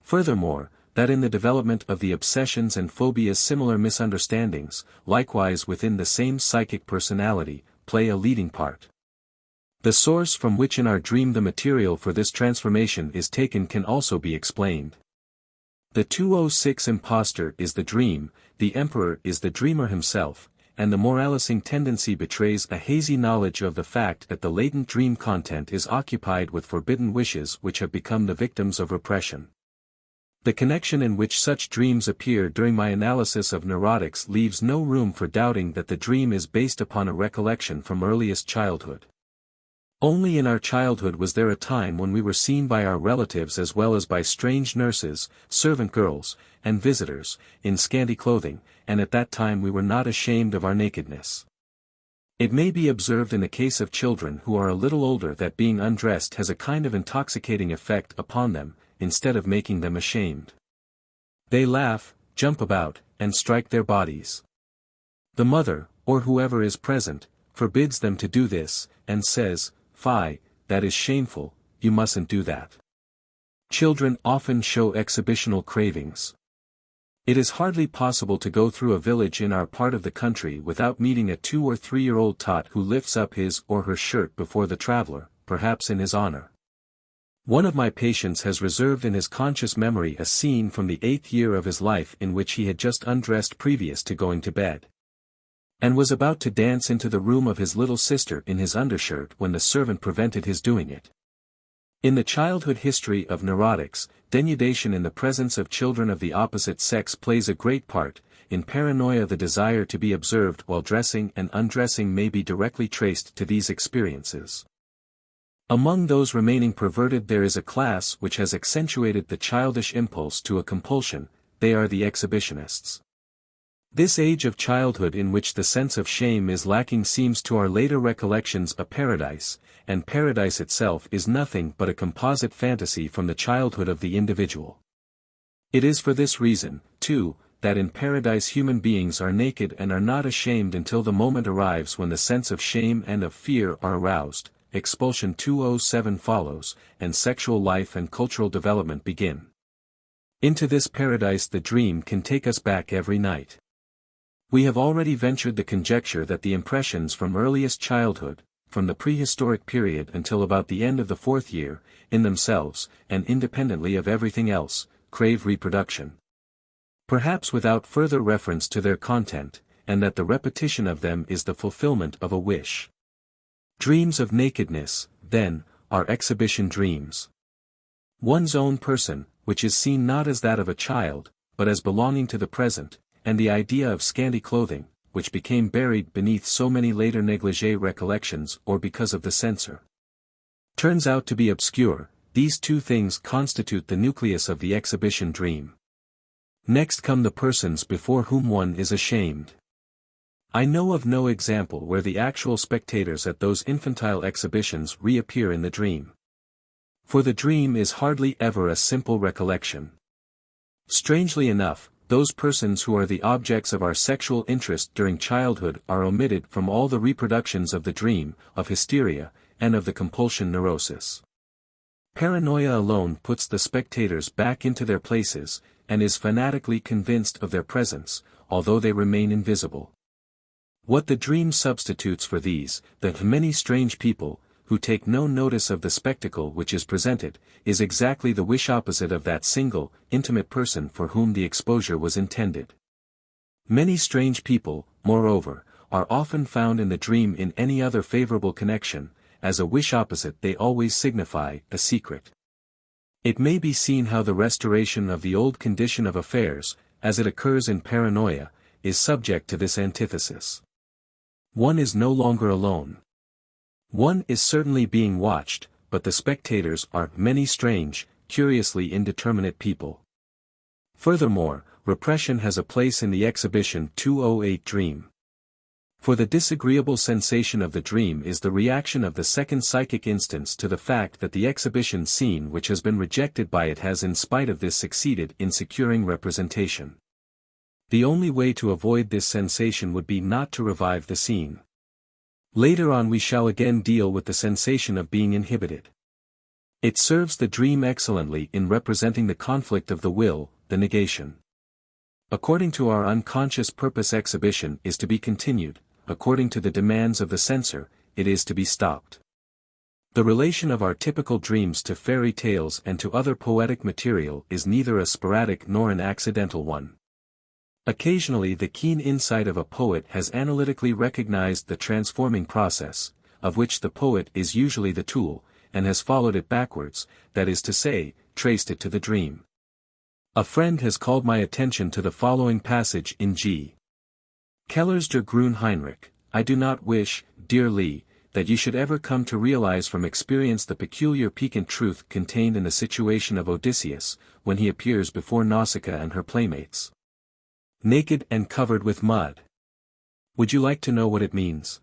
Speaker 1: Furthermore, that in the development of the obsessions and phobias similar misunderstandings, likewise within the same psychic personality, play a leading part. The source from which in our dream the material for this transformation is taken can also be explained. The 206 impostor is the dream, the emperor is the dreamer himself, and the moralizing tendency betrays a hazy knowledge of the fact that the latent dream content is occupied with forbidden wishes which have become the victims of repression. The connection in which such dreams appear during my analysis of neurotics leaves no room for doubting that the dream is based upon a recollection from earliest childhood. Only in our childhood was there a time when we were seen by our relatives as well as by strange nurses, servant girls, and visitors, in scanty clothing, and at that time we were not ashamed of our nakedness. It may be observed in the case of children who are a little older that being undressed has a kind of intoxicating effect upon them, instead of making them ashamed. They laugh, jump about, and strike their bodies. The mother, or whoever is present, forbids them to do this, and says, "Fie, that is shameful, you mustn't do that." Children often show exhibitional cravings. It is hardly possible to go through a village in our part of the country without meeting a 2 or 3-year-old tot who lifts up his or her shirt before the traveler, perhaps in his honor. One of my patients has reserved in his conscious memory a scene from the 8th year of his life in which he had just undressed previous to going to bed, and was about to dance into the room of his little sister in his undershirt when the servant prevented his doing it. In the childhood history of neurotics, denudation in the presence of children of the opposite sex plays a great part. In paranoia the desire to be observed while dressing and undressing may be directly traced to these experiences. Among those remaining perverted there is a class which has accentuated the childish impulse to a compulsion, they are the exhibitionists. This age of childhood in which the sense of shame is lacking seems to our later recollections a paradise, and paradise itself is nothing but a composite fantasy from the childhood of the individual. It is for this reason, too, that in paradise human beings are naked and are not ashamed until the moment arrives when the sense of shame and of fear are aroused. Expulsion 207 follows, and sexual life and cultural development begin. Into this paradise the dream can take us back every night. We have already ventured the conjecture that the impressions from earliest childhood, from the prehistoric period until about the end of the 4th year, in themselves, and independently of everything else, crave reproduction. Perhaps without further reference to their content, and that the repetition of them is the fulfillment of a wish. Dreams of nakedness, then, are exhibition dreams. One's own person, which is seen not as that of a child, but as belonging to the present, and the idea of scanty clothing, which became buried beneath so many later negligee recollections or because of the censor, turns out to be obscure, these two things constitute the nucleus of the exhibition dream. Next come the persons before whom one is ashamed. I know of no example where the actual spectators at those infantile exhibitions reappear in the dream. For the dream is hardly ever a simple recollection. Strangely enough, those persons who are the objects of our sexual interest during childhood are omitted from all the reproductions of the dream, of hysteria, and of the compulsion neurosis. Paranoia alone puts the spectators back into their places, and is fanatically convinced of their presence, although they remain invisible. What the dream substitutes for these, the many strange people, who take no notice of the spectacle which is presented, is exactly the wish opposite of that single, intimate person for whom the exposure was intended. Many strange people, moreover, are often found in the dream in any other favorable connection. As a wish opposite they always signify a secret. It may be seen how the restoration of the old condition of affairs, as it occurs in paranoia, is subject to this antithesis. One is no longer alone. One is certainly being watched, but the spectators are many strange, curiously indeterminate people. Furthermore, repression has a place in the exhibition 208 dream. For the disagreeable sensation of the dream is the reaction of the second psychic instance to the fact that the exhibition scene which has been rejected by it has in spite of this succeeded in securing representation. The only way to avoid this sensation would be not to revive the scene. Later on we shall again deal with the sensation of being inhibited. It serves the dream excellently in representing the conflict of the will, the negation. According to our unconscious purpose exhibition is to be continued, according to the demands of the censor, it is to be stopped. The relation of our typical dreams to fairy tales and to other poetic material is neither a sporadic nor an accidental one. Occasionally the keen insight of a poet has analytically recognized the transforming process, of which the poet is usually the tool, and has followed it backwards, that is to say, traced it to the dream. A friend has called my attention to the following passage in G. Keller's Der Grün Heinrich. I do not wish, dear Lee, that you should ever come to realize from experience the peculiar piquant truth contained in the situation of Odysseus, when he appears before Nausicaa and her playmates, naked and covered with mud. Would you like to know what it means?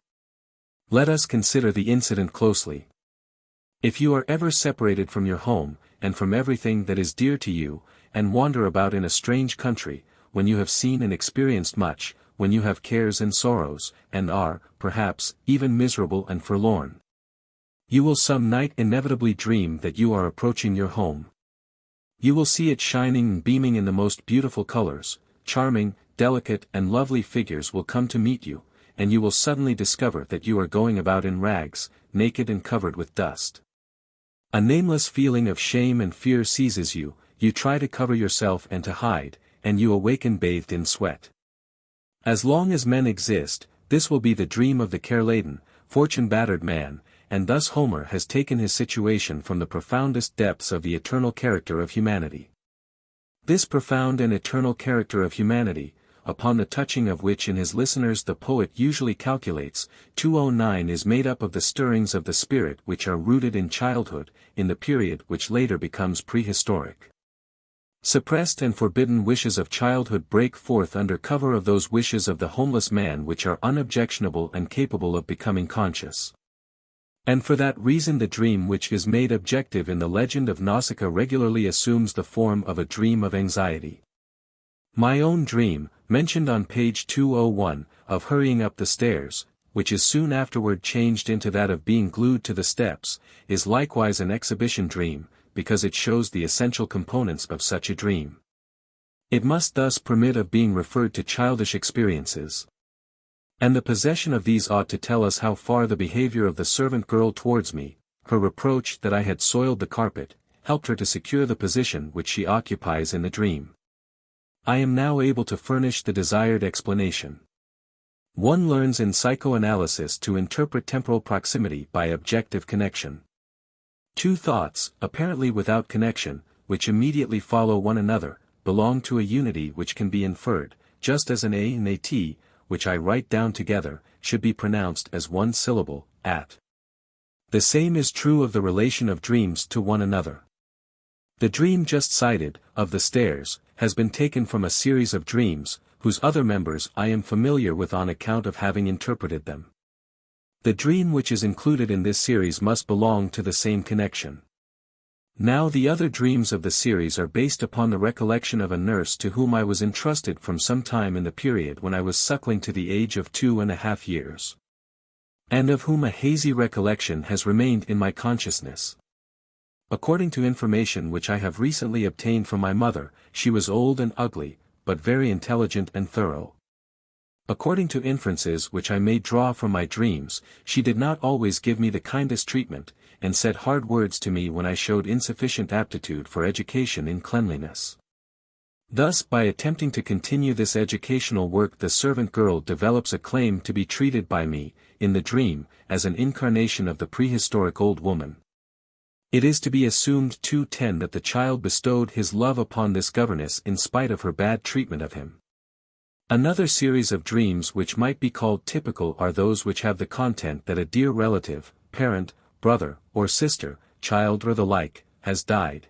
Speaker 1: Let us consider the incident closely. If you are ever separated from your home, and from everything that is dear to you, and wander about in a strange country, when you have seen and experienced much, when you have cares and sorrows, and are, perhaps, even miserable and forlorn, you will some night inevitably dream that you are approaching your home. You will see it shining and beaming in the most beautiful colors. Charming, delicate and lovely figures will come to meet you, and you will suddenly discover that you are going about in rags, naked and covered with dust. A nameless feeling of shame and fear seizes you, you try to cover yourself and to hide, and you awaken bathed in sweat. As long as men exist, this will be the dream of the care-laden, fortune-battered man, and thus Homer has taken his situation from the profoundest depths of the eternal character of humanity. This profound and eternal character of humanity, upon the touching of which in his listeners the poet usually calculates, 209 is made up of the stirrings of the spirit which are rooted in childhood, in the period which later becomes prehistoric. Suppressed and forbidden wishes of childhood break forth under cover of those wishes of the homeless man which are unobjectionable and capable of becoming conscious. And for that reason the dream which is made objective in the legend of Nausicaa regularly assumes the form of a dream of anxiety. My own dream, mentioned on page 201, of hurrying up the stairs, which is soon afterward changed into that of being glued to the steps, is likewise an exhibition dream, because it shows the essential components of such a dream. It must thus permit of being referred to childish experiences. And the possession of these ought to tell us how far the behavior of the servant girl towards me, her reproach that I had soiled the carpet, helped her to secure the position which she occupies in the dream. I am now able to furnish the desired explanation. One learns in psychoanalysis to interpret temporal proximity by objective connection. Two thoughts, apparently without connection, which immediately follow one another, belong to a unity which can be inferred, just as an A and a T, which I write down together, should be pronounced as one syllable, at. The same is true of the relation of dreams to one another. The dream just cited, of the stairs, has been taken from a series of dreams, whose other members I am familiar with on account of having interpreted them. The dream which is included in this series must belong to the same connection. Now the other dreams of the series are based upon the recollection of a nurse to whom I was entrusted from some time in the period when I was suckling to the age of 2.5 years. And of whom a hazy recollection has remained in my consciousness. According to information which I have recently obtained from my mother, she was old and ugly, but very intelligent and thorough. According to inferences which I may draw from my dreams, she did not always give me the kindest treatment, and said hard words to me when I showed insufficient aptitude for education in cleanliness. Thus by attempting to continue this educational work the servant girl develops a claim to be treated by me, in the dream, as an incarnation of the prehistoric old woman. It is to be assumed 2:10 that the child bestowed his love upon this governess in spite of her bad treatment of him. Another series of dreams which might be called typical are those which have the content that a dear relative, parent, brother, or sister, child or the like, has died.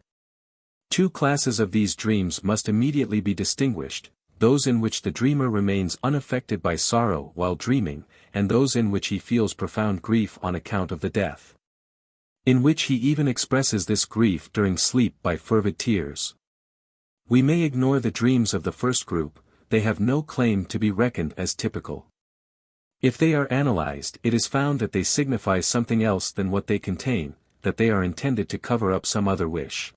Speaker 1: Two classes of these dreams must immediately be distinguished, those in which the dreamer remains unaffected by sorrow while dreaming, and those in which he feels profound grief on account of the death. In which he even expresses this grief during sleep by fervid tears. We may ignore the dreams of the first group, they have no claim to be reckoned as typical. If they are analyzed, it is found that they signify something else than what they contain, that they are intended to cover up some other wish.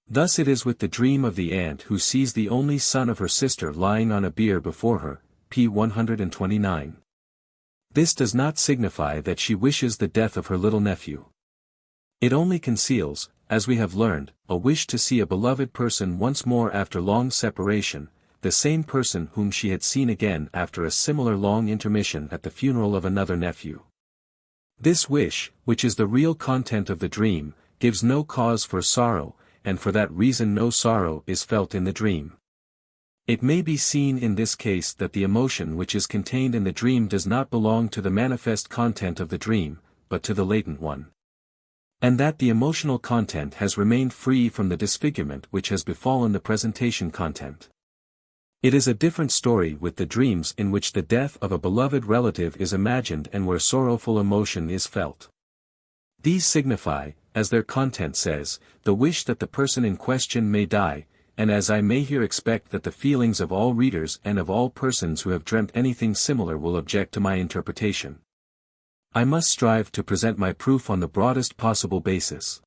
Speaker 1: Thus it is with the dream of the aunt who sees the only son of her sister lying on a bier before her, p. 129. This does not signify that she wishes the death of her little nephew. It only conceals, as we have learned, a wish to see a beloved person once more after long separation, the same person whom she had seen again after a similar long intermission at the funeral of another nephew. This wish, which is the real content of the dream, gives no cause for sorrow, and for that reason no sorrow is felt in the dream. It may be seen in this case that the emotion which is contained in the dream does not belong to the manifest content of the dream, but to the latent one. And that the emotional content has remained free from the disfigurement which has befallen the presentation content. It is a different story with the dreams in which the death of a beloved relative is imagined and where sorrowful emotion is felt. These signify, as their content says, the wish that the person in question may die, and as I may here expect that the feelings of all readers and of all persons who have dreamt anything similar will object to my interpretation. I must strive to present my proof on the broadest possible basis.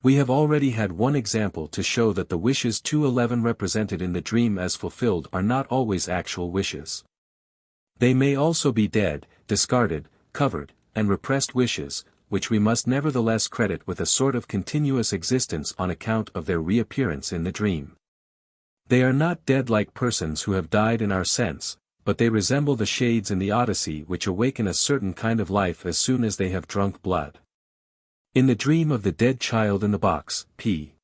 Speaker 1: We have already had one example to show that the wishes 2:11 represented in the dream as fulfilled are not always actual wishes. They may also be dead, discarded, covered, and repressed wishes, which we must nevertheless credit with a sort of continuous existence on account of their reappearance in the dream. They are not dead like persons who have died in our sense, but they resemble the shades in the Odyssey which awaken a certain kind of life as soon as they have drunk blood. In the dream of the dead child in the box, p.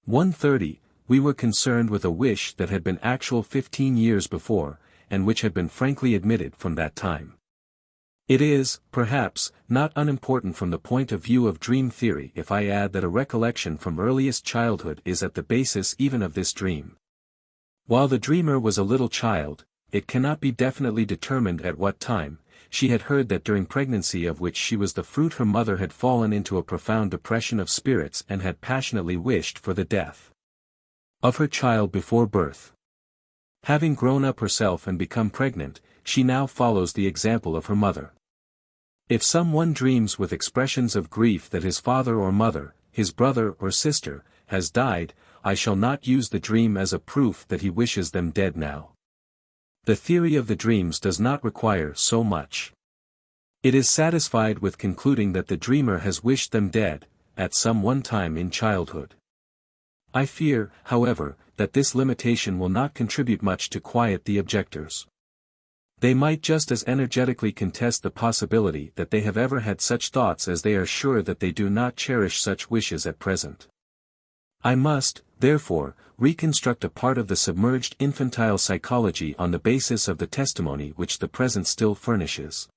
Speaker 1: 130, we were concerned with a wish that had been actual 15 years before, and which had been frankly admitted from that time. It is, perhaps, not unimportant from the point of view of dream theory if I add that a recollection from earliest childhood is at the basis even of this dream. While the dreamer was a little child, it cannot be definitely determined at what time, she had heard that during pregnancy of which she was the fruit her mother had fallen into a profound depression of spirits and had passionately wished for the death of her child before birth. Having grown up herself and become pregnant, she now follows the example of her mother. If someone dreams with expressions of grief that his father or mother, his brother or sister, has died, I shall not use the dream as a proof that he wishes them dead now. The theory of the dreams does not require so much. It is satisfied with concluding that the dreamer has wished them dead, at some one time in childhood. I fear, however, that this limitation will not contribute much to quiet the objectors. They might just as energetically contest the possibility that they have ever had such thoughts as they are sure that they do not cherish such wishes at present. I must, therefore, reconstruct a part of the submerged infantile psychology on the basis of the testimony which the present still furnishes.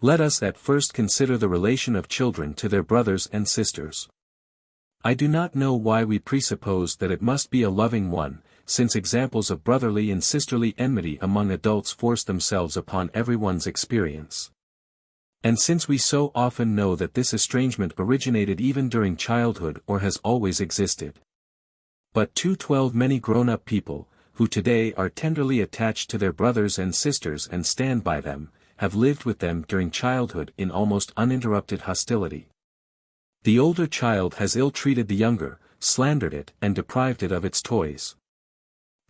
Speaker 1: Let us at first consider the relation of children to their brothers and sisters. I do not know why we presuppose that it must be a loving one, since examples of brotherly and sisterly enmity among adults force themselves upon everyone's experience. And since we so often know that this estrangement originated even during childhood or has always existed. But 212 many grown-up people, who today are tenderly attached to their brothers and sisters and stand by them, have lived with them during childhood in almost uninterrupted hostility. The older child has ill-treated the younger, slandered it and deprived it of its toys.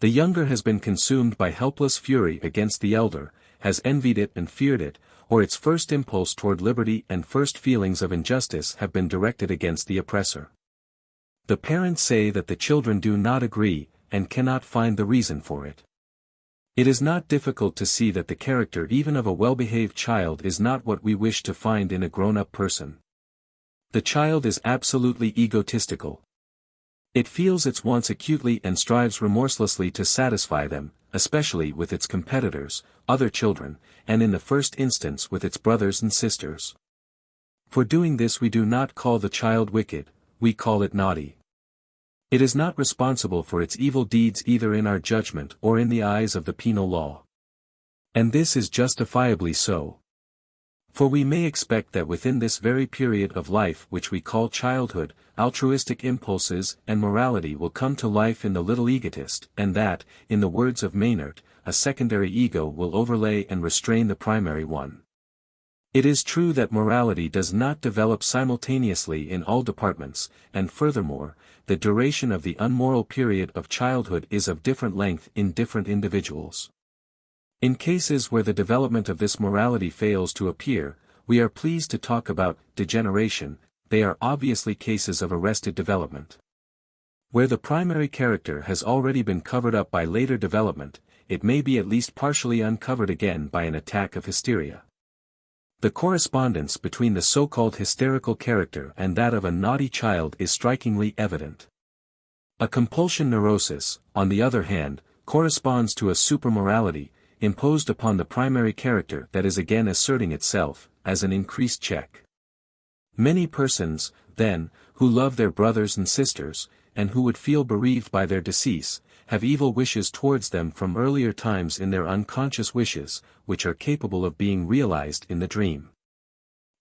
Speaker 1: The younger has been consumed by helpless fury against the elder, has envied it and feared it, or its first impulse toward liberty and first feelings of injustice have been directed against the oppressor. The parents say that the children do not agree, and cannot find the reason for it. It is not difficult to see that the character even of a well-behaved child is not what we wish to find in a grown-up person. The child is absolutely egotistical. It feels its wants acutely and strives remorselessly to satisfy them, especially with its competitors, other children, and in the first instance with its brothers and sisters. For doing this we do not call the child wicked, we call it naughty. It is not responsible for its evil deeds either in our judgment or in the eyes of the penal law. And this is justifiably so. For we may expect that within this very period of life which we call childhood, altruistic impulses and morality will come to life in the little egotist, and that, in the words of Maynard, a secondary ego will overlay and restrain the primary one. It is true that morality does not develop simultaneously in all departments, and furthermore, the duration of the unmoral period of childhood is of different length in different individuals. In cases where the development of this morality fails to appear, we are pleased to talk about degeneration. They are obviously cases of arrested development. Where the primary character has already been covered up by later development, it may be at least partially uncovered again by an attack of hysteria. The correspondence between the so-called hysterical character and that of a naughty child is strikingly evident. A compulsion neurosis, on the other hand, corresponds to a supermorality, imposed upon the primary character that is again asserting itself, as an increased check. Many persons, then, who love their brothers and sisters, and who would feel bereaved by their decease, have evil wishes towards them from earlier times in their unconscious wishes, which are capable of being realized in the dream.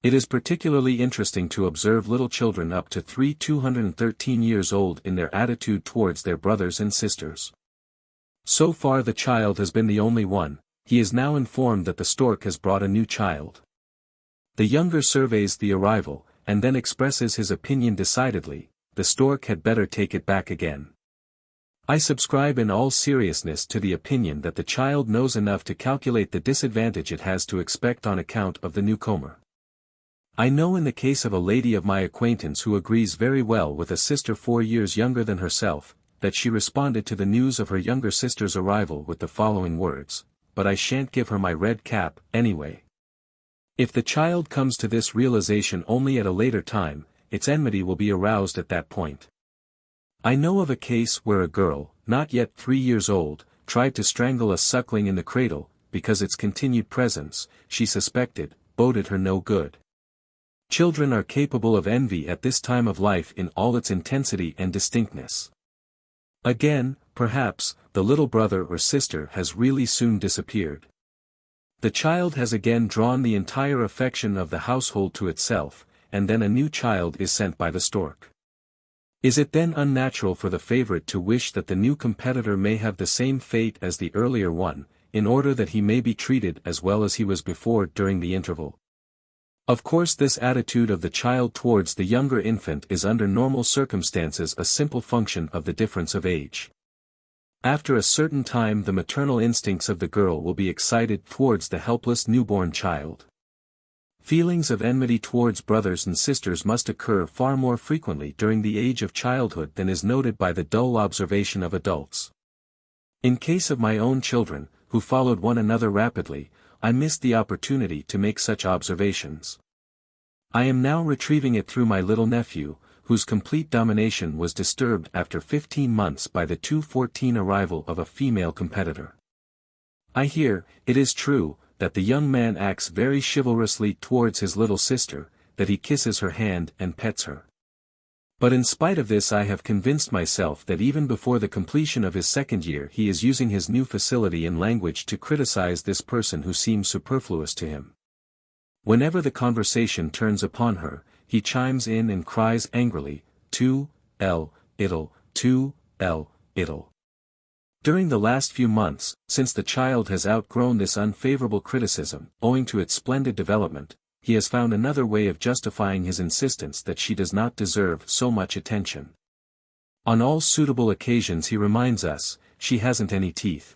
Speaker 1: It is particularly interesting to observe little children up to 213 years old in their attitude towards their brothers and sisters. So far the child has been the only one, he is now informed that the stork has brought a new child. The younger surveys the arrival, and then expresses his opinion decidedly, the stork had better take it back again. I subscribe in all seriousness to the opinion that the child knows enough to calculate the disadvantage it has to expect on account of the newcomer. I know in the case of a lady of my acquaintance who agrees very well with a sister 4 years younger than herself, that she responded to the news of her younger sister's arrival with the following words, "But I shan't give her my red cap, anyway." If the child comes to this realization only at a later time, its enmity will be aroused at that point. I know of a case where a girl, not yet 3 years old, tried to strangle a suckling in the cradle, because its continued presence, she suspected, boded her no good. Children are capable of envy at this time of life in all its intensity and distinctness. Again, perhaps, the little brother or sister has really soon disappeared. The child has again drawn the entire affection of the household to itself, and then a new child is sent by the stork. Is it then unnatural for the favorite to wish that the new competitor may have the same fate as the earlier one, in order that he may be treated as well as he was before during the interval? Of course this attitude of the child towards the younger infant is under normal circumstances a simple function of the difference of age. After a certain time the maternal instincts of the girl will be excited towards the helpless newborn child. Feelings of enmity towards brothers and sisters must occur far more frequently during the age of childhood than is noted by the dull observation of adults. In case of my own children, who followed one another rapidly, I missed the opportunity to make such observations. I am now retrieving it through my little nephew, whose complete domination was disturbed after 15 months by the 214 arrival of a female competitor. I hear, it is true, that the young man acts very chivalrously towards his little sister, that he kisses her hand and pets her. But in spite of this I have convinced myself that even before the completion of his second year he is using his new facility in language to criticize this person who seems superfluous to him. Whenever the conversation turns upon her, he chimes in and cries angrily, 2L, it'll, 2L, it'll. During the last few months, since the child has outgrown this unfavorable criticism, owing to its splendid development, he has found another way of justifying his insistence that she does not deserve so much attention. On all suitable occasions he reminds us, she hasn't any teeth.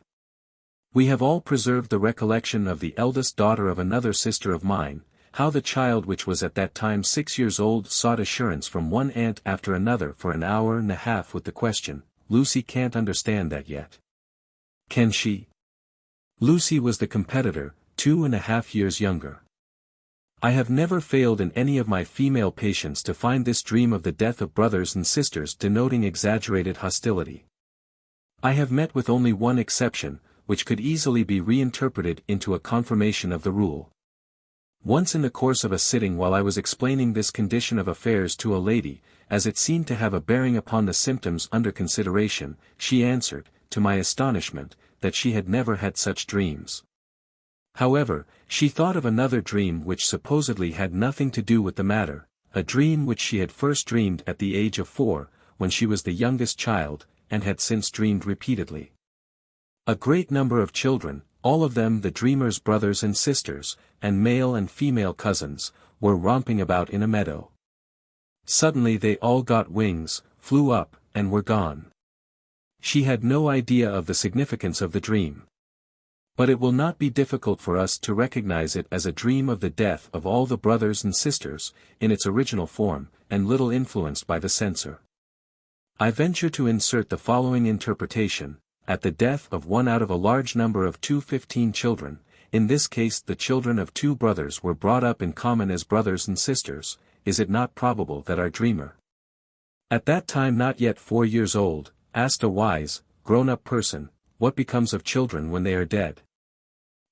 Speaker 1: We have all preserved the recollection of the eldest daughter of another sister of mine, how the child which was at that time 6 years old sought assurance from one aunt after another for an hour and a half with the question, Lucy can't understand that yet. Can she? Lucy was the competitor, 2.5 years younger. I have never failed in any of my female patients to find this dream of the death of brothers and sisters denoting exaggerated hostility. I have met with only one exception, which could easily be reinterpreted into a confirmation of the rule. Once in the course of a sitting while I was explaining this condition of affairs to a lady, as it seemed to have a bearing upon the symptoms under consideration, she answered, to my astonishment, that she had never had such dreams. However, she thought of another dream which supposedly had nothing to do with the matter, a dream which she had first dreamed at the age of 4, when she was the youngest child, and had since dreamed repeatedly. A great number of children, all of them the dreamer's brothers and sisters, and male and female cousins, were romping about in a meadow. Suddenly they all got wings, flew up, and were gone. She had no idea of the significance of the dream. But it will not be difficult for us to recognize it as a dream of the death of all the brothers and sisters, in its original form, and little influenced by the censor. I venture to insert the following interpretation: at the death of one out of a large number of 215 children, in this case the children of 2 brothers were brought up in common as brothers and sisters, is it not probable that our dreamer, at that time not yet 4 years old, asked a wise, grown-up person, what becomes of children when they are dead?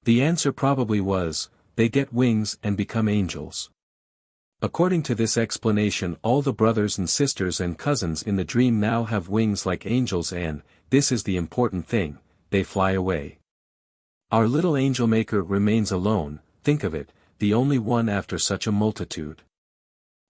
Speaker 1: The answer probably was, they get wings and become angels. According to this explanation all the brothers and sisters and cousins in the dream now have wings like angels and, this is the important thing, they fly away. Our little angel maker remains alone, think of it, the only one after such a multitude.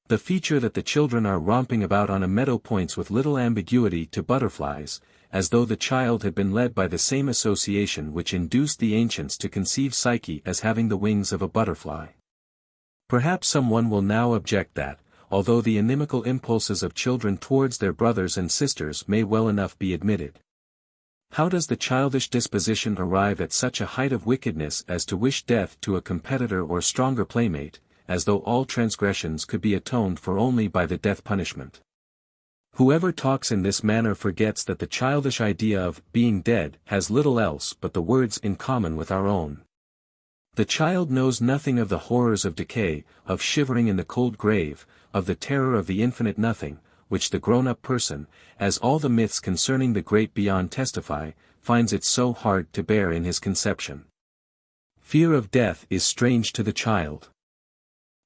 Speaker 1: The feature that the children are romping about on a meadow points with little ambiguity to butterflies, as though the child had been led by the same association which induced the ancients to conceive Psyche as having the wings of a butterfly. Perhaps someone will now object that, although the inimical impulses of children towards their brothers and sisters may well enough be admitted, how does the childish disposition arrive at such a height of wickedness as to wish death to a competitor or stronger playmate, as though all transgressions could be atoned for only by the death punishment? Whoever talks in this manner forgets that the childish idea of being dead has little else but the words in common with our own. The child knows nothing of the horrors of decay, of shivering in the cold grave, of the terror of the infinite nothing, which the grown-up person, as all the myths concerning the great beyond testify, finds it so hard to bear in his conception. Fear of death is strange to the child.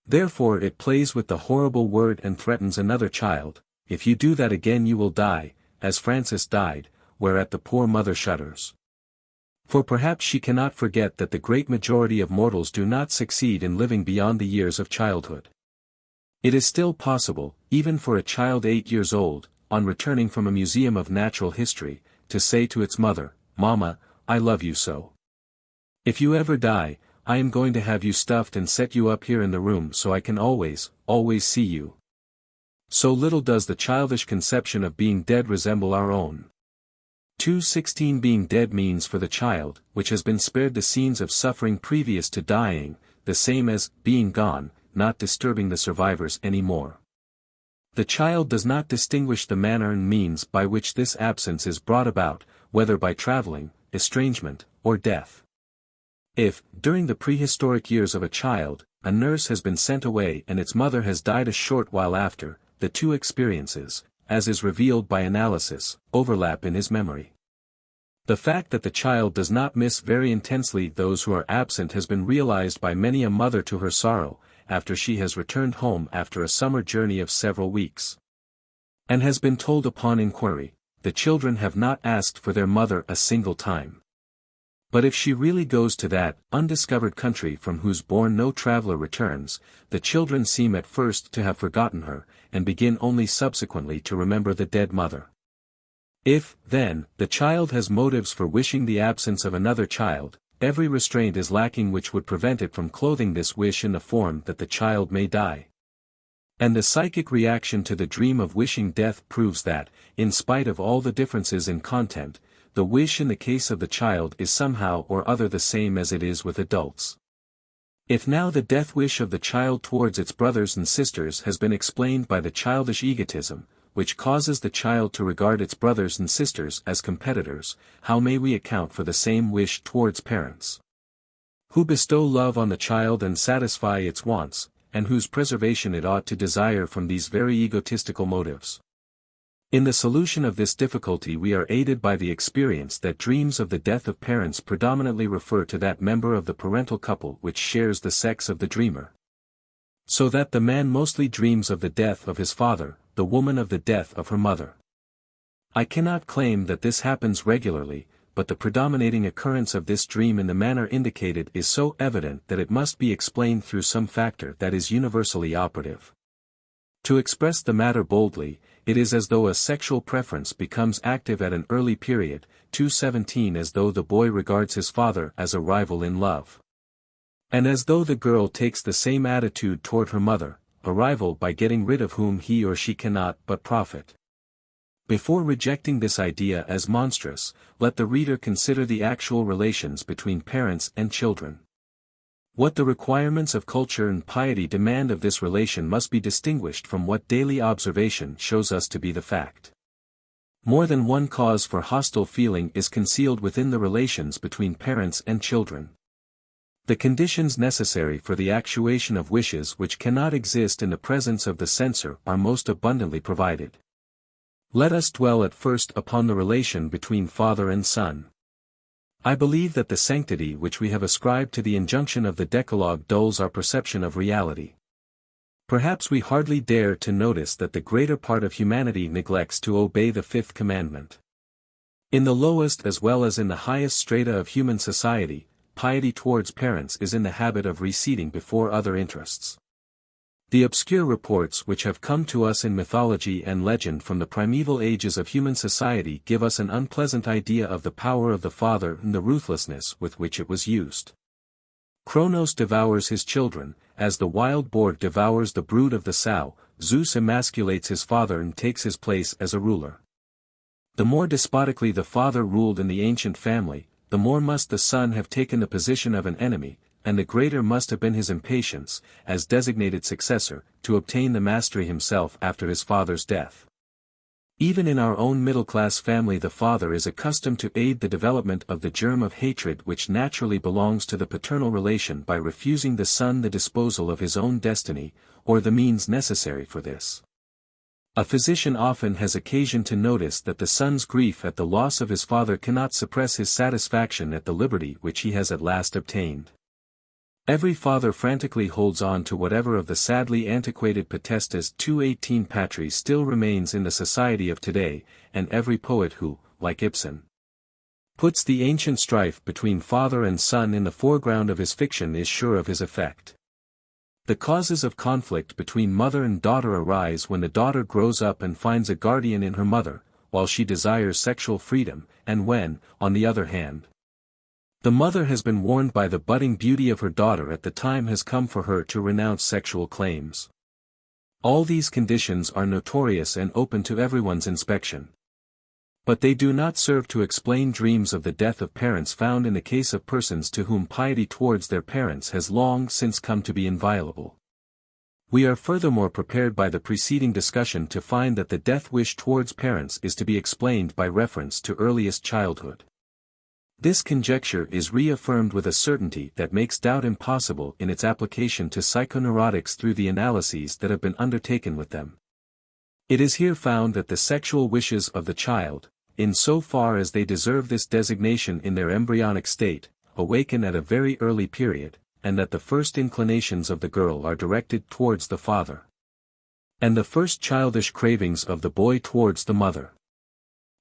Speaker 1: Therefore it plays with the horrible word and threatens another child, if you do that again you will die, as Francis died, whereat the poor mother shudders. For perhaps she cannot forget that the great majority of mortals do not succeed in living beyond the years of childhood. It is still possible, even for a child 8 years old, on returning from a museum of natural history, to say to its mother, "Mama, I love you so. If you ever die, I am going to have you stuffed and set you up here in the room so I can always, always see you." So little does the childish conception of being dead resemble our own. 2:16 Being dead means for the child, which has been spared the scenes of suffering previous to dying, the same as being gone, not disturbing the survivors any more. The child does not distinguish the manner and means by which this absence is brought about, whether by traveling, estrangement, or death. If, during the prehistoric years of a child, a nurse has been sent away and its mother has died a short while after, the two experiences, as is revealed by analysis, overlap in his memory. The fact that the child does not miss very intensely those who are absent has been realized by many a mother to her sorrow, after she has returned home after a summer journey of several weeks. and has been told upon inquiry, the children have not asked for their mother a single time. But if she really goes to that undiscovered country from whose bourne no traveler returns, the children seem at first to have forgotten her, and begin only subsequently to remember the dead mother. If, then, the child has motives for wishing the absence of another child, every restraint is lacking which would prevent it from clothing this wish in the form that the child may die. And the psychic reaction to the dream of wishing death proves that, in spite of all the differences in content, the wish in the case of the child is somehow or other the same as it is with adults. If now the death wish of the child towards its brothers and sisters has been explained by the childish egotism, which causes the child to regard its brothers and sisters as competitors, how may we account for the same wish towards parents, who bestow love on the child and satisfy its wants, and whose preservation it ought to desire from these very egotistical motives? In the solution of this difficulty we are aided by the experience that dreams of the death of parents predominantly refer to that member of the parental couple which shares the sex of the dreamer. So that the man mostly dreams of the death of his father, the woman of the death of her mother. I cannot claim that this happens regularly, but the predominating occurrence of this dream in the manner indicated is so evident that it must be explained through some factor that is universally operative. To express the matter boldly, it is as though a sexual preference becomes active at an early period, 2:17, as though the boy regards his father as a rival in love. And as though the girl takes the same attitude toward her mother, a rival by getting rid of whom he or she cannot but profit. Before rejecting this idea as monstrous, let the reader consider the actual relations between parents and children. What the requirements of culture and piety demand of this relation must be distinguished from what daily observation shows us to be the fact. More than one cause for hostile feeling is concealed within the relations between parents and children. The conditions necessary for the actuation of wishes which cannot exist in the presence of the censor are most abundantly provided. Let us dwell at first upon the relation between father and son. I believe that the sanctity which we have ascribed to the injunction of the Decalogue dulls our perception of reality. Perhaps we hardly dare to notice that the greater part of humanity neglects to obey the fifth commandment. In the lowest as well as in the highest strata of human society, piety towards parents is in the habit of receding before other interests. The obscure reports which have come to us in mythology and legend from the primeval ages of human society give us an unpleasant idea of the power of the father and the ruthlessness with which it was used. Kronos devours his children, as the wild boar devours the brood of the sow. Zeus emasculates his father and takes his place as a ruler. The more despotically the father ruled in the ancient family, the more must the son have taken the position of an enemy, and the greater must have been his impatience, as designated successor, to obtain the mastery himself after his father's death. Even in our own middle-class family the father is accustomed to aid the development of the germ of hatred which naturally belongs to the paternal relation by refusing the son the disposal of his own destiny, or the means necessary for this. A physician often has occasion to notice that the son's grief at the loss of his father cannot suppress his satisfaction at the liberty which he has at last obtained. Every father frantically holds on to whatever of the sadly antiquated potestas 218 patri still remains in the society of today, and every poet who, like Ibsen, puts the ancient strife between father and son in the foreground of his fiction is sure of his effect. The causes of conflict between mother and daughter arise when the daughter grows up and finds a guardian in her mother, while she desires sexual freedom, and when, on the other hand, the mother has been warned by the budding beauty of her daughter at the time has come for her to renounce sexual claims. All these conditions are notorious and open to everyone's inspection. But they do not serve to explain dreams of the death of parents found in the case of persons to whom piety towards their parents has long since come to be inviolable. We are furthermore prepared by the preceding discussion to find that the death wish towards parents is to be explained by reference to earliest childhood. This conjecture is reaffirmed with a certainty that makes doubt impossible in its application to psychoneurotics through the analyses that have been undertaken with them. It is here found that the sexual wishes of the child, in so far as they deserve this designation in their embryonic state, awaken at a very early period, and that the first inclinations of the girl are directed towards the father. and the first childish cravings of the boy towards the mother.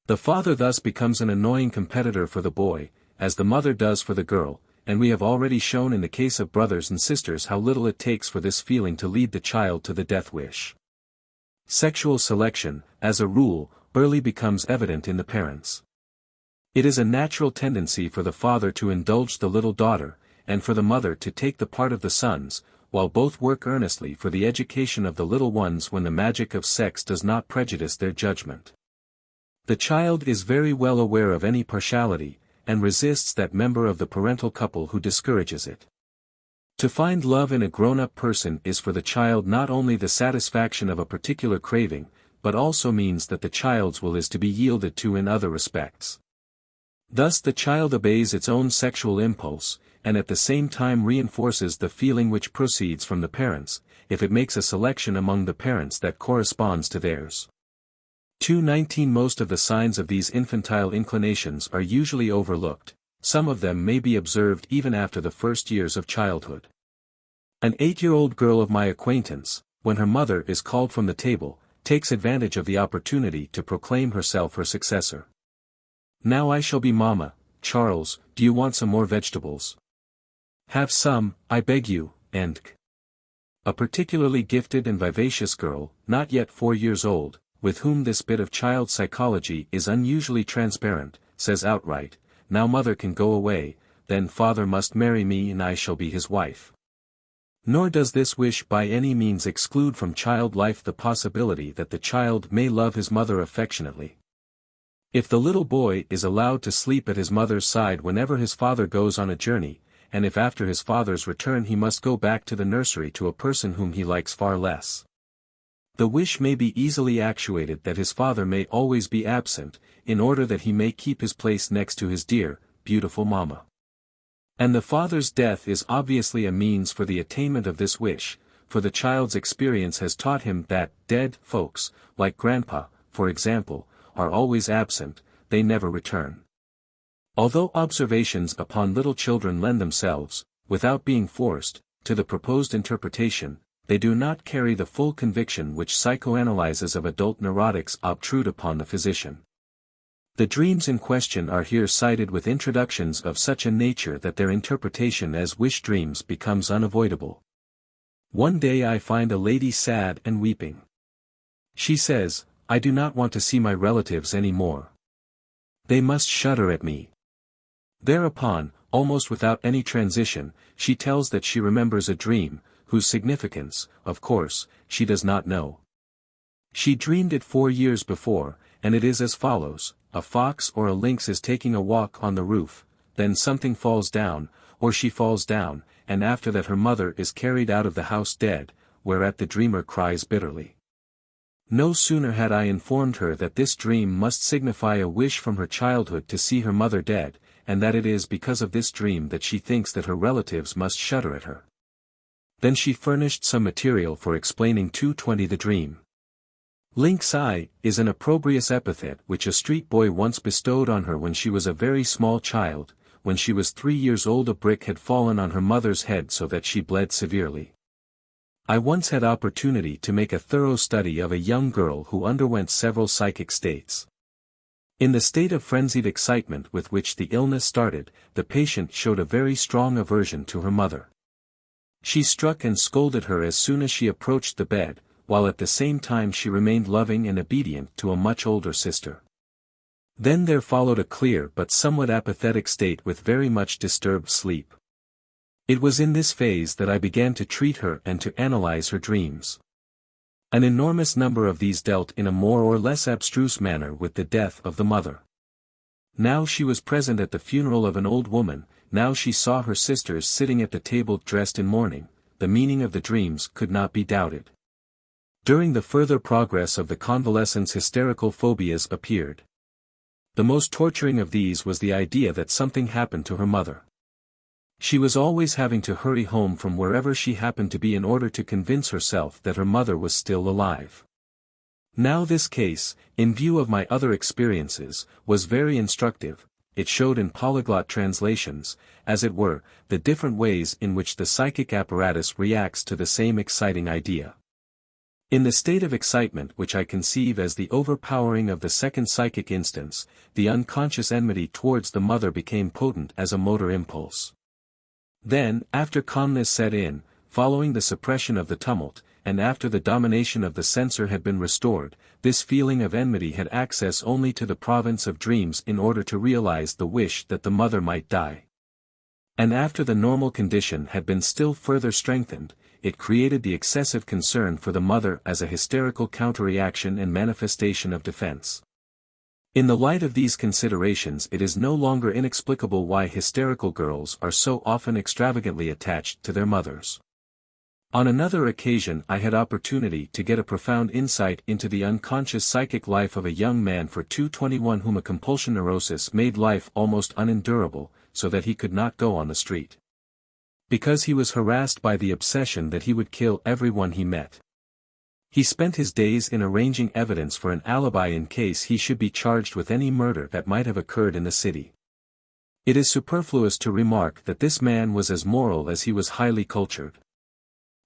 Speaker 1: The father thus becomes an annoying competitor for the boy, as the mother does for the girl, and we have already shown in the case of brothers and sisters how little it takes for this feeling to lead the child to the death wish. Sexual selection, as a rule, early becomes evident in the parents. It is a natural tendency for the father to indulge the little daughter, and for the mother to take the part of the sons, while both work earnestly for the education of the little ones when the magic of sex does not prejudice their judgment. The child is very well aware of any partiality, and resists that member of the parental couple who discourages it. To find love in a grown-up person is for the child not only the satisfaction of a particular craving, but also means that the child's will is to be yielded to in other respects. Thus the child obeys its own sexual impulse, and at the same time reinforces the feeling which proceeds from the parents, if it makes a selection among the parents that corresponds to theirs. 219 Most of the signs of these infantile inclinations are usually overlooked. Some of them may be observed even after the first years of childhood. An 8-year-old girl of my acquaintance, when her mother is called from the table, takes advantage of the opportunity to proclaim herself her successor. "Now I shall be Mama. Charles, do you want some more vegetables? Have some, I beg you, and A particularly gifted and vivacious girl, not yet 4 years old, with whom this bit of child psychology is unusually transparent, says outright, "Now mother can go away, then father must marry me and I shall be his wife." Nor does this wish by any means exclude from child life the possibility that the child may love his mother affectionately. If the little boy is allowed to sleep at his mother's side whenever his father goes on a journey, and if after his father's return he must go back to the nursery to a person whom he likes far less, the wish may be easily actuated that his father may always be absent, in order that he may keep his place next to his dear, beautiful Mama. And the father's death is obviously a means for the attainment of this wish, for the child's experience has taught him that dead folks, like grandpa, for example, are always absent, they never return. Although observations upon little children lend themselves, without being forced, to the proposed interpretation, they do not carry the full conviction which psychoanalyses of adult neurotics obtrude upon the physician. The dreams in question are here cited with introductions of such a nature that their interpretation as wish dreams becomes unavoidable. One day I find a lady sad and weeping. She says, "I do not want to see my relatives any more. They must shudder at me." Thereupon, almost without any transition, she tells that she remembers a dream, whose significance, of course, she does not know. She dreamed it 4 years before, and it is as follows: a fox or a lynx is taking a walk on the roof, then something falls down, or she falls down, and after that her mother is carried out of the house dead, whereat the dreamer cries bitterly. No sooner had I informed her that this dream must signify a wish from her childhood to see her mother dead, and that it is because of this dream that she thinks that her relatives must shudder at her. Then she furnished some material for explaining 220 the dream. Lynx eye is an opprobrious epithet which a street boy once bestowed on her when she was a very small child. When she was 3 years old a brick had fallen on her mother's head so that she bled severely. I once had opportunity to make a thorough study of a young girl who underwent several psychic states. In the state of frenzied excitement with which the illness started, the patient showed a very strong aversion to her mother. She struck and scolded her as soon as she approached the bed, while at the same time she remained loving and obedient to a much older sister. Then there followed a clear but somewhat apathetic state with very much disturbed sleep. It was in this phase that I began to treat her and to analyze her dreams. An enormous number of these dealt in a more or less abstruse manner with the death of the mother. Now she was present at the funeral of an old woman, now she saw her sisters sitting at the table dressed in mourning. The meaning of the dreams could not be doubted. During the further progress of the convalescence hysterical phobias appeared. The most torturing of these was the idea that something happened to her mother. She was always having to hurry home from wherever she happened to be in order to convince herself that her mother was still alive. Now this case, in view of my other experiences, was very instructive. It showed in polyglot translations, as it were, the different ways in which the psychic apparatus reacts to the same exciting idea. In the state of excitement which I conceive as the overpowering of the second psychic instance, the unconscious enmity towards the mother became potent as a motor impulse. Then, after calmness set in, following the suppression of the tumult, and after the domination of the censor had been restored, this feeling of enmity had access only to the province of dreams in order to realize the wish that the mother might die. And after the normal condition had been still further strengthened, it created the excessive concern for the mother as a hysterical counterreaction and manifestation of defense. In the light of these considerations, it is no longer inexplicable why hysterical girls are so often extravagantly attached to their mothers. On another occasion I had opportunity to get a profound insight into the unconscious psychic life of a young man for 221 whom a compulsion neurosis made life almost unendurable, so that he could not go on the street. Because he was harassed by the obsession that he would kill everyone he met. He spent his days in arranging evidence for an alibi in case he should be charged with any murder that might have occurred in the city. It is superfluous to remark that this man was as moral as he was highly cultured.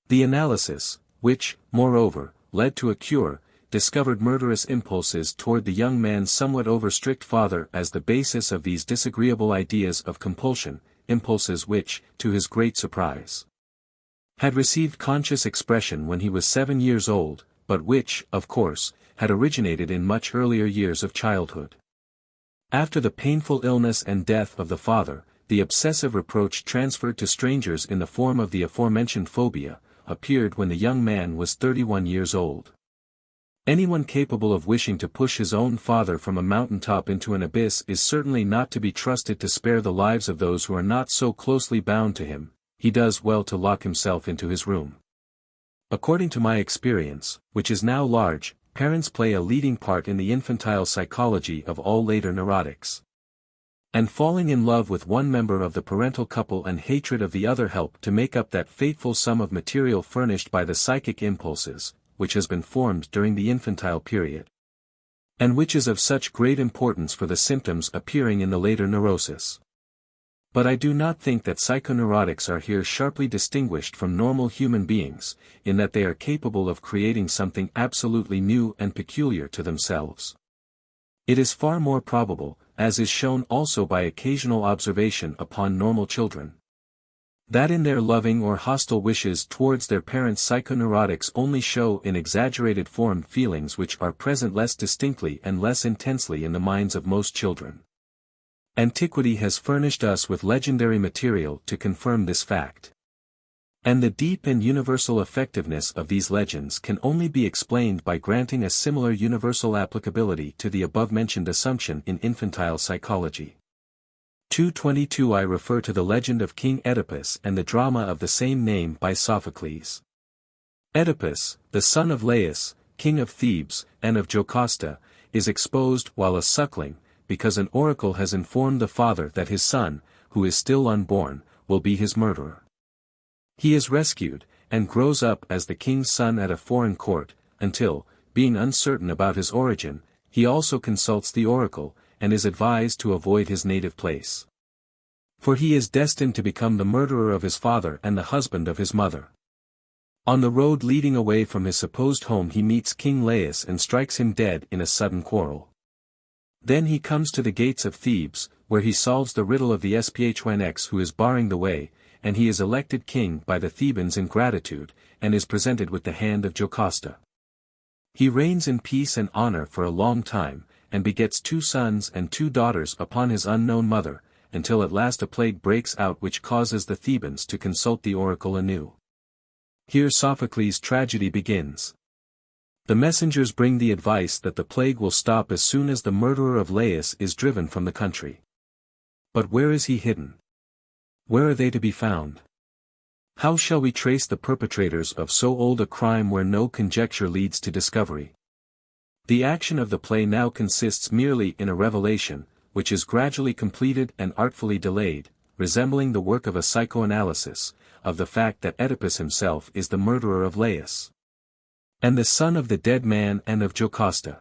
Speaker 1: The analysis, which, moreover, led to a cure, discovered murderous impulses toward the young man's somewhat over-strict father as the basis of these disagreeable ideas of compulsion, impulses which, to his great surprise, had received conscious expression when he was 7 years old, but which, of course, had originated in much earlier years of childhood. After the painful illness and death of the father, the obsessive reproach transferred to strangers in the form of the aforementioned phobia, appeared when the young man was 31 years old. Anyone capable of wishing to push his own father from a mountaintop into an abyss is certainly not to be trusted to spare the lives of those who are not so closely bound to him. He does well to lock himself into his room. According to my experience, which is now large, parents play a leading part in the infantile psychology of all later neurotics. And falling in love with one member of the parental couple and hatred of the other help to make up that fateful sum of material furnished by the psychic impulses, which has been formed during the infantile period. And which is of such great importance for the symptoms appearing in the later neurosis. But I do not think that psychoneurotics are here sharply distinguished from normal human beings, in that they are capable of creating something absolutely new and peculiar to themselves. It is far more probable, as is shown also by occasional observation upon normal children, that in their loving or hostile wishes towards their parents psychoneurotics only show in exaggerated form feelings which are present less distinctly and less intensely in the minds of most children. Antiquity has furnished us with legendary material to confirm this fact. And the deep and universal effectiveness of these legends can only be explained by granting a similar universal applicability to the above-mentioned assumption in infantile psychology. 222 I refer to the legend of King Oedipus and the drama of the same name by Sophocles. Oedipus, the son of Laius, king of Thebes, and of Jocasta, is exposed while a suckling, because an oracle has informed the father that his son, who is still unborn, will be his murderer. He is rescued, and grows up as the king's son at a foreign court, until, being uncertain about his origin, he also consults the oracle, and is advised to avoid his native place. For he is destined to become the murderer of his father and the husband of his mother. On the road leading away from his supposed home he meets King Laius and strikes him dead in a sudden quarrel. Then he comes to the gates of Thebes, where he solves the riddle of the Sphnx who is barring the way, and he is elected king by the Thebans in gratitude, and is presented with the hand of Jocasta. He reigns in peace and honor for a long time, and begets 2 sons and 2 daughters upon his unknown mother, until at last a plague breaks out which causes the Thebans to consult the oracle anew. Here Sophocles' tragedy begins. The messengers bring the advice that the plague will stop as soon as the murderer of Laius is driven from the country. But where is he hidden? Where are they to be found? How shall we trace the perpetrators of so old a crime where no conjecture leads to discovery? The action of the play now consists merely in a revelation, which is gradually completed and artfully delayed, resembling the work of a psychoanalysis, of the fact that Oedipus himself is the murderer of Laius, and the son of the dead man and of Jocasta.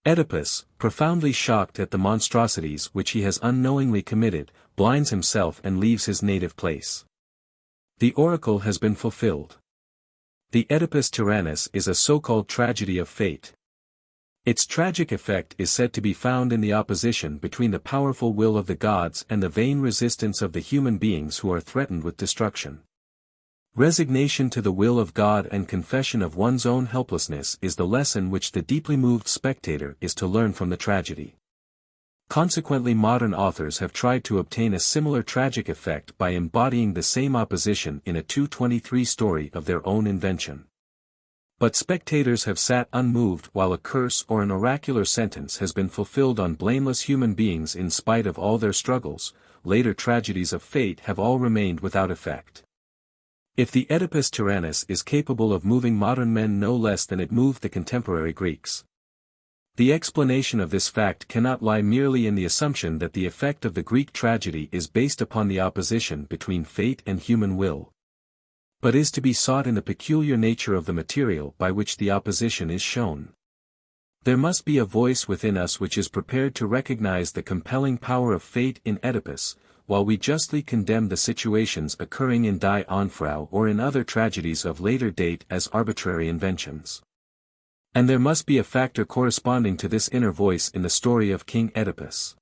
Speaker 1: Oedipus, profoundly shocked at the monstrosities which he has unknowingly committed, blinds himself and leaves his native place. The oracle has been fulfilled. The Oedipus Tyrannus is a so-called tragedy of fate. Its tragic effect is said to be found in the opposition between the powerful will of the gods and the vain resistance of the human beings who are threatened with destruction. Resignation to the will of God and confession of one's own helplessness is the lesson which the deeply moved spectator is to learn from the tragedy. Consequently, modern authors have tried to obtain a similar tragic effect by embodying the same opposition in a 223 story of their own invention. But spectators have sat unmoved while a curse or an oracular sentence has been fulfilled on blameless human beings in spite of all their struggles. Later tragedies of fate have all remained without effect. If the Oedipus Tyrannus is capable of moving modern men no less than it moved the contemporary Greeks, the explanation of this fact cannot lie merely in the assumption that the effect of the Greek tragedy is based upon the opposition between fate and human will, but is to be sought in the peculiar nature of the material by which the opposition is shown. There must be a voice within us which is prepared to recognize the compelling power of fate in Oedipus, while we justly condemn the situations occurring in Die Jungfrau or in other tragedies of later date as arbitrary inventions. And there must be a factor corresponding to this inner voice in the story of King Oedipus.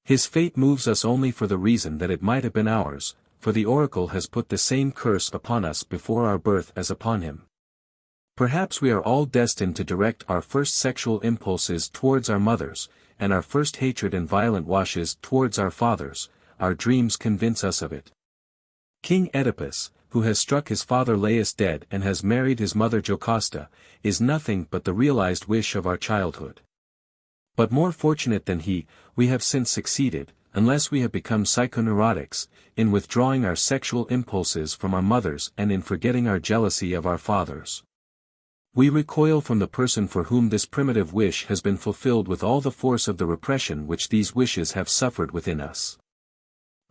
Speaker 1: His fate moves us only for the reason that it might have been ours, for the oracle has put the same curse upon us before our birth as upon him. Perhaps we are all destined to direct our first sexual impulses towards our mothers, and our first hatred and violent washes towards our fathers. Our dreams convince us of it. King Oedipus, who has struck his father Laius dead and has married his mother Jocasta, is nothing but the realized wish of our childhood. But more fortunate than he, we have since succeeded, unless we have become psychoneurotics, in withdrawing our sexual impulses from our mothers and in forgetting our jealousy of our fathers. We recoil from the person for whom this primitive wish has been fulfilled with all the force of the repression which these wishes have suffered within us.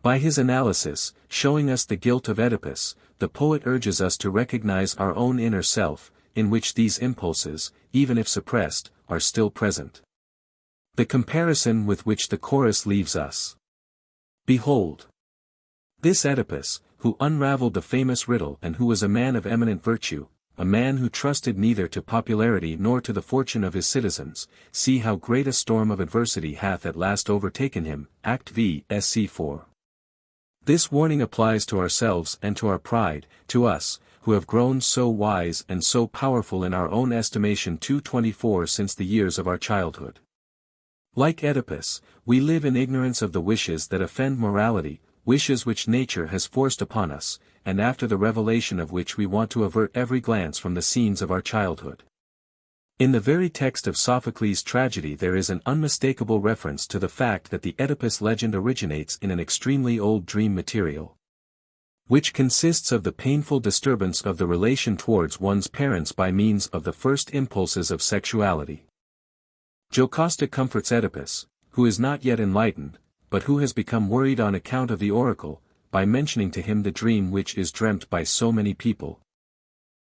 Speaker 1: By his analysis, showing us the guilt of Oedipus, the poet urges us to recognize our own inner self, in which these impulses, even if suppressed, are still present. The comparison with which the chorus leaves us. Behold! This Oedipus, who unraveled the famous riddle and who was a man of eminent virtue, a man who trusted neither to popularity nor to the fortune of his citizens, see how great a storm of adversity hath at last overtaken him. Act v. Sc. 4. This warning applies to ourselves and to our pride, to us, who have grown so wise and so powerful in our own estimation 224 since the years of our childhood. Like Oedipus, we live in ignorance of the wishes that offend morality, wishes which nature has forced upon us, and after the revelation of which we want to avert every glance from the scenes of our childhood. In the very text of Sophocles' tragedy there is an unmistakable reference to the fact that the Oedipus legend originates in an extremely old dream material, which consists of the painful disturbance of the relation towards one's parents by means of the first impulses of sexuality. Jocasta comforts Oedipus, who is not yet enlightened, but who has become worried on account of the oracle, by mentioning to him the dream which is dreamt by so many people,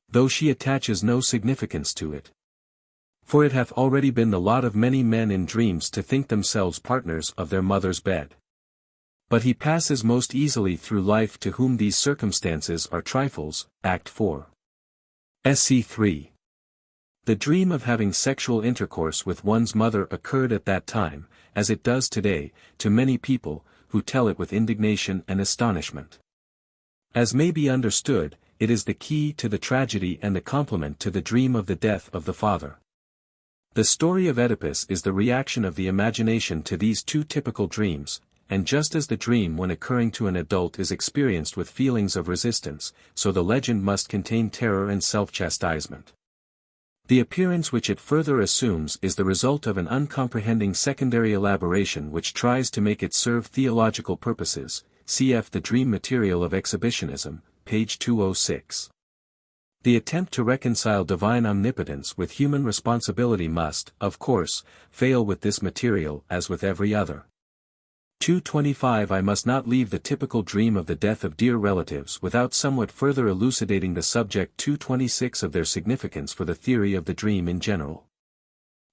Speaker 1: though she attaches no significance to it. For it hath already been the lot of many men in dreams to think themselves partners of their mother's bed. But he passes most easily through life to whom these circumstances are trifles. Act 4. Sc. 3. The dream of having sexual intercourse with one's mother occurred at that time, as it does today, to many people, who tell it with indignation and astonishment. As may be understood, it is the key to the tragedy and the complement to the dream of the death of the father. The story of Oedipus is the reaction of the imagination to these two typical dreams, and just as the dream when occurring to an adult is experienced with feelings of resistance, so the legend must contain terror and self-chastisement. The appearance which it further assumes is the result of an uncomprehending secondary elaboration which tries to make it serve theological purposes, cf. The Dream Material of Exhibitionism, page 206. The attempt to reconcile divine omnipotence with human responsibility must, of course, fail with this material as with every other. 225 I must not leave the typical dream of the death of dear relatives without somewhat further elucidating the subject 226 of their significance for the theory of the dream in general.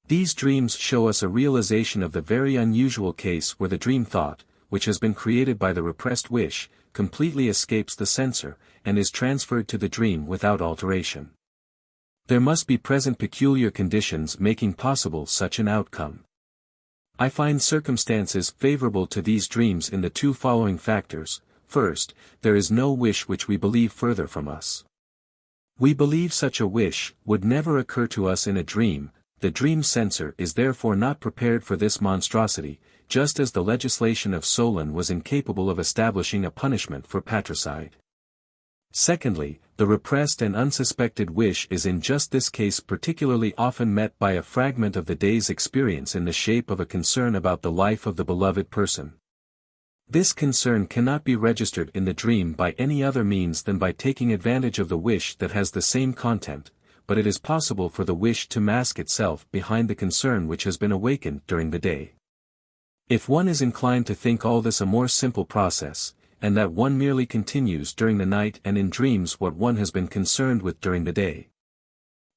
Speaker 1: These dreams show us a realization of the very unusual case where the dream thought, which has been created by the repressed wish, completely escapes the censor, and is transferred to the dream without alteration. There must be present peculiar conditions making possible such an outcome. I find circumstances favorable to these dreams in the two following factors. First, there is no wish which we believe further from us. We believe such a wish would never occur to us in a dream. The dream censor is therefore not prepared for this monstrosity, just as the legislation of Solon was incapable of establishing a punishment for patricide. Secondly, the repressed and unsuspected wish is in just this case particularly often met by a fragment of the day's experience in the shape of a concern about the life of the beloved person. This concern cannot be registered in the dream by any other means than by taking advantage of the wish that has the same content, but it is possible for the wish to mask itself behind the concern which has been awakened during the day. If one is inclined to think all this a more simple process, and that one merely continues during the night and in dreams what one has been concerned with during the day.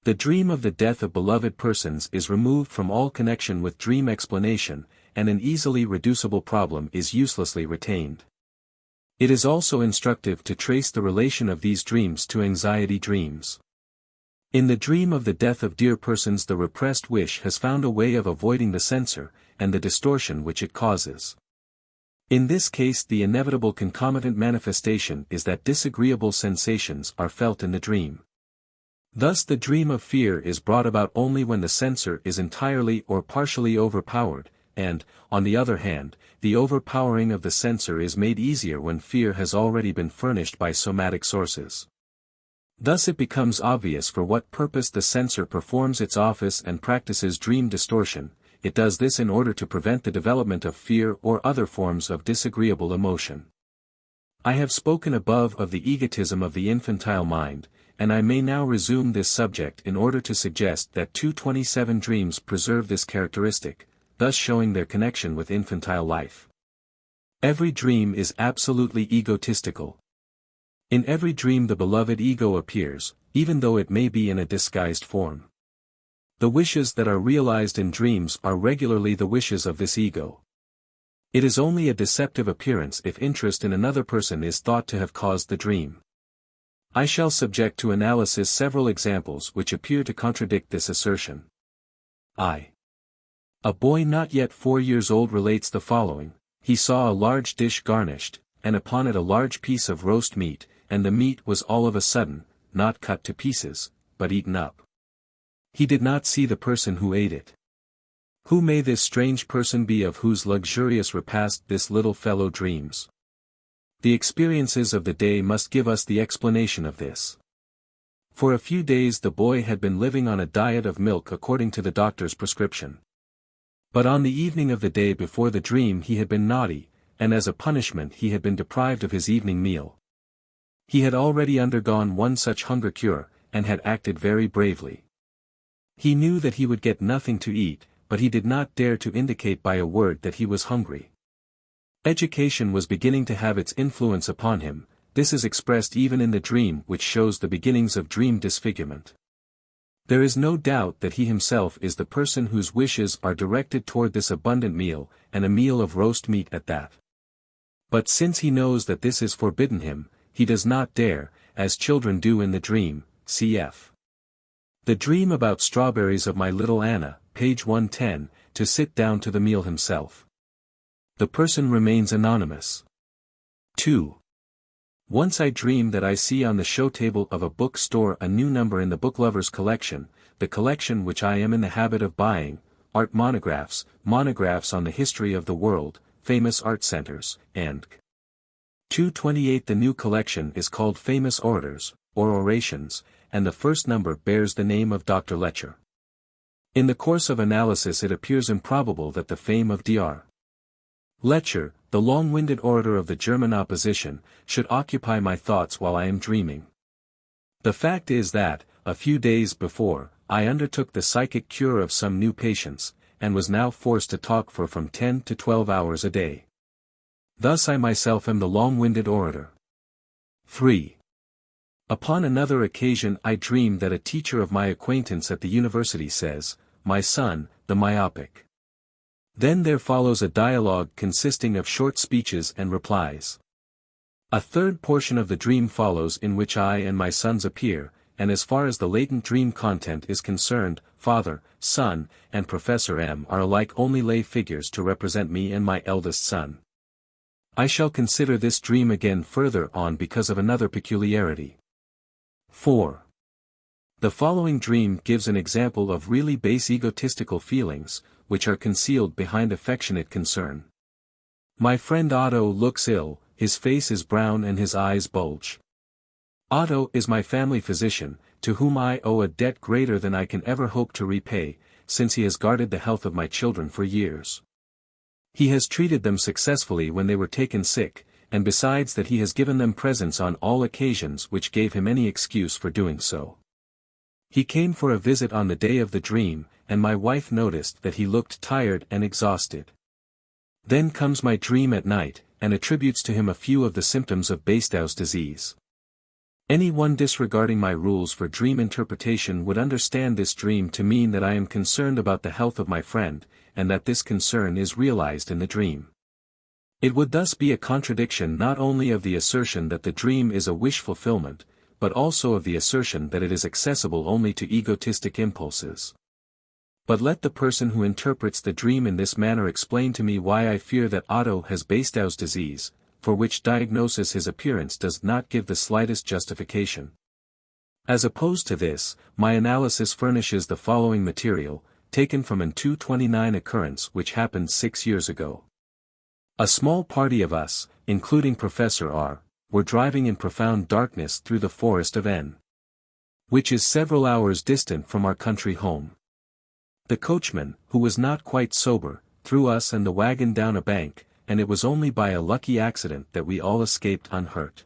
Speaker 1: The dream of the death of beloved persons is removed from all connection with dream explanation, and an easily reducible problem is uselessly retained. It is also instructive to trace the relation of these dreams to anxiety dreams. In the dream of the death of dear persons, the repressed wish has found a way of avoiding the censor, and the distortion which it causes. In this case, the inevitable concomitant manifestation is that disagreeable sensations are felt in the dream. Thus the dream of fear is brought about only when the censor is entirely or partially overpowered, and, on the other hand, the overpowering of the censor is made easier when fear has already been furnished by somatic sources. Thus it becomes obvious for what purpose the censor performs its office and practices dream distortion. It does this in order to prevent the development of fear or other forms of disagreeable emotion. I have spoken above of the egotism of the infantile mind, and I may now resume this subject in order to suggest that 227 dreams preserve this characteristic, thus showing their connection with infantile life. Every dream is absolutely egotistical. In every dream the beloved ego appears, even though it may be in a disguised form. The wishes that are realized in dreams are regularly the wishes of this ego. It is only a deceptive appearance if interest in another person is thought to have caused the dream. I shall subject to analysis several examples which appear to contradict this assertion. A boy not yet 4 years old relates the following: he saw a large dish garnished, and upon it a large piece of roast meat, and the meat was all of a sudden, not cut to pieces, but eaten up. He did not see the person who ate it. Who may this strange person be of whose luxurious repast this little fellow dreams? The experiences of the day must give us the explanation of this. For a few days the boy had been living on a diet of milk according to the doctor's prescription. But on the evening of the day before the dream he had been naughty, and as a punishment he had been deprived of his evening meal. He had already undergone one such hunger cure, and had acted very bravely. He knew that he would get nothing to eat, but he did not dare to indicate by a word that he was hungry. Education was beginning to have its influence upon him. This is expressed even in the dream, which shows the beginnings of dream disfigurement. There is no doubt that he himself is the person whose wishes are directed toward this abundant meal, and a meal of roast meat at that. But since he knows that this is forbidden him, he does not dare, as children do in the dream, cf. The dream about strawberries of my little Anna, page 110, to sit down to the meal himself. The person remains anonymous. 2. Once I dream that I see on the show table of a book store a new number in the booklover's collection, the collection which I am in the habit of buying, art monographs on the history of the world, famous art centers, and 228. The new collection is called Famous Orators, or Orations, and the first number bears the name of Dr. Lecher. In the course of analysis it appears improbable that the fame of Dr. Lecher, the long-winded orator of the German opposition, should occupy my thoughts while I am dreaming. The fact is that, a few days before, I undertook the psychic cure of some new patients, and was now forced to talk for from 10 to 12 hours a day. Thus I myself am the long-winded orator. 3. Upon another occasion I dreamed that a teacher of my acquaintance at the university says, "My son, the myopic." Then there follows a dialogue consisting of short speeches and replies. A third portion of the dream follows in which I and my sons appear, and as far as the latent dream content is concerned, Father, Son, and Professor M are alike only lay figures to represent me and my eldest son. I shall consider this dream again further on because of another peculiarity. 4. The following dream gives an example of really base egotistical feelings, which are concealed behind affectionate concern. My friend Otto looks ill, his face is brown and his eyes bulge. Otto is my family physician, to whom I owe a debt greater than I can ever hope to repay, since he has guarded the health of my children for years. He has treated them successfully when they were taken sick, and besides that he has given them presents on all occasions which gave him any excuse for doing so. He came for a visit on the day of the dream, and my wife noticed that he looked tired and exhausted. Then comes my dream at night, and attributes to him a few of the symptoms of Bestow's disease. Anyone disregarding my rules for dream interpretation would understand this dream to mean that I am concerned about the health of my friend, and that this concern is realized in the dream. It would thus be a contradiction not only of the assertion that the dream is a wish fulfillment, but also of the assertion that it is accessible only to egotistic impulses. But let the person who interprets the dream in this manner explain to me why I fear that Otto has Bestow's disease, for which diagnosis his appearance does not give the slightest justification. As opposed to this, my analysis furnishes the following material, taken from an 229 occurrence which happened 6 years ago. A small party of us, including Professor R, were driving in profound darkness through the forest of N, which is several hours distant from our country home. The coachman, who was not quite sober, threw us and the wagon down a bank, and it was only by a lucky accident that we all escaped unhurt.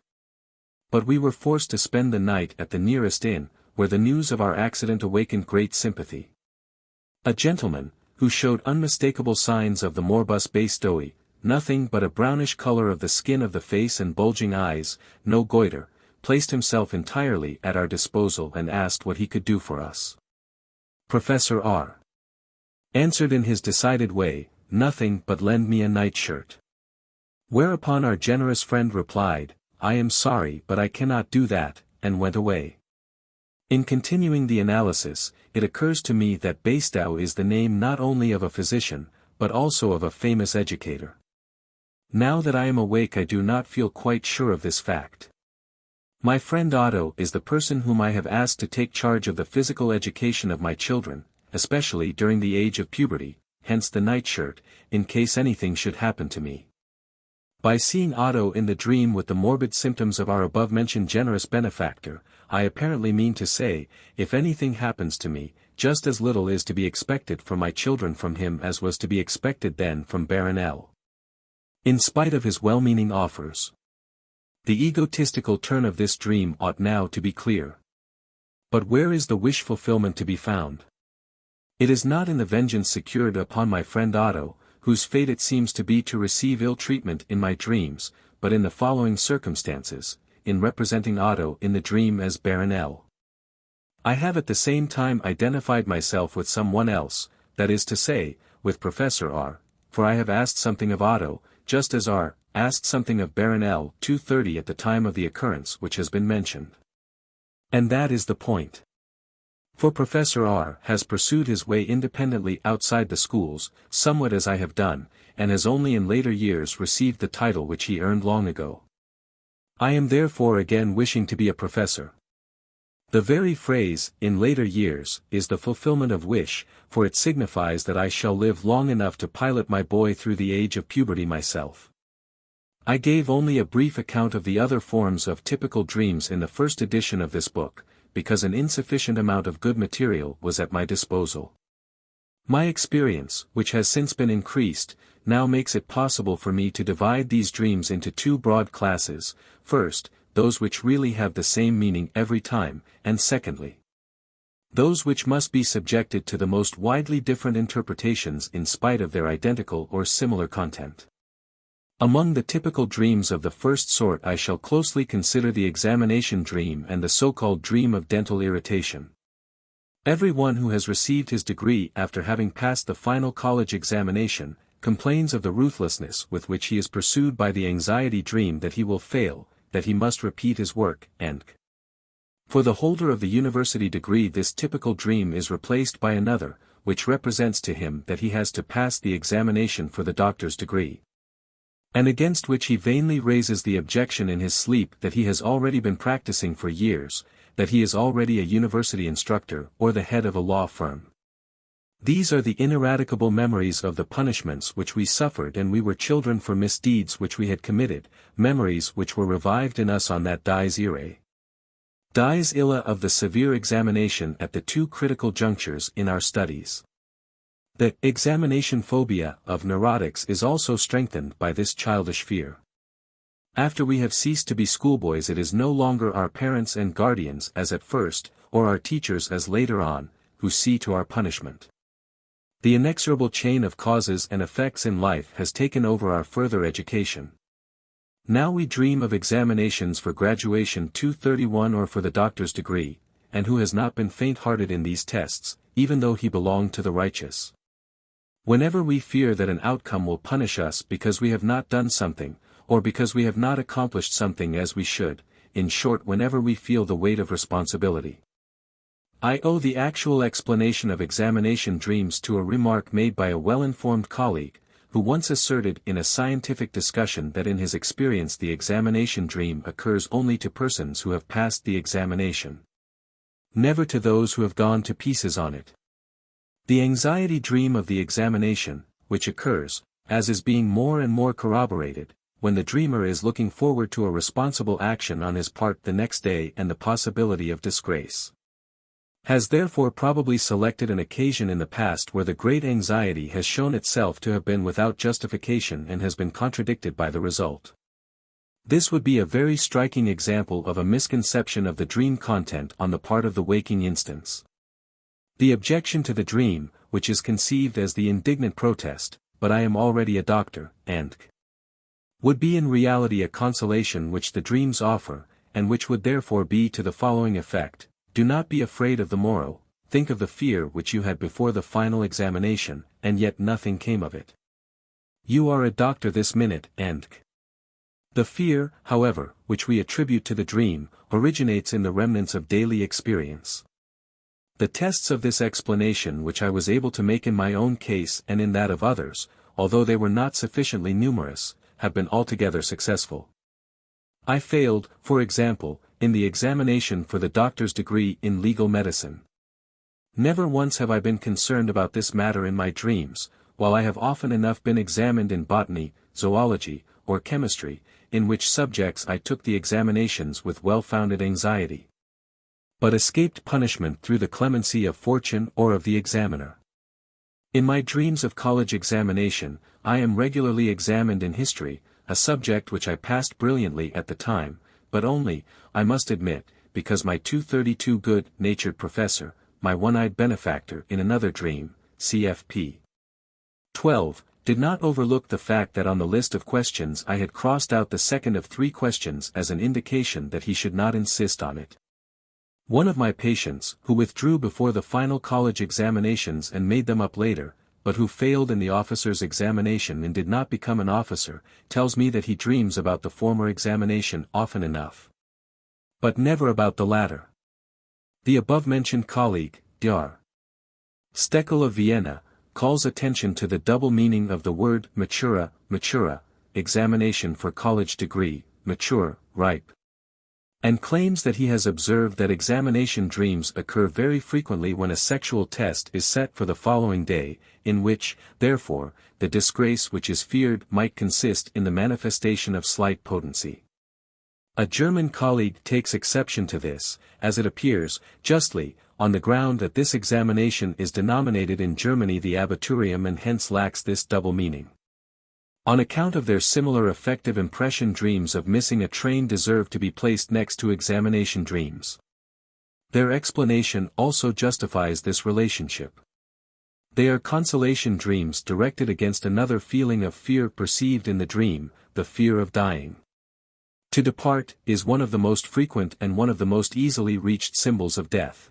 Speaker 1: But we were forced to spend the night at the nearest inn, where the news of our accident awakened great sympathy. A gentleman, who showed unmistakable signs of the morbus Bestoi, nothing but a brownish color of the skin of the face and bulging eyes, no goiter, placed himself entirely at our disposal and asked what he could do for us. Professor R answered in his decided way, "Nothing but lend me a nightshirt." Whereupon our generous friend replied, "I am sorry but I cannot do that," and went away. In continuing the analysis, it occurs to me that Bestow is the name not only of a physician, but also of a famous educator. Now that I am awake I do not feel quite sure of this fact. My friend Otto is the person whom I have asked to take charge of the physical education of my children, especially during the age of puberty, hence the nightshirt, in case anything should happen to me. By seeing Otto in the dream with the morbid symptoms of our above-mentioned generous benefactor, I apparently mean to say, if anything happens to me, just as little is to be expected from my children from him as was to be expected then from Baron L. In spite of his well-meaning offers. The egotistical turn of this dream ought now to be clear. But where is the wish fulfillment to be found? It is not in the vengeance secured upon my friend Otto, whose fate it seems to be to receive ill treatment in my dreams, but in the following circumstances, in representing Otto in the dream as Baron L. I have at the same time identified myself with someone else, that is to say, with Professor R, for I have asked something of Otto, just as R asked something of Baron L. 230 at the time of the occurrence which has been mentioned. And that is the point. For Professor R has pursued his way independently outside the schools, somewhat as I have done, and has only in later years received the title which he earned long ago. I am therefore again wishing to be a professor. The very phrase, in later years, is the fulfillment of wish, for it signifies that I shall live long enough to pilot my boy through the age of puberty myself. I gave only a brief account of the other forms of typical dreams in the first edition of this book, because an insufficient amount of good material was at my disposal. My experience, which has since been increased, now makes it possible for me to divide these dreams into two broad classes: first, those which really have the same meaning every time, and secondly, those which must be subjected to the most widely different interpretations in spite of their identical or similar content. Among the typical dreams of the first sort I shall closely consider the examination dream and the so-called dream of dental irritation. Everyone who has received his degree after having passed the final college examination, complains of the ruthlessness with which he is pursued by the anxiety dream that he will fail, that he must repeat his work, and for the holder of the university degree this typical dream is replaced by another, which represents to him that he has to pass the examination for the doctor's degree, and against which he vainly raises the objection in his sleep that he has already been practicing for years, that he is already a university instructor or the head of a law firm. These are the ineradicable memories of the punishments which we suffered and we were children for misdeeds which we had committed, memories which were revived in us on that dies irae. Dies illa of the severe examination at the two critical junctures in our studies. The examination phobia of neurotics is also strengthened by this childish fear. After we have ceased to be schoolboys, it is no longer our parents and guardians as at first, or our teachers as later on, who see to our punishment. The inexorable chain of causes and effects in life has taken over our further education. Now we dream of examinations for graduation 231 or for the doctor's degree, and who has not been faint-hearted in these tests, even though he belonged to the righteous? Whenever we fear that an outcome will punish us because we have not done something, or because we have not accomplished something as we should, in short whenever we feel the weight of responsibility. I owe the actual explanation of examination dreams to a remark made by a well-informed colleague, who once asserted in a scientific discussion that in his experience the examination dream occurs only to persons who have passed the examination, never to those who have gone to pieces on it. The anxiety dream of the examination, which occurs, as is being more and more corroborated, when the dreamer is looking forward to a responsible action on his part the next day and the possibility of disgrace, has therefore probably selected an occasion in the past where the great anxiety has shown itself to have been without justification and has been contradicted by the result. This would be a very striking example of a misconception of the dream content on the part of the waking instance. The objection to the dream, which is conceived as the indignant protest, "But I am already a doctor," and would be in reality a consolation which the dreams offer, and which would therefore be to the following effect: do not be afraid of the morrow, think of the fear which you had before the final examination, and yet nothing came of it. You are a doctor this minute, and the fear, however, which we attribute to the dream, originates in the remnants of daily experience. The tests of this explanation which I was able to make in my own case and in that of others, although they were not sufficiently numerous, have been altogether successful. I failed, for example, in the examination for the doctor's degree in legal medicine. Never once have I been concerned about this matter in my dreams, while I have often enough been examined in botany, zoology, or chemistry, in which subjects I took the examinations with well-founded anxiety, but escaped punishment through the clemency of fortune or of the examiner. In my dreams of college examination, I am regularly examined in history, a subject which I passed brilliantly at the time, but only, I must admit, because my 232 good-natured professor, my one-eyed benefactor in another dream, CFP 12, did not overlook the fact that on the list of questions I had crossed out the second of 3 questions as an indication that he should not insist on it. One of my patients, who withdrew before the final college examinations and made them up later, but who failed in the officer's examination and did not become an officer, tells me that he dreams about the former examination often enough, but never about the latter. The above-mentioned colleague, Dr. Steckel of Vienna, calls attention to the double meaning of the word matura, examination for college degree, mature, ripe, and claims that he has observed that examination dreams occur very frequently when a sexual test is set for the following day, in which, therefore, the disgrace which is feared might consist in the manifestation of slight potency. A German colleague takes exception to this, as it appears, justly, on the ground that this examination is denominated in Germany the Abiturium and hence lacks this double meaning. On account of their similar affective impression, dreams of missing a train deserve to be placed next to examination dreams. Their explanation also justifies this relationship. They are consolation dreams directed against another feeling of fear perceived in the dream, the fear of dying. To depart is one of the most frequent and one of the most easily reached symbols of death.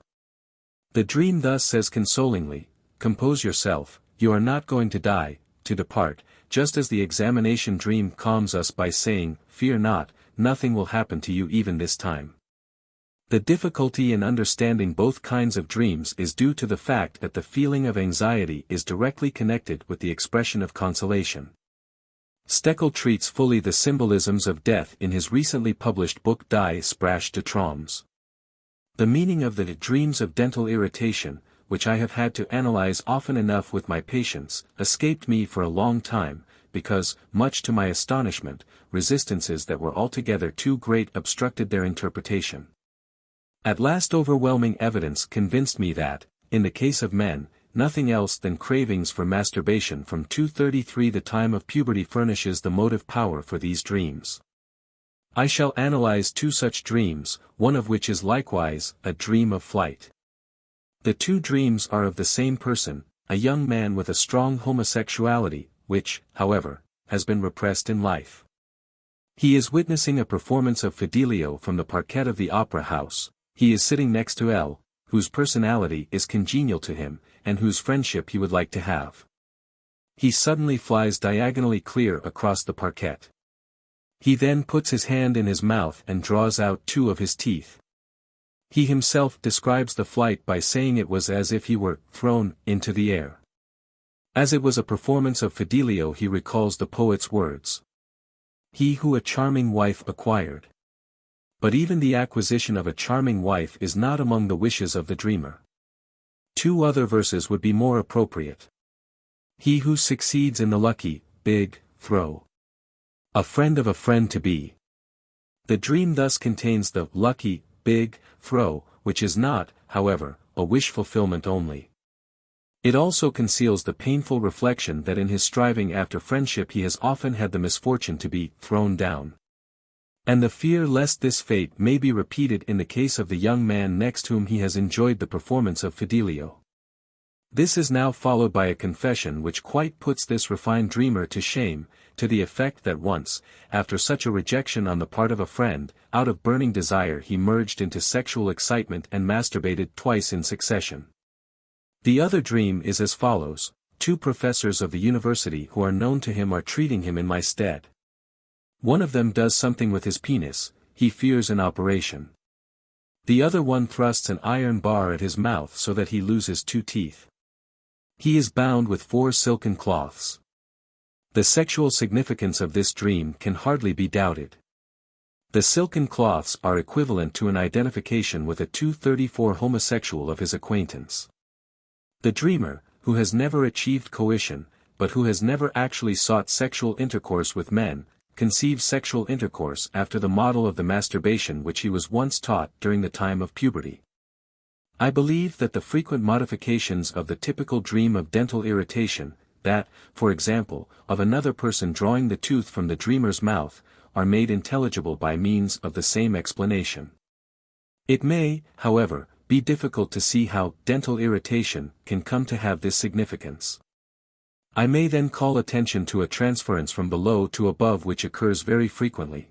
Speaker 1: The dream thus says consolingly, "Compose yourself, you are not going to die," to depart, just as the examination dream calms us by saying, "Fear not, nothing will happen to you even this time. The difficulty in understanding both kinds of dreams is due to the fact that the feeling of anxiety is directly connected with the expression of consolation. Stekel treats fully the symbolisms of death in his recently published book Die Sprache des Traumes. The meaning of the dreams of dental irritation, which I have had to analyze often enough with my patients, escaped me for a long time, because, much to my astonishment, resistances that were altogether too great obstructed their interpretation. At last overwhelming evidence convinced me that, in the case of men, nothing else than cravings for masturbation from 233 the time of puberty furnishes the motive power for these dreams. I shall analyze two such dreams, one of which is likewise a dream of flight. The two dreams are of the same person, a young man with a strong homosexuality, which, however, has been repressed in life. He is witnessing a performance of Fidelio from the parquet of the opera house. He is sitting next to L, whose personality is congenial to him, and whose friendship he would like to have. He suddenly flies diagonally clear across the parquet. He then puts his hand in his mouth and draws out two of his teeth. He himself describes the flight by saying it was as if he were thrown into the air. As it was a performance of Fidelio, he recalls the poet's words. He who a charming wife acquired. But even the acquisition of a charming wife is not among the wishes of the dreamer. Two other verses would be more appropriate. He who succeeds in the lucky, big, throw. A friend of a friend to be. The dream thus contains the lucky, big, throw, which is not, however, a wish fulfillment only. It also conceals the painful reflection that in his striving after friendship he has often had the misfortune to be thrown down. And the fear lest this fate may be repeated in the case of the young man next whom he has enjoyed the performance of Fidelio. This is now followed by a confession which quite puts this refined dreamer to shame, to the effect that once, after such a rejection on the part of a friend, out of burning desire he merged into sexual excitement and masturbated twice in succession. The other dream is as follows: two professors of the university who are known to him are treating him in my stead. One of them does something with his penis, he fears an operation. The other one thrusts an iron bar at his mouth so that he loses two teeth. He is bound with 4 silken cloths. The sexual significance of this dream can hardly be doubted. The silken cloths are equivalent to an identification with a 234 homosexual of his acquaintance. The dreamer, who has never achieved coition, but who has never actually sought sexual intercourse with men, conceives sexual intercourse after the model of the masturbation which he was once taught during the time of puberty. I believe that the frequent modifications of the typical dream of dental irritation, that, for example, of another person drawing the tooth from the dreamer's mouth, are made intelligible by means of the same explanation. It may, however, be difficult to see how dental irritation can come to have this significance. I may then call attention to a transference from below to above which occurs very frequently.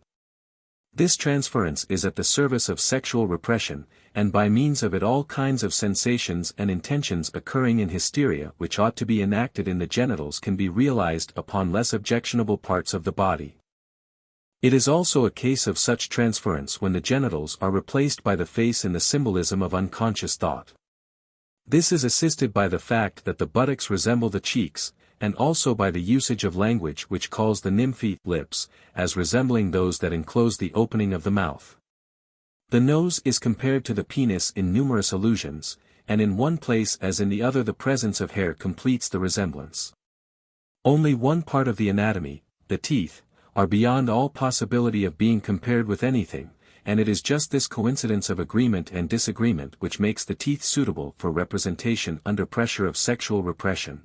Speaker 1: This transference is at the service of sexual repression, and by means of it all kinds of sensations and intentions occurring in hysteria which ought to be enacted in the genitals can be realized upon less objectionable parts of the body. It is also a case of such transference when the genitals are replaced by the face in the symbolism of unconscious thought. This is assisted by the fact that the buttocks resemble the cheeks, and also by the usage of language which calls the nymphae lips, as resembling those that enclose the opening of the mouth. The nose is compared to the penis in numerous allusions, and in one place as in the other the presence of hair completes the resemblance. Only one part of the anatomy, the teeth, are beyond all possibility of being compared with anything, and it is just this coincidence of agreement and disagreement which makes the teeth suitable for representation under pressure of sexual repression.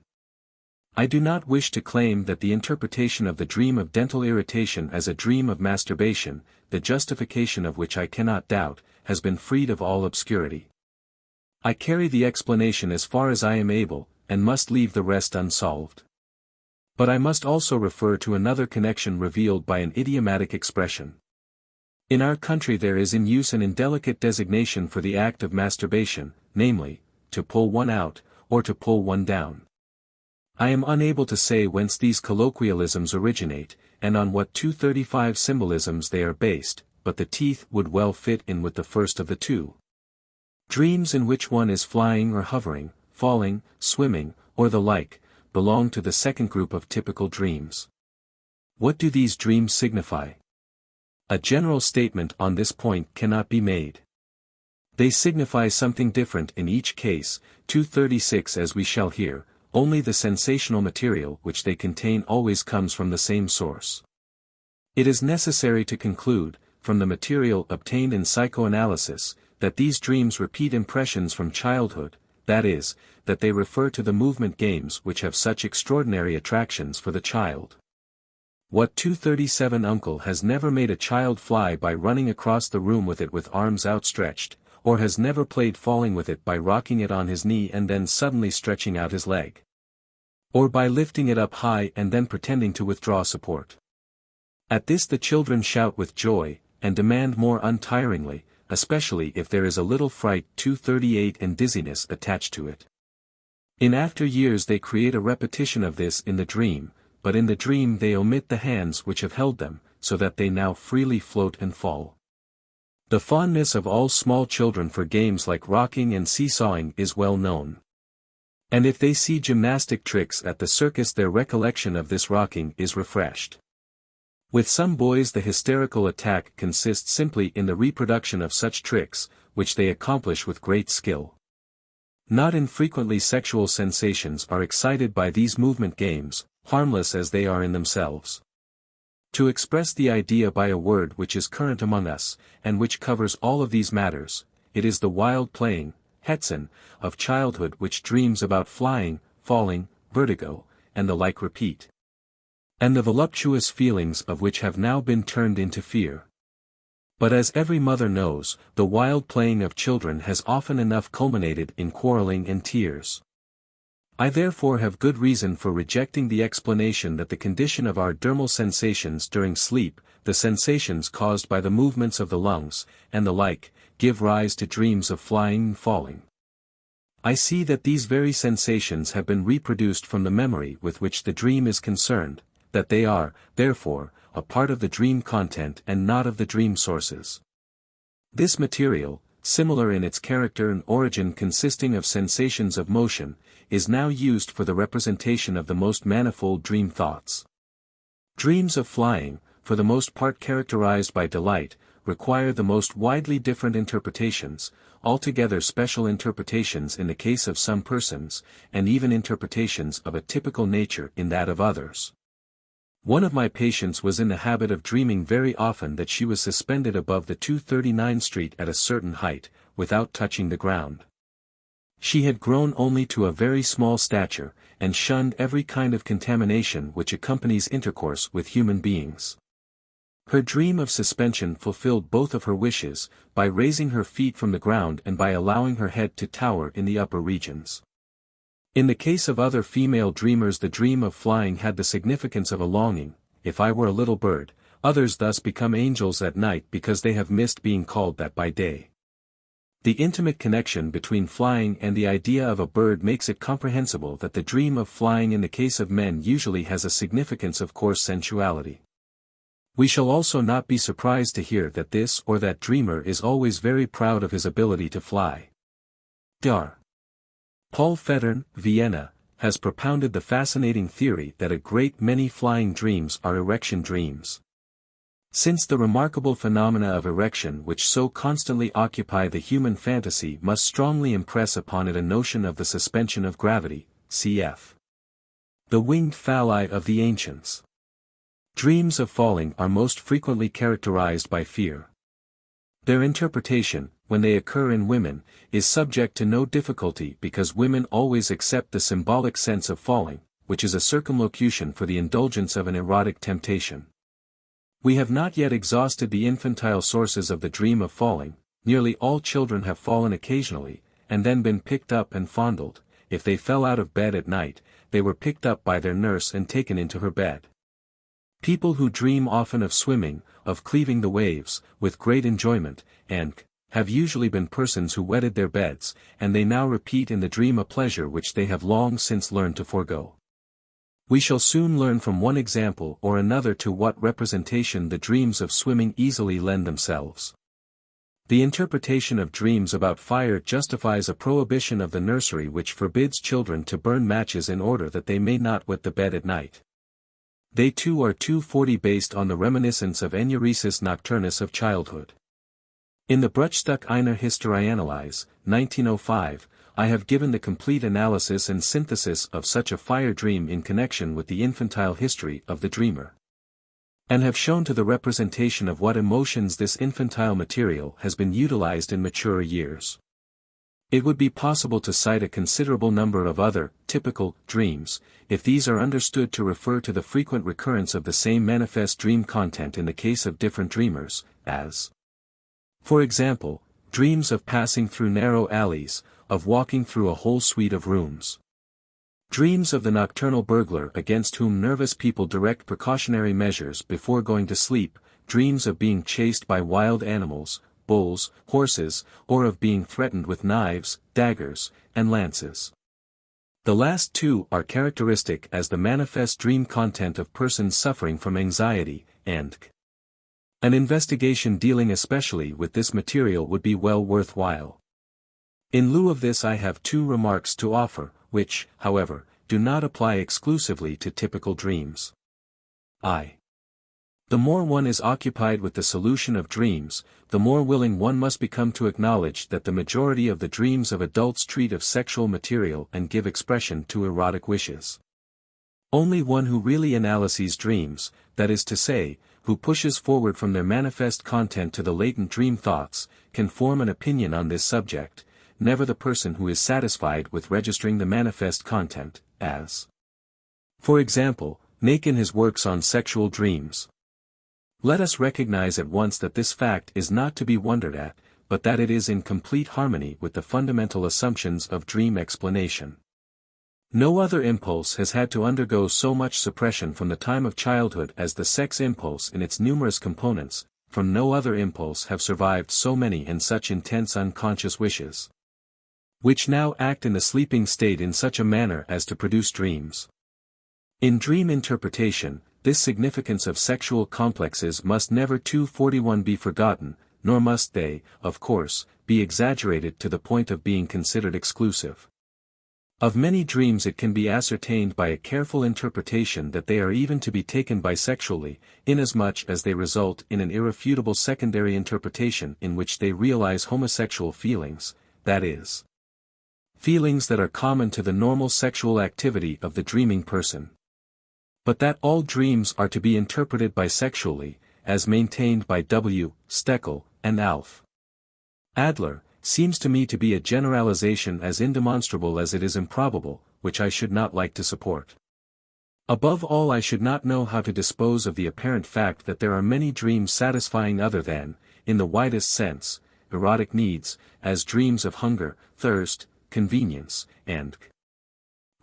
Speaker 1: I do not wish to claim that the interpretation of the dream of dental irritation as a dream of masturbation, the justification of which I cannot doubt, has been freed of all obscurity. I carry the explanation as far as I am able, and must leave the rest unsolved. But I must also refer to another connection revealed by an idiomatic expression. In our country there is in use an indelicate designation for the act of masturbation, namely, to pull one out, or to pull one down. I am unable to say whence these colloquialisms originate, and on what 235 symbolisms they are based, but the teeth would well fit in with the first of the two. Dreams in which one is flying or hovering, falling, swimming, or the like, belong to the second group of typical dreams. What do these dreams signify? A general statement on this point cannot be made. They signify something different in each case, 236 as we shall hear, only the sensational material which they contain always comes from the same source. It is necessary to conclude, from the material obtained in psychoanalysis, that these dreams repeat impressions from childhood, that is, that they refer to the movement games which have such extraordinary attractions for the child. What 237 uncle has never made a child fly by running across the room with it with arms outstretched, or has never played falling with it by rocking it on his knee and then suddenly stretching out his leg? Or by lifting it up high and then pretending to withdraw support? At this the children shout with joy, and demand more untiringly, especially if there is a little fright 238 and dizziness attached to it. In after years they create a repetition of this in the dream, but in the dream they omit the hands which have held them, so that they now freely float and fall. The fondness of all small children for games like rocking and seesawing is well known. And if they see gymnastic tricks at the circus their recollection of this rocking is refreshed. With some boys the hysterical attack consists simply in the reproduction of such tricks, which they accomplish with great skill. Not infrequently sexual sensations are excited by these movement games, harmless as they are in themselves. To express the idea by a word which is current among us, and which covers all of these matters, it is the wild playing, Hetzen, of childhood which dreams about flying, falling, vertigo, and the like repeat. And the voluptuous feelings of which have now been turned into fear. But as every mother knows, the wild playing of children has often enough culminated in quarreling and tears. I therefore have good reason for rejecting the explanation that the condition of our dermal sensations during sleep, the sensations caused by the movements of the lungs, and the like, give rise to dreams of flying and falling. I see that these very sensations have been reproduced from the memory with which the dream is concerned, that they are, therefore, a part of the dream content and not of the dream sources. This material, similar in its character and origin consisting of sensations of motion, is now used for the representation of the most manifold dream thoughts. Dreams of flying, for the most part characterized by delight, require the most widely different interpretations, altogether special interpretations in the case of some persons, and even interpretations of a typical nature in that of others. One of my patients was in the habit of dreaming very often that she was suspended above the 239 street at a certain height, without touching the ground. She had grown only to a very small stature, and shunned every kind of contamination which accompanies intercourse with human beings. Her dream of suspension fulfilled both of her wishes, by raising her feet from the ground and by allowing her head to tower in the upper regions. In the case of other female dreamers the dream of flying had the significance of a longing, if I were a little bird, others thus become angels at night because they have missed being called that by day. The intimate connection between flying and the idea of a bird makes it comprehensible that the dream of flying in the case of men usually has a significance of coarse sensuality. We shall also not be surprised to hear that this or that dreamer is always very proud of his ability to fly. Dr. Paul Fettern, Vienna, has propounded the fascinating theory that a great many flying dreams are erection dreams. Since the remarkable phenomena of erection which so constantly occupy the human fantasy must strongly impress upon it a notion of the suspension of gravity, cf. The winged phalli of the ancients. Dreams of falling are most frequently characterized by fear. Their interpretation, when they occur in women, is subject to no difficulty because women always accept the symbolic sense of falling, which is a circumlocution for the indulgence of an erotic temptation. We have not yet exhausted the infantile sources of the dream of falling. Nearly all children have fallen occasionally, and then been picked up and fondled. If they fell out of bed at night, they were picked up by their nurse and taken into her bed. People who dream often of swimming, of cleaving the waves, with great enjoyment, and have usually been persons who wetted their beds, and they now repeat in the dream a pleasure which they have long since learned to forego. We shall soon learn from one example or another to what representation the dreams of swimming easily lend themselves. The interpretation of dreams about fire justifies a prohibition of the nursery which forbids children to burn matches in order that they may not wet the bed at night. They too are 240 based on the reminiscence of enuresis nocturnus of childhood. In the Bruchstück einer Historianalyse, 1905, I have given the complete analysis and synthesis of such a fire dream in connection with the infantile history of the dreamer, and have shown to the representation of what emotions this infantile material has been utilized in maturer years. It would be possible to cite a considerable number of other, typical, dreams, if these are understood to refer to the frequent recurrence of the same manifest dream content in the case of different dreamers, as, for example, dreams of passing through narrow alleys, of walking through a whole suite of rooms. Dreams of the nocturnal burglar against whom nervous people direct precautionary measures before going to sleep, dreams of being chased by wild animals, bulls, horses, or of being threatened with knives, daggers, and lances. The last two are characteristic as the manifest dream content of persons suffering from anxiety, and an investigation dealing especially with this material would be well worthwhile. In lieu of this I have two remarks to offer, which, however, do not apply exclusively to typical dreams. The more one is occupied with the solution of dreams, the more willing one must become to acknowledge that the majority of the dreams of adults treat of sexual material and give expression to erotic wishes. Only one who really analyses dreams, that is to say, who pushes forward from their manifest content to the latent dream thoughts, can form an opinion on this subject, never the person who is satisfied with registering the manifest content, as, for example, Naik in his works on sexual dreams. Let us recognize at once that this fact is not to be wondered at, but that it is in complete harmony with the fundamental assumptions of dream explanation. No other impulse has had to undergo so much suppression from the time of childhood as the sex impulse in its numerous components, from no other impulse have survived so many and such intense unconscious wishes, which now act in the sleeping state in such a manner as to produce dreams. In dream interpretation, this significance of sexual complexes must never 241 be forgotten, nor must they, of course, be exaggerated to the point of being considered exclusive. Of many dreams it can be ascertained by a careful interpretation that they are even to be taken bisexually, inasmuch as they result in an irrefutable secondary interpretation in which they realize homosexual feelings, that is, feelings that are common to the normal sexual activity of the dreaming person. But that all dreams are to be interpreted bisexually, as maintained by W. Steckel, and Alf. Adler, seems to me to be a generalization as indemonstrable as it is improbable, which I should not like to support. Above all, I should not know how to dispose of the apparent fact that there are many dreams satisfying other than, in the widest sense, erotic needs, as dreams of hunger, thirst, convenience, and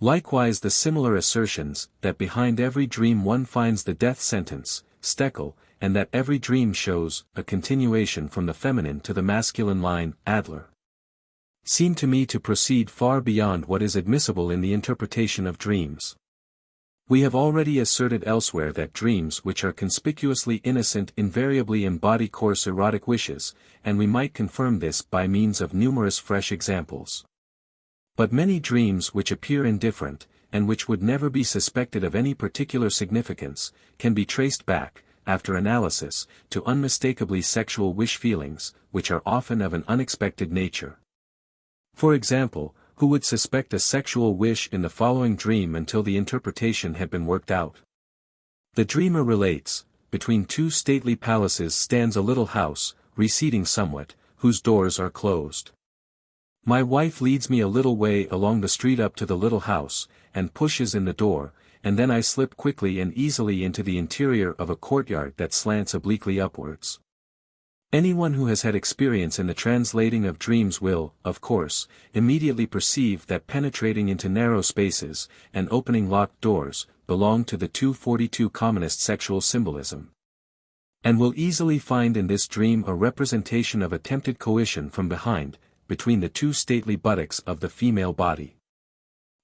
Speaker 1: likewise the similar assertions, that behind every dream one finds the death sentence, Steckel, and that every dream shows a continuation from the feminine to the masculine line, Adler, seem to me to proceed far beyond what is admissible in the interpretation of dreams. We have already asserted elsewhere that dreams which are conspicuously innocent invariably embody coarse erotic wishes, and we might confirm this by means of numerous fresh examples. But many dreams which appear indifferent, and which would never be suspected of any particular significance, can be traced back, after analysis, to unmistakably sexual wish feelings, which are often of an unexpected nature. For example, who would suspect a sexual wish in the following dream until the interpretation had been worked out? The dreamer relates, between two stately palaces stands a little house, receding somewhat, whose doors are closed. My wife leads me a little way along the street up to the little house, and pushes in the door, and then I slip quickly and easily into the interior of a courtyard that slants obliquely upwards. Anyone who has had experience in the translating of dreams will, of course, immediately perceive that penetrating into narrow spaces, and opening locked doors, belong to the 242 commonest sexual symbolism, and will easily find in this dream a representation of attempted coition from behind, between the two stately buttocks of the female body.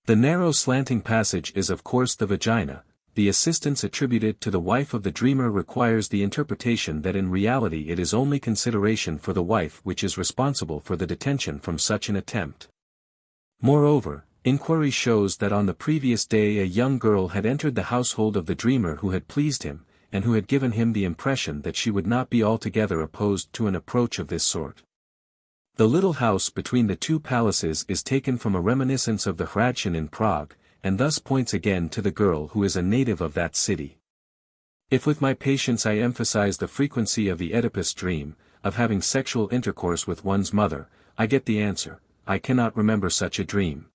Speaker 1: The narrow slanting passage is of course the vagina. The assistance attributed to the wife of the dreamer requires the interpretation that in reality it is only consideration for the wife which is responsible for the detention from such an attempt. Moreover, inquiry shows that on the previous day a young girl had entered the household of the dreamer who had pleased him, and who had given him the impression that she would not be altogether opposed to an approach of this sort. The little house between the two palaces is taken from a reminiscence of the Hradčin in Prague, and thus points again to the girl who is a native of that city. If with my patients I emphasize the frequency of the Oedipus dream, of having sexual intercourse with one's mother, I get the answer, I cannot remember such a dream.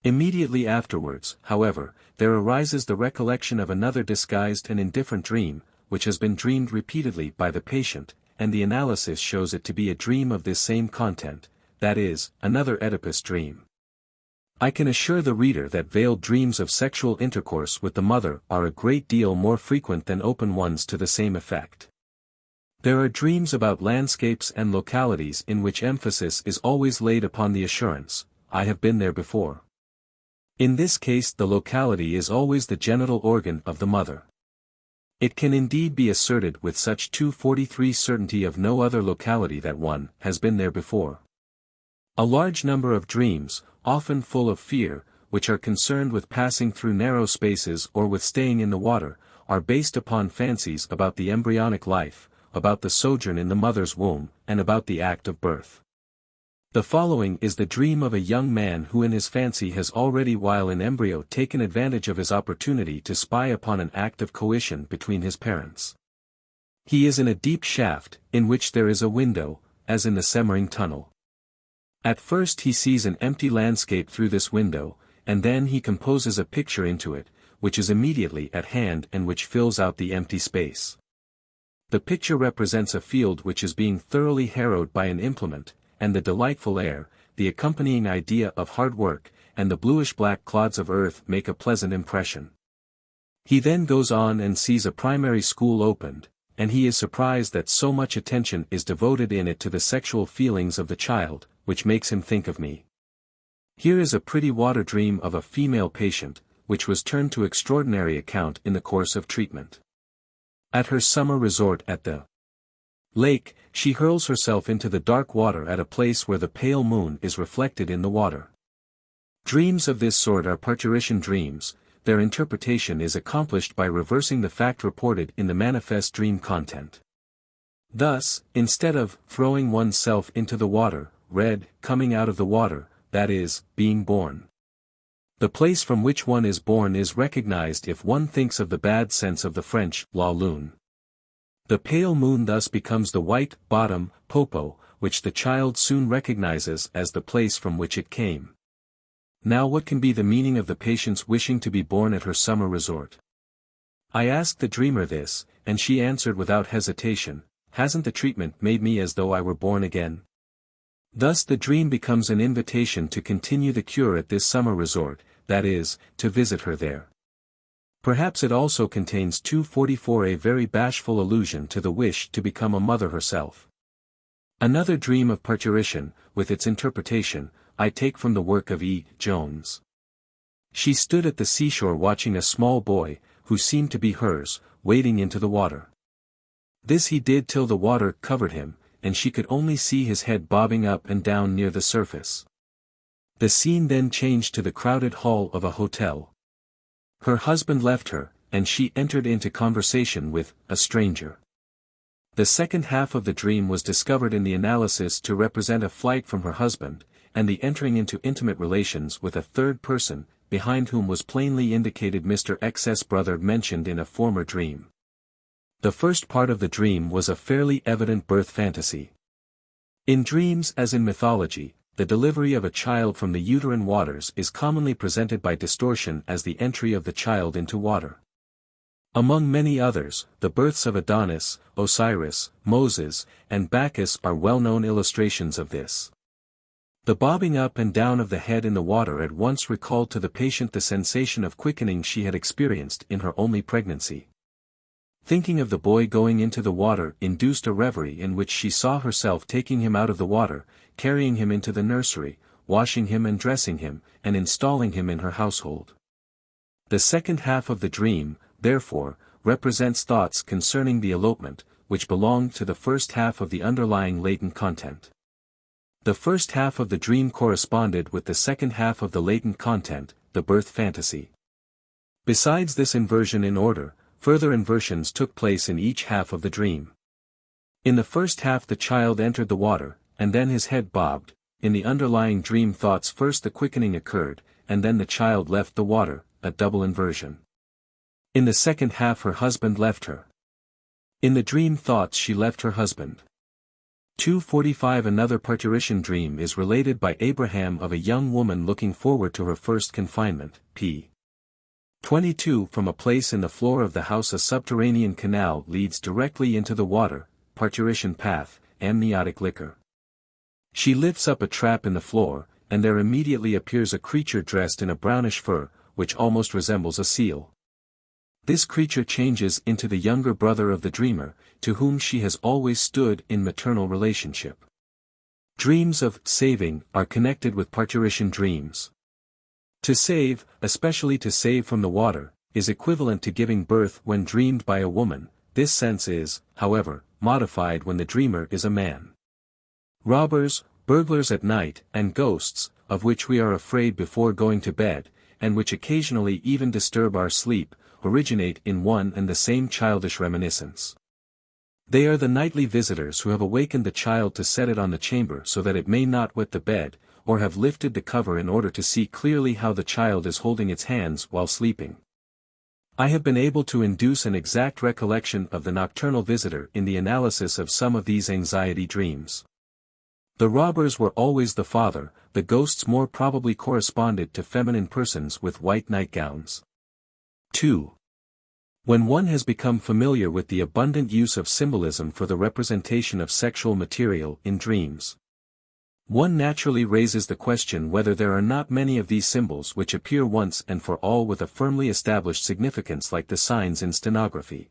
Speaker 1: Immediately afterwards, however, there arises the recollection of another disguised and indifferent dream, which has been dreamed repeatedly by the patient, and the analysis shows it to be a dream of this same content, that is, another Oedipus dream. I can assure the reader that veiled dreams of sexual intercourse with the mother are a great deal more frequent than open ones to the same effect. There are dreams about landscapes and localities in which emphasis is always laid upon the assurance, I have been there before. In this case the locality is always the genital organ of the mother. It can indeed be asserted with such 243 certainty of no other locality that one has been there before. A large number of dreams, often full of fear, which are concerned with passing through narrow spaces or with staying in the water, are based upon fancies about the embryonic life, about the sojourn in the mother's womb, and about the act of birth. The following is the dream of a young man who in his fancy has already while in embryo taken advantage of his opportunity to spy upon an act of coition between his parents. He is in a deep shaft, in which there is a window, as in the Semmering tunnel. At first he sees an empty landscape through this window, and then he composes a picture into it, which is immediately at hand and which fills out the empty space. The picture represents a field which is being thoroughly harrowed by an implement, and the delightful air, the accompanying idea of hard work, and the bluish-black clods of earth make a pleasant impression. He then goes on and sees a primary school opened, and he is surprised that so much attention is devoted in it to the sexual feelings of the child, which makes him think of me. Here is a pretty water dream of a female patient, which was turned to extraordinary account in the course of treatment. At her summer resort at the lake, she hurls herself into the dark water at a place where the pale moon is reflected in the water. Dreams of this sort are parturition dreams. Their interpretation is accomplished by reversing the fact reported in the manifest dream content. Thus, instead of throwing one's self into the water, read, coming out of the water, that is, being born. The place from which one is born is recognized if one thinks of the bad sense of the French, la lune. The pale moon thus becomes the white bottom, popo, which the child soon recognizes as the place from which it came. Now what can be the meaning of the patient's wishing to be born at her summer resort? I asked the dreamer this, and she answered without hesitation, hasn't the treatment made me as though I were born again? Thus the dream becomes an invitation to continue the cure at this summer resort, that is, to visit her there. Perhaps it also contains 244 a very bashful allusion to the wish to become a mother herself. Another dream of parturition, with its interpretation, I take from the work of E. Jones. She stood at the seashore watching a small boy, who seemed to be hers, wading into the water. This he did till the water covered him, and she could only see his head bobbing up and down near the surface. The scene then changed to the crowded hall of a hotel. Her husband left her, and she entered into conversation with a stranger. The second half of the dream was discovered in the analysis to represent a flight from her husband, and the entering into intimate relations with a third person, behind whom was plainly indicated Mr. X's brother mentioned in a former dream. The first part of the dream was a fairly evident birth fantasy. In dreams as in mythology, the delivery of a child from the uterine waters is commonly presented by distortion as the entry of the child into water. Among many others, the births of Adonis, Osiris, Moses, and Bacchus are well-known illustrations of this. The bobbing up and down of the head in the water at once recalled to the patient the sensation of quickening she had experienced in her only pregnancy. Thinking of the boy going into the water induced a reverie in which she saw herself taking him out of the water, carrying him into the nursery, washing him and dressing him, and installing him in her household. The second half of the dream, therefore, represents thoughts concerning the elopement, which belonged to the first half of the underlying latent content. The first half of the dream corresponded with the second half of the latent content, the birth fantasy. Besides this inversion in order, further inversions took place in each half of the dream. In the first half the child entered the water, and then his head bobbed. In the underlying dream thoughts first the quickening occurred, and then the child left the water, a double inversion. In the second half her husband left her. In the dream thoughts she left her husband. 245 Another parturition dream is related by Abraham of a young woman looking forward to her first confinement, p. 22 From a place in the floor of the house a subterranean canal leads directly into the water, parturition path, amniotic liquor. She lifts up a trap in the floor, and there immediately appears a creature dressed in a brownish fur, which almost resembles a seal. This creature changes into the younger brother of the dreamer, to whom she has always stood in maternal relationship. Dreams of saving are connected with parturition dreams. To save, especially to save from the water, is equivalent to giving birth when dreamed by a woman. This sense is, however, modified when the dreamer is a man. Robbers, burglars at night, and ghosts, of which we are afraid before going to bed, and which occasionally even disturb our sleep, originate in one and the same childish reminiscence. They are the nightly visitors who have awakened the child to set it on the chamber so that it may not wet the bed, or have lifted the cover in order to see clearly how the child is holding its hands while sleeping. I have been able to induce an exact recollection of the nocturnal visitor in the analysis of some of these anxiety dreams. The robbers were always the father, the ghosts more probably corresponded to feminine persons with white nightgowns. 2. When one has become familiar with the abundant use of symbolism for the representation of sexual material in dreams, one naturally raises the question whether there are not many of these symbols which appear once and for all with a firmly established significance like the signs in stenography.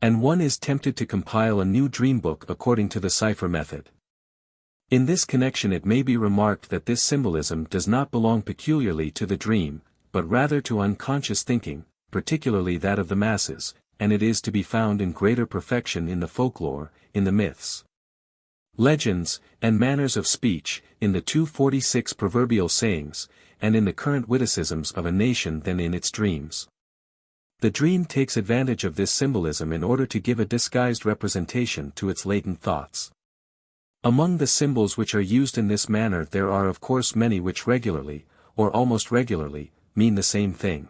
Speaker 1: And one is tempted to compile a new dream book according to the cipher method. In this connection it may be remarked that this symbolism does not belong peculiarly to the dream, but rather to unconscious thinking, particularly that of the masses, and it is to be found in greater perfection in the folklore, in the myths, legends, and manners of speech, in the 246 proverbial sayings, and in the current witticisms of a nation than in its dreams. The dream takes advantage of this symbolism in order to give a disguised representation to its latent thoughts. Among the symbols which are used in this manner there are of course many which regularly, or almost regularly, mean the same thing.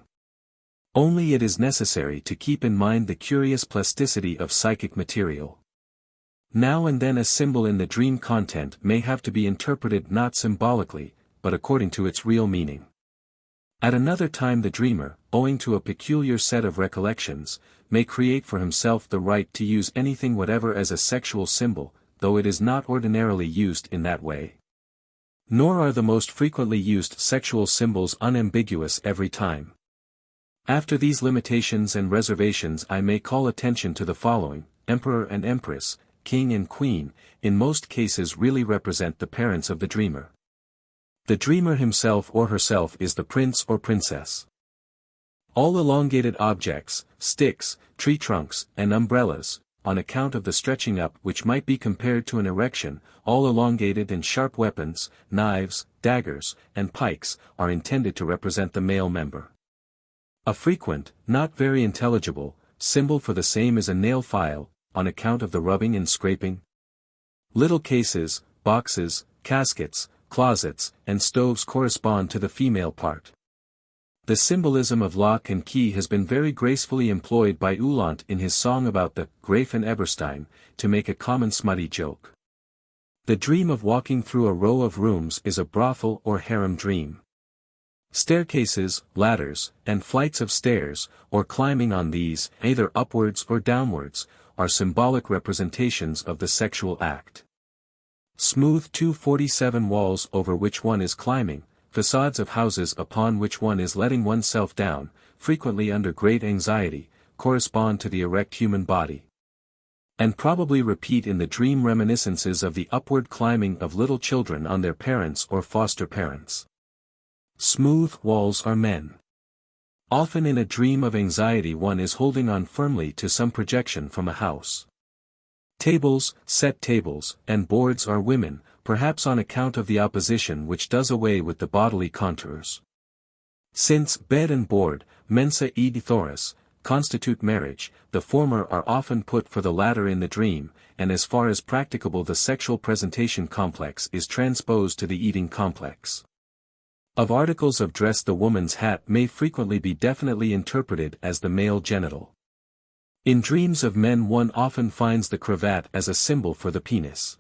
Speaker 1: Only it is necessary to keep in mind the curious plasticity of psychic material. Now and then a symbol in the dream content may have to be interpreted not symbolically, but according to its real meaning. At another time the dreamer, owing to a peculiar set of recollections, may create for himself the right to use anything whatever as a sexual symbol, though it is not ordinarily used in that way. Nor are the most frequently used sexual symbols unambiguous every time. After these limitations and reservations I may call attention to the following: emperor and empress, king and queen, in most cases really represent the parents of the dreamer. The dreamer himself or herself is the prince or princess. All elongated objects, sticks, tree trunks, and umbrellas, on account of the stretching up which might be compared to an erection, all elongated and sharp weapons, knives, daggers, and pikes, are intended to represent the male member. A frequent, not very intelligible, symbol for the same is a nail file, on account of the rubbing and scraping. Little cases, boxes, caskets, closets, and stoves correspond to the female part. The symbolism of lock and key has been very gracefully employed by Uhland in his song about the Gräfin Eberstein, to make a common smutty joke. The dream of walking through a row of rooms is a brothel or harem dream. Staircases, ladders, and flights of stairs, or climbing on these, either upwards or downwards, are symbolic representations of the sexual act. Smooth 247 walls over which one is climbing, facades of houses upon which one is letting oneself down, frequently under great anxiety, correspond to the erect human body. and probably repeat in the dream reminiscences of the upward climbing of little children on their parents or foster parents. Smooth walls are men. Often in a dream of anxiety one is holding on firmly to some projection from a house. Tables, set tables, and boards are women, perhaps on account of the opposition which does away with the bodily contours. Since bed and board, mensa ed thoris, constitute marriage, the former are often put for the latter in the dream, and as far as practicable the sexual presentation complex is transposed to the eating complex. Of articles of dress the woman's hat may frequently be definitely interpreted as the male genital. In dreams of men one often finds the cravat as a symbol for the penis.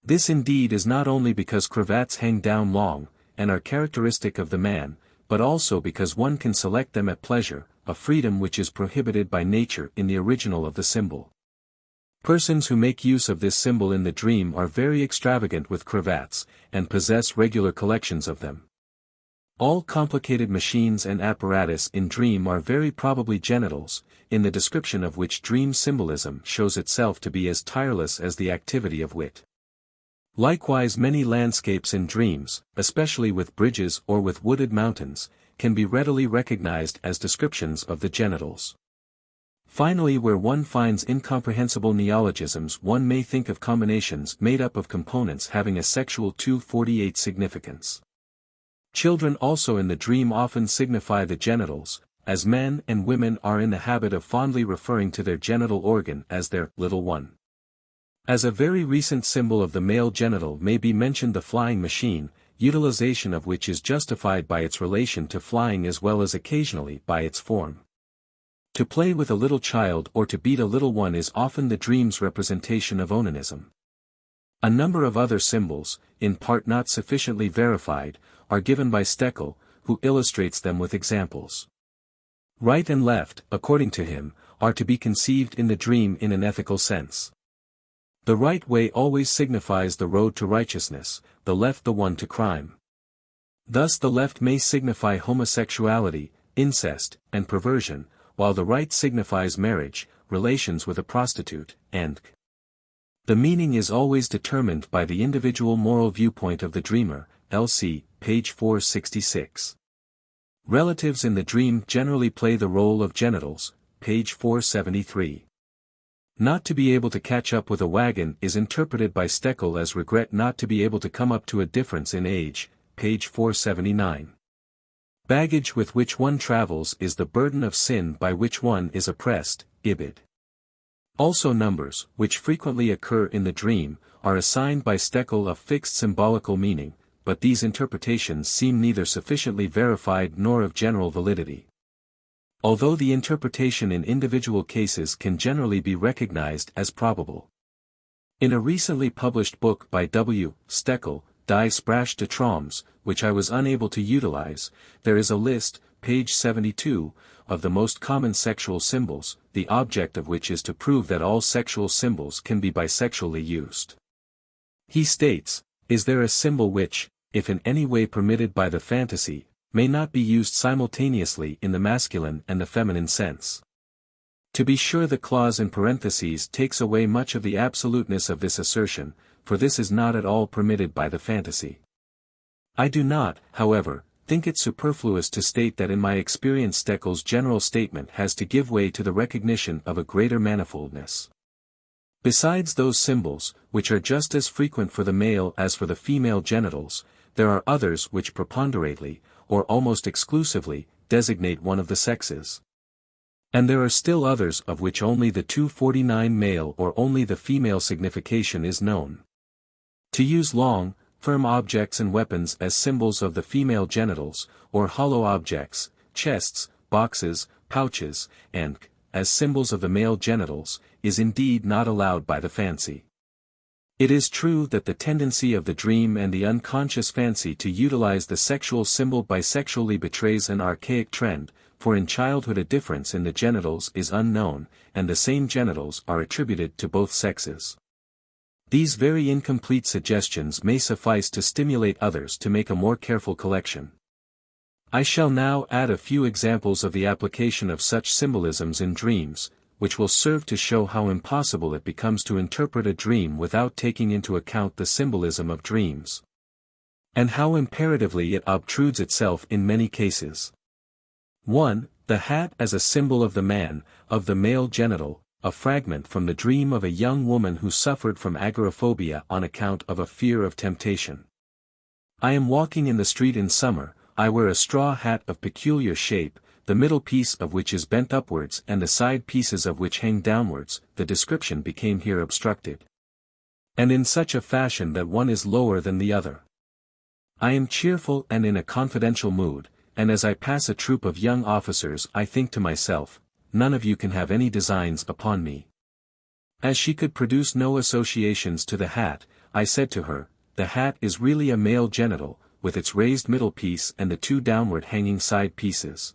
Speaker 1: This indeed is not only because cravats hang down long, and are characteristic of the man, but also because one can select them at pleasure, a freedom which is prohibited by nature in the original of the symbol. Persons who make use of this symbol in the dream are very extravagant with cravats, and possess regular collections of them. All complicated machines and apparatus in dream are very probably genitals, in the description of which dream symbolism shows itself to be as tireless as the activity of wit. Likewise many landscapes in dreams, especially with bridges or with wooded mountains, can be readily recognized as descriptions of the genitals. Finally, where one finds incomprehensible neologisms one may think of combinations made up of components having a sexual 248 significance. Children also in the dream often signify the genitals, as men and women are in the habit of fondly referring to their genital organ as their little one. As a very recent symbol of the male genital may be mentioned the flying machine, utilization of which is justified by its relation to flying as well as occasionally by its form. To play with a little child or to beat a little one is often the dream's representation of onanism. A number of other symbols, in part not sufficiently verified, are given by Stekel, who illustrates them with examples. Right and left, according to him, are to be conceived in the dream in an ethical sense. The right way always signifies the road to righteousness, the left the one to crime. Thus the left may signify homosexuality, incest, and perversion, while the right signifies marriage, relations with a prostitute, and the meaning is always determined by the individual moral viewpoint of the dreamer, LC, page 466. Relatives in the dream generally play the role of genitals, page 473. Not to be able to catch up with a wagon is interpreted by Stekel as regret not to be able to come up to a difference in age, page 479. Baggage with which one travels is the burden of sin by which one is oppressed, Ibid. Also numbers, which frequently occur in the dream, are assigned by Stekel a fixed symbolical meaning, but these interpretations seem neither sufficiently verified nor of general validity. Although the interpretation in individual cases can generally be recognized as probable. In a recently published book by W. Stekel, Die Sprache des Traums, which I was unable to utilize, there is a list, page 72, of the most common sexual symbols, the object of which is to prove that all sexual symbols can be bisexually used. He states, is there a symbol which, if in any way permitted by the fantasy, may not be used simultaneously in the masculine and the feminine sense? To be sure the clause in parentheses takes away much of the absoluteness of this assertion, for this is not at all permitted by the fantasy. I do not, however, think it superfluous to state that in my experience Stekel's general statement has to give way to the recognition of a greater manifoldness. Besides those symbols, which are just as frequent for the male as for the female genitals, there are others which preponderately, or almost exclusively, designate one of the sexes. And there are still others of which only the 249 male or only the female signification is known. To use long, firm objects and weapons as symbols of the female genitals, or hollow objects, chests, boxes, pouches, and, as symbols of the male genitals, is indeed not allowed by the fancy. It is true that the tendency of the dream and the unconscious fancy to utilize the sexual symbol bisexually betrays an archaic trend, for in childhood a difference in the genitals is unknown, and the same genitals are attributed to both sexes. These very incomplete suggestions may suffice to stimulate others to make a more careful collection. I shall now add a few examples of the application of such symbolisms in dreams, which will serve to show how impossible it becomes to interpret a dream without taking into account the symbolism of dreams. And how imperatively it obtrudes itself in many cases. 1. The hat as a symbol of the man, of the male genital, a fragment from the dream of a young woman who suffered from agoraphobia on account of a fear of temptation. I am walking in the street in summer, I wear a straw hat of peculiar shape, the middle piece of which is bent upwards and the side pieces of which hang downwards. The description became here obstructed. And in such a fashion that one is lower than the other. I am cheerful and in a confidential mood, and as I pass a troop of young officers I think to myself, none of you can have any designs upon me. As she could produce no associations to the hat, I said to her, the hat is really a male genital, with its raised middle piece and the two downward hanging side pieces.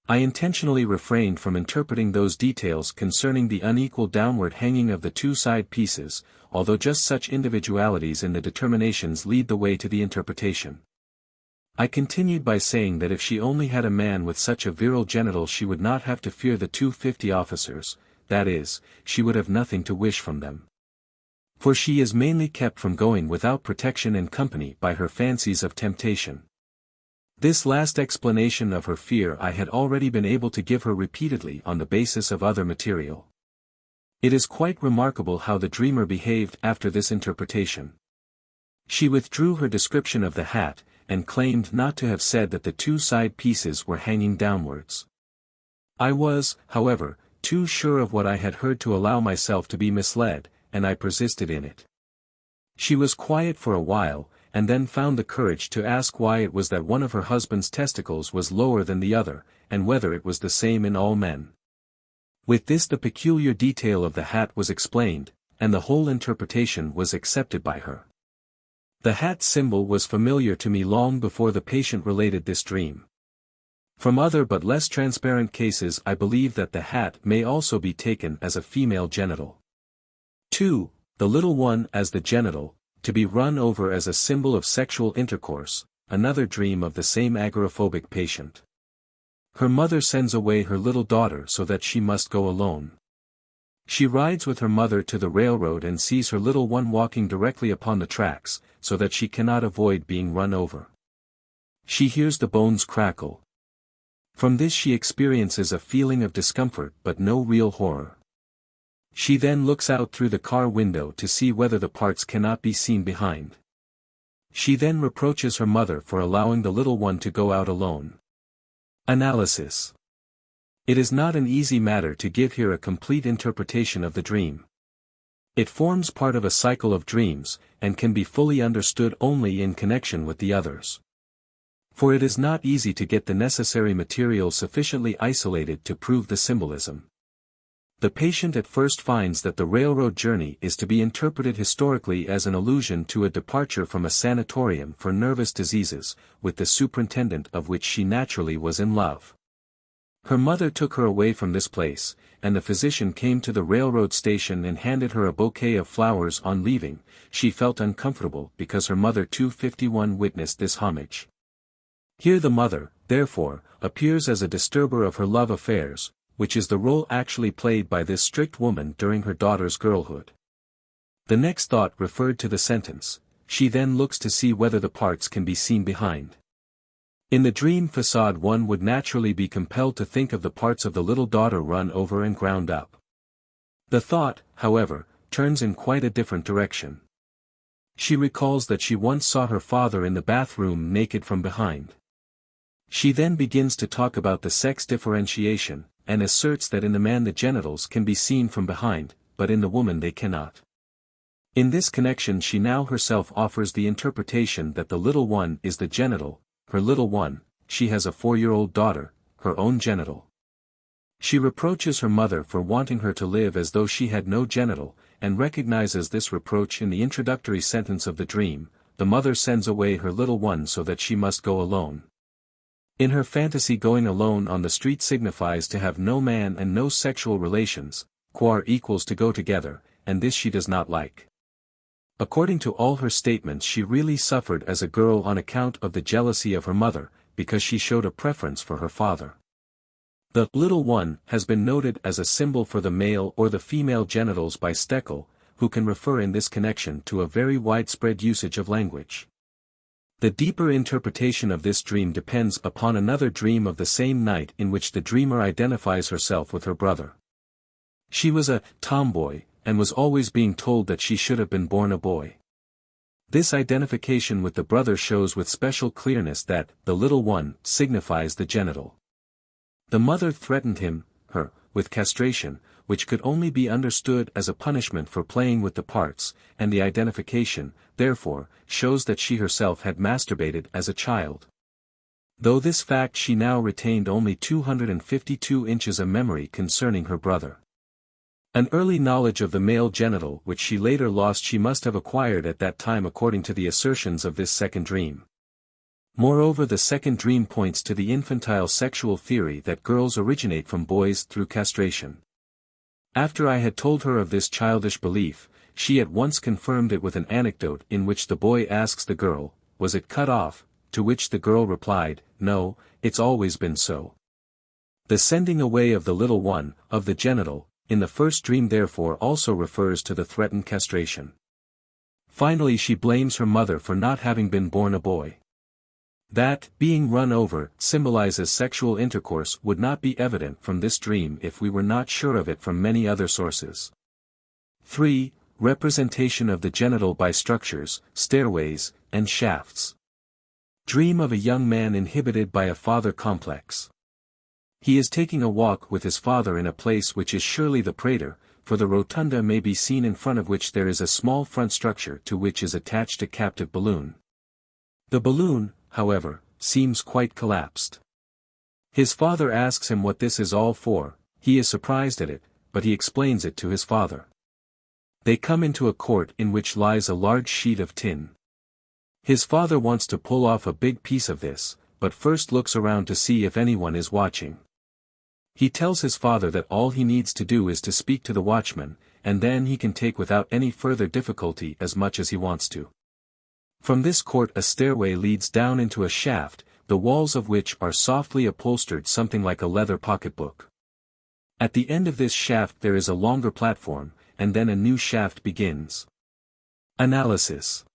Speaker 1: I intentionally refrained from interpreting those details concerning the unequal downward hanging of the two side pieces, although just such individualities in the determinations lead the way to the interpretation. I continued by saying that if she only had a man with such a virile genital she would not have to fear the 250 officers, that is, she would have nothing to wish from them. For she is mainly kept from going without protection and company by her fancies of temptation. This last explanation of her fear I had already been able to give her repeatedly on the basis of other material. It is quite remarkable how the dreamer behaved after this interpretation. She withdrew her description of the hat, and claimed not to have said that the two side pieces were hanging downwards. I was, however, too sure of what I had heard to allow myself to be misled, and I persisted in it. She was quiet for a while, and then found the courage to ask why it was that one of her husband's testicles was lower than the other, and whether it was the same in all men. With this the peculiar detail of the hat was explained, and the whole interpretation was accepted by her. The hat symbol was familiar to me long before the patient related this dream. From other but less transparent cases I believe that the hat may also be taken as a female genital. 2. The little one as the genital, to be run over as a symbol of sexual intercourse, another dream of the same agoraphobic patient. Her mother sends away her little daughter so that she must go alone. She rides with her mother to the railroad and sees her little one walking directly upon the tracks, so that she cannot avoid being run over. She hears the bones crackle. From this she experiences a feeling of discomfort but no real horror. She then looks out through the car window to see whether the parts cannot be seen behind. She then reproaches her mother for allowing the little one to go out alone. Analysis. It is not an easy matter to give here a complete interpretation of the dream. It forms part of a cycle of dreams, and can be fully understood only in connection with the others. For it is not easy to get the necessary material sufficiently isolated to prove the symbolism. The patient at first finds that the railroad journey is to be interpreted historically as an allusion to a departure from a sanatorium for nervous diseases, with the superintendent of which she naturally was in love. Her mother took her away from this place, and the physician came to the railroad station and handed her a bouquet of flowers on leaving. She felt uncomfortable because her mother 251 witnessed this homage. Here the mother, therefore, appears as a disturber of her love affairs, which is the role actually played by this strict woman during her daughter's girlhood. The next thought referred to the sentence, she then looks to see whether the parts can be seen behind. In the dream facade one would naturally be compelled to think of the parts of the little daughter run over and ground up. The thought, however, turns in quite a different direction. She recalls that she once saw her father in the bathroom naked from behind. She then begins to talk about the sex differentiation, and asserts that in the man the genitals can be seen from behind, but in the woman they cannot. In this connection she now herself offers the interpretation that the little one is the genital, her little one, she has a 4-year-old daughter, her own genital. She reproaches her mother for wanting her to live as though she had no genital, and recognizes this reproach in the introductory sentence of the dream, the mother sends away her little one so that she must go alone. In her fantasy going alone on the street signifies to have no man and no sexual relations, quare equals to go together, and this she does not like. According to all her statements she really suffered as a girl on account of the jealousy of her mother, because she showed a preference for her father. The little one has been noted as a symbol for the male or the female genitals by Steckel, who can refer in this connection to a very widespread usage of language. The deeper interpretation of this dream depends upon another dream of the same night in which the dreamer identifies herself with her brother. She was a tomboy, and was always being told that she should have been born a boy. This identification with the brother shows with special clearness that the little one signifies the genital. The mother threatened her, with castration, which could only be understood as a punishment for playing with the parts, and the identification, therefore, shows that she herself had masturbated as a child. Though this fact she now retained only 252 inches of memory concerning her brother. An early knowledge of the male genital which she later lost she must have acquired at that time according to the assertions of this second dream. Moreover, the second dream points to the infantile sexual theory that girls originate from boys through castration. After I had told her of this childish belief, she at once confirmed it with an anecdote in which the boy asks the girl, "Was it cut off?" to which the girl replied, "No, it's always been so." The sending away of the little one, of the genital, in the first dream therefore also refers to the threatened castration. Finally she blames her mother for not having been born a boy. That, being run over, symbolizes sexual intercourse would not be evident from this dream if we were not sure of it from many other sources. 3. Representation of the genital by structures, stairways, and shafts. Dream of a young man inhibited by a father complex. He is taking a walk with his father in a place which is surely the prater, for the rotunda may be seen in front of which there is a small front structure to which is attached a captive balloon. The balloon, however, seems quite collapsed. His father asks him what this is all for. He is surprised at it, but he explains it to his father. They come into a court in which lies a large sheet of tin. His father wants to pull off a big piece of this, but first looks around to see if anyone is watching. He tells his father that all he needs to do is to speak to the watchman, and then he can take without any further difficulty as much as he wants to. From this court a stairway leads down into a shaft, the walls of which are softly upholstered something like a leather pocketbook. At the end of this shaft there is a longer platform, and then a new shaft begins. Analysis.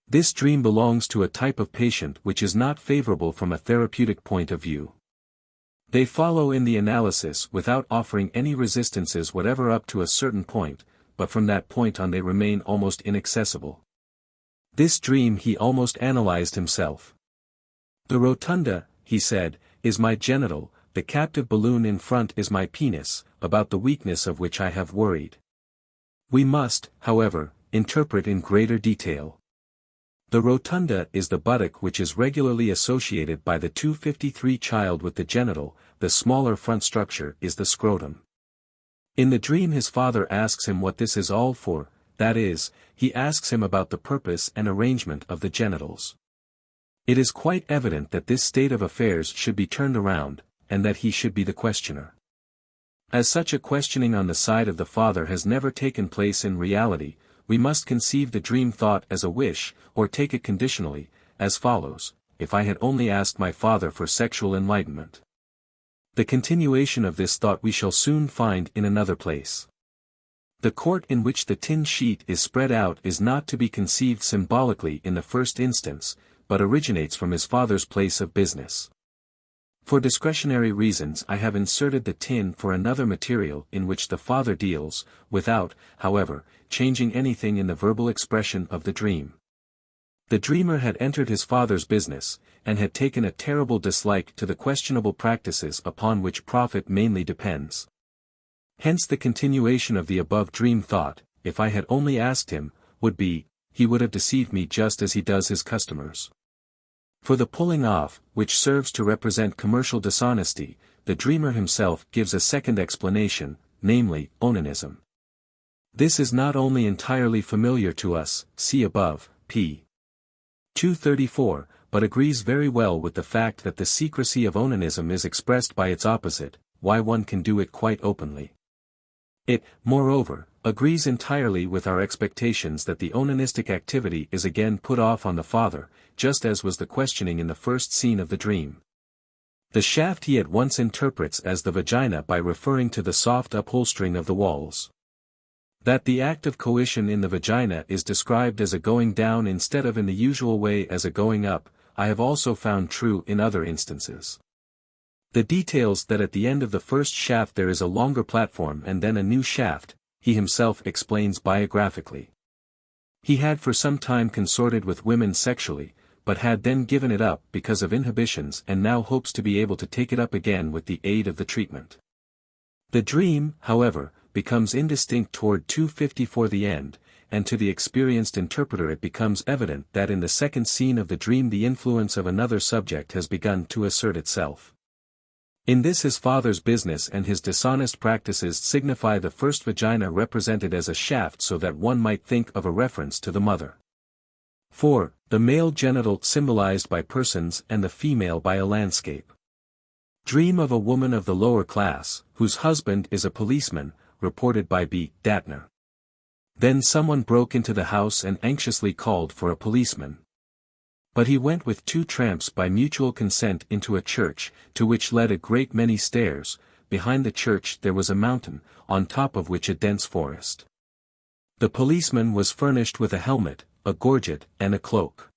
Speaker 1: This dream belongs to a type of patient which is not favorable from a therapeutic point of view. They follow in the analysis without offering any resistances whatever up to a certain point, but from that point on they remain almost inaccessible. This dream he almost analyzed himself. The rotunda, he said, is my genital, the captive balloon in front is my penis, about the weakness of which I have worried. We must, however, interpret in greater detail. The rotunda is the buttock which is regularly associated by the 253 child with the genital, the smaller front structure is the scrotum. In the dream his father asks him what this is all for, that is, he asks him about the purpose and arrangement of the genitals. It is quite evident that this state of affairs should be turned around, and that he should be the questioner. As such a questioning on the side of the father has never taken place in reality, we must conceive the dream thought as a wish, or take it conditionally, as follows: if I had only asked my father for sexual enlightenment. The continuation of this thought we shall soon find in another place. The court in which the tin sheet is spread out is not to be conceived symbolically in the first instance, but originates from his father's place of business. For discretionary reasons I have inserted the tin for another material in which the father deals, without, however, changing anything in the verbal expression of the dream. The dreamer had entered his father's business, and had taken a terrible dislike to the questionable practices upon which profit mainly depends. Hence the continuation of the above dream thought, if I had only asked him, would be, he would have deceived me just as he does his customers. For the pulling off, which serves to represent commercial dishonesty, the dreamer himself gives a second explanation, namely, onanism. This is not only entirely familiar to us, see above, p. 234, but agrees very well with the fact that the secrecy of onanism is expressed by its opposite, why one can do it quite openly. It, moreover, agrees entirely with our expectations that the onanistic activity is again put off on the father, just as was the questioning in the first scene of the dream. The shaft he at once interprets as the vagina by referring to the soft upholstering of the walls. That the act of coition in the vagina is described as a going down instead of in the usual way as a going up, I have also found true in other instances. The details that at the end of the first shaft there is a longer platform and then a new shaft, he himself explains biographically. He had for some time consorted with women sexually, but had then given it up because of inhibitions and now hopes to be able to take it up again with the aid of the treatment. The dream, however, becomes indistinct toward 2:54 the end, and to the experienced interpreter it becomes evident that in the second scene of the dream the influence of another subject has begun to assert itself. In this his father's business and his dishonest practices signify the first vagina represented as a shaft so that one might think of a reference to the mother. 4. The male genital symbolized by persons and the female by a landscape. Dream of a woman of the lower class, whose husband is a policeman, reported by B. Datner. Then someone broke into the house and anxiously called for a policeman. But he went with 2 tramps by mutual consent into a church, to which led a great many stairs. Behind the church there was a mountain, on top of which a dense forest. The policeman was furnished with a helmet, a gorget, and a cloak.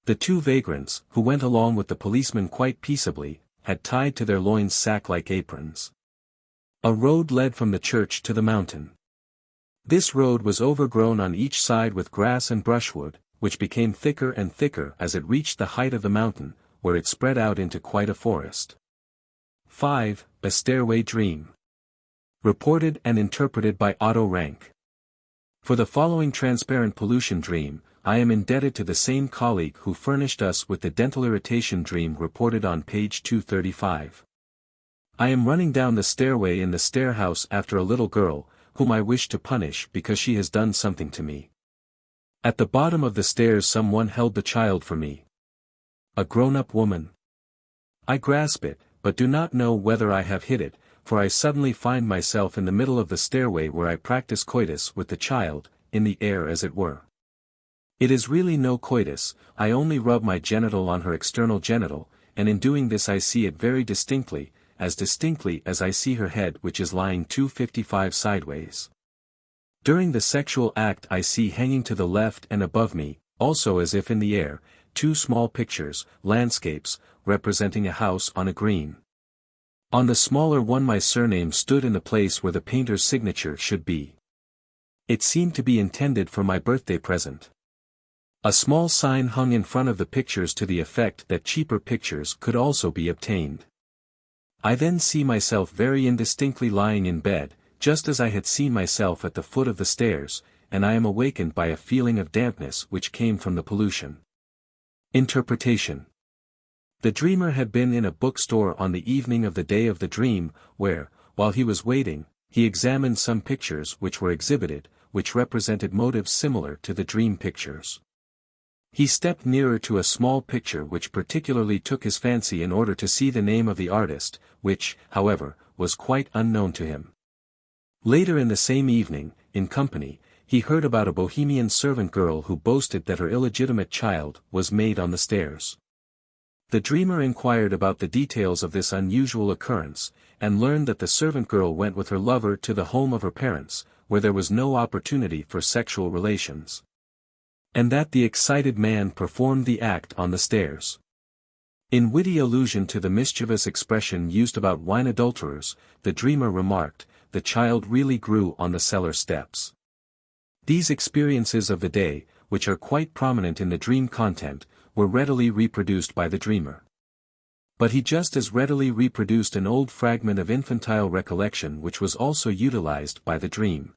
Speaker 1: The 2 vagrants, who went along with the policeman quite peaceably, had tied to their loins sack-like aprons. A road led from the church to the mountain. This road was overgrown on each side with grass and brushwood, which became thicker and thicker as it reached the height of the mountain, where it spread out into quite a forest. 5. A Stairway Dream. Reported and interpreted by Otto Rank. For the following transparent pollution dream, I am indebted to the same colleague who furnished us with the dental irritation dream reported on page 235. I am running down the stairway in the stairhouse after a little girl, whom I wish to punish because she has done something to me. At the bottom of the stairs someone held the child for me. A grown-up woman. I grasp it, but do not know whether I have hit it, for I suddenly find myself in the middle of the stairway where I practice coitus with the child, in the air as it were. It is really no coitus, I only rub my genital on her external genital, and in doing this I see it very distinctly as I see her head which is lying 2:55 sideways. During the sexual act I see hanging to the left and above me, also as if in the air, 2 small pictures, landscapes, representing a house on a green. On the smaller one my surname stood in the place where the painter's signature should be. It seemed to be intended for my birthday present. A small sign hung in front of the pictures to the effect that cheaper pictures could also be obtained. I then see myself very indistinctly lying in bed, just as I had seen myself at the foot of the stairs, and I am awakened by a feeling of dampness which came from the pollution. Interpretation. The dreamer had been in a bookstore on the evening of the day of the dream, where, while he was waiting, he examined some pictures which were exhibited, which represented motives similar to the dream pictures. He stepped nearer to a small picture which particularly took his fancy in order to see the name of the artist, which, however, was quite unknown to him. Later in the same evening, in company, he heard about a Bohemian servant girl who boasted that her illegitimate child was made on the stairs. The dreamer inquired about the details of this unusual occurrence, and learned that the servant girl went with her lover to the home of her parents, where there was no opportunity for sexual relations. And that the excited man performed the act on the stairs. In witty allusion to the mischievous expression used about wine adulterers, the dreamer remarked, "The child really grew on the cellar steps." These experiences of the day, which are quite prominent in the dream content, were readily reproduced by the dreamer. But he just as readily reproduced an old fragment of infantile recollection which was also utilized by the dream.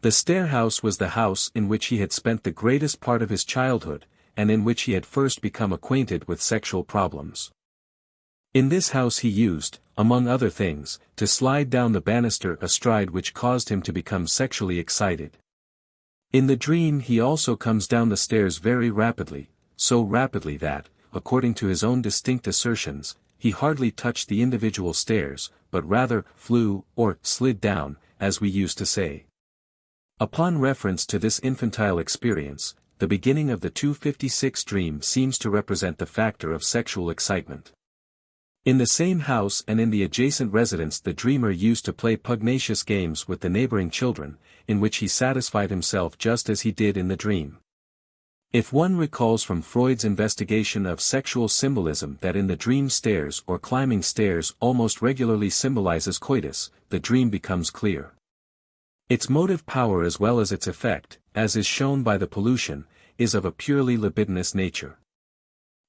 Speaker 1: The stairhouse was the house in which he had spent the greatest part of his childhood, and in which he had first become acquainted with sexual problems. In this house he used, among other things, to slide down the banister astride, which caused him to become sexually excited. In the dream he also comes down the stairs very rapidly, so rapidly that, according to his own distinct assertions, he hardly touched the individual stairs, but rather flew, or slid down, as we used to say. Upon reference to this infantile experience, the beginning of the 256 dream seems to represent the factor of sexual excitement. In the same house and in the adjacent residence the dreamer used to play pugnacious games with the neighboring children, in which he satisfied himself just as he did in the dream. If one recalls from Freud's investigation of sexual symbolism that in the dream stairs or climbing stairs almost regularly symbolizes coitus, the dream becomes clear. Its motive power as well as its effect, as is shown by the pollution, is of a purely libidinous nature.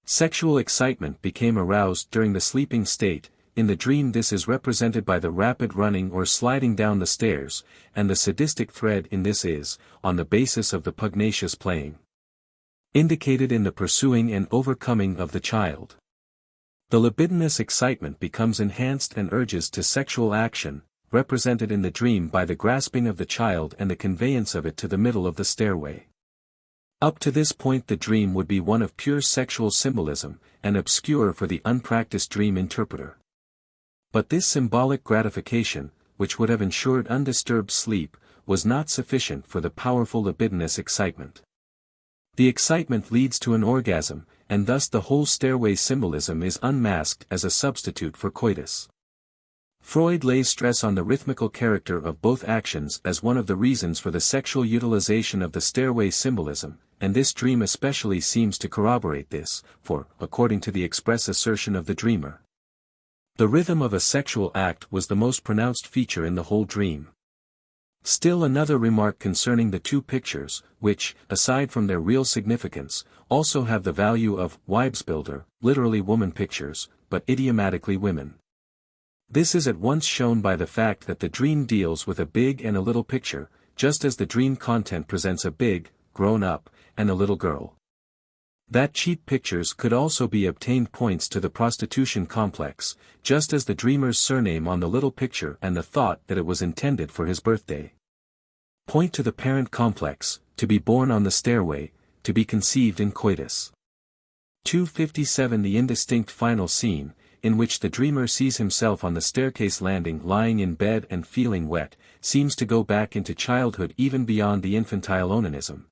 Speaker 1: Sexual excitement became aroused during the sleeping state. In the dream this is represented by the rapid running or sliding down the stairs, and the sadistic thread in this is, on the basis of the pugnacious playing, indicated in the pursuing and overcoming of the child. The libidinous excitement becomes enhanced and urges to sexual action, represented in the dream by the grasping of the child and the conveyance of it to the middle of the stairway. Up to this point the dream would be one of pure sexual symbolism, and obscure for the unpracticed dream interpreter. But this symbolic gratification, which would have ensured undisturbed sleep, was not sufficient for the powerful libidinous excitement. The excitement leads to an orgasm, and thus the whole stairway symbolism is unmasked as a substitute for coitus. Freud lays stress on the rhythmical character of both actions as one of the reasons for the sexual utilization of the stairway symbolism, and this dream especially seems to corroborate this, for, according to the express assertion of the dreamer, the rhythm of a sexual act was the most pronounced feature in the whole dream. Still another remark concerning the two pictures, which, aside from their real significance, also have the value of Weibsbilder, literally woman pictures, but idiomatically women. This is at once shown by the fact that the dream deals with a big and a little picture, just as the dream content presents a big, grown-up, and a little girl. That cheap pictures could also be obtained points to the prostitution complex, just as the dreamer's surname on the little picture and the thought that it was intended for his birthday point to the parent complex, to be born on the stairway, to be conceived in coitus. 257 The indistinct final scene, in which the dreamer sees himself on the staircase landing lying in bed and feeling wet, seems to go back into childhood even beyond the infantile onanism,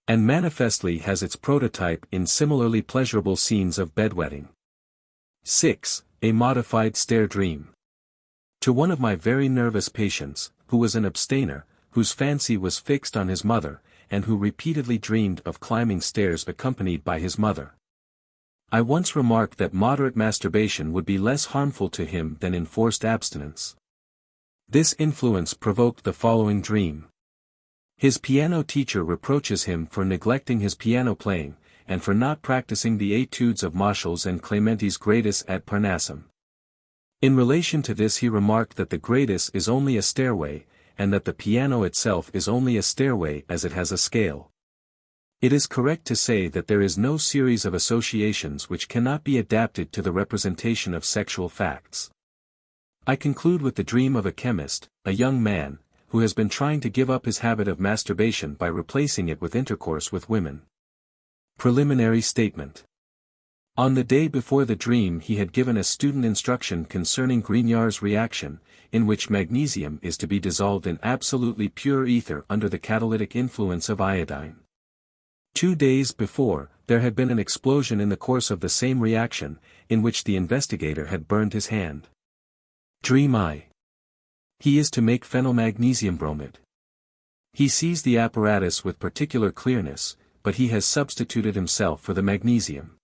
Speaker 1: and manifestly has its prototype in similarly pleasurable scenes of bedwetting. 6. A modified stair dream. To one of my very nervous patients, who was an abstainer, whose fancy was fixed on his mother, and who repeatedly dreamed of climbing stairs accompanied by his mother, I once remarked that moderate masturbation would be less harmful to him than enforced abstinence. This influence provoked the following dream. His piano teacher reproaches him for neglecting his piano playing, and for not practicing the etudes of Moschle's and Clementi's Gradus ad Parnassum. In relation to this he remarked that the Gradus is only a stairway, and that the piano itself is only a stairway as it has a scale. It is correct to say that there is no series of associations which cannot be adapted to the representation of sexual facts. I conclude with the dream of a chemist, a young man, who has been trying to give up his habit of masturbation by replacing it with intercourse with women. Preliminary statement. On the day before the dream he had given a student instruction concerning Grignard's reaction, in which magnesium is to be dissolved in absolutely pure ether under the catalytic influence of iodine. 2 days before, there had been an explosion in the course of the same reaction, in which the investigator had burned his hand. Dream I. He is to make phenylmagnesium bromide. He sees the apparatus with particular clearness, but he has substituted himself for the magnesium.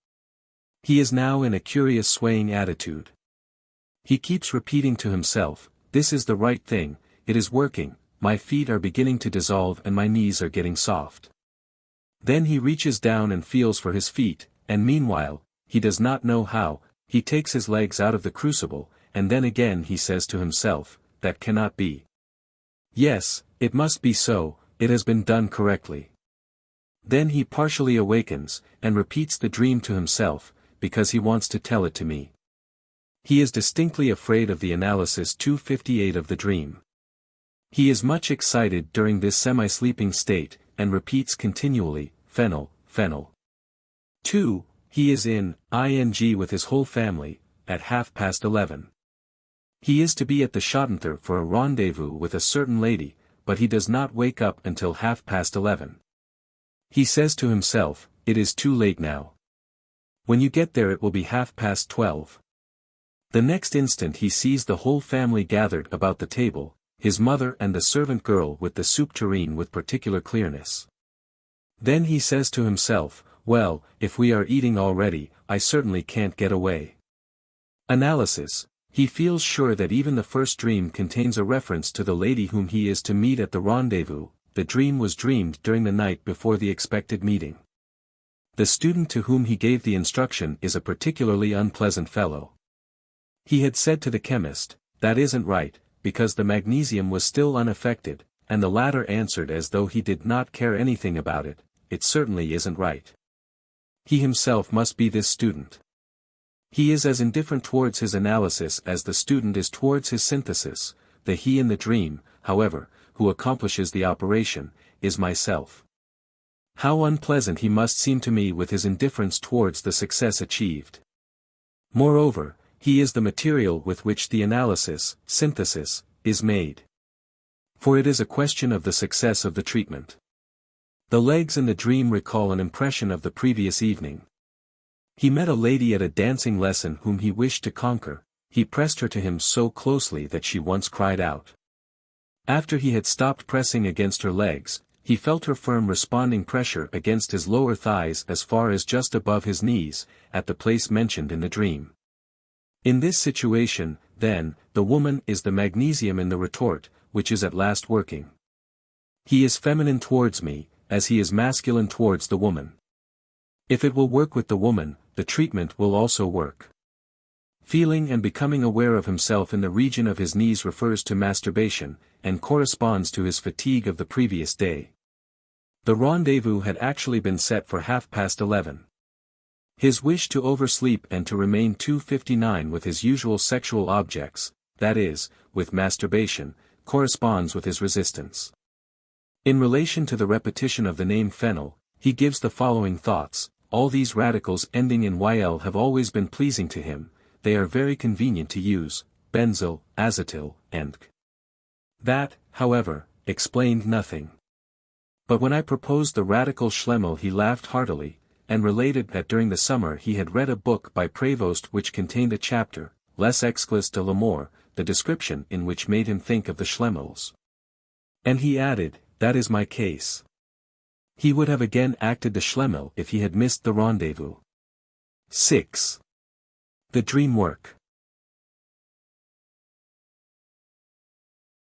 Speaker 1: He is now in a curious swaying attitude. He keeps repeating to himself, "This is the right thing, it is working, my feet are beginning to dissolve and my knees are getting soft." Then he reaches down and feels for his feet, and meanwhile, he does not know how, he takes his legs out of the crucible, and then again he says to himself, "That cannot be. Yes, it must be so, it has been done correctly." Then he partially awakens, and repeats the dream to himself, because he wants to tell it to me. He is distinctly afraid of the analysis 258 of the dream. He is much excited during this semi-sleeping state, and repeats continually, "Phenyl, phenyl." 2. He is in ing with his whole family, at 11:30. He is to be at the Schottenthur for a rendezvous with a certain lady, but he does not wake up until 11:30. He says to himself, "It is too late now. When you get there it will be 12:30. The next instant he sees the whole family gathered about the table, his mother and the servant girl with the soup tureen with particular clearness. Then he says to himself, well, if we are eating already, I certainly can't get away. Analysis. He feels sure that even the first dream contains a reference to the lady whom he is to meet at the rendezvous. The dream was dreamed during the night before the expected meeting. The student to whom he gave the instruction is a particularly unpleasant fellow. He had said to the chemist, "That isn't right," because the magnesium was still unaffected, and the latter answered as though he did not care anything about it, "It certainly isn't right." He himself must be this student. He is as indifferent towards his analysis as the student is towards his synthesis. The he in the dream, however, who accomplishes the operation, is myself. How unpleasant he must seem to me with his indifference towards the success achieved. Moreover, he is the material with which the analysis, synthesis, is made. For it is a question of the success of the treatment. The legs in the dream recall an impression of the previous evening. He met a lady at a dancing lesson whom he wished to conquer. He pressed her to him so closely that she once cried out. After he had stopped pressing against her legs, he felt her firm responding pressure against his lower thighs as far as just above his knees, at the place mentioned in the dream. In this situation, then, the woman is the magnesium in the retort, which is at last working. He is feminine towards me, as he is masculine towards the woman. If it will work with the woman, the treatment will also work. Feeling and becoming aware of himself in the region of his knees refers to masturbation, and corresponds to his fatigue of the previous day. The rendezvous had actually been set for 11:30. His wish to oversleep and to remain 2:59 with his usual sexual objects, that is, with masturbation, corresponds with his resistance. In relation to the repetition of the name phenyl, he gives the following thoughts: all these radicals ending in yl have always been pleasing to him, they are very convenient to use, benzyl, acetyl, and k. That, however, explained nothing. But when I proposed the radical Schlemmel he laughed heartily, and related that during the summer he had read a book by Prévost which contained a chapter, Les Exclus de l'amour, the description in which made him think of the Schlemmels. And he added, that is my case. He would have again acted the Schlemmel if he had missed the rendezvous. 6. The dream work.